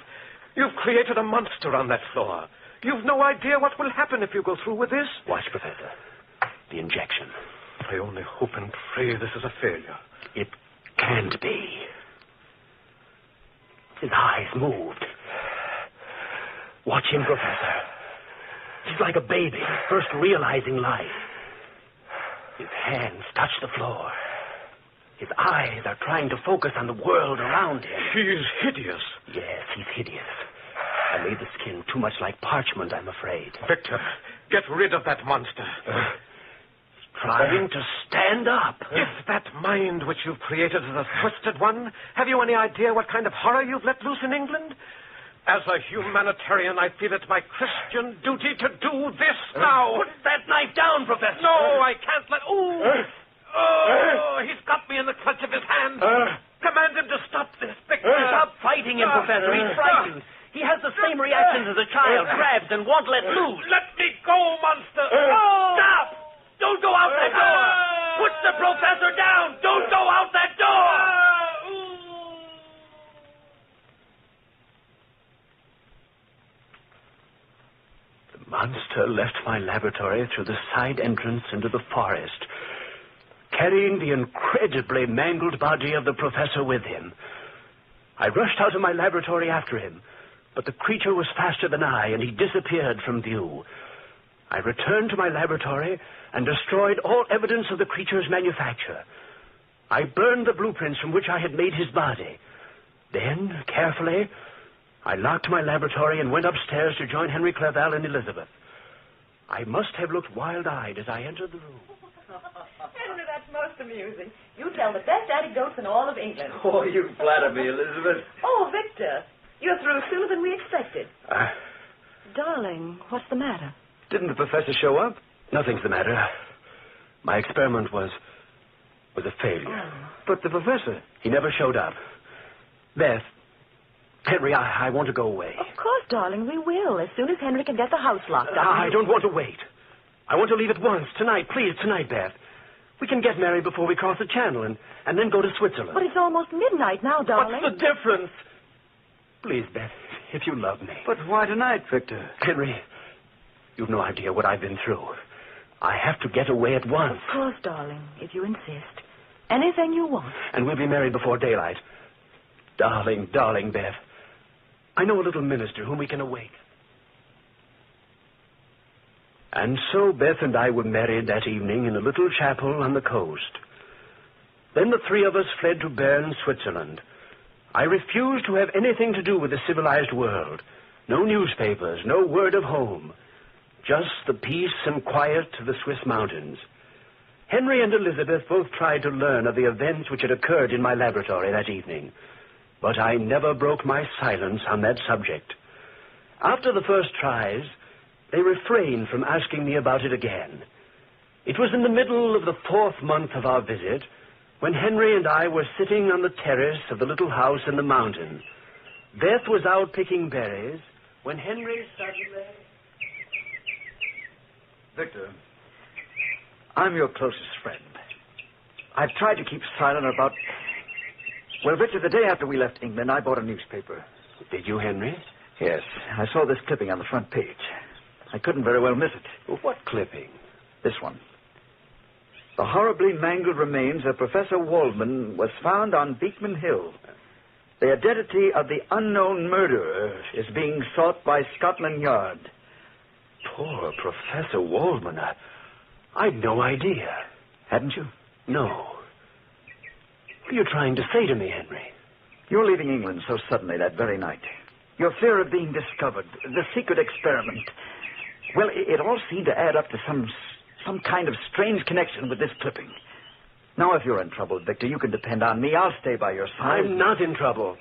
You've created a monster on that floor. You've no idea what will happen if you go through with this. Watch, Professor. The injection. I only hope and pray this is a failure. It can't be. His eyes moved. Watch him, Professor. He's like a baby, first realizing life. His hands touch the floor. His eyes are trying to focus on the world around him. He's hideous. Yes, he's hideous. I made the skin too much like parchment, I'm afraid. Victor, get rid of that monster. He's trying to stand up. If that mind which you've created is a twisted one, have you any idea what kind of horror you've let loose in England? As a humanitarian, I feel it my Christian duty to do this now. Put that knife down, Professor. No, I can't let... Oh, he's got me in the clutch of his hand. Command him to stop this, Victor. Stop fighting him, Professor. He's frightened. He has the same reactions as a child, grabs and won't let loose. Let me go, monster. Stop! Don't go out that door. Put the professor down. Don't go out that door. The monster left my laboratory through the side entrance into the forest, carrying the incredibly mangled body of the professor with him. I rushed out of my laboratory after him, but the creature was faster than I, and he disappeared from view. I returned to my laboratory and destroyed all evidence of the creature's manufacture. I burned the blueprints from which I had made his body. Then, carefully, I locked my laboratory and went upstairs to join Henry Clerval and Elizabeth. I must have looked wild-eyed as I entered the room. Henry, that's most amusing. You tell the best anecdotes in all of England. Oh, you flatter me, Elizabeth. Oh, Victor, you're through sooner than we expected. Darling, what's the matter? Didn't the professor show up? Nothing's the matter. My experiment was a failure. Oh. But the professor, he never showed up. Beth, Henry, I want to go away. Of course, darling, we will, as soon as Henry can get the house locked up. I don't want to wait. I want to leave at once, tonight. Please, tonight, Beth. We can get married before we cross the channel and then go to Switzerland. But it's almost midnight now, darling. What's the difference? Please, Beth, if you love me. But why tonight, Victor? Henry, you've no idea what I've been through. I have to get away at once. Of course, darling, if you insist. Anything you want. And we'll be married before daylight. Darling, darling, Beth. I know a little minister whom we can awake. And so Beth and I were married that evening in a little chapel on the coast. Then the three of us fled to Bern, Switzerland. I refused to have anything to do with the civilized world. No newspapers, no word of home. Just the peace and quiet of the Swiss mountains. Henry and Elizabeth both tried to learn of the events which had occurred in my laboratory that evening. But I never broke my silence on that subject. After the first tries, they refrained from asking me about it again. It was in the middle of the 4th month of our visit when Henry and I were sitting on the terrace of the little house in the mountain. Beth was out picking berries when Henry suddenly... Victor, I'm your closest friend. I've tried to keep silent about... Well, Victor, the day after we left England, I bought a newspaper. Did you, Henry? Yes. I saw this clipping on the front page. I couldn't very well miss it. Well, what clipping? This one. The horribly mangled remains of Professor Waldman was found on Beekman Hill. The identity of the unknown murderer is being sought by Scotland Yard. Poor Professor Waldman. I'd no idea. Hadn't you? No. What are you trying to say to me, Henry? You're leaving England so suddenly that very night. Your fear of being discovered, the secret experiment. Well, it all seemed to add up to some kind of strange connection with this clipping. Now, if you're in trouble, Victor, you can depend on me. I'll stay by your side. I'm not in trouble.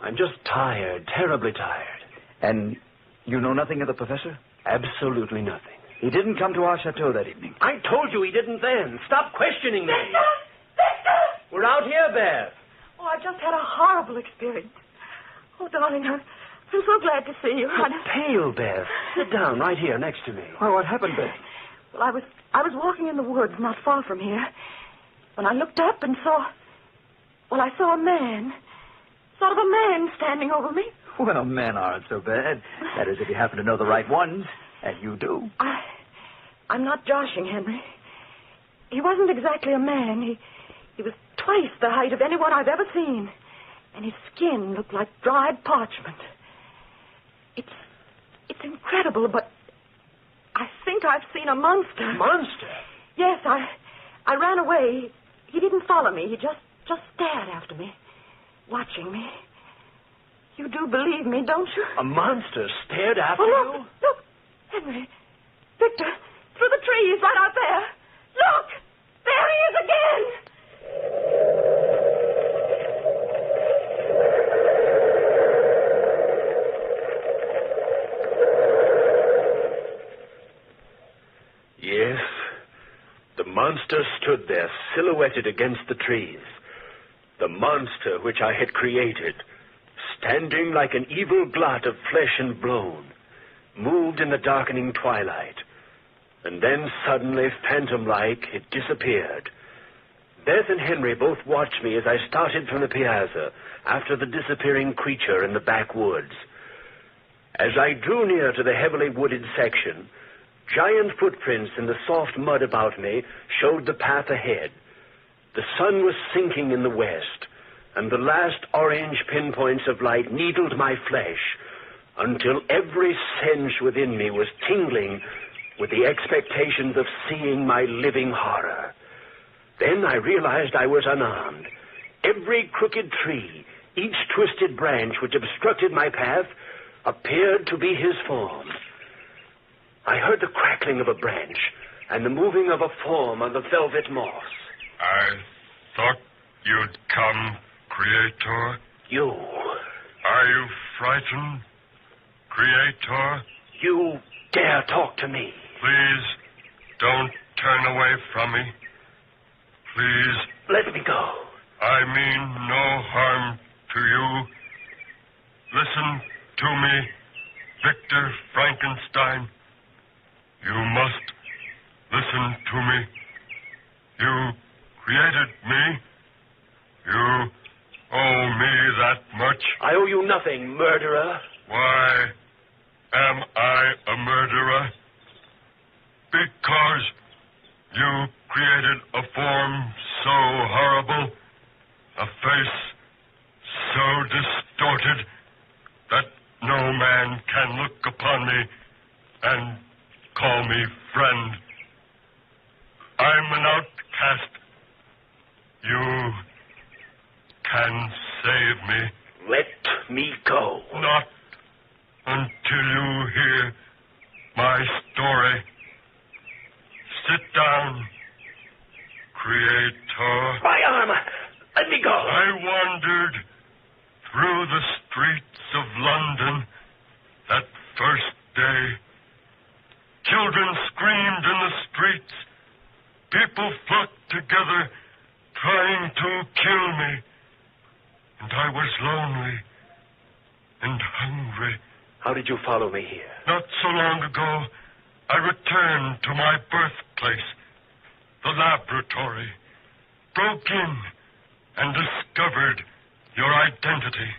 I'm just tired, terribly tired. And you know nothing of the professor? Absolutely nothing. He didn't come to our chateau that evening. I told you he didn't then. Stop questioning me. Victor! Victor! We're out here, Bev. Oh, I just had a horrible experience. Oh, darling, I'm so glad to see you. You're pale, Bev. Sit down right here next to me. Well, what happened, Bev? Well, I was walking in the woods not far from here when I looked up and saw... Well, I saw a man. Sort of a man standing over me. Well, men aren't so bad. That is, if you happen to know the right ones. And you do. I'm not joshing, Henry. He wasn't exactly a man. He was twice the height of anyone I've ever seen. And his skin looked like dried parchment. It's incredible, but I think I've seen a monster. Monster? Yes, I ran away. He didn't follow me. He just stared after me, watching me. You do believe me, don't you? A monster stared after you? Look, Henry. Victor, through the trees right out there. Look! There he is again! Yes. The monster stood there, silhouetted against the trees. The monster which I had created, standing like an evil blot of flesh and bone, moved in the darkening twilight. And then suddenly, phantom-like, it disappeared. Beth and Henry both watched me as I started from the piazza after the disappearing creature in the backwoods. As I drew near to the heavily wooded section, giant footprints in the soft mud about me showed the path ahead. The sun was sinking in the west, and the last orange pinpoints of light needled my flesh until every sense within me was tingling with the expectations of seeing my living horror. Then I realized I was unarmed. Every crooked tree, each twisted branch which obstructed my path, appeared to be his form. I heard the crackling of a branch and the moving of a form on the velvet moss. I thought you'd come, Creator. You. Are you frightened, Creator? You dare talk to me. Please, don't turn away from me. Please. Let me go. I mean no harm to you. Listen to me, Victor Frankenstein. You must listen to me. You created me. You owe me that much. I owe you nothing, murderer. Why am I a murderer? Because you created a form so horrible, a face so distorted, that no man can look upon me and call me friend. I'm an outcast. You can save me. Let me go. Not until you hear my story. Sit down, Creator. My arm! Let me go! I wandered through the streets of London that first day. Children screamed in the streets. People flocked together trying to kill me. And I was lonely and hungry. How did you follow me here? Not so long ago, I returned to my birthplace. the laboratory, broke in, and discovered your identity.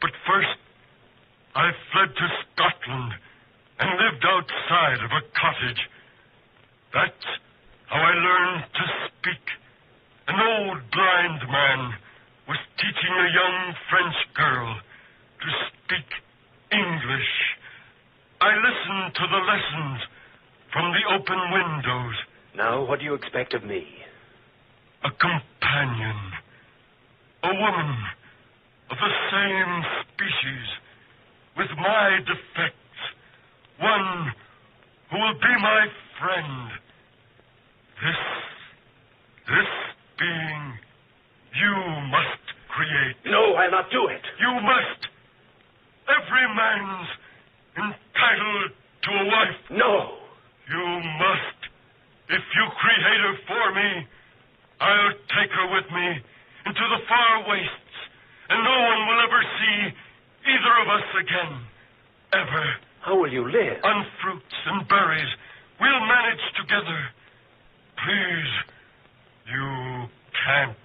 But first, I fled to Scotland and lived outside of a cottage. That's how I learned to speak. An old blind man was teaching a young French girl to speak English. I listened to the lessons from the open windows. Now, what do you expect of me? A companion. A woman of the same species, with my defects. One who will be my friend. This being you must create. No, I'll not do it. You must. Every man's entitled to a wife. No. You must. If you create her for me, I'll take her with me into the far wastes, and no one will ever see either of us again. Ever. How will you live? On fruits and berries. We'll manage together. Please, you can't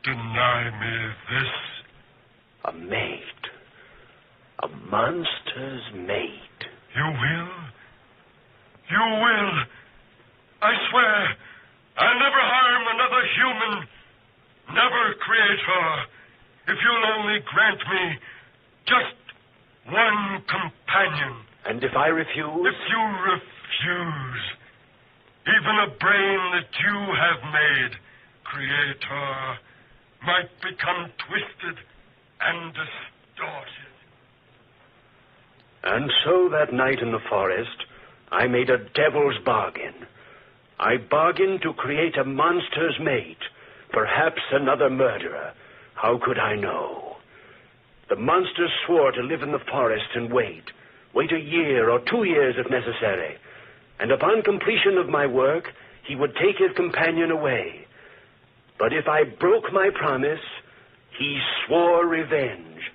deny me this. A maid. A monster's maid. You will? You will. I swear, I'll never harm another human. Never create her. If you'll only grant me just one companion. And if I refuse? If you refuse, even a brain that you have made, Creator, might become twisted and distorted. And so that night in the forest, I made a devil's bargain. I bargained to create a monster's mate, perhaps another murderer. How could I know? The monster swore to live in the forest and wait a year or 2 years if necessary. And upon completion of my work, he would take his companion away. But if I broke my promise, he swore revenge.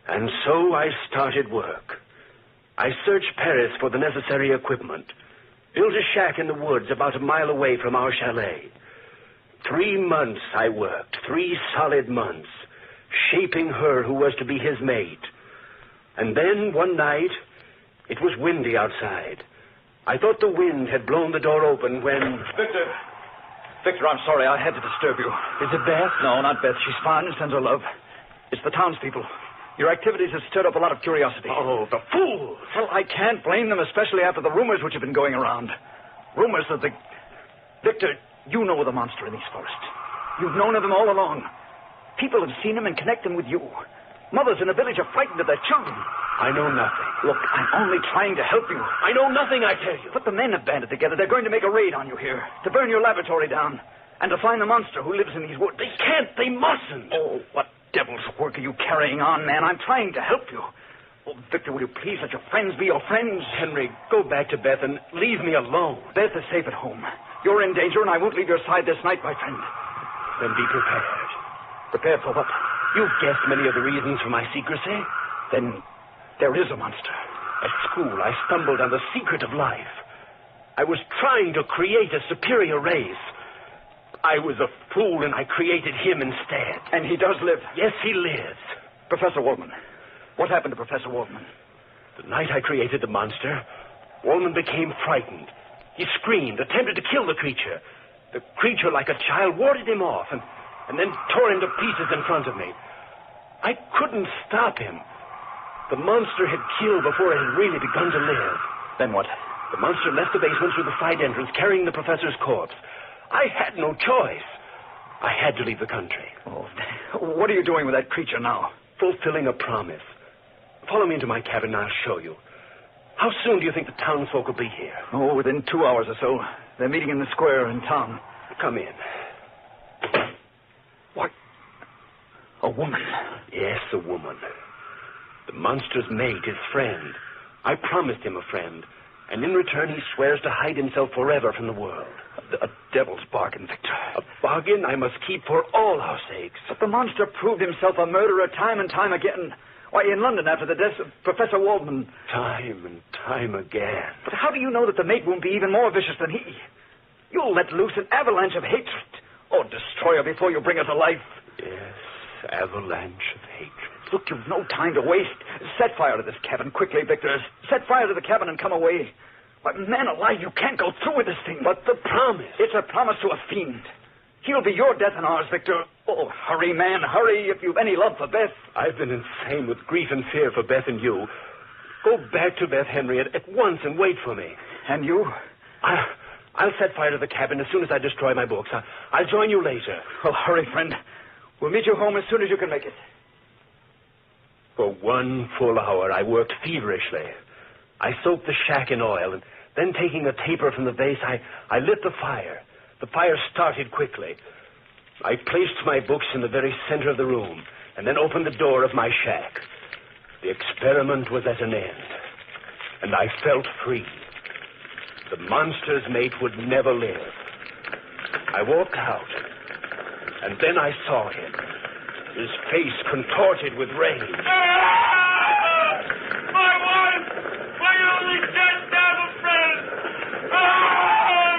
And so I started work. I searched Paris for the necessary equipment, built a shack in the woods about a mile away from our chalet. 3 months I worked, 3 solid months, shaping her who was to be his mate. And then, one night, it was windy outside. I thought the wind had blown the door open when... Victor, I'm sorry. I had to disturb you. Is it Beth? No, not Beth. She's fine and sends her love. It's the townspeople. Your activities have stirred up a lot of curiosity. Oh, the fools! Well, I can't blame them, especially after the rumors which have been going around. Rumors that the... Victor, you know the monster in these forests. You've known of him all along. People have seen him and connect him with you. Mothers in the village are frightened of their children. I know nothing. Look, I'm only trying to help you. I know nothing, I tell you. But the men have banded together. They're going to make a raid on you here, to burn your laboratory down, and to find the monster who lives in these woods. They can't. They mustn't. Oh, what devil's work are you carrying on, man? I'm trying to help you. Oh, Victor, will you please let your friends be your friends? Henry, go back to Beth and leave me alone. Beth is safe at home. You're in danger, and I won't leave your side this night, my friend. Then be prepared. Prepared for what? You've guessed many of the reasons for my secrecy. Then there is a monster. At school, I stumbled on the secret of life. I was trying to create a superior race. I was a fool, and I created him instead. And he does live? Yes, he lives. Professor Waldman. What happened to Professor Waldman? The night I created the monster, Waldman became frightened. He screamed, attempted to kill the creature. The creature, like a child, warded him off and then tore him to pieces in front of me. I couldn't stop him. The monster had killed before it had really begun to live. Then what? The monster left the basement through the side entrance, carrying the professor's corpse. I had no choice. I had to leave the country. Oh, what are you doing with that creature now? Fulfilling a promise. Follow me into my cabin and I'll show you. How soon do you think the townsfolk will be here? Oh, within 2 hours or so. They're meeting in the square in town. Come in. What? A woman? Yes, a woman. The monster's mate, his friend. I promised him a friend, and in return he swears to hide himself forever from the world. A devil's bargain, Victor. A bargain I must keep for all our sakes. But the monster proved himself a murderer time and time again. Why, in London after the death of Professor Waldman. Time and time again. But how do you know that the mate won't be even more vicious than he? You'll let loose an avalanche of hatred. Oh, destroy her before you bring her to life. Yes, avalanche of hatred. Look, you've no time to waste. Set fire to this cabin quickly, Victor. Set fire to the cabin and come away. Why, man alive, you can't go through with this thing. But the promise. It's a promise to a fiend. He'll be your death and ours, Victor. Oh, hurry, man, hurry, if you've any love for Beth. I've been insane with grief and fear for Beth and you. Go back to Beth, Henry, at once and wait for me. And you? I'll set fire to the cabin as soon as I destroy my books. I'll join you later. Oh, hurry, friend. We'll meet you home as soon as you can make it. For 1 full hour, I worked feverishly. I soaked the shack in oil, and then taking a taper from the vase, I lit the fire. The fire started quickly. I placed my books in the very center of the room, and then opened the door of my shack. The experiment was at an end, and I felt free. The monster's mate would never live. I walked out, and then I saw him, his face contorted with rage. My wife! My only dead devil friend!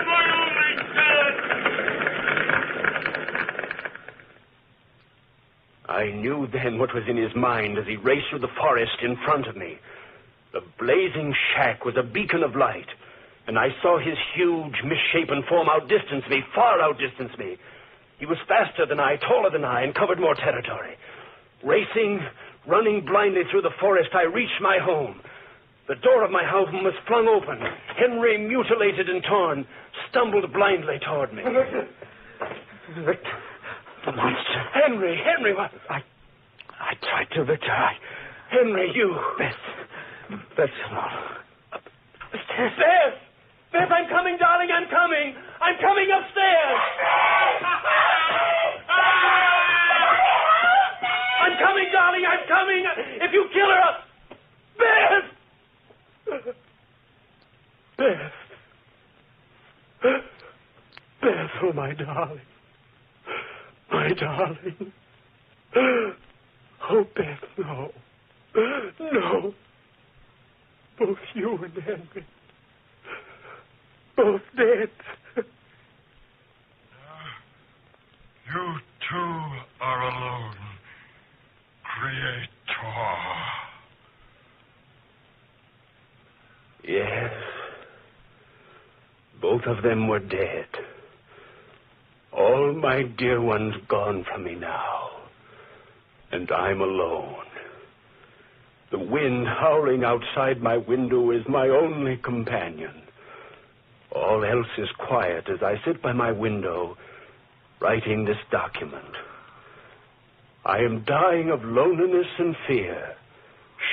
My only dead! I knew then what was in his mind as he raced through the forest in front of me. The blazing shack was a beacon of light, and I saw his huge, misshapen form outdistance me, far outdistance me. He was faster than I, taller than I, and covered more territory. Racing, running blindly through the forest, I reached my home. The door of my home was flung open. Henry, mutilated and torn, stumbled blindly toward me. Victor, the monster. Henry, what? I tried to, Victor. Henry, you. Beth, no. Beth, I'm coming, darling, I'm coming. I'm coming upstairs. I'm coming, darling, I'm coming. If you kill her, Beth, oh, my darling. My darling. Oh, Beth, no. No. Both you and Henry. Both dead. You two are alone, Creator. Yes. Both of them were dead. All my dear ones gone from me now. And I'm alone. The wind howling outside my window is my only companion. All else is quiet as I sit by my window, writing this document. I am dying of loneliness and fear,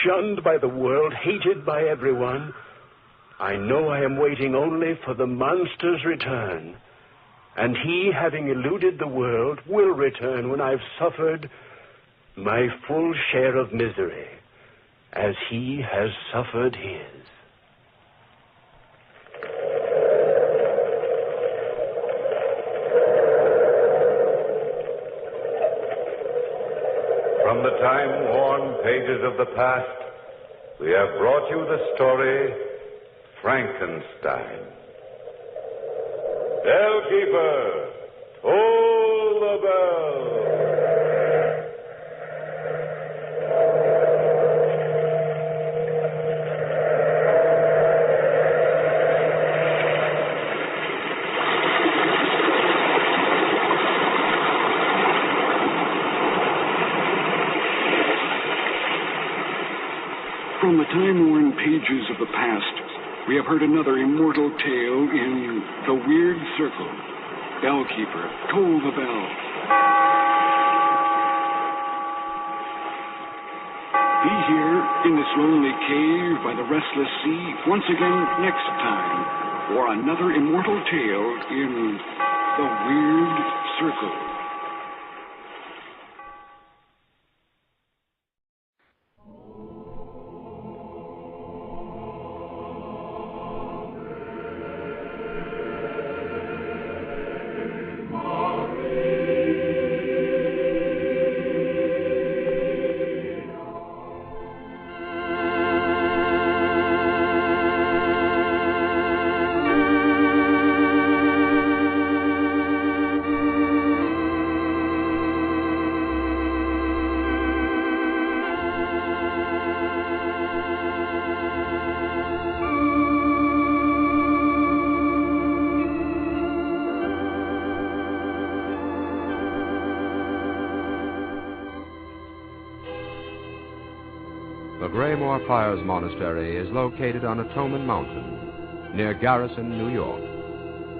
shunned by the world, hated by everyone. I know I am waiting only for the monster's return, and he, having eluded the world, will return when I've suffered my full share of misery, as he has suffered his. From the time-worn pages of the past, we have brought you the story, Frankenstein. Bellkeeper, toll the bell. From the time-worn pages of the past, we have heard another immortal tale in The Weird Circle. Bellkeeper, toll the bell. Be here in this lonely cave by the restless sea once again next time for another immortal tale in The Weird Circle. Graymore Friars Monastery is located on Atonement Mountain, near Garrison, New York.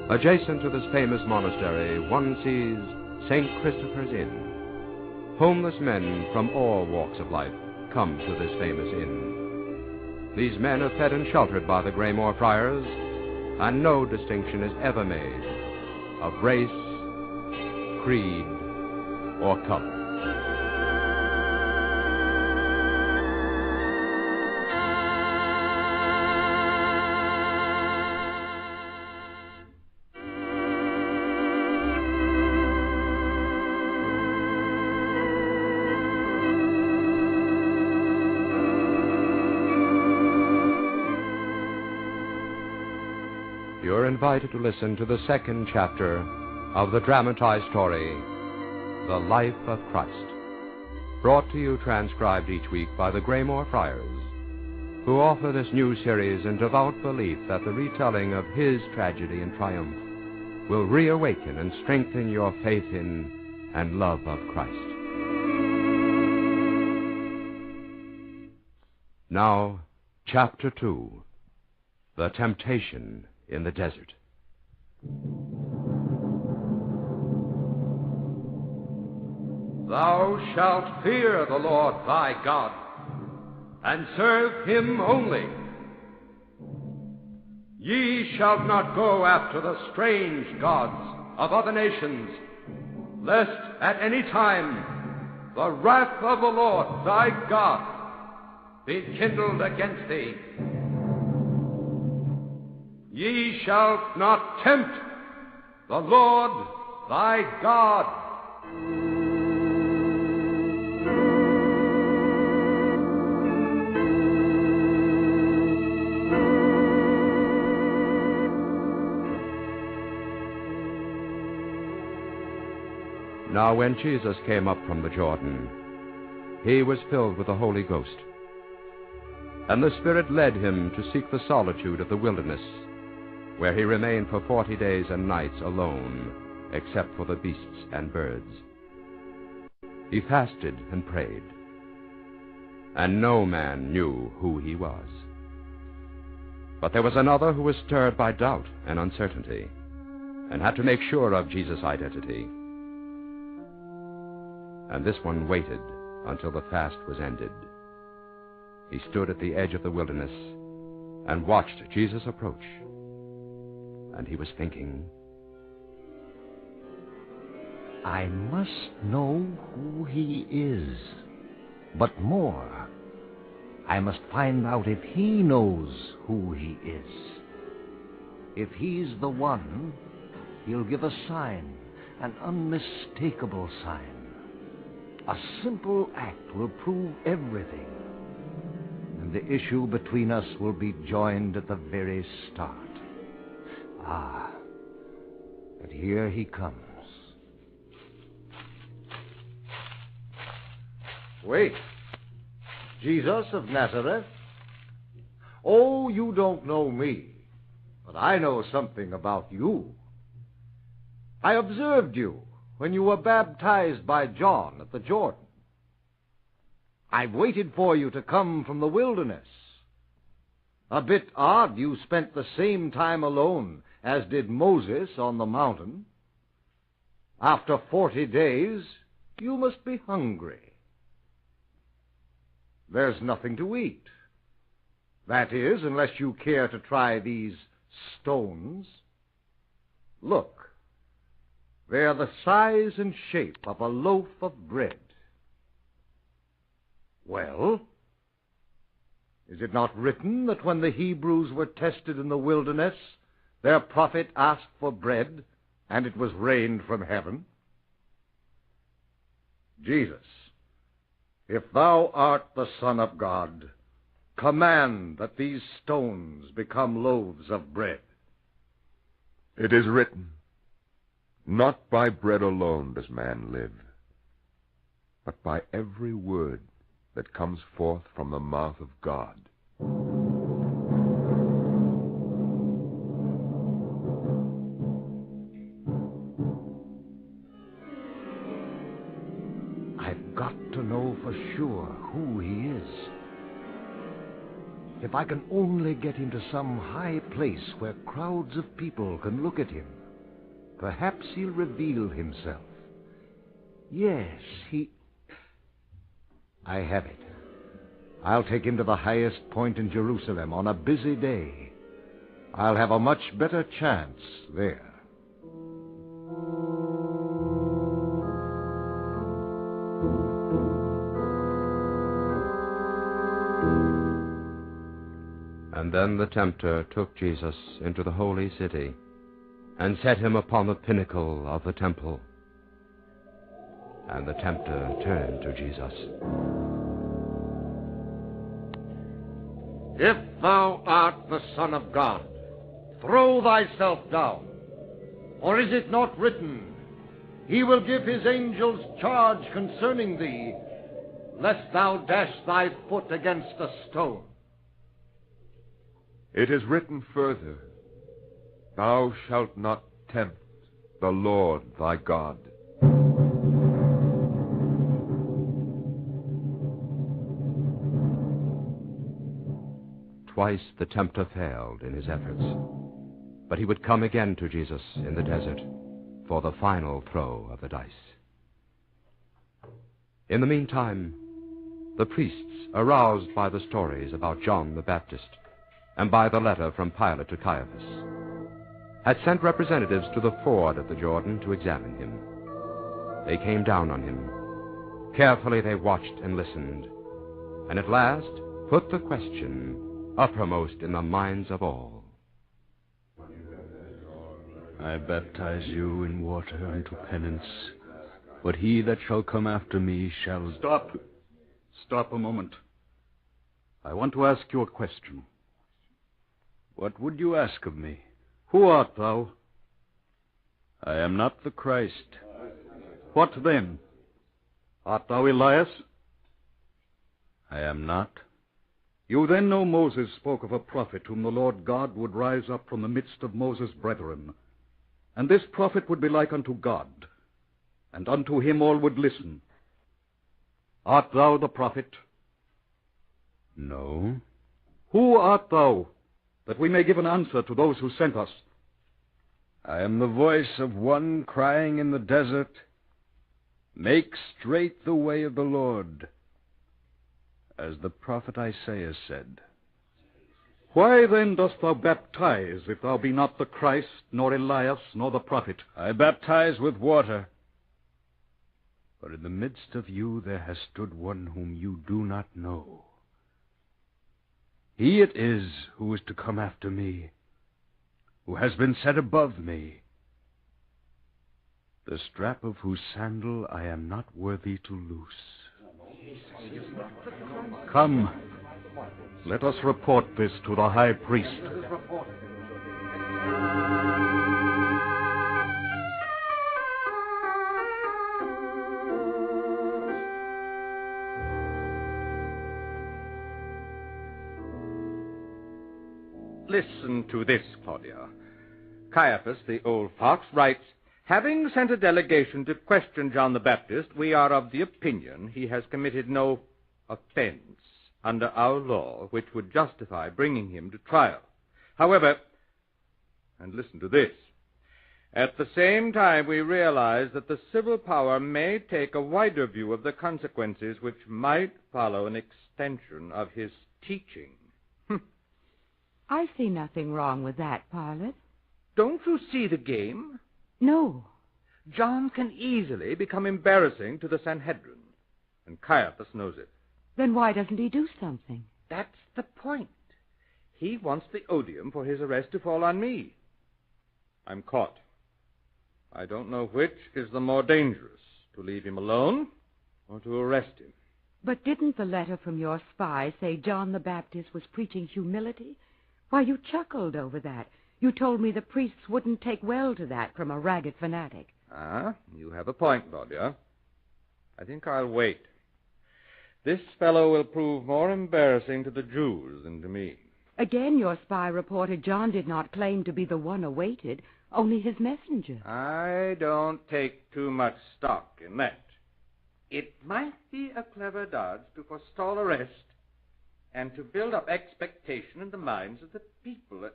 Adjacent to this famous monastery, one sees St. Christopher's Inn. Homeless men from all walks of life come to this famous inn. These men are fed and sheltered by the Graymore Friars, and no distinction is ever made of race, creed, or color. You're invited to listen to the second chapter of the dramatized story, The Life of Christ, brought to you transcribed each week by the Graymore Friars, who offer this new series in devout belief that the retelling of his tragedy and triumph will reawaken and strengthen your faith in and love of Christ. Now, Chapter 2, The Temptation in the Desert. Thou shalt fear the Lord thy God, and serve him only. Ye shall not go after the strange gods of other nations, lest at any time the wrath of the Lord thy God be kindled against thee. Ye shall not tempt the Lord thy God. Now when Jesus came up from the Jordan, he was filled with the Holy Ghost. And the Spirit led him to seek the solitude of the wilderness, where he remained for 40 days and nights alone, except for the beasts and birds. He fasted and prayed, and no man knew who he was. But there was another who was stirred by doubt and uncertainty, and had to make sure of Jesus' identity. And this one waited until the fast was ended. He stood at the edge of the wilderness and watched Jesus approach. And he was thinking, I must know who he is. But more, I must find out if he knows who he is. If he's the one, he'll give a sign, an unmistakable sign. A simple act will prove everything. And the issue between us will be joined at the very start. Ah, and here he comes. Wait. Jesus of Nazareth? Oh, you don't know me, but I know something about you. I observed you when you were baptized by John at the Jordan. I've waited for you to come from the wilderness. A bit odd you spent the same time alone as did Moses on the mountain. After 40 days, you must be hungry. There's nothing to eat. That is, unless you care to try these stones. Look, they're the size and shape of a loaf of bread. Well, is it not written that when the Hebrews were tested in the wilderness, their prophet asked for bread, and it was rained from heaven? Jesus, if thou art the Son of God, command that these stones become loaves of bread. It is written, not by bread alone does man live, but by every word that comes forth from the mouth of God. I've got to know for sure who he is. If I can only get him to some high place where crowds of people can look at him, perhaps he'll reveal himself. Yes, I have it. I'll take him to the highest point in Jerusalem on a busy day. I'll have a much better chance there. And then the tempter took Jesus into the holy city and set him upon the pinnacle of the temple. And the tempter turned to Jesus. If thou art the Son of God, throw thyself down. Or is it not written, He will give His angels charge concerning thee, lest thou dash thy foot against a stone? It is written further, Thou shalt not tempt the Lord thy God. Twice the tempter failed in his efforts, but he would come again to Jesus in the desert for the final throw of the dice. In the meantime, the priests, aroused by the stories about John the Baptist and by the letter from Pilate to Caiaphas, had sent representatives to the ford of the Jordan to examine him. They came down on him. Carefully they watched and listened, and at last put the question uppermost in the minds of all. I baptize you in water unto penance, but he that shall come after me shall... Stop a moment. I want to ask you a question. What would you ask of me? Who art thou? I am not the Christ. What then? Art thou Elias? I am not. You then know Moses spoke of a prophet whom the Lord God would rise up from the midst of Moses' brethren. And this prophet would be like unto God, and unto him all would listen. Art thou the prophet? No. Who art thou, that we may give an answer to those who sent us? I am the voice of one crying in the desert, Make straight the way of the Lord, as the prophet Isaiah said. Why then dost thou baptize, if thou be not the Christ, nor Elias, nor the prophet? I baptize with water, but in the midst of you there has stood one whom you do not know. He it is who is to come after me, who has been set above me, the strap of whose sandal I am not worthy to loose. Come, let us report this to the high priest. Listen to this, Claudia. Caiaphas, the old fox, writes, Having sent a delegation to question John the Baptist, we are of the opinion he has committed no offense under our law which would justify bringing him to trial. However, and listen to this, at the same time we realize that the civil power may take a wider view of the consequences which might follow an extension of his teaching. I see nothing wrong with that, Pilate. Don't you see the game? No. John can easily become embarrassing to the Sanhedrin, and Caiaphas knows it. Then why doesn't he do something? That's the point. He wants the odium for his arrest to fall on me. I'm caught. I don't know which is the more dangerous, to leave him alone or to arrest him. But didn't the letter from your spy say John the Baptist was preaching humility? Why, you chuckled over that. You told me the priests wouldn't take well to that from a ragged fanatic. Ah, you have a point, Claudia. I think I'll wait. This fellow will prove more embarrassing to the Jews than to me. Again, your spy reported John did not claim to be the one awaited, only his messenger. I don't take too much stock in that. It might be a clever dodge to forestall arrest, and to build up expectation in the minds of the people.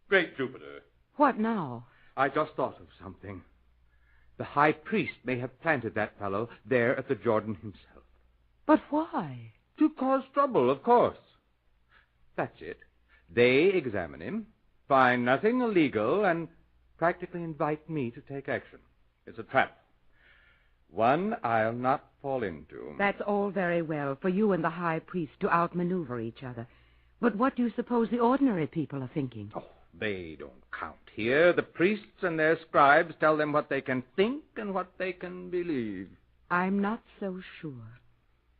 Great Jupiter. What now? I just thought of something. The high priest may have planted that fellow there at the Jordan himself. But why? To cause trouble, of course. That's it. They examine him, find nothing illegal, and practically invite me to take action. It's a trap. One I'll not fall into. That's all very well for you and the high priest to outmaneuver each other. But what do you suppose the ordinary people are thinking? Oh, they don't count here. The priests and their scribes tell them what they can think and what they can believe. I'm not so sure.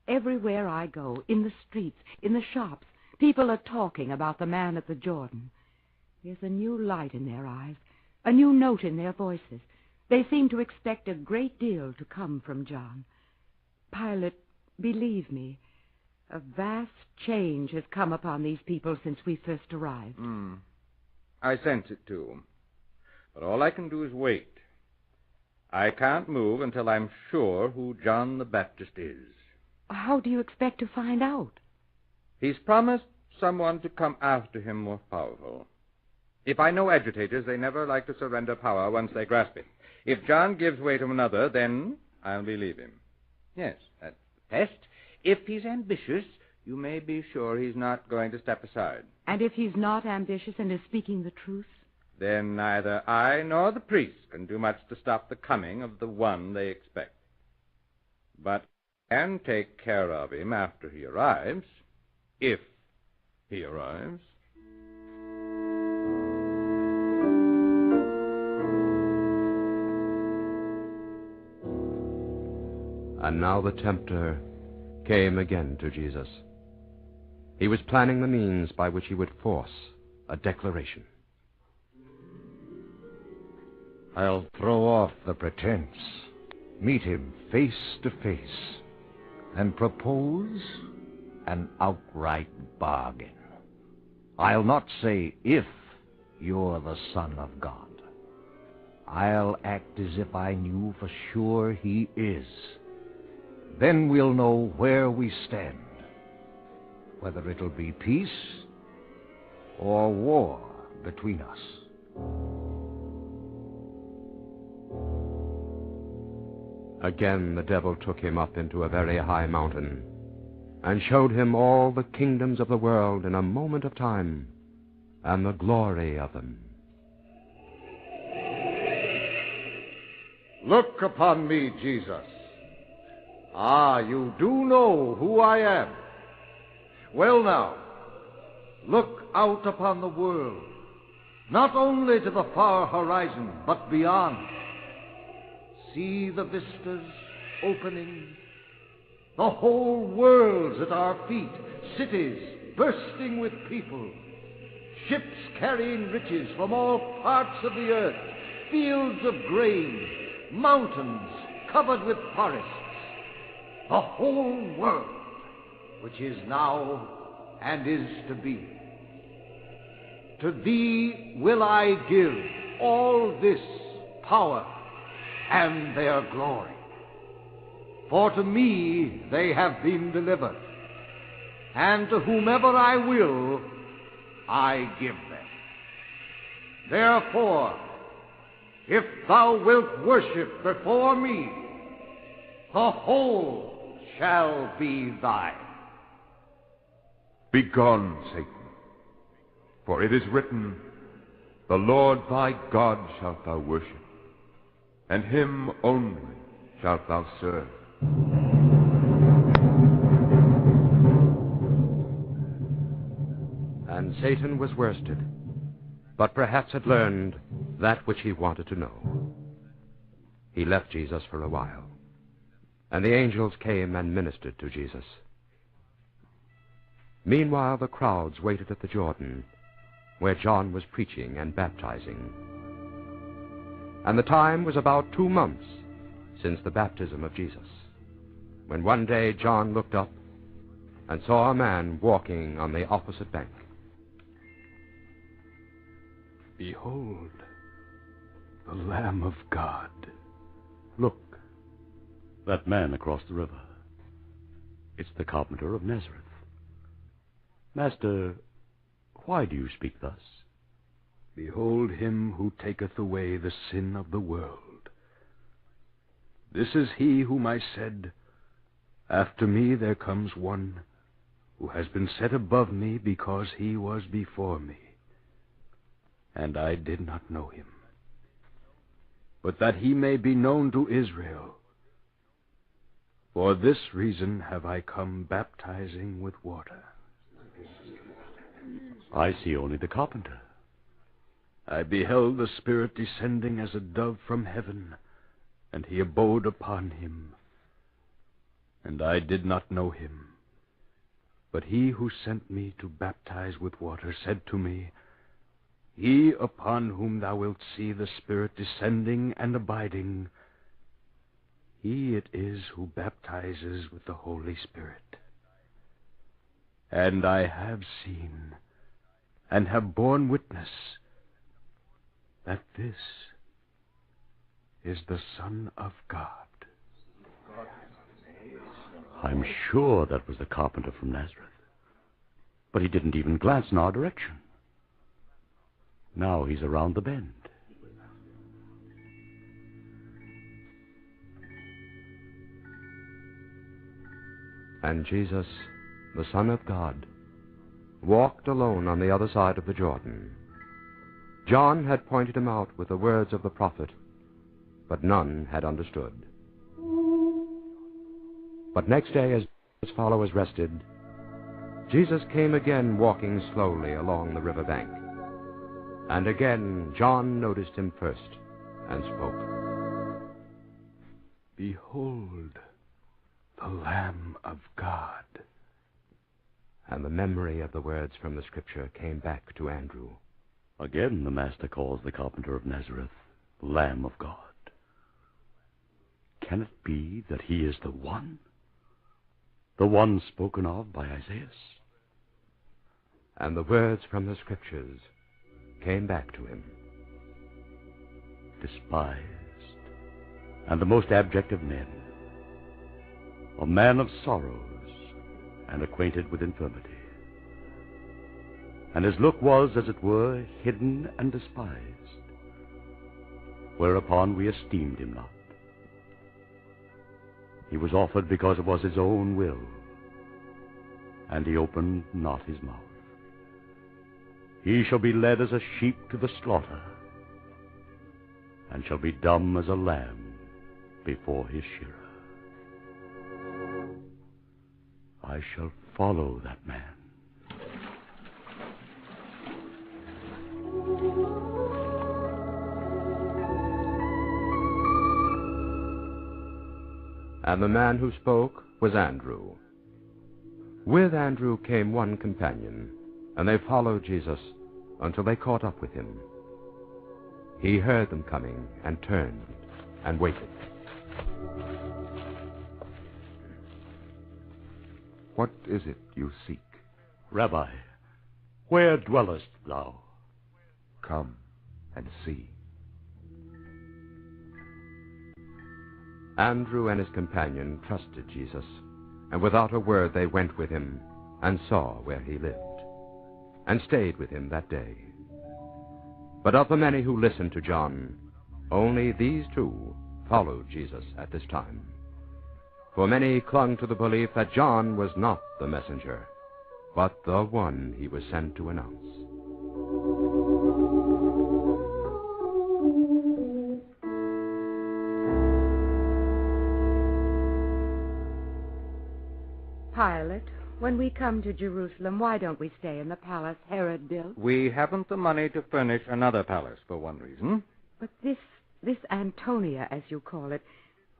Everywhere I go, in the streets, in the shops, people are talking about the man at the Jordan. There's a new light in their eyes, a new note in their voices. They seem to expect a great deal to come from John. Pilate, believe me, a vast change has come upon these people since we first arrived. I sense it, too. But all I can do is wait. I can't move until I'm sure who John the Baptist is. How do you expect to find out? He's promised someone to come after him more powerful. If I know agitators, they never like to surrender power once they grasp it. If John gives way to another, then I'll believe him. Yes, that's the test. If he's ambitious, you may be sure he's not going to step aside. And if he's not ambitious and is speaking the truth? Then neither I nor the priests can do much to stop the coming of the one they expect. But I can take care of him after he arrives, if he arrives. And now the tempter came again to Jesus. He was planning the means by which he would force a declaration. I'll throw off the pretense, meet him face to face, and propose an outright bargain. I'll not say if you're the Son of God. I'll act as if I knew for sure he is. Then we'll know where we stand, whether it'll be peace or war between us. Again the devil took him up into a very high mountain, and showed him all the kingdoms of the world in a moment of time, and the glory of them. Look upon me, Jesus. Ah, you do know who I am. Well now, look out upon the world, not only to the far horizon, but beyond. See the vistas opening. The whole world's at our feet, cities bursting with people, ships carrying riches from all parts of the earth, fields of grain, mountains covered with forests. The whole world, which is now and is to be. To thee will I give all this power and their glory. For to me they have been delivered, and to whomever I will, I give them. Therefore, if thou wilt worship before me, the whole shall be thine. Begone, Satan, for it is written, the Lord thy God shalt thou worship, and him only shalt thou serve. And Satan was worsted, but perhaps had learned that which he wanted to know. He left Jesus for a while, and the angels came and ministered to Jesus. Meanwhile, the crowds waited at the Jordan, where John was preaching and baptizing. And the time was about 2 months since the baptism of Jesus, when one day John looked up and saw a man walking on the opposite bank. Behold, the Lamb of God. Look, that man across the river. It's the carpenter of Nazareth. Master, why do you speak thus? Behold him who taketh away the sin of the world. This is he whom I said, After me there comes one who has been set above me because he was before me. And I did not know him. But that he may be known to Israel. For this reason have I come baptizing with water. I see only the carpenter. I beheld the Spirit descending as a dove from heaven, and he abode upon him. And I did not know him. But he who sent me to baptize with water said to me, He upon whom thou wilt see the Spirit descending and abiding, he it is who baptizes with the Holy Spirit. And I have seen and have borne witness that this is the Son of God. I'm sure that was the carpenter from Nazareth. But he didn't even glance in our direction. Now he's around the bend. And Jesus, the Son of God, walked alone on the other side of the Jordan. John had pointed him out with the words of the prophet, but none had understood. But next day, as his followers rested, Jesus came again walking slowly along the river bank. And again John noticed him first and spoke. Behold, the Lamb of God. And the memory of the words from the Scripture came back to Andrew. Again the Master calls the carpenter of Nazareth the Lamb of God. Can it be that he is the one spoken of by Isaiah? And the words from the Scriptures came back to him. Despised, and the most abject of men, a man of sorrows, and acquainted with infirmity. And his look was, as it were, hidden and despised, whereupon we esteemed him not. He was offered because it was his own will, and he opened not his mouth. He shall be led as a sheep to the slaughter, and shall be dumb as a lamb before his shearer. I shall follow that man. And the man who spoke was Andrew. With Andrew came one companion, and they followed Jesus until they caught up with him. He heard them coming and turned and waited. What is it you seek? Rabbi, where dwellest thou? Come and see. Andrew and his companion trusted Jesus, and without a word they went with him and saw where he lived, and stayed with him that day. But of the many who listened to John, only these two followed Jesus at this time. For many clung to the belief that John was not the messenger, but the one he was sent to announce. Pilate, when we come to Jerusalem, why don't we stay in the palace Herod built? We haven't the money to furnish another palace, for one reason. But this Antonia, as you call it,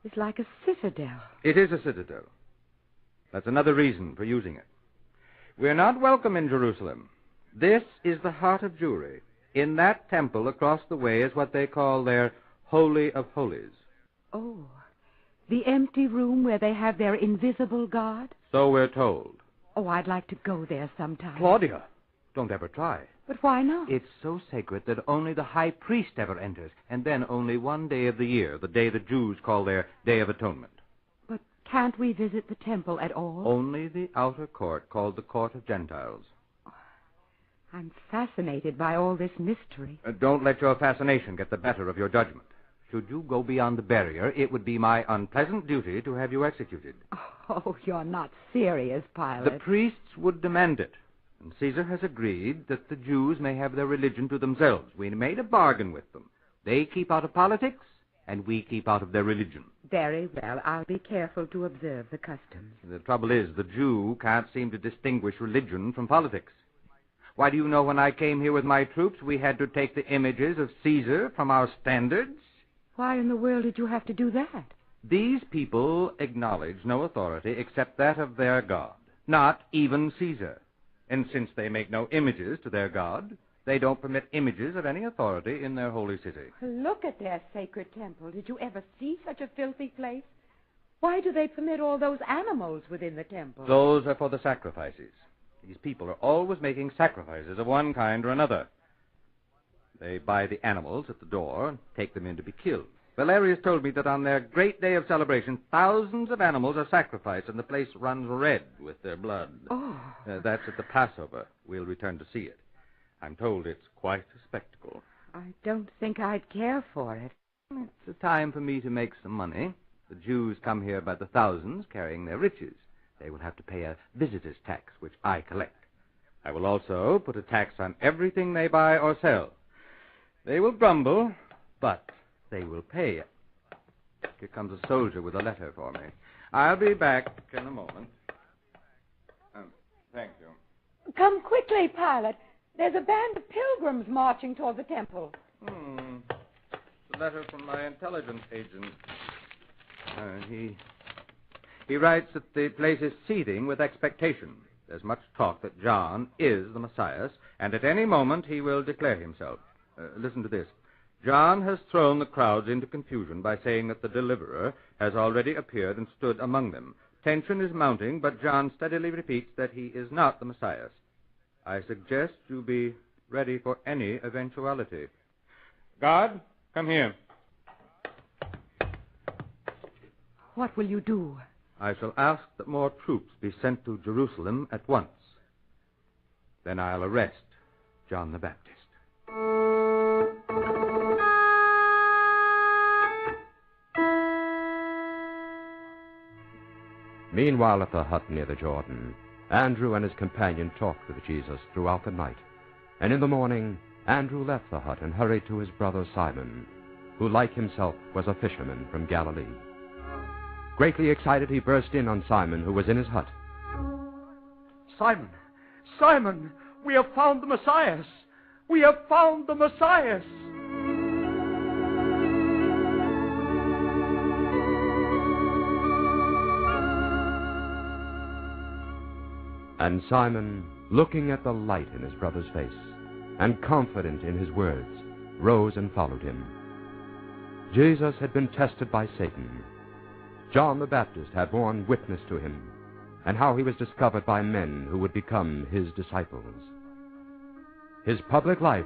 is like a citadel. It is a citadel. That's another reason for using it. We're not welcome in Jerusalem. This is the heart of Jewry. In that temple across the way is what they call their Holy of Holies. Oh, the empty room where they have their invisible God? So we're told. Oh, I'd like to go there sometime. Claudia, don't ever try. But why not? It's so sacred that only the high priest ever enters, and then only one day of the year, the day the Jews call their Day of Atonement. But can't we visit the temple at all? Only the outer court, called the Court of Gentiles. I'm fascinated by all this mystery. Don't let your fascination get the better of your judgment. Should you go beyond the barrier, it would be my unpleasant duty to have you executed. Oh, you're not serious, Pilate. The priests would demand it. And Caesar has agreed that the Jews may have their religion to themselves. We made a bargain with them. They keep out of politics, and we keep out of their religion. Very well. I'll be careful to observe the customs. The trouble is, the Jew can't seem to distinguish religion from politics. Why, do you know when I came here with my troops, we had to take the images of Caesar from our standards? Why in the world did you have to do that? These people acknowledge no authority except that of their God, not even Caesar. And since they make no images to their God, they don't permit images of any authority in their holy city. Look at their sacred temple. Did you ever see such a filthy place? Why do they permit all those animals within the temple? Those are for the sacrifices. These people are always making sacrifices of one kind or another. They buy the animals at the door and take them in to be killed. Valerius told me that on their great day of celebration, thousands of animals are sacrificed and the place runs red with their blood. Oh. That's at the Passover. We'll return to see it. I'm told it's quite a spectacle. I don't think I'd care for it. It's a time for me to make some money. The Jews come here by the thousands carrying their riches. They will have to pay a visitor's tax, which I collect. I will also put a tax on everything they buy or sell. They will grumble, but they will pay it. Here comes a soldier with a letter for me. I'll be back in a moment. Thank you. Come quickly, Pilate. There's a band of pilgrims marching toward the temple. It's a letter from my intelligence agent. He writes that the place is seething with expectation. There's much talk that John is the Messiah, and at any moment he will declare himself. Listen to this. John has thrown the crowds into confusion by saying that the deliverer has already appeared and stood among them. Tension is mounting, but John steadily repeats that he is not the Messiah. I suggest you be ready for any eventuality. Guard, come here. What will you do? I shall ask that more troops be sent to Jerusalem at once. Then I'll arrest John the Baptist. Meanwhile, at the hut near the Jordan, Andrew and his companion talked with Jesus throughout the night. And in the morning, Andrew left the hut and hurried to his brother Simon, who, like himself, was a fisherman from Galilee. Greatly excited, he burst in on Simon, who was in his hut. Simon! Simon! We have found the Messiah! We have found the Messiah! And Simon, looking at the light in his brother's face, and confident in his words, rose and followed him. Jesus had been tested by Satan. John the Baptist had borne witness to him, and how he was discovered by men who would become his disciples. His public life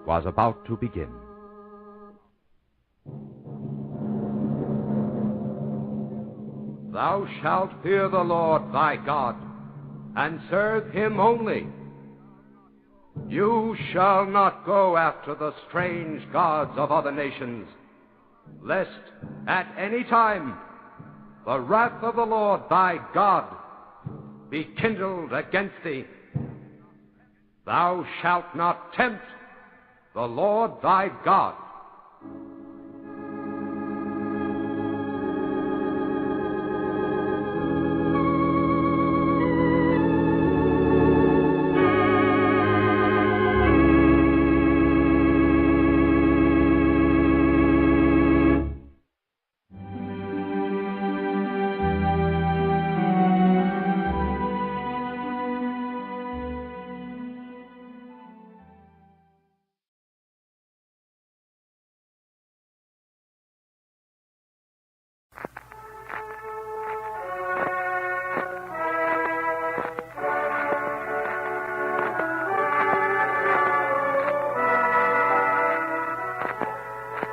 was about to begin. Thou shalt fear the Lord thy God, and serve him only. You shall not go after the strange gods of other nations, lest at any time the wrath of the Lord thy God be kindled against thee. Thou shalt not tempt the Lord thy God.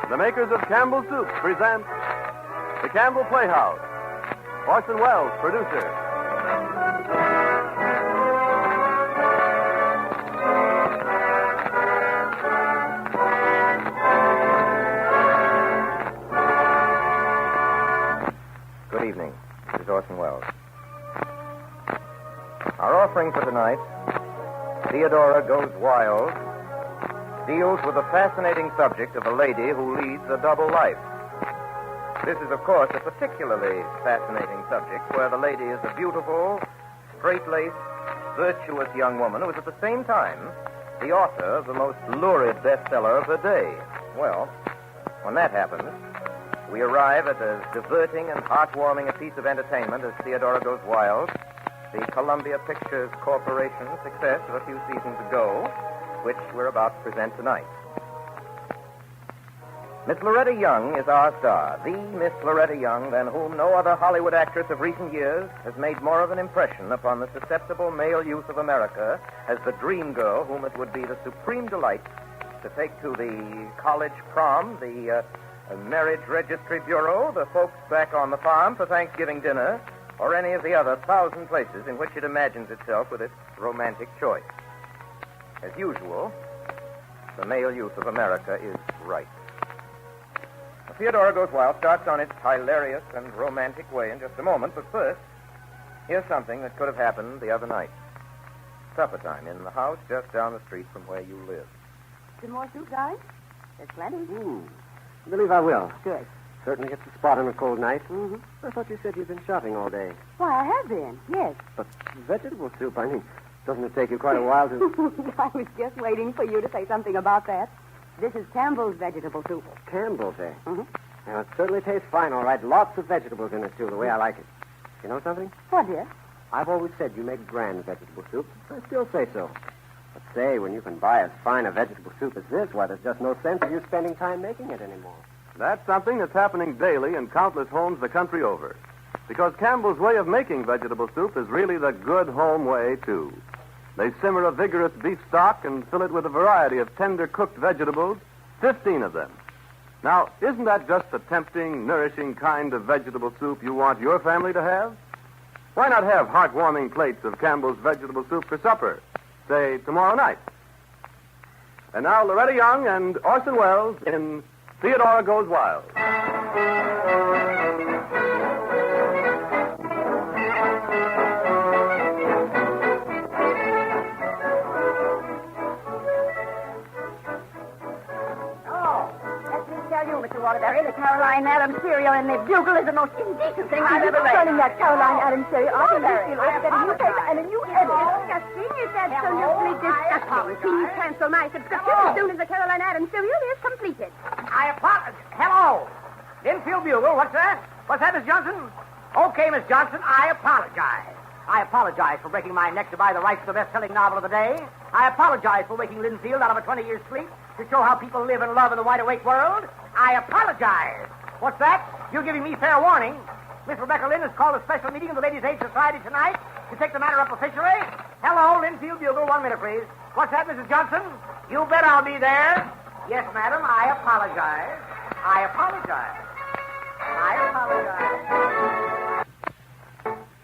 The makers of Campbell Soup present The Campbell Playhouse. Orson Welles, producer. Orson Welles. Our offering for tonight, Theodora Goes Wild, deals with the fascinating subject of a lady who leads a double life. This is, of course, a particularly fascinating subject where the lady is a beautiful, straight-laced, virtuous young woman who is at the same time the author of the most lurid bestseller of her day. Well, when that happens, we arrive at as diverting and heartwarming a piece of entertainment as Theodora Goes Wild, the Columbia Pictures Corporation success of a few seasons ago, which we're about to present tonight. Miss Loretta Young is our star, the Miss Loretta Young than whom no other Hollywood actress of recent years has made more of an impression upon the susceptible male youth of America as the dream girl whom it would be the supreme delight to take to the college prom, the marriage registry bureau, the folks back on the farm for Thanksgiving dinner, or any of the other 1,000 places in which it imagines itself with its romantic choice. As usual, the male youth of America is right. Theodora Goes Wild starts on its hilarious and romantic way in just a moment, but first, here's something that could have happened the other night. Supper time in the house just down the street from where you live. Some more soup, guys? There's plenty. I believe I will. Good. Certainly hits the spot on a cold night. Mm-hmm. I thought you said you'd been shopping all day. Why, I have been, yes. But vegetable soup, I mean, doesn't it take you quite a while to... I was just waiting for you to say something about that. This is Campbell's vegetable soup. Campbell's, eh? Mm-hmm. Well, it certainly tastes fine, all right. Lots of vegetables in it, too, the way I like it. You know something? What, dear? I've always said you make grand vegetable soup. I still say so. But say, when you can buy as fine a vegetable soup as this, why, there's just no sense of you spending time making it anymore. That's something that's happening daily in countless homes the country over. Because Campbell's way of making vegetable soup is really the good home way, too. They simmer a vigorous beef stock and fill it with a variety of tender cooked vegetables, 15 of them. Now, isn't that just the tempting, nourishing kind of vegetable soup you want your family to have? Why not have heartwarming plates of Campbell's vegetable soup for supper, say, tomorrow night? And now, Loretta Young and Orson Welles in Theodora Goes Wild. Mr. Waterbury, the Caroline Adams cereal in the Bugle is the most indecent thing I've ever read. Turning that Caroline Adams cereal out in this field, I get a new paper and a new editor. Disgusting. It's absolutely disgusting. Please cancel my subscription as soon as the Caroline Adams cereal is completed. I apologize. Hello. Linfield Bugle, what's that? What's that, Miss Johnson? Okay, Miss Johnson, I apologize. I apologize for breaking my neck to buy the rights to the best-selling novel of the day. I apologize for waking Linfield out of a 20-year sleep to show how people live and love in the wide-awake world. I apologize. What's that? You're giving me fair warning. Miss Rebecca Lynn has called a special meeting of the Ladies' Aid Society tonight to take the matter up officially. Hello, Linfield Bugle. 1 minute, please. What's that, Mrs. Johnson? You bet I'll be there. Yes, madam, I apologize. I apologize. I apologize.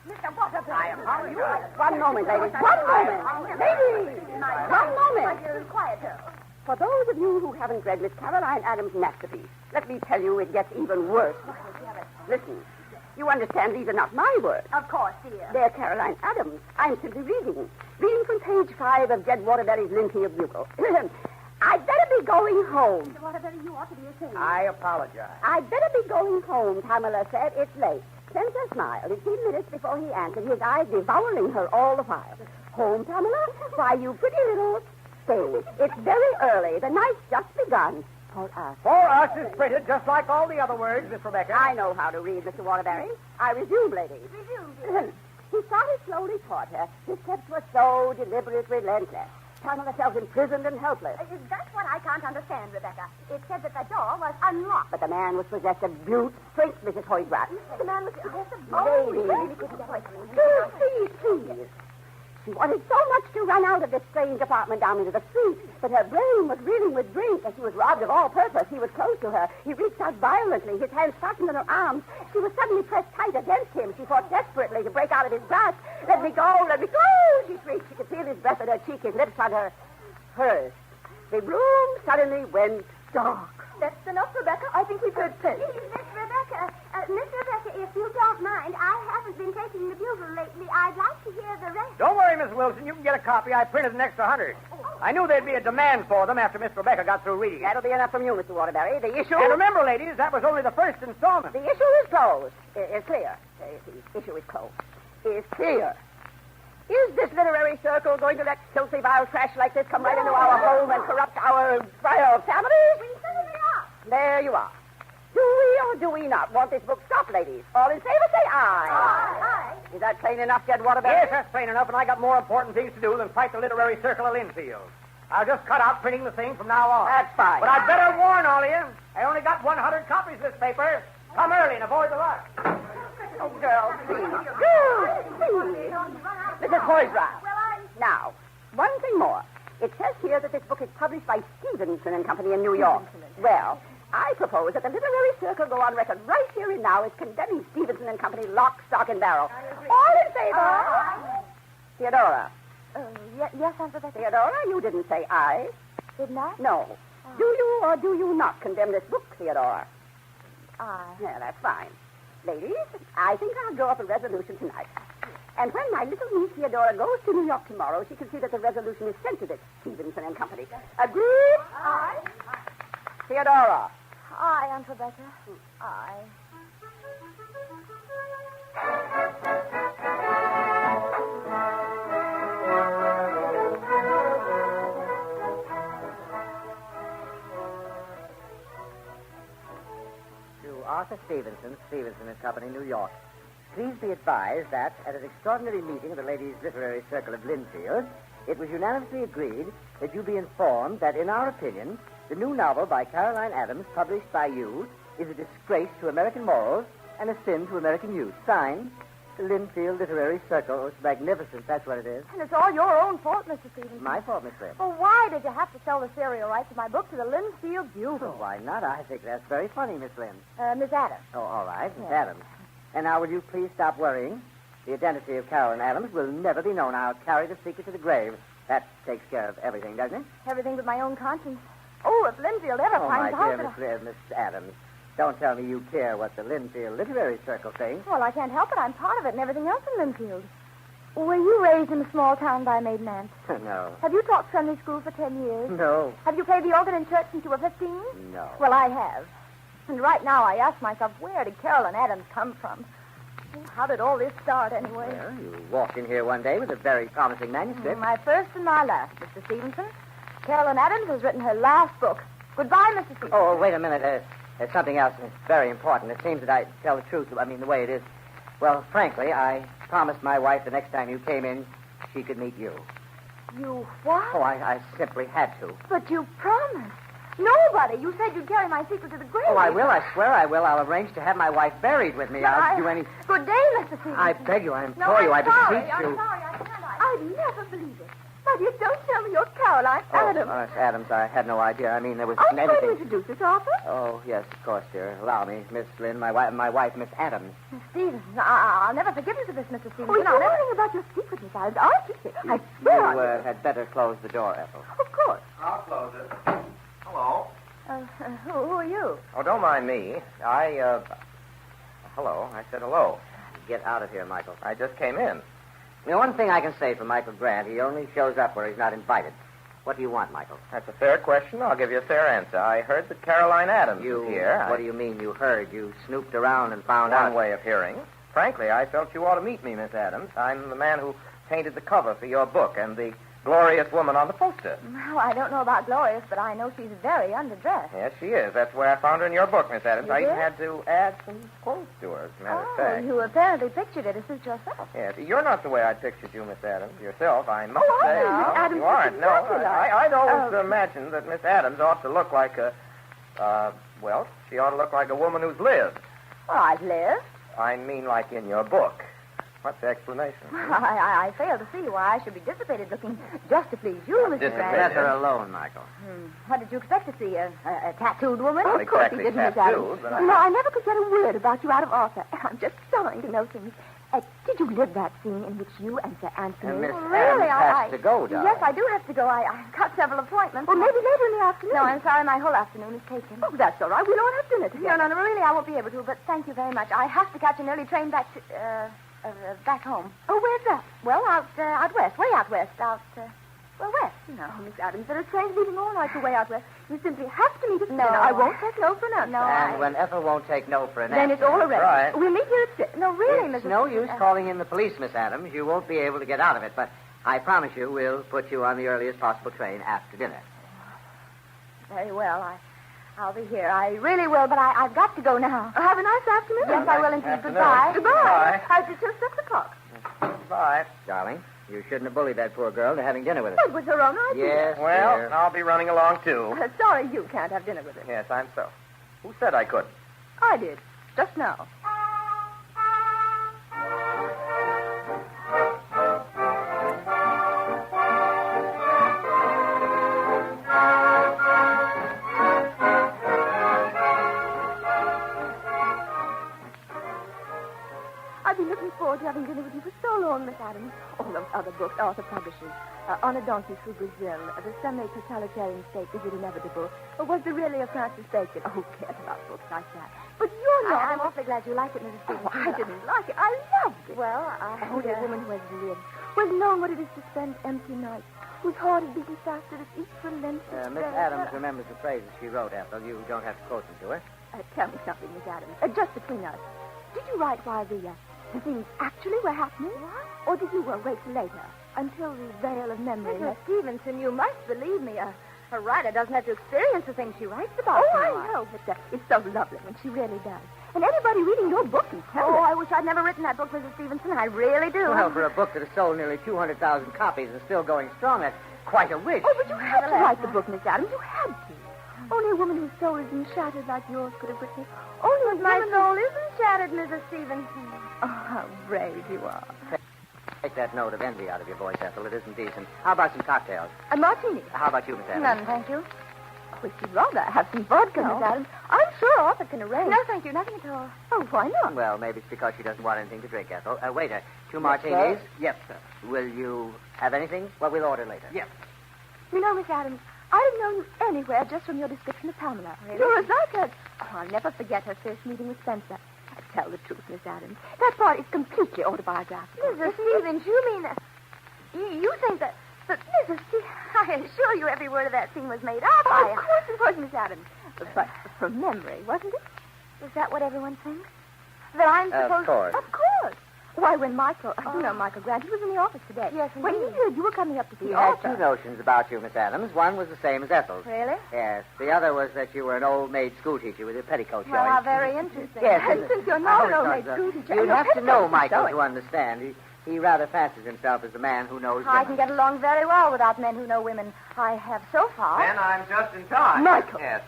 Mr. Waterbury. I apologize. One moment, ladies. One moment. Ladies. One moment. Quieter. For those of you who haven't read Miss Caroline Adams' masterpiece, let me tell you it gets even worse. Listen, you understand these are not my words. Of course, dear. They're Caroline Adams. I'm simply reading. Reading from page 5 of Jed Waterbury's Linfield Bugle. I'd better be going home. Mr. Waterbury, you ought to be ashamed. I apologize. I'd better be going home, Pamela said. It's late. Spencer smiled. 15 minutes before he answered, his eyes devouring her all the while. Home, Pamela? Why, you pretty little... Stay. It's very early. The night's just begun. For us. For us is printed just like all the other words, Miss Rebecca. I know how to read, Mr. Waterbury. I resume, ladies. Resume. He started slowly toward her. His steps were so deliberate, relentless. Pamela felt imprisoned and helpless. That's what I can't understand, Rebecca. It said that the door was unlocked. But the man was possessed of brute strength, Mrs. Hoygrass. The man was possessed of Lady. Please. She wanted so much to run out of this strange apartment down into the street, but her brain was reeling with drink, and she was robbed of all purpose. He was close to her. He reached out violently, his hands fastened in her arms. She was suddenly pressed tight against him. She fought desperately to break out of his grasp. Let me go, she shrieked. She could feel his breath on her cheek, his lips on hers. The room suddenly went dark. That's enough, Rebecca. I think we've heard plenty. Miss Rebecca, if you don't mind, I haven't been taking the Bugle lately. I'd like to hear the rest. Don't worry, Miss Wilson. You can get a copy. I printed an extra 100. I knew there'd be a demand for them after Miss Rebecca got through reading it. That'll be enough from you, Mr. Waterbury. The issue... And remember, ladies, that was only the first installment. The issue is closed. It's clear. The issue is closed. It's clear. Is this literary circle going to let filthy, vile trash like this come right into our home and corrupt our families? We certainly are. There you are. Do we or do we not want this book stopped, ladies? All in favor, say aye. Aye. Is that plain enough, Jed Waterbury? Yes, that's plain enough, and I got more important things to do than fight the literary circle of Linfield. I'll just cut out printing the thing from now on. That's fine. But I'd better warn all of you. I only got 100 copies of this paper. Come early and avoid the rush. Oh, girl, please. Mrs. Hoysrath. Now, one thing more. It says here that this book is published by Stevenson and Company in New York. Well, I propose that the literary circle go on record right here and now as condemning Stevenson and Company lock, stock, and barrel. All in favor? Theodora. Yes, Aunt Rebecca. Theodora, you didn't say aye. Didn't I? No. Do you or do you not condemn this book, Theodora? Aye. Yeah, that's fine. Ladies, I think I'll draw up a resolution tonight. And when my little niece Theodora goes to New York tomorrow, she can see that the resolution is sent to this Stevenson and Company. Agreed? Aye. Theodora. Aye, Aunt Rebecca. Aye. To Arthur Stevenson, Stevenson and Company, New York. Please be advised that at an extraordinary meeting of the Ladies' Literary Circle of Linfield, it was unanimously agreed that you be informed that, in our opinion, the new novel by Caroline Adams, published by you, is a disgrace to American morals and a sin to American youth. Signed, the Linfield Literary Circle. It's magnificent, that's what it is. And it's all your own fault, Mr. Stevenson. My fault, Miss Lynn. Well, why did you have to sell the serial rights to my book to the Linfield Bugle? Oh, why not? I think that's very funny, Miss Lynn. Miss Adams. Oh, all right, Miss Yes. Adams. And now, will you please stop worrying? The identity of Caroline Adams will never be known. I'll carry the secret to the grave. That takes care of everything, doesn't it? Everything but my own conscience. Oh, if Linfield ever Oh, finds my out dear Miss Adams, don't tell me you care what the Linfield Literary Circle thinks. Well, I can't help it. I'm part of it and everything else in Linfield. Were you raised in a small town by a maid man? No. Have you taught Sunday school for 10 years? No. Have you played the organ in church since you were 15? No. Well, I have. And right now I ask myself, where did Caroline Adams come from? How did all this start, anyway? Well, you walked in here one day with a very promising manuscript. My first and my last, Mr. Stevenson. Caroline Adams has written her last book. Goodbye, Mr. Stevenson. Oh, wait a minute. There's something else that's very important. It seems that I tell the truth. I mean, the way it is. Well, frankly, I promised my wife the next time you came in, she could meet you. You what? Oh, I simply had to. But you promised. Nobody. You said you'd carry my secret to the grave. Oh, I will. I swear I will. I'll arrange to have my wife buried with me. No, I'll do any... Good day, Mr. Stevenson. I beg you. I implore you. I sorry. beseech I'm you. sorry. I cannot. I'd never believe it. But you don't tell me you're Caroline Adams. Oh, Miss Adams, I had no idea. I mean, there was Aren't you going to anything... introduce us, Arthur? Oh, yes, of course, dear. Allow me, Miss Lynn, my wife, Miss Adams. Miss Stevenson, I'll never forgive you for this, Mr. Stevenson. Oh, you're lying about your secret, Miss Adams, aren't you? I swear You on had better close the door, Ethel. Of course. I'll close it. Hello. Who are you? Oh, don't mind me. Hello. I said hello. Get out of here, Michael. I just came in. You know, one thing I can say for Michael Grant, he only shows up where he's not invited. What do you want, Michael? That's a fair question. I'll give you a fair answer. I heard that Caroline Adams was here. What do you mean you heard? You snooped around and found out? One way of hearing. Frankly, I felt you ought to meet me, Miss Adams. I'm the man who painted the cover for your book and the glorious woman on the poster. Well, I don't know about glorious, but I know she's very underdressed. Yes, she is. That's where I found her in your book, Miss Adams. You I even did? had to add some quotes to her, as a matter of fact. You apparently pictured it to suit yourself. Yes, you're not the way I pictured you, Miss Adams. Yourself, I must Oh, say. I know. No, Adams you aren't. No, exactly like- I'd always imagined that Miss Adams ought to look like well, she ought to look like a woman who's lived. Well, I've lived. I mean like in your book. What's the explanation? I fail to see why I should be dissipated looking just to please you, Mr. Grant. Let her alone, Michael. What did you expect to see? A tattooed woman? Not Of course exactly you didn't, Miss tattooed, Adams. but I- No, I never could get a word about you out of Arthur. I'm just dying to know things. Did you live that scene in which you and Sir Anthony... And Miss really, Adams has to go, darling. Yes, I do have to go. I've got several appointments. Well, maybe later in the afternoon. No, I'm sorry. My whole afternoon is taken. Oh, that's all right. We don't have dinner together. No, really, I won't be able to, but thank you very much. I have to catch an early train back to... Back home. Oh, where's that? Well, out west. Way out west. West, you know. Oh, Miss Adams, there are trains leaving all night for way out west. You simply have to meet us. No. I won't take no for an answer. No, And when Ethel won't take no for an answer. Then it's all arranged. Right. We'll meet here at 6. No, really, It's Mrs. no use calling in the police, Miss Adams. You won't be able to get out of it, but I promise you we'll put you on the earliest possible train after dinner. Very well. I'll be here. I really will, but I've got to go now. Have a nice afternoon. Yes, I will indeed. Afternoon. Goodbye. Goodbye. I'll be till 6 o'clock. Bye. Darling, you shouldn't have bullied that poor girl into having dinner with us. It was her own idea. Yes, Well, dear. I'll be running along, too. Sorry you can't have dinner with her. Yes, I'm so. Who said I couldn't? I did. Just now. I've been looking forward to having dinner with you for so long, Miss Adams. All those other books, Arthur publishes. On a Donkey Through Brazil, The Semi-Totalitarian State, Is It Inevitable? Or was there really a Francis Bacon? Oh, who cares about books like that? But you're not. I'm awfully glad you like it, Mrs. Stevenson. I didn't like it. I loved it. Well, Only a woman who has lived, who has known what it is to spend empty nights, whose heart is beating faster at each relentless Miss Adams remembers the phrases she wrote, Ethel. You don't have to quote them to her. Tell me something, Miss Adams. Just between us. Did you write while the things actually were happening? What? Or did you wait till later, until the veil of memory... Mrs. Stevenson, you must believe me. A writer doesn't have to experience the things she writes about. Oh, I know, but it's so lovely when she really does. And anybody reading your book can tell Oh, it. I wish I'd never written that book, Mrs. Stevenson. I really do. Well, for a book that has sold nearly 200,000 copies and still going strong, that's quite a wish. Oh, but you had to write the book, Miss Adams. You had to. Only a woman whose soul has been shattered like yours could have written it. Only My soul isn't shattered, Mrs. Stevenson. Oh, how brave you are. Take that note of envy out of your voice, Ethel. It isn't decent. How about some cocktails? A martini. How about you, Miss Adams? None, thank you. Would you rather have some vodka, No. Miss Adams? I'm sure Arthur can arrange. No, thank you. Nothing at all. Oh, why not? Well, maybe it's because she doesn't want anything to drink, Ethel. Waiter, 2 Yes, martinis? sir. Yes, sir. Will you have anything? Well, we'll order later. Yes. You know, Miss Adams, I'd have known you anywhere just from your description of Pamela. Really? You're as like her. Oh, I'll never forget her first meeting with Spencer. Tell the truth, Miss Adams. That part is completely autobiographical. Mrs. Stevens, you mean... You think that Mrs. Stevens... I assure you every word of that scene was made up. Oh, of course it was, Miss Adams. But from memory, wasn't it? Is that what everyone thinks? That I'm supposed... Of course. Of course. Why, when Michael... You know Michael Grant. He was in the office today. Yes, When he indeed. heard you were coming up to see He had Arthur... 2 notions about you, Miss Adams. One was the same as Ethel's. Really? Yes. The other was that you were an old maid schoolteacher with your petticoat Well, showing. how very interesting. Yes. And since you're not an old maid schoolteacher... You'd your have to know petticoats are Michael showing. to understand. He rather fancies himself as the man who knows I women. can get along very well without men who know women. I have so far. Then I'm just in time. Michael. Yes,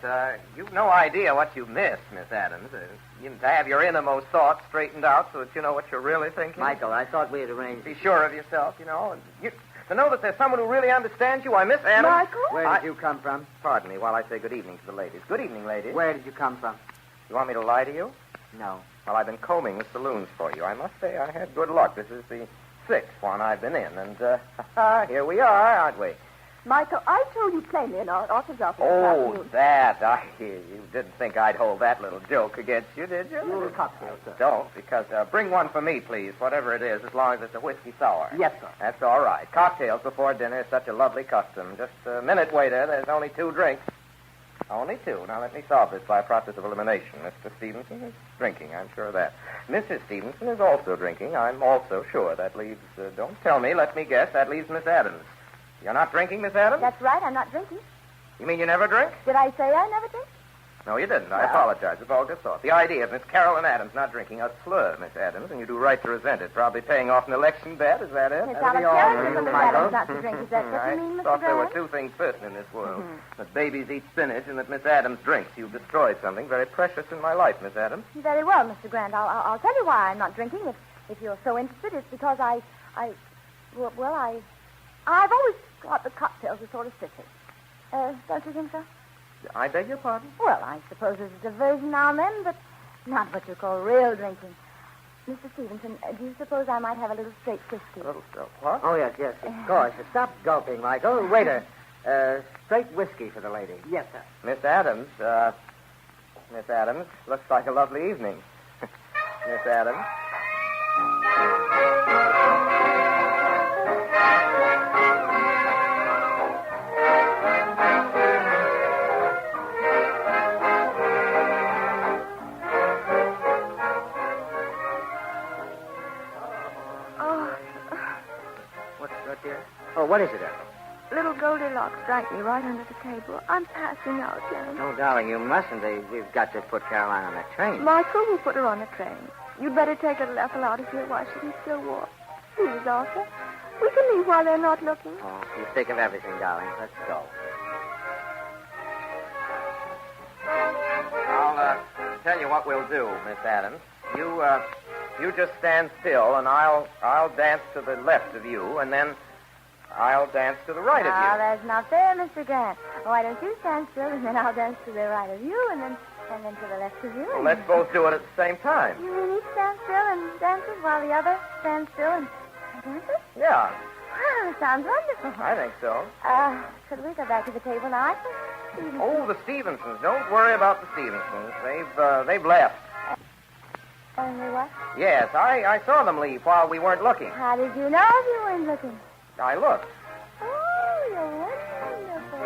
you've no idea what you missed, Miss Adams. To have your innermost thoughts straightened out so that you know what you're really thinking. Michael, I thought we had arranged... Be sure of yourself, you know. And to know that there's someone who really understands you. Why, Miss Adams... Michael? Where did you come from? Pardon me while I say good evening to the ladies. Good evening, ladies. Where did you come from? You want me to lie to you? No. Well, I've been combing the saloons for you. I must say I had good luck. This is the 6th one I've been in, and here we are, aren't we? Michael, I told you plainly in Arthur's office. Oh, this afternoon. that. You didn't think I'd hold that little joke against you, did you? You cocktail, sir. Don't, because bring one for me, please, whatever it is, as long as it's a whiskey sour. Yes, sir. That's all right. Cocktails before dinner is such a lovely custom. Just a minute, waiter. There's only 2 drinks. Only 2. Now, let me solve this by process of elimination. Mr. Stevenson is drinking, I'm sure of that. Mrs. Stevenson is also drinking. I'm also sure. That leaves, don't tell me, let me guess, that leaves Miss Adams. You're not drinking, Miss Adams? That's right, I'm not drinking. You mean you never drink? Did I say I never drink? No, you didn't. I apologize. It's all good thought. The idea of Miss Carolyn Adams not drinking a slur, Miss Adams, and you do right to resent it. Probably paying off an election bet, is that it? It's out of character for Miss Adams not to drink. Is that what I you mean, Mr. thought there were Grant? 2 things certain in this world. That babies eat spinach and that Miss Adams drinks. You've destroyed something very precious in my life, Miss Adams. Very well, Mr. Grant. I'll tell you why I'm not drinking. If you're so interested, it's because I've always thought the cocktails are sort of sickly. Don't you think so? I beg your pardon? Well, I suppose there's a diversion now and then, but not what you call real drinking. Mr. Stevenson, do you suppose I might have a little straight whiskey? A little stuff. What? Oh, yes, of course. Stop gulping, Michael. Waiter, straight whiskey for the lady. Yes, sir. Miss Adams, looks like a lovely evening. Miss Adams. What, dear? Oh, what is it, Ethel? Little Goldilocks drank me right under the table. I'm passing out, Jan. Oh, darling, you mustn't. We've got to put Caroline on that train. Michael will put her on the train. You'd better take little Ethel out of here while she can still walk. Please, Arthur. We can leave while they're not looking. Oh, you think of everything, darling. Let's go. I'll tell you what we'll do, Miss Adams. You just stand still, and I'll dance to the left of you, and then I'll dance to the right of you. Oh, that's not fair, Mr. Grant. Why don't you stand still, and then I'll dance to the right of you, and then to the left of you. Well, let's both do it at the same time. You mean each stand still and dances while the other stands still and dances? Yeah. Well, sounds wonderful. I think so. Could we go back to the table now? I think Stevensons. Oh, the Stevensons. Don't worry about the Stevensons. They've left. And they what? Yes, I saw them leave while we weren't looking. How did you know if you weren't looking? I looked. Oh, you're wonderful.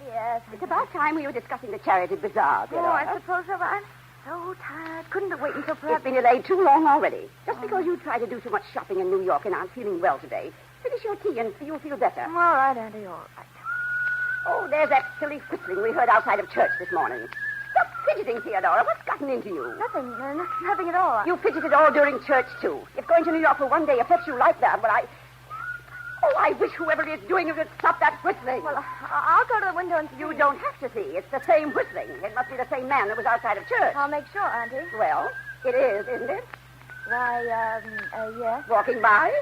Yes, it's about time we were discussing the charity bazaar. Oh, I suppose so. I'm so tired. Couldn't have waited until perhaps... It's been delayed too long already. Just because you try to do so much shopping in New York and aren't feeling well today. Finish your tea and you'll feel better. All right, Auntie, all right. Oh, there's that silly whistling we heard outside of church this morning. Stop fidgeting, Theodora. What's gotten into you? Nothing at all. You fidgeted all during church, too. If going to New York for one day affects you like that, well, I wish whoever it is doing it would stop that whistling. Well, I'll go to the window and see. You don't have to see. It's the same whistling. It must be the same man that was outside of church. I'll make sure, Auntie. Well, it is, isn't it? Why, yes. Walking by?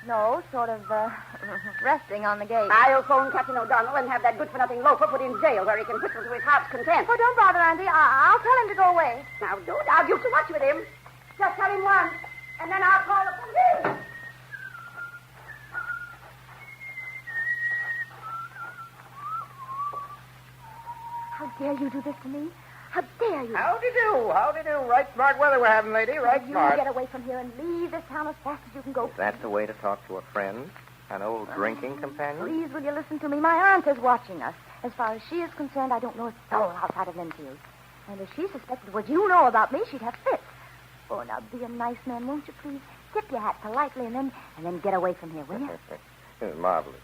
No, sort of, resting on the gate. I'll phone Captain O'Donnell and have that good-for-nothing loafer put in jail where he can whistle to his heart's content. Oh, don't bother, Auntie. I'll tell him to go away. Now, don't argue too much with him. Just tell him once, and then I'll call the police. How dare you do this to me? How dare you? Howdy do. Howdy do. Right smart weather we're having, lady. Right smart. You get away from here and leave this town as fast as you can go. That's the way to talk to a friend? An old drinking companion? Please, will you listen to me? My aunt is watching us. As far as she is concerned, I don't know a soul outside of Linfield. And if she suspected what you know about me, she'd have fits. Oh, now be a nice man, won't you, please? Tip your hat politely and then get away from here, will you? Marvelous.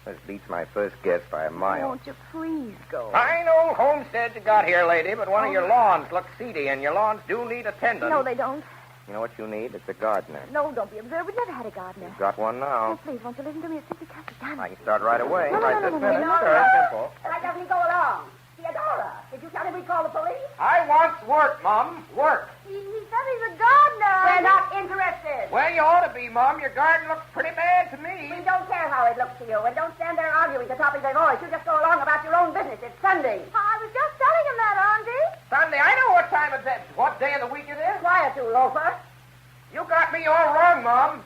This beats my first guess by a mile. Won't you please go? Fine old homestead you got here, lady, but one of your lawns looks seedy, and your lawns do need attendance. No, they don't. You know what you need? It's a gardener. No, don't be absurd. We've never had a gardener. You've got one now. Oh, please, won't you listen to me? It's simply can't be done. I can start right away. No, right no, this no, minute. no, Very simple. Why doesn't he go along? Theodora, did you tell him we call the police? I want work, Mom. Work. He said he's a gardener. We're not interested. Well, you ought to be, Mom. Your garden looks pretty bad to me. We don't care how it looks to you, and don't stand there arguing the top of your voice. You just go along about your own business. It's Sunday. I was just telling him that, Auntie. Sunday. I know what time of day, what day of the week it is. Quiet, you loafer. You got me all wrong, Mom.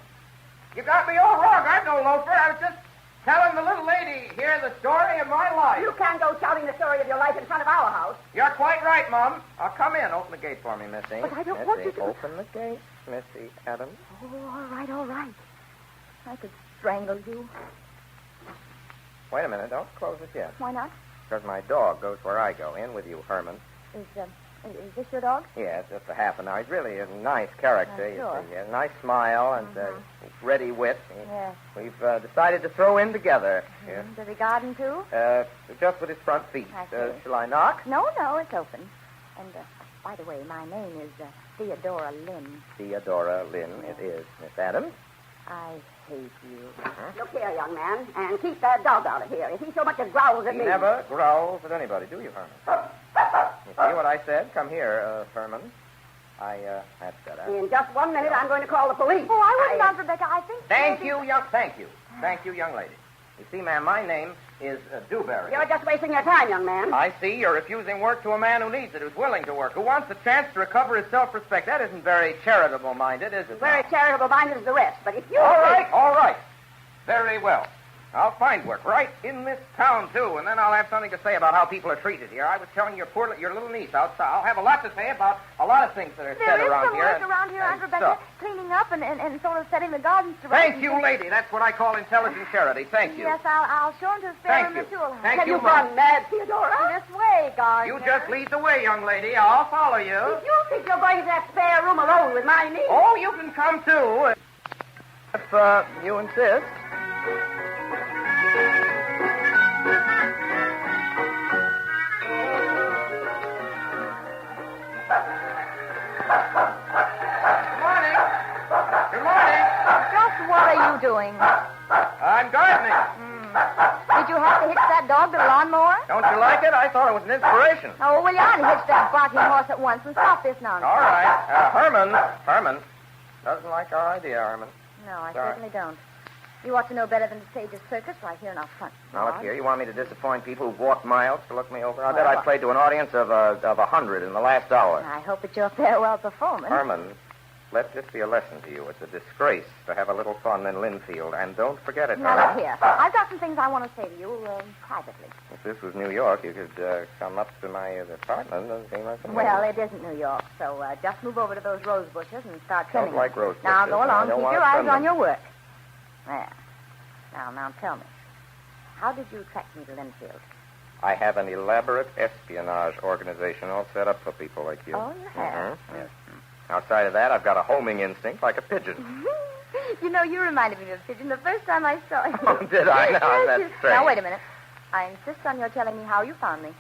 You got me all wrong. I'm no loafer. I was just telling the little lady here the story of my life. You can't go shouting the story of your life in front of our house. You're quite right, Mom. I'll come in. Open the gate for me, Missy. But I don't want you to. Open the gate, Missy Adams. Oh, all right, all right. I could strangle you. Wait a minute. Don't close it yet. Why not? Because my dog goes where I go. In with you, Herman. Is this your dog? Yes, just a half an hour. He's really a nice character. Sure. You see. A nice smile and ready wit. Yes. We've decided to throw in together. Here. Does he garden, too? Just with his front feet. I see. Shall I knock? No, it's open. And, by the way, my name is Theodora Lynn. Theodora Lynn, it is. Miss Adams? I hate you. Look here, young man, and keep that dog out of here. If he so much as growls at He me... never growls at anybody, do you, Herman? You see what I said? Come here, Herman. That's better. In just 1 minute, I'm going to call the police. Oh, I wouldn't, Aunt Rebecca. I think... Thank you, young lady. You see, ma'am, my name is Dewberry. You're just wasting your time, young man. I see you're refusing work to a man who needs it, who's willing to work, who wants the chance to recover his self-respect. That isn't very charitable-minded, is it? Very charitable-minded as the rest, but if you... All right. Very well. I'll find work right in this town, too, and then I'll have something to say about how people are treated here. I was telling your little niece outside. I'll have a lot to say about a lot of things that are said around here. There is some work around here, Aunt Rebecca, cleaning up and sort of setting the gardens to rights. Thank you, lady. That's what I call intelligent charity. Thank you. Yes, I'll show him to a spare room in the tool house. Thank Have you, you Mom. gone mad, Theodora? This way, gardener. You just lead the way, young lady. I'll follow you. If you think you're going to that spare room alone with my niece... Oh, you can come, too. If you insist. What are you doing? I'm gardening. Did you have to hitch that dog to the lawnmower? Don't you like it? I thought it was an inspiration. Oh, well, you ought to hitch that barking horse at once and stop this nonsense. All right. Herman doesn't like our idea, Herman. No, I certainly don't. You ought to know better than to stage a circus right here in our front. Now, look here. You want me to disappoint people who've walked miles to look me over? I bet I played to an audience of 100 in the last hour. I hope it's your farewell performance. Herman, let this be a lesson to you. It's a disgrace to have a little fun in Linfield, and don't forget it. Now, look here. I've got some things I want to say to you privately. If this was New York, you could come up to my apartment and see my... Well, it isn't New York, so just move over to those rose bushes and start trimming. Don't like rose bushes. Now, go along. Keep your eyes on your work. There. Now tell me. How did you track me to Linfield? I have an elaborate espionage organization all set up for people like you. Oh, you have? Yes. Outside of that, I've got a homing instinct like a pigeon. You know, you reminded me of a pigeon the first time I saw you. Oh, did I? Now, that's strange. Now, wait a minute. I insist on your telling me how you found me.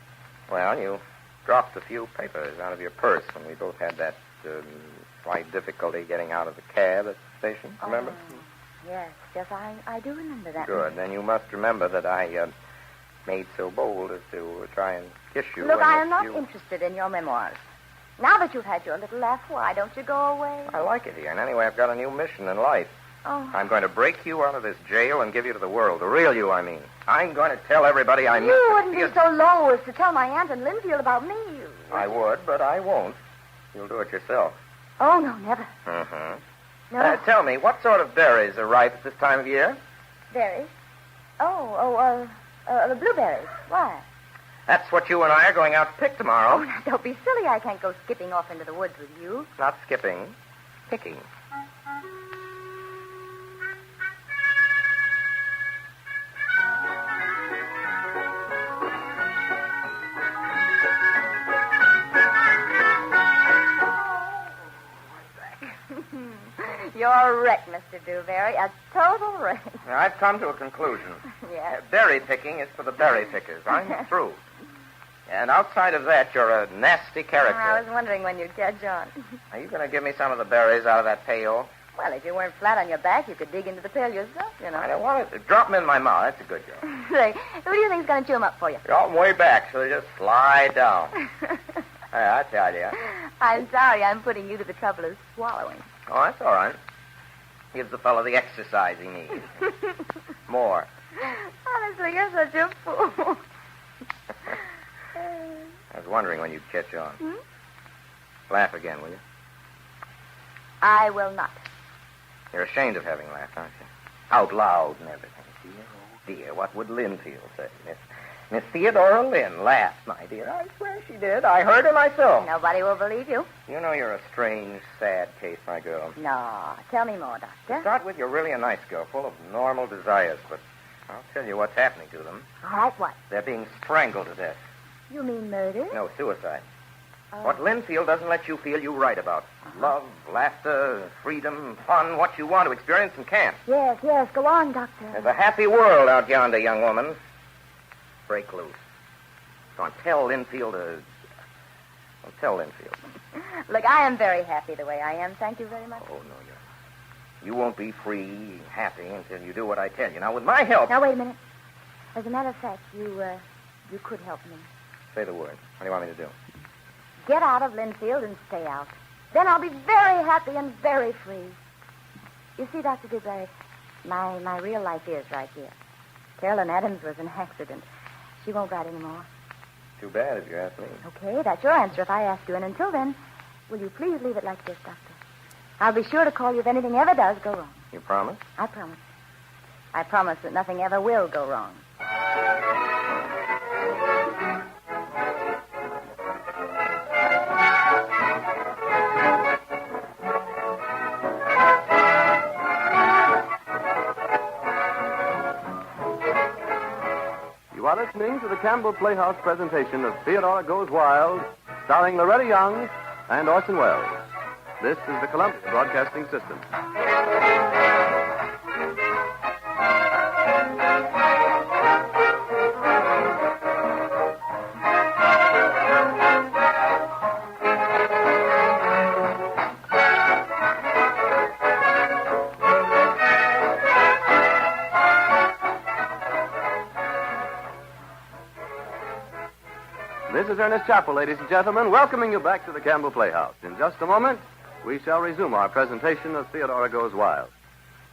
Well, you dropped a few papers out of your purse when we both had that slight difficulty getting out of the cab at the station. Remember? Yes, I do remember that. Good. Then you must remember that I made so bold as to try and kiss you. Look, I am not interested in your memoirs. Now that you've had your little laugh, why don't you go away? I like it here, and anyway, I've got a new mission in life. Oh. I'm going to break you out of this jail and give you to the world. The real you, I mean. I'm going to tell everybody I met. You wouldn't be so low as to tell my aunt in Linfield about me. I would, but I won't. You'll do it yourself. Oh, no, never. Mm-hmm. No. Tell me, what sort of berries are ripe at this time of year? Berries? The blueberries. Why? That's what you and I are going out to pick tomorrow. Oh, now, don't be silly. I can't go skipping off into the woods with you. Not skipping. Picking. You're a wreck, Mr. Dewberry. A total wreck. Now, I've come to a conclusion. Yes. Berry picking is for the berry pickers. I'm through. And outside of that, you're a nasty character. I was wondering when you'd catch on. Are you going to give me some of the berries out of that pail? Well, if you weren't flat on your back, you could dig into the pail yourself, you know. I don't want it. Drop them in my mouth. That's a good joke. Say, who do you think's going to chew them up for you? You're all way back, so they just slide down. I tell you. I'm sorry I'm putting you to the trouble of swallowing. Oh, that's all right. Gives the fellow the exercise he needs. More. Honestly, you're such a fool. I was wondering when you'd catch on. Laugh again, will you? I will not. You're ashamed of having laughed, aren't you? Out loud and everything. Dear, oh dear, what would Linfield say? Miss Theodora Lynn laughed, my dear. I swear she did. I heard her myself. Nobody will believe you. You know you're a strange, sad case, my girl. No. Tell me more, Doctor. To start with, you're really a nice girl, full of normal desires, but I'll tell you what's happening to them. All right, what? They're being strangled to death. You mean murder? No, suicide. What Linfield doesn't let you feel, you write about. Love, laughter, freedom, fun, what you want to experience and can't. Yes, go on, Doctor. There's a happy world out yonder, young woman. Break loose. Go on, tell Linfield tell Linfield. Look, I am very happy the way I am. Thank you very much. Oh, no, you won't be free, happy until you do what I tell you. Now, with my help... Now, wait a minute. As a matter of fact, you could help me. Say the word. What do you want me to do? Get out of Linfield and stay out. Then I'll be very happy and very free. You see, Dr. Dewberry, my real life is right here. Carolyn Adams was an accident. She won't write anymore. Too bad, if you ask me. Okay, that's your answer if I ask you. And until then, will you please leave it like this, Doctor? I'll be sure to call you if anything ever does go wrong. You promise? I promise. I promise that nothing ever will go wrong. You are listening to the Campbell Playhouse presentation of Theodora Goes Wild, starring Loretta Young and Orson Welles. This is the Columbia Broadcasting System. This is Ernest Chappell, ladies and gentlemen, welcoming you back to the Campbell Playhouse. In just a moment, we shall resume our presentation of Theodora Goes Wild.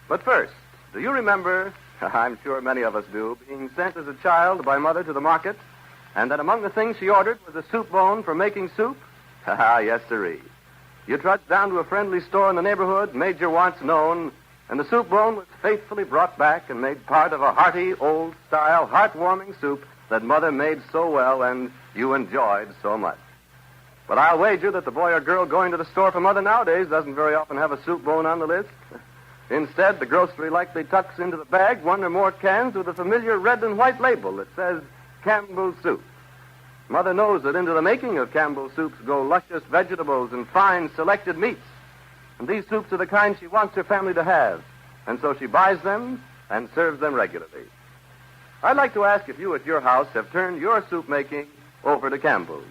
But first, do you remember, I'm sure many of us do, being sent as a child by Mother to the market, and that among the things she ordered was a soup bone for making soup? Ah, yes, sirree. You trudged down to a friendly store in the neighborhood, made your wants known, and the soup bone was faithfully brought back and made part of a hearty, old-style, heartwarming soup that Mother made so well and you enjoyed so much. But I'll wager that the boy or girl going to the store for Mother nowadays doesn't very often have a soup bone on the list. Instead, the grocery likely tucks into the bag one or more cans with a familiar red and white label that says Campbell's Soup. Mother knows that into the making of Campbell's soups go luscious vegetables and fine selected meats. And these soups are the kind she wants her family to have. And so she buys them and serves them regularly. I'd like to ask if you at your house have turned your soup making over to Campbell's.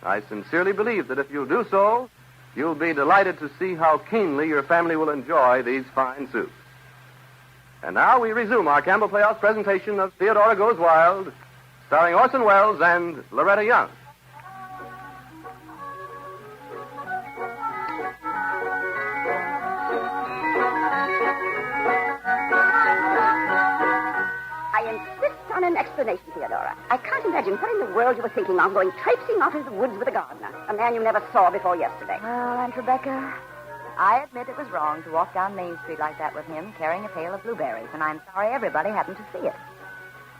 I sincerely believe that if you'll do so, you'll be delighted to see how keenly your family will enjoy these fine soups. And now we resume our Campbell Playhouse presentation of Theodora Goes Wild, starring Orson Welles and Loretta Young. I insist on an explanation, Theodora. I can't imagine what in the world you were thinking of going traipsing off into the woods with a gardener, a man you never saw before yesterday. Well, Aunt Rebecca, I admit it was wrong to walk down Main Street like that with him, carrying a pail of blueberries, and I'm sorry everybody happened to see it.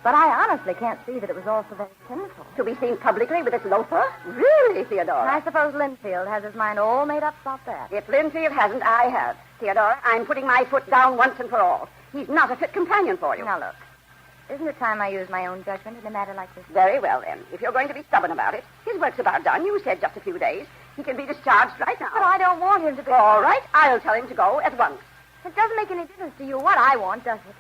But I honestly can't see that it was all so very sinful. To be seen publicly with this loafer? Really, Theodora? I suppose Linfield has his mind all made up about that. If Linfield hasn't, I have. Theodora, I'm putting my foot down once and for all. He's not a fit companion for you. Now, look. Isn't it time I use my own judgment in a matter like this? Very well, then. If you're going to be stubborn about it, his work's about done. You said just a few days. He can be discharged right now. But I don't want him to be... All right, I'll tell him to go at once. It doesn't make any difference to you what I want, does it?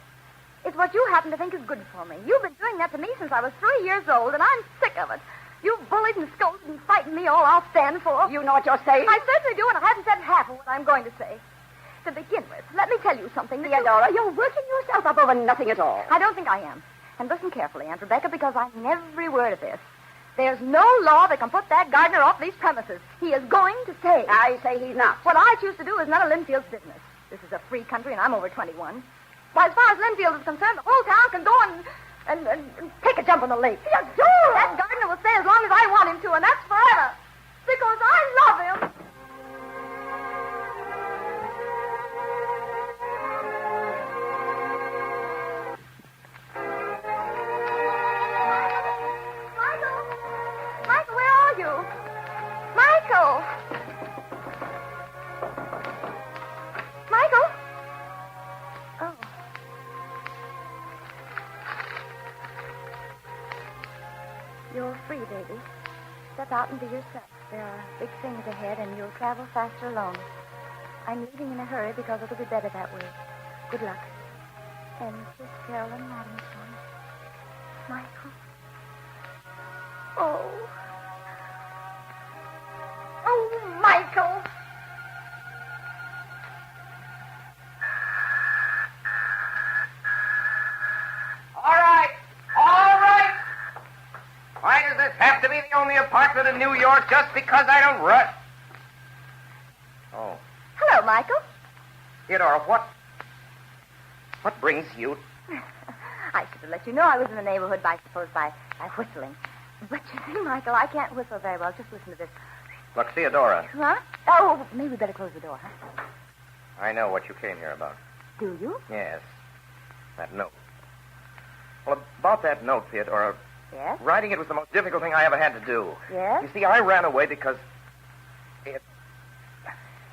It's what you happen to think is good for me. You've been doing that to me since I was 3 years old, and I'm sick of it. You've bullied and scolded and frightened me all I'll stand for. You know what you're saying? I certainly do, and I haven't said half of what I'm going to say. To begin with, let me tell you something. Theodora, you're working yourself up over nothing at all. I don't think I am. And listen carefully, Aunt Rebecca, because I mean every word of this. There's no law that can put that gardener off these premises. He is going to stay. I say he's not. What I choose to do is none of Linfield's business. This is a free country, and I'm over 21. Why, as far as Linfield is concerned, the whole town can go and take a jump on the lake. Theodora! That gardener will stay as long as I want him to, and that's forever. Because I love him. Michael, where are you? Michael! Michael? Oh. You're free, baby. Step out and be yourself. There are big things ahead, and you'll travel faster alone. I'm leaving in a hurry because it'll be better that way. Good luck. And kiss Carolyn Maddenstone. Michael. Oh. Oh, Michael. All right. All right. Why does this have to be the only apartment in New York just because I don't rush? Oh. Hello, Michael. Theodora, what brings you? I should have let you know I was in the neighborhood by whistling. But you see, Michael, I can't whistle very well. Just listen to this. Look, Theodora, Huh? Oh, maybe we better close the door, huh? I know what you came here about. Do you? Yes. That note. Well, about that note, Theodora, Yes? writing it was the most difficult thing I ever had to do. Yes? You see, I ran away because if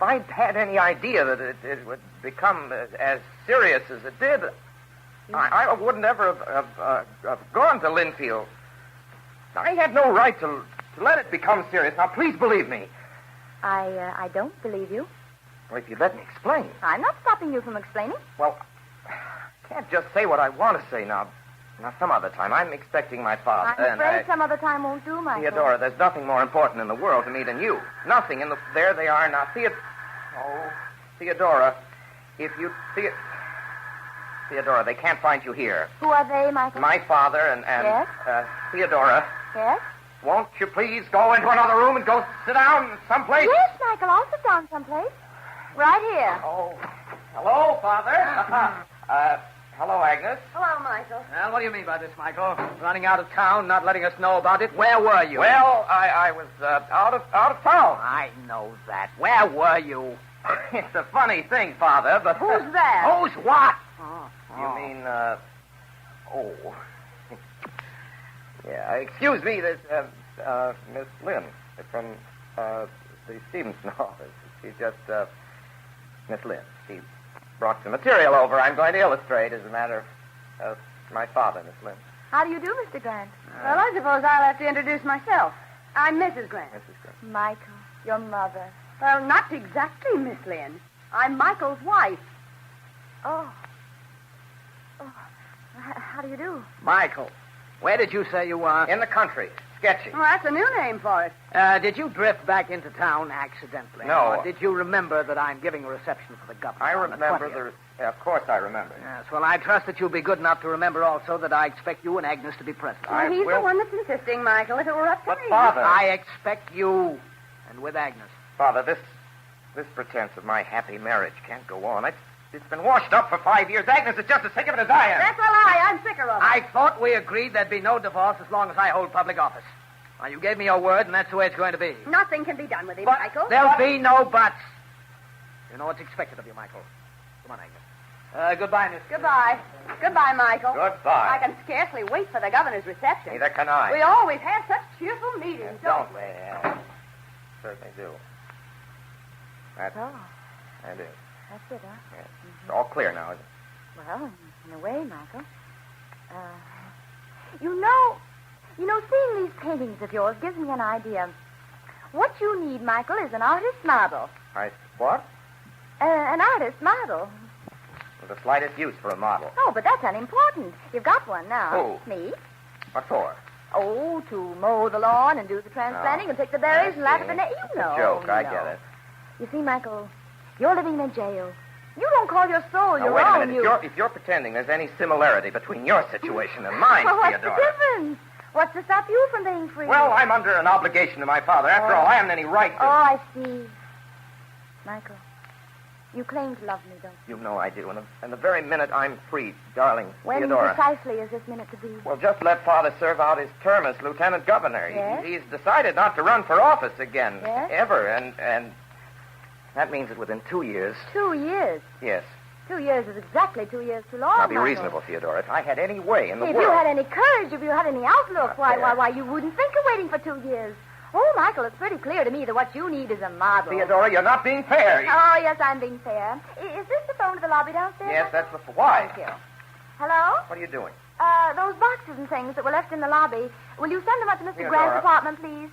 I'd had any idea that it would become as serious as it did, I wouldn't ever have gone to Linfield. I had no right to let it become serious. Now, please believe me. I don't believe you. Well, if you'd let me explain. I'm not stopping you from explaining. Well, I can't just say what I want to say now. Now, some other time. I'm expecting my father. I'm afraid some other time won't do, Michael. Theodora, there's nothing more important in the world to me than you. Nothing. There they are now. Theodora, if you... Theodora, they can't find you here. Who are they, Michael? My father and Yes? Theodora. Yes? Won't you please go into another room and go sit down someplace? Yes, Michael. I'll sit down someplace. Right here. Oh. Hello, Father. Hello, Agnes. Hello, Michael. Well, what do you mean by this, Michael? Running out of town, not letting us know about it? Where were you? Well, I was out of town. I know that. Where were you? It's a funny thing, Father, but... Who's that? Who's what? You mean, Yeah, excuse me, there's, Miss Lynn from, the Stevenson office. She's just, Miss Lynn. She brought some material over I'm going to illustrate as a matter of my father, Miss Lynn. How do you do, Mr. Grant? Well, I suppose I'll have to introduce myself. I'm Mrs. Grant. Mrs. Grant. Michael, your mother. Well, not exactly, Miss Lynn. I'm Michael's wife. Oh. How do you do? Michael, where did you say you were? In the country. Sketchy. Well, that's a new name for it. Did you drift back into town accidentally? No. Or did you remember that I'm giving a reception for the governor? I on the remember 20th? Of course I remember. Yes, well, I trust that you'll be good enough to remember also that I expect you and Agnes to be present. Well, he's the one that's insisting, Michael. If it were up to me. Father... I expect you, and with Agnes. Father, this pretense of my happy marriage can't go on. It's been washed up for 5 years. Agnes is just as sick of it as I am. That's a lie. I'm sicker of it. I thought we agreed there'd be no divorce as long as I hold public office. Now, you gave me your word, and that's the way it's going to be. Nothing can be done with him, But Michael. there'll be no buts. You know what's expected of you, Michael. Come on, Agnes. Goodbye, Miss. Goodbye. Goodbye, Michael. Goodbye. I can scarcely wait for the governor's reception. Neither can I. We always have such cheerful meetings, Don't we? Certainly do. That's Oh, it. that's it, huh? Yes. It's all clear now, isn't it? Well, in a way, Michael. You know, seeing these paintings of yours gives me an idea. What you need, Michael, is an artist model. What? An artist model. With the slightest use for a model. Oh, but that's unimportant. You've got one now. Who? Me. What for? Oh, to mow the lawn and do the transplanting and pick the berries and laugh at the net. It's You know. a joke. I know. get it. You see, Michael, you're living in a jail. You don't call your soul Now, your wait a own. minute. If you're pretending there's any similarity between your situation and mine, Well, what's Theodora. the difference? What's to stop you from being free? Well, I'm under an obligation to my father. After all, I haven't any right to... Oh, I see. Michael, you claim to love me, don't you? You know I do. And the very minute I'm free, darling, When Theodora... precisely is this minute to be? Well, just let Father serve out his term as lieutenant governor. Yes? He's decided not to run for office again. Yes? Ever. And that means that within 2 years... 2 years? Yes. 2 years is exactly 2 years too long, Now, be Michael. reasonable, Theodora. If I had any way in the If world... you had any courage, if you had any outlook, Not fair. why, you wouldn't think of waiting for 2 years. Oh, Michael, it's pretty clear to me that what you need is a model. Theodora, you're not being fair. Oh, yes, I'm being fair. Is this the phone to the lobby downstairs? Yes, that's the... Why? Thank you. Hello? What are you doing? Those boxes and things that were left in the lobby, will you send them up to Mr. Theodora. Grant's apartment, please?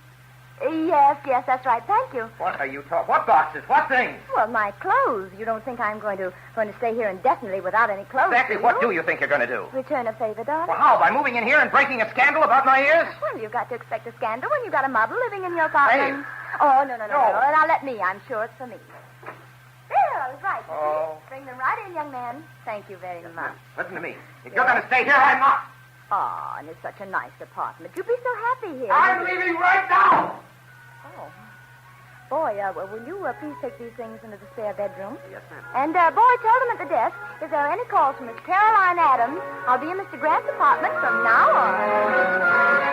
Yes, that's right. Thank you. What are you talking... What boxes? What things? Well, my clothes. You don't think I'm going to stay here indefinitely without any clothes, Exactly do what you? do you think you're going to do? Return a favor, darling. Well, how? By moving in here and breaking a scandal about my ears? Well, you've got to expect a scandal when you've got a model living in your apartment. Oh, no. Now, let me. I'm sure it's for me. There, I was right. Oh. Bring them right in, young man. Thank you very much. Listen to me. If you're going to stay here, I'm not. Oh, and it's such a nice apartment. You'd be so happy here. I'm leaving right now. Oh. Boy, will you please take these things into the spare bedroom? Yes, ma'am. And, boy, tell them at the desk, if there are any calls from Miss Caroline Adams, I'll be in Mr. Grant's apartment from now on.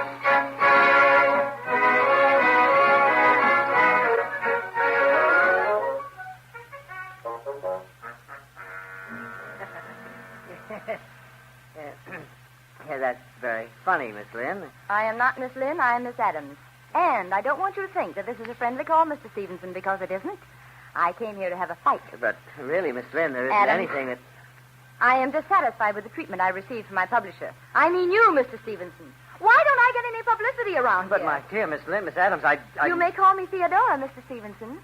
Yeah, that's very funny, Miss Lynn. I am not Miss Lynn. I am Miss Adams. And I don't want you to think that this is a friendly call, Mr. Stevenson, because it isn't. I came here to have a fight. But really, Miss Lynn, there isn't Adams, anything that... I am dissatisfied with the treatment I received from my publisher. I mean you, Mr. Stevenson. Why don't I get any publicity around But, here? my dear Miss Lynn, Miss Adams, I... You may call me Theodora, Mr. Stevenson.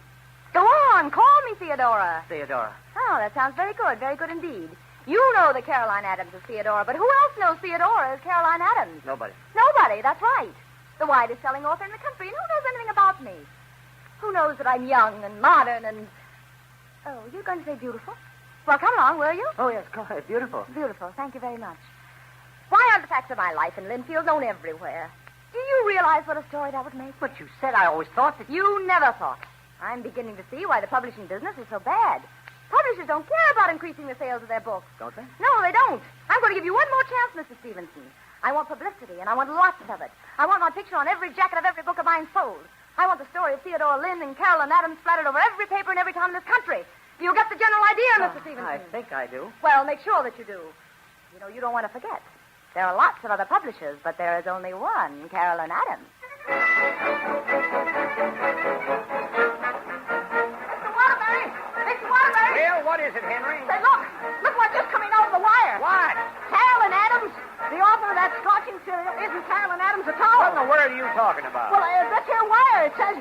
Go on, call me Theodora. Theodora. Oh, that sounds very good indeed. You know that Caroline Adams is Theodora, but who else knows Theodora as Caroline Adams? Nobody. Nobody, that's right. The widest selling author in the country, and who knows anything about me? Who knows that I'm young and modern and... Oh, you're going to say beautiful? Well, come along, will you? Oh, yes, go ahead. Beautiful. Beautiful, thank you very much. Why aren't the facts of my life in Linfield known everywhere? Do you realize what a story that would make? But you said I always thought that... You never thought. I'm beginning to see why the publishing business is so bad. Publishers don't care about increasing the sales of their books. Don't they? No, they don't. I'm going to give you one more chance, Mr. Stevenson. I want publicity, and I want lots of it. I want my picture on every jacket of every book of mine sold. I want the story of Theodore Lynn and Caroline Adams splattered over every paper in every town in this country. Do you get the general idea, Mr. Stevenson? I think I do. Well, make sure that you do. You know, you don't want to forget. There are lots of other publishers, but there is only one Caroline Adams. Well, what is it, Henry? Say, look what's just coming over the wire. What? Caroline Adams, the author of that scorching serial, isn't Caroline Adams at all. What in the world are you talking about? Well, this here wire, it says,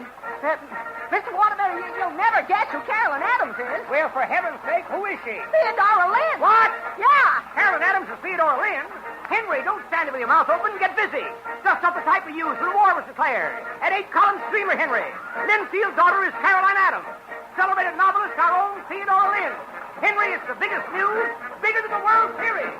Mr. Waterbury, you'll never guess who Caroline Adams is. Well, for heaven's sake, who is she? Theodora Lynn. What? Yeah. Caroline Adams is Theodore Lynn? Henry, don't stand there with your mouth open. Get busy. Dust up the type we used when war was declared. An 8-column streamer, Henry. Linfield's daughter is Caroline Adams. Celebrated novelist, our own Theodore Lynn. Henry, it's the biggest news, bigger than the World Series.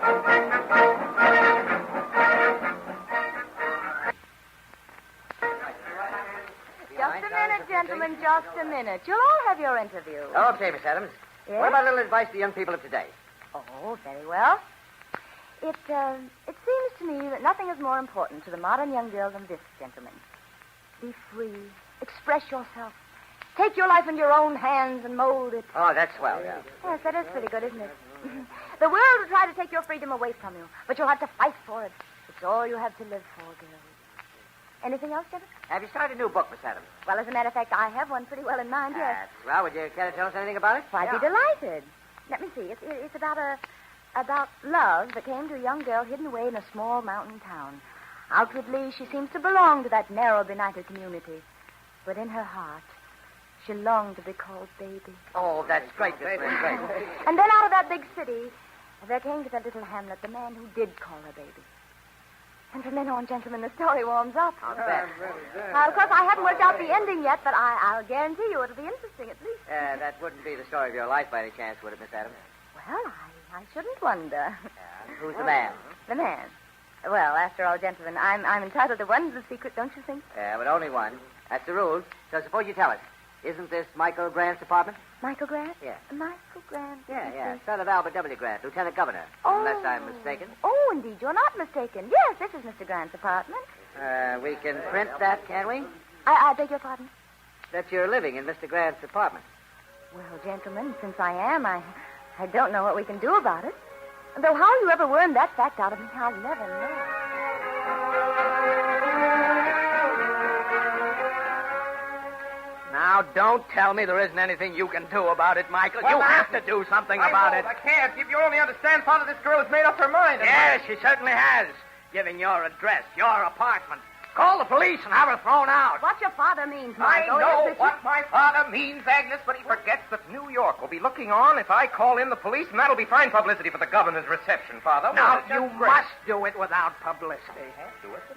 Just a minute, gentlemen, just a minute. You'll all have your interview. Okay, Miss Adams. Yes? What about a little advice to young people of today? Oh, very well. It seems to me that nothing is more important to the modern young girl than this, gentlemen. Be free. Express yourself. Take your life in your own hands and mold it. Oh, that's swell, yeah. Yes, that is pretty good, isn't it? The world will try to take your freedom away from you, but you'll have to fight for it. It's all you have to live for, girls. Anything else, gentlemen? Have you started a new book, Miss Adams? Well, as a matter of fact, I have one pretty well in mind, yes. That's swell. Would you care to tell us anything about it? Why, I'd be delighted. Let me see. It's about love that came to a young girl hidden away in a small mountain town. Outwardly, she seems to belong to that narrow, benighted community. But in her heart, she longed to be called baby. Oh, that's great, Miss Lynn, great. And then out of that big city, there came to that little hamlet the man who did call her baby. And from then on, gentlemen, the story warms up. I'll bet. Of course, I haven't worked out the ending yet, but I'll guarantee you it'll be interesting, at least. That wouldn't be the story of your life by any chance, would it, Miss Adams? Well, I shouldn't wonder. Who's the man? The man. Well, after all, gentlemen, I'm entitled to one little secret, don't you think? Yeah, but only one. That's the rule. So suppose you tell us. Isn't this Michael Grant's apartment? Michael Grant? Yeah. Michael Grant? Yeah. Son of Albert W. Grant, Lieutenant Governor. Oh. Unless I'm mistaken. Oh, indeed, you're not mistaken. Yes, this is Mr. Grant's apartment. We can print that, can we? I beg your pardon? That you're living in Mr. Grant's apartment. Well, gentlemen, since I am, I don't know what we can do about it. Though how you ever wormed that fact out of me, I'll never know. Now, don't tell me there isn't anything you can do about it, Michael. You have to do something about it. I can't. If you only understand, Father, this girl has made up her mind. Yes, she certainly has. Giving your address, your apartment. Call the police and have her thrown out. What your father means, I Michael, know is that what my father means, Agnes, but he forgets that New York will be looking on if I call in the police, and that'll be fine publicity for the governor's reception, Father. Now, Well, you must do it without publicity.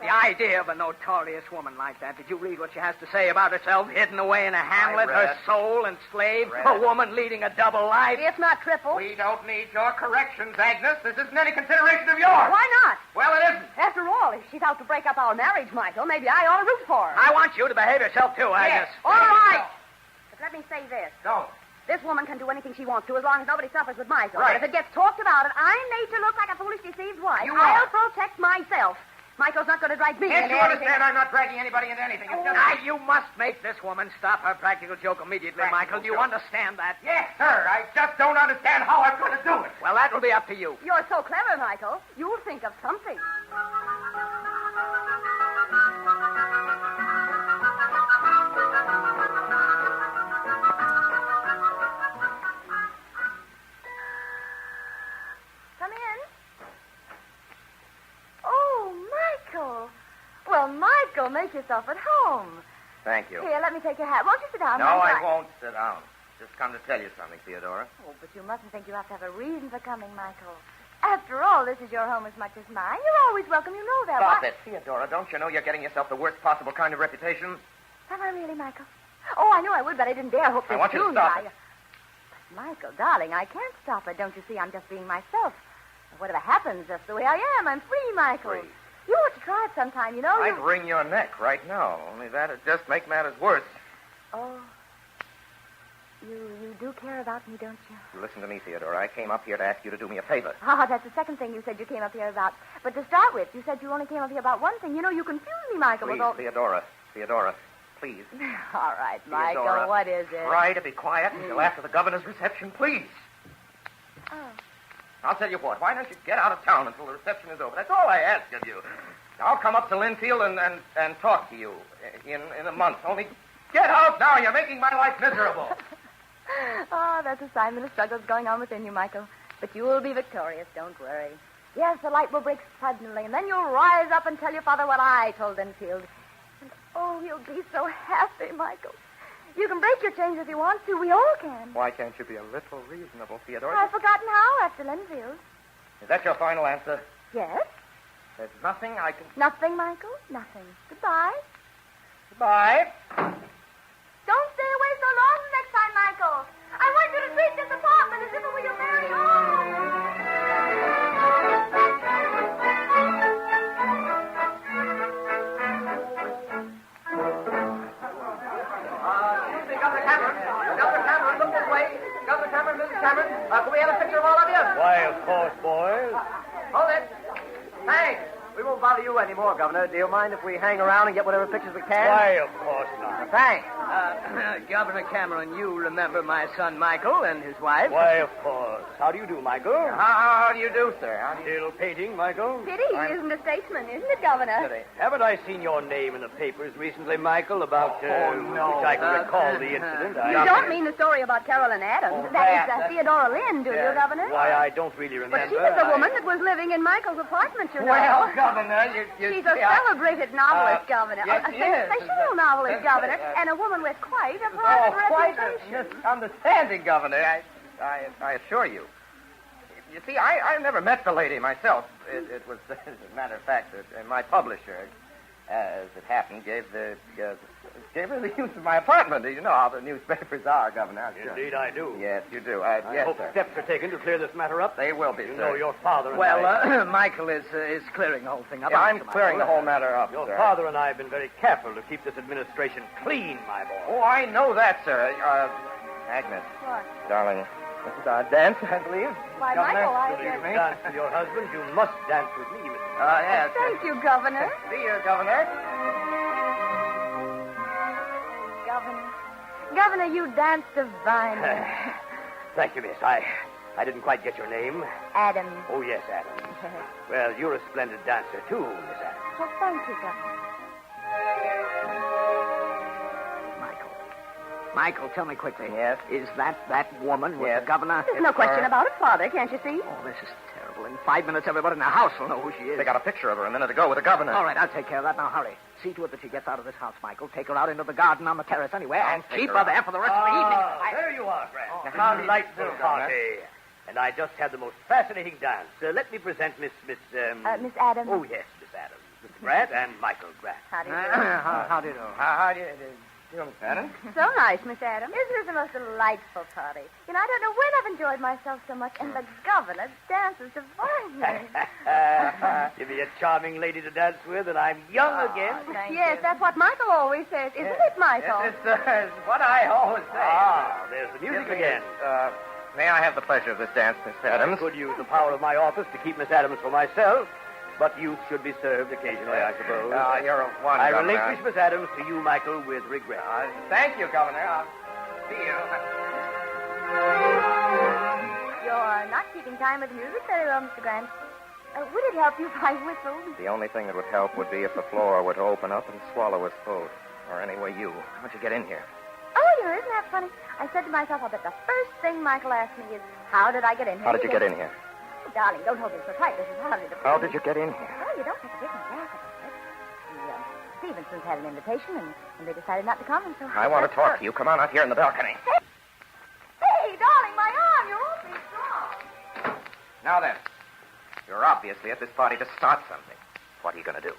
The idea of a notorious woman like that. Did you read what she has to say about herself, hidden away in a hamlet, her read. soul enslaved, a woman leading a double life? If not triple. We don't need your corrections, Agnes. This isn't any consideration of yours. Why not? Well, it isn't. After all, if she's out to break up our marriage, Michael, maybe I ought to root for her. I want you to behave yourself, too, Agnes. All right. But let me say this. Don't. This woman can do anything she wants to as long as nobody suffers with Michael. Right. But if it gets talked about it, I'm made to look like a foolish, deceived wife. You I'll are. protect myself. Michael's not going to drag me Can't into you anything. understand I'm not dragging anybody into anything? It's just... Now, you must make this woman stop her practical joke immediately, Michael. Do you understand that? Yes, sir. I just don't understand how I'm going to do it. Well, that will be up to you. You're so clever, Michael. You'll think of something. Come in. Oh, Michael. Well, Michael, make yourself at home. Thank you. Here, let me take your hat. Won't you sit down? No, I'm I won't sit down. Just come to tell you something, Theodora. Oh, but you mustn't think you have to have a reason for coming, Michael. After all, this is your home as much as mine. You're always welcome. You know that. Stop Why- it, Theodora. Don't you know you're getting yourself the worst possible kind of reputation? Am I really, Michael? Oh, I knew I would, but I didn't dare hope I this want you to soon. stop it. But, Michael, darling, I can't stop it. Don't you see? I'm just being myself. Whatever happens, just the way I am. I'm free, Michael. Free. You ought to try it sometime, you know. I'd wring your neck right now. Only that'd just make matters worse. Oh. You do care about me, don't you? Listen to me, Theodora. I came up here to ask you to do me a favor. Ah, that's the second thing you said you came up here about. But to start with, you said you only came up here about one thing. You know, you confuse me, Michael, Please, with all... Theodora. Theodora, please. All right, Michael, Theodora, what is it? Try to be quiet until after the governor's reception, please. Oh. I'll tell you what. Why don't you get out of town until the reception is over? That's all I ask of you. I'll come up to Linfield and talk to you in a month. Only get out now. You're making my life miserable. Oh, that's a sign that a struggle's going on within you, Michael. But you will be victorious, don't worry. Yes, the light will break suddenly, and then you'll rise up and tell your father what I told Linfield. And, oh, he'll be so happy, Michael. You can break your chains if you want to. We all can. Why can't you be a little reasonable, Theodora? I've forgotten how after Linfield. Is that your final answer? Yes? There's nothing I can... Nothing, Michael? Nothing. Goodbye. Goodbye. Don't stay away so long next time, Michael. I want you to treat this apartment as if it were your very own. Governor Cameron, look this way. Governor Cameron, Mrs. Cameron, can we have a picture of all of you? Why, of course, boys. Hold it. Thanks. We won't bother you anymore, Governor. Do you mind if we hang around and get whatever pictures we can? Why, of course not. Thanks. Governor Cameron, you remember my son Michael and his wife? Why, of course. How do you do, Michael? How do you do, sir? Still painting, Michael? Pity he isn't a statesman, isn't it, Governor? Haven't I seen your name in the papers recently, Michael, about, no. which I can recall the incident? You don't mean the story about Carol and Adams. That is Theodora Lynn, do you, Governor? Why, I don't really remember. But she was the woman that was living in Michael's apartment, you know. Well, Governor, you She's a celebrated novelist, Governor. yes, a she is. sensational novelist, Governor. And a woman with quite a private quite reputation. a misunderstanding, Governor. I assure you. You see, I never met the lady myself. It was, as a matter of fact, my publisher, as it happened, gave her the use of my apartment. You know how the newspapers are, Governor. Indeed, I do. Yes, you do. I yes, hope sir. steps are taken to clear this matter up. They will be, You sir. know your father and I... Well, Michael is clearing the whole thing up. Yeah, I'm clearing the whole matter up, Your sir. father and I have been very careful to keep this administration clean, my boy. Oh, I know that, sir. Agnes. What? Darling, this is our dance, I believe. Why, Governor, Michael, good evening. Dance with your husband, you must dance with me, Mr. Yes. Thank you, Governor. See you, Governor. Governor, you dance divinely. Thank you, miss. I didn't quite get your name. Adam. Oh, yes, Adam. Well, you're a splendid dancer, too, Miss Adams. Well, thank you, Governor. Michael, tell me quickly. Yes? Is that woman with Yes. the governor? There's no question about it, Father, can't you see? Oh, this is terrible. In 5 minutes, everybody in the house will know who she is. They got a picture of her a minute ago with the governor. All right, I'll take care of that. Now, hurry. See to it that she gets out of this house, Michael. Take her out into the garden on the terrace anywhere, and take keep her her there for the rest of the evening. There you are, Grant. Oh, How mhm. delightful Governor. party. And I just had the most fascinating dance. Let me present Miss Miss Adams. Oh, yes, Miss Adams. Mr. Grant and Michael Grant. How do you How do you do? How do you do, Miss Adams? So nice, Miss Adams. Isn't this the most delightful party? You know, I don't know when I've enjoyed myself so much, and the governor dances divinely. Give me a charming lady to dance with, and I'm young again. Yes, that's what Michael always says, isn't it, Michael? It's what I always say. Ah, there's the music again. May I have the pleasure of this dance, Miss Adams? I could use the power of my office to keep Miss Adams for myself. But youth should be served occasionally, I suppose. You're one, I Governor. relinquish Miss Adams to you, Michael, with regret. Thank you, Governor. I'll see you. You're not keeping time with music very well, Mr. Grant. Would it help you if I whistled? The only thing that would help would be if the floor were to open up and swallow us both. Or anyway, you. Why don't you get in here? Oh, dear, isn't that funny? I said to myself, I'll bet the first thing Michael asked me is, how did I get in here? How did you get in here? Oh, darling, don't hold me so tight. This is hardly the How did you get in here? Oh, you don't have to take me back about it. The Stevensons had an invitation, and they decided not to come, and so... I want to talk to you. Come on out here in the balcony. Hey, darling, my arm. You're awfully strong. Now then, you're obviously at this party to start something. What are you going to do?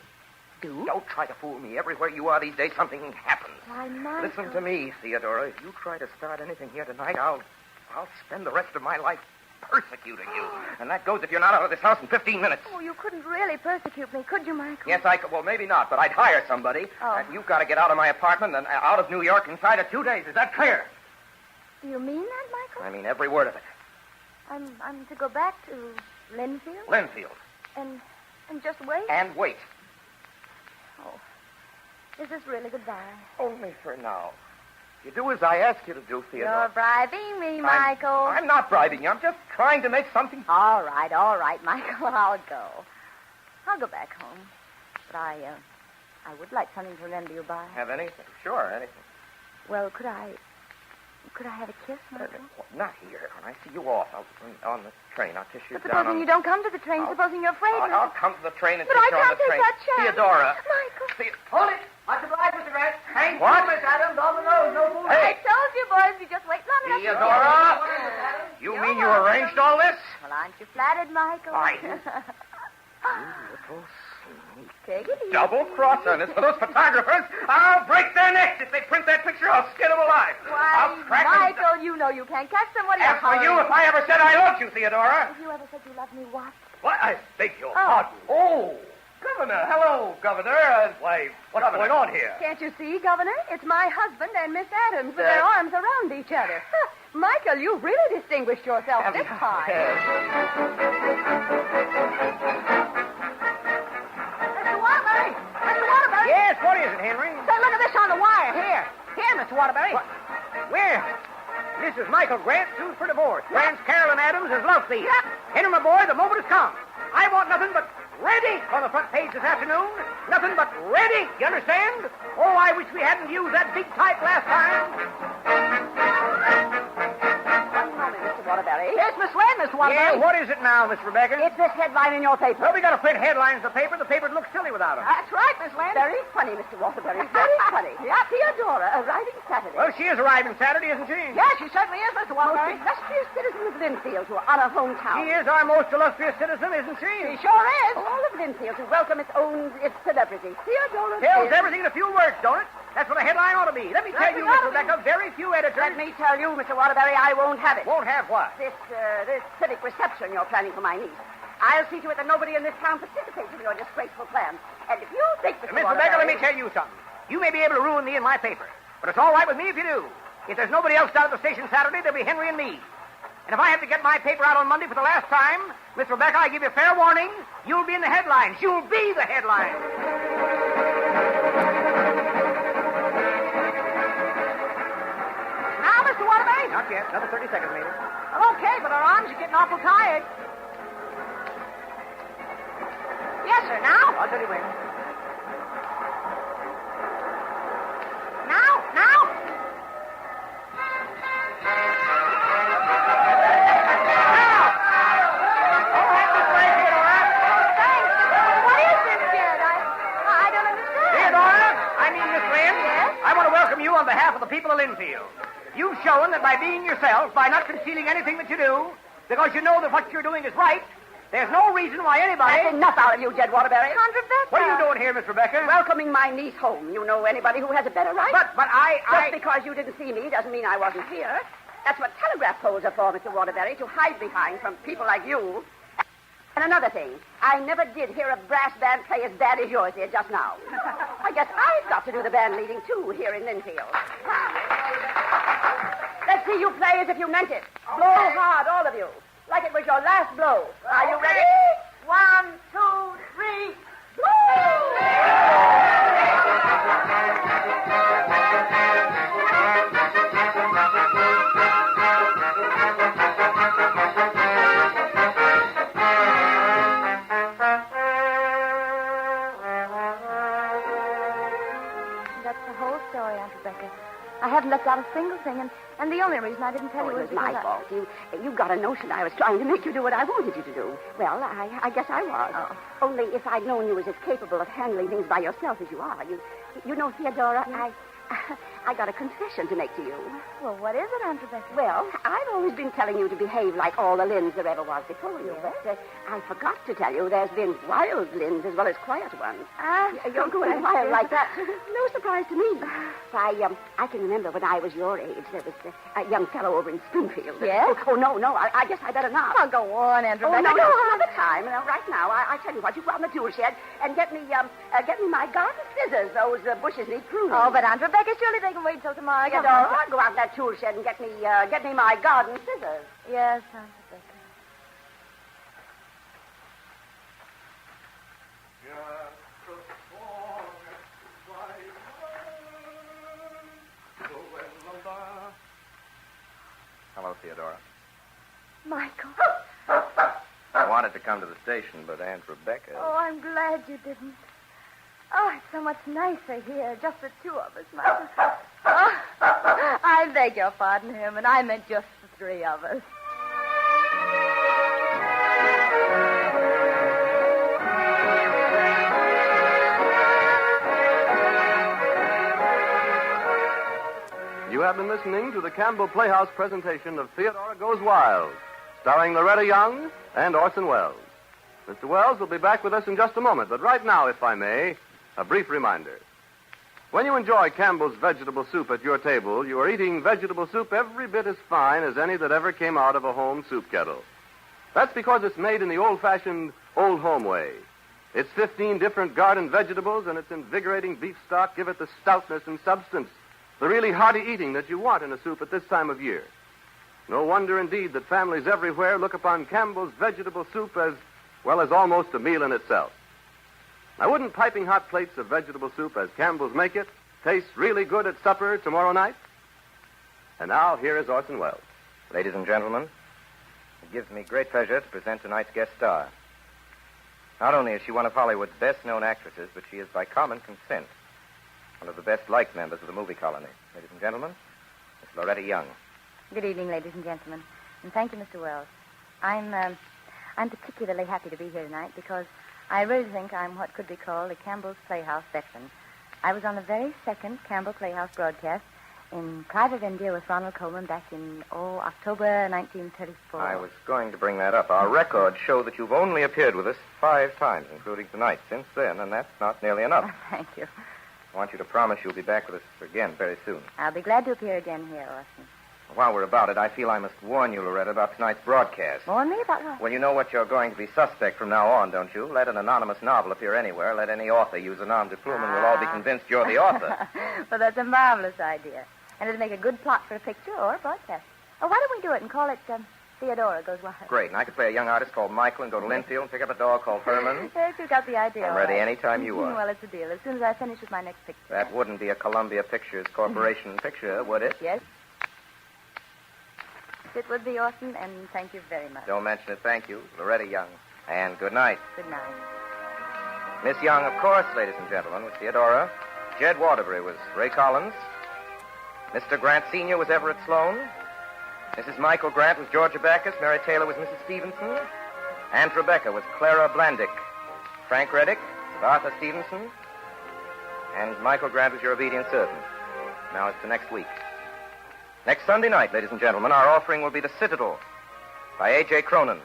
Do? Don't try to fool me. Everywhere you are these days, something happens. Why, Michael... Listen to me, Theodora. If you try to start anything here tonight, I'll spend the rest of my life persecuting you. And that goes if you're not out of this house in 15 minutes. Oh, you couldn't really persecute me, could you, Michael? Yes, I could. Well, maybe not, but I'd hire somebody. Oh. And you've got to get out of my apartment and out of New York inside of 2 days. Is that clear? Do you mean that, Michael? I mean every word of it. I'm to go back to Linfield? Linfield. And just wait? And wait. Oh. Is this really goodbye? Only for now. You do as I ask you to do, Theodore. You're bribing me, Michael. I'm not bribing you. I'm just trying to make something... All right, Michael. I'll go. I'll go back home. But I would like something to remember you by. Have anything? Sure, anything. Well, could I have a kiss, Michael? Not here. When I see you off, on the train, I'll kiss you But down supposing you don't come to the train, supposing you're afraid... I'll come to the train and but kiss I you on can't the take train. that chance. Theodora. Michael. Hold it. Much obliged, Mr. Grant. Thank What? you, Miss Adams. On the nose, no fooling. I told you, boys, you just wait long enough. Theodora! You mean you arranged all this? Well, aren't you flattered, Michael? I do. Little sneak. Take it easy. Double-crosser. And as for those photographers, I'll break their necks. If they print that picture, I'll skin them alive. Why, I'll crack Michael, you know you can't catch them. What are you As for you, if I ever said I loved you, Theodora... If you ever said you loved me, what? What? I beg your pardon. Oh, Governor. Hello, Governor. Why, what's going on here? Can't you see, Governor? It's my husband and Miss Adams with their arms around each other. Michael, you've really distinguished yourself this time. Mr. Waterbury! Mr. Waterbury! Yes, what is it, Henry? Say, look at this on the wire. Here, Mr. Waterbury. What? Where? This is Michael Grant, sued for divorce. Grant's Carolyn Adams is love thief. Yep. Enter, my boy, the moment has come. I want nothing but ready on the front page this afternoon. Nothing but ready. You understand? Oh, I wish we hadn't used that big type last time. One moment, Mr. Waterbury. Yes, Miss Lynn, Mr. Waterbury. Yeah, what is it now, Miss Rebecca? It's this headline in your paper. Well, we got to print headlines in the paper. The papers look silly without them. That's right, Miss Lynn. Very funny, Mr. Waterbury. Very funny. Yeah, Theodora, arriving Saturday. Well, she is arriving Saturday, isn't she? Yeah, she certainly is, Mr. Waterbury. Most illustrious citizen of Linfield to honor hometown. She is our most illustrious citizen, isn't she? She sure is. All of Linfield to welcome its own celebrity. Theodora tells everything in a few words, don't it? That's what a headline ought to be. Let me tell you, Miss Rebecca, very few editors... Let me tell you, Mr. Waterbury, I won't have it. Won't have what? This civic reception you're planning for my niece. I'll see to it that nobody in this town participates in your disgraceful plan. And if you think, Mr. Miss Rebecca, let me tell you something. You may be able to ruin me and my paper, but it's all right with me if you do. If there's nobody else down at the station Saturday, there'll be Henry and me. And if I have to get my paper out on Monday for the last time, Miss Rebecca, I give you fair warning, you'll be in the headlines. You'll be the headlines. Now, Mr. Waterbury? Not yet. Another 30 seconds, maybe. Well, okay, but our arms are getting awful tired. Yes, sir. Now? I'll tell you when. Now? On behalf of the people of Linfield, you've shown that by being yourself, by not concealing anything that you do, because you know that what you're doing is right, there's no reason why anybody... That's enough out of you, Jed Waterbury. What are you doing here, Miss Rebecca? Welcoming my niece home. You know anybody who has a better right? But Just because you didn't see me doesn't mean I wasn't here. That's what telegraph poles are for, Mr. Waterbury, to hide behind from people like you. And another thing, I never did hear a brass band play as bad as yours did just now. I guess I've got to do the band leading, too, here in Linfield. Let's see you play as if you meant it. Blow hard, all of you, like it was your last blow. Are you ready? 1, 2, 3. got a single thing, and the only reason I didn't tell you It was was my because fault. You got a notion I was trying to make you do what I wanted you to do. Well, I guess I was. Oh. Only if I'd known you was as capable of handling things by yourself as you are. You know, Theodora, I got a confession to make to you. Well, what is it, Aunt Rebecca? Well, I've always been telling you to behave like all the Lynns there ever was before you. Yes. But I forgot to tell you there's been wild Lynns as well as quiet ones. You're going yes, wild yes. like that. No surprise to me. I can remember when I was your age, there was a young fellow over in Springfield. Yes? Oh, no. I guess I better not. Oh, go on, Aunt Oh, Rebecca. no, Go on. another time. Right now, I tell you what, you go out in the tool shed and get me my garden scissors. Those bushes need pruning. Oh, but Aunt Rebecca, surely they can wait till tomorrow. Come Theodora, on. go out in that tool shed and get me my garden scissors. Yes, Aunt Rebecca. Hello, Theodora. Michael. I wanted to come to the station, but Aunt Rebecca... Oh, I'm glad you didn't. Oh, it's so much nicer here, just the two of us, Michael. Oh, I beg your pardon, Herman. I meant just the three of us. You have been listening to the Campbell Playhouse presentation of Theodora Goes Wild, starring Loretta Young and Orson Welles. Mr. Wells will be back with us in just a moment, but right now, if I may, a brief reminder. When you enjoy Campbell's vegetable soup at your table, you are eating vegetable soup every bit as fine as any that ever came out of a home soup kettle. That's because it's made in the old-fashioned, old-home way. Its 15 different garden vegetables and its invigorating beef stock give it the stoutness and substance, the really hearty eating that you want in a soup at this time of year. No wonder, indeed, that families everywhere look upon Campbell's vegetable soup as, well, as almost a meal in itself. Now, wouldn't piping hot plates of vegetable soup, as Campbell's make it, taste really good at supper tomorrow night? And now, here is Orson Welles. Ladies and gentlemen, it gives me great pleasure to present tonight's guest star. Not only is she one of Hollywood's best-known actresses, but she is, by common consent, one of the best-liked members of the movie colony. Ladies and gentlemen, Miss Loretta Young. Good evening, ladies and gentlemen. And thank you, Mr. Wells. I'm particularly happy to be here tonight because I really think I'm what could be called a Campbell's Playhouse veteran. I was on the very second Campbell Playhouse broadcast in private India with Ronald Colman back in, October 1934. I was going to bring that up. Our records show that you've only appeared with us 5 times, including tonight, since then, and that's not nearly enough. Thank you. I want you to promise you'll be back with us again very soon. I'll be glad to appear again here, Orson. While we're about it, I feel I must warn you, Loretta, about tonight's broadcast. Warn me about what? Well, you know what you're going to be suspect from now on, don't you? Let an anonymous novel appear anywhere. Let any author use a nom de plume, and we'll all be convinced you're the author. Well, that's a marvelous idea. And it'll make a good plot for a picture or a broadcast. Oh, why don't we do it and call it Theodora Goes Wild? Great. And I could play a young artist called Michael and go to Linfield and pick up a dog called Herman. Yes, you've got the idea. I'm ready all right. anytime you are. Well, it's a deal. As soon as I finish with my next picture. That wouldn't be a Columbia Pictures Corporation picture, would it? Yes. It would be, Orson, and thank you very much. Don't mention it. Thank you. Loretta Young. And good night. Good night. Miss Young, of course, ladies and gentlemen, was Theodora. Jed Waterbury was Ray Collins. Mr. Grant Sr. was Everett Sloane. Mrs. Michael Grant was Georgia Backus. Mary Taylor was Mrs. Stevenson. Aunt Rebecca was Clara Blandick. Frank Reddick was Arthur Stevenson. And Michael Grant was your obedient servant. Now it's to next week. Next Sunday night, ladies and gentlemen, our offering will be The Citadel by A.J. Cronin.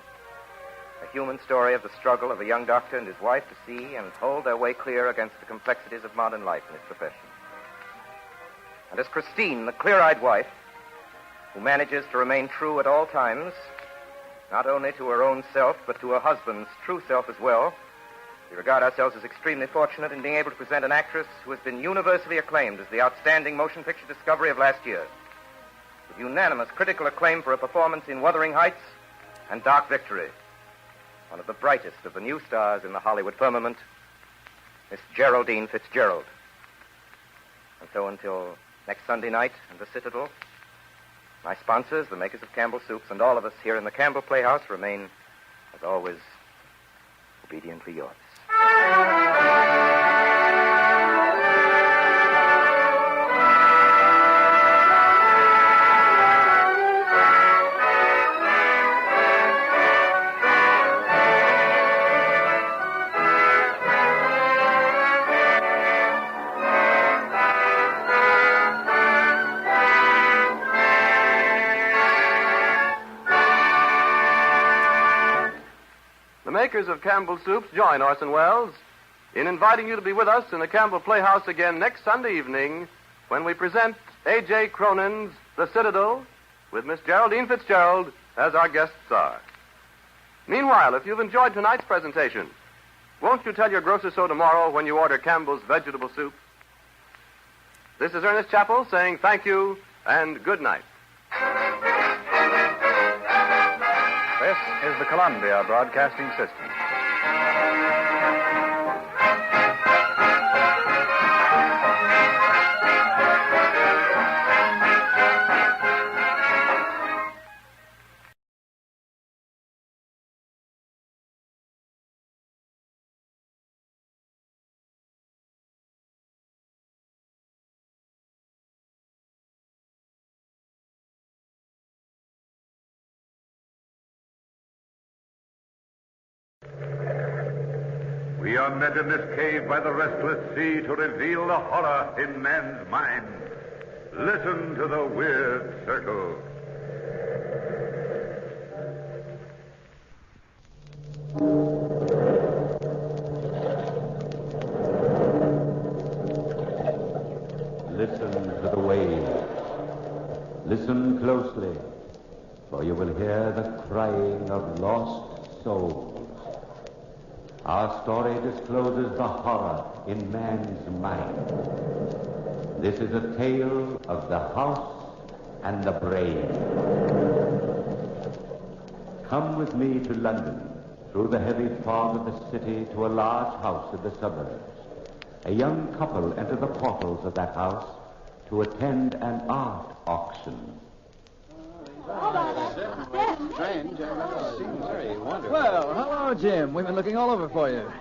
A human story of the struggle of a young doctor and his wife to see and hold their way clear against the complexities of modern life in his profession. And as Christine, the clear-eyed wife, who manages to remain true at all times, not only to her own self, but to her husband's true self as well, we regard ourselves as extremely fortunate in being able to present an actress who has been universally acclaimed as the outstanding motion picture discovery of last year, with unanimous critical acclaim for a performance in Wuthering Heights and Dark Victory. One of the brightest of the new stars in the Hollywood firmament, Miss Geraldine Fitzgerald. And so until next Sunday night in the Citadel, my sponsors, the makers of Campbell Soups, and all of us here in the Campbell Playhouse remain, as always, obediently yours. makers of Campbell Soups join Orson Welles in inviting you to be with us in the Campbell Playhouse again next Sunday evening when we present A.J. Cronin's The Citadel with Miss Geraldine Fitzgerald as our guest star. Meanwhile, if you've enjoyed tonight's presentation, won't you tell your grocer so tomorrow when you order Campbell's vegetable soup? This is Ernest Chappell saying thank you and good night. This is the Columbia Broadcasting System. We are met in this cave by the restless sea to reveal the horror in man's mind. Listen to the weird circle. Listen to the waves. Listen closely, for you will hear the crying of lost souls. Our story discloses the horror in man's mind. This is a tale of the house and the brain. Come with me to London, through the heavy fog of the city to a large house in the suburbs. A young couple enter the portals of that house to attend an art auction. Strange. Seems very wonderful. Well, hello, Jim. We've been looking all over for you.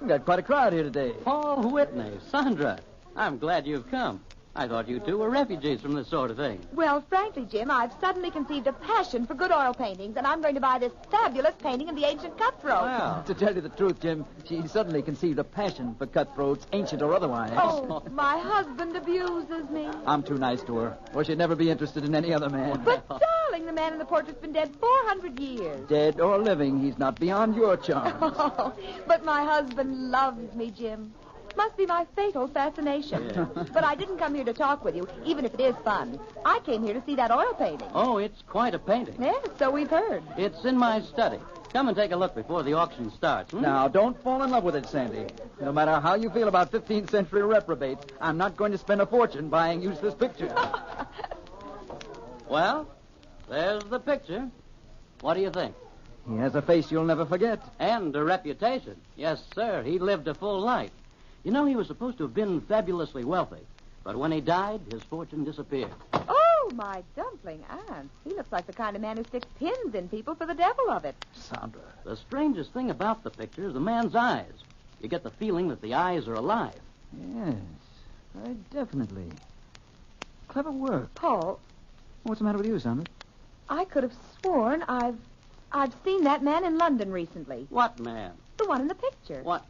We've got quite a crowd here today. Paul Whitney, Sandra, I'm glad you've come. I thought you two were refugees from this sort of thing. Well, frankly, Jim, I've suddenly conceived a passion for good oil paintings, and I'm going to buy this fabulous painting of the ancient cutthroat. Well, to tell you the truth, Jim, she suddenly conceived a passion for cutthroats, ancient or otherwise. Oh, my husband abuses me. I'm too nice to her, or she'd never be interested in any other man. But, darling, the man in the portrait's been dead 400 years. Dead or living, he's not beyond your charms. Oh, but my husband loves me, Jim. Must be my fatal fascination. Yeah. But I didn't come here to talk with you, even if it is fun. I came here to see that oil painting. Oh, it's quite a painting. Yes, so we've heard. It's in my study. Come and take a look before the auction starts. Now, don't fall in love with it, Sandy. No matter how you feel about 15th century reprobates, I'm not going to spend a fortune buying useless pictures. Well, there's the picture. What do you think? He has a face you'll never forget. And a reputation. Yes, sir. He lived a full life. You know, he was supposed to have been fabulously wealthy. But when he died, his fortune disappeared. Oh, my dumpling aunt. He looks like the kind of man who sticks pins in people for the devil of it. Sandra. The strangest thing about the picture is the man's eyes. You get the feeling that the eyes are alive. Yes, very definitely. Clever work. Paul. What's the matter with you, Sandra? I could have sworn I've seen that man in London recently. What man? The one in the picture. What?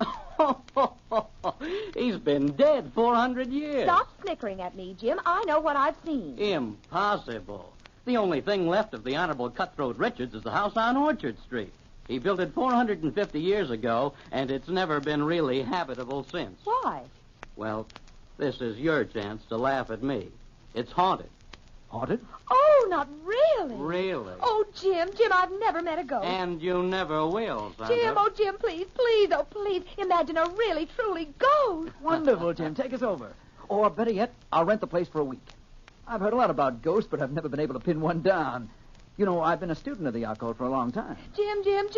He's been dead 400 years. Stop snickering at me, Jim. I know what I've seen. Impossible. The only thing left of the Honorable Cutthroat Richards is the house on Orchard Street. He built it 450 years ago, and it's never been really habitable since. Why? Well, this is your chance to laugh at me. It's haunted. Haunted? Oh, not really. Really? Oh, Jim, I've never met a ghost. And you never will, Sandra. Jim, oh, Jim, please, oh, please. Imagine a really, truly ghost. Wonderful, Jim. Take us over. Or, better yet, I'll rent the place for a week. I've heard a lot about ghosts, but I've never been able to pin one down. You know, I've been a student of the occult for a long time. Jim, please.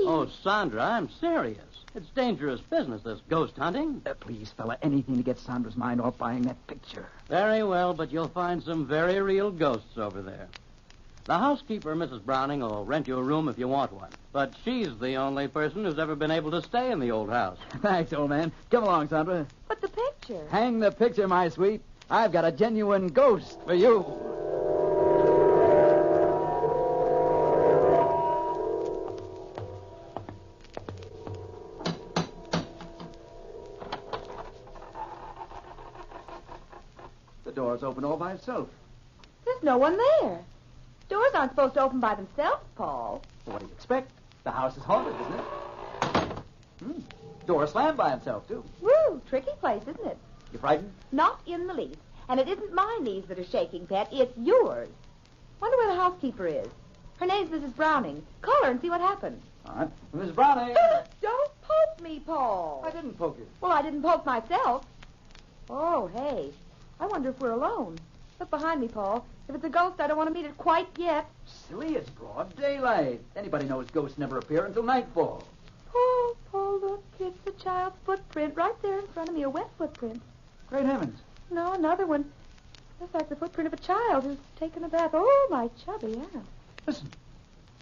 Oh, Sandra, I'm serious. It's dangerous business, this ghost hunting. Please, fella, anything to get Sandra's mind off buying that picture. Very well, but you'll find some very real ghosts over there. The housekeeper, Mrs. Browning, will rent you a room if you want one. But she's the only person who's ever been able to stay in the old house. Thanks, old man. Come along, Sandra. But the picture. Hang the picture, my sweet. I've got a genuine ghost for you. The door's open all by itself. There's no one there. Doors aren't supposed to open by themselves, Paul. What do you expect? The house is haunted, isn't it? Door slammed by itself, too. Woo, tricky place, isn't it? You frightened? Not in the least. And it isn't my knees that are shaking, Pet. It's yours. Wonder where the housekeeper is. Her name's Mrs. Browning. Call her and see what happened. All right. Miss Browning. Don't poke me, Paul. I didn't poke you. Well, I didn't poke myself. Oh, hey. I wonder if we're alone. Look behind me, Paul. If it's a ghost, I don't want to meet it quite yet. Silly, it's broad daylight. Anybody knows ghosts never appear until nightfall. Paul, look. It's a child's footprint right there in front of me, a wet footprint. Great heavens. No, another one. Looks like the footprint of a child who's taken a bath. Oh, my chubby aunt. Listen.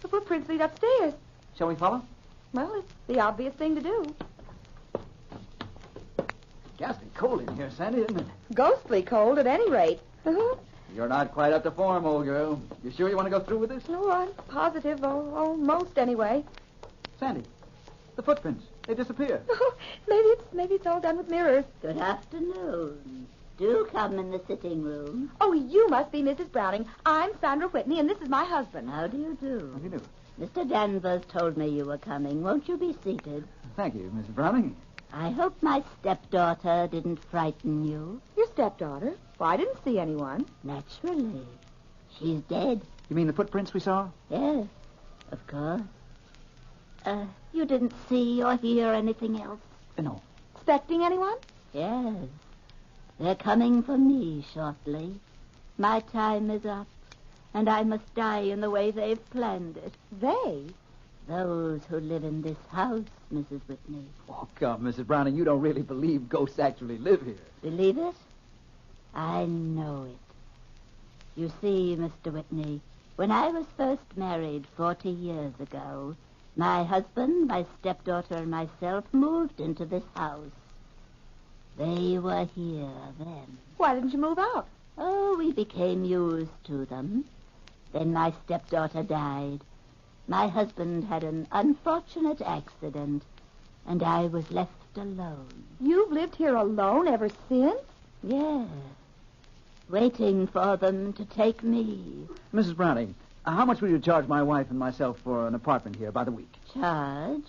The footprints lead upstairs. Shall we follow? Well, it's the obvious thing to do. Ghastly cold in here, Sandy, isn't it? Ghostly cold at any rate. You're not quite up to form, old girl. You sure you want to go through with this? No, I'm positive. Almost anyway. Sandy, the footprints. They disappear. Maybe it's all done with mirrors. Good afternoon. Do come in the sitting room. Oh, you must be Mrs. Browning. I'm Sandra Whitney, and this is my husband. How do you do? How do you do? Mr. Danvers told me you were coming. Won't you be seated? Thank you, Mrs. Browning. I hope my stepdaughter didn't frighten you. Your stepdaughter? Well, I didn't see anyone. Naturally. She's dead. You mean the footprints we saw? Yes, of course. You didn't see or hear anything else? No. Expecting anyone? Yes. They're coming for me shortly. My time is up, and I must die in the way they've planned it. They? Those who live in this house, Mrs. Whitney. Oh, come, Mrs. Browning, you don't really believe ghosts actually live here. Believe it? I know it. You see, Mr. Whitney, when I was first married 40 years ago, my husband, my stepdaughter, and myself moved into this house. They were here then. Why didn't you move out? Oh, we became used to them. Then my stepdaughter died. My husband had an unfortunate accident, and I was left alone. You've lived here alone ever since? Yes. Waiting for them to take me. Mrs. Browning, how much will you charge my wife and myself for an apartment here by the week? Charge?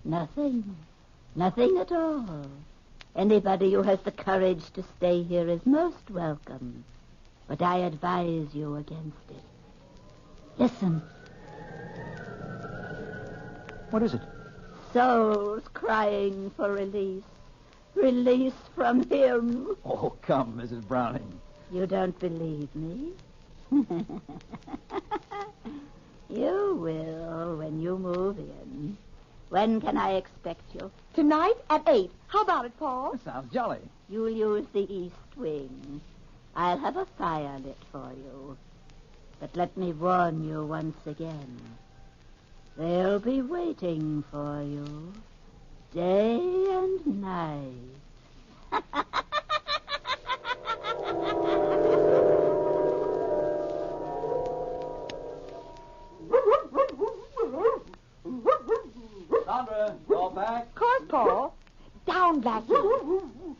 Nothing. Nothing at all. Anybody who has the courage to stay here is most welcome. But I advise you against it. Listen. What is it? Souls crying for release. Release from him. Oh, come, Mrs. Browning. You don't believe me? You will when you move in. When can I expect you? Tonight at 8. How about it, Paul? That sounds jolly. You'll use the east wing. I'll have a fire lit for you. But let me warn you once again. They'll be waiting for you day and night. Sandra, all back? Of course, Paul. Down, Blackie.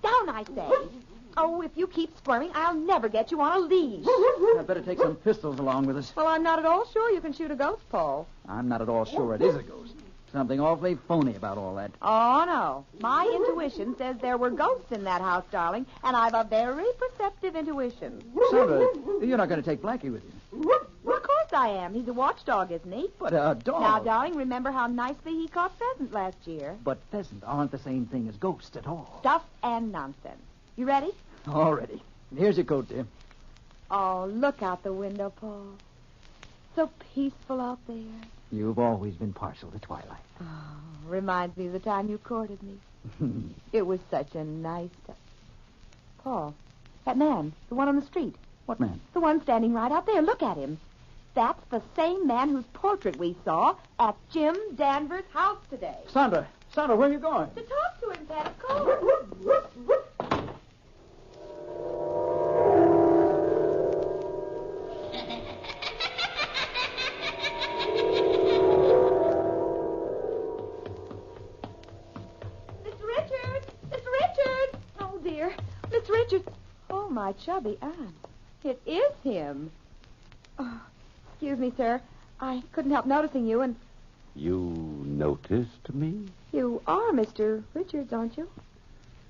Down, I say. Oh, if you keep squirming, I'll never get you on a leash. I'd better take some pistols along with us. Well, I'm not at all sure you can shoot a ghost, Paul. I'm not at all sure it is a ghost. Something awfully phony about all that. Oh, no. My intuition says there were ghosts in that house, darling, and I've a very perceptive intuition. Sandra, you're not going to take Blackie with you. Well, of course I am. He's a watchdog, isn't he? But a dog. Now, darling, remember how nicely he caught pheasant last year. But pheasant aren't the same thing as ghosts at all. Stuff and nonsense. You ready? All ready. Here's your coat, dear. Oh, look out the window, Paul. So peaceful out there. You've always been partial to twilight. Oh, reminds me of the time you courted me. It was such a nice time. Paul, that man, the one on the street. What man? The one standing right out there. Look at him. That's the same man whose portrait we saw at Jim Danvers' house today. Sandra, where are you going? To talk to him, Pat, of course. My chubby aunt. It is him. Oh, excuse me, sir. I couldn't help noticing you and... You noticed me? You are Mr. Richards, aren't you?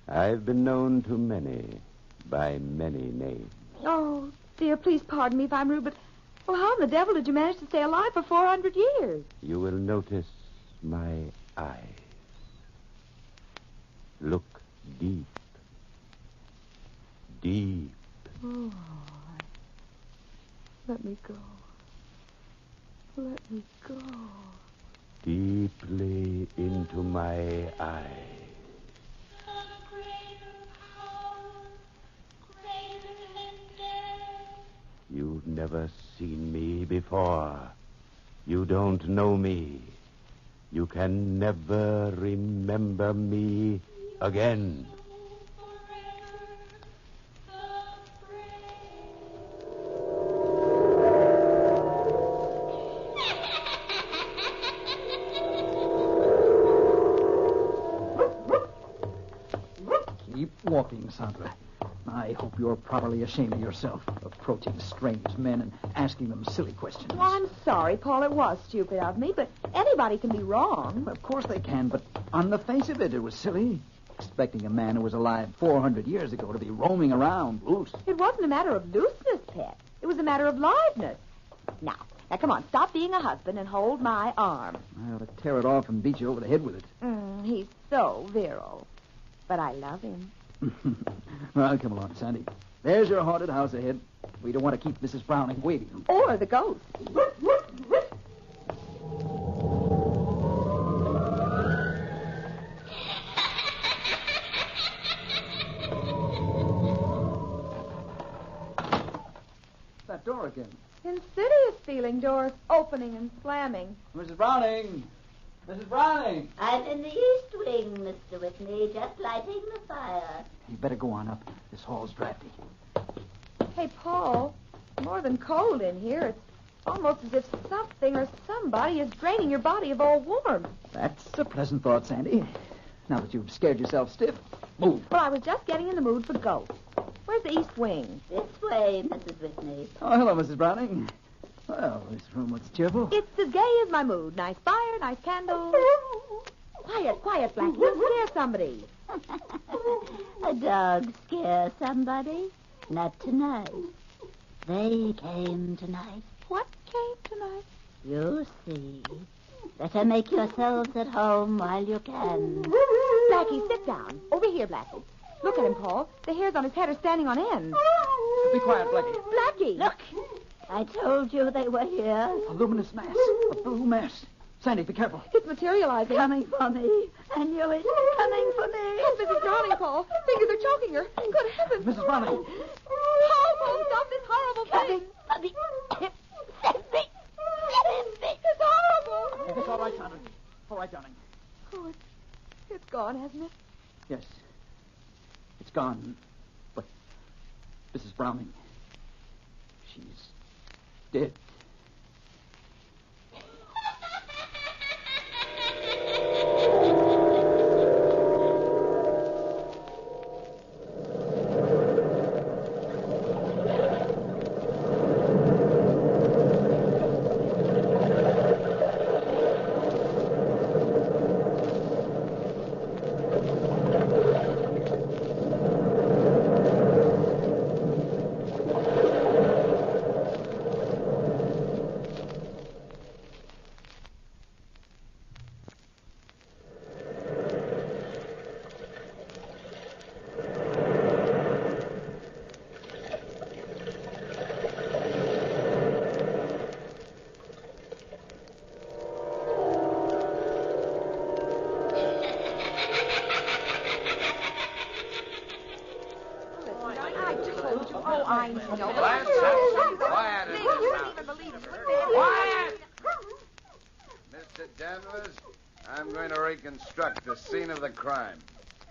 I've been known to many by many names. Oh, dear, please pardon me if I'm rude, but well, how in the devil did you manage to stay alive for 400 years? You will notice my eyes. Look deep. Deep. Oh, let me go. Let me go. Deeply into my eyes. You've never seen me before. You don't know me. You can never remember me again. Keep walking, Sandra. I hope you're properly ashamed of yourself, approaching strange men and asking them silly questions. Well, I'm sorry, Paul. It was stupid of me, but anybody can be wrong. Of course they can, but on the face of it, it was silly. Expecting a man who was alive 400 years ago to be roaming around loose. It wasn't a matter of looseness, Pet. It was a matter of liveness. Now, come on. Stop being a husband and hold my arm. I ought to tear it off and beat you over the head with it. He's so virile. But I love him. Well, come along, Sandy. There's your haunted house ahead. We don't want to keep Mrs. Browning waiting. Or the ghost. That door again. Insidious feeling, doors opening and slamming. Mrs. Browning! Mrs. Browning! I'm in the east wing, Mr. Whitney, just lighting the fire. You better go on up. This hall's drafty. Hey, Paul, more than cold in here. It's almost as if something or somebody is draining your body of all warmth. That's a pleasant thought, Sandy. Now that you've scared yourself stiff, move. Well, I was just getting in the mood for ghosts. Where's the east wing? This way, Mrs. Whitney. Oh, hello, Mrs. Browning. Well, this room looks cheerful. It's as gay as my mood. Nice fire, nice candles. Quiet, Blackie. You'll scare somebody. A dog scare somebody? Not tonight. They came tonight. What came tonight? You'll see. Better make yourselves at home while you can. Blackie, sit down. Over here, Blackie. Look at him, Paul. The hairs on his head are standing on end. Be quiet, Blackie. Blackie! Look! I told you they were here. A luminous mass. A blue mass. Sandy, be careful. It's materializing. Coming for me. I knew it. Coming for me. Oh, Mrs. Browning, Paul. Fingers are choking her. Good heavens. Mrs. Browning. Paul, stop this horrible thing. Coming. It's horrible. It's all right, Sandra. All right, darling. Oh, it's gone, hasn't it? Yes. It's gone. But Mrs. Browning, she's dead. Mr. Danvers, I'm going to reconstruct the scene of the crime.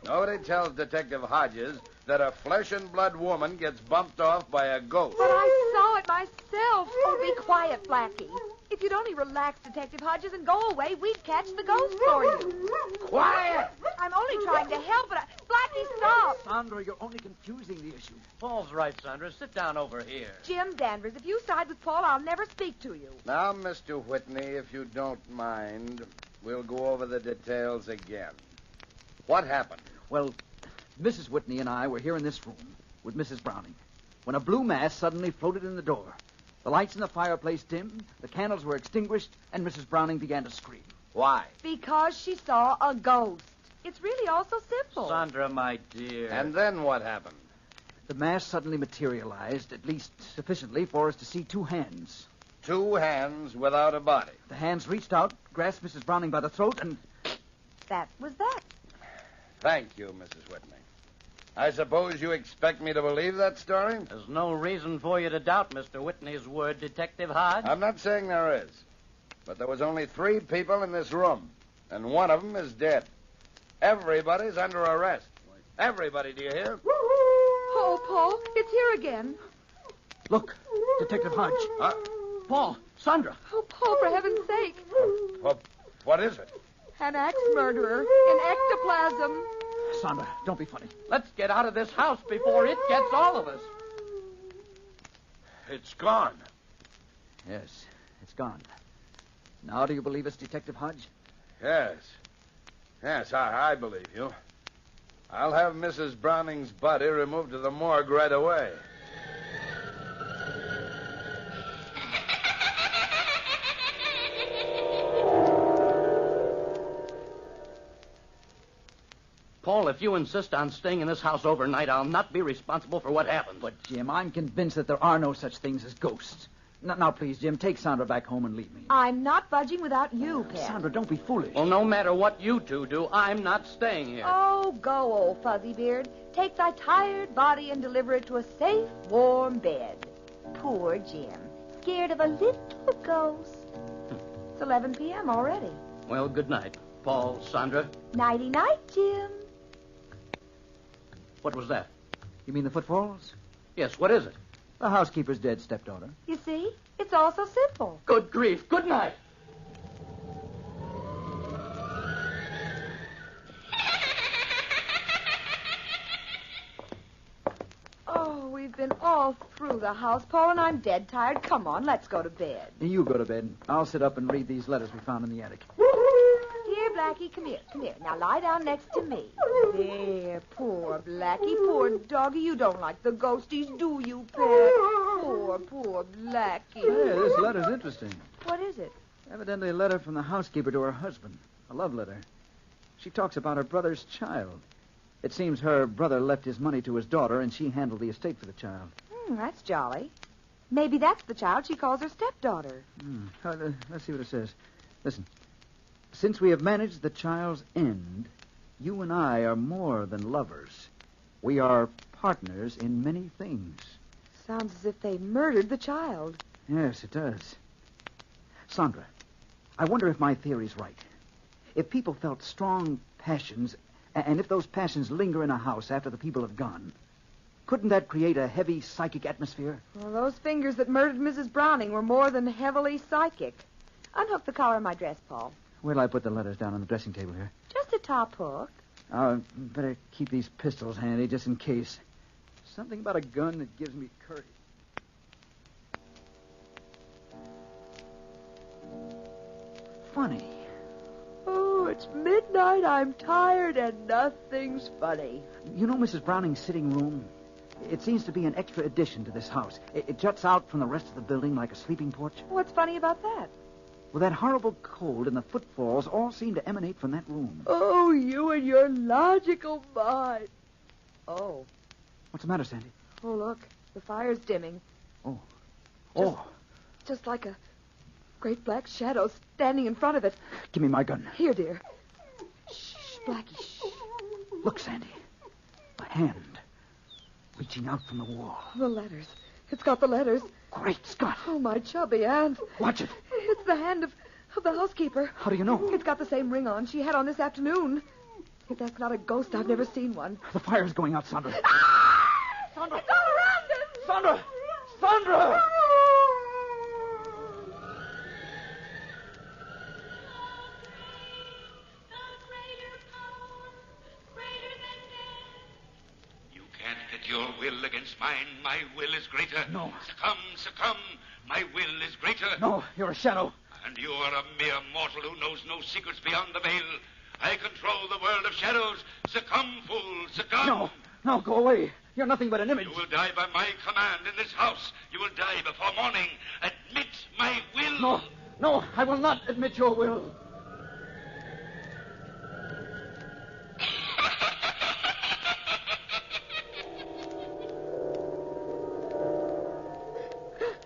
Nobody tells Detective Hodges that a flesh-and-blood woman gets bumped off by a ghost. But I saw it myself. Oh, be quiet, Blackie. If you'd only relax, Detective Hodges, and go away, we'd catch the ghost for you. Quiet! I'm only trying to help, but Blackie, stop. Sandra, you're only confusing the issue. Paul's right, Sandra. Sit down over here. Jim Danvers, if you side with Paul, I'll never speak to you. Now, Mr. Whitney, if you don't mind, we'll go over the details again. What happened? Well, Mrs. Whitney and I were here in this room with Mrs. Browning when a blue mass suddenly floated in the door. The lights in the fireplace dimmed, the candles were extinguished, and Mrs. Browning began to scream. Why? Because she saw a ghost. It's really all so simple. Sandra, my dear. And then what happened? The mass suddenly materialized, at least sufficiently for us to see two hands. Two hands without a body. The hands reached out, grasped Mrs. Browning by the throat, and... That was that. Thank you, Mrs. Whitney. I suppose you expect me to believe that story? There's no reason for you to doubt Mr. Whitney's word, Detective Hodge. I'm not saying there is. But there was only 3 people in this room, and one of them is dead. Everybody's under arrest. Everybody, do you hear? Oh, Paul, it's here again. Look, Detective Hodge. Paul, Sandra. Oh, Paul, for heaven's sake. What is it? An axe murderer in ectoplasm. Sandra, don't be funny. Let's get out of this house before it gets all of us. It's gone. Yes, it's gone. Now do you believe us, Detective Hodge? Yes. Yes, I believe you. I'll have Mrs. Browning's body removed to the morgue right away. Paul, if you insist on staying in this house overnight, I'll not be responsible for what happens. But, Jim, I'm convinced that there are no such things as ghosts. Now, please, Jim, take Sandra back home and leave me. I'm not budging without you, Pet. Sandra, don't be foolish. Well, no matter what you two do, I'm not staying here. Oh, go, old fuzzy beard. Take thy tired body and deliver it to a safe, warm bed. Poor Jim, scared of a little ghost. It's 11 p.m. already. Well, good night, Paul, Sandra. Nighty-night, Jim. What was that? You mean the footfalls? Yes, what is it? The housekeeper's dead stepdaughter. You see? It's all so simple. Good grief. Good night. Oh, we've been all through the house, Paul, and I'm dead tired. Come on, let's go to bed. You go to bed. I'll sit up and read these letters we found in the attic. Here, Blackie, come here, come here. Now lie down next to me. There, poor Blackie, poor doggy. You don't like the ghosties, do you, Pet? Poor Blackie. Hey, this letter's interesting. What is it? Evidently a letter from the housekeeper to her husband. A love letter. She talks about her brother's child. It seems her brother left his money to his daughter, and she handled the estate for the child. That's jolly. Maybe that's the child she calls her stepdaughter. Let's see what it says. Listen. Since we have managed the child's end, you and I are more than lovers. We are partners in many things. Sounds as if they murdered the child. Yes, it does. Sandra, I wonder if my theory's right. If people felt strong passions, and if those passions linger in a house after the people have gone, couldn't that create a heavy psychic atmosphere? Well, those fingers that murdered Mrs. Browning were more than heavily psychic. Unhook the collar of my dress, Paul. Where'll I put the letters down on the dressing table here? Just a top hook. Oh, better keep these pistols handy just in case. Something about a gun that gives me courage. Funny. Oh, it's midnight. I'm tired and nothing's funny. You know Mrs. Browning's sitting room? It seems to be an extra addition to this house. It juts out from the rest of the building like a sleeping porch. What's funny about that? Well, that horrible cold and the footfalls all seem to emanate from that room. Oh, you and your logical mind. Oh. What's the matter, Sandy? Oh, look. The fire's dimming. Oh. Just like a great black shadow standing in front of it. Give me my gun. Here, dear. Shh, Blackie, shh. Look, Sandy. A hand reaching out from the wall. The letters. It's got the letters. Great Scott. Oh, my chubby aunt. Watch it. It's the hand of the housekeeper. How do you know? It's got the same ring on she had on this afternoon. If that's not a ghost, I've never seen one. The fire's going out, Sandra. Sandra! It's all around us! Sandra! Sandra! You can't pit your will against mine. My will is greater. No. Succumb. My will is greater. No, you're a shadow. And You are a mere mortal who knows no secrets beyond the veil. I control the world of shadows. Succumb, fool, succumb. No, go away. You're nothing but an image. You will die by my command in this house. You will die before morning. Admit my will. No, I will not admit your will.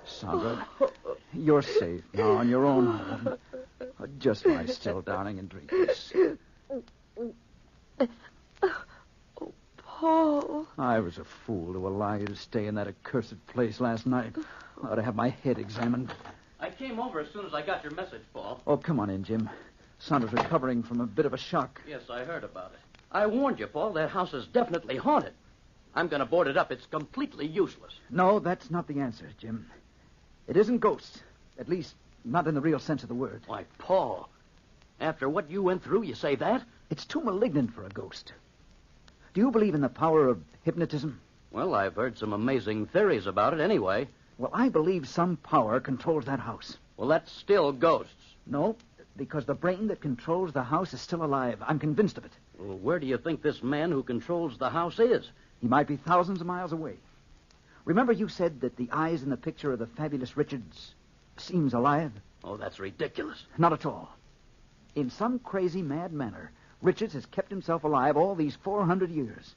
Sandra, you're safe now on your own home. Just lie still, darling, and drink this. Paul. I was a fool to allow you to stay in that accursed place last night. I ought to have my head examined. I came over as soon as I got your message, Paul. Oh, come on in, Jim. Sandra's recovering from a bit of a shock. Yes, I heard about it. I warned you, Paul. That house is definitely haunted. I'm going to board it up. It's completely useless. No, that's not the answer, Jim. It isn't ghosts. At least, not in the real sense of the word. Why, Paul, after what you went through, you say that? It's too malignant for a ghost. Do you believe in the power of hypnotism? Well, I've heard some amazing theories about it anyway. Well, I believe some power controls that house. Well, that's still ghosts. No, because the brain that controls the house is still alive. I'm convinced of it. Well, where do you think this man who controls the house is? He might be thousands of miles away. Remember you said that the eyes in the picture of the fabulous Richards seems alive? Oh, that's ridiculous. Not at all. In some crazy, mad manner, Richards has kept himself alive all these 400 years.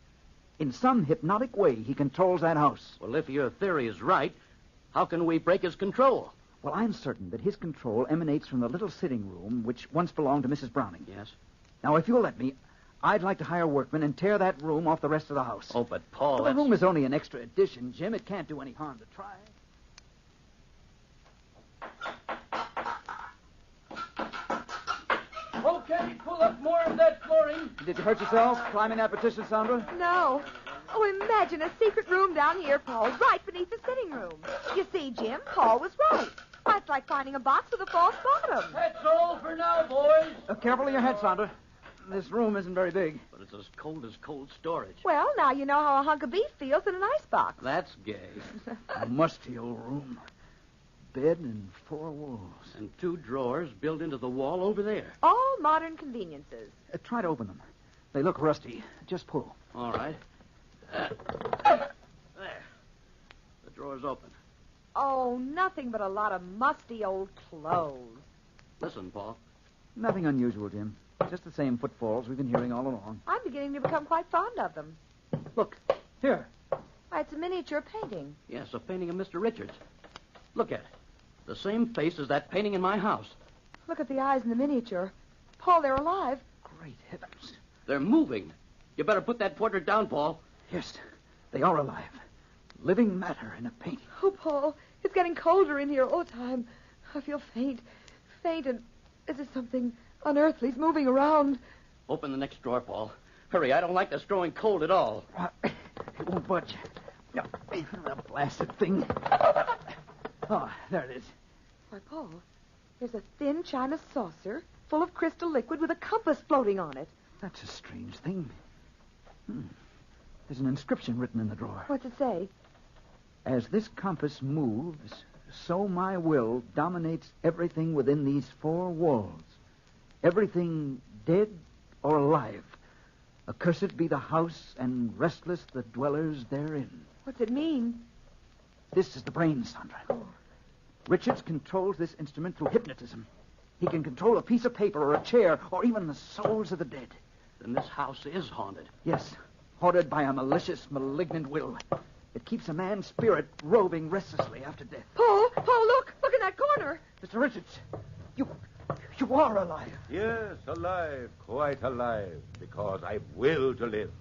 In some hypnotic way, he controls that house. Well, if your theory is right, how can we break his control? Well, I'm certain that his control emanates from the little sitting room which once belonged to Mrs. Browning. Yes? Now, if you'll let me, I'd like to hire workmen and tear that room off the rest of the house. Oh, but Paul, the room is only an extra addition, Jim. It can't do any harm to try. Okay, pull up more of that flooring. Did you hurt yourself climbing that petition, Sandra? No. Oh, imagine a secret room down here, Paul, right beneath the sitting room. You see, Jim, Paul was right. That's like finding a box with a false bottom. That's all for now, boys. Careful of your head, Sandra. This room isn't very big. But it's as cold storage. Well, now you know how a hunk of beef feels in an icebox. That's gay. A musty old room. Bed and 4 walls. And 2 drawers built into the wall over there. All modern conveniences. Try to open them. They look rusty. Just pull. All right. There. The drawer's open. Oh, nothing but a lot of musty old clothes. Listen, Paul. Nothing unusual, Jim. Just the same footfalls we've been hearing all along. I'm beginning to become quite fond of them. Look, here. Why, it's a miniature painting. Yes, a painting of Mr. Richards. Look at it. The same face as that painting in my house. Look at the eyes in the miniature. Paul, they're alive. Great heavens. They're moving. You better put that portrait down, Paul. Yes, they are alive. Living matter in a painting. Oh, Paul, it's getting colder in here all the time. I feel faint, and is there something unearthly's moving around? Open the next drawer, Paul. Hurry, I don't like this growing cold at all. It won't budge. No, the blasted thing. Oh, there it is. Why, Paul, there's a thin china saucer full of crystal liquid with a compass floating on it. That's a strange thing. There's an inscription written in the drawer. What's it say? As this compass moves, so my will dominates everything within these 4 walls. Everything dead or alive. Accursed be the house, and restless the dwellers therein. What's it mean? This is the brain, Sandra. Oh. Richards controls this instrument through hypnotism. He can control a piece of paper or a chair or even the souls of the dead. Then this house is haunted. Yes, haunted by a malicious, malignant will. It keeps a man's spirit roving restlessly after death. Paul, look in that corner. Mr. Richards, you are alive. Yes, alive, quite alive, because I will to live.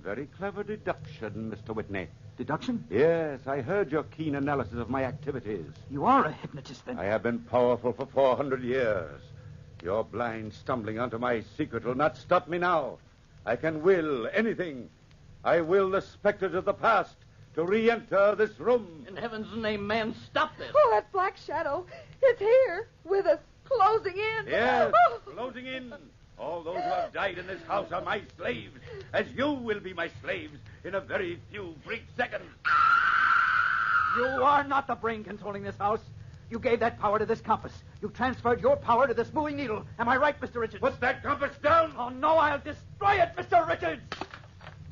Very clever deduction, Mr. Whitney. Deduction? Yes, I heard your keen analysis of my activities. You are a hypnotist, then? I have been powerful for 400 years. Your blind stumbling onto my secret will not stop me now. I can will anything. I will the specters of the past to re-enter this room. In heaven's name, man, stop this. Oh, that black shadow. It's here with us, closing in. Yes, closing in. All those who have died in this house are my slaves, as you will be my slaves in a very few brief seconds. You are not the brain controlling this house. You gave that power to this compass. You transferred your power to this moving needle. Am I right, Mr. Richards? Put that compass down! Oh, no, I'll destroy it, Mr. Richards!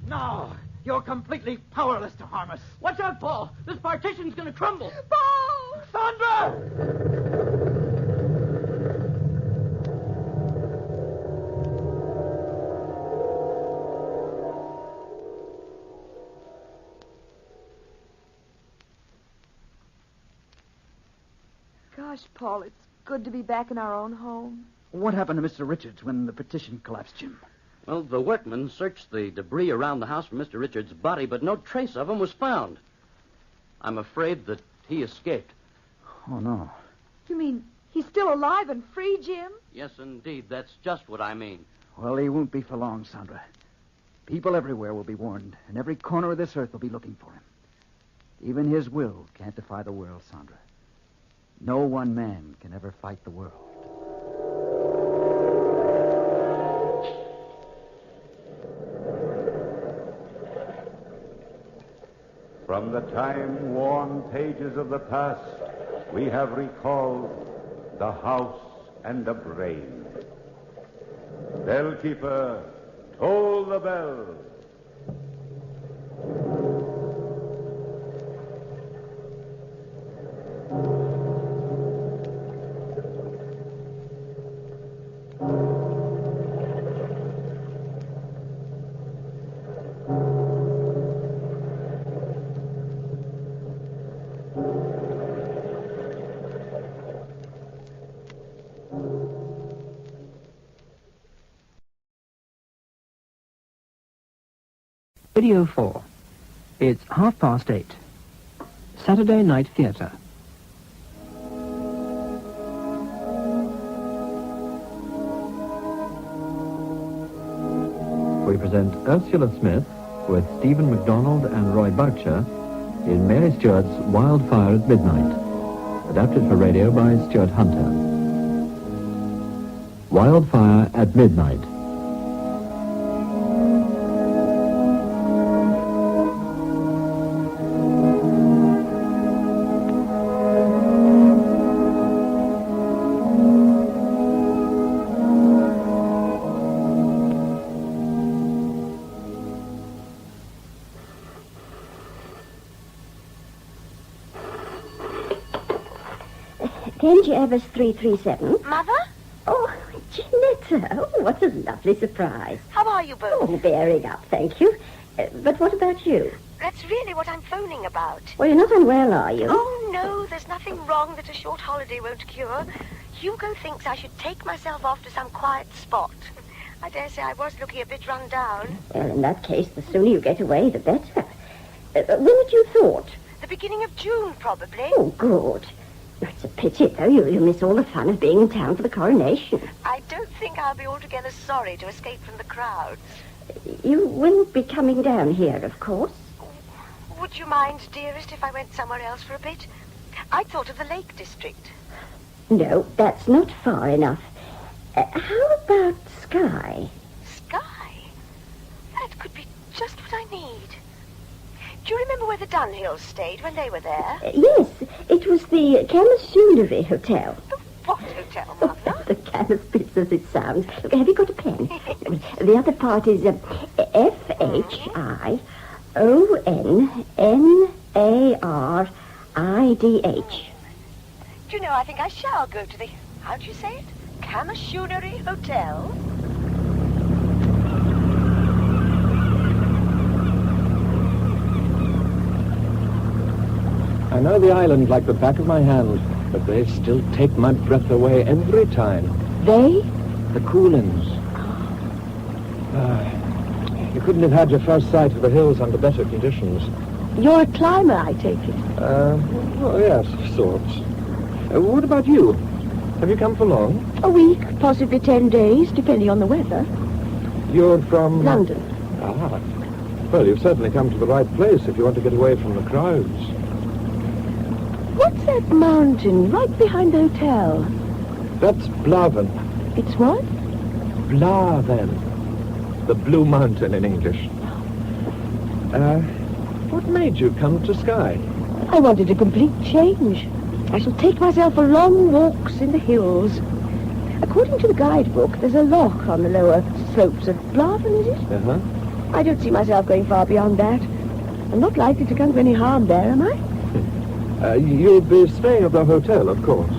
No, you're completely powerless to harm us. Watch out, Paul. This partition's going to crumble. Paul! Sandra! Gosh, Paul, it's good to be back in our own home. What happened to Mr. Richards when the partition collapsed, Jim? Well, the workmen searched the debris around the house for Mr. Richards' body, but no trace of him was found. I'm afraid that he escaped. Oh, no. You mean he's still alive and free, Jim? Yes, indeed. That's just what I mean. Well, he won't be for long, Sandra. People everywhere will be warned, and every corner of this earth will be looking for him. Even his will can't defy the world, Sandra. No one man can ever fight the world. From the time-worn pages of the past, we have recalled the house and the brain. Bellkeeper, toll the bell. Video 4. It's 8:30. Saturday Night Theatre. We present Ursula Smith with Stephen MacDonald and Roy Boucher in Mary Stewart's Wildfire at Midnight, adapted for radio by Stuart Hunter. Wildfire at Midnight. Danger Evers 337. Mother? Oh, Janetta. Oh, what a lovely surprise. How are you both? Oh, bearing up, thank you. But what about you? That's really what I'm phoning about. Well, you're not unwell, are you? Oh, no, there's nothing wrong that a short holiday won't cure. Hugo thinks I should take myself off to some quiet spot. I dare say I was looking a bit run down. Well, in that case, the sooner you get away, the better. When had you thought? The beginning of June, probably. Oh, good. It's a pity, though. You'll miss all the fun of being in town for the coronation. I don't think I'll be altogether sorry to escape from the crowds. You will be coming down here, of course. Would you mind, dearest, if I went somewhere else for a bit? I'd thought of the Lake District. No, that's not far enough. How about Skye? Skye? That could be just what I need. Do you remember where the Dunhills stayed when they were there? Yes, it was the Camasoonery Hotel. The what hotel, Mother? The Camas bits as it sounds. Look, have you got a pen? The other part is Fhinonnaridh. Do you know, I think I shall go to the, how do you say it? Camasoonery Hotel? I know the island like the back of my hand, but they still take my breath away every time. They? The Coolins. You couldn't have had your first sight of the hills under better conditions. You're a climber, I take it. Well, yes, of sorts. What about you? Have you come for long? A week, possibly 10 days, depending on the weather. You're from... London. Ah. Well, you've certainly come to the right place if you want to get away from the crowds. What's that mountain right behind the hotel? That's Blaven. It's what? Blaven. The Blue Mountain in English. What made you come to Skye? I wanted a complete change. I shall take myself for long walks in the hills. According to the guidebook, there's a loch on the lower slopes of Blarven, is it? Uh-huh. I don't see myself going far beyond that. I'm not likely to come to any harm there, am I? You'll be staying at the hotel, of course.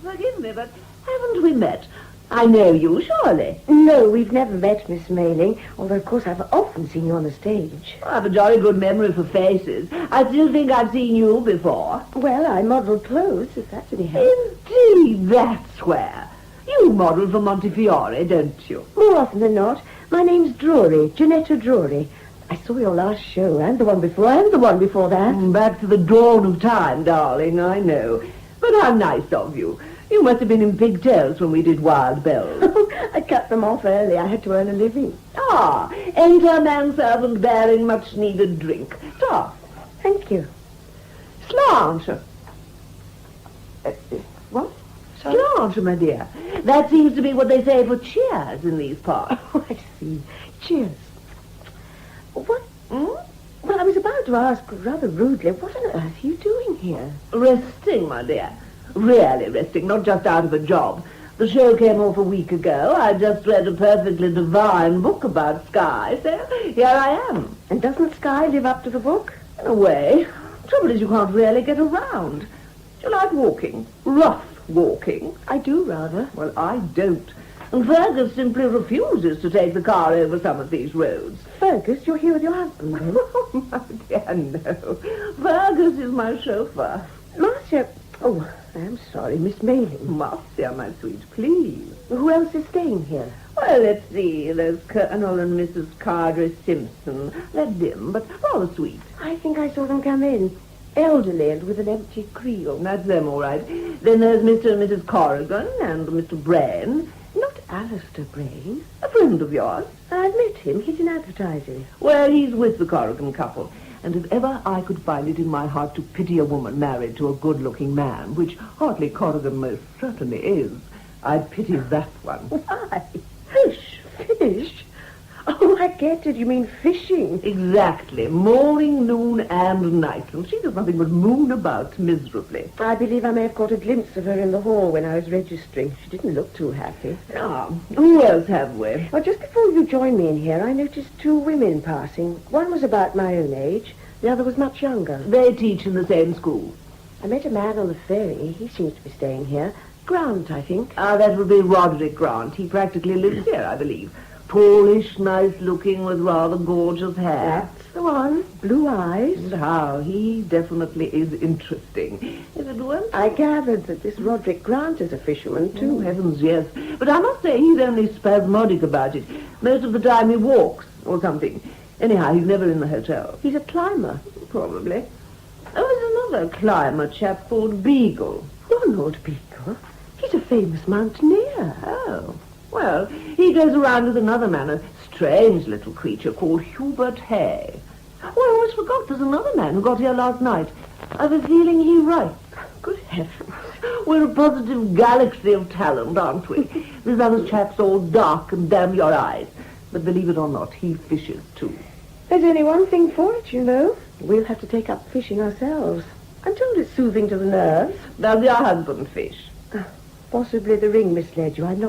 Forgive me, but haven't we met? I know you, surely. No, we've never met, Miss Mayling, although, of course, I've often seen you on the stage. I have a jolly good memory for faces. I still think I've seen you before. Well, I modelled clothes, if that's any help. Indeed, that's where. You model for Montefiore, don't you? More often than not. My name's Drury, Janetta Drury. I saw your last show, and the one before, and the one before that. Back to the dawn of time, darling, I know. But how nice of you. You must have been in pigtails when we did Wild Bells. I cut them off early. I had to earn a living. Ah, enter manservant bearing much-needed drink. Ta. Thank you. Slant. What? Slant, my dear. That seems to be what they say for cheers in these parts. Oh, I see. Cheers. What? Well, I was about to ask rather rudely, what on earth are you doing here? Resting, my dear. Really resting, not just out of a job. The show came off a week ago. I just read a perfectly divine book about Skye, so here I am. And doesn't Skye live up to the book? In a way. Trouble is you can't really get around. Do you like walking? Rough walking? I do, rather. Well, I don't. And Fergus simply refuses to take the car over some of these roads. Fergus, you're here with your husband, then? Oh, my dear, no. Fergus is my chauffeur. Marcia... Oh, I'm sorry, Miss Mayling. Marcia, my sweet, please. Who else is staying here? Well, let's see. There's Colonel and Mrs. Cardre Simpson. They're dim, but rather sweet. I think I saw them come in. Elderly and with an empty creel. That's them, all right. Then there's Mr. and Mrs. Corrigan and Mr. Brain. Not Alistair Brain. A friend of yours. I've met him. He's in advertising. Well, he's with the Corrigan couple. And if ever I could find it in my heart to pity a woman married to a good-looking man, which Hartley Corrigan most certainly is, I'd pity that one. Why? Fish? Fish? Oh, I get it. You mean fishing. Exactly. Morning, noon, and night. And she does nothing but moon about miserably. I believe I may have caught a glimpse of her in the hall when I was registering. She didn't look too happy. Ah, who else have we? Well, just before you joined me in here, I noticed two women passing. One was about my own age. The other was much younger. They teach in the same school. I met a man on the ferry. He seems to be staying here. Grant, I think. Ah, that would be Roderick Grant. He practically lives here, I believe. Tallish, nice-looking, with rather gorgeous hair. That's the one. Blue eyes. And how he definitely is interesting. If it weren't... I gathered that this Roderick Grant is a fisherman, too. Oh, heavens, yes. But I must say he's only spasmodic about it. Most of the time he walks, or something. Anyhow, he's never in the hotel. He's a climber. Probably. Oh, there's another climber chap called Beagle. Donald Beagle? He's a famous mountaineer. Oh. Well, he goes around with another man, a strange little creature called Hubert Hay. Oh, I almost forgot there's another man who got here last night. I have a feeling he writes. Good heavens. We're a positive galaxy of talent, aren't we? This other chap's all dark and damn your eyes. But believe it or not, he fishes too. There's only one thing for it, you know. We'll have to take up fishing ourselves. I'm told it's soothing to the nerves. Does your husband fish? Possibly the ring misled you. I'm not